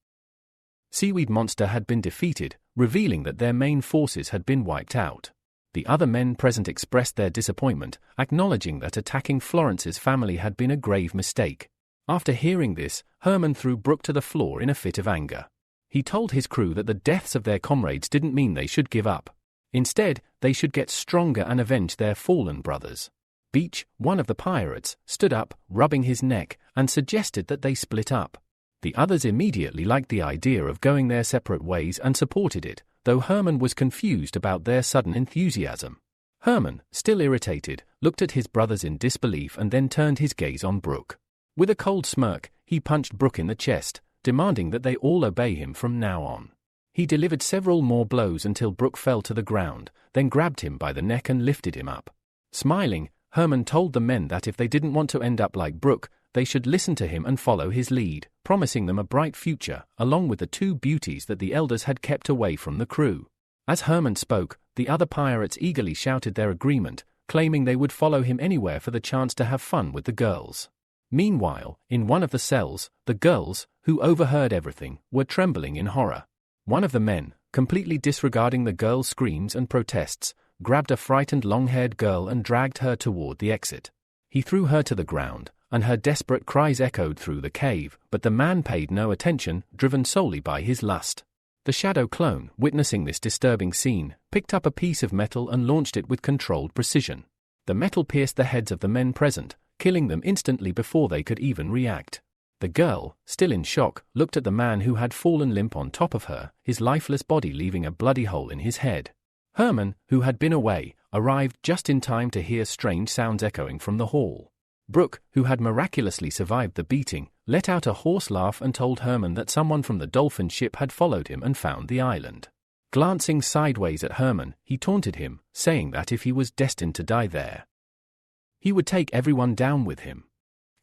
S1: seaweed monster had been defeated, revealing that their main forces had been wiped out. The other men present expressed their disappointment, acknowledging that attacking Florence's family had been a grave mistake. After hearing this, Herman threw Brooke to the floor in a fit of anger. He told his crew that the deaths of their comrades didn't mean they should give up. Instead, they should get stronger and avenge their fallen brothers. Beach, one of the pirates, stood up, rubbing his neck, and suggested that they split up. The others immediately liked the idea of going their separate ways and supported it, though Herman was confused about their sudden enthusiasm. Herman, still irritated, looked at his brothers in disbelief and then turned his gaze on Brooke. With a cold smirk, he punched Brooke in the chest, demanding that they all obey him from now on. He delivered several more blows until Brooke fell to the ground, then grabbed him by the neck and lifted him up. Smiling, Herman told the men that if they didn't want to end up like Brooke, they should listen to him and follow his lead, promising them a bright future, along with the two beauties that the elders had kept away from the crew. As Herman spoke, the other pirates eagerly shouted their agreement, claiming they would follow him anywhere for the chance to have fun with the girls. Meanwhile, in one of the cells, the girls, who overheard everything, were trembling in horror. One of the men, completely disregarding the girls' screams and protests, grabbed a frightened long-haired girl and dragged her toward the exit. He threw her to the ground, and her desperate cries echoed through the cave, but the man paid no attention, driven solely by his lust. The shadow clone, witnessing this disturbing scene, picked up a piece of metal and launched it with controlled precision. The metal pierced the heads of the men present, killing them instantly before they could even react. The girl, still in shock, looked at the man who had fallen limp on top of her, his lifeless body leaving a bloody hole in his head. Herman, who had been away, arrived just in time to hear strange sounds echoing from the hall. Brooke, who had miraculously survived the beating, let out a hoarse laugh and told Herman that someone from the dolphin ship had followed him and found the island. Glancing sideways at Herman, he taunted him, saying that if he was destined to die there, he would take everyone down with him.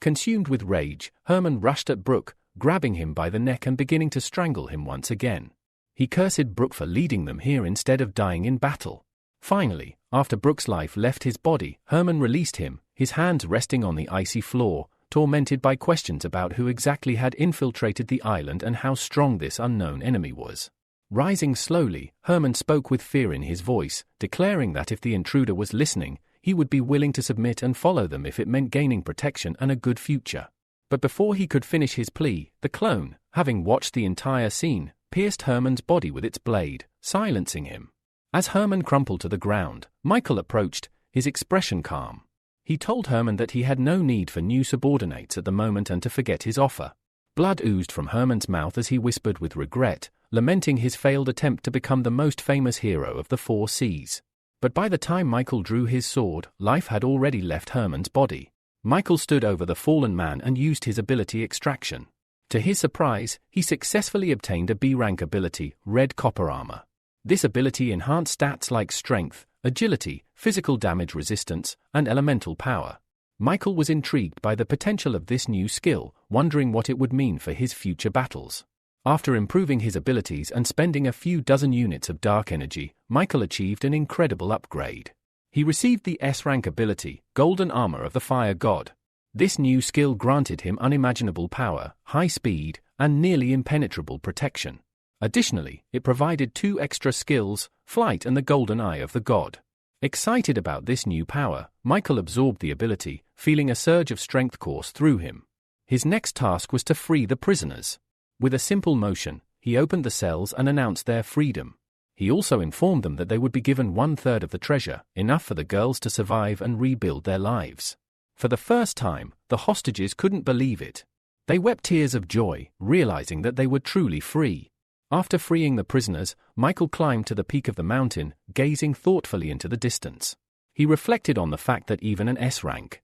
S1: Consumed with rage, Herman rushed at Brooke, grabbing him by the neck and beginning to strangle him once again. He cursed Brooke for leading them here instead of dying in battle. Finally, after Brooke's life left his body, Herman released him, his hands resting on the icy floor, tormented by questions about who exactly had infiltrated the island and how strong this unknown enemy was. Rising slowly, Herman spoke with fear in his voice, declaring that if the intruder was listening, he would be willing to submit and follow them if it meant gaining protection and a good future. But before he could finish his plea, the clone, having watched the entire scene, pierced Herman's body with its blade, silencing him. As Herman crumpled to the ground, Michael approached, his expression calm. He told Herman that he had no need for new subordinates at the moment and to forget his offer. Blood oozed from Herman's mouth as he whispered with regret, lamenting his failed attempt to become the most famous hero of the 4 seas. But by the time Michael drew his sword, life had already left Herman's body. Michael stood over the fallen man and used his ability Extraction. To his surprise, he successfully obtained a B-rank ability, Red Copper Armor. This ability enhanced stats like strength, agility, physical damage resistance, and elemental power. Michael was intrigued by the potential of this new skill, wondering what it would mean for his future battles. After improving his abilities and spending a few dozen units of dark energy, Michael achieved an incredible upgrade. He received the S-rank ability, Golden Armor of the Fire God. This new skill granted him unimaginable power, high speed, and nearly impenetrable protection. Additionally, it provided 2 extra skills, flight and the golden eye of the god. Excited about this new power, Michael absorbed the ability, feeling a surge of strength course through him. His next task was to free the prisoners. With a simple motion, he opened the cells and announced their freedom. He also informed them that they would be given 1/3 of the treasure, enough for the girls to survive and rebuild their lives. For the first time, the hostages couldn't believe it. They wept tears of joy, realizing that they were truly free. After freeing the prisoners, Michael climbed to the peak of the mountain, gazing thoughtfully into the distance. He reflected on the fact that even an S-rank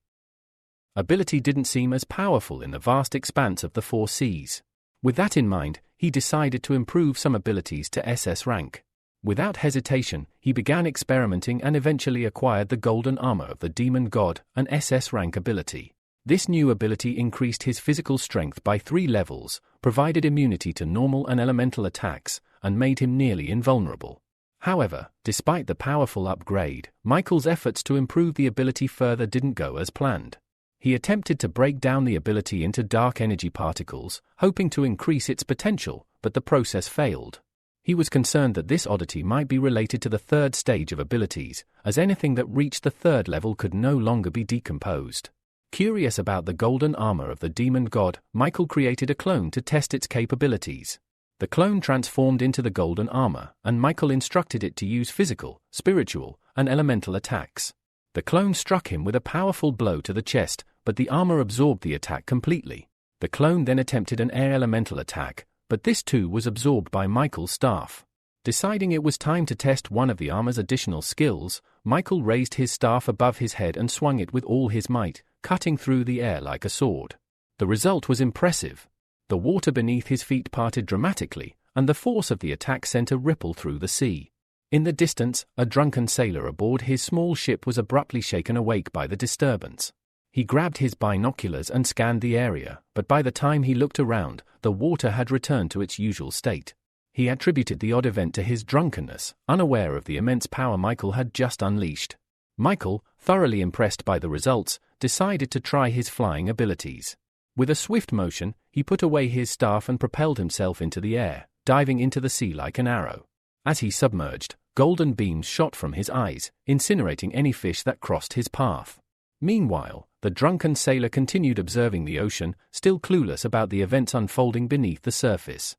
S1: ability didn't seem as powerful in the vast expanse of the 4 seas. With that in mind, he decided to improve some abilities to SS rank. Without hesitation, he began experimenting and eventually acquired the golden armor of the demon god, an SS rank ability. This new ability increased his physical strength by 3 levels, provided immunity to normal and elemental attacks, and made him nearly invulnerable. However, despite the powerful upgrade, Michael's efforts to improve the ability further didn't go as planned. He attempted to break down the ability into dark energy particles, hoping to increase its potential, but the process failed. He was concerned that this oddity might be related to the 3rd stage of abilities, as anything that reached the 3rd level could no longer be decomposed. Curious about the golden armor of the demon god, Michael created a clone to test its capabilities. The clone transformed into the golden armor, and Michael instructed it to use physical, spiritual, and elemental attacks. The clone struck him with a powerful blow to the chest, but the armor absorbed the attack completely. The clone then attempted an air elemental attack, but this too was absorbed by Michael's staff. Deciding it was time to test one of the armor's additional skills, Michael raised his staff above his head and swung it with all his might, cutting through the air like a sword. The result was impressive. The water beneath his feet parted dramatically, and the force of the attack sent a ripple through the sea. In the distance, a drunken sailor aboard his small ship was abruptly shaken awake by the disturbance. He grabbed his binoculars and scanned the area, but by the time he looked around, the water had returned to its usual state. He attributed the odd event to his drunkenness, unaware of the immense power Michael had just unleashed. Michael, thoroughly impressed by the results, decided to try his flying abilities. With a swift motion, he put away his staff and propelled himself into the air, diving into the sea like an arrow. As he submerged, golden beams shot from his eyes, incinerating any fish that crossed his path. Meanwhile, the drunken sailor continued observing the ocean, still clueless about the events unfolding beneath the surface.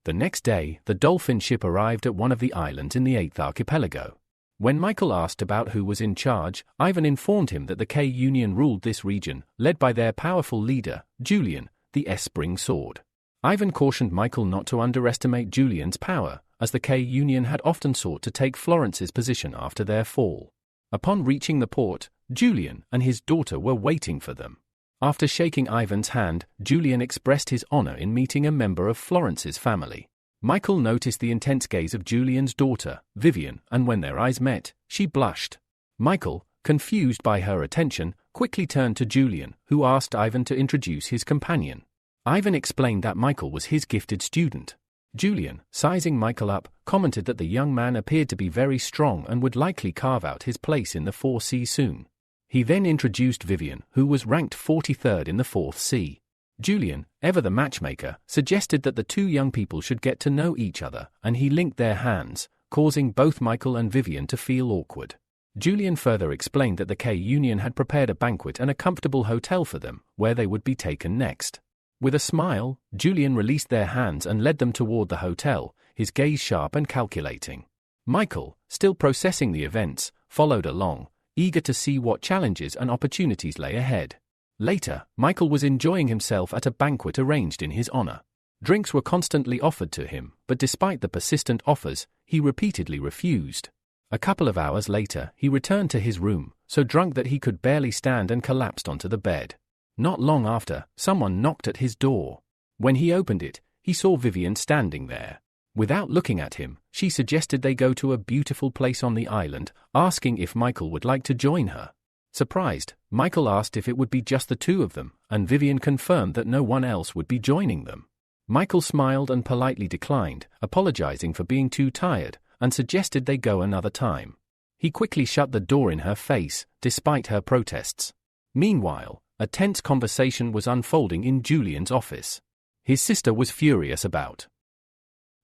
S1: The next day, the dolphin ship arrived at one of the islands in the 8th archipelago. When Michael asked about who was in charge, Ivan informed him that the K-Union ruled this region, led by their powerful leader, Julian, the S-Spring Sword. Ivan cautioned Michael not to underestimate Julian's power, as the K-Union had often sought to take Florence's position after their fall. Upon reaching the port, Julian and his daughter were waiting for them. After shaking Ivan's hand, Julian expressed his honor in meeting a member of Florence's family. Michael noticed the intense gaze of Julian's daughter, Vivian, and when their eyes met, she blushed. Michael, confused by her attention, quickly turned to Julian, who asked Ivan to introduce his companion. Ivan explained that Michael was his gifted student. Julian, sizing Michael up, commented that the young man appeared to be very strong and would likely carve out his place in the 4th Sea soon. He then introduced Vivian, who was ranked 43rd in the 4th Sea. Julian, ever the matchmaker, suggested that the 2 young people should get to know each other, and he linked their hands, causing both Michael and Vivian to feel awkward. Julian further explained that the K-Union had prepared a banquet and a comfortable hotel for them, where they would be taken next. With a smile, Julian released their hands and led them toward the hotel, his gaze sharp and calculating. Michael, still processing the events, followed along, eager to see what challenges and opportunities lay ahead. Later, Michael was enjoying himself at a banquet arranged in his honor. Drinks were constantly offered to him, but despite the persistent offers, he repeatedly refused. A couple of hours later, he returned to his room, so drunk that he could barely stand and collapsed onto the bed. Not long after, someone knocked at his door. When he opened it, he saw Vivian standing there. Without looking at him, she suggested they go to a beautiful place on the island, asking if Michael would like to join her. Surprised, Michael asked if it would be just the 2 of them, and Vivian confirmed that no one else would be joining them. Michael smiled and politely declined, apologizing for being too tired, and suggested they go another time. He quickly shut the door in her face, despite her protests. Meanwhile, a tense conversation was unfolding in Julian's office. His sister was furious about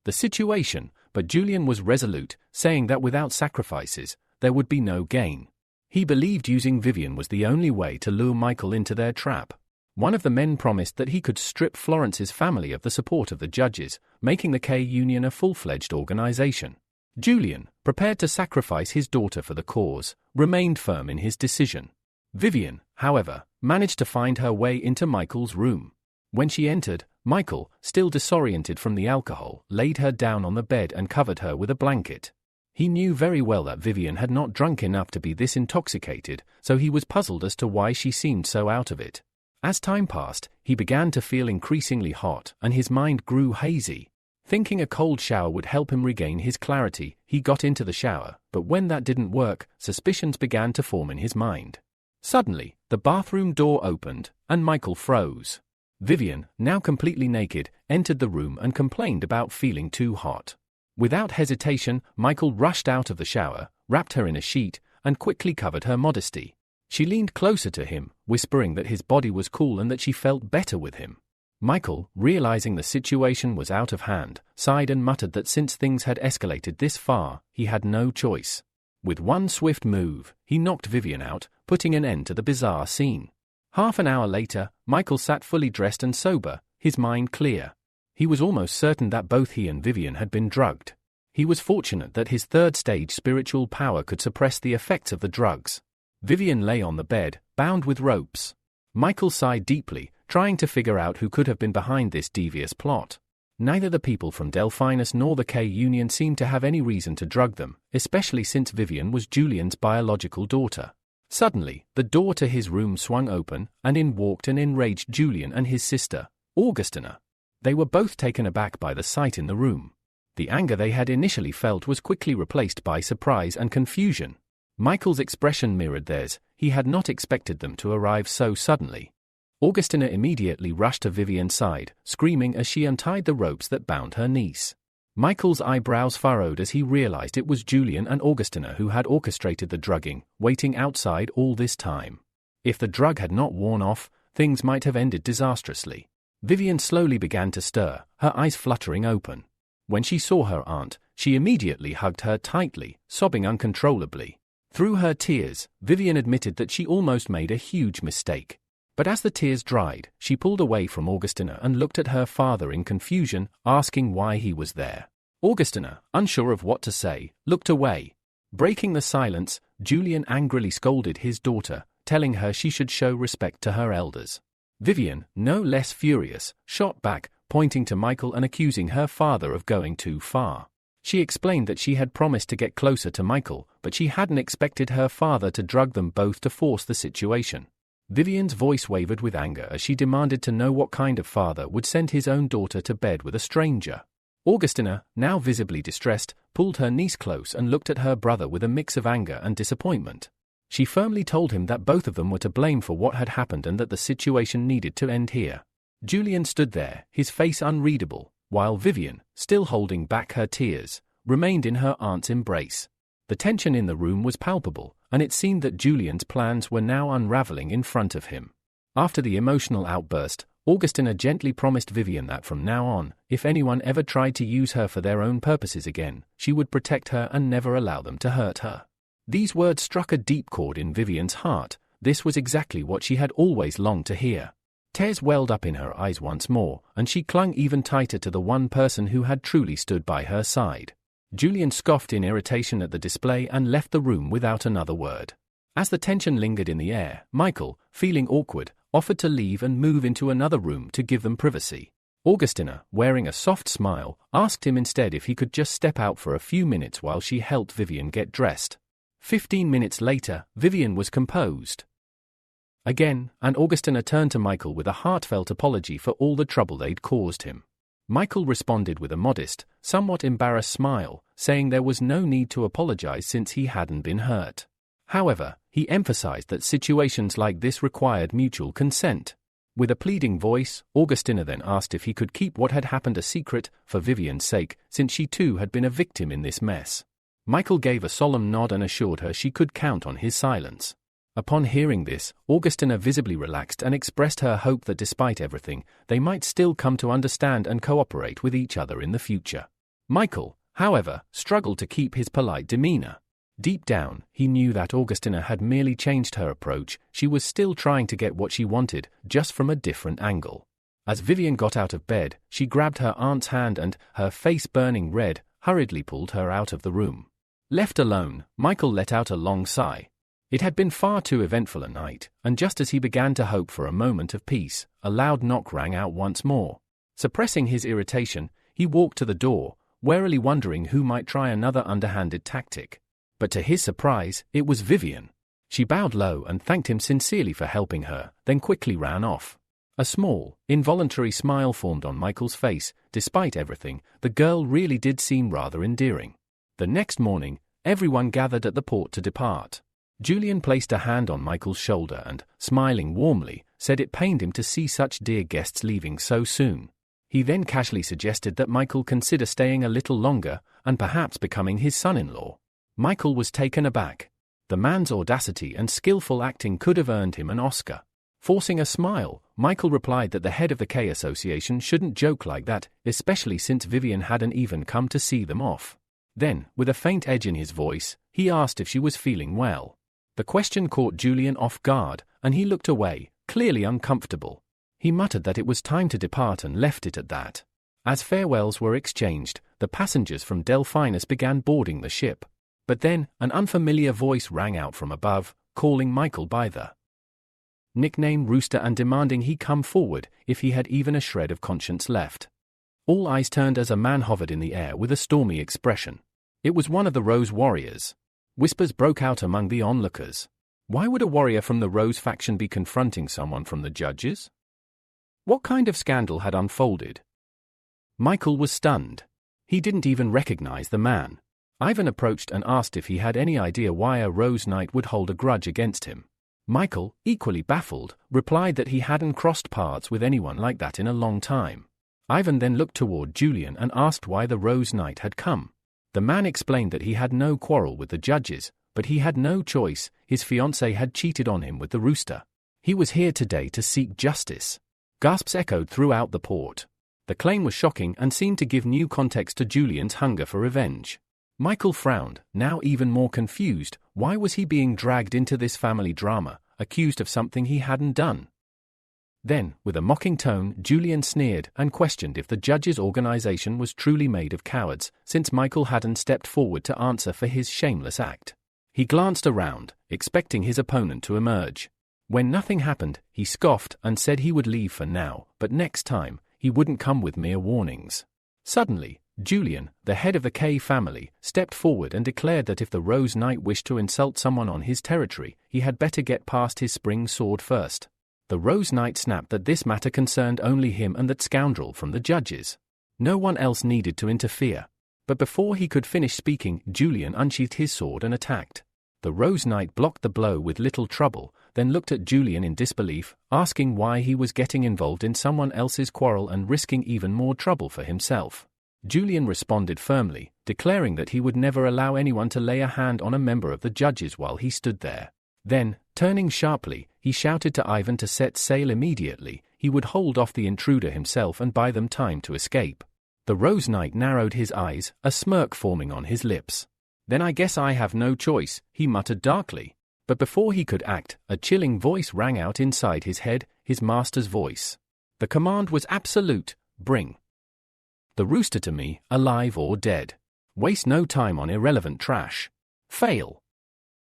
S1: the situation, but Julian was resolute, saying that without sacrifices, there would be no gain. He believed using Vivian was the only way to lure Michael into their trap. One of the men promised that he could strip Florence's family of the support of the judges, making the K-Union a full-fledged organization. Julian, prepared to sacrifice his daughter for the cause, remained firm in his decision. Vivian, however, managed to find her way into Michael's room. When she entered, Michael, still disoriented from the alcohol, laid her down on the bed and covered her with a blanket. He knew very well that Vivian had not drunk enough to be this intoxicated, so he was puzzled as to why she seemed so out of it. As time passed, he began to feel increasingly hot, and his mind grew hazy. Thinking a cold shower would help him regain his clarity, he got into the shower, but when that didn't work, suspicions began to form in his mind. Suddenly, the bathroom door opened, and Michael froze. Vivian, now completely naked, entered the room and complained about feeling too hot. Without hesitation, Michael rushed out of the shower, wrapped her in a sheet, and quickly covered her modesty. She leaned closer to him, whispering that his body was cool and that she felt better with him. Michael, realizing the situation was out of hand, sighed and muttered that since things had escalated this far, he had no choice. With one swift move, he knocked Vivian out, putting an end to the bizarre scene. Half an hour later, Michael sat fully dressed and sober, his mind clear. He was almost certain that both he and Vivian had been drugged. He was fortunate that his third-stage spiritual power could suppress the effects of the drugs. Vivian lay on the bed, bound with ropes. Michael sighed deeply, trying to figure out who could have been behind this devious plot. Neither the people from Delphinus nor the K-Union seemed to have any reason to drug them, especially since Vivian was Julian's biological daughter. Suddenly, the door to his room swung open, and in walked an enraged Julian and his sister, Augustina. They were both taken aback by the sight in the room. The anger they had initially felt was quickly replaced by surprise and confusion. Michael's expression mirrored theirs. He had not expected them to arrive so suddenly. Augustina immediately rushed to Vivian's side, screaming as she untied the ropes that bound her niece. Michael's eyebrows furrowed as he realized it was Julian and Augustina who had orchestrated the drugging, waiting outside all this time. If the drug had not worn off, things might have ended disastrously. Vivian slowly began to stir, her eyes fluttering open. When she saw her aunt, she immediately hugged her tightly, sobbing uncontrollably. Through her tears, Vivian admitted that she almost made a huge mistake. But as the tears dried, she pulled away from Augustina and looked at her father in confusion, asking why he was there. Augustina, unsure of what to say, looked away. Breaking the silence, Julian angrily scolded his daughter, telling her she should show respect to her elders. Vivian, no less furious, shot back, pointing to Michael and accusing her father of going too far. She explained that she had promised to get closer to Michael, but she hadn't expected her father to drug them both to force the situation. Vivian's voice wavered with anger as she demanded to know what kind of father would send his own daughter to bed with a stranger. Augustina, now visibly distressed, pulled her niece close and looked at her brother with a mix of anger and disappointment. She firmly told him that both of them were to blame for what had happened and that the situation needed to end here. Julian stood there, his face unreadable, while Vivian, still holding back her tears, remained in her aunt's embrace. The tension in the room was palpable, and it seemed that Julian's plans were now unraveling in front of him. After the emotional outburst, Augustina gently promised Vivian that from now on, if anyone ever tried to use her for their own purposes again, she would protect her and never allow them to hurt her. These words struck a deep chord in Vivian's heart. This was exactly what she had always longed to hear. Tears welled up in her eyes once more, and she clung even tighter to the one person who had truly stood by her side. Julian scoffed in irritation at the display and left the room without another word. As the tension lingered in the air, Michael, feeling awkward, offered to leave and move into another room to give them privacy. Augustina, wearing a soft smile, asked him instead if he could just step out for a few minutes while she helped Vivian get dressed. 15 minutes later, Vivian was composed again, and Augustina turned to Michael with a heartfelt apology for all the trouble they'd caused him. Michael responded with a modest, somewhat embarrassed smile, saying there was no need to apologize since he hadn't been hurt. However, he emphasized that situations like this required mutual consent. With a pleading voice, Augustina then asked if he could keep what had happened a secret, for Vivian's sake, since she too had been a victim in this mess. Michael gave a solemn nod and assured her she could count on his silence. Upon hearing this, Augustina visibly relaxed and expressed her hope that despite everything, they might still come to understand and cooperate with each other in the future. Michael, however, struggled to keep his polite demeanor. Deep down, he knew that Augustina had merely changed her approach. She was still trying to get what she wanted, just from a different angle. As Vivian got out of bed, she grabbed her aunt's hand and, her face burning red, hurriedly pulled her out of the room. Left alone, Michael let out a long sigh. It had been far too eventful a night, and just as he began to hope for a moment of peace, a loud knock rang out once more. Suppressing his irritation, he walked to the door, warily wondering who might try another underhanded tactic. But to his surprise, it was Vivian. She bowed low and thanked him sincerely for helping her, then quickly ran off. A small, involuntary smile formed on Michael's face. Despite everything, the girl really did seem rather endearing. The next morning, everyone gathered at the port to depart. Julian placed a hand on Michael's shoulder and, smiling warmly, said it pained him to see such dear guests leaving so soon. He then casually suggested that Michael consider staying a little longer and perhaps becoming his son-in-law. Michael was taken aback. The man's audacity and skillful acting could have earned him an Oscar. Forcing a smile, Michael replied that the head of the K Association shouldn't joke like that, especially since Vivian hadn't even come to see them off. Then, with a faint edge in his voice, he asked if she was feeling well. The question caught Julian off guard, and he looked away, clearly uncomfortable. He muttered that it was time to depart and left it at that. As farewells were exchanged, the passengers from Delphinus began boarding the ship. But then, an unfamiliar voice rang out from above, calling Michael by the nickname Rooster and demanding he come forward if he had even a shred of conscience left. All eyes turned as a man hovered in the air with a stormy expression. It was one of the Rose warriors. Whispers broke out among the onlookers. Why would a warrior from the Rose faction be confronting someone from the judges? What kind of scandal had unfolded? Michael was stunned. He didn't even recognize the man. Ivan approached and asked if he had any idea why a Rose Knight would hold a grudge against him. Michael, equally baffled, replied that he hadn't crossed paths with anyone like that in a long time. Ivan then looked toward Julian and asked why the Rose Knight had come. The man explained that he had no quarrel with the judges, but he had no choice. His fiancée had cheated on him with the rooster. He was here today to seek justice. Gasps echoed throughout the port. The claim was shocking and seemed to give new context to Julian's hunger for revenge. Michael frowned, now even more confused. Why was he being dragged into this family drama, accused of something he hadn't done? Then, with a mocking tone, Julian sneered and questioned if the judges' organization was truly made of cowards, since Michael hadn't stepped forward to answer for his shameless act. He glanced around, expecting his opponent to emerge. When nothing happened, he scoffed and said he would leave for now, but next time, he wouldn't come with mere warnings. Suddenly, Julian, the head of the K family, stepped forward and declared that if the Rose Knight wished to insult someone on his territory, he had better get past his spring sword first. The Rose Knight snapped that this matter concerned only him and that scoundrel from the judges. No one else needed to interfere. But before he could finish speaking, Julian unsheathed his sword and attacked. The Rose Knight blocked the blow with little trouble, then looked at Julian in disbelief, asking why he was getting involved in someone else's quarrel and risking even more trouble for himself. Julian responded firmly, declaring that he would never allow anyone to lay a hand on a member of the judges while he stood there. Then, turning sharply, he shouted to Ivan to set sail immediately. He would hold off the intruder himself and buy them time to escape. The Rose Knight narrowed his eyes, a smirk forming on his lips. "Then I guess I have no choice," he muttered darkly. But before he could act, a chilling voice rang out inside his head, his master's voice. The command was absolute: bring the rooster to me, alive or dead. Waste no time on irrelevant trash. Fail,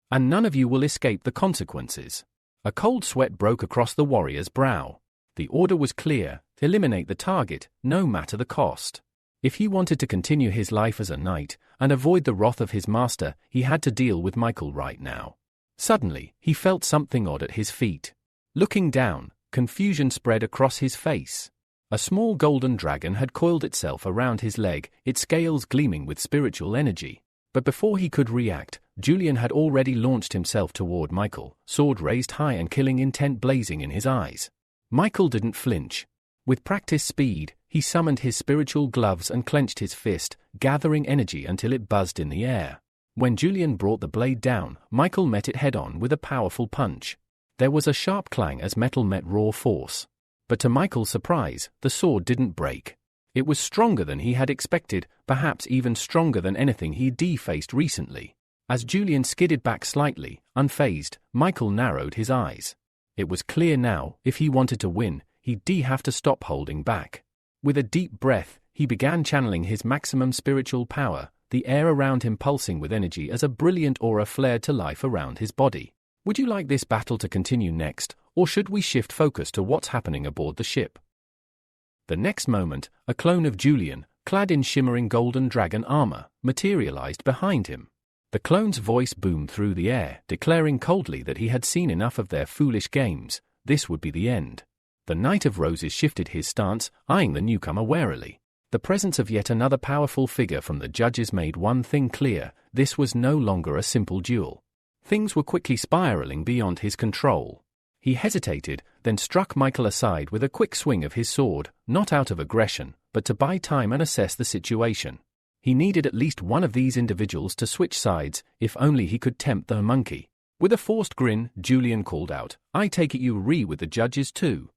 S1: and none of you will escape the consequences. A cold sweat broke across the warrior's brow. The order was clear: eliminate the target, no matter the cost. If he wanted to continue his life as a knight, and avoid the wrath of his master, he had to deal with Michael right now. Suddenly, he felt something odd at his feet. Looking down, confusion spread across his face. A small golden dragon had coiled itself around his leg, its scales gleaming with spiritual energy. But before he could react, Julian had already launched himself toward Michael, sword raised high and killing intent blazing in his eyes. Michael didn't flinch. With practiced speed, he summoned his spiritual gloves and clenched his fist, gathering energy until it buzzed in the air. When Julian brought the blade down, Michael met it head-on with a powerful punch. There was a sharp clang as metal met raw force. But to Michael's surprise, the sword didn't break. It was stronger than he had expected, perhaps even stronger than anything he'd faced recently. As Julian skidded back slightly, unfazed, Michael narrowed his eyes. It was clear now, if he wanted to win, he'd have to stop holding back. With a deep breath, he began channeling his maximum spiritual power, the air around him pulsing with energy as a brilliant aura flared to life around his body. Would you like this battle to continue next, or should we shift focus to what's happening aboard the ship? The next moment, a clone of Julian, clad in shimmering golden dragon armor, materialized behind him. The clone's voice boomed through the air, declaring coldly that he had seen enough of their foolish games. This would be the end. The Knight of Roses shifted his stance, eyeing the newcomer warily. The presence of yet another powerful figure from the judges made one thing clear: this was no longer a simple duel. Things were quickly spiraling beyond his control. He hesitated, then struck Michael aside with a quick swing of his sword, not out of aggression, but to buy time and assess the situation. He needed at least one of these individuals to switch sides, if only he could tempt the monkey. With a forced grin, Julian called out, "I take it you agree with the judges too."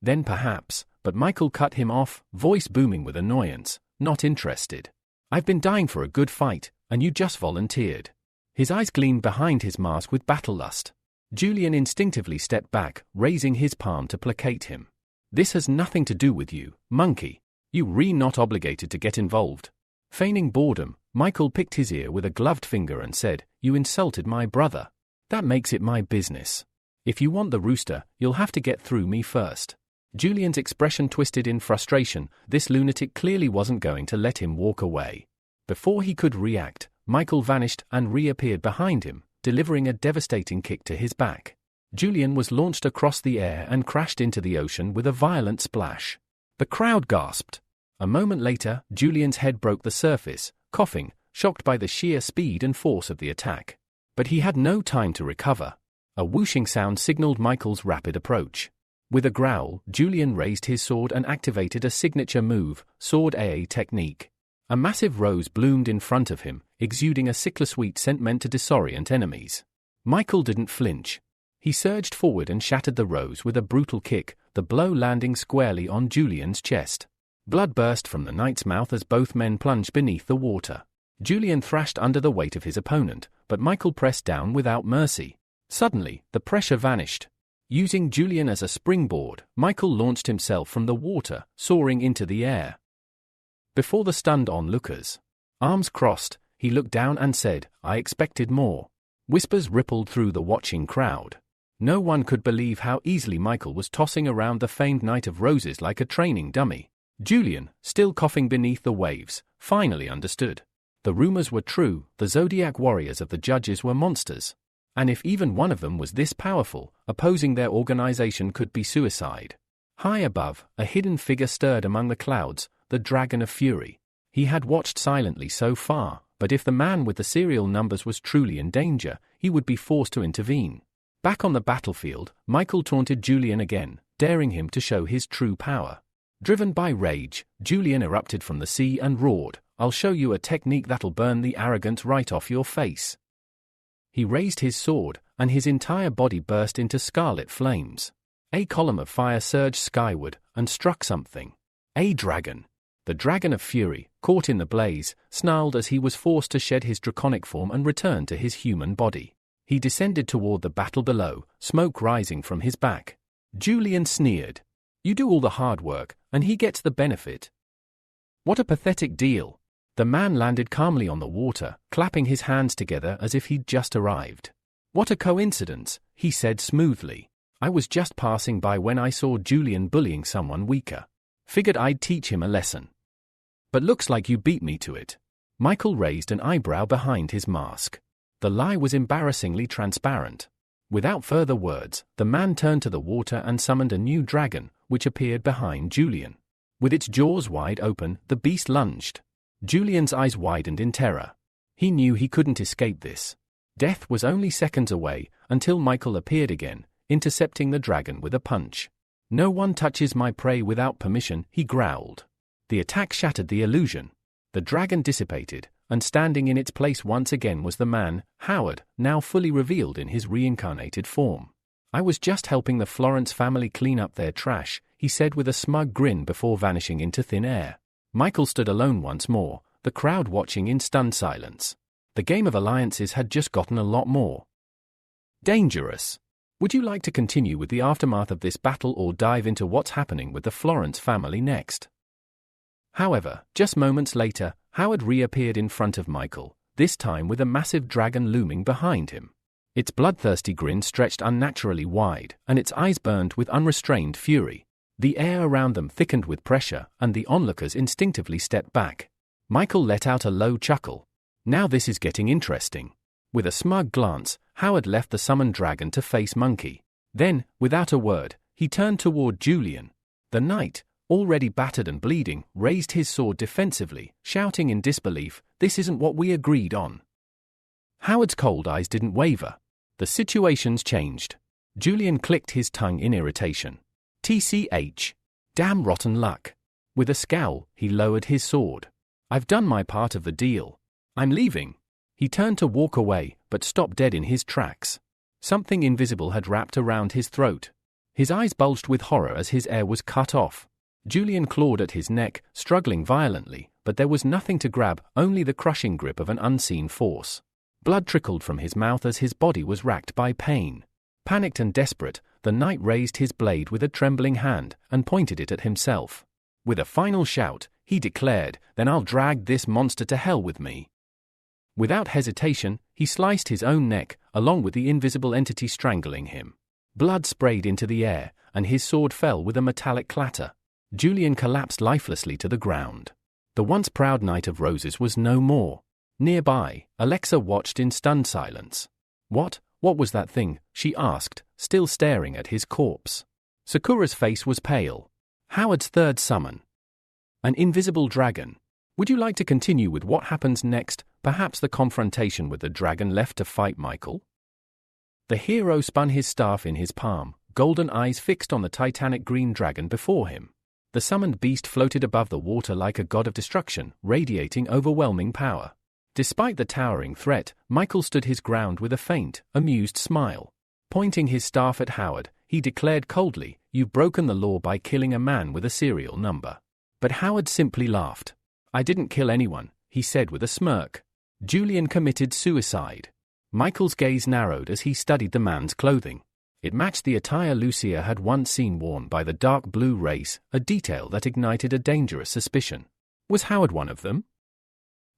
S1: Then perhaps, but Michael cut him off, voice booming with annoyance, "Not interested. I've been dying for a good fight, and you just volunteered." His eyes gleamed behind his mask with battle lust. Julian instinctively stepped back, raising his palm to placate him. "This has nothing to do with you, monkey. You're not obligated to get involved." Feigning boredom, Michael picked his ear with a gloved finger and said, "You insulted my brother. That makes it my business. If you want the rooster, you'll have to get through me first." Julian's expression twisted in frustration. This lunatic clearly wasn't going to let him walk away. Before he could react, Michael vanished and reappeared behind him, delivering a devastating kick to his back. Julian was launched across the air and crashed into the ocean with a violent splash. The crowd gasped. A moment later, Julian's head broke the surface, coughing, shocked by the sheer speed and force of the attack. But he had no time to recover. A whooshing sound signaled Michael's rapid approach. With a growl, Julian raised his sword and activated a signature move, Sword AA technique. A massive rose bloomed in front of him, exuding a sickle-sweet scent meant to disorient enemies. Michael didn't flinch. He surged forward and shattered the rose with a brutal kick, the blow landing squarely on Julian's chest. Blood burst from the knight's mouth as both men plunged beneath the water. Julian thrashed under the weight of his opponent, but Michael pressed down without mercy. Suddenly, the pressure vanished. Using Julian as a springboard, Michael launched himself from the water, soaring into the air. Before the stunned onlookers, arms crossed, he looked down and said, "I expected more." Whispers rippled through the watching crowd. No one could believe how easily Michael was tossing around the famed Knight of Roses like a training dummy. Julian, still coughing beneath the waves, finally understood. The rumors were true, the Zodiac warriors of the judges were monsters. And if even one of them was this powerful, opposing their organization could be suicide. High above, a hidden figure stirred among the clouds, the Dragon of Fury. He had watched silently so far, but if the man with the serial numbers was truly in danger, he would be forced to intervene. Back on the battlefield, Michael taunted Julian again, daring him to show his true power. Driven by rage, Julian erupted from the sea and roared, "I'll show you a technique that'll burn the arrogance right off your face." He raised his sword, and his entire body burst into scarlet flames. A column of fire surged skyward and struck something. A dragon. The Dragon of Fury, caught in the blaze, snarled as he was forced to shed his draconic form and return to his human body. He descended toward the battle below, smoke rising from his back. Julian sneered. "You do all the hard work, and he gets the benefit. What a pathetic deal." The man landed calmly on the water, clapping his hands together as if he'd just arrived. "What a coincidence," he said smoothly. "I was just passing by when I saw Julian bullying someone weaker. Figured I'd teach him a lesson. But looks like you beat me to it." Michael raised an eyebrow behind his mask. The lie was embarrassingly transparent. Without further words, the man turned to the water and summoned a new dragon, which appeared behind Julian. With its jaws wide open, the beast lunged. Julian's eyes widened in terror. He knew he couldn't escape this. Death was only seconds away, until Michael appeared again, intercepting the dragon with a punch. "No one touches my prey without permission," he growled. The attack shattered the illusion. The dragon dissipated, and standing in its place once again was the man, Howard, now fully revealed in his reincarnated form. "I was just helping the Florence family clean up their trash," he said with a smug grin before vanishing into thin air. Michael stood alone once more, the crowd watching in stunned silence. The game of alliances had just gotten a lot more dangerous. Would you like to continue with the aftermath of this battle or dive into what's happening with the Florence family next? However, just moments later, Howard reappeared in front of Michael, this time with a massive dragon looming behind him. Its bloodthirsty grin stretched unnaturally wide, and its eyes burned with unrestrained fury. The air around them thickened with pressure, and the onlookers instinctively stepped back. Michael let out a low chuckle. Now this is getting interesting. With a smug glance, Howard left the summoned dragon to face Monkey. Then, without a word, he turned toward Julian. The knight, already battered and bleeding, raised his sword defensively, shouting in disbelief, "This isn't what we agreed on." Howard's cold eyes didn't waver. The situation's changed. Julian clicked his tongue in irritation. TCH. Damn rotten luck. With a scowl, he lowered his sword. I've done my part of the deal. I'm leaving. He turned to walk away, but stopped dead in his tracks. Something invisible had wrapped around his throat. His eyes bulged with horror as his air was cut off. Julian clawed at his neck, struggling violently, but there was nothing to grab, only the crushing grip of an unseen force. Blood trickled from his mouth as his body was racked by pain. Panicked and desperate, the knight raised his blade with a trembling hand and pointed it at himself. With a final shout, he declared, "Then I'll drag this monster to hell with me." Without hesitation, he sliced his own neck, along with the invisible entity strangling him. Blood sprayed into the air, and his sword fell with a metallic clatter. Julian collapsed lifelessly to the ground. The once proud Knight of Roses was no more. Nearby, Alexa watched in stunned silence. What was that thing?" she asked, still staring at his corpse. Sakura's face was pale. Howard's third summon. An invisible dragon. Would you like to continue with what happens next, perhaps the confrontation with the dragon left to fight Michael? The hero spun his staff in his palm, golden eyes fixed on the titanic green dragon before him. The summoned beast floated above the water like a god of destruction, radiating overwhelming power. Despite the towering threat, Michael stood his ground with a faint, amused smile. Pointing his staff at Howard, he declared coldly, "You've broken the law by killing a man with a serial number." But Howard simply laughed. "I didn't kill anyone," he said with a smirk. "Julian committed suicide." Michael's gaze narrowed as he studied the man's clothing. It matched the attire Lucia had once seen worn by the dark blue race, a detail that ignited a dangerous suspicion. Was Howard one of them?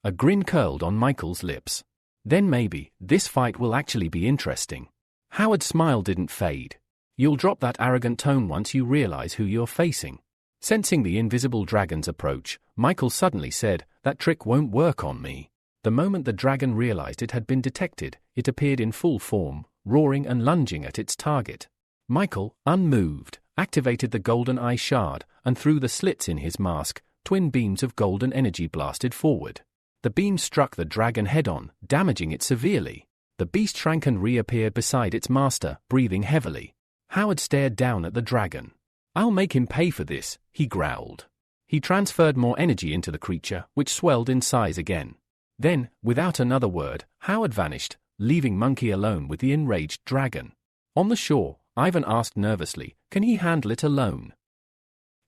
S1: A grin curled on Michael's lips. Then maybe, this fight will actually be interesting. Howard's smile didn't fade. "You'll drop that arrogant tone once you realize who you're facing." Sensing the invisible dragon's approach, Michael suddenly said, "That trick won't work on me." The moment the dragon realized it had been detected, it appeared in full form, roaring and lunging at its target. Michael, unmoved, activated the golden eye shard, and through the slits in his mask, twin beams of golden energy blasted forward. The beam struck the dragon head-on, damaging it severely. The beast shrank and reappeared beside its master, breathing heavily. Howard stared down at the dragon. "I'll make him pay for this," he growled. He transferred more energy into the creature, which swelled in size again. Then, without another word, Howard vanished, leaving Monkey alone with the enraged dragon. On the shore, Ivan asked nervously, "Can he handle it alone?"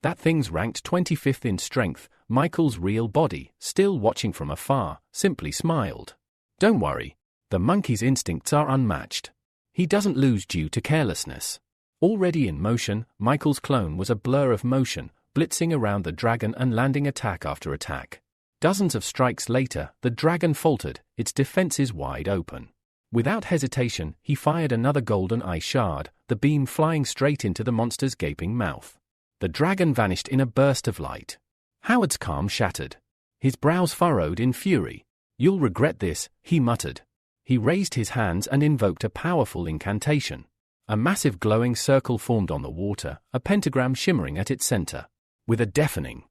S1: "That thing's ranked 25th in strength." Michael's real body, still watching from afar, simply smiled. "Don't worry. The monkey's instincts are unmatched. He doesn't lose due to carelessness." Already in motion, Michael's clone was a blur of motion, blitzing around the dragon and landing attack after attack. Dozens of strikes later, the dragon faltered, its defenses wide open. Without hesitation, he fired another golden eye shard, the beam flying straight into the monster's gaping mouth. The dragon vanished in a burst of light. Howard's calm shattered. His brows furrowed in fury. "You'll regret this," he muttered. He raised his hands and invoked a powerful incantation. A massive glowing circle formed on the water, a pentagram shimmering at its center. With a deafening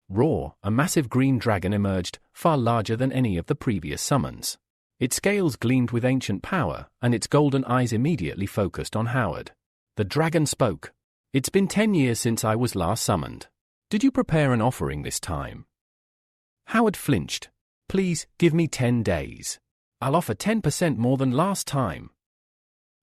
S1: roar, a massive green dragon emerged, far larger than any of the previous summons. Its scales gleamed with ancient power, and its golden eyes immediately focused on Howard. The dragon spoke. "It's been 10 years since I was last summoned. Did you prepare an offering this time?" Howard flinched. "Please, give me 10 days. I'll offer 10% more than last time."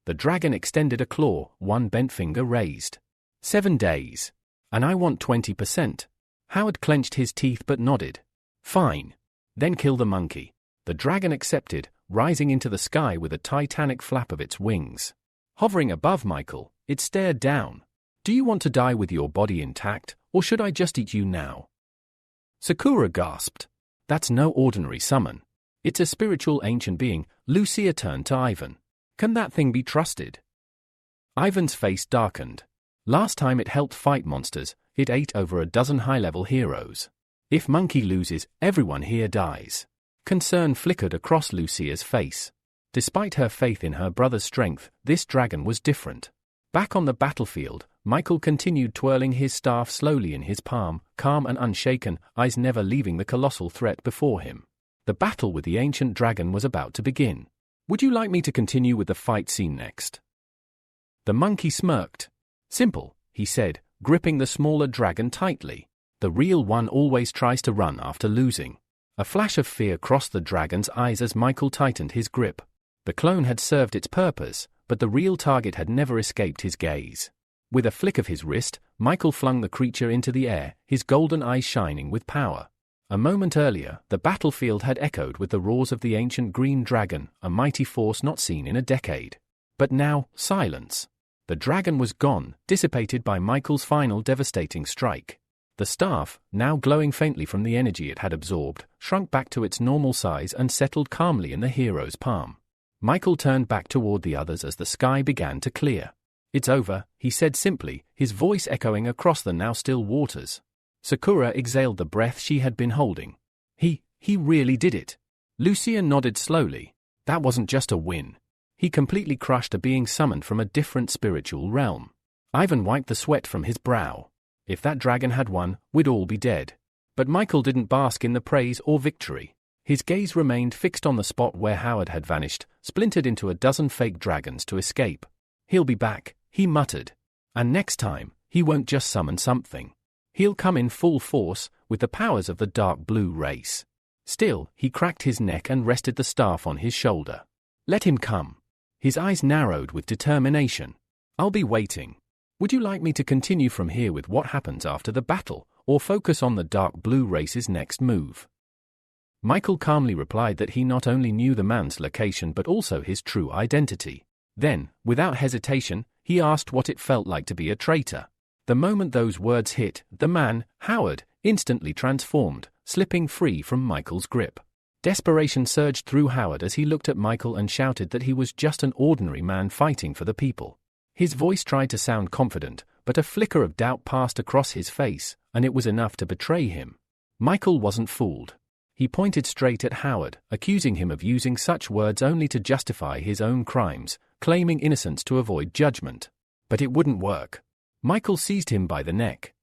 S1: The dragon extended a claw, one bent finger raised. 7 days. And I want 20%. Howard clenched his teeth but nodded. Fine. Then kill the monkey. The dragon accepted, rising into the sky with a titanic flap of its wings. Hovering above Michael, it stared down. Do you want to die with your body intact, or should I just eat you now? Sakura gasped. That's no ordinary summon. It's a spiritual ancient being. Lucia turned to Ivan. Can that thing be trusted? Ivan's face darkened. Last time it helped fight monsters, it ate over a dozen high-level heroes. If Monkey loses, everyone here dies. Concern flickered across Lucia's face. Despite her faith in her brother's strength, this dragon was different. Back on the battlefield, Michael continued twirling his staff slowly in his palm, calm and unshaken, eyes never leaving the colossal threat before him. The battle with the ancient dragon was about to begin. Would you like me to continue with the fight scene next? The monkey smirked. Simple, he said, gripping the smaller dragon tightly. The real one always tries to run after losing. A flash of fear crossed the dragon's eyes as Michael tightened his grip. The clone had served its purpose, but the real target had never escaped his gaze. With a flick of his wrist, Michael flung the creature into the air, his golden eyes shining with power. A moment earlier, the battlefield had echoed with the roars of the ancient green dragon, a mighty force not seen in a decade. But now, silence. The dragon was gone, dissipated by Michael's final devastating strike. The staff, now glowing faintly from the energy it had absorbed, shrunk back to its normal size and settled calmly in the hero's palm. Michael turned back toward the others as the sky began to clear. It's over, he said simply, his voice echoing across the now still waters. Sakura exhaled the breath she had been holding. He really did it. Lucia nodded slowly. That wasn't just a win. He completely crushed a being summoned from a different spiritual realm. Ivan wiped the sweat from his brow. If that dragon had won, we'd all be dead. But Michael didn't bask in the praise or victory. His gaze remained fixed on the spot where Howard had vanished, splintered into a dozen fake dragons to escape. He'll be back, he muttered. And next time, he won't just summon something. He'll come in full force, with the powers of the dark blue race. Still, he cracked his neck and rested the staff on his shoulder. Let him come. His eyes narrowed with determination. I'll be waiting. Would you like me to continue from here with what happens after the battle, or focus on the dark blue race's next move? Michael calmly replied that he not only knew the man's location but also his true identity. Then, without hesitation, he asked what it felt like to be a traitor. The moment those words hit, the man, Howard, instantly transformed, slipping free from Michael's grip. Desperation surged through Howard as he looked at Michael and shouted that he was just an ordinary man fighting for the people. His voice tried to sound confident, but a flicker of doubt passed across his face, and it was enough to betray him. Michael wasn't fooled. He pointed straight at Howard, accusing him of using such words only to justify his own crimes, claiming innocence to avoid judgment. But it wouldn't work. Michael seized him by the neck,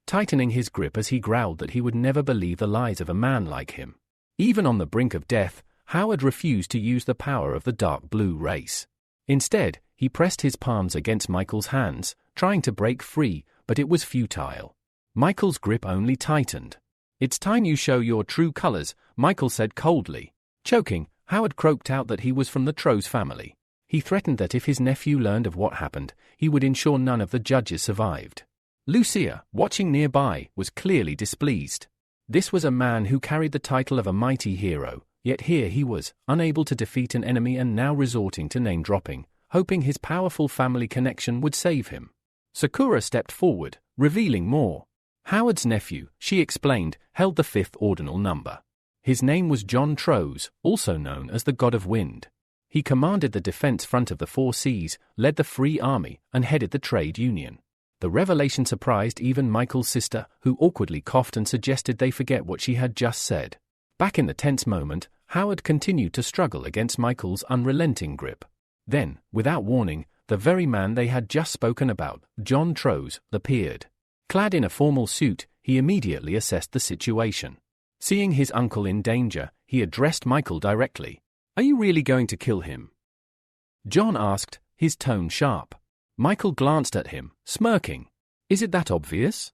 S1: tightening his grip as he growled that he would never believe the lies of a man like him. Even on the brink of death, Howard refused to use the power of the dark blue race. Instead, he pressed his palms against Michael's hands, trying to break free, but it was futile. Michael's grip only tightened. It's time you show your true colors, Michael said coldly. Choking, Howard croaked out that he was from the Trose family. He threatened that if his nephew learned of what happened, he would ensure none of the judges survived. Lucia, watching nearby, was clearly displeased. This was a man who carried the title of a mighty hero, yet here he was, unable to defeat an enemy and now resorting to name-dropping, hoping his powerful family connection would save him. Sakura stepped forward, revealing more. Howard's nephew, she explained, held the fifth ordinal number. His name was John Trose, also known as the God of Wind. He commanded the defense front of the Four Seas, led the Free Army, and headed the trade union. The revelation surprised even Michael's sister, who awkwardly coughed and suggested they forget what she had just said. Back in the tense moment, Howard continued to struggle against Michael's unrelenting grip. Then, without warning, the very man they had just spoken about, John Trose, appeared. Clad in a formal suit, he immediately assessed the situation. Seeing his uncle in danger, he addressed Michael directly. Are you really going to kill him? John asked, his tone sharp. Michael glanced at him, smirking. Is it that obvious?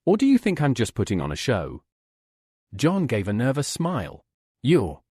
S1: Or do you think I'm just putting on a show? John gave a nervous smile. You're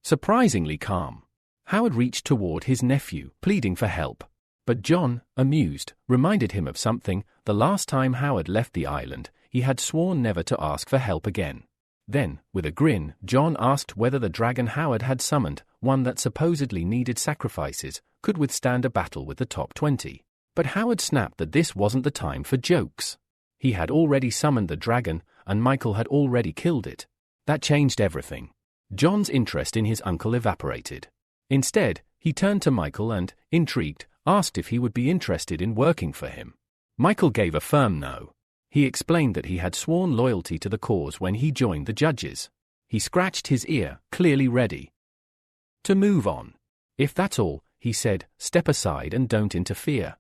S1: surprisingly calm. Howard reached toward his nephew, pleading for help. But John, amused, reminded him of something. The last time Howard left the island, he had sworn never to ask for help again. Then, with a grin, John asked whether the dragon Howard had summoned, one that supposedly needed sacrifices, could withstand a battle with the top 20. But Howard snapped that this wasn't the time for jokes. He had already summoned the dragon, and Michael had already killed it. That changed everything. John's interest in his uncle evaporated. Instead, he turned to Michael and, intrigued, asked if he would be interested in working for him. Michael gave a firm no. He explained that he had sworn loyalty to the cause when he joined the judges. He scratched his ear, clearly ready to move on. If that's all, he said, step aside and don't interfere.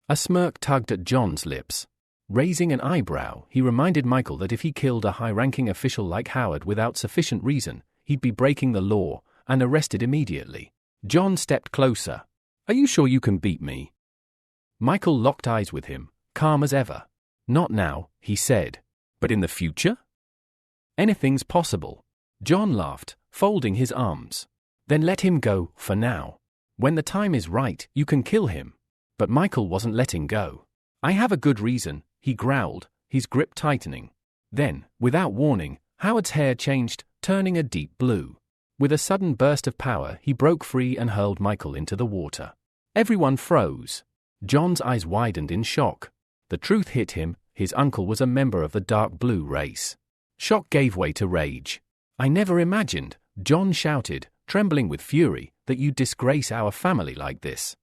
S1: A smirk tugged at John's lips. Raising an eyebrow, he reminded Michael that if he killed a high-ranking official like Howard without sufficient reason, he'd be breaking the law, and arrested immediately. John stepped closer. Are you sure you can beat me? Michael locked eyes with him, calm as ever. Not now, he said. But in the future? Anything's possible. John laughed, folding his arms. Then let him go, for now. When the time is right, you can kill him. But Michael wasn't letting go. I have a good reason, he growled, his grip tightening. Then, without warning, Howard's hair changed, turning a deep blue. With a sudden burst of power, he broke free and hurled Michael into the water. Everyone froze. John's eyes widened in shock. The truth hit him, his uncle was a member of the dark blue race. Shock gave way to rage. I never imagined, John shouted, trembling with fury, that you'd disgrace our family like this.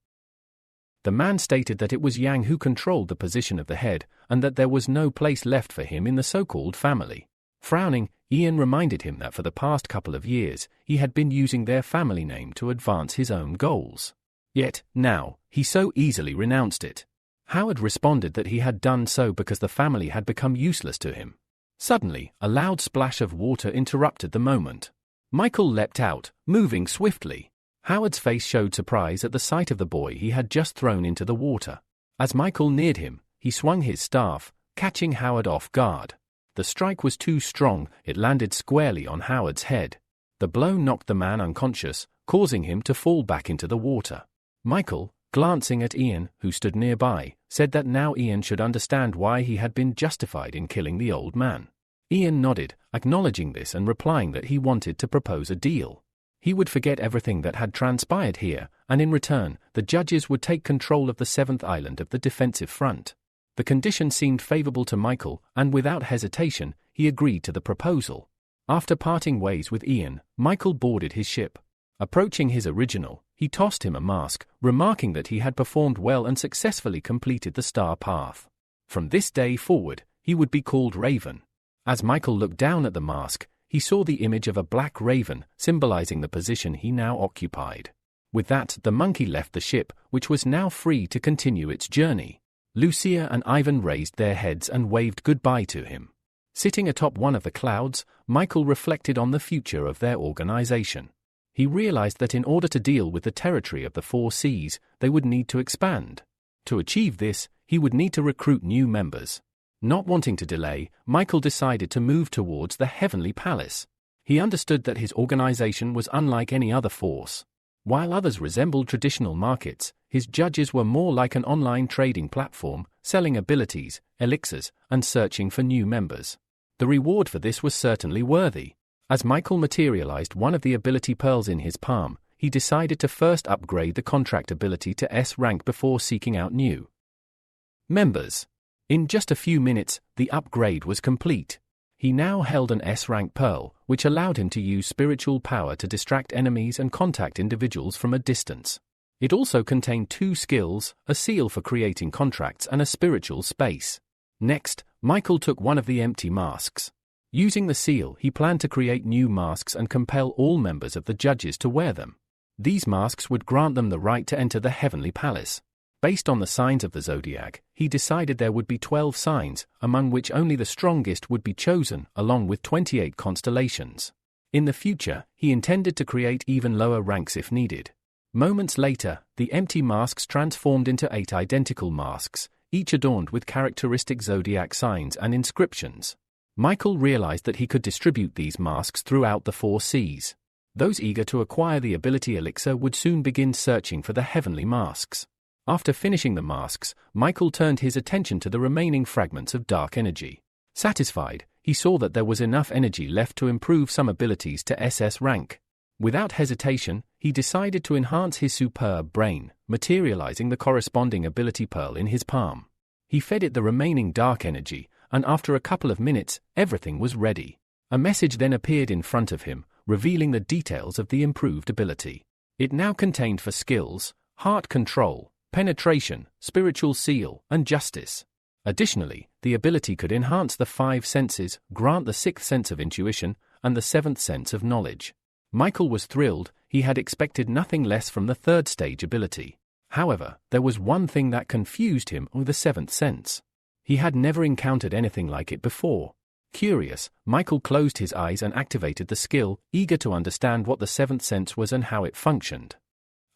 S1: The man stated that it was Yang who controlled the position of the head, and that there was no place left for him in the so-called family. Frowning, Ian reminded him that for the past couple of years, he had been using their family name to advance his own goals. Yet, now, he so easily renounced it. Howard responded that he had done so because the family had become useless to him. Suddenly, a loud splash of water interrupted the moment. Michael leapt out, moving swiftly. Howard's face showed surprise at the sight of the boy he had just thrown into the water. As Michael neared him, he swung his staff, catching Howard off guard. The strike was too strong, it landed squarely on Howard's head. The blow knocked the man unconscious, causing him to fall back into the water. Michael, glancing at Ian, who stood nearby, said that now Ian should understand why he had been justified in killing the old man. Ian nodded, acknowledging this and replying that he wanted to propose a deal. He would forget everything that had transpired here, and in return, the judges would take control of the seventh island of the defensive front. The condition seemed favorable to Michael, and without hesitation, he agreed to the proposal. After parting ways with Ian, Michael boarded his ship. Approaching his original, he tossed him a mask, remarking that he had performed well and successfully completed the star path. From this day forward, he would be called Raven. As Michael looked down at the mask, he saw the image of a black raven, symbolizing the position he now occupied. With that, the monkey left the ship, which was now free to continue its journey. Lucia and Ivan raised their heads and waved goodbye to him. Sitting atop one of the clouds, Michael reflected on the future of their organization. He realized that in order to deal with the territory of the four seas, they would need to expand. To achieve this, he would need to recruit new members. Not wanting to delay, Michael decided to move towards the Heavenly Palace. He understood that his organization was unlike any other force. While others resembled traditional markets, his judges were more like an online trading platform, selling abilities, elixirs, and searching for new members. The reward for this was certainly worthy. As Michael materialized one of the ability pearls in his palm, he decided to first upgrade the contract ability to S rank before seeking out new members. In just a few minutes, the upgrade was complete. He now held an S-rank pearl, which allowed him to use spiritual power to distract enemies and contact individuals from a distance. It also contained 2 skills, a seal for creating contracts and a spiritual space. Next, Michael took one of the empty masks. Using the seal, he planned to create new masks and compel all members of the judges to wear them. These masks would grant them the right to enter the Heavenly Palace. Based on the signs of the zodiac, he decided there would be 12 signs, among which only the strongest would be chosen, along with 28 constellations. In the future, he intended to create even lower ranks if needed. Moments later, the empty masks transformed into 8 identical masks, each adorned with characteristic zodiac signs and inscriptions. Michael realized that he could distribute these masks throughout the 4 seas. Those eager to acquire the ability elixir would soon begin searching for the heavenly masks. After finishing the masks, Michael turned his attention to the remaining fragments of dark energy. Satisfied, he saw that there was enough energy left to improve some abilities to SS rank. Without hesitation, he decided to enhance his superb brain, materializing the corresponding ability pearl in his palm. He fed it the remaining dark energy, and after a couple of minutes, everything was ready. A message then appeared in front of him, revealing the details of the improved ability. It now contained for skills, heart control, penetration, spiritual seal, and justice. Additionally, the ability could enhance the 5 senses, grant the 6th sense of intuition, and the 7th sense of knowledge. Michael was thrilled. He had expected nothing less from the 3rd stage ability. However, there was one thing that confused him with the 7th sense. He had never encountered anything like it before. Curious, Michael closed his eyes and activated the skill, eager to understand what the 7th sense was and how it functioned.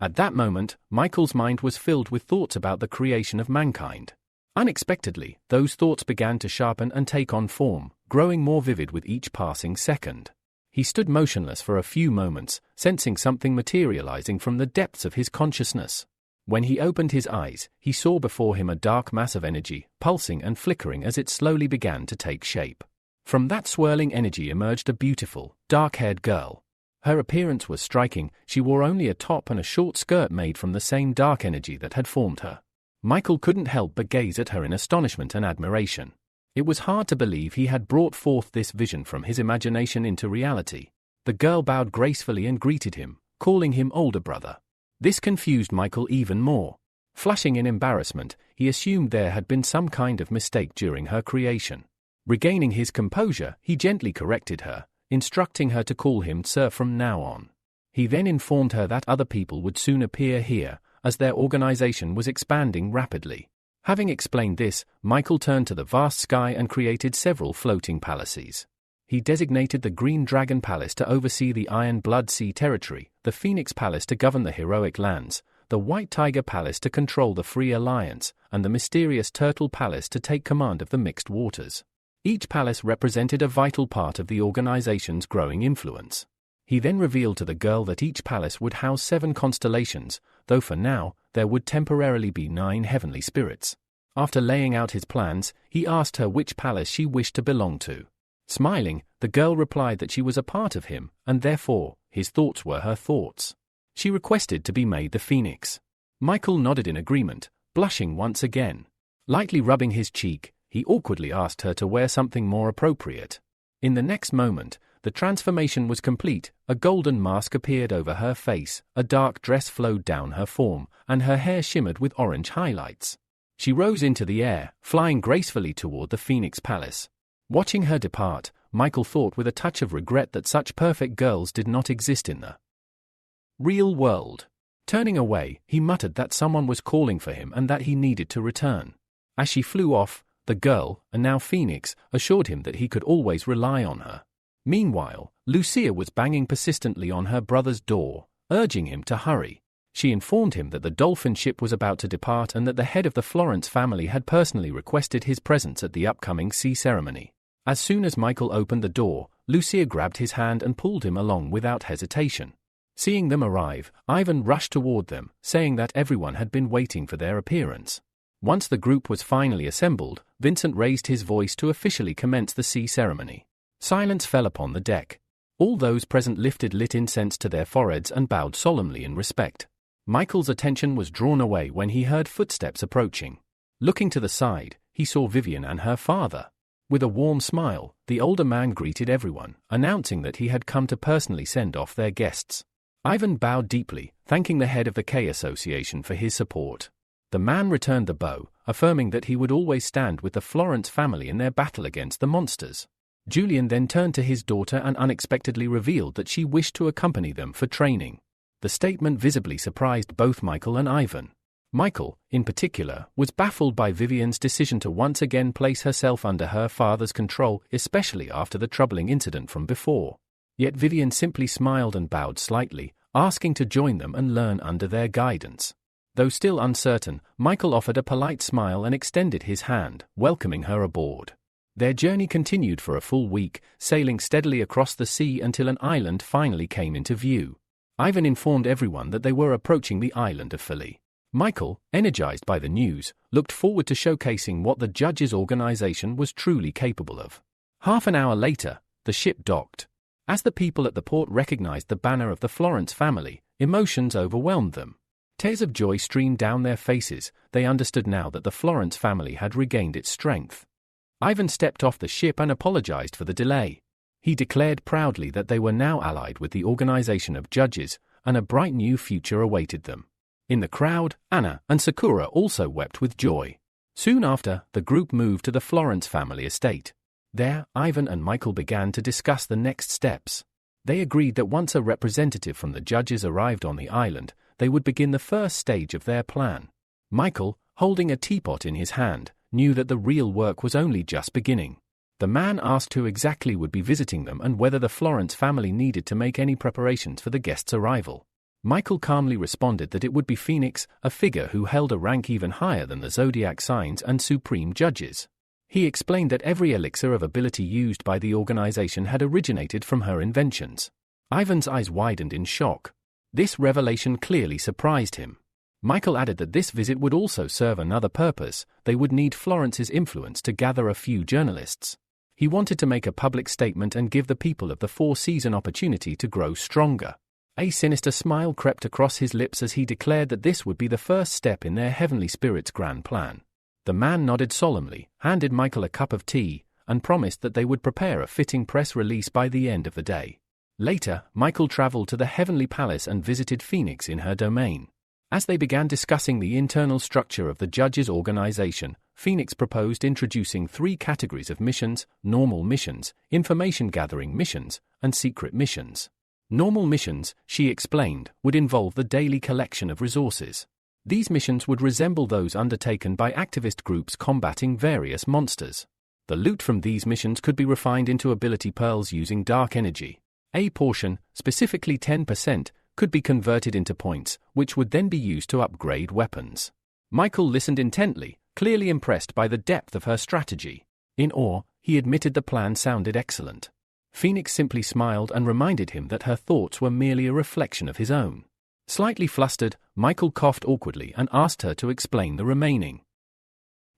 S1: At that moment, Michael's mind was filled with thoughts about the creation of mankind. Unexpectedly, those thoughts began to sharpen and take on form, growing more vivid with each passing second. He stood motionless for a few moments, sensing something materializing from the depths of his consciousness. When he opened his eyes, he saw before him a dark mass of energy, pulsing and flickering as it slowly began to take shape. From that swirling energy emerged a beautiful, dark-haired girl. Her appearance was striking. She wore only a top and a short skirt made from the same dark energy that had formed her. Michael couldn't help but gaze at her in astonishment and admiration. It was hard to believe he had brought forth this vision from his imagination into reality. The girl bowed gracefully and greeted him, calling him older brother. This confused Michael even more. Flushing in embarrassment, he assumed there had been some kind of mistake during her creation. Regaining his composure, he gently corrected her, instructing her to call him sir from now on. He then informed her that other people would soon appear here, as their organization was expanding rapidly. Having explained this, Michael turned to the vast sky and created several floating palaces. He designated the Green Dragon Palace to oversee the Iron Blood Sea territory, the Phoenix Palace to govern the Heroic Lands, the White Tiger Palace to control the Free Alliance, and the Mysterious Turtle Palace to take command of the Mixed Waters. Each palace represented a vital part of the organization's growing influence. He then revealed to the girl that each palace would house 7 constellations, though for now, there would temporarily be 9 heavenly spirits. After laying out his plans, he asked her which palace she wished to belong to. Smiling, the girl replied that she was a part of him, and therefore, his thoughts were her thoughts. She requested to be made the Phoenix. Michael nodded in agreement, blushing once again. Lightly rubbing his cheek, he awkwardly asked her to wear something more appropriate. In the next moment, the transformation was complete. A golden mask appeared over her face, a dark dress flowed down her form, and her hair shimmered with orange highlights. She rose into the air, flying gracefully toward the Phoenix Palace. Watching her depart, Michael thought with a touch of regret that such perfect girls did not exist in the real world. Turning away, he muttered that someone was calling for him and that he needed to return. As she flew off, the girl, and now Phoenix, assured him that he could always rely on her. Meanwhile, Lucia was banging persistently on her brother's door, urging him to hurry. She informed him that the dolphin ship was about to depart and that the head of the Florence family had personally requested his presence at the upcoming sea ceremony. As soon as Michael opened the door, Lucia grabbed his hand and pulled him along without hesitation. Seeing them arrive, Ivan rushed toward them, saying that everyone had been waiting for their appearance. Once the group was finally assembled, Vincent raised his voice to officially commence the sea ceremony. Silence fell upon the deck. All those present lifted lit incense to their foreheads and bowed solemnly in respect. Michael's attention was drawn away when he heard footsteps approaching. Looking to the side, he saw Vivian and her father. With a warm smile, the older man greeted everyone, announcing that he had come to personally send off their guests. Ivan bowed deeply, thanking the head of the K Association for his support. The man returned the bow, affirming that he would always stand with the Florence family in their battle against the monsters. Julian then turned to his daughter and unexpectedly revealed that she wished to accompany them for training. The statement visibly surprised both Michael and Ivan. Michael, in particular, was baffled by Vivian's decision to once again place herself under her father's control, especially after the troubling incident from before. Yet Vivian simply smiled and bowed slightly, asking to join them and learn under their guidance. Though still uncertain, Michael offered a polite smile and extended his hand, welcoming her aboard. Their journey continued for a full week, sailing steadily across the sea until an island finally came into view. Ivan informed everyone that they were approaching the island of Philly. Michael, energized by the news, looked forward to showcasing what the judges' organization was truly capable of. Half an hour later, the ship docked. As the people at the port recognized the banner of the Florence family, emotions overwhelmed them. Tears of joy streamed down their faces. They understood now that the Florence family had regained its strength. Ivan stepped off the ship and apologized for the delay. He declared proudly that they were now allied with the organization of judges, and a bright new future awaited them. In the crowd, Anna and Sakura also wept with joy. Soon after, the group moved to the Florence family estate. There, Ivan and Michael began to discuss the next steps. They agreed that once a representative from the judges arrived on the island, they would begin the first stage of their plan. Michael, holding a teapot in his hand, knew that the real work was only just beginning. The man asked who exactly would be visiting them and whether the Florence family needed to make any preparations for the guests' arrival. Michael calmly responded that it would be Phoenix, a figure who held a rank even higher than the zodiac signs and supreme judges. He explained that every elixir of ability used by the organization had originated from her inventions. Ivan's eyes widened in shock. This revelation clearly surprised him. Michael added that this visit would also serve another purpose. They would need Florence's influence to gather a few journalists. He wanted to make a public statement and give the people of the Four Seas an opportunity to grow stronger. A sinister smile crept across his lips as he declared that this would be the first step in their heavenly spirit's grand plan. The man nodded solemnly, handed Michael a cup of tea, and promised that they would prepare a fitting press release by the end of the day. Later, Michael traveled to the Heavenly Palace and visited Phoenix in her domain. As they began discussing the internal structure of the judges' organization, Phoenix proposed introducing 3 categories of missions: normal missions, information-gathering missions, and secret missions. Normal missions, she explained, would involve the daily collection of resources. These missions would resemble those undertaken by activist groups combating various monsters. The loot from these missions could be refined into ability pearls using dark energy. A portion, specifically 10%, could be converted into points, which would then be used to upgrade weapons. Michael listened intently, clearly impressed by the depth of her strategy. In awe, he admitted the plan sounded excellent. Phoenix simply smiled and reminded him that her thoughts were merely a reflection of his own. Slightly flustered, Michael coughed awkwardly and asked her to explain the remaining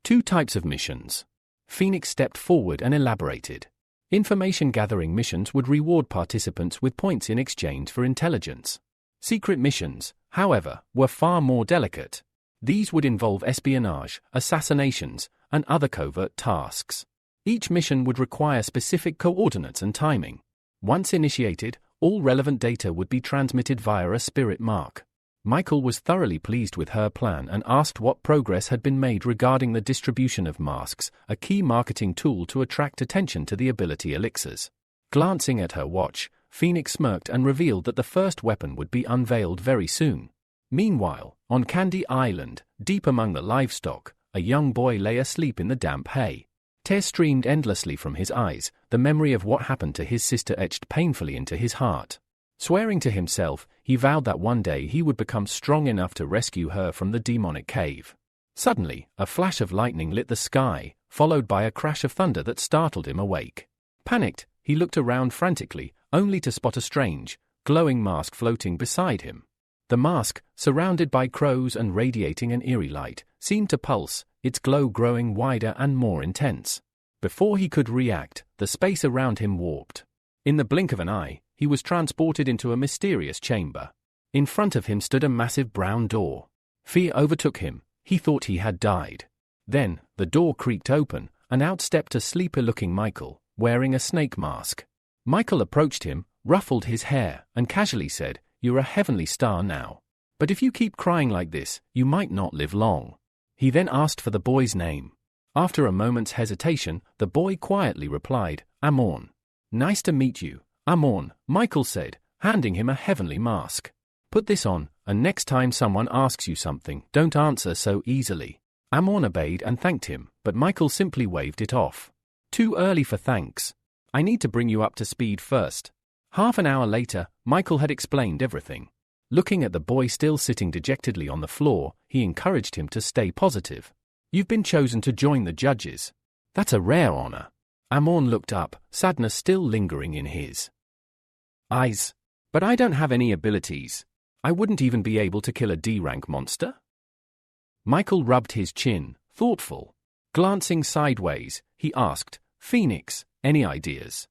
S1: 2 types of missions. Phoenix stepped forward and elaborated. Information-gathering missions would reward participants with points in exchange for intelligence. Secret missions, however, were far more delicate. These would involve espionage, assassinations, and other covert tasks. Each mission would require specific coordinates and timing. Once initiated, all relevant data would be transmitted via a spirit mark. Michael was thoroughly pleased with her plan and asked what progress had been made regarding the distribution of masks, a key marketing tool to attract attention to the ability elixirs. Glancing at her watch, Phoenix smirked and revealed that the first weapon would be unveiled very soon. Meanwhile, on Candy Island, deep among the livestock, a young boy lay asleep in the damp hay. Tears streamed endlessly from his eyes, the memory of what happened to his sister etched painfully into his heart. Swearing to himself, he vowed that one day he would become strong enough to rescue her from the demonic cave. Suddenly, a flash of lightning lit the sky, followed by a crash of thunder that startled him awake. Panicked, he looked around frantically, only to spot a strange, glowing mask floating beside him. The mask, surrounded by crows and radiating an eerie light, seemed to pulse, its glow growing wider and more intense. Before he could react, the space around him warped. In the blink of an eye, he was transported into a mysterious chamber. In front of him stood a massive brown door. Fear overtook him. He thought he had died. Then, the door creaked open, and out stepped a sleeper-looking Michael, wearing a snake mask. Michael approached him, ruffled his hair, and casually said, "You're a heavenly star now. But if you keep crying like this, you might not live long." He then asked for the boy's name. After a moment's hesitation, the boy quietly replied, "Amorn." "Nice to meet you, Amorn," Michael said, handing him a heavenly mask. "Put this on, and next time someone asks you something, don't answer so easily." Amorn obeyed and thanked him, but Michael simply waved it off. "Too early for thanks. I need to bring you up to speed first." Half an hour later, Michael had explained everything. Looking at the boy still sitting dejectedly on the floor, he encouraged him to stay positive. "You've been chosen to join the judges. That's a rare honor." Amorn looked up, sadness still lingering in his eyes. "But I don't have any abilities. I wouldn't even be able to kill a D-rank monster." Michael rubbed his chin, thoughtful. Glancing sideways, he asked, "Phoenix, any ideas?"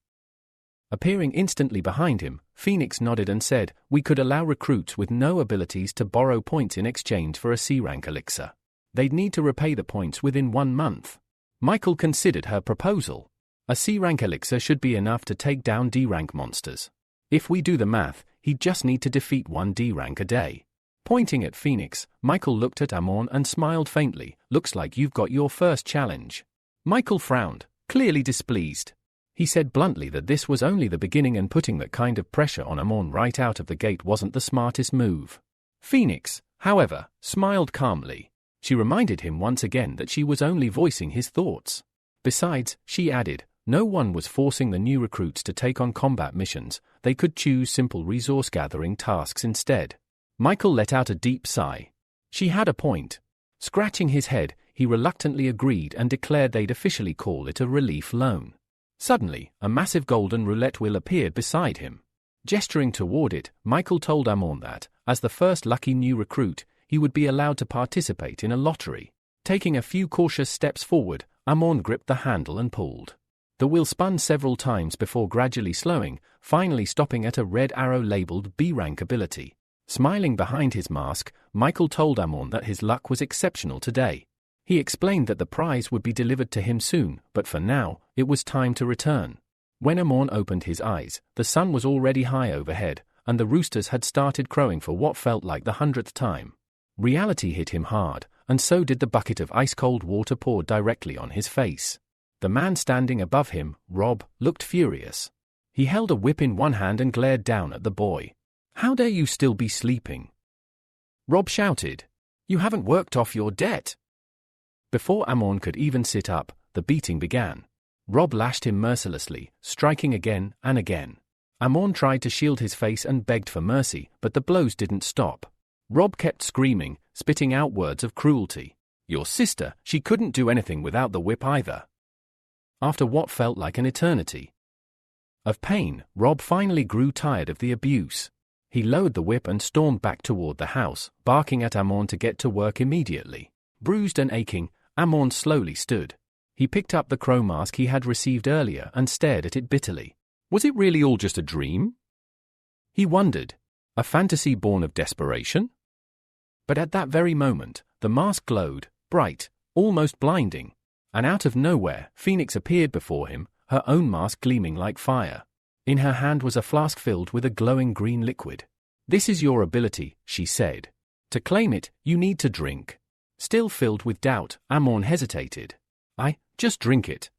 S1: Appearing instantly behind him, Phoenix nodded and said, "We could allow recruits with no abilities to borrow points in exchange for a C-rank elixir. They'd need to repay the points within 1 month." Michael considered her proposal. A C-rank elixir should be enough to take down D-rank monsters. If we do the math, he'd just need to defeat 1 D-rank a day. Pointing at Phoenix, Michael looked at Amon and smiled faintly. "Looks like you've got your first challenge." Michael frowned, clearly displeased. He said bluntly that this was only the beginning and putting that kind of pressure on Amon right out of the gate wasn't the smartest move. Phoenix, however, smiled calmly. She reminded him once again that she was only voicing his thoughts. Besides, she added, no one was forcing the new recruits to take on combat missions. They could choose simple resource-gathering tasks instead. Michael let out a deep sigh. She had a point. Scratching his head, he reluctantly agreed and declared they'd officially call it a relief loan. Suddenly, a massive golden roulette wheel appeared beside him. Gesturing toward it, Michael told Amon that, as the first lucky new recruit, he would be allowed to participate in a lottery. Taking a few cautious steps forward, Amon gripped the handle and pulled. The wheel spun several times before gradually slowing, finally stopping at a red arrow labeled B-rank ability. Smiling behind his mask, Michael told Amon that his luck was exceptional today. He explained that the prize would be delivered to him soon, but for now, it was time to return. When Amon opened his eyes, the sun was already high overhead, and the roosters had started crowing for what felt like the 100th time. Reality hit him hard, and so did the bucket of ice-cold water poured directly on his face. The man standing above him, Rob, looked furious. He held a whip in one hand and glared down at the boy. "How dare you still be sleeping?" Rob shouted. "You haven't worked off your debt." Before Amon could even sit up, the beating began. Rob lashed him mercilessly, striking again and again. Amon tried to shield his face and begged for mercy, but the blows didn't stop. Rob kept screaming, spitting out words of cruelty. "Your sister, she couldn't do anything without the whip either." After what felt like an eternity of pain, Rob finally grew tired of the abuse. He lowered the whip and stormed back toward the house, barking at Amon to get to work immediately. Bruised and aching, Amon slowly stood. He picked up the crow mask he had received earlier and stared at it bitterly. Was it really all just a dream? He wondered. A fantasy born of desperation? But at that very moment, the mask glowed, bright, almost blinding. And out of nowhere, Phoenix appeared before him, her own mask gleaming like fire. In her hand was a flask filled with a glowing green liquid. "This is your ability," she said. "To claim it, you need to drink." Still filled with doubt, Amon hesitated. Just drink it."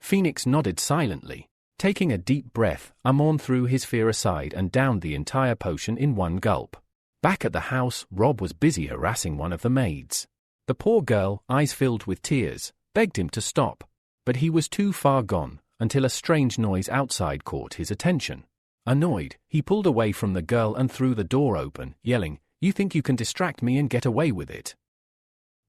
S1: Phoenix nodded silently. Taking a deep breath, Amon threw his fear aside and downed the entire potion in one gulp. Back at the house, Rob was busy harassing one of the maids. The poor girl, eyes filled with tears, begged him to stop. But he was too far gone, until a strange noise outside caught his attention. Annoyed, he pulled away from the girl and threw the door open, yelling, "You think you can distract me and get away with it?"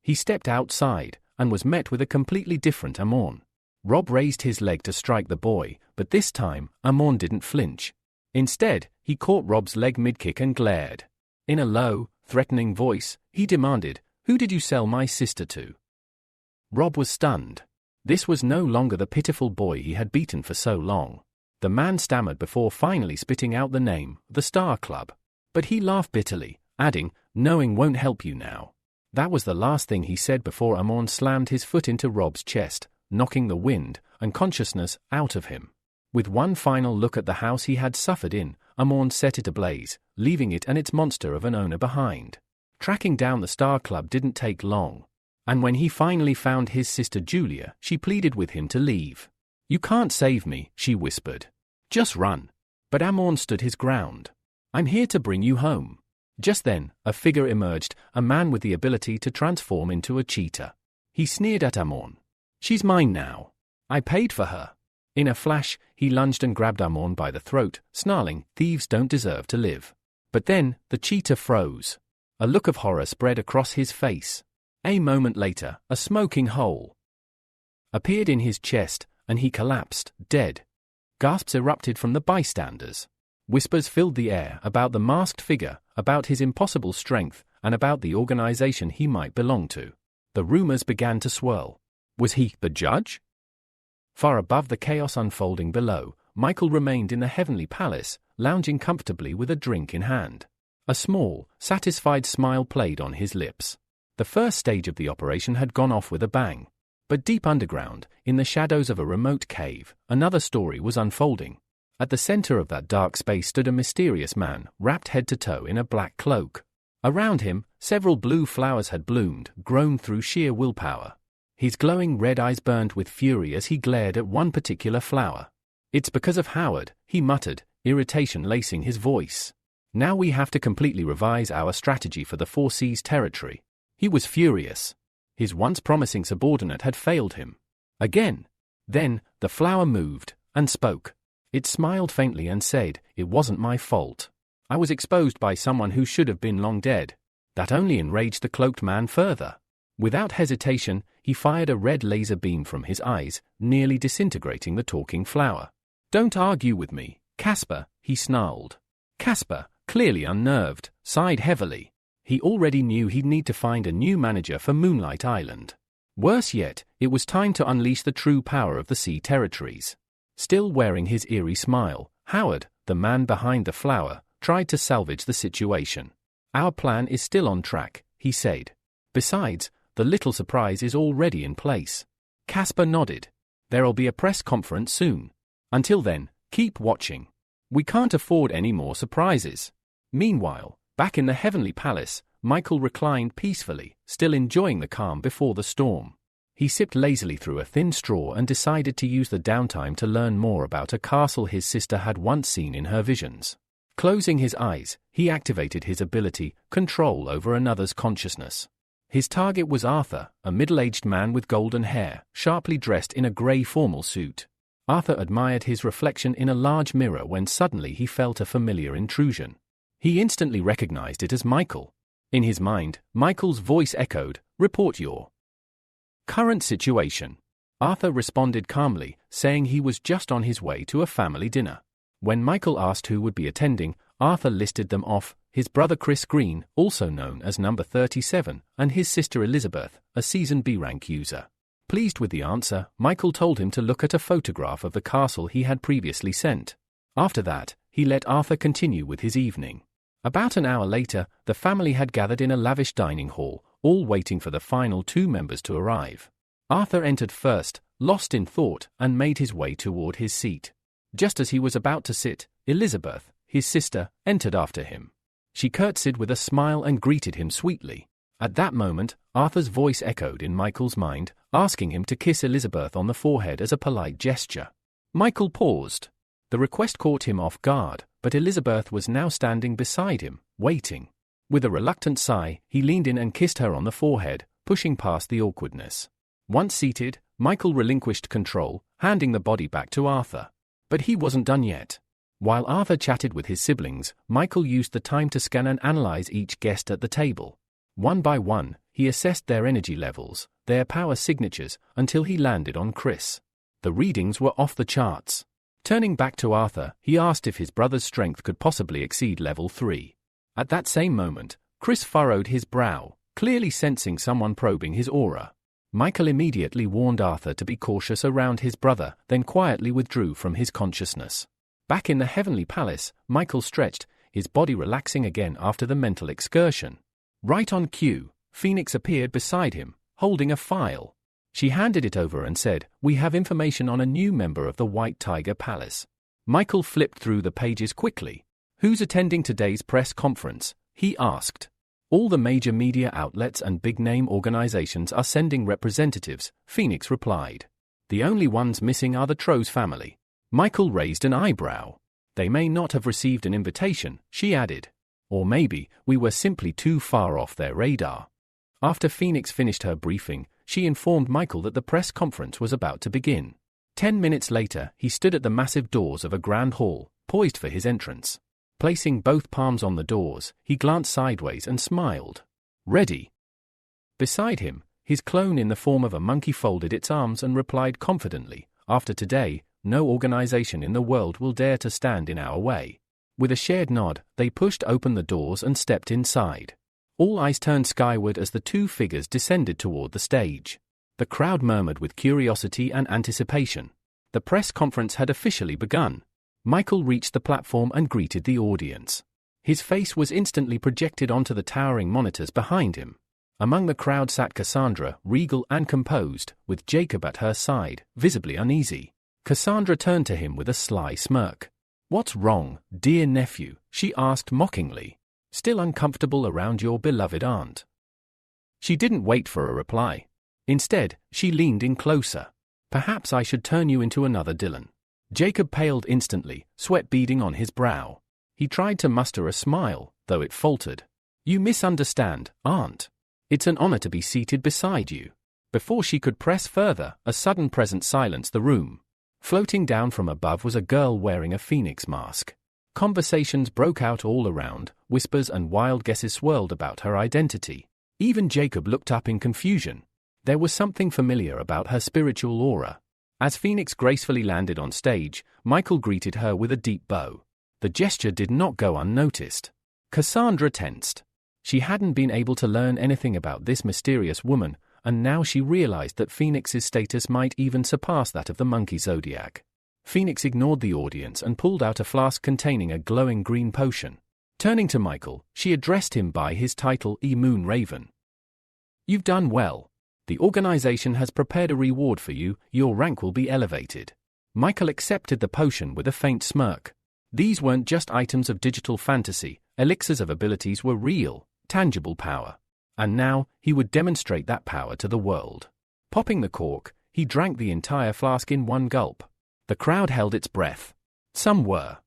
S1: He stepped outside, and was met with a completely different Amon. Rob raised his leg to strike the boy, but this time, Amon didn't flinch. Instead, he caught Rob's leg mid-kick and glared. In a low, threatening voice, he demanded, "Who did you sell my sister to?" Rob was stunned. This was no longer the pitiful boy he had beaten for so long. The man stammered before finally spitting out the name, the Star Club. But he laughed bitterly, adding, "Knowing won't help you now." That was the last thing he said before Amon slammed his foot into Rob's chest, knocking the wind and consciousness out of him. With one final look at the house he had suffered in, Amon set it ablaze, leaving it and its monster of an owner behind. Tracking down the Star Club didn't take long. And when he finally found his sister Julia, she pleaded with him to leave. "You can't save me," she whispered. "Just run." But Amon stood his ground. "I'm here to bring you home." Just then, a figure emerged, a man with the ability to transform into a cheetah. He sneered at Amon. "She's mine now. I paid for her." In a flash, he lunged and grabbed Amon by the throat, snarling, "Thieves don't deserve to live." But then, the cheetah froze. A look of horror spread across his face. A moment later, a smoking hole appeared in his chest, and he collapsed, dead. Gasps erupted from the bystanders. Whispers filled the air about the masked figure, about his impossible strength, and about the organization he might belong to. The rumors began to swirl. Was he the judge? Far above the chaos unfolding below, Michael remained in the heavenly palace, lounging comfortably with a drink in hand. A small, satisfied smile played on his lips. The first stage of the operation had gone off with a bang. But deep underground, in the shadows of a remote cave, another story was unfolding. At the center of that dark space stood a mysterious man, wrapped head to toe in a black cloak. Around him, several blue flowers had bloomed, grown through sheer willpower. His glowing red eyes burned with fury as he glared at one particular flower. "It's because of Howard," he muttered, irritation lacing his voice. "Now we have to completely revise our strategy for the Four Seas territory." He was furious. His once promising subordinate had failed him. Again. Then, the flower moved, and spoke. It smiled faintly and said, "It wasn't my fault. I was exposed by someone who should have been long dead." That only enraged the cloaked man further. Without hesitation, he fired a red laser beam from his eyes, nearly disintegrating the talking flower. "Don't argue with me, Casper," he snarled. Casper, clearly unnerved, sighed heavily. He already knew he'd need to find a new manager for Moonlight Island. Worse yet, it was time to unleash the true power of the sea territories. Still wearing his eerie smile, Howard, the man behind the flower, tried to salvage the situation. "Our plan is still on track," he said. "Besides, the little surprise is already in place." Casper nodded. "There'll be a press conference soon. Until then, keep watching. We can't afford any more surprises." Meanwhile, back in the heavenly palace, Michael reclined peacefully, still enjoying the calm before the storm. He sipped lazily through a thin straw and decided to use the downtime to learn more about a castle his sister had once seen in her visions. Closing his eyes, he activated his ability, control over another's consciousness. His target was Arthur, a middle-aged man with golden hair, sharply dressed in a grey formal suit. Arthur admired his reflection in a large mirror when suddenly he felt a familiar intrusion. He instantly recognized it as Michael. In his mind, Michael's voice echoed, "Report your current situation." Arthur responded calmly, saying he was just on his way to a family dinner. When Michael asked who would be attending, Arthur listed them off: his brother Chris Green, also known as Number 37, and his sister Elizabeth, a seasoned B-rank user. Pleased with the answer, Michael told him to look at a photograph of the castle he had previously sent. After that, he let Arthur continue with his evening. About an hour later, the family had gathered in a lavish dining hall, all waiting for the final two members to arrive. Arthur entered first, lost in thought, and made his way toward his seat. Just as he was about to sit, Elizabeth, his sister, entered after him. She curtsied with a smile and greeted him sweetly. At that moment, Arthur's voice echoed in Michael's mind, asking him to kiss Elizabeth on the forehead as a polite gesture. Michael paused. The request caught him off guard, but Elizabeth was now standing beside him, waiting. With a reluctant sigh, he leaned in and kissed her on the forehead, pushing past the awkwardness. Once seated, Michael relinquished control, handing the body back to Arthur. But he wasn't done yet. While Arthur chatted with his siblings, Michael used the time to scan and analyze each guest at the table. One by one, he assessed their energy levels, their power signatures, until he landed on Chris. The readings were off the charts. Turning back to Arthur, he asked if his brother's strength could possibly exceed level 3. At that same moment, Chris furrowed his brow, clearly sensing someone probing his aura. Michael immediately warned Arthur to be cautious around his brother, then quietly withdrew from his consciousness. Back in the heavenly palace, Michael stretched, his body relaxing again after the mental excursion. Right on cue, Phoenix appeared beside him, holding a file. She handed it over and said, "We have information on a new member of the White Tiger Palace." Michael flipped through the pages quickly. "Who's attending today's press conference?" he asked. "All the major media outlets and big-name organizations are sending representatives," Phoenix replied. "The only ones missing are the Trose family." Michael raised an eyebrow. "They may not have received an invitation," she added. "Or maybe we were simply too far off their radar." After Phoenix finished her briefing, she informed Michael that the press conference was about to begin. 10 minutes later, he stood at the massive doors of a grand hall, poised for his entrance. Placing both palms on the doors, he glanced sideways and smiled. "Ready?" Beside him, his clone in the form of a monkey folded its arms and replied confidently, "After today, no organization in the world will dare to stand in our way." With a shared nod, they pushed open the doors and stepped inside. All eyes turned skyward as the two figures descended toward the stage. The crowd murmured with curiosity and anticipation. The press conference had officially begun. Michael reached the platform and greeted the audience. His face was instantly projected onto the towering monitors behind him. Among the crowd sat Cassandra, regal and composed, with Jacob at her side, visibly uneasy. Cassandra turned to him with a sly smirk. "What's wrong, dear nephew?" she asked mockingly. "Still uncomfortable around your beloved aunt?" She didn't wait for a reply. Instead, she leaned in closer. "Perhaps I should turn you into another Dylan." Jacob paled instantly, sweat beading on his brow. He tried to muster a smile, though it faltered. "You misunderstand, aunt. It's an honor to be seated beside you." Before she could press further, a sudden presence silenced the room. Floating down from above was a girl wearing a phoenix mask. Conversations broke out all around, whispers and wild guesses swirled about her identity. Even Jacob looked up in confusion. There was something familiar about her spiritual aura. As Phoenix gracefully landed on stage, Michael greeted her with a deep bow. The gesture did not go unnoticed. Cassandra tensed. She hadn't been able to learn anything about this mysterious woman, and now she realized that Phoenix's status might even surpass that of the monkey zodiac. Phoenix ignored the audience and pulled out a flask containing a glowing green potion. Turning to Michael, she addressed him by his title, Moon Raven. "You've done well. The organization has prepared a reward for you. Your rank will be elevated." Michael accepted the potion with a faint smirk. These weren't just items of digital fantasy, elixirs of abilities were real, tangible power. And now, he would demonstrate that power to the world. Popping the cork, he drank the entire flask in one gulp. The crowd held its breath. Some were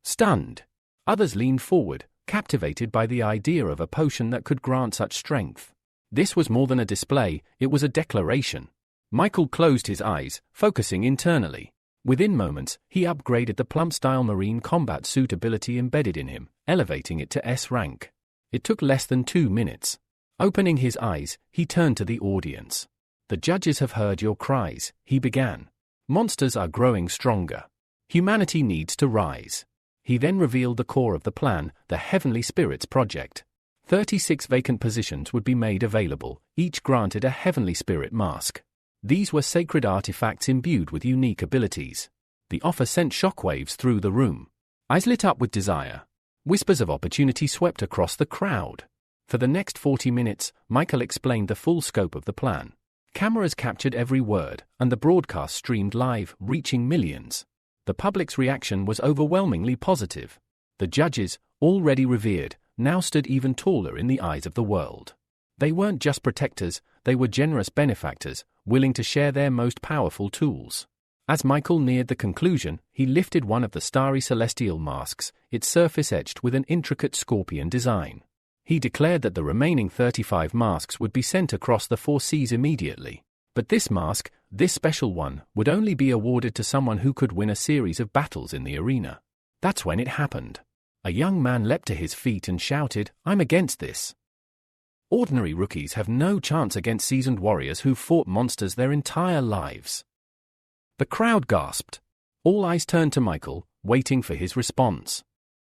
S1: stunned. Others leaned forward, captivated by the idea of a potion that could grant such strength. This was more than a display, it was a declaration. Michael closed his eyes, focusing internally. Within moments, he upgraded the plump-style marine combat suit ability embedded in him, elevating it to S rank. It took less than 2 minutes. Opening his eyes, he turned to the audience. "The judges have heard your cries," he began. "Monsters are growing stronger. Humanity needs to rise." He then revealed the core of the plan, the Heavenly Spirits Project. 36 vacant positions would be made available, each granted a Heavenly Spirit mask. These were sacred artifacts imbued with unique abilities. The offer sent shockwaves through the room. Eyes lit up with desire. Whispers of opportunity swept across the crowd. For the next 40 minutes, Michael explained the full scope of the plan. Cameras captured every word, and the broadcast streamed live, reaching millions. The public's reaction was overwhelmingly positive. The judges, already revered, now stood even taller in the eyes of the world. They weren't just protectors, they were generous benefactors, willing to share their most powerful tools. As Michael neared the conclusion, he lifted one of the starry celestial masks, its surface etched with an intricate scorpion design. He declared that the remaining 35 masks would be sent across the 4 seas immediately. But this mask, this special one, would only be awarded to someone who could win a series of battles in the arena. That's when it happened. A young man leapt to his feet and shouted, "I'm against this. Ordinary rookies have no chance against seasoned warriors who've fought monsters their entire lives." The crowd gasped. All eyes turned to Michael, waiting for his response.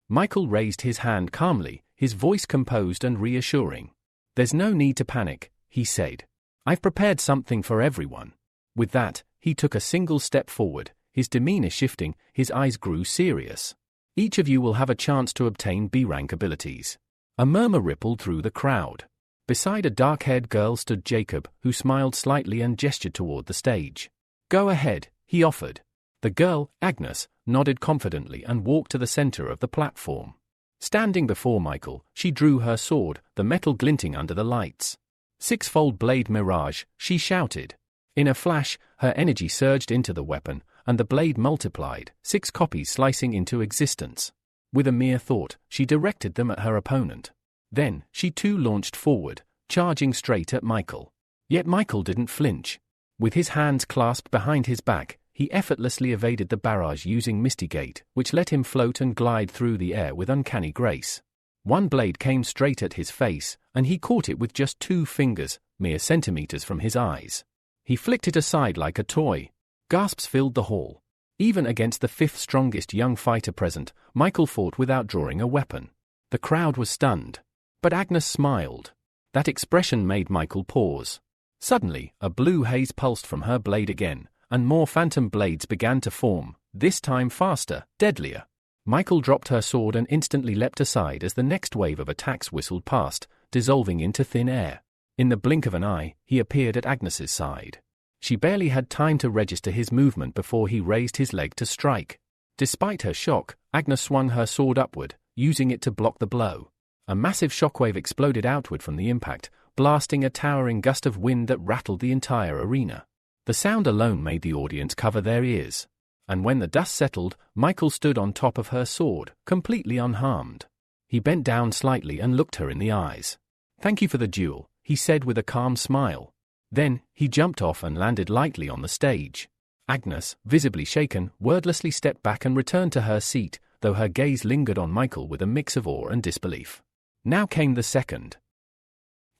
S1: Michael raised his hand calmly, his voice composed and reassuring. "There's no need to panic," he said. "I've prepared something for everyone." With that, he took a single step forward, his demeanor shifting, his eyes grew serious. "Each of you will have a chance to obtain B-rank abilities." A murmur rippled through the crowd. Beside a dark-haired girl stood Jacob, who smiled slightly and gestured toward the stage. "Go ahead," he offered. The girl, Agnes, nodded confidently and walked to the center of the platform. Standing before Michael, she drew her sword, the metal glinting under the lights. "Six-fold blade mirage," she shouted. In a flash, her energy surged into the weapon, and the blade multiplied, 6 copies slicing into existence. With a mere thought, she directed them at her opponent. Then, she too launched forward, charging straight at Michael. Yet Michael didn't flinch. With his hands clasped behind his back, he effortlessly evaded the barrage using Mistigate, which let him float and glide through the air with uncanny grace. One blade came straight at his face, and he caught it with just 2 fingers, mere centimeters from his eyes. He flicked it aside like a toy. Gasps filled the hall. Even against the 5th strongest young fighter present, Michael fought without drawing a weapon. The crowd was stunned. But Agnes smiled. That expression made Michael pause. Suddenly, a blue haze pulsed from her blade again, and more phantom blades began to form, this time faster, deadlier. Michael dropped her sword and instantly leapt aside as the next wave of attacks whistled past, dissolving into thin air. In the blink of an eye, he appeared at Agnes's side. She barely had time to register his movement before he raised his leg to strike. Despite her shock, Agnes swung her sword upward, using it to block the blow. A massive shockwave exploded outward from the impact, blasting a towering gust of wind that rattled the entire arena. The sound alone made the audience cover their ears. And when the dust settled, Michael stood on top of her sword, completely unharmed. He bent down slightly and looked her in the eyes. "Thank you for the duel," he said with a calm smile. Then, he jumped off and landed lightly on the stage. Agnes, visibly shaken, wordlessly stepped back and returned to her seat, though her gaze lingered on Michael with a mix of awe and disbelief. Now came the second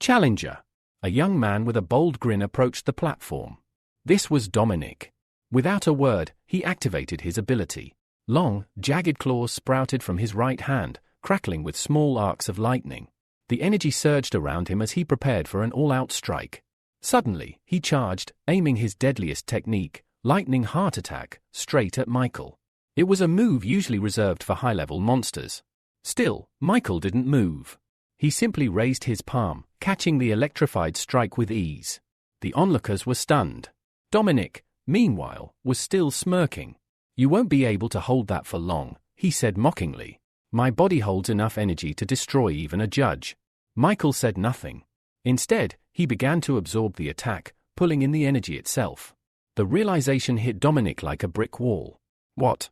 S1: challenger. A young man with a bold grin approached the platform. This was Dominic. Without a word, he activated his ability. Long, jagged claws sprouted from his right hand, crackling with small arcs of lightning. The energy surged around him as he prepared for an all-out strike. Suddenly, he charged, aiming his deadliest technique, Lightning Heart Attack, straight at Michael. It was a move usually reserved for high-level monsters. Still, Michael didn't move. He simply raised his palm, catching the electrified strike with ease. The onlookers were stunned. Dominic, meanwhile, was still smirking. "You won't be able to hold that for long," he said mockingly. "My body holds enough energy to destroy even a judge." Michael said nothing. Instead, he began to absorb the attack, pulling in the energy itself. The realization hit Dominic like a brick wall. "What?"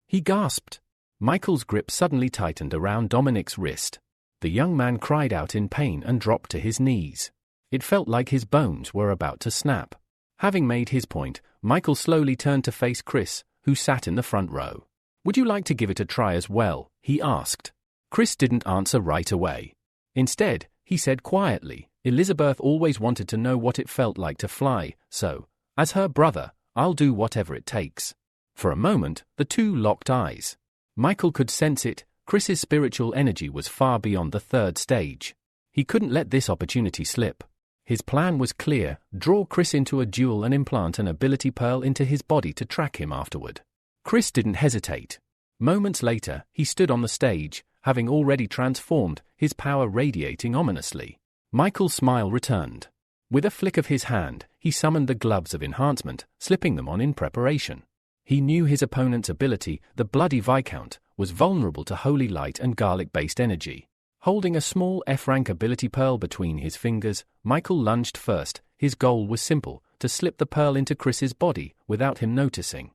S1: he gasped. Michael's grip suddenly tightened around Dominic's wrist. The young man cried out in pain and dropped to his knees. It felt like his bones were about to snap. Having made his point, Michael slowly turned to face Chris, who sat in the front row. "Would you like to give it a try as well?" he asked. Chris didn't answer right away. Instead, he said quietly, "Elizabeth always wanted to know what it felt like to fly, so, as her brother, I'll do whatever it takes." For a moment, the two locked eyes. Michael could sense it. Chris's spiritual energy was far beyond the third stage. He couldn't let this opportunity slip. His plan was clear: draw Chris into a duel and implant an ability pearl into his body to track him afterward. Chris didn't hesitate. Moments later, he stood on the stage, having already transformed, his power radiating ominously. Michael's smile returned. With a flick of his hand, he summoned the gloves of enhancement, slipping them on in preparation. He knew his opponent's ability, the Bloody Viscount, was vulnerable to holy light and garlic-based energy. Holding a small F-rank ability pearl between his fingers, Michael lunged first. His goal was simple: to slip the pearl into Chris's body without him noticing.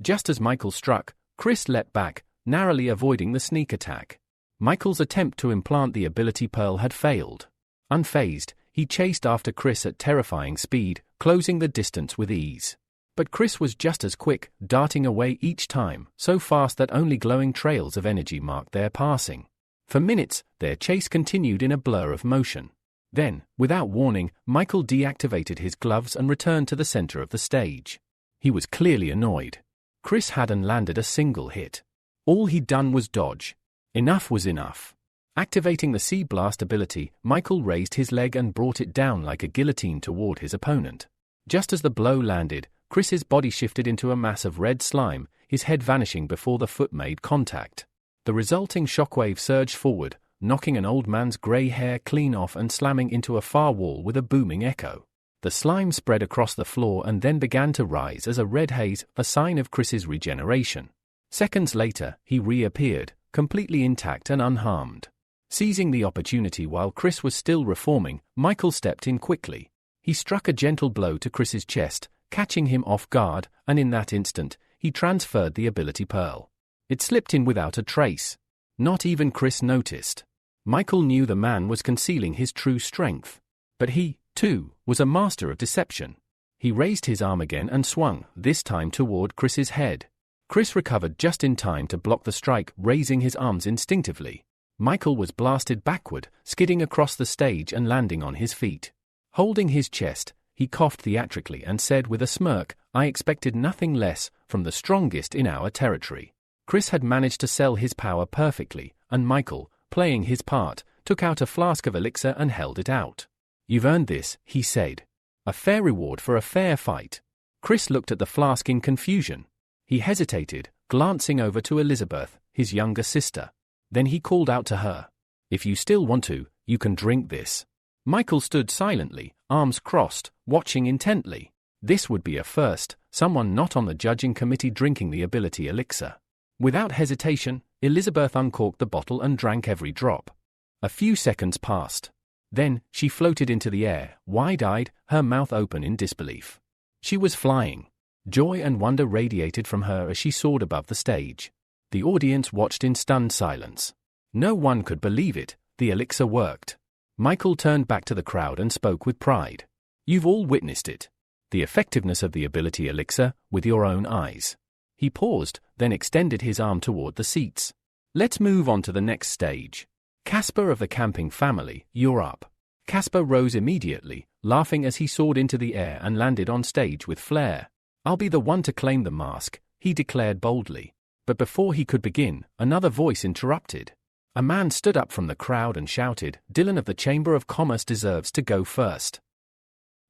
S1: Just as Michael struck, Chris leapt back, narrowly avoiding the sneak attack. Michael's attempt to implant the ability pearl had failed. Unfazed, he chased after Chris at terrifying speed, closing the distance with ease. But Chris was just as quick, darting away each time, so fast that only glowing trails of energy marked their passing. For minutes, their chase continued in a blur of motion. Then, without warning, Michael deactivated his gloves and returned to the center of the stage. He was clearly annoyed. Chris hadn't landed a single hit. All he'd done was dodge. Enough was enough. Activating the Sea Blast ability, Michael raised his leg and brought it down like a guillotine toward his opponent. Just as the blow landed, Chris's body shifted into a mass of red slime, his head vanishing before the foot made contact. The resulting shockwave surged forward, knocking an old man's grey hair clean off and slamming into a far wall with a booming echo. The slime spread across the floor and then began to rise as a red haze, a sign of Chris's regeneration. Seconds later, he reappeared, completely intact and unharmed. Seizing the opportunity while Chris was still reforming, Michael stepped in quickly. He struck a gentle blow to Chris's chest, catching him off guard, and in that instant, he transferred the ability pearl. It slipped in without a trace. Not even Chris noticed. Michael knew the man was concealing his true strength. But he, too, was a master of deception. He raised his arm again and swung, this time toward Chris's head. Chris recovered just in time to block the strike, raising his arms instinctively. Michael was blasted backward, skidding across the stage and landing on his feet. Holding his chest, he coughed theatrically and said with a smirk, "I expected nothing less from the strongest in our territory." Chris had managed to sell his power perfectly, and Michael, playing his part, took out a flask of elixir and held it out. "You've earned this," he said. "A fair reward for a fair fight." Chris looked at the flask in confusion. He hesitated, glancing over to Elizabeth, his younger sister. Then he called out to her. "If you still want to, you can drink this." Michael stood silently, arms crossed, watching intently. This would be a first, someone not on the judging committee drinking the ability elixir. Without hesitation, Elizabeth uncorked the bottle and drank every drop. A few seconds passed. Then, she floated into the air, wide-eyed, her mouth open in disbelief. She was flying. Joy and wonder radiated from her as she soared above the stage. The audience watched in stunned silence. No one could believe it, the elixir worked. Michael turned back to the crowd and spoke with pride. "You've all witnessed it. The effectiveness of the ability elixir, with your own eyes." He paused, then extended his arm toward the seats. "Let's move on to the next stage. Casper of the camping family, you're up." Casper rose immediately, laughing as he soared into the air and landed on stage with flair. "I'll be the one to claim the mask," he declared boldly. But before he could begin, another voice interrupted. A man stood up from the crowd and shouted, "Dylan of the Chamber of Commerce deserves to go first."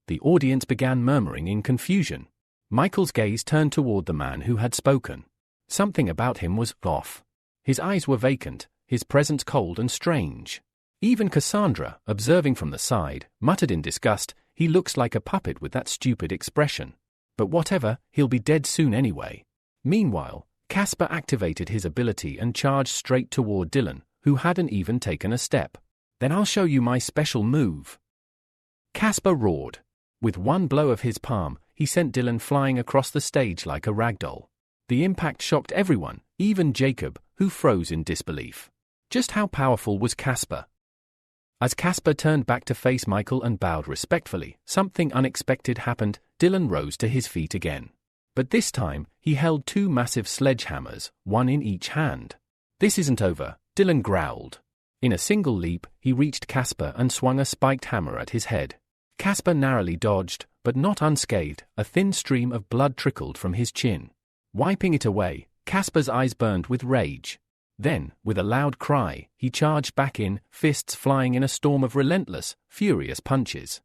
S1: The audience began murmuring in confusion. Michael's gaze turned toward the man who had spoken. Something about him was off. His eyes were vacant, his presence cold and strange. Even Cassandra, observing from the side, muttered in disgust, "He looks like a puppet with that stupid expression. But whatever, he'll be dead soon anyway." Meanwhile, Casper activated his ability and charged straight toward Dylan, who hadn't even taken a step. "Then I'll show you my special move." Casper roared. With one blow of his palm, he sent Dylan flying across the stage like a ragdoll. The impact shocked everyone, even Jacob, who froze in disbelief. Just how powerful was Casper? As Casper turned back to face Michael and bowed respectfully, something unexpected happened. Dylan rose to his feet again. But this time, he held two massive sledgehammers, one in each hand. "This isn't over," Dylan growled. In a single leap, he reached Casper and swung a spiked hammer at his head. Casper narrowly dodged, but not unscathed. A thin stream of blood trickled from his chin. Wiping it away, Casper's eyes burned with rage. Then, with a loud cry, he charged back in, fists flying in a storm of relentless, furious punches.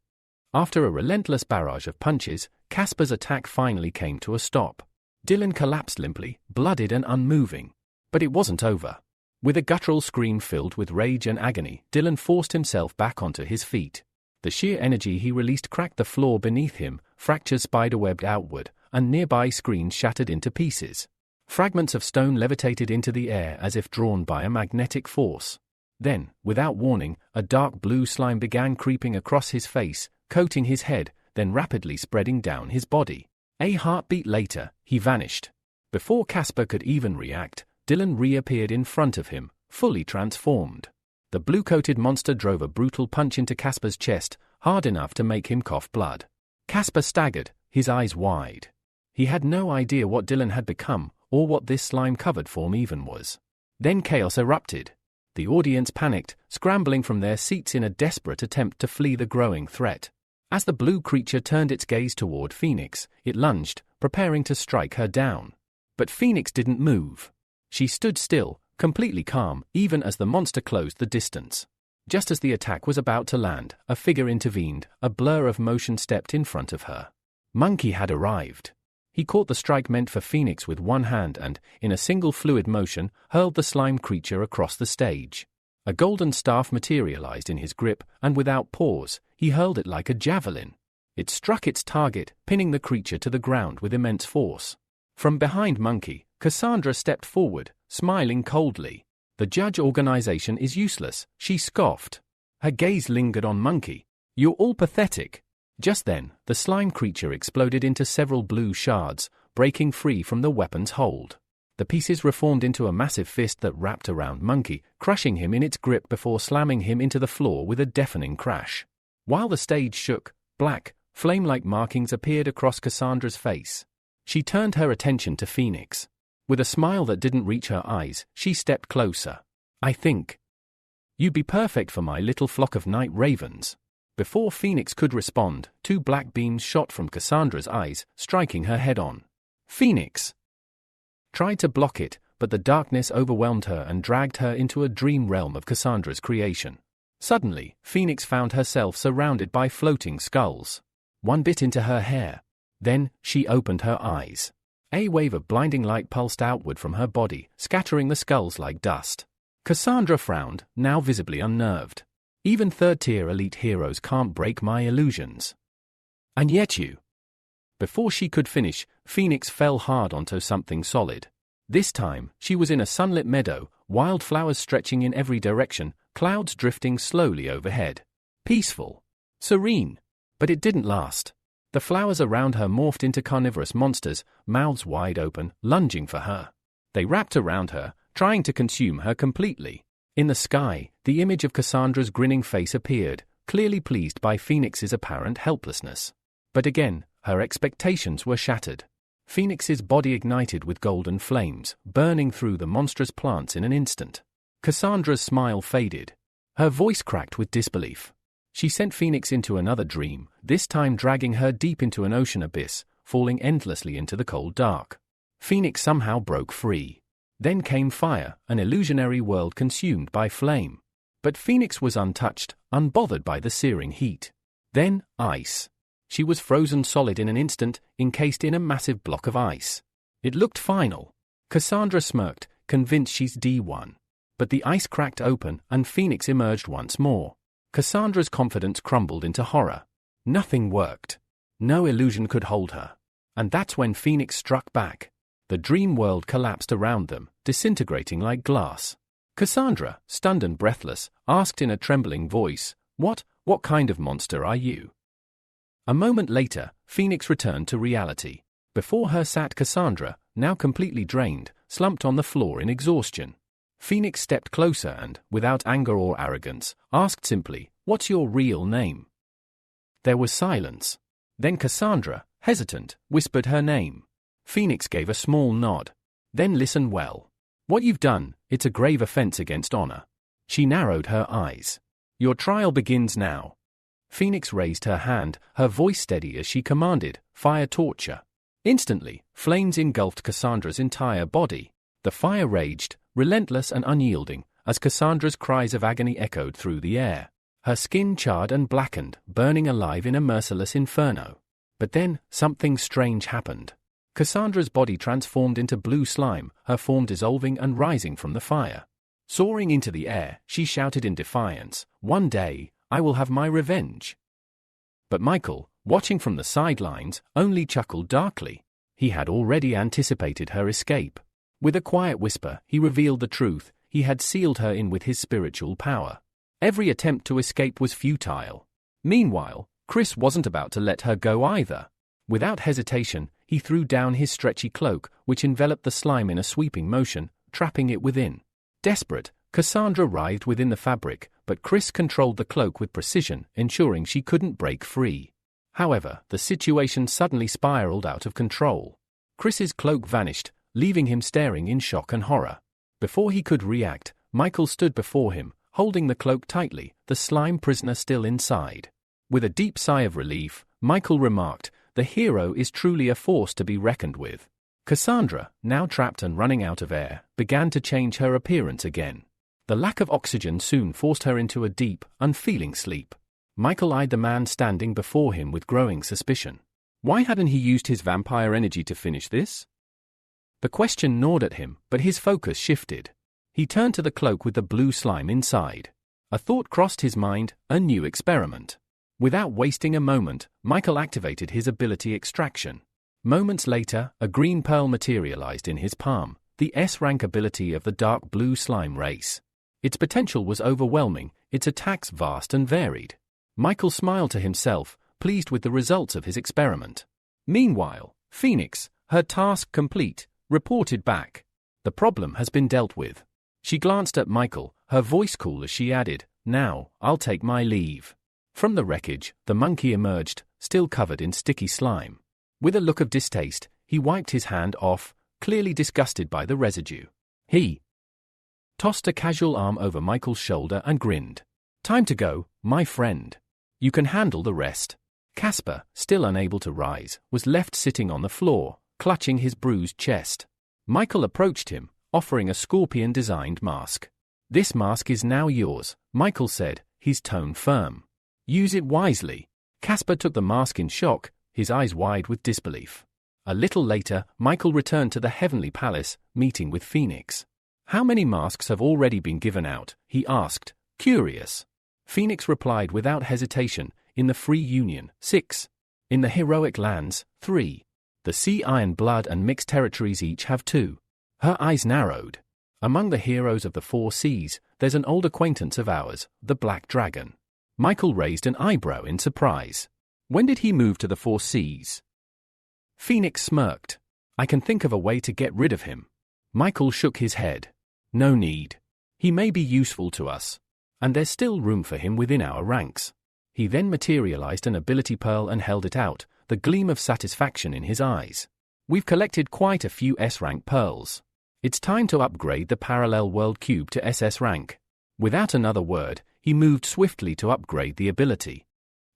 S1: After a relentless barrage of punches, Casper's attack finally came to a stop. Dylan collapsed limply, bloodied and unmoving. But it wasn't over. With a guttural scream filled with rage and agony, Dylan forced himself back onto his feet. The sheer energy he released cracked the floor beneath him, fractures spiderwebbed outward, and nearby screens shattered into pieces. Fragments of stone levitated into the air as if drawn by a magnetic force. Then, without warning, a dark blue slime began creeping across his face, coating his head, then rapidly spreading down his body. A heartbeat later, he vanished. Before Casper could even react, Dylan reappeared in front of him, fully transformed. The blue-coated monster drove a brutal punch into Casper's chest, hard enough to make him cough blood. Casper staggered, his eyes wide. He had no idea what Dylan had become, or what this slime-covered form even was. Then chaos erupted. The audience panicked, scrambling from their seats in a desperate attempt to flee the growing threat. As the blue creature turned its gaze toward Phoenix, it lunged, preparing to strike her down. But Phoenix didn't move. She stood still, completely calm, even as the monster closed the distance. Just as the attack was about to land, a figure intervened, a blur of motion stepped in front of her. Monkey had arrived. He caught the strike meant for Phoenix with one hand and, in a single fluid motion, hurled the slime creature across the stage. A golden staff materialized in his grip, and without pause, he hurled it like a javelin. It struck its target, pinning the creature to the ground with immense force. From behind Monkey, Cassandra stepped forward, smiling coldly. "The judge organization is useless," she scoffed. Her gaze lingered on Monkey. "You're all pathetic." Just then, the slime creature exploded into several blue shards, breaking free from the weapon's hold. The pieces reformed into a massive fist that wrapped around Monkey, crushing him in its grip before slamming him into the floor with a deafening crash. While the stage shook, black, flame-like markings appeared across Cassandra's face. She turned her attention to Phoenix. With a smile that didn't reach her eyes, she stepped closer. "I think you'd be perfect for my little flock of night ravens." Before Phoenix could respond, two black beams shot from Cassandra's eyes, striking her head-on. Phoenix tried to block it, but the darkness overwhelmed her and dragged her into a dream realm of Cassandra's creation. Suddenly, Phoenix found herself surrounded by floating skulls. One bit into her hair. Then, she opened her eyes. A wave of blinding light pulsed outward from her body, scattering the skulls like dust. Cassandra frowned, now visibly unnerved. Even third-tier elite heroes can't break my illusions. And yet you. Before she could finish, Phoenix fell hard onto something solid. This time, she was in a sunlit meadow, wildflowers stretching in every direction, clouds drifting slowly overhead. Peaceful. Serene. But it didn't last. The flowers around her morphed into carnivorous monsters, mouths wide open, lunging for her. They wrapped around her, trying to consume her completely. In the sky, the image of Cassandra's grinning face appeared, clearly pleased by Phoenix's apparent helplessness. But again, her expectations were shattered. Phoenix's body ignited with golden flames, burning through the monstrous plants in an instant. Cassandra's smile faded. Her voice cracked with disbelief. She sent Phoenix into another dream, this time dragging her deep into an ocean abyss, falling endlessly into the cold dark. Phoenix somehow broke free. Then came fire, an illusionary world consumed by flame. But Phoenix was untouched, unbothered by the searing heat. Then, ice. She was frozen solid in an instant, encased in a massive block of ice. It looked final. Cassandra smirked, convinced she's D1. But the ice cracked open, and Phoenix emerged once more. Cassandra's confidence crumbled into horror. Nothing worked. No illusion could hold her. And that's when Phoenix struck back. The dream world collapsed around them, disintegrating like glass. Cassandra, stunned and breathless, asked in a trembling voice, What kind of monster are you?" A moment later, Phoenix returned to reality. Before her sat Cassandra, now completely drained, slumped on the floor in exhaustion. Phoenix stepped closer and, without anger or arrogance, asked simply, "What's your real name?" There was silence. Then Cassandra, hesitant, whispered her name. Phoenix gave a small nod. "Then listen well. What you've done, it's a grave offense against honor." She narrowed her eyes. "Your trial begins now." Phoenix raised her hand, her voice steady as she commanded, "Fire torture." Instantly, flames engulfed Cassandra's entire body. The fire raged, relentless and unyielding, as Cassandra's cries of agony echoed through the air. Her skin charred and blackened, burning alive in a merciless inferno. But then, something strange happened. Cassandra's body transformed into blue slime, her form dissolving and rising from the fire. Soaring into the air, she shouted in defiance, "One day, I will have my revenge." But Michael, watching from the sidelines, only chuckled darkly. He had already anticipated her escape. With a quiet whisper, he revealed the truth: he had sealed her in with his spiritual power. Every attempt to escape was futile. Meanwhile, Chris wasn't about to let her go either. Without hesitation, he threw down his stretchy cloak, which enveloped the slime in a sweeping motion, trapping it within. Desperate, Cassandra writhed within the fabric, but Chris controlled the cloak with precision, ensuring she couldn't break free. However, the situation suddenly spiraled out of control. Chris's cloak vanished, leaving him staring in shock and horror. Before he could react, Michael stood before him, holding the cloak tightly, the slime prisoner still inside. With a deep sigh of relief, Michael remarked, "The hero is truly a force to be reckoned with." Cassandra, now trapped and running out of air, began to change her appearance again. The lack of oxygen soon forced her into a deep, unfeeling sleep. Michael eyed the man standing before him with growing suspicion. Why hadn't he used his vampire energy to finish this? The question gnawed at him, but his focus shifted. He turned to the cloak with the blue slime inside. A thought crossed his mind, a new experiment. Without wasting a moment, Michael activated his ability extraction. Moments later, a green pearl materialized in his palm, the S-rank ability of the dark blue slime race. Its potential was overwhelming, its attacks vast and varied. Michael smiled to himself, pleased with the results of his experiment. Meanwhile, Phoenix, her task complete, reported back. "The problem has been dealt with." She glanced at Michael, her voice cool as she added, "Now, I'll take my leave." From the wreckage, the monkey emerged, still covered in sticky slime. With a look of distaste, he wiped his hand off, clearly disgusted by the residue. He tossed a casual arm over Michael's shoulder and grinned. "Time to go, my friend. You can handle the rest." Casper, still unable to rise, was left sitting on the floor, clutching his bruised chest. Michael approached him, offering a scorpion-designed mask. "This mask is now yours," Michael said, his tone firm. Use it wisely. Casper took the mask in shock, his eyes wide with disbelief. A little later, Michael returned to the Heavenly Palace, meeting with Phoenix. How many masks have already been given out? He asked, curious. Phoenix replied without hesitation, in the Free Union, 6. In the Heroic Lands, 3. The Sea Iron Blood and Mixed Territories each have 2. Her eyes narrowed. Among the heroes of the 4 seas, there's an old acquaintance of ours, the Black Dragon. Michael raised an eyebrow in surprise. When did he move to the 4 seas? Phoenix smirked. I can think of a way to get rid of him. Michael shook his head. No need. He may be useful to us. And there's still room for him within our ranks. He then materialized an ability pearl and held it out, the gleam of satisfaction in his eyes. We've collected quite a few S-rank pearls. It's time to upgrade the parallel world cube to SS rank. Without another word, he moved swiftly to upgrade the ability.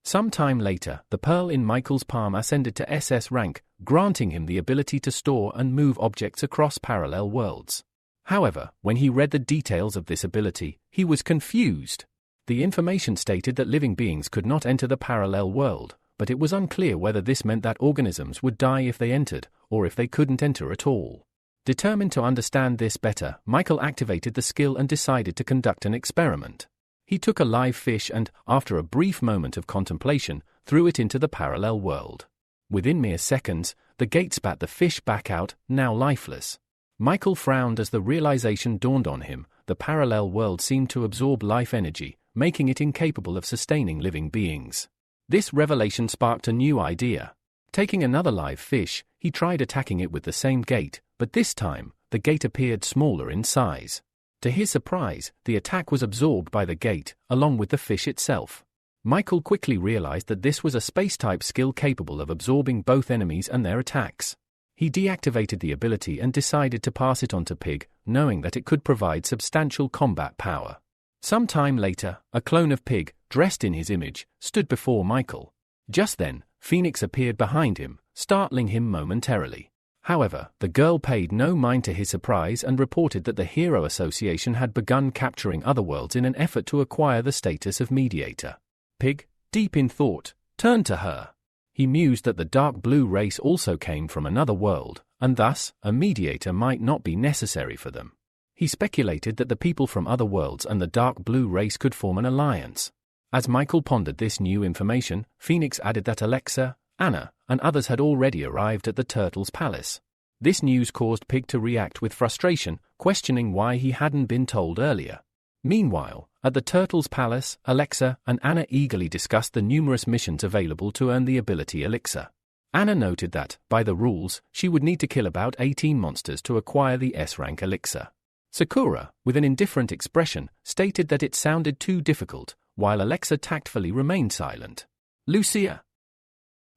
S1: Some time later, the pearl in Michael's palm ascended to SS rank, granting him the ability to store and move objects across parallel worlds. However, when he read the details of this ability, he was confused. The information stated that living beings could not enter the parallel world, but it was unclear whether this meant that organisms would die if they entered, or if they couldn't enter at all. Determined to understand this better, Michael activated the skill and decided to conduct an experiment. He took a live fish and, after a brief moment of contemplation, threw it into the parallel world. Within mere seconds, the gate spat the fish back out, now lifeless. Michael frowned as the realization dawned on him. The parallel world seemed to absorb life energy, making it incapable of sustaining living beings. This revelation sparked a new idea. Taking another live fish, he tried attacking it with the same gate, but this time, the gate appeared smaller in size. To his surprise, the attack was absorbed by the gate, along with the fish itself. Michael quickly realized that this was a space-type skill capable of absorbing both enemies and their attacks. He deactivated the ability and decided to pass it on to Pig, knowing that it could provide substantial combat power. Some time later, a clone of Pig, dressed in his image, stood before Michael. Just then, Phoenix appeared behind him, startling him momentarily. However, the girl paid no mind to his surprise and reported that the Hero Association had begun capturing other worlds in an effort to acquire the status of mediator. Pig, deep in thought, turned to her. He mused that the dark blue race also came from another world, and thus, a mediator might not be necessary for them. He speculated that the people from other worlds and the dark blue race could form an alliance. As Michael pondered this new information, Phoenix added that Alexa, Anna, and others had already arrived at the Turtle's Palace. This news caused Pig to react with frustration, questioning why he hadn't been told earlier. Meanwhile, at the Turtle's Palace, Alexa and Anna eagerly discussed the numerous missions available to earn the ability Elixir. Anna noted that, by the rules, she would need to kill about 18 monsters to acquire the S-rank Elixir. Sakura, with an indifferent expression, stated that it sounded too difficult, while Alexa tactfully remained silent. Lucia,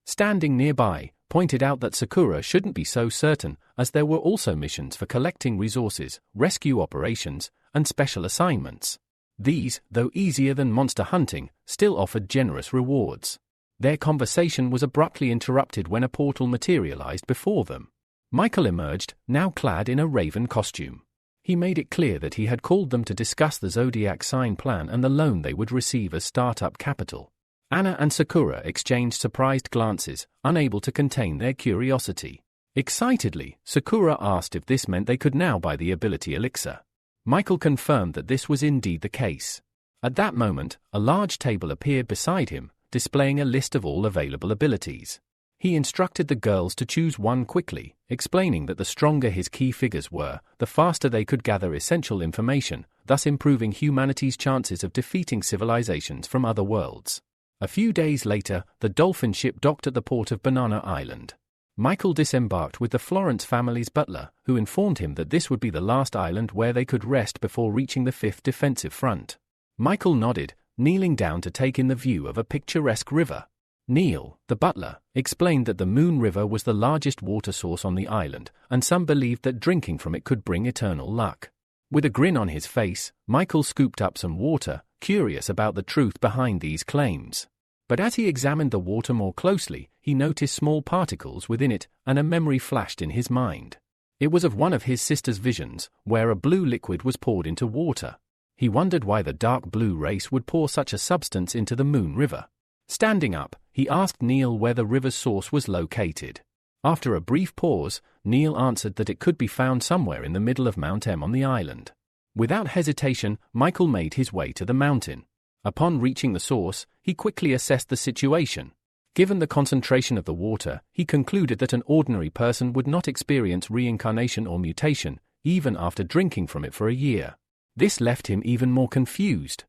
S1: standing nearby, pointed out that Sakura shouldn't be so certain, as there were also missions for collecting resources, rescue operations, and special assignments. These, though easier than monster hunting, still offered generous rewards. Their conversation was abruptly interrupted when a portal materialized before them. Michael emerged, now clad in a raven costume. He made it clear that he had called them to discuss the Zodiac sign plan and the loan they would receive as startup capital. Anna and Sakura exchanged surprised glances, unable to contain their curiosity. Excitedly, Sakura asked if this meant they could now buy the ability Elixir. Michael confirmed that this was indeed the case. At that moment, a large table appeared beside him, displaying a list of all available abilities. He instructed the girls to choose one quickly, explaining that the stronger his key figures were, the faster they could gather essential information, thus improving humanity's chances of defeating civilizations from other worlds. A few days later, the dolphin ship docked at the port of Banana Island. Michael disembarked with the Florence family's butler, who informed him that this would be the last island where they could rest before reaching the 5th defensive front. Michael nodded, kneeling down to take in the view of a picturesque river. Neil, the butler, explained that the Moon River was the largest water source on the island, and some believed that drinking from it could bring eternal luck. With a grin on his face, Michael scooped up some water, curious about the truth behind these claims. But as he examined the water more closely, he noticed small particles within it, and a memory flashed in his mind. It was of one of his sister's visions, where a blue liquid was poured into water. He wondered why the dark blue race would pour such a substance into the Moon River. Standing up, he asked Neil where the river's source was located. After a brief pause, Neil answered that it could be found somewhere in the middle of Mount M on the island. Without hesitation, Michael made his way to the mountain. Upon reaching the source, he quickly assessed the situation. Given the concentration of the water, he concluded that an ordinary person would not experience reincarnation or mutation, even after drinking from it for a year. This left him even more confused.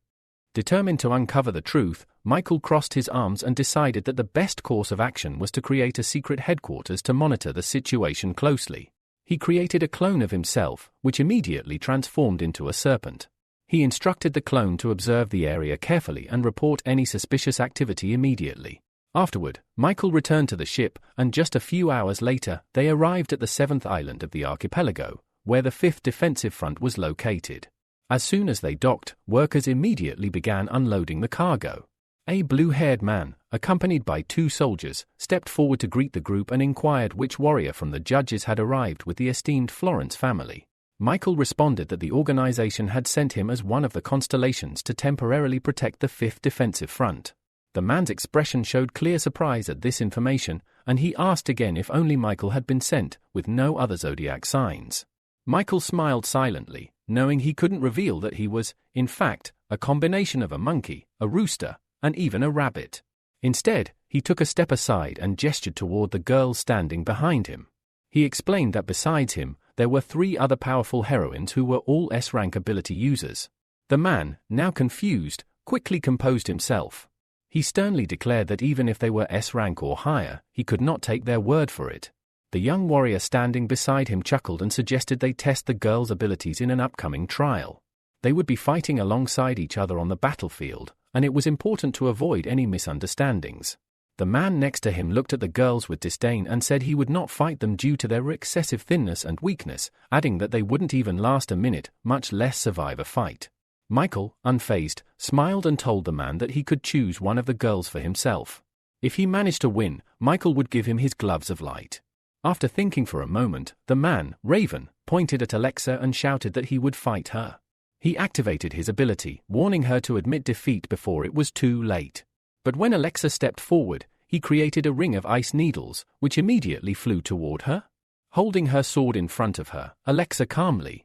S1: Determined to uncover the truth, Michael crossed his arms and decided that the best course of action was to create a secret headquarters to monitor the situation closely. He created a clone of himself, which immediately transformed into a serpent. He instructed the clone to observe the area carefully and report any suspicious activity immediately. Afterward, Michael returned to the ship, and just a few hours later, they arrived at the 7th island of the archipelago, where the 5th defensive front was located. As soon as they docked, workers immediately began unloading the cargo. A blue-haired man, accompanied by 2 soldiers, stepped forward to greet the group and inquired which warrior from the judges had arrived with the esteemed Florence family. Michael responded that the organization had sent him as one of the constellations to temporarily protect the 5th defensive front. The man's expression showed clear surprise at this information, and he asked again if only Michael had been sent, with no other zodiac signs. Michael smiled silently, knowing he couldn't reveal that he was, in fact, a combination of a monkey, a rooster, and even a rabbit. Instead, he took a step aside and gestured toward the girls standing behind him. He explained that besides him, there were 3 other powerful heroines who were all S-rank ability users. The man, now confused, quickly composed himself. He sternly declared that even if they were S-rank or higher, he could not take their word for it. The young warrior standing beside him chuckled and suggested they test the girls' abilities in an upcoming trial. They would be fighting alongside each other on the battlefield, and it was important to avoid any misunderstandings. The man next to him looked at the girls with disdain and said he would not fight them due to their excessive thinness and weakness, adding that they wouldn't even last a minute, much less survive a fight. Michael, unfazed, smiled and told the man that he could choose one of the girls for himself. If he managed to win, Michael would give him his gloves of light. After thinking for a moment, the man, Raven, pointed at Alexa and shouted that he would fight her. He activated his ability, warning her to admit defeat before it was too late. But when Alexa stepped forward, he created a ring of ice needles, which immediately flew toward her. Holding her sword in front of her, Alexa calmly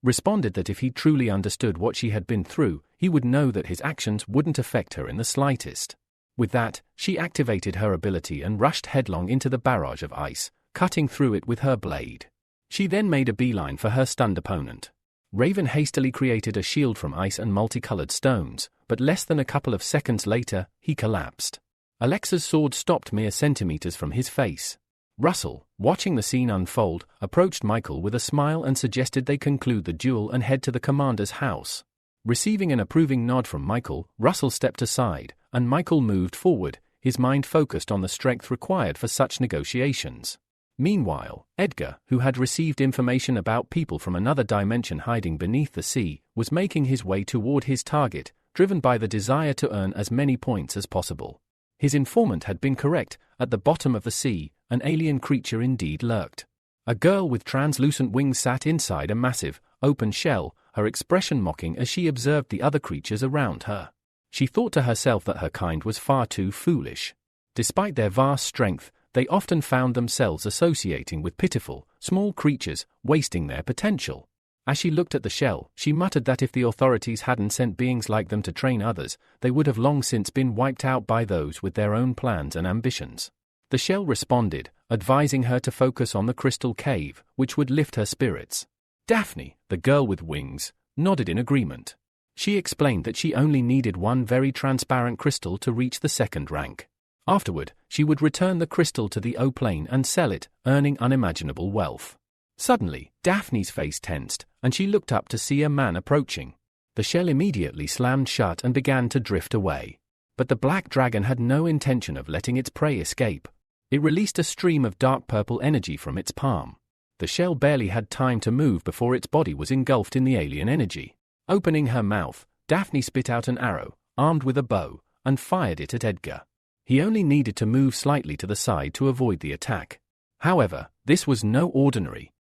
S1: responded that if he truly understood what she had been through, he would know that his actions wouldn't affect her in the slightest. With that, she activated her ability and rushed headlong into the barrage of ice, cutting through it with her blade. She then made a beeline for her stunned opponent. Raven hastily created a shield from ice and multicolored stones, but less than a couple of seconds later, he collapsed. Alexa's sword stopped mere centimeters from his face. Russell, watching the scene unfold, approached Michael with a smile and suggested they conclude the duel and head to the commander's house. Receiving an approving nod from Michael, Russell stepped aside, and Michael moved forward, his mind focused on the strength required for such negotiations. Meanwhile, Edgar, who had received information about people from another dimension hiding beneath the sea, was making his way toward his target, driven by the desire to earn as many points as possible. His informant had been correct. At the bottom of the sea, an alien creature indeed lurked. A girl with translucent wings sat inside a massive, open shell, her expression mocking as she observed the other creatures around her. She thought to herself that her kind was far too foolish. Despite their vast strength, they often found themselves associating with pitiful, small creatures, wasting their potential. As she looked at the shell, she muttered that if the authorities hadn't sent beings like them to train others, they would have long since been wiped out by those with their own plans and ambitions. The shell responded, advising her to focus on the crystal cave, which would lift her spirits. Daphne, the girl with wings, nodded in agreement. She explained that she only needed one very transparent crystal to reach the 2nd rank. Afterward, she would return the crystal to the O-plane and sell it, earning unimaginable wealth. Suddenly, Daphne's face tensed, and she looked up to see a man approaching. The shell immediately slammed shut and began to drift away. But the black dragon had no intention of letting its prey escape. It released a stream of dark purple energy from its palm. The shell barely had time to move before its body was engulfed in the alien energy. Opening her mouth, Daphne spit out an arrow, armed with a bow, and fired it at Edgar. He only needed to move slightly to the side to avoid the attack. However, this was no ordinary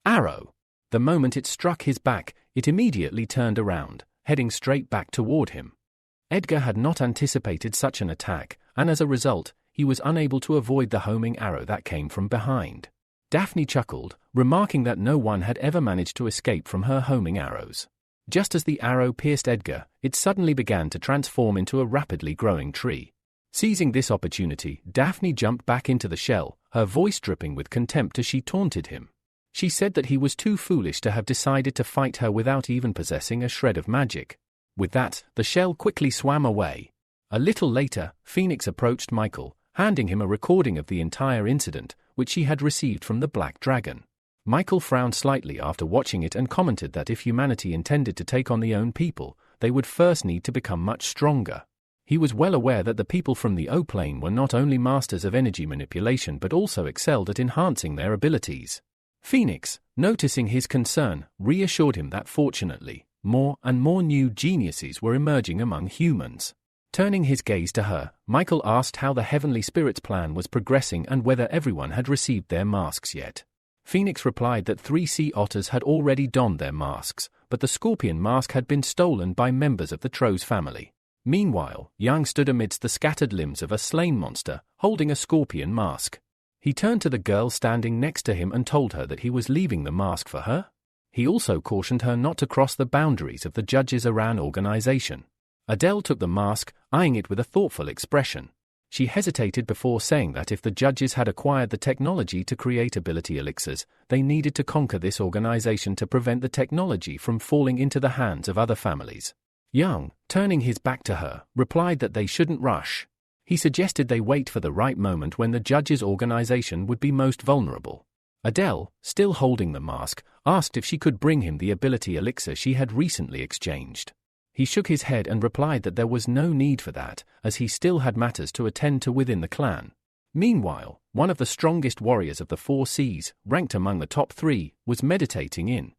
S1: arrow. The moment it struck his back, It immediately turned around, heading straight back toward him. Edgar had not anticipated such an attack, and as a result, he was unable to avoid the homing arrow that came from behind. Daphne chuckled, remarking that no one had ever managed to escape from her homing arrows. Just as the arrow pierced Edgar, it suddenly began to transform into a rapidly growing tree. Seizing this opportunity, Daphne jumped back into the shell, her voice dripping with contempt as she taunted him. She said that he was too foolish to have decided to fight her without even possessing a shred of magic. With that, the shell quickly swam away. A little later, Phoenix approached Michael, handing him a recording of the entire incident, which she had received from the Black Dragon. Michael frowned slightly after watching it and commented that if humanity intended to take on their own people, they would first need to become much stronger. He was well aware that the people from the O-plane were not only masters of energy manipulation but also excelled at enhancing their abilities. Phoenix, noticing his concern, reassured him that fortunately, more and more new geniuses were emerging among humans. Turning his gaze to her, Michael asked how the Heavenly Spirit's plan was progressing and whether everyone had received their masks yet. Phoenix replied that 3 sea otters had already donned their masks, but the scorpion mask had been stolen by members of the Tro's family. Meanwhile, Yang stood amidst the scattered limbs of a slain monster, holding a scorpion mask. He turned to the girl standing next to him and told her that he was leaving the mask for her. He also cautioned her not to cross the boundaries of the Judges Aran organization. Adele took the mask, eyeing it with a thoughtful expression. She hesitated before saying that if the judges had acquired the technology to create ability elixirs, they needed to conquer this organization to prevent the technology from falling into the hands of other families. Yang, turning his back to her, replied that they shouldn't rush. He suggested they wait for the right moment when the judges' organization would be most vulnerable. Adele, still holding the mask, asked if she could bring him the ability elixir she had recently exchanged. He shook his head and replied that there was no need for that, as he still had matters to attend to within the clan. Meanwhile, one of the strongest warriors of the 4 seas, ranked among the top 3, was meditating in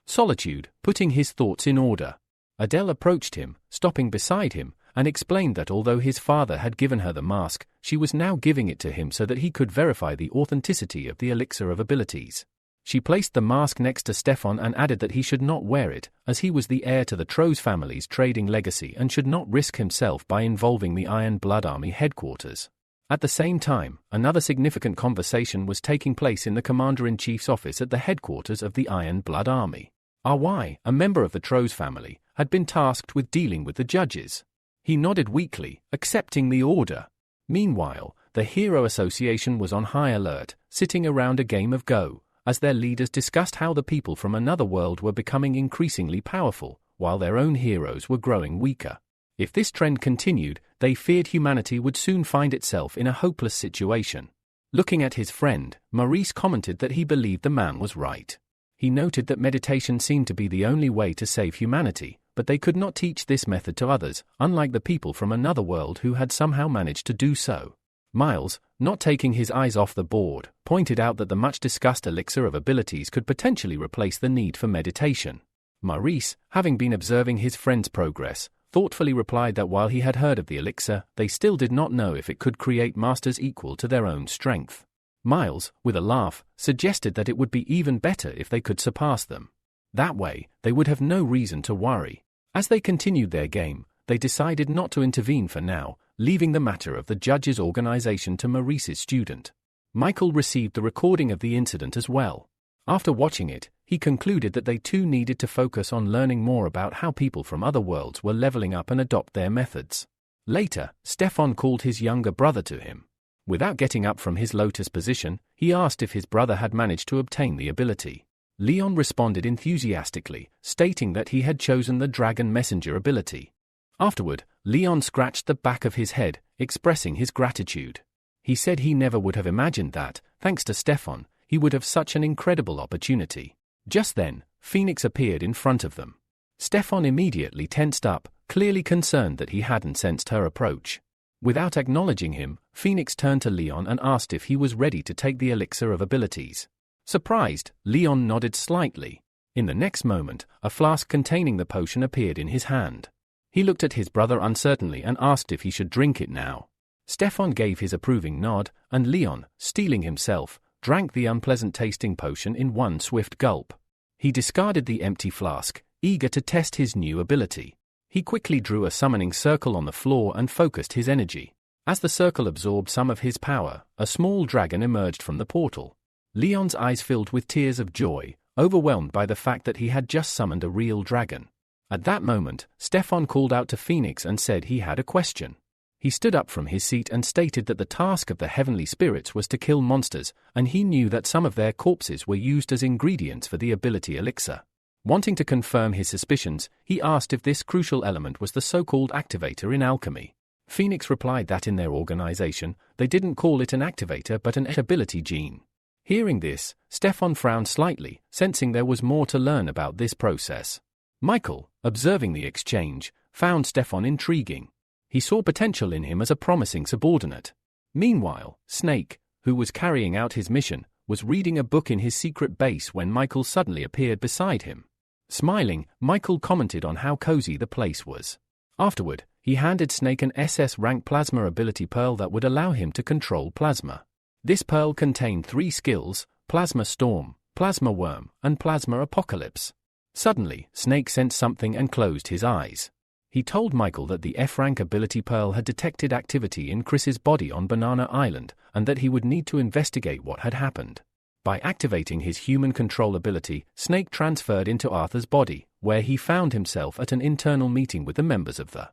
S1: solitude, putting his thoughts in order. Adele approached him, stopping beside him, and explained that although his father had given her the mask, she was now giving it to him so that he could verify the authenticity of the elixir of abilities. She placed the mask next to Stefan and added that he should not wear it, as he was the heir to the Tro's family's trading legacy and should not risk himself by involving the Iron Blood Army headquarters. At the same time, another significant conversation was taking place in the Commander-in-Chief's office at the headquarters of the Iron Blood Army. RY, a member of the Tro's family, had been tasked with dealing with the judges. He nodded weakly, accepting the order. Meanwhile, the Hero Association was on high alert, sitting around a game of Go, as their leaders discussed how the people from another world were becoming increasingly powerful, while their own heroes were growing weaker. If this trend continued, they feared humanity would soon find itself in a hopeless situation. Looking at his friend, Maurice commented that he believed the man was right. He noted that meditation seemed to be the only way to save humanity, but they could not teach this method to others, unlike the people from another world who had somehow managed to do so. Miles, not taking his eyes off the board, pointed out that the much-discussed elixir of abilities could potentially replace the need for meditation. Maurice, having been observing his friend's progress, thoughtfully replied that while he had heard of the elixir, they still did not know if it could create masters equal to their own strength. Miles, with a laugh, suggested that it would be even better if they could surpass them. That way, they would have no reason to worry. As they continued their game, they decided not to intervene for now, leaving the matter of the judges' organization to Maurice's student. Michael received the recording of the incident as well. After watching it, he concluded that they too needed to focus on learning more about how people from other worlds were leveling up and adopt their methods. Later, Stefan called his younger brother to him. Without getting up from his lotus position, he asked if his brother had managed to obtain the ability. Leon responded enthusiastically, stating that he had chosen the Dragon Messenger ability. Afterward, Leon scratched the back of his head, expressing his gratitude. He said he never would have imagined that, thanks to Stefan, he would have such an incredible opportunity. Just then, Phoenix appeared in front of them. Stefan immediately tensed up, clearly concerned that he hadn't sensed her approach. Without acknowledging him, Phoenix turned to Leon and asked if he was ready to take the elixir of abilities. Surprised, Leon nodded slightly. In the next moment, a flask containing the potion appeared in his hand. He looked at his brother uncertainly and asked if he should drink it now. Stefan gave his approving nod, and Leon, steeling himself, drank the unpleasant-tasting potion in one swift gulp. He discarded the empty flask, eager to test his new ability. He quickly drew a summoning circle on the floor and focused his energy. As the circle absorbed some of his power, a small dragon emerged from the portal. Leon's eyes filled with tears of joy, overwhelmed by the fact that he had just summoned a real dragon. At that moment, Stefan called out to Phoenix and said he had a question. He stood up from his seat and stated that the task of the heavenly spirits was to kill monsters, and he knew that some of their corpses were used as ingredients for the ability elixir. Wanting to confirm his suspicions, he asked if this crucial element was the so-called activator in alchemy. Phoenix replied that in their organization, they didn't call it an activator but an ability gene. Hearing this, Stefan frowned slightly, sensing there was more to learn about this process. Michael, observing the exchange, found Stefan intriguing. He saw potential in him as a promising subordinate. Meanwhile, Snake, who was carrying out his mission, was reading a book in his secret base when Michael suddenly appeared beside him. Smiling, Michael commented on how cozy the place was. Afterward, he handed Snake an SS-ranked plasma ability pearl that would allow him to control plasma. This pearl contained 3 skills: Plasma Storm, Plasma Worm, and Plasma Apocalypse. Suddenly, Snake sensed something and closed his eyes. He told Michael that the F-rank ability pearl had detected activity in Chris's body on Banana Island, and that he would need to investigate what had happened. By activating his human control ability, Snake transferred into Arthur's body, where he found himself at an internal meeting with the members of the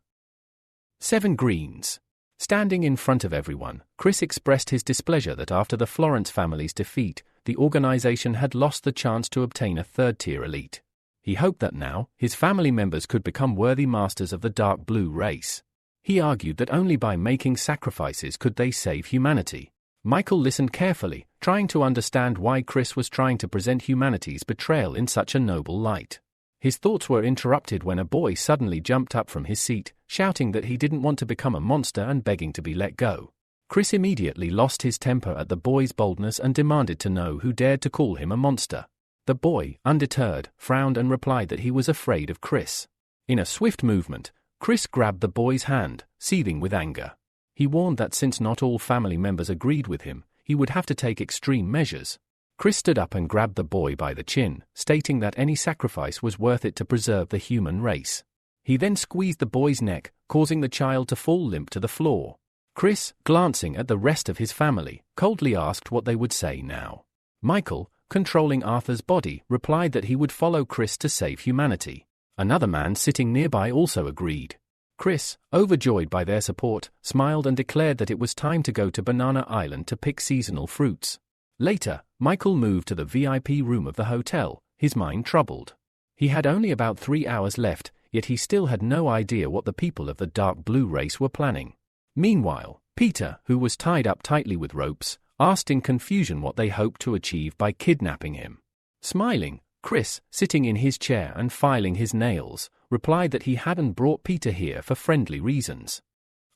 S1: 7 Greens. Standing in front of everyone, Chris expressed his displeasure that after the Florence family's defeat, the organization had lost the chance to obtain a 3rd-tier elite. He hoped that now, his family members could become worthy masters of the dark blue race. He argued that only by making sacrifices could they save humanity. Michael listened carefully, trying to understand why Chris was trying to present humanity's betrayal in such a noble light. His thoughts were interrupted when a boy suddenly jumped up from his seat, shouting that he didn't want to become a monster and begging to be let go. Chris immediately lost his temper at the boy's boldness and demanded to know who dared to call him a monster. The boy, undeterred, frowned and replied that he was afraid of Chris. In a swift movement, Chris grabbed the boy's hand, seething with anger. He warned that since not all family members agreed with him, he would have to take extreme measures. Chris stood up and grabbed the boy by the chin, stating that any sacrifice was worth it to preserve the human race. He then squeezed the boy's neck, causing the child to fall limp to the floor. Chris, glancing at the rest of his family, coldly asked what they would say now. Michael, controlling Arthur's body, replied that he would follow Chris to save humanity. Another man sitting nearby also agreed. Chris, overjoyed by their support, smiled and declared that it was time to go to Banana Island to pick seasonal fruits. Later, Michael moved to the VIP room of the hotel, his mind troubled. He had only about 3 hours left, yet he still had no idea what the people of the dark blue race were planning. Meanwhile, Peter, who was tied up tightly with ropes, asked in confusion what they hoped to achieve by kidnapping him. Smiling, Chris, sitting in his chair and filing his nails, replied that he hadn't brought Peter here for friendly reasons.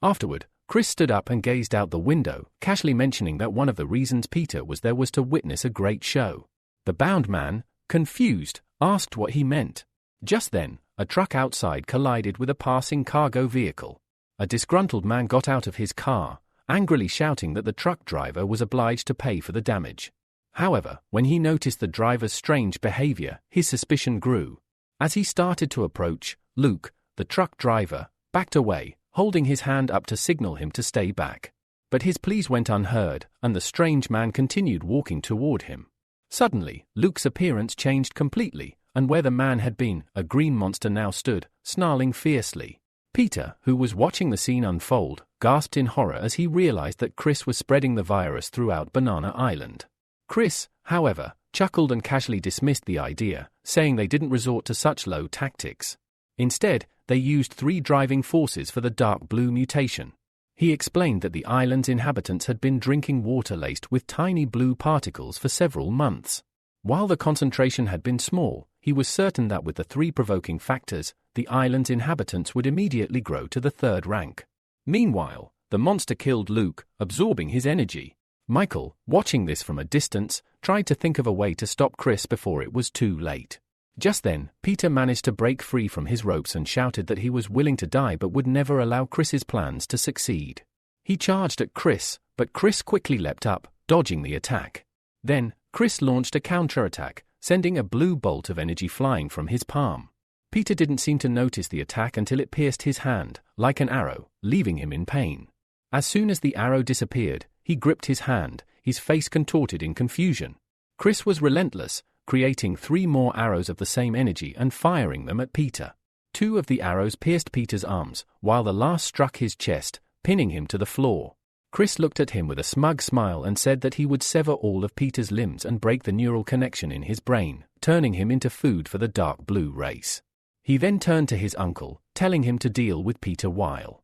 S1: Afterward, Chris stood up and gazed out the window, casually mentioning that one of the reasons Peter was there was to witness a great show. The bound man, confused, asked what he meant. Just then, a truck outside collided with a passing cargo vehicle. A disgruntled man got out of his car, angrily shouting that the truck driver was obliged to pay for the damage. However, when he noticed the driver's strange behavior, his suspicion grew. As he started to approach, Luke, the truck driver, backed away, holding his hand up to signal him to stay back. But his pleas went unheard, and the strange man continued walking toward him. Suddenly, Luke's appearance changed completely, and where the man had been, a green monster now stood, snarling fiercely. Peter, who was watching the scene unfold, gasped in horror as he realized that Chris was spreading the virus throughout Banana Island. Chris, however, chuckled and casually dismissed the idea, saying they didn't resort to such low tactics. Instead, they used 3 driving forces for the dark blue mutation. He explained that the island's inhabitants had been drinking water laced with tiny blue particles for several months. While the concentration had been small, he was certain that with the 3 provoking factors, the island's inhabitants would immediately grow to the 3rd rank. Meanwhile, the monster killed Luke, absorbing his energy. Michael, watching this from a distance, tried to think of a way to stop Chris before it was too late. Just then, Peter managed to break free from his ropes and shouted that he was willing to die but would never allow Chris's plans to succeed. He charged at Chris, but Chris quickly leapt up, dodging the attack. Then, Chris launched a counterattack, sending a blue bolt of energy flying from his palm. Peter didn't seem to notice the attack until it pierced his hand, like an arrow, leaving him in pain. As soon as the arrow disappeared, he gripped his hand, his face contorted in confusion. Chris was relentless, creating 3 more arrows of the same energy and firing them at Peter. 2 of the arrows pierced Peter's arms, while the last struck his chest, pinning him to the floor. Chris looked at him with a smug smile and said that he would sever all of Peter's limbs and break the neural connection in his brain, turning him into food for the dark blue race. He then turned to his uncle, telling him to deal with Peter while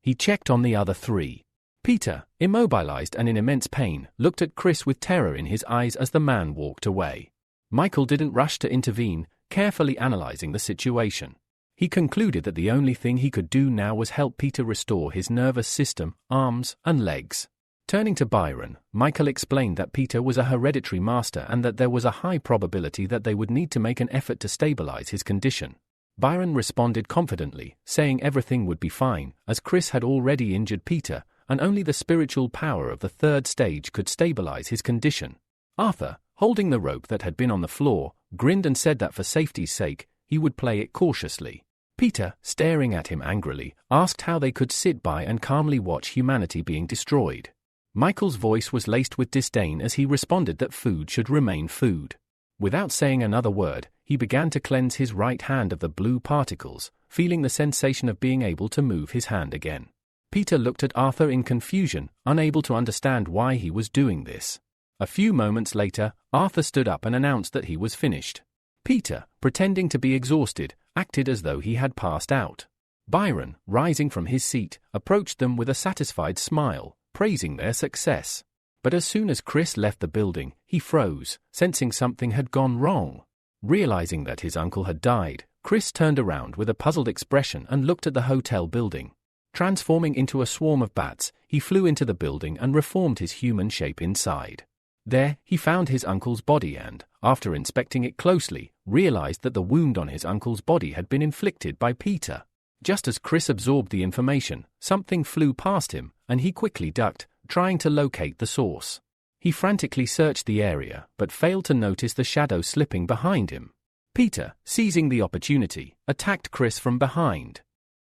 S1: he checked on the other 3. Peter, immobilized and in immense pain, looked at Chris with terror in his eyes as the man walked away. Michael didn't rush to intervene, carefully analyzing the situation. He concluded that the only thing he could do now was help Peter restore his nervous system, arms, and legs. Turning to Byron, Michael explained that Peter was a hereditary master and that there was a high probability that they would need to make an effort to stabilize his condition. Byron responded confidently, saying everything would be fine, as Chris had already injured Peter, and only the spiritual power of the 3rd stage could stabilize his condition. Arthur, holding the rope that had been on the floor, grinned and said that for safety's sake, he would play it cautiously. Peter, staring at him angrily, asked how they could sit by and calmly watch humanity being destroyed. Michael's voice was laced with disdain as he responded that food should remain food. Without saying another word, he began to cleanse his right hand of the blue particles, feeling the sensation of being able to move his hand again. Peter looked at Arthur in confusion, unable to understand why he was doing this. A few moments later, Arthur stood up and announced that he was finished. Peter, pretending to be exhausted, acted as though he had passed out. Byron, rising from his seat, approached them with a satisfied smile, praising their success. But as soon as Chris left the building, he froze, sensing something had gone wrong. Realizing that his uncle had died, Chris turned around with a puzzled expression and looked at the hotel building. Transforming into a swarm of bats, he flew into the building and reformed his human shape inside. There, he found his uncle's body and, after inspecting it closely, realized that the wound on his uncle's body had been inflicted by Peter. Just as Chris absorbed the information, something flew past him, and he quickly ducked, trying to locate the source. He frantically searched the area, but failed to notice the shadow slipping behind him. Peter, seizing the opportunity, attacked Chris from behind.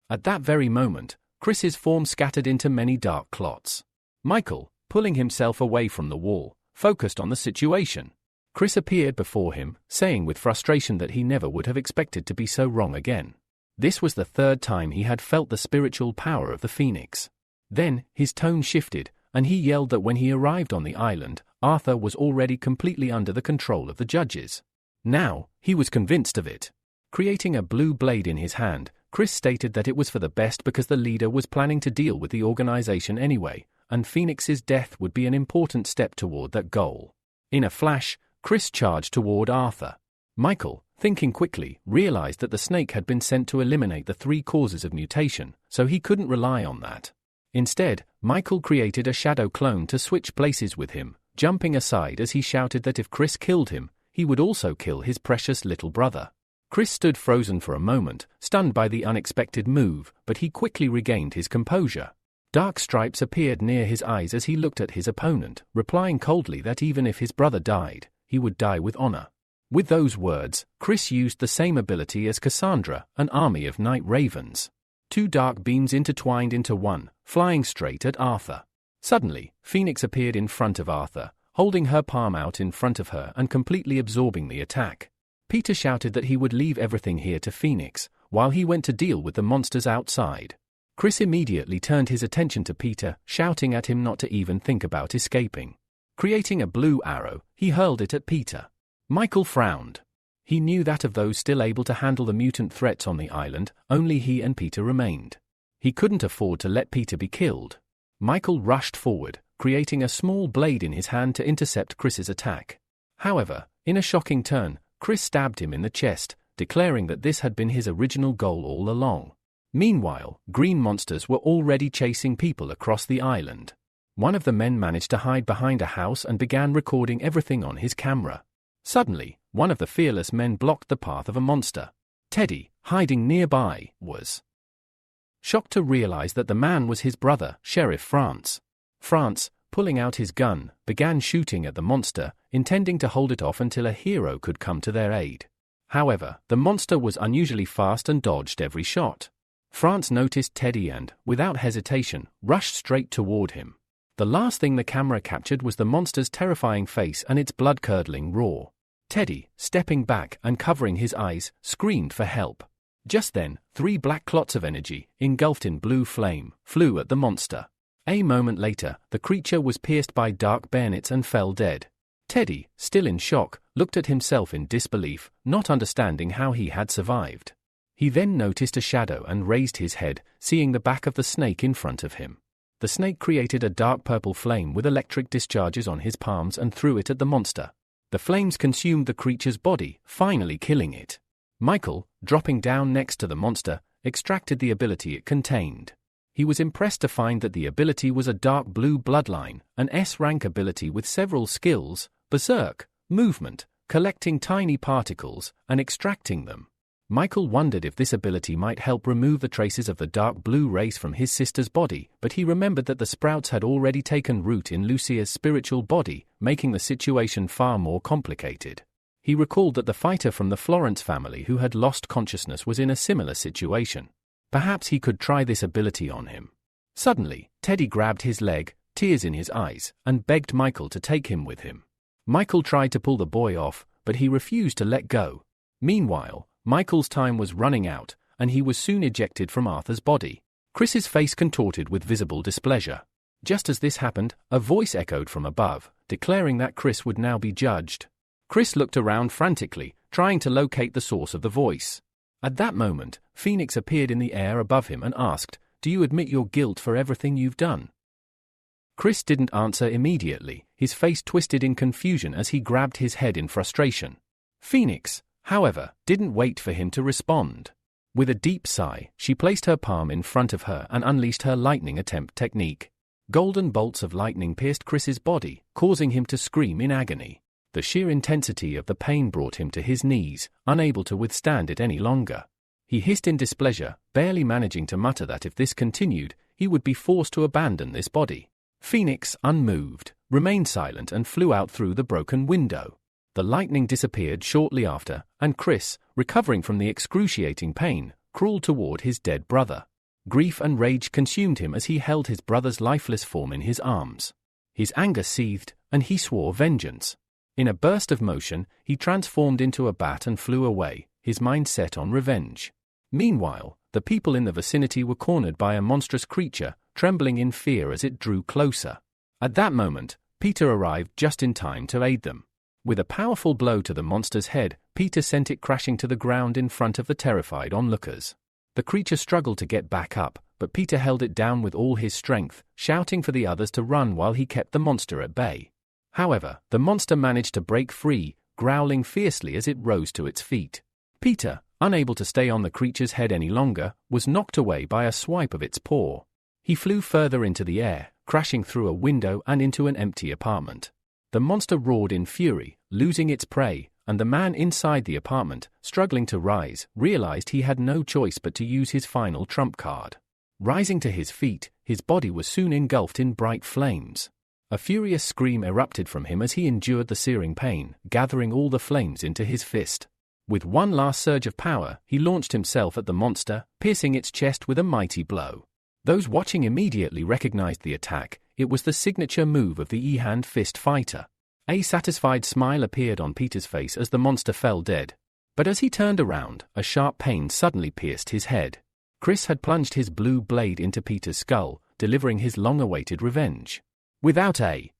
S1: At that very moment, Chris's form scattered into many dark clots. Michael, pulling himself away from the wall, focused on the situation. Chris appeared before him, saying with frustration that he never would have expected to be so wrong again. This was the 3rd time he had felt the spiritual power of the Phoenix. Then, his tone shifted, and he yelled that when he arrived on the island, Arthur was already completely under the control of the judges. Now, he was convinced of it. Creating a blue blade in his hand, Chris stated that it was for the best because the leader was planning to deal with the organization anyway, and Phoenix's death would be an important step toward that goal. In a flash, Chris charged toward Arthur. Michael, thinking quickly, realized that the snake had been sent to eliminate the 3 causes of mutation, so he couldn't rely on that. Instead, Michael created a shadow clone to switch places with him, jumping aside as he shouted that if Chris killed him, he would also kill his precious little brother. Chris stood frozen for a moment, stunned by the unexpected move, but he quickly regained his composure. Dark stripes appeared near his eyes as he looked at his opponent, replying coldly that even if his brother died, he would die with honor. With those words, Chris used the same ability as Cassandra, an army of night ravens. 2 dark beams intertwined into one, flying straight at Arthur. Suddenly, Phoenix appeared in front of Arthur, holding her palm out in front of her and completely absorbing the attack. Peter shouted that he would leave everything here to Phoenix, while he went to deal with the monsters outside. Chris immediately turned his attention to Peter, shouting at him not to even think about escaping. Creating a blue arrow, he hurled it at Peter. Michael frowned. He knew that of those still able to handle the mutant threats on the island, only he and Peter remained. He couldn't afford to let Peter be killed. Michael rushed forward, creating a small blade in his hand to intercept Chris's attack. However, in a shocking turn, Chris stabbed him in the chest, declaring that this had been his original goal all along. Meanwhile, green monsters were already chasing people across the island. One of the men managed to hide behind a house and began recording everything on his camera. Suddenly, one of the fearless men blocked the path of a monster. Teddy, hiding nearby, was shocked to realize that the man was his brother, Sheriff France. France, pulling out his gun, began shooting at the monster, intending to hold it off until a hero could come to their aid. However, the monster was unusually fast and dodged every shot. France noticed Teddy and, without hesitation, rushed straight toward him. The last thing the camera captured was the monster's terrifying face and its blood-curdling roar. Teddy, stepping back and covering his eyes, screamed for help. Just then, 3 black clots of energy, engulfed in blue flame, flew at the monster. A moment later, the creature was pierced by dark bayonets and fell dead. Teddy, still in shock, looked at himself in disbelief, not understanding how he had survived. He then noticed a shadow and raised his head, seeing the back of the snake in front of him. The snake created a dark purple flame with electric discharges on his palms and threw it at the monster. The flames consumed the creature's body, finally killing it. Michael, dropping down next to the monster, extracted the ability it contained. He was impressed to find that the ability was a dark blue bloodline, an S-rank ability with several skills: berserk, movement, collecting tiny particles, and extracting them. Michael wondered if this ability might help remove the traces of the dark blue race from his sister's body, but he remembered that the sprouts had already taken root in Lucia's spiritual body, making the situation far more complicated. He recalled that the fighter from the Florence family who had lost consciousness was in a similar situation. Perhaps he could try this ability on him. Suddenly, Teddy grabbed his leg, tears in his eyes, and begged Michael to take him with him. Michael tried to pull the boy off, but he refused to let go. Meanwhile, Michael's time was running out, and he was soon ejected from Arthur's body. Chris's face contorted with visible displeasure. Just as this happened, a voice echoed from above, declaring that Chris would now be judged. Chris looked around frantically, trying to locate the source of the voice. At that moment, Phoenix appeared in the air above him and asked, "Do you admit your guilt for everything you've done?" Chris didn't answer immediately, his face twisted in confusion as he grabbed his head in frustration. Phoenix, however, didn't wait for him to respond. With a deep sigh, she placed her palm in front of her and unleashed her lightning attempt technique. Golden bolts of lightning pierced Chris's body, causing him to scream in agony. The sheer intensity of the pain brought him to his knees, unable to withstand it any longer. He hissed in displeasure, barely managing to mutter that if this continued, he would be forced to abandon this body. Phoenix, unmoved, remained silent and flew out through the broken window. The lightning disappeared shortly after, and Chris, recovering from the excruciating pain, crawled toward his dead brother. Grief and rage consumed him as he held his brother's lifeless form in his arms. His anger seethed, and he swore vengeance. In a burst of motion, he transformed into a bat and flew away, his mind set on revenge. Meanwhile, the people in the vicinity were cornered by a monstrous creature, trembling in fear as it drew closer. At that moment, Peter arrived just in time to aid them. With a powerful blow to the monster's head, Peter sent it crashing to the ground in front of the terrified onlookers. The creature struggled to get back up, but Peter held it down with all his strength, shouting for the others to run while he kept the monster at bay. However, the monster managed to break free, growling fiercely as it rose to its feet. Peter, unable to stay on the creature's head any longer, was knocked away by a swipe of its paw. He flew further into the air, crashing through a window and into an empty apartment. The monster roared in fury, losing its prey, and the man inside the apartment, struggling to rise, realized he had no choice but to use his final trump card. Rising to his feet, his body was soon engulfed in bright flames. A furious scream erupted from him as he endured the searing pain, gathering all the flames into his fist. With one last surge of power, he launched himself at the monster, piercing its chest with a mighty blow. Those watching immediately recognized the attack. It was the signature move of the E-hand fist fighter. A satisfied smile appeared on Peter's face as the monster fell dead. But as he turned around, a sharp pain suddenly pierced his head. Chris had plunged his blue blade into Peter's skull, delivering his long-awaited revenge. Without a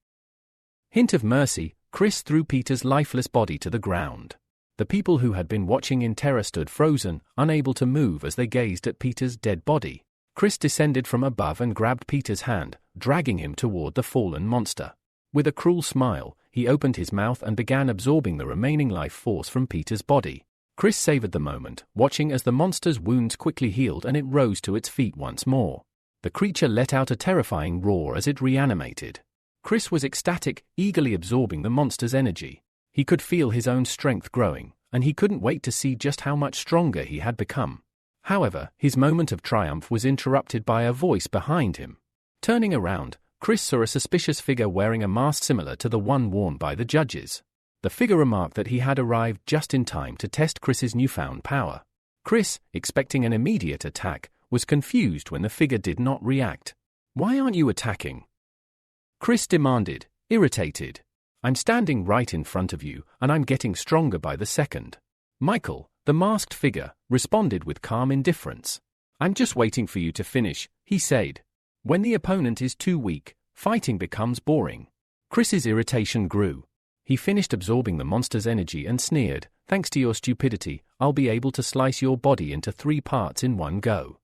S1: hint of mercy, Chris threw Peter's lifeless body to the ground. The people who had been watching in terror stood frozen, unable to move as they gazed at Peter's dead body. Chris descended from above and grabbed Peter's hand, dragging him toward the fallen monster. With a cruel smile, he opened his mouth and began absorbing the remaining life force from Peter's body. Chris savored the moment, watching as the monster's wounds quickly healed and it rose to its feet once more. The creature let out a terrifying roar as it reanimated. Chris was ecstatic, eagerly absorbing the monster's energy. He could feel his own strength growing, and he couldn't wait to see just how much stronger he had become. However, his moment of triumph was interrupted by a voice behind him. Turning around, Chris saw a suspicious figure wearing a mask similar to the one worn by the judges. The figure remarked that he had arrived just in time to test Chris's newfound power. Chris, expecting an immediate attack, was confused when the figure did not react. "Why aren't you attacking?" Chris demanded, irritated. "I'm standing right in front of you, and I'm getting stronger by the second." Michael, the masked figure, responded with calm indifference. "I'm just waiting for you to finish," he said. When the opponent is too weak, fighting becomes boring. Chris's irritation grew. He finished absorbing the monster's energy and sneered, "Thanks to your stupidity, I'll be able to slice your body into 3 parts in one go."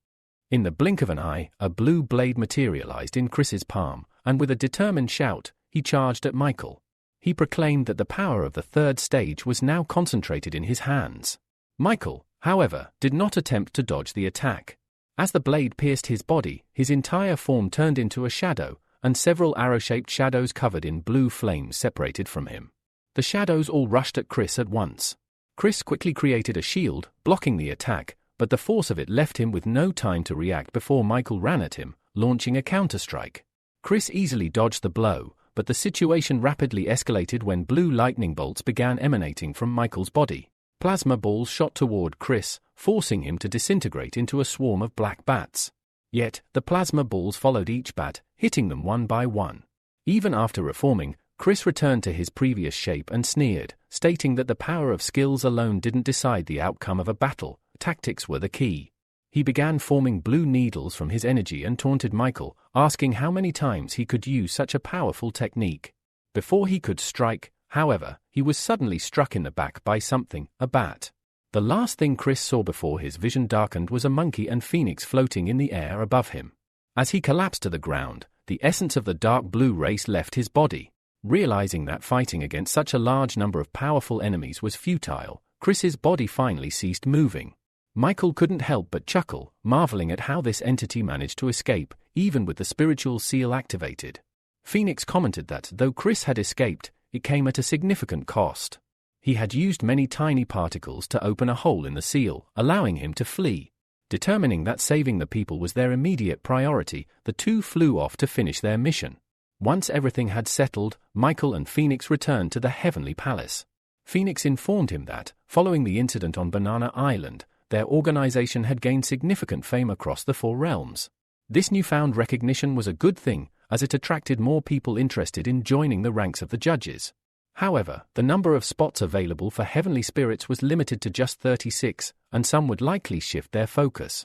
S1: In the blink of an eye, a blue blade materialized in Chris's palm, and with a determined shout, he charged at Michael. He proclaimed that the power of the 3rd stage was now concentrated in his hands. Michael, however, did not attempt to dodge the attack. As the blade pierced his body, his entire form turned into a shadow, and several arrow-shaped shadows covered in blue flames separated from him. The shadows all rushed at Chris at once. Chris quickly created a shield, blocking the attack, but the force of it left him with no time to react before Michael ran at him, launching a counterstrike. Chris easily dodged the blow, but the situation rapidly escalated when blue lightning bolts began emanating from Michael's body. Plasma balls shot toward Chris, forcing him to disintegrate into a swarm of black bats. Yet, the plasma balls followed each bat, hitting them one by one. Even after reforming, Chris returned to his previous shape and sneered, stating that the power of skills alone didn't decide the outcome of a battle, tactics were the key. He began forming blue needles from his energy and taunted Michael, asking how many times he could use such a powerful technique. Before he could strike, however, he was suddenly struck in the back by something, a bat. The last thing Chris saw before his vision darkened was a monkey and phoenix floating in the air above him. As he collapsed to the ground, the essence of the dark blue race left his body. Realizing that fighting against such a large number of powerful enemies was futile, Chris's body finally ceased moving. Michael couldn't help but chuckle, marveling at how this entity managed to escape, even with the spiritual seal activated. Phoenix commented that, though Chris had escaped, it came at a significant cost. He had used many tiny particles to open a hole in the seal, allowing him to flee. Determining that saving the people was their immediate priority, the two flew off to finish their mission. Once everything had settled, Michael and Phoenix returned to the Heavenly Palace. Phoenix informed him that, following the incident on Banana Island, their organization had gained significant fame across the 4 realms. This newfound recognition was a good thing, as it attracted more people interested in joining the ranks of the judges. However, the number of spots available for heavenly spirits was limited to just 36, and some would likely shift their focus.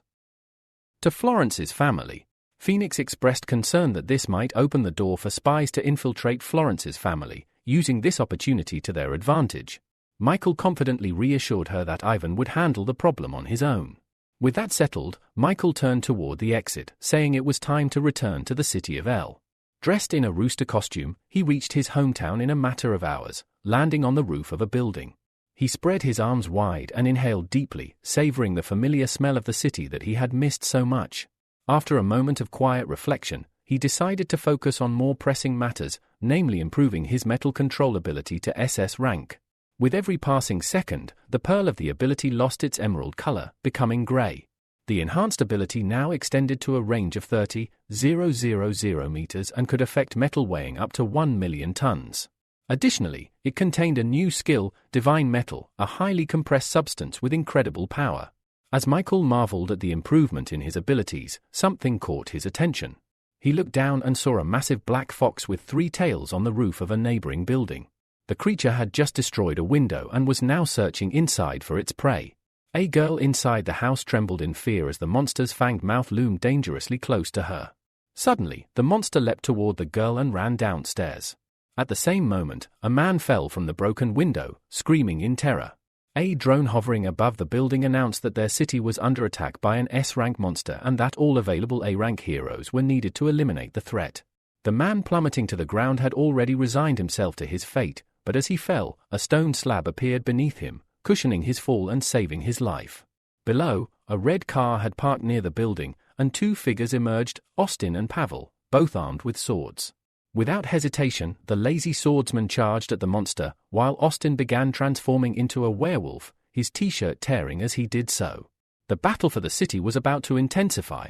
S1: To Florence's family, Phoenix expressed concern that this might open the door for spies to infiltrate Florence's family, using this opportunity to their advantage. Michael confidently reassured her that Ivan would handle the problem on his own. With that settled, Michael turned toward the exit, saying it was time to return to the city of L. Dressed in a rooster costume, he reached his hometown in a matter of hours, landing on the roof of a building. He spread his arms wide and inhaled deeply, savoring the familiar smell of the city that he had missed so much. After a moment of quiet reflection, he decided to focus on more pressing matters, namely improving his metal control ability to SS rank. With every passing second, the pearl of the ability lost its emerald color, becoming gray. The enhanced ability now extended to a range of 30,000 meters and could affect metal weighing up to 1 million tons. Additionally, it contained a new skill, Divine Metal, a highly compressed substance with incredible power. As Michael marveled at the improvement in his abilities, something caught his attention. He looked down and saw a massive black fox with 3 tails on the roof of a neighboring building. The creature had just destroyed a window and was now searching inside for its prey. A girl inside the house trembled in fear as the monster's fanged mouth loomed dangerously close to her. Suddenly, the monster leapt toward the girl and ran downstairs. At the same moment, a man fell from the broken window, screaming in terror. A drone hovering above the building announced that their city was under attack by an S-rank monster and that all available A-rank heroes were needed to eliminate the threat. The man plummeting to the ground had already resigned himself to his fate, but as he fell, a stone slab appeared beneath him, cushioning his fall and saving his life. Below, a red car had parked near the building, and 2 figures emerged, Austin and Pavel, both armed with swords. Without hesitation, the lazy swordsman charged at the monster, while Austin began transforming into a werewolf, his t-shirt tearing as he did so. The battle for the city was about to intensify.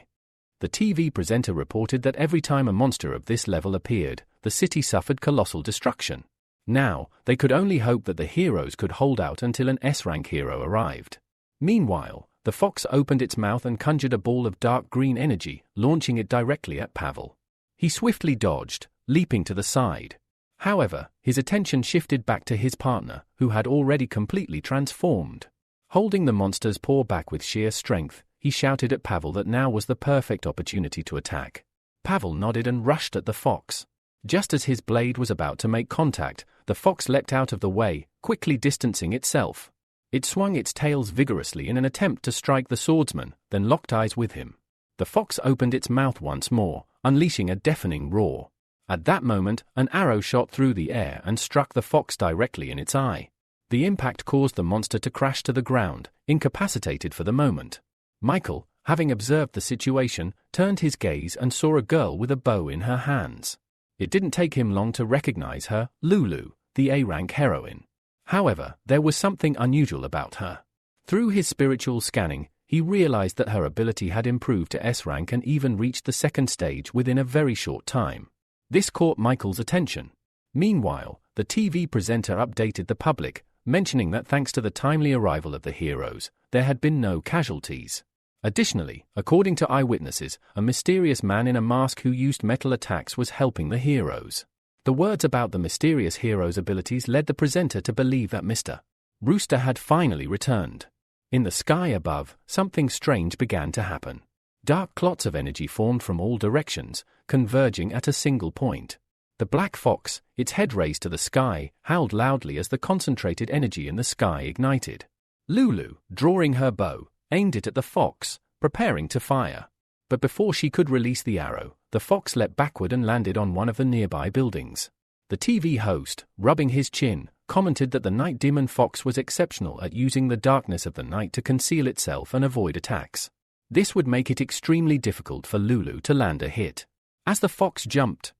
S1: The TV presenter reported that every time a monster of this level appeared, the city suffered colossal destruction. Now, they could only hope that the heroes could hold out until an S-rank hero arrived. Meanwhile, the fox opened its mouth and conjured a ball of dark green energy, launching it directly at Pavel. He swiftly dodged, leaping to the side. However, his attention shifted back to his partner, who had already completely transformed. Holding the monster's paw back with sheer strength, he shouted at Pavel that now was the perfect opportunity to attack. Pavel nodded and rushed at the fox. Just as his blade was about to make contact, the fox leapt out of the way, quickly distancing itself. It swung its tails vigorously in an attempt to strike the swordsman, then locked eyes with him. The fox opened its mouth once more, unleashing a deafening roar. At that moment, an arrow shot through the air and struck the fox directly in its eye. The impact caused the monster to crash to the ground, incapacitated for the moment. Michael, having observed the situation, turned his gaze and saw a girl with a bow in her hands. It didn't take him long to recognize her, Lulu, the A-rank heroine. However, there was something unusual about her. Through his spiritual scanning, he realized that her ability had improved to S-rank and even reached the second stage within a very short time. This caught Michael's attention. Meanwhile, the TV presenter updated the public, mentioning that thanks to the timely arrival of the heroes, there had been no casualties. Additionally, according to eyewitnesses, a mysterious man in a mask who used metal attacks was helping the heroes. The words about the mysterious hero's abilities led the presenter to believe that Mr. Rooster had finally returned. In the sky above, something strange began to happen. Dark clots of energy formed from all directions, converging at a single point. The black fox, its head raised to the sky, howled loudly as the concentrated energy in the sky ignited. Lulu, drawing her bow, aimed it at the fox, preparing to fire. But before she could release the arrow, the fox leapt backward and landed on one of the nearby buildings. The TV host, rubbing his chin, commented that the night demon fox was exceptional at using the darkness of the night to conceal itself and avoid attacks. This would make it extremely difficult for Lulu to land a hit. As the fox jumped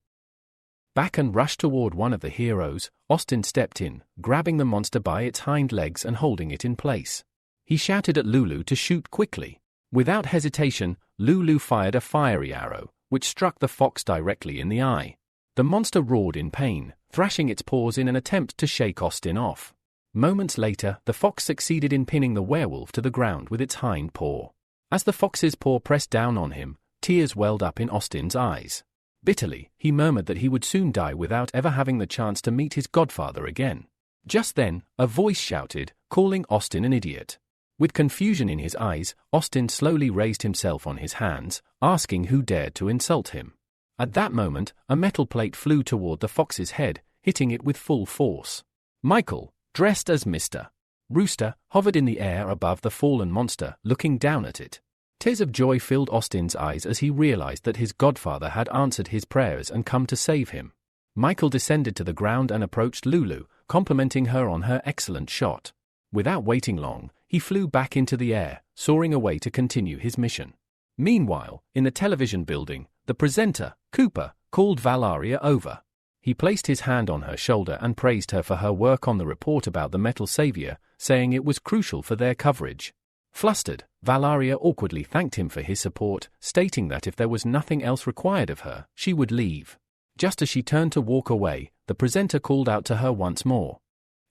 S1: back and rushed toward one of the heroes, Austin stepped in, grabbing the monster by its hind legs and holding it in place. He shouted at Lulu to shoot quickly. Without hesitation, Lulu fired a fiery arrow, which struck the fox directly in the eye. The monster roared in pain, thrashing its paws in an attempt to shake Austin off. Moments later, the fox succeeded in pinning the werewolf to the ground with its hind paw. As the fox's paw pressed down on him, tears welled up in Austin's eyes. Bitterly, he murmured that he would soon die without ever having the chance to meet his godfather again. Just then, a voice shouted, calling Austin an idiot. With confusion in his eyes, Austin slowly raised himself on his hands, asking who dared to insult him. At that moment, a metal plate flew toward the fox's head, hitting it with full force. Michael, dressed as Mr. Rooster, hovered in the air above the fallen monster, looking down at it. Tears of joy filled Austin's eyes as he realized that his godfather had answered his prayers and come to save him. Michael descended to the ground and approached Lulu, complimenting her on her excellent shot. Without waiting long, he flew back into the air, soaring away to continue his mission. Meanwhile, in the television building, the presenter, Cooper, called Valaria over. He placed his hand on her shoulder and praised her for her work on the report about the metal savior, saying it was crucial for their coverage. Flustered, Valaria awkwardly thanked him for his support, stating that if there was nothing else required of her, she would leave. Just as she turned to walk away, the presenter called out to her once more.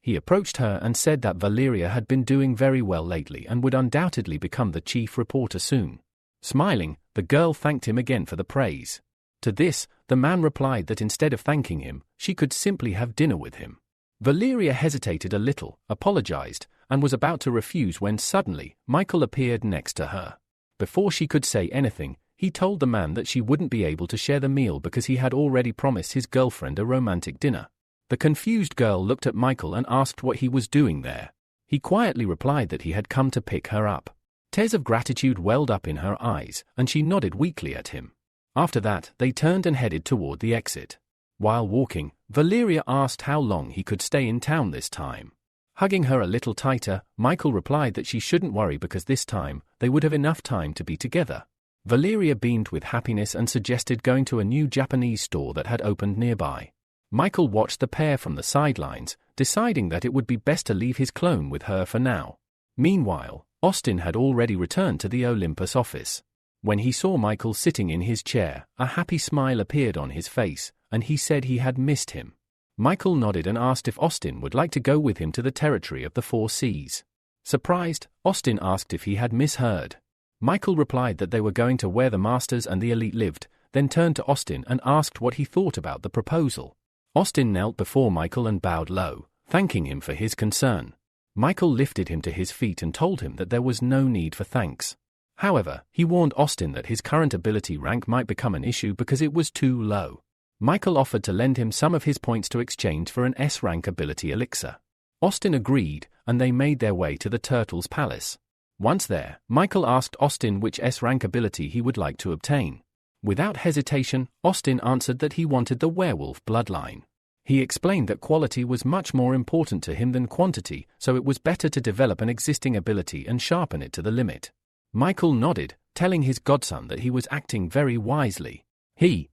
S1: He approached her and said that Valeria had been doing very well lately and would undoubtedly become the chief reporter soon. Smiling, the girl thanked him again for the praise. To this, the man replied that instead of thanking him, she could simply have dinner with him. Valeria hesitated a little, apologized, and was about to refuse when suddenly, Michael appeared next to her. Before she could say anything, he told the man that she wouldn't be able to share the meal because he had already promised his girlfriend a romantic dinner. The confused girl looked at Michael and asked what he was doing there. He quietly replied that he had come to pick her up. Tears of gratitude welled up in her eyes, and she nodded weakly at him. After that, they turned and headed toward the exit. While walking, Valeria asked how long he could stay in town this time. Hugging her a little tighter, Michael replied that she shouldn't worry because this time, they would have enough time to be together. Valeria beamed with happiness and suggested going to a new Japanese store that had opened nearby. Michael watched the pair from the sidelines, deciding that it would be best to leave his clone with her for now. Meanwhile, Austin had already returned to the Olympus office. When he saw Michael sitting in his chair, a happy smile appeared on his face, and he said he had missed him. Michael nodded and asked if Austin would like to go with him to the territory of the Four Seas. Surprised, Austin asked if he had misheard. Michael replied that they were going to where the Masters and the Elite lived, then turned to Austin and asked what he thought about the proposal. Austin knelt before Michael and bowed low, thanking him for his concern. Michael lifted him to his feet and told him that there was no need for thanks. However, he warned Austin that his current ability rank might become an issue because it was too low. Michael offered to lend him some of his points to exchange for an S-rank ability elixir. Austin agreed, and they made their way to the Turtle's Palace. Once there, Michael asked Austin which S-rank ability he would like to obtain. Without hesitation, Austin answered that he wanted the werewolf bloodline. He explained that quality was much more important to him than quantity, so it was better to develop an existing ability and sharpen it to the limit. Michael nodded, telling his godson that he was acting very wisely. He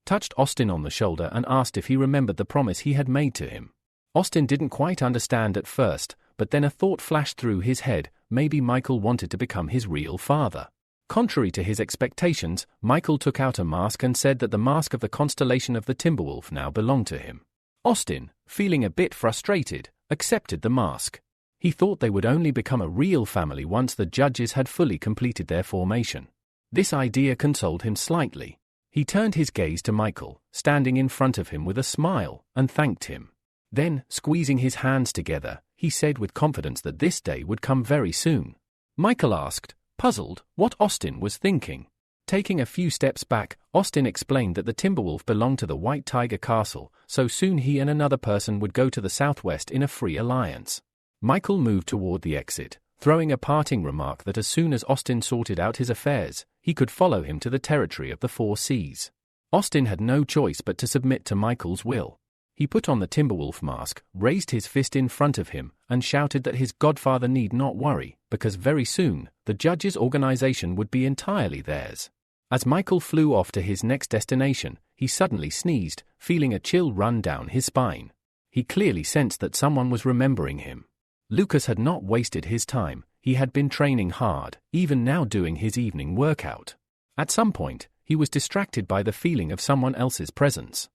S1: touched Austin on the shoulder and asked if he remembered the promise he had made to him. Austin didn't quite understand at first, but then a thought flashed through his head: maybe Michael wanted to become his real father. Contrary to his expectations, Michael took out a mask and said that the mask of the constellation of the Timberwolf now belonged to him. Austin, feeling a bit frustrated, accepted the mask. He thought they would only become a real family once the judges had fully completed their formation. This idea consoled him slightly. He turned his gaze to Michael, standing in front of him with a smile, and thanked him. Then, squeezing his hands together, he said with confidence that this day would come very soon. Michael asked, puzzled, what Austin was thinking. Taking a few steps back, Austin explained that the Timberwolf belonged to the White Tiger Castle, so soon he and another person would go to the southwest in a free alliance. Michael moved toward the exit, throwing a parting remark that as soon as Austin sorted out his affairs, he could follow him to the territory of the Four Seas. Austin had no choice but to submit to Michael's will. He put on the Timberwolf mask, raised his fist in front of him, and shouted that his godfather need not worry, because very soon, the judges' organization would be entirely theirs. As Michael flew off to his next destination, he suddenly sneezed, feeling a chill run down his spine. He clearly sensed that someone was remembering him. Lucas had not wasted his time. He had been training hard, even now doing his evening workout. At some point, he was distracted by the feeling of someone else's presence.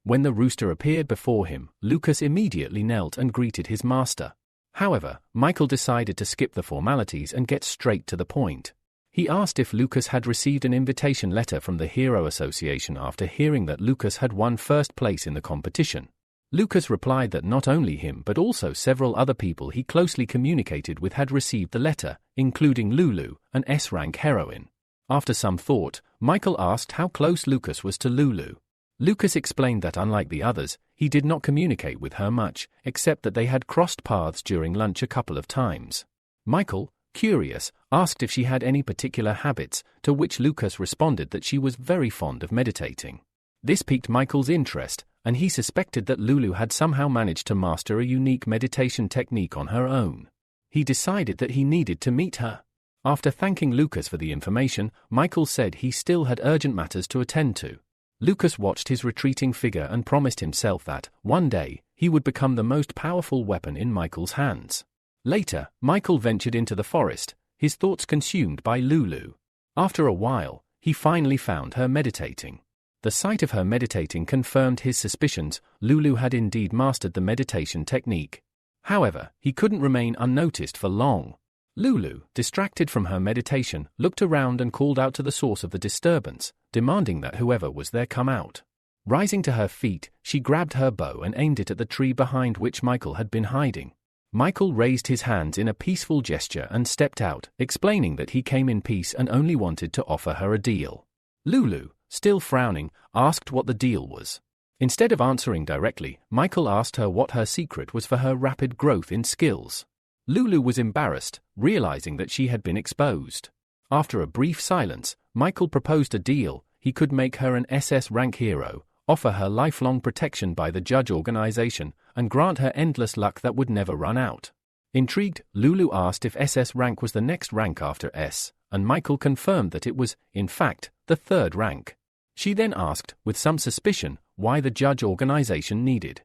S1: When the rooster appeared before him, Lucas immediately knelt and greeted his master. However, Michael decided to skip the formalities and get straight to the point. He asked if Lucas had received an invitation letter from the Hero Association after hearing that Lucas had won first place in the competition. Lucas replied that not only him but also several other people he closely communicated with had received the letter, including Lulu, an S-rank heroine. After some thought, Michael asked how close Lucas was to Lulu. Lucas explained that unlike the others, he did not communicate with her much, except that they had crossed paths during lunch a couple of times. Michael, curious, asked if she had any particular habits, to which Lucas responded that she was very fond of meditating. This piqued Michael's interest, and he suspected that Lulu had somehow managed to master a unique meditation technique on her own. He decided that he needed to meet her. After thanking Lucas for the information, Michael said he still had urgent matters to attend to. Lucas watched his retreating figure and promised himself that, one day, he would become the most powerful weapon in Michael's hands. Later, Michael ventured into the forest, his thoughts consumed by Lulu. After a while, he finally found her meditating. The sight of her meditating confirmed his suspicions. Lulu had indeed mastered the meditation technique. However, he couldn't remain unnoticed for long. Lulu, distracted from her meditation, looked around and called out to the source of the disturbance, demanding that whoever was there come out. Rising to her feet, she grabbed her bow and aimed it at the tree behind which Michael had been hiding. Michael raised his hands in a peaceful gesture and stepped out, explaining that he came in peace and only wanted to offer her a deal. Lulu, still frowning, asked what the deal was. Instead of answering directly, Michael asked her what her secret was for her rapid growth in skills. Lulu was embarrassed, realizing that she had been exposed. After a brief silence, Michael proposed a deal. He could make her an SS rank hero, offer her lifelong protection by the judge organization, and grant her endless luck that would never run out. Intrigued, Lulu asked if SS rank was the next rank after S, and Michael confirmed that it was, in fact, the third rank. She then asked, with some suspicion, why the judge organization needed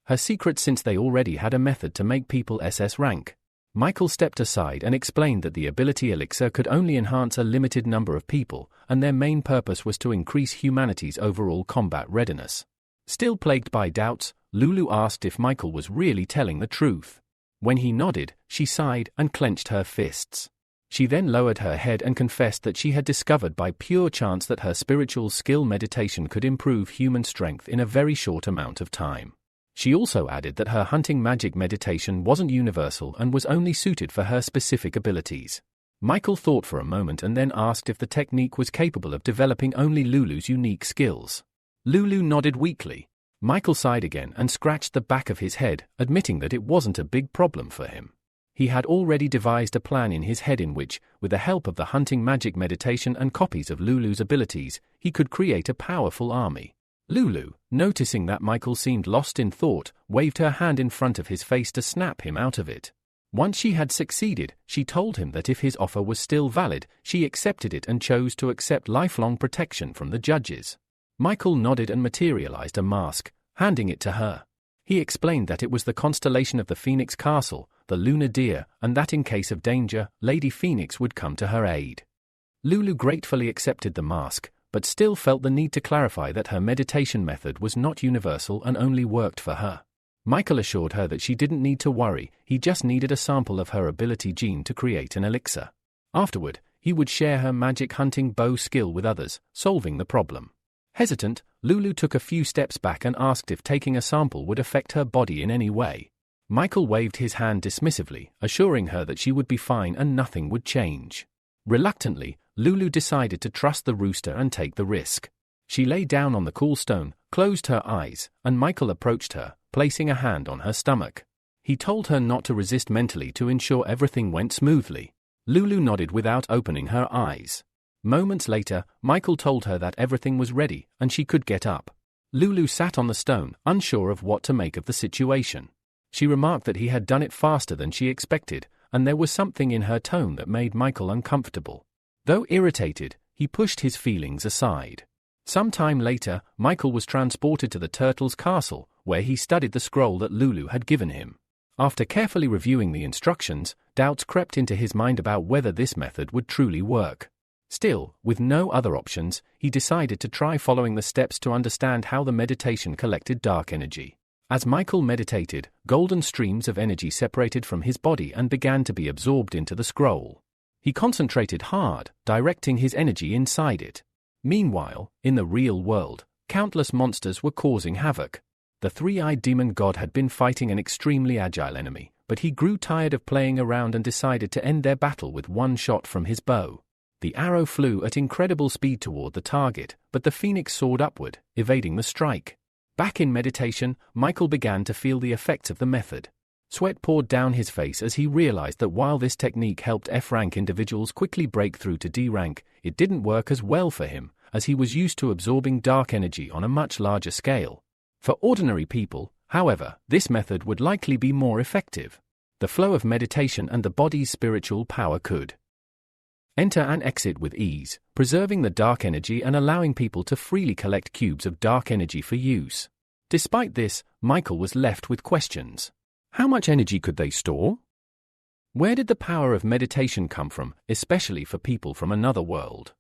S1: her secret since they already had a method to make people SS rank. Michael stepped aside and explained that the ability elixir could only enhance a limited number of people, and their main purpose was to increase humanity's overall combat readiness. Still plagued by doubts, Lulu asked if Michael was really telling the truth. When he nodded, she sighed and clenched her fists. She then lowered her head and confessed that she had discovered by pure chance that her spiritual skill meditation could improve human strength in a very short amount of time. She also added that her hunting magic meditation wasn't universal and was only suited for her specific abilities. Michael thought for a moment and then asked if the technique was capable of developing only Lulu's unique skills. Lulu nodded weakly. Michael sighed again and scratched the back of his head, admitting that it wasn't a big problem for him. He had already devised a plan in his head in which, with the help of the hunting magic meditation and copies of Lulu's abilities, he could create a powerful army. Lulu, noticing that Michael seemed lost in thought, waved her hand in front of his face to snap him out of it. Once she had succeeded, she told him that if his offer was still valid, she accepted it and chose to accept lifelong protection from the judges. Michael nodded and materialized a mask, handing it to her. He explained that it was the constellation of the Phoenix Castle, the lunar deer, and that in case of danger, Lady Phoenix would come to her aid. Lulu gratefully accepted the mask, but still felt the need to clarify that her meditation method was not universal and only worked for her. Michael assured her that she didn't need to worry, he just needed a sample of her ability gene to create an elixir. Afterward, he would share her magic hunting bow skill with others, solving the problem. Hesitant, Lulu took a few steps back and asked if taking a sample would affect her body in any way. Michael waved his hand dismissively, assuring her that she would be fine and nothing would change. Reluctantly, Lulu decided to trust the rooster and take the risk. She lay down on the cool stone, closed her eyes, and Michael approached her, placing a hand on her stomach. He told her not to resist mentally to ensure everything went smoothly. Lulu nodded without opening her eyes. Moments later, Michael told her that everything was ready and she could get up. Lulu sat on the stone, unsure of what to make of the situation. She remarked that he had done it faster than she expected, and there was something in her tone that made Michael uncomfortable. Though irritated, he pushed his feelings aside. Some time later, Michael was transported to the turtle's castle, where he studied the scroll that Lulu had given him. After carefully reviewing the instructions, doubts crept into his mind about whether this method would truly work. Still, with no other options, he decided to try following the steps to understand how the meditation collected dark energy. As Michael meditated, golden streams of energy separated from his body and began to be absorbed into the scroll. He concentrated hard, directing his energy inside it. Meanwhile, in the real world, countless monsters were causing havoc. The three-eyed demon god had been fighting an extremely agile enemy, but he grew tired of playing around and decided to end their battle with one shot from his bow. The arrow flew at incredible speed toward the target, but the phoenix soared upward, evading the strike. Back in meditation, Michael began to feel the effects of the method. Sweat poured down his face as he realized that while this technique helped F-rank individuals quickly break through to D-rank, it didn't work as well for him, as he was used to absorbing dark energy on a much larger scale. For ordinary people, however, this method would likely be more effective. The flow of meditation and the body's spiritual power could enter and exit with ease, preserving the dark energy and allowing people to freely collect cubes of dark energy for use. Despite this, Michael was left with questions. How much energy could they store? Where did the power of meditation come from, especially for people from another world?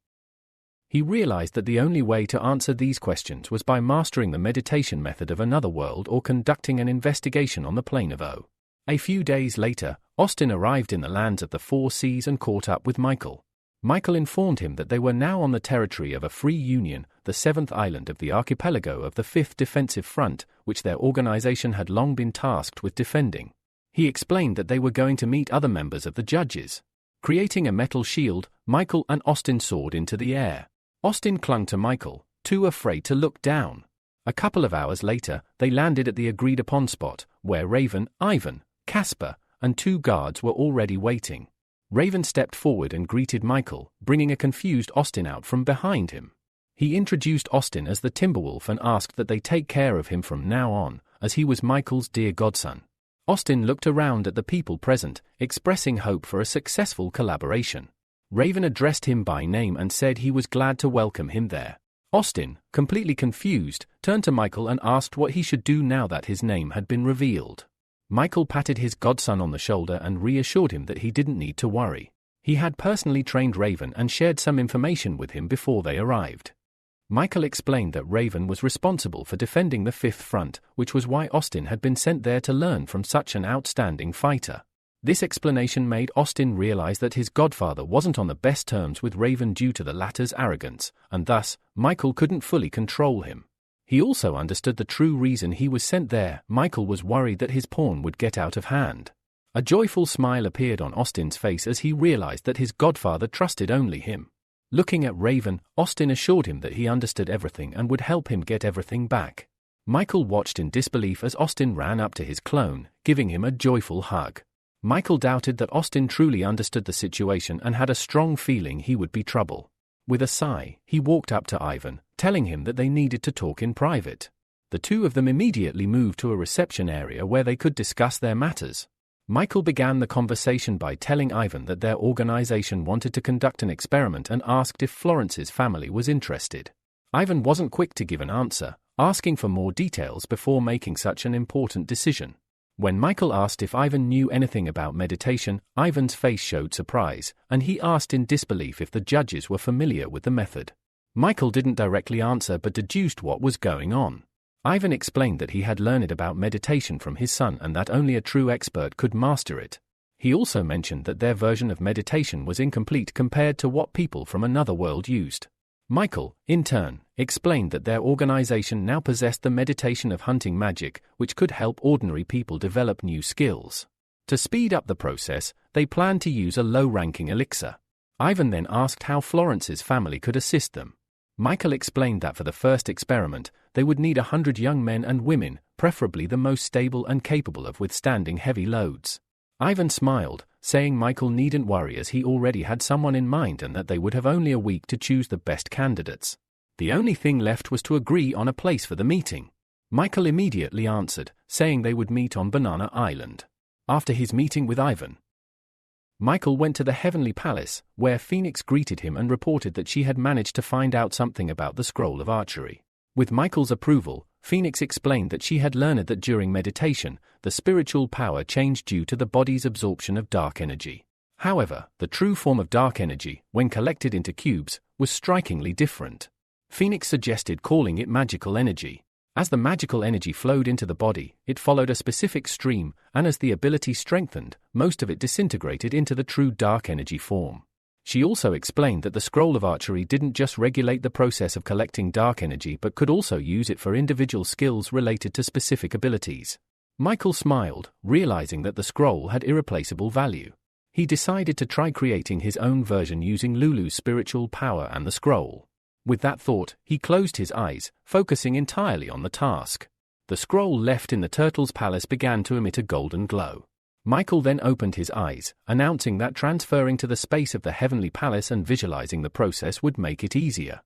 S1: He realized that the only way to answer these questions was by mastering the meditation method of another world or conducting an investigation on the plane of O. A few days later, Austin arrived in the lands of the Four Seas and caught up with Michael. Michael informed him that they were now on the territory of a free union, the seventh island of the archipelago of the Fifth Defensive Front, which their organization had long been tasked with defending. He explained that they were going to meet other members of the judges. Creating a metal shield, Michael and Austin soared into the air. Austin clung to Michael, too afraid to look down. A couple of hours later, they landed at the agreed-upon spot, where Raven, Ivan, Casper, and two guards were already waiting. Raven stepped forward and greeted Michael, bringing a confused Austin out from behind him. He introduced Austin as the Timberwolf and asked that they take care of him from now on, as he was Michael's dear godson. Austin looked around at the people present, expressing hope for a successful collaboration. Raven addressed him by name and said he was glad to welcome him there. Austin, completely confused, turned to Michael and asked what he should do now that his name had been revealed. Michael patted his godson on the shoulder and reassured him that he didn't need to worry. He had personally trained Raven and shared some information with him before they arrived. Michael explained that Raven was responsible for defending the Fifth Front, which was why Austin had been sent there to learn from such an outstanding fighter. This explanation made Austin realize that his godfather wasn't on the best terms with Raven due to the latter's arrogance, and thus, Michael couldn't fully control him. He also understood the true reason he was sent there. Michael was worried that his pawn would get out of hand. A joyful smile appeared on Austin's face as he realized that his godfather trusted only him. Looking at Raven, Austin assured him that he understood everything and would help him get everything back. Michael watched in disbelief as Austin ran up to his clone, giving him a joyful hug. Michael doubted that Austin truly understood the situation and had a strong feeling he would be trouble. With a sigh, he walked up to Ivan, telling him that they needed to talk in private. The two of them immediately moved to a reception area where they could discuss their matters. Michael began the conversation by telling Ivan that their organization wanted to conduct an experiment and asked if Florence's family was interested. Ivan wasn't quick to give an answer, asking for more details before making such an important decision. When Michael asked if Ivan knew anything about meditation, Ivan's face showed surprise, and he asked in disbelief if the judges were familiar with the method. Michael didn't directly answer but deduced what was going on. Ivan explained that he had learned about meditation from his son and that only a true expert could master it. He also mentioned that their version of meditation was incomplete compared to what people from another world used. Michael, in turn, explained that their organization now possessed the meditation of hunting magic, which could help ordinary people develop new skills. To speed up the process, they planned to use a low-ranking elixir. Ivan then asked how Florence's family could assist them. Michael explained that for the first experiment, they would need 100 young men and women, preferably the most stable and capable of withstanding heavy loads. Ivan smiled, saying Michael needn't worry as he already had someone in mind and that they would have only a week to choose the best candidates. The only thing left was to agree on a place for the meeting. Michael immediately answered, saying they would meet on Banana Island. After his meeting with Ivan, Michael went to the Heavenly Palace, where Phoenix greeted him and reported that she had managed to find out something about the scroll of archery. With Michael's approval, Phoenix explained that she had learned that during meditation, the spiritual power changed due to the body's absorption of dark energy. However, the true form of dark energy, when collected into cubes, was strikingly different. Phoenix suggested calling it magical energy. As the magical energy flowed into the body, it followed a specific stream, and as the ability strengthened, most of it disintegrated into the true dark energy form. She also explained that the scroll of archery didn't just regulate the process of collecting dark energy but could also use it for individual skills related to specific abilities. Michael smiled, realizing that the scroll had irreplaceable value. He decided to try creating his own version using Lulu's spiritual power and the scroll. With that thought, he closed his eyes, focusing entirely on the task. The scroll left in the turtle's palace began to emit a golden glow. Michael then opened his eyes, announcing that transferring to the space of the Heavenly Palace and visualizing the process would make it easier.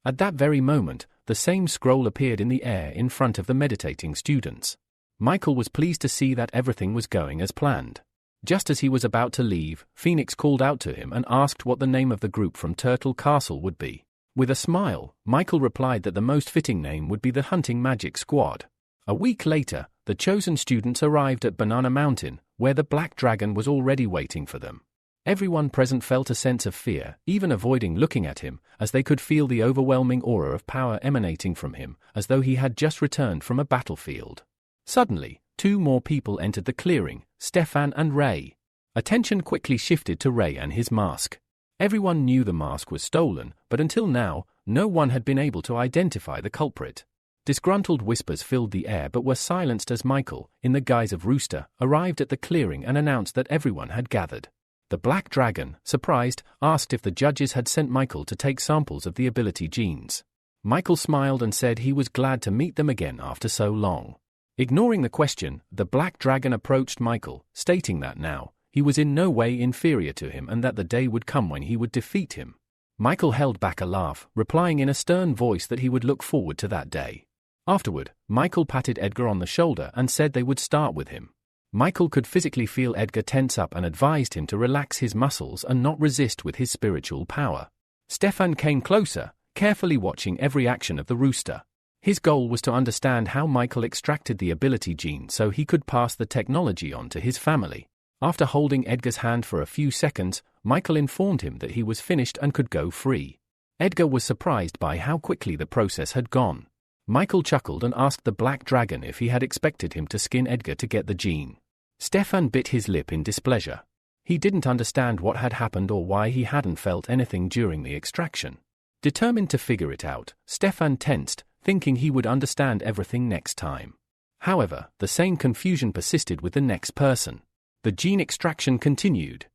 S1: At that very moment, the same scroll appeared in the air in front of the meditating students. Michael was pleased to see that everything was going as planned. Just as he was about to leave, Phoenix called out to him and asked what the name of the group from Turtle Castle would be. With a smile, Michael replied that the most fitting name would be the Hunting Magic Squad. A week later, the chosen students arrived at Banana Mountain, where the Black Dragon was already waiting for them. Everyone present felt a sense of fear, even avoiding looking at him, as they could feel the overwhelming aura of power emanating from him, as though he had just returned from a battlefield. Suddenly, two more people entered the clearing, Stefan and Ray. Attention quickly shifted to Ray and his mask. Everyone knew the mask was stolen, but until now, no one had been able to identify the culprit. Disgruntled whispers filled the air but were silenced as Michael, in the guise of Rooster, arrived at the clearing and announced that everyone had gathered. The Black Dragon, surprised, asked if the judges had sent Michael to take samples of the ability genes. Michael smiled and said he was glad to meet them again after so long. Ignoring the question, the Black Dragon approached Michael, stating that now, he was in no way inferior to him and that the day would come when he would defeat him. Michael held back a laugh, replying in a stern voice that he would look forward to that day. Afterward, Michael patted Edgar on the shoulder and said they would start with him. Michael could physically feel Edgar tense up and advised him to relax his muscles and not resist with his spiritual power. Stefan came closer, carefully watching every action of the Rooster. His goal was to understand how Michael extracted the ability gene so he could pass the technology on to his family. After holding Edgar's hand for a few seconds, Michael informed him that he was finished and could go free. Edgar was surprised by how quickly the process had gone. Michael chuckled and asked the Black Dragon if he had expected him to skin Edgar to get the gene. Stefan bit his lip in displeasure. He didn't understand what had happened or why he hadn't felt anything during the extraction. Determined to figure it out, Stefan tensed, thinking he would understand everything next time. However, the same confusion persisted with the next person. The gene extraction continued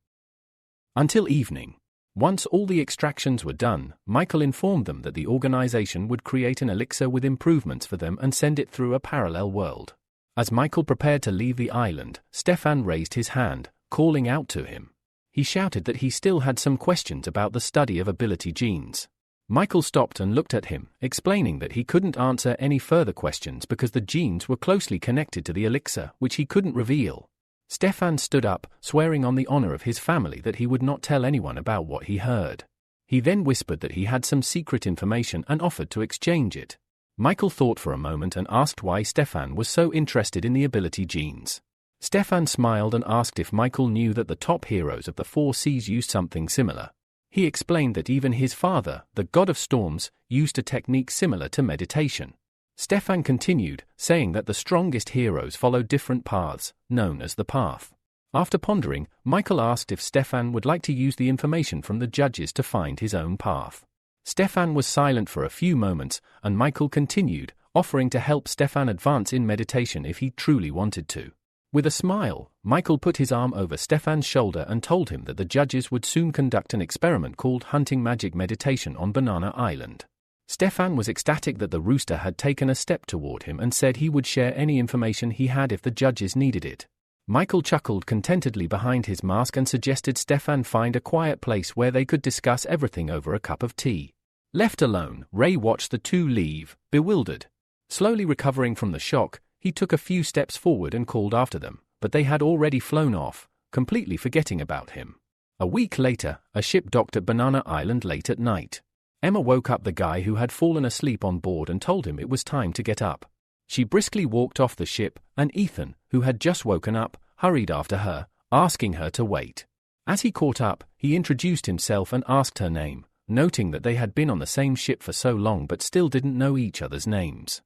S1: until evening. Once all the extractions were done, Michael informed them that the organization would create an elixir with improvements for them and send it through a parallel world. As Michael prepared to leave the island, Stefan raised his hand, calling out to him. He shouted that he still had some questions about the study of ability genes. Michael stopped and looked at him, explaining that he couldn't answer any further questions because the genes were closely connected to the elixir, which he couldn't reveal. Stefan stood up, swearing on the honor of his family that he would not tell anyone about what he heard. He then whispered that he had some secret information and offered to exchange it. Michael thought for a moment and asked why Stefan was so interested in the ability genes. Stefan smiled and asked if Michael knew that the top heroes of the 4 Seas used something similar. He explained that even his father, the god of storms, used a technique similar to meditation. Stefan continued, saying that the strongest heroes follow different paths, known as the path. After pondering, Michael asked if Stefan would like to use the information from the judges to find his own path. Stefan was silent for a few moments, and Michael continued, offering to help Stefan advance in meditation if he truly wanted to. With a smile, Michael put his arm over Stefan's shoulder and told him that the judges would soon conduct an experiment called Hunting Magic Meditation on Banana Island. Stefan was ecstatic that the rooster had taken a step toward him and said he would share any information he had if the judges needed it. Michael chuckled contentedly behind his mask and suggested Stefan find a quiet place where they could discuss everything over a cup of tea. Left alone, Ray watched the two leave, bewildered. Slowly recovering from the shock, he took a few steps forward and called after them, but they had already flown off, completely forgetting about him. A week later, a ship docked at Banana Island late at night. Emma woke up the guy who had fallen asleep on board and told him it was time to get up. She briskly walked off the ship, and Ethan, who had just woken up, hurried after her, asking her to wait. As he caught up, he introduced himself and asked her name, noting that they had been on the same ship for so long but still didn't know each other's names.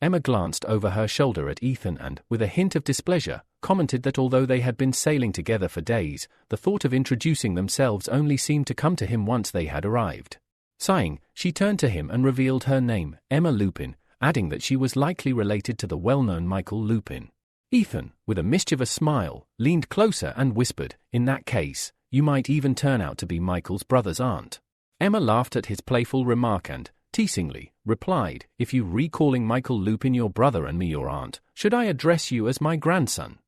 S1: Emma glanced over her shoulder at Ethan and, with a hint of displeasure, commented that although they had been sailing together for days, the thought of introducing themselves only seemed to come to him once they had arrived. Sighing, she turned to him and revealed her name, Emma Lupin, adding that she was likely related to the well-known Michael Lupin. Ethan, with a mischievous smile, leaned closer and whispered, "In that case, you might even turn out to be Michael's brother's aunt." Emma laughed at his playful remark and, teasingly, replied, "If you recalling Michael Lupin your brother and me your aunt, should I address you as my grandson?"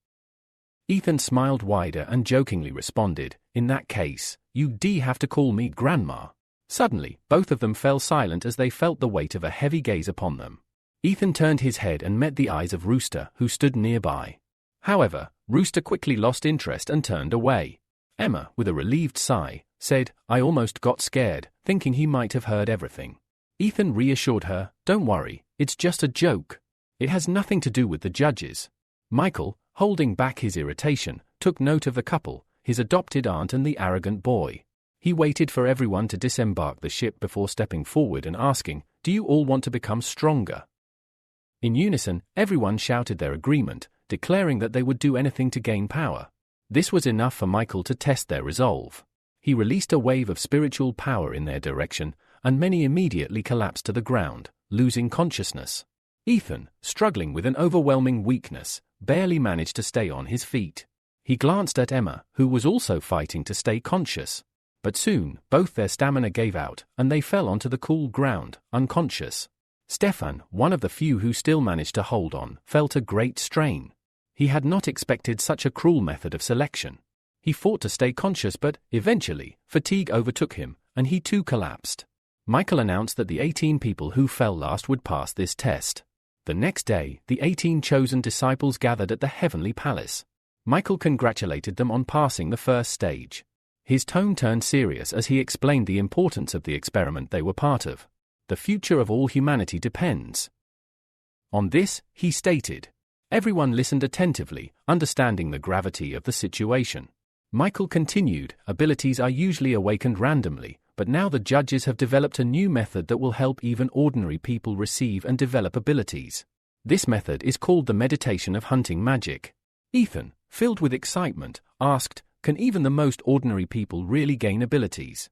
S1: Ethan smiled wider and jokingly responded, "In that case, you'd have to call me grandma." Suddenly, both of them fell silent as they felt the weight of a heavy gaze upon them. Ethan turned his head and met the eyes of Rooster, who stood nearby. However, Rooster quickly lost interest and turned away. Emma, with a relieved sigh, said, "I almost got scared, thinking he might have heard everything." Ethan reassured her, "Don't worry, it's just a joke. It has nothing to do with the judges." Michael, holding back his irritation, took note of the couple, his adopted aunt and the arrogant boy. He waited for everyone to disembark the ship before stepping forward and asking, "Do you all want to become stronger?" In unison, everyone shouted their agreement, declaring that they would do anything to gain power. This was enough for Michael to test their resolve. He released a wave of spiritual power in their direction, and many immediately collapsed to the ground, losing consciousness. Ethan, struggling with an overwhelming weakness, barely managed to stay on his feet. He glanced at Emma, who was also fighting to stay conscious. But soon, both their stamina gave out, and they fell onto the cool ground, unconscious. Stefan, one of the few who still managed to hold on, felt a great strain. He had not expected such a cruel method of selection. He fought to stay conscious but, eventually, fatigue overtook him, and he too collapsed. Michael announced that the 18 people who fell last would pass this test. The next day, the 18 chosen disciples gathered at the Heavenly Palace. Michael congratulated them on passing the first stage. His tone turned serious as he explained the importance of the experiment they were part of. The future of all humanity depends On this, he stated. Everyone listened attentively, understanding the gravity of the situation. Michael continued, abilities are usually awakened randomly, but now the judges have developed a new method that will help even ordinary people receive and develop abilities. This method is called the meditation of hunting magic. Ethan, filled with excitement, asked, can even the most ordinary people really gain abilities?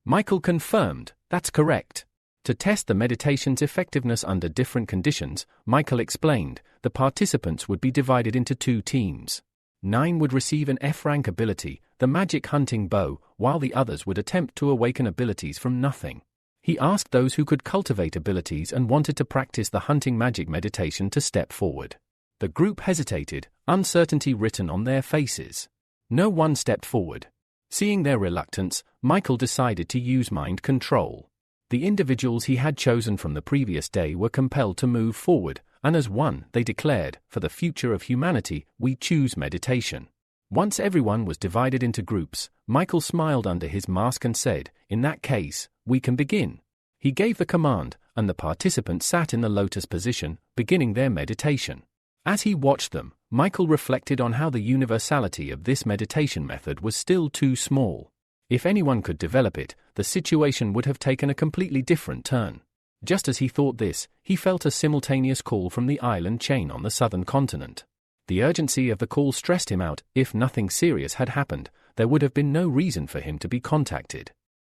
S1: Michael confirmed, that's correct. To test the meditation's effectiveness under different conditions, Michael explained, the participants would be divided into 2 teams. 9 would receive an F-rank ability, the magic hunting bow, while the others would attempt to awaken abilities from nothing. He asked those who could cultivate abilities and wanted to practice the hunting magic meditation to step forward. The group hesitated, uncertainty written on their faces. No one stepped forward. Seeing their reluctance, Michael decided to use mind control. The individuals he had chosen from the previous day were compelled to move forward, and as one, they declared, for the future of humanity, we choose meditation. Once everyone was divided into groups, Michael smiled under his mask and said, in that case, we can begin. He gave the command, and the participants sat in the lotus position, beginning their meditation. As he watched them, Michael reflected on how the universality of this meditation method was still too small. If anyone could develop it, the situation would have taken a completely different turn. Just as he thought this, he felt a simultaneous call from the island chain on the southern continent. The urgency of the call stressed him out. If nothing serious had happened, there would have been no reason for him to be contacted.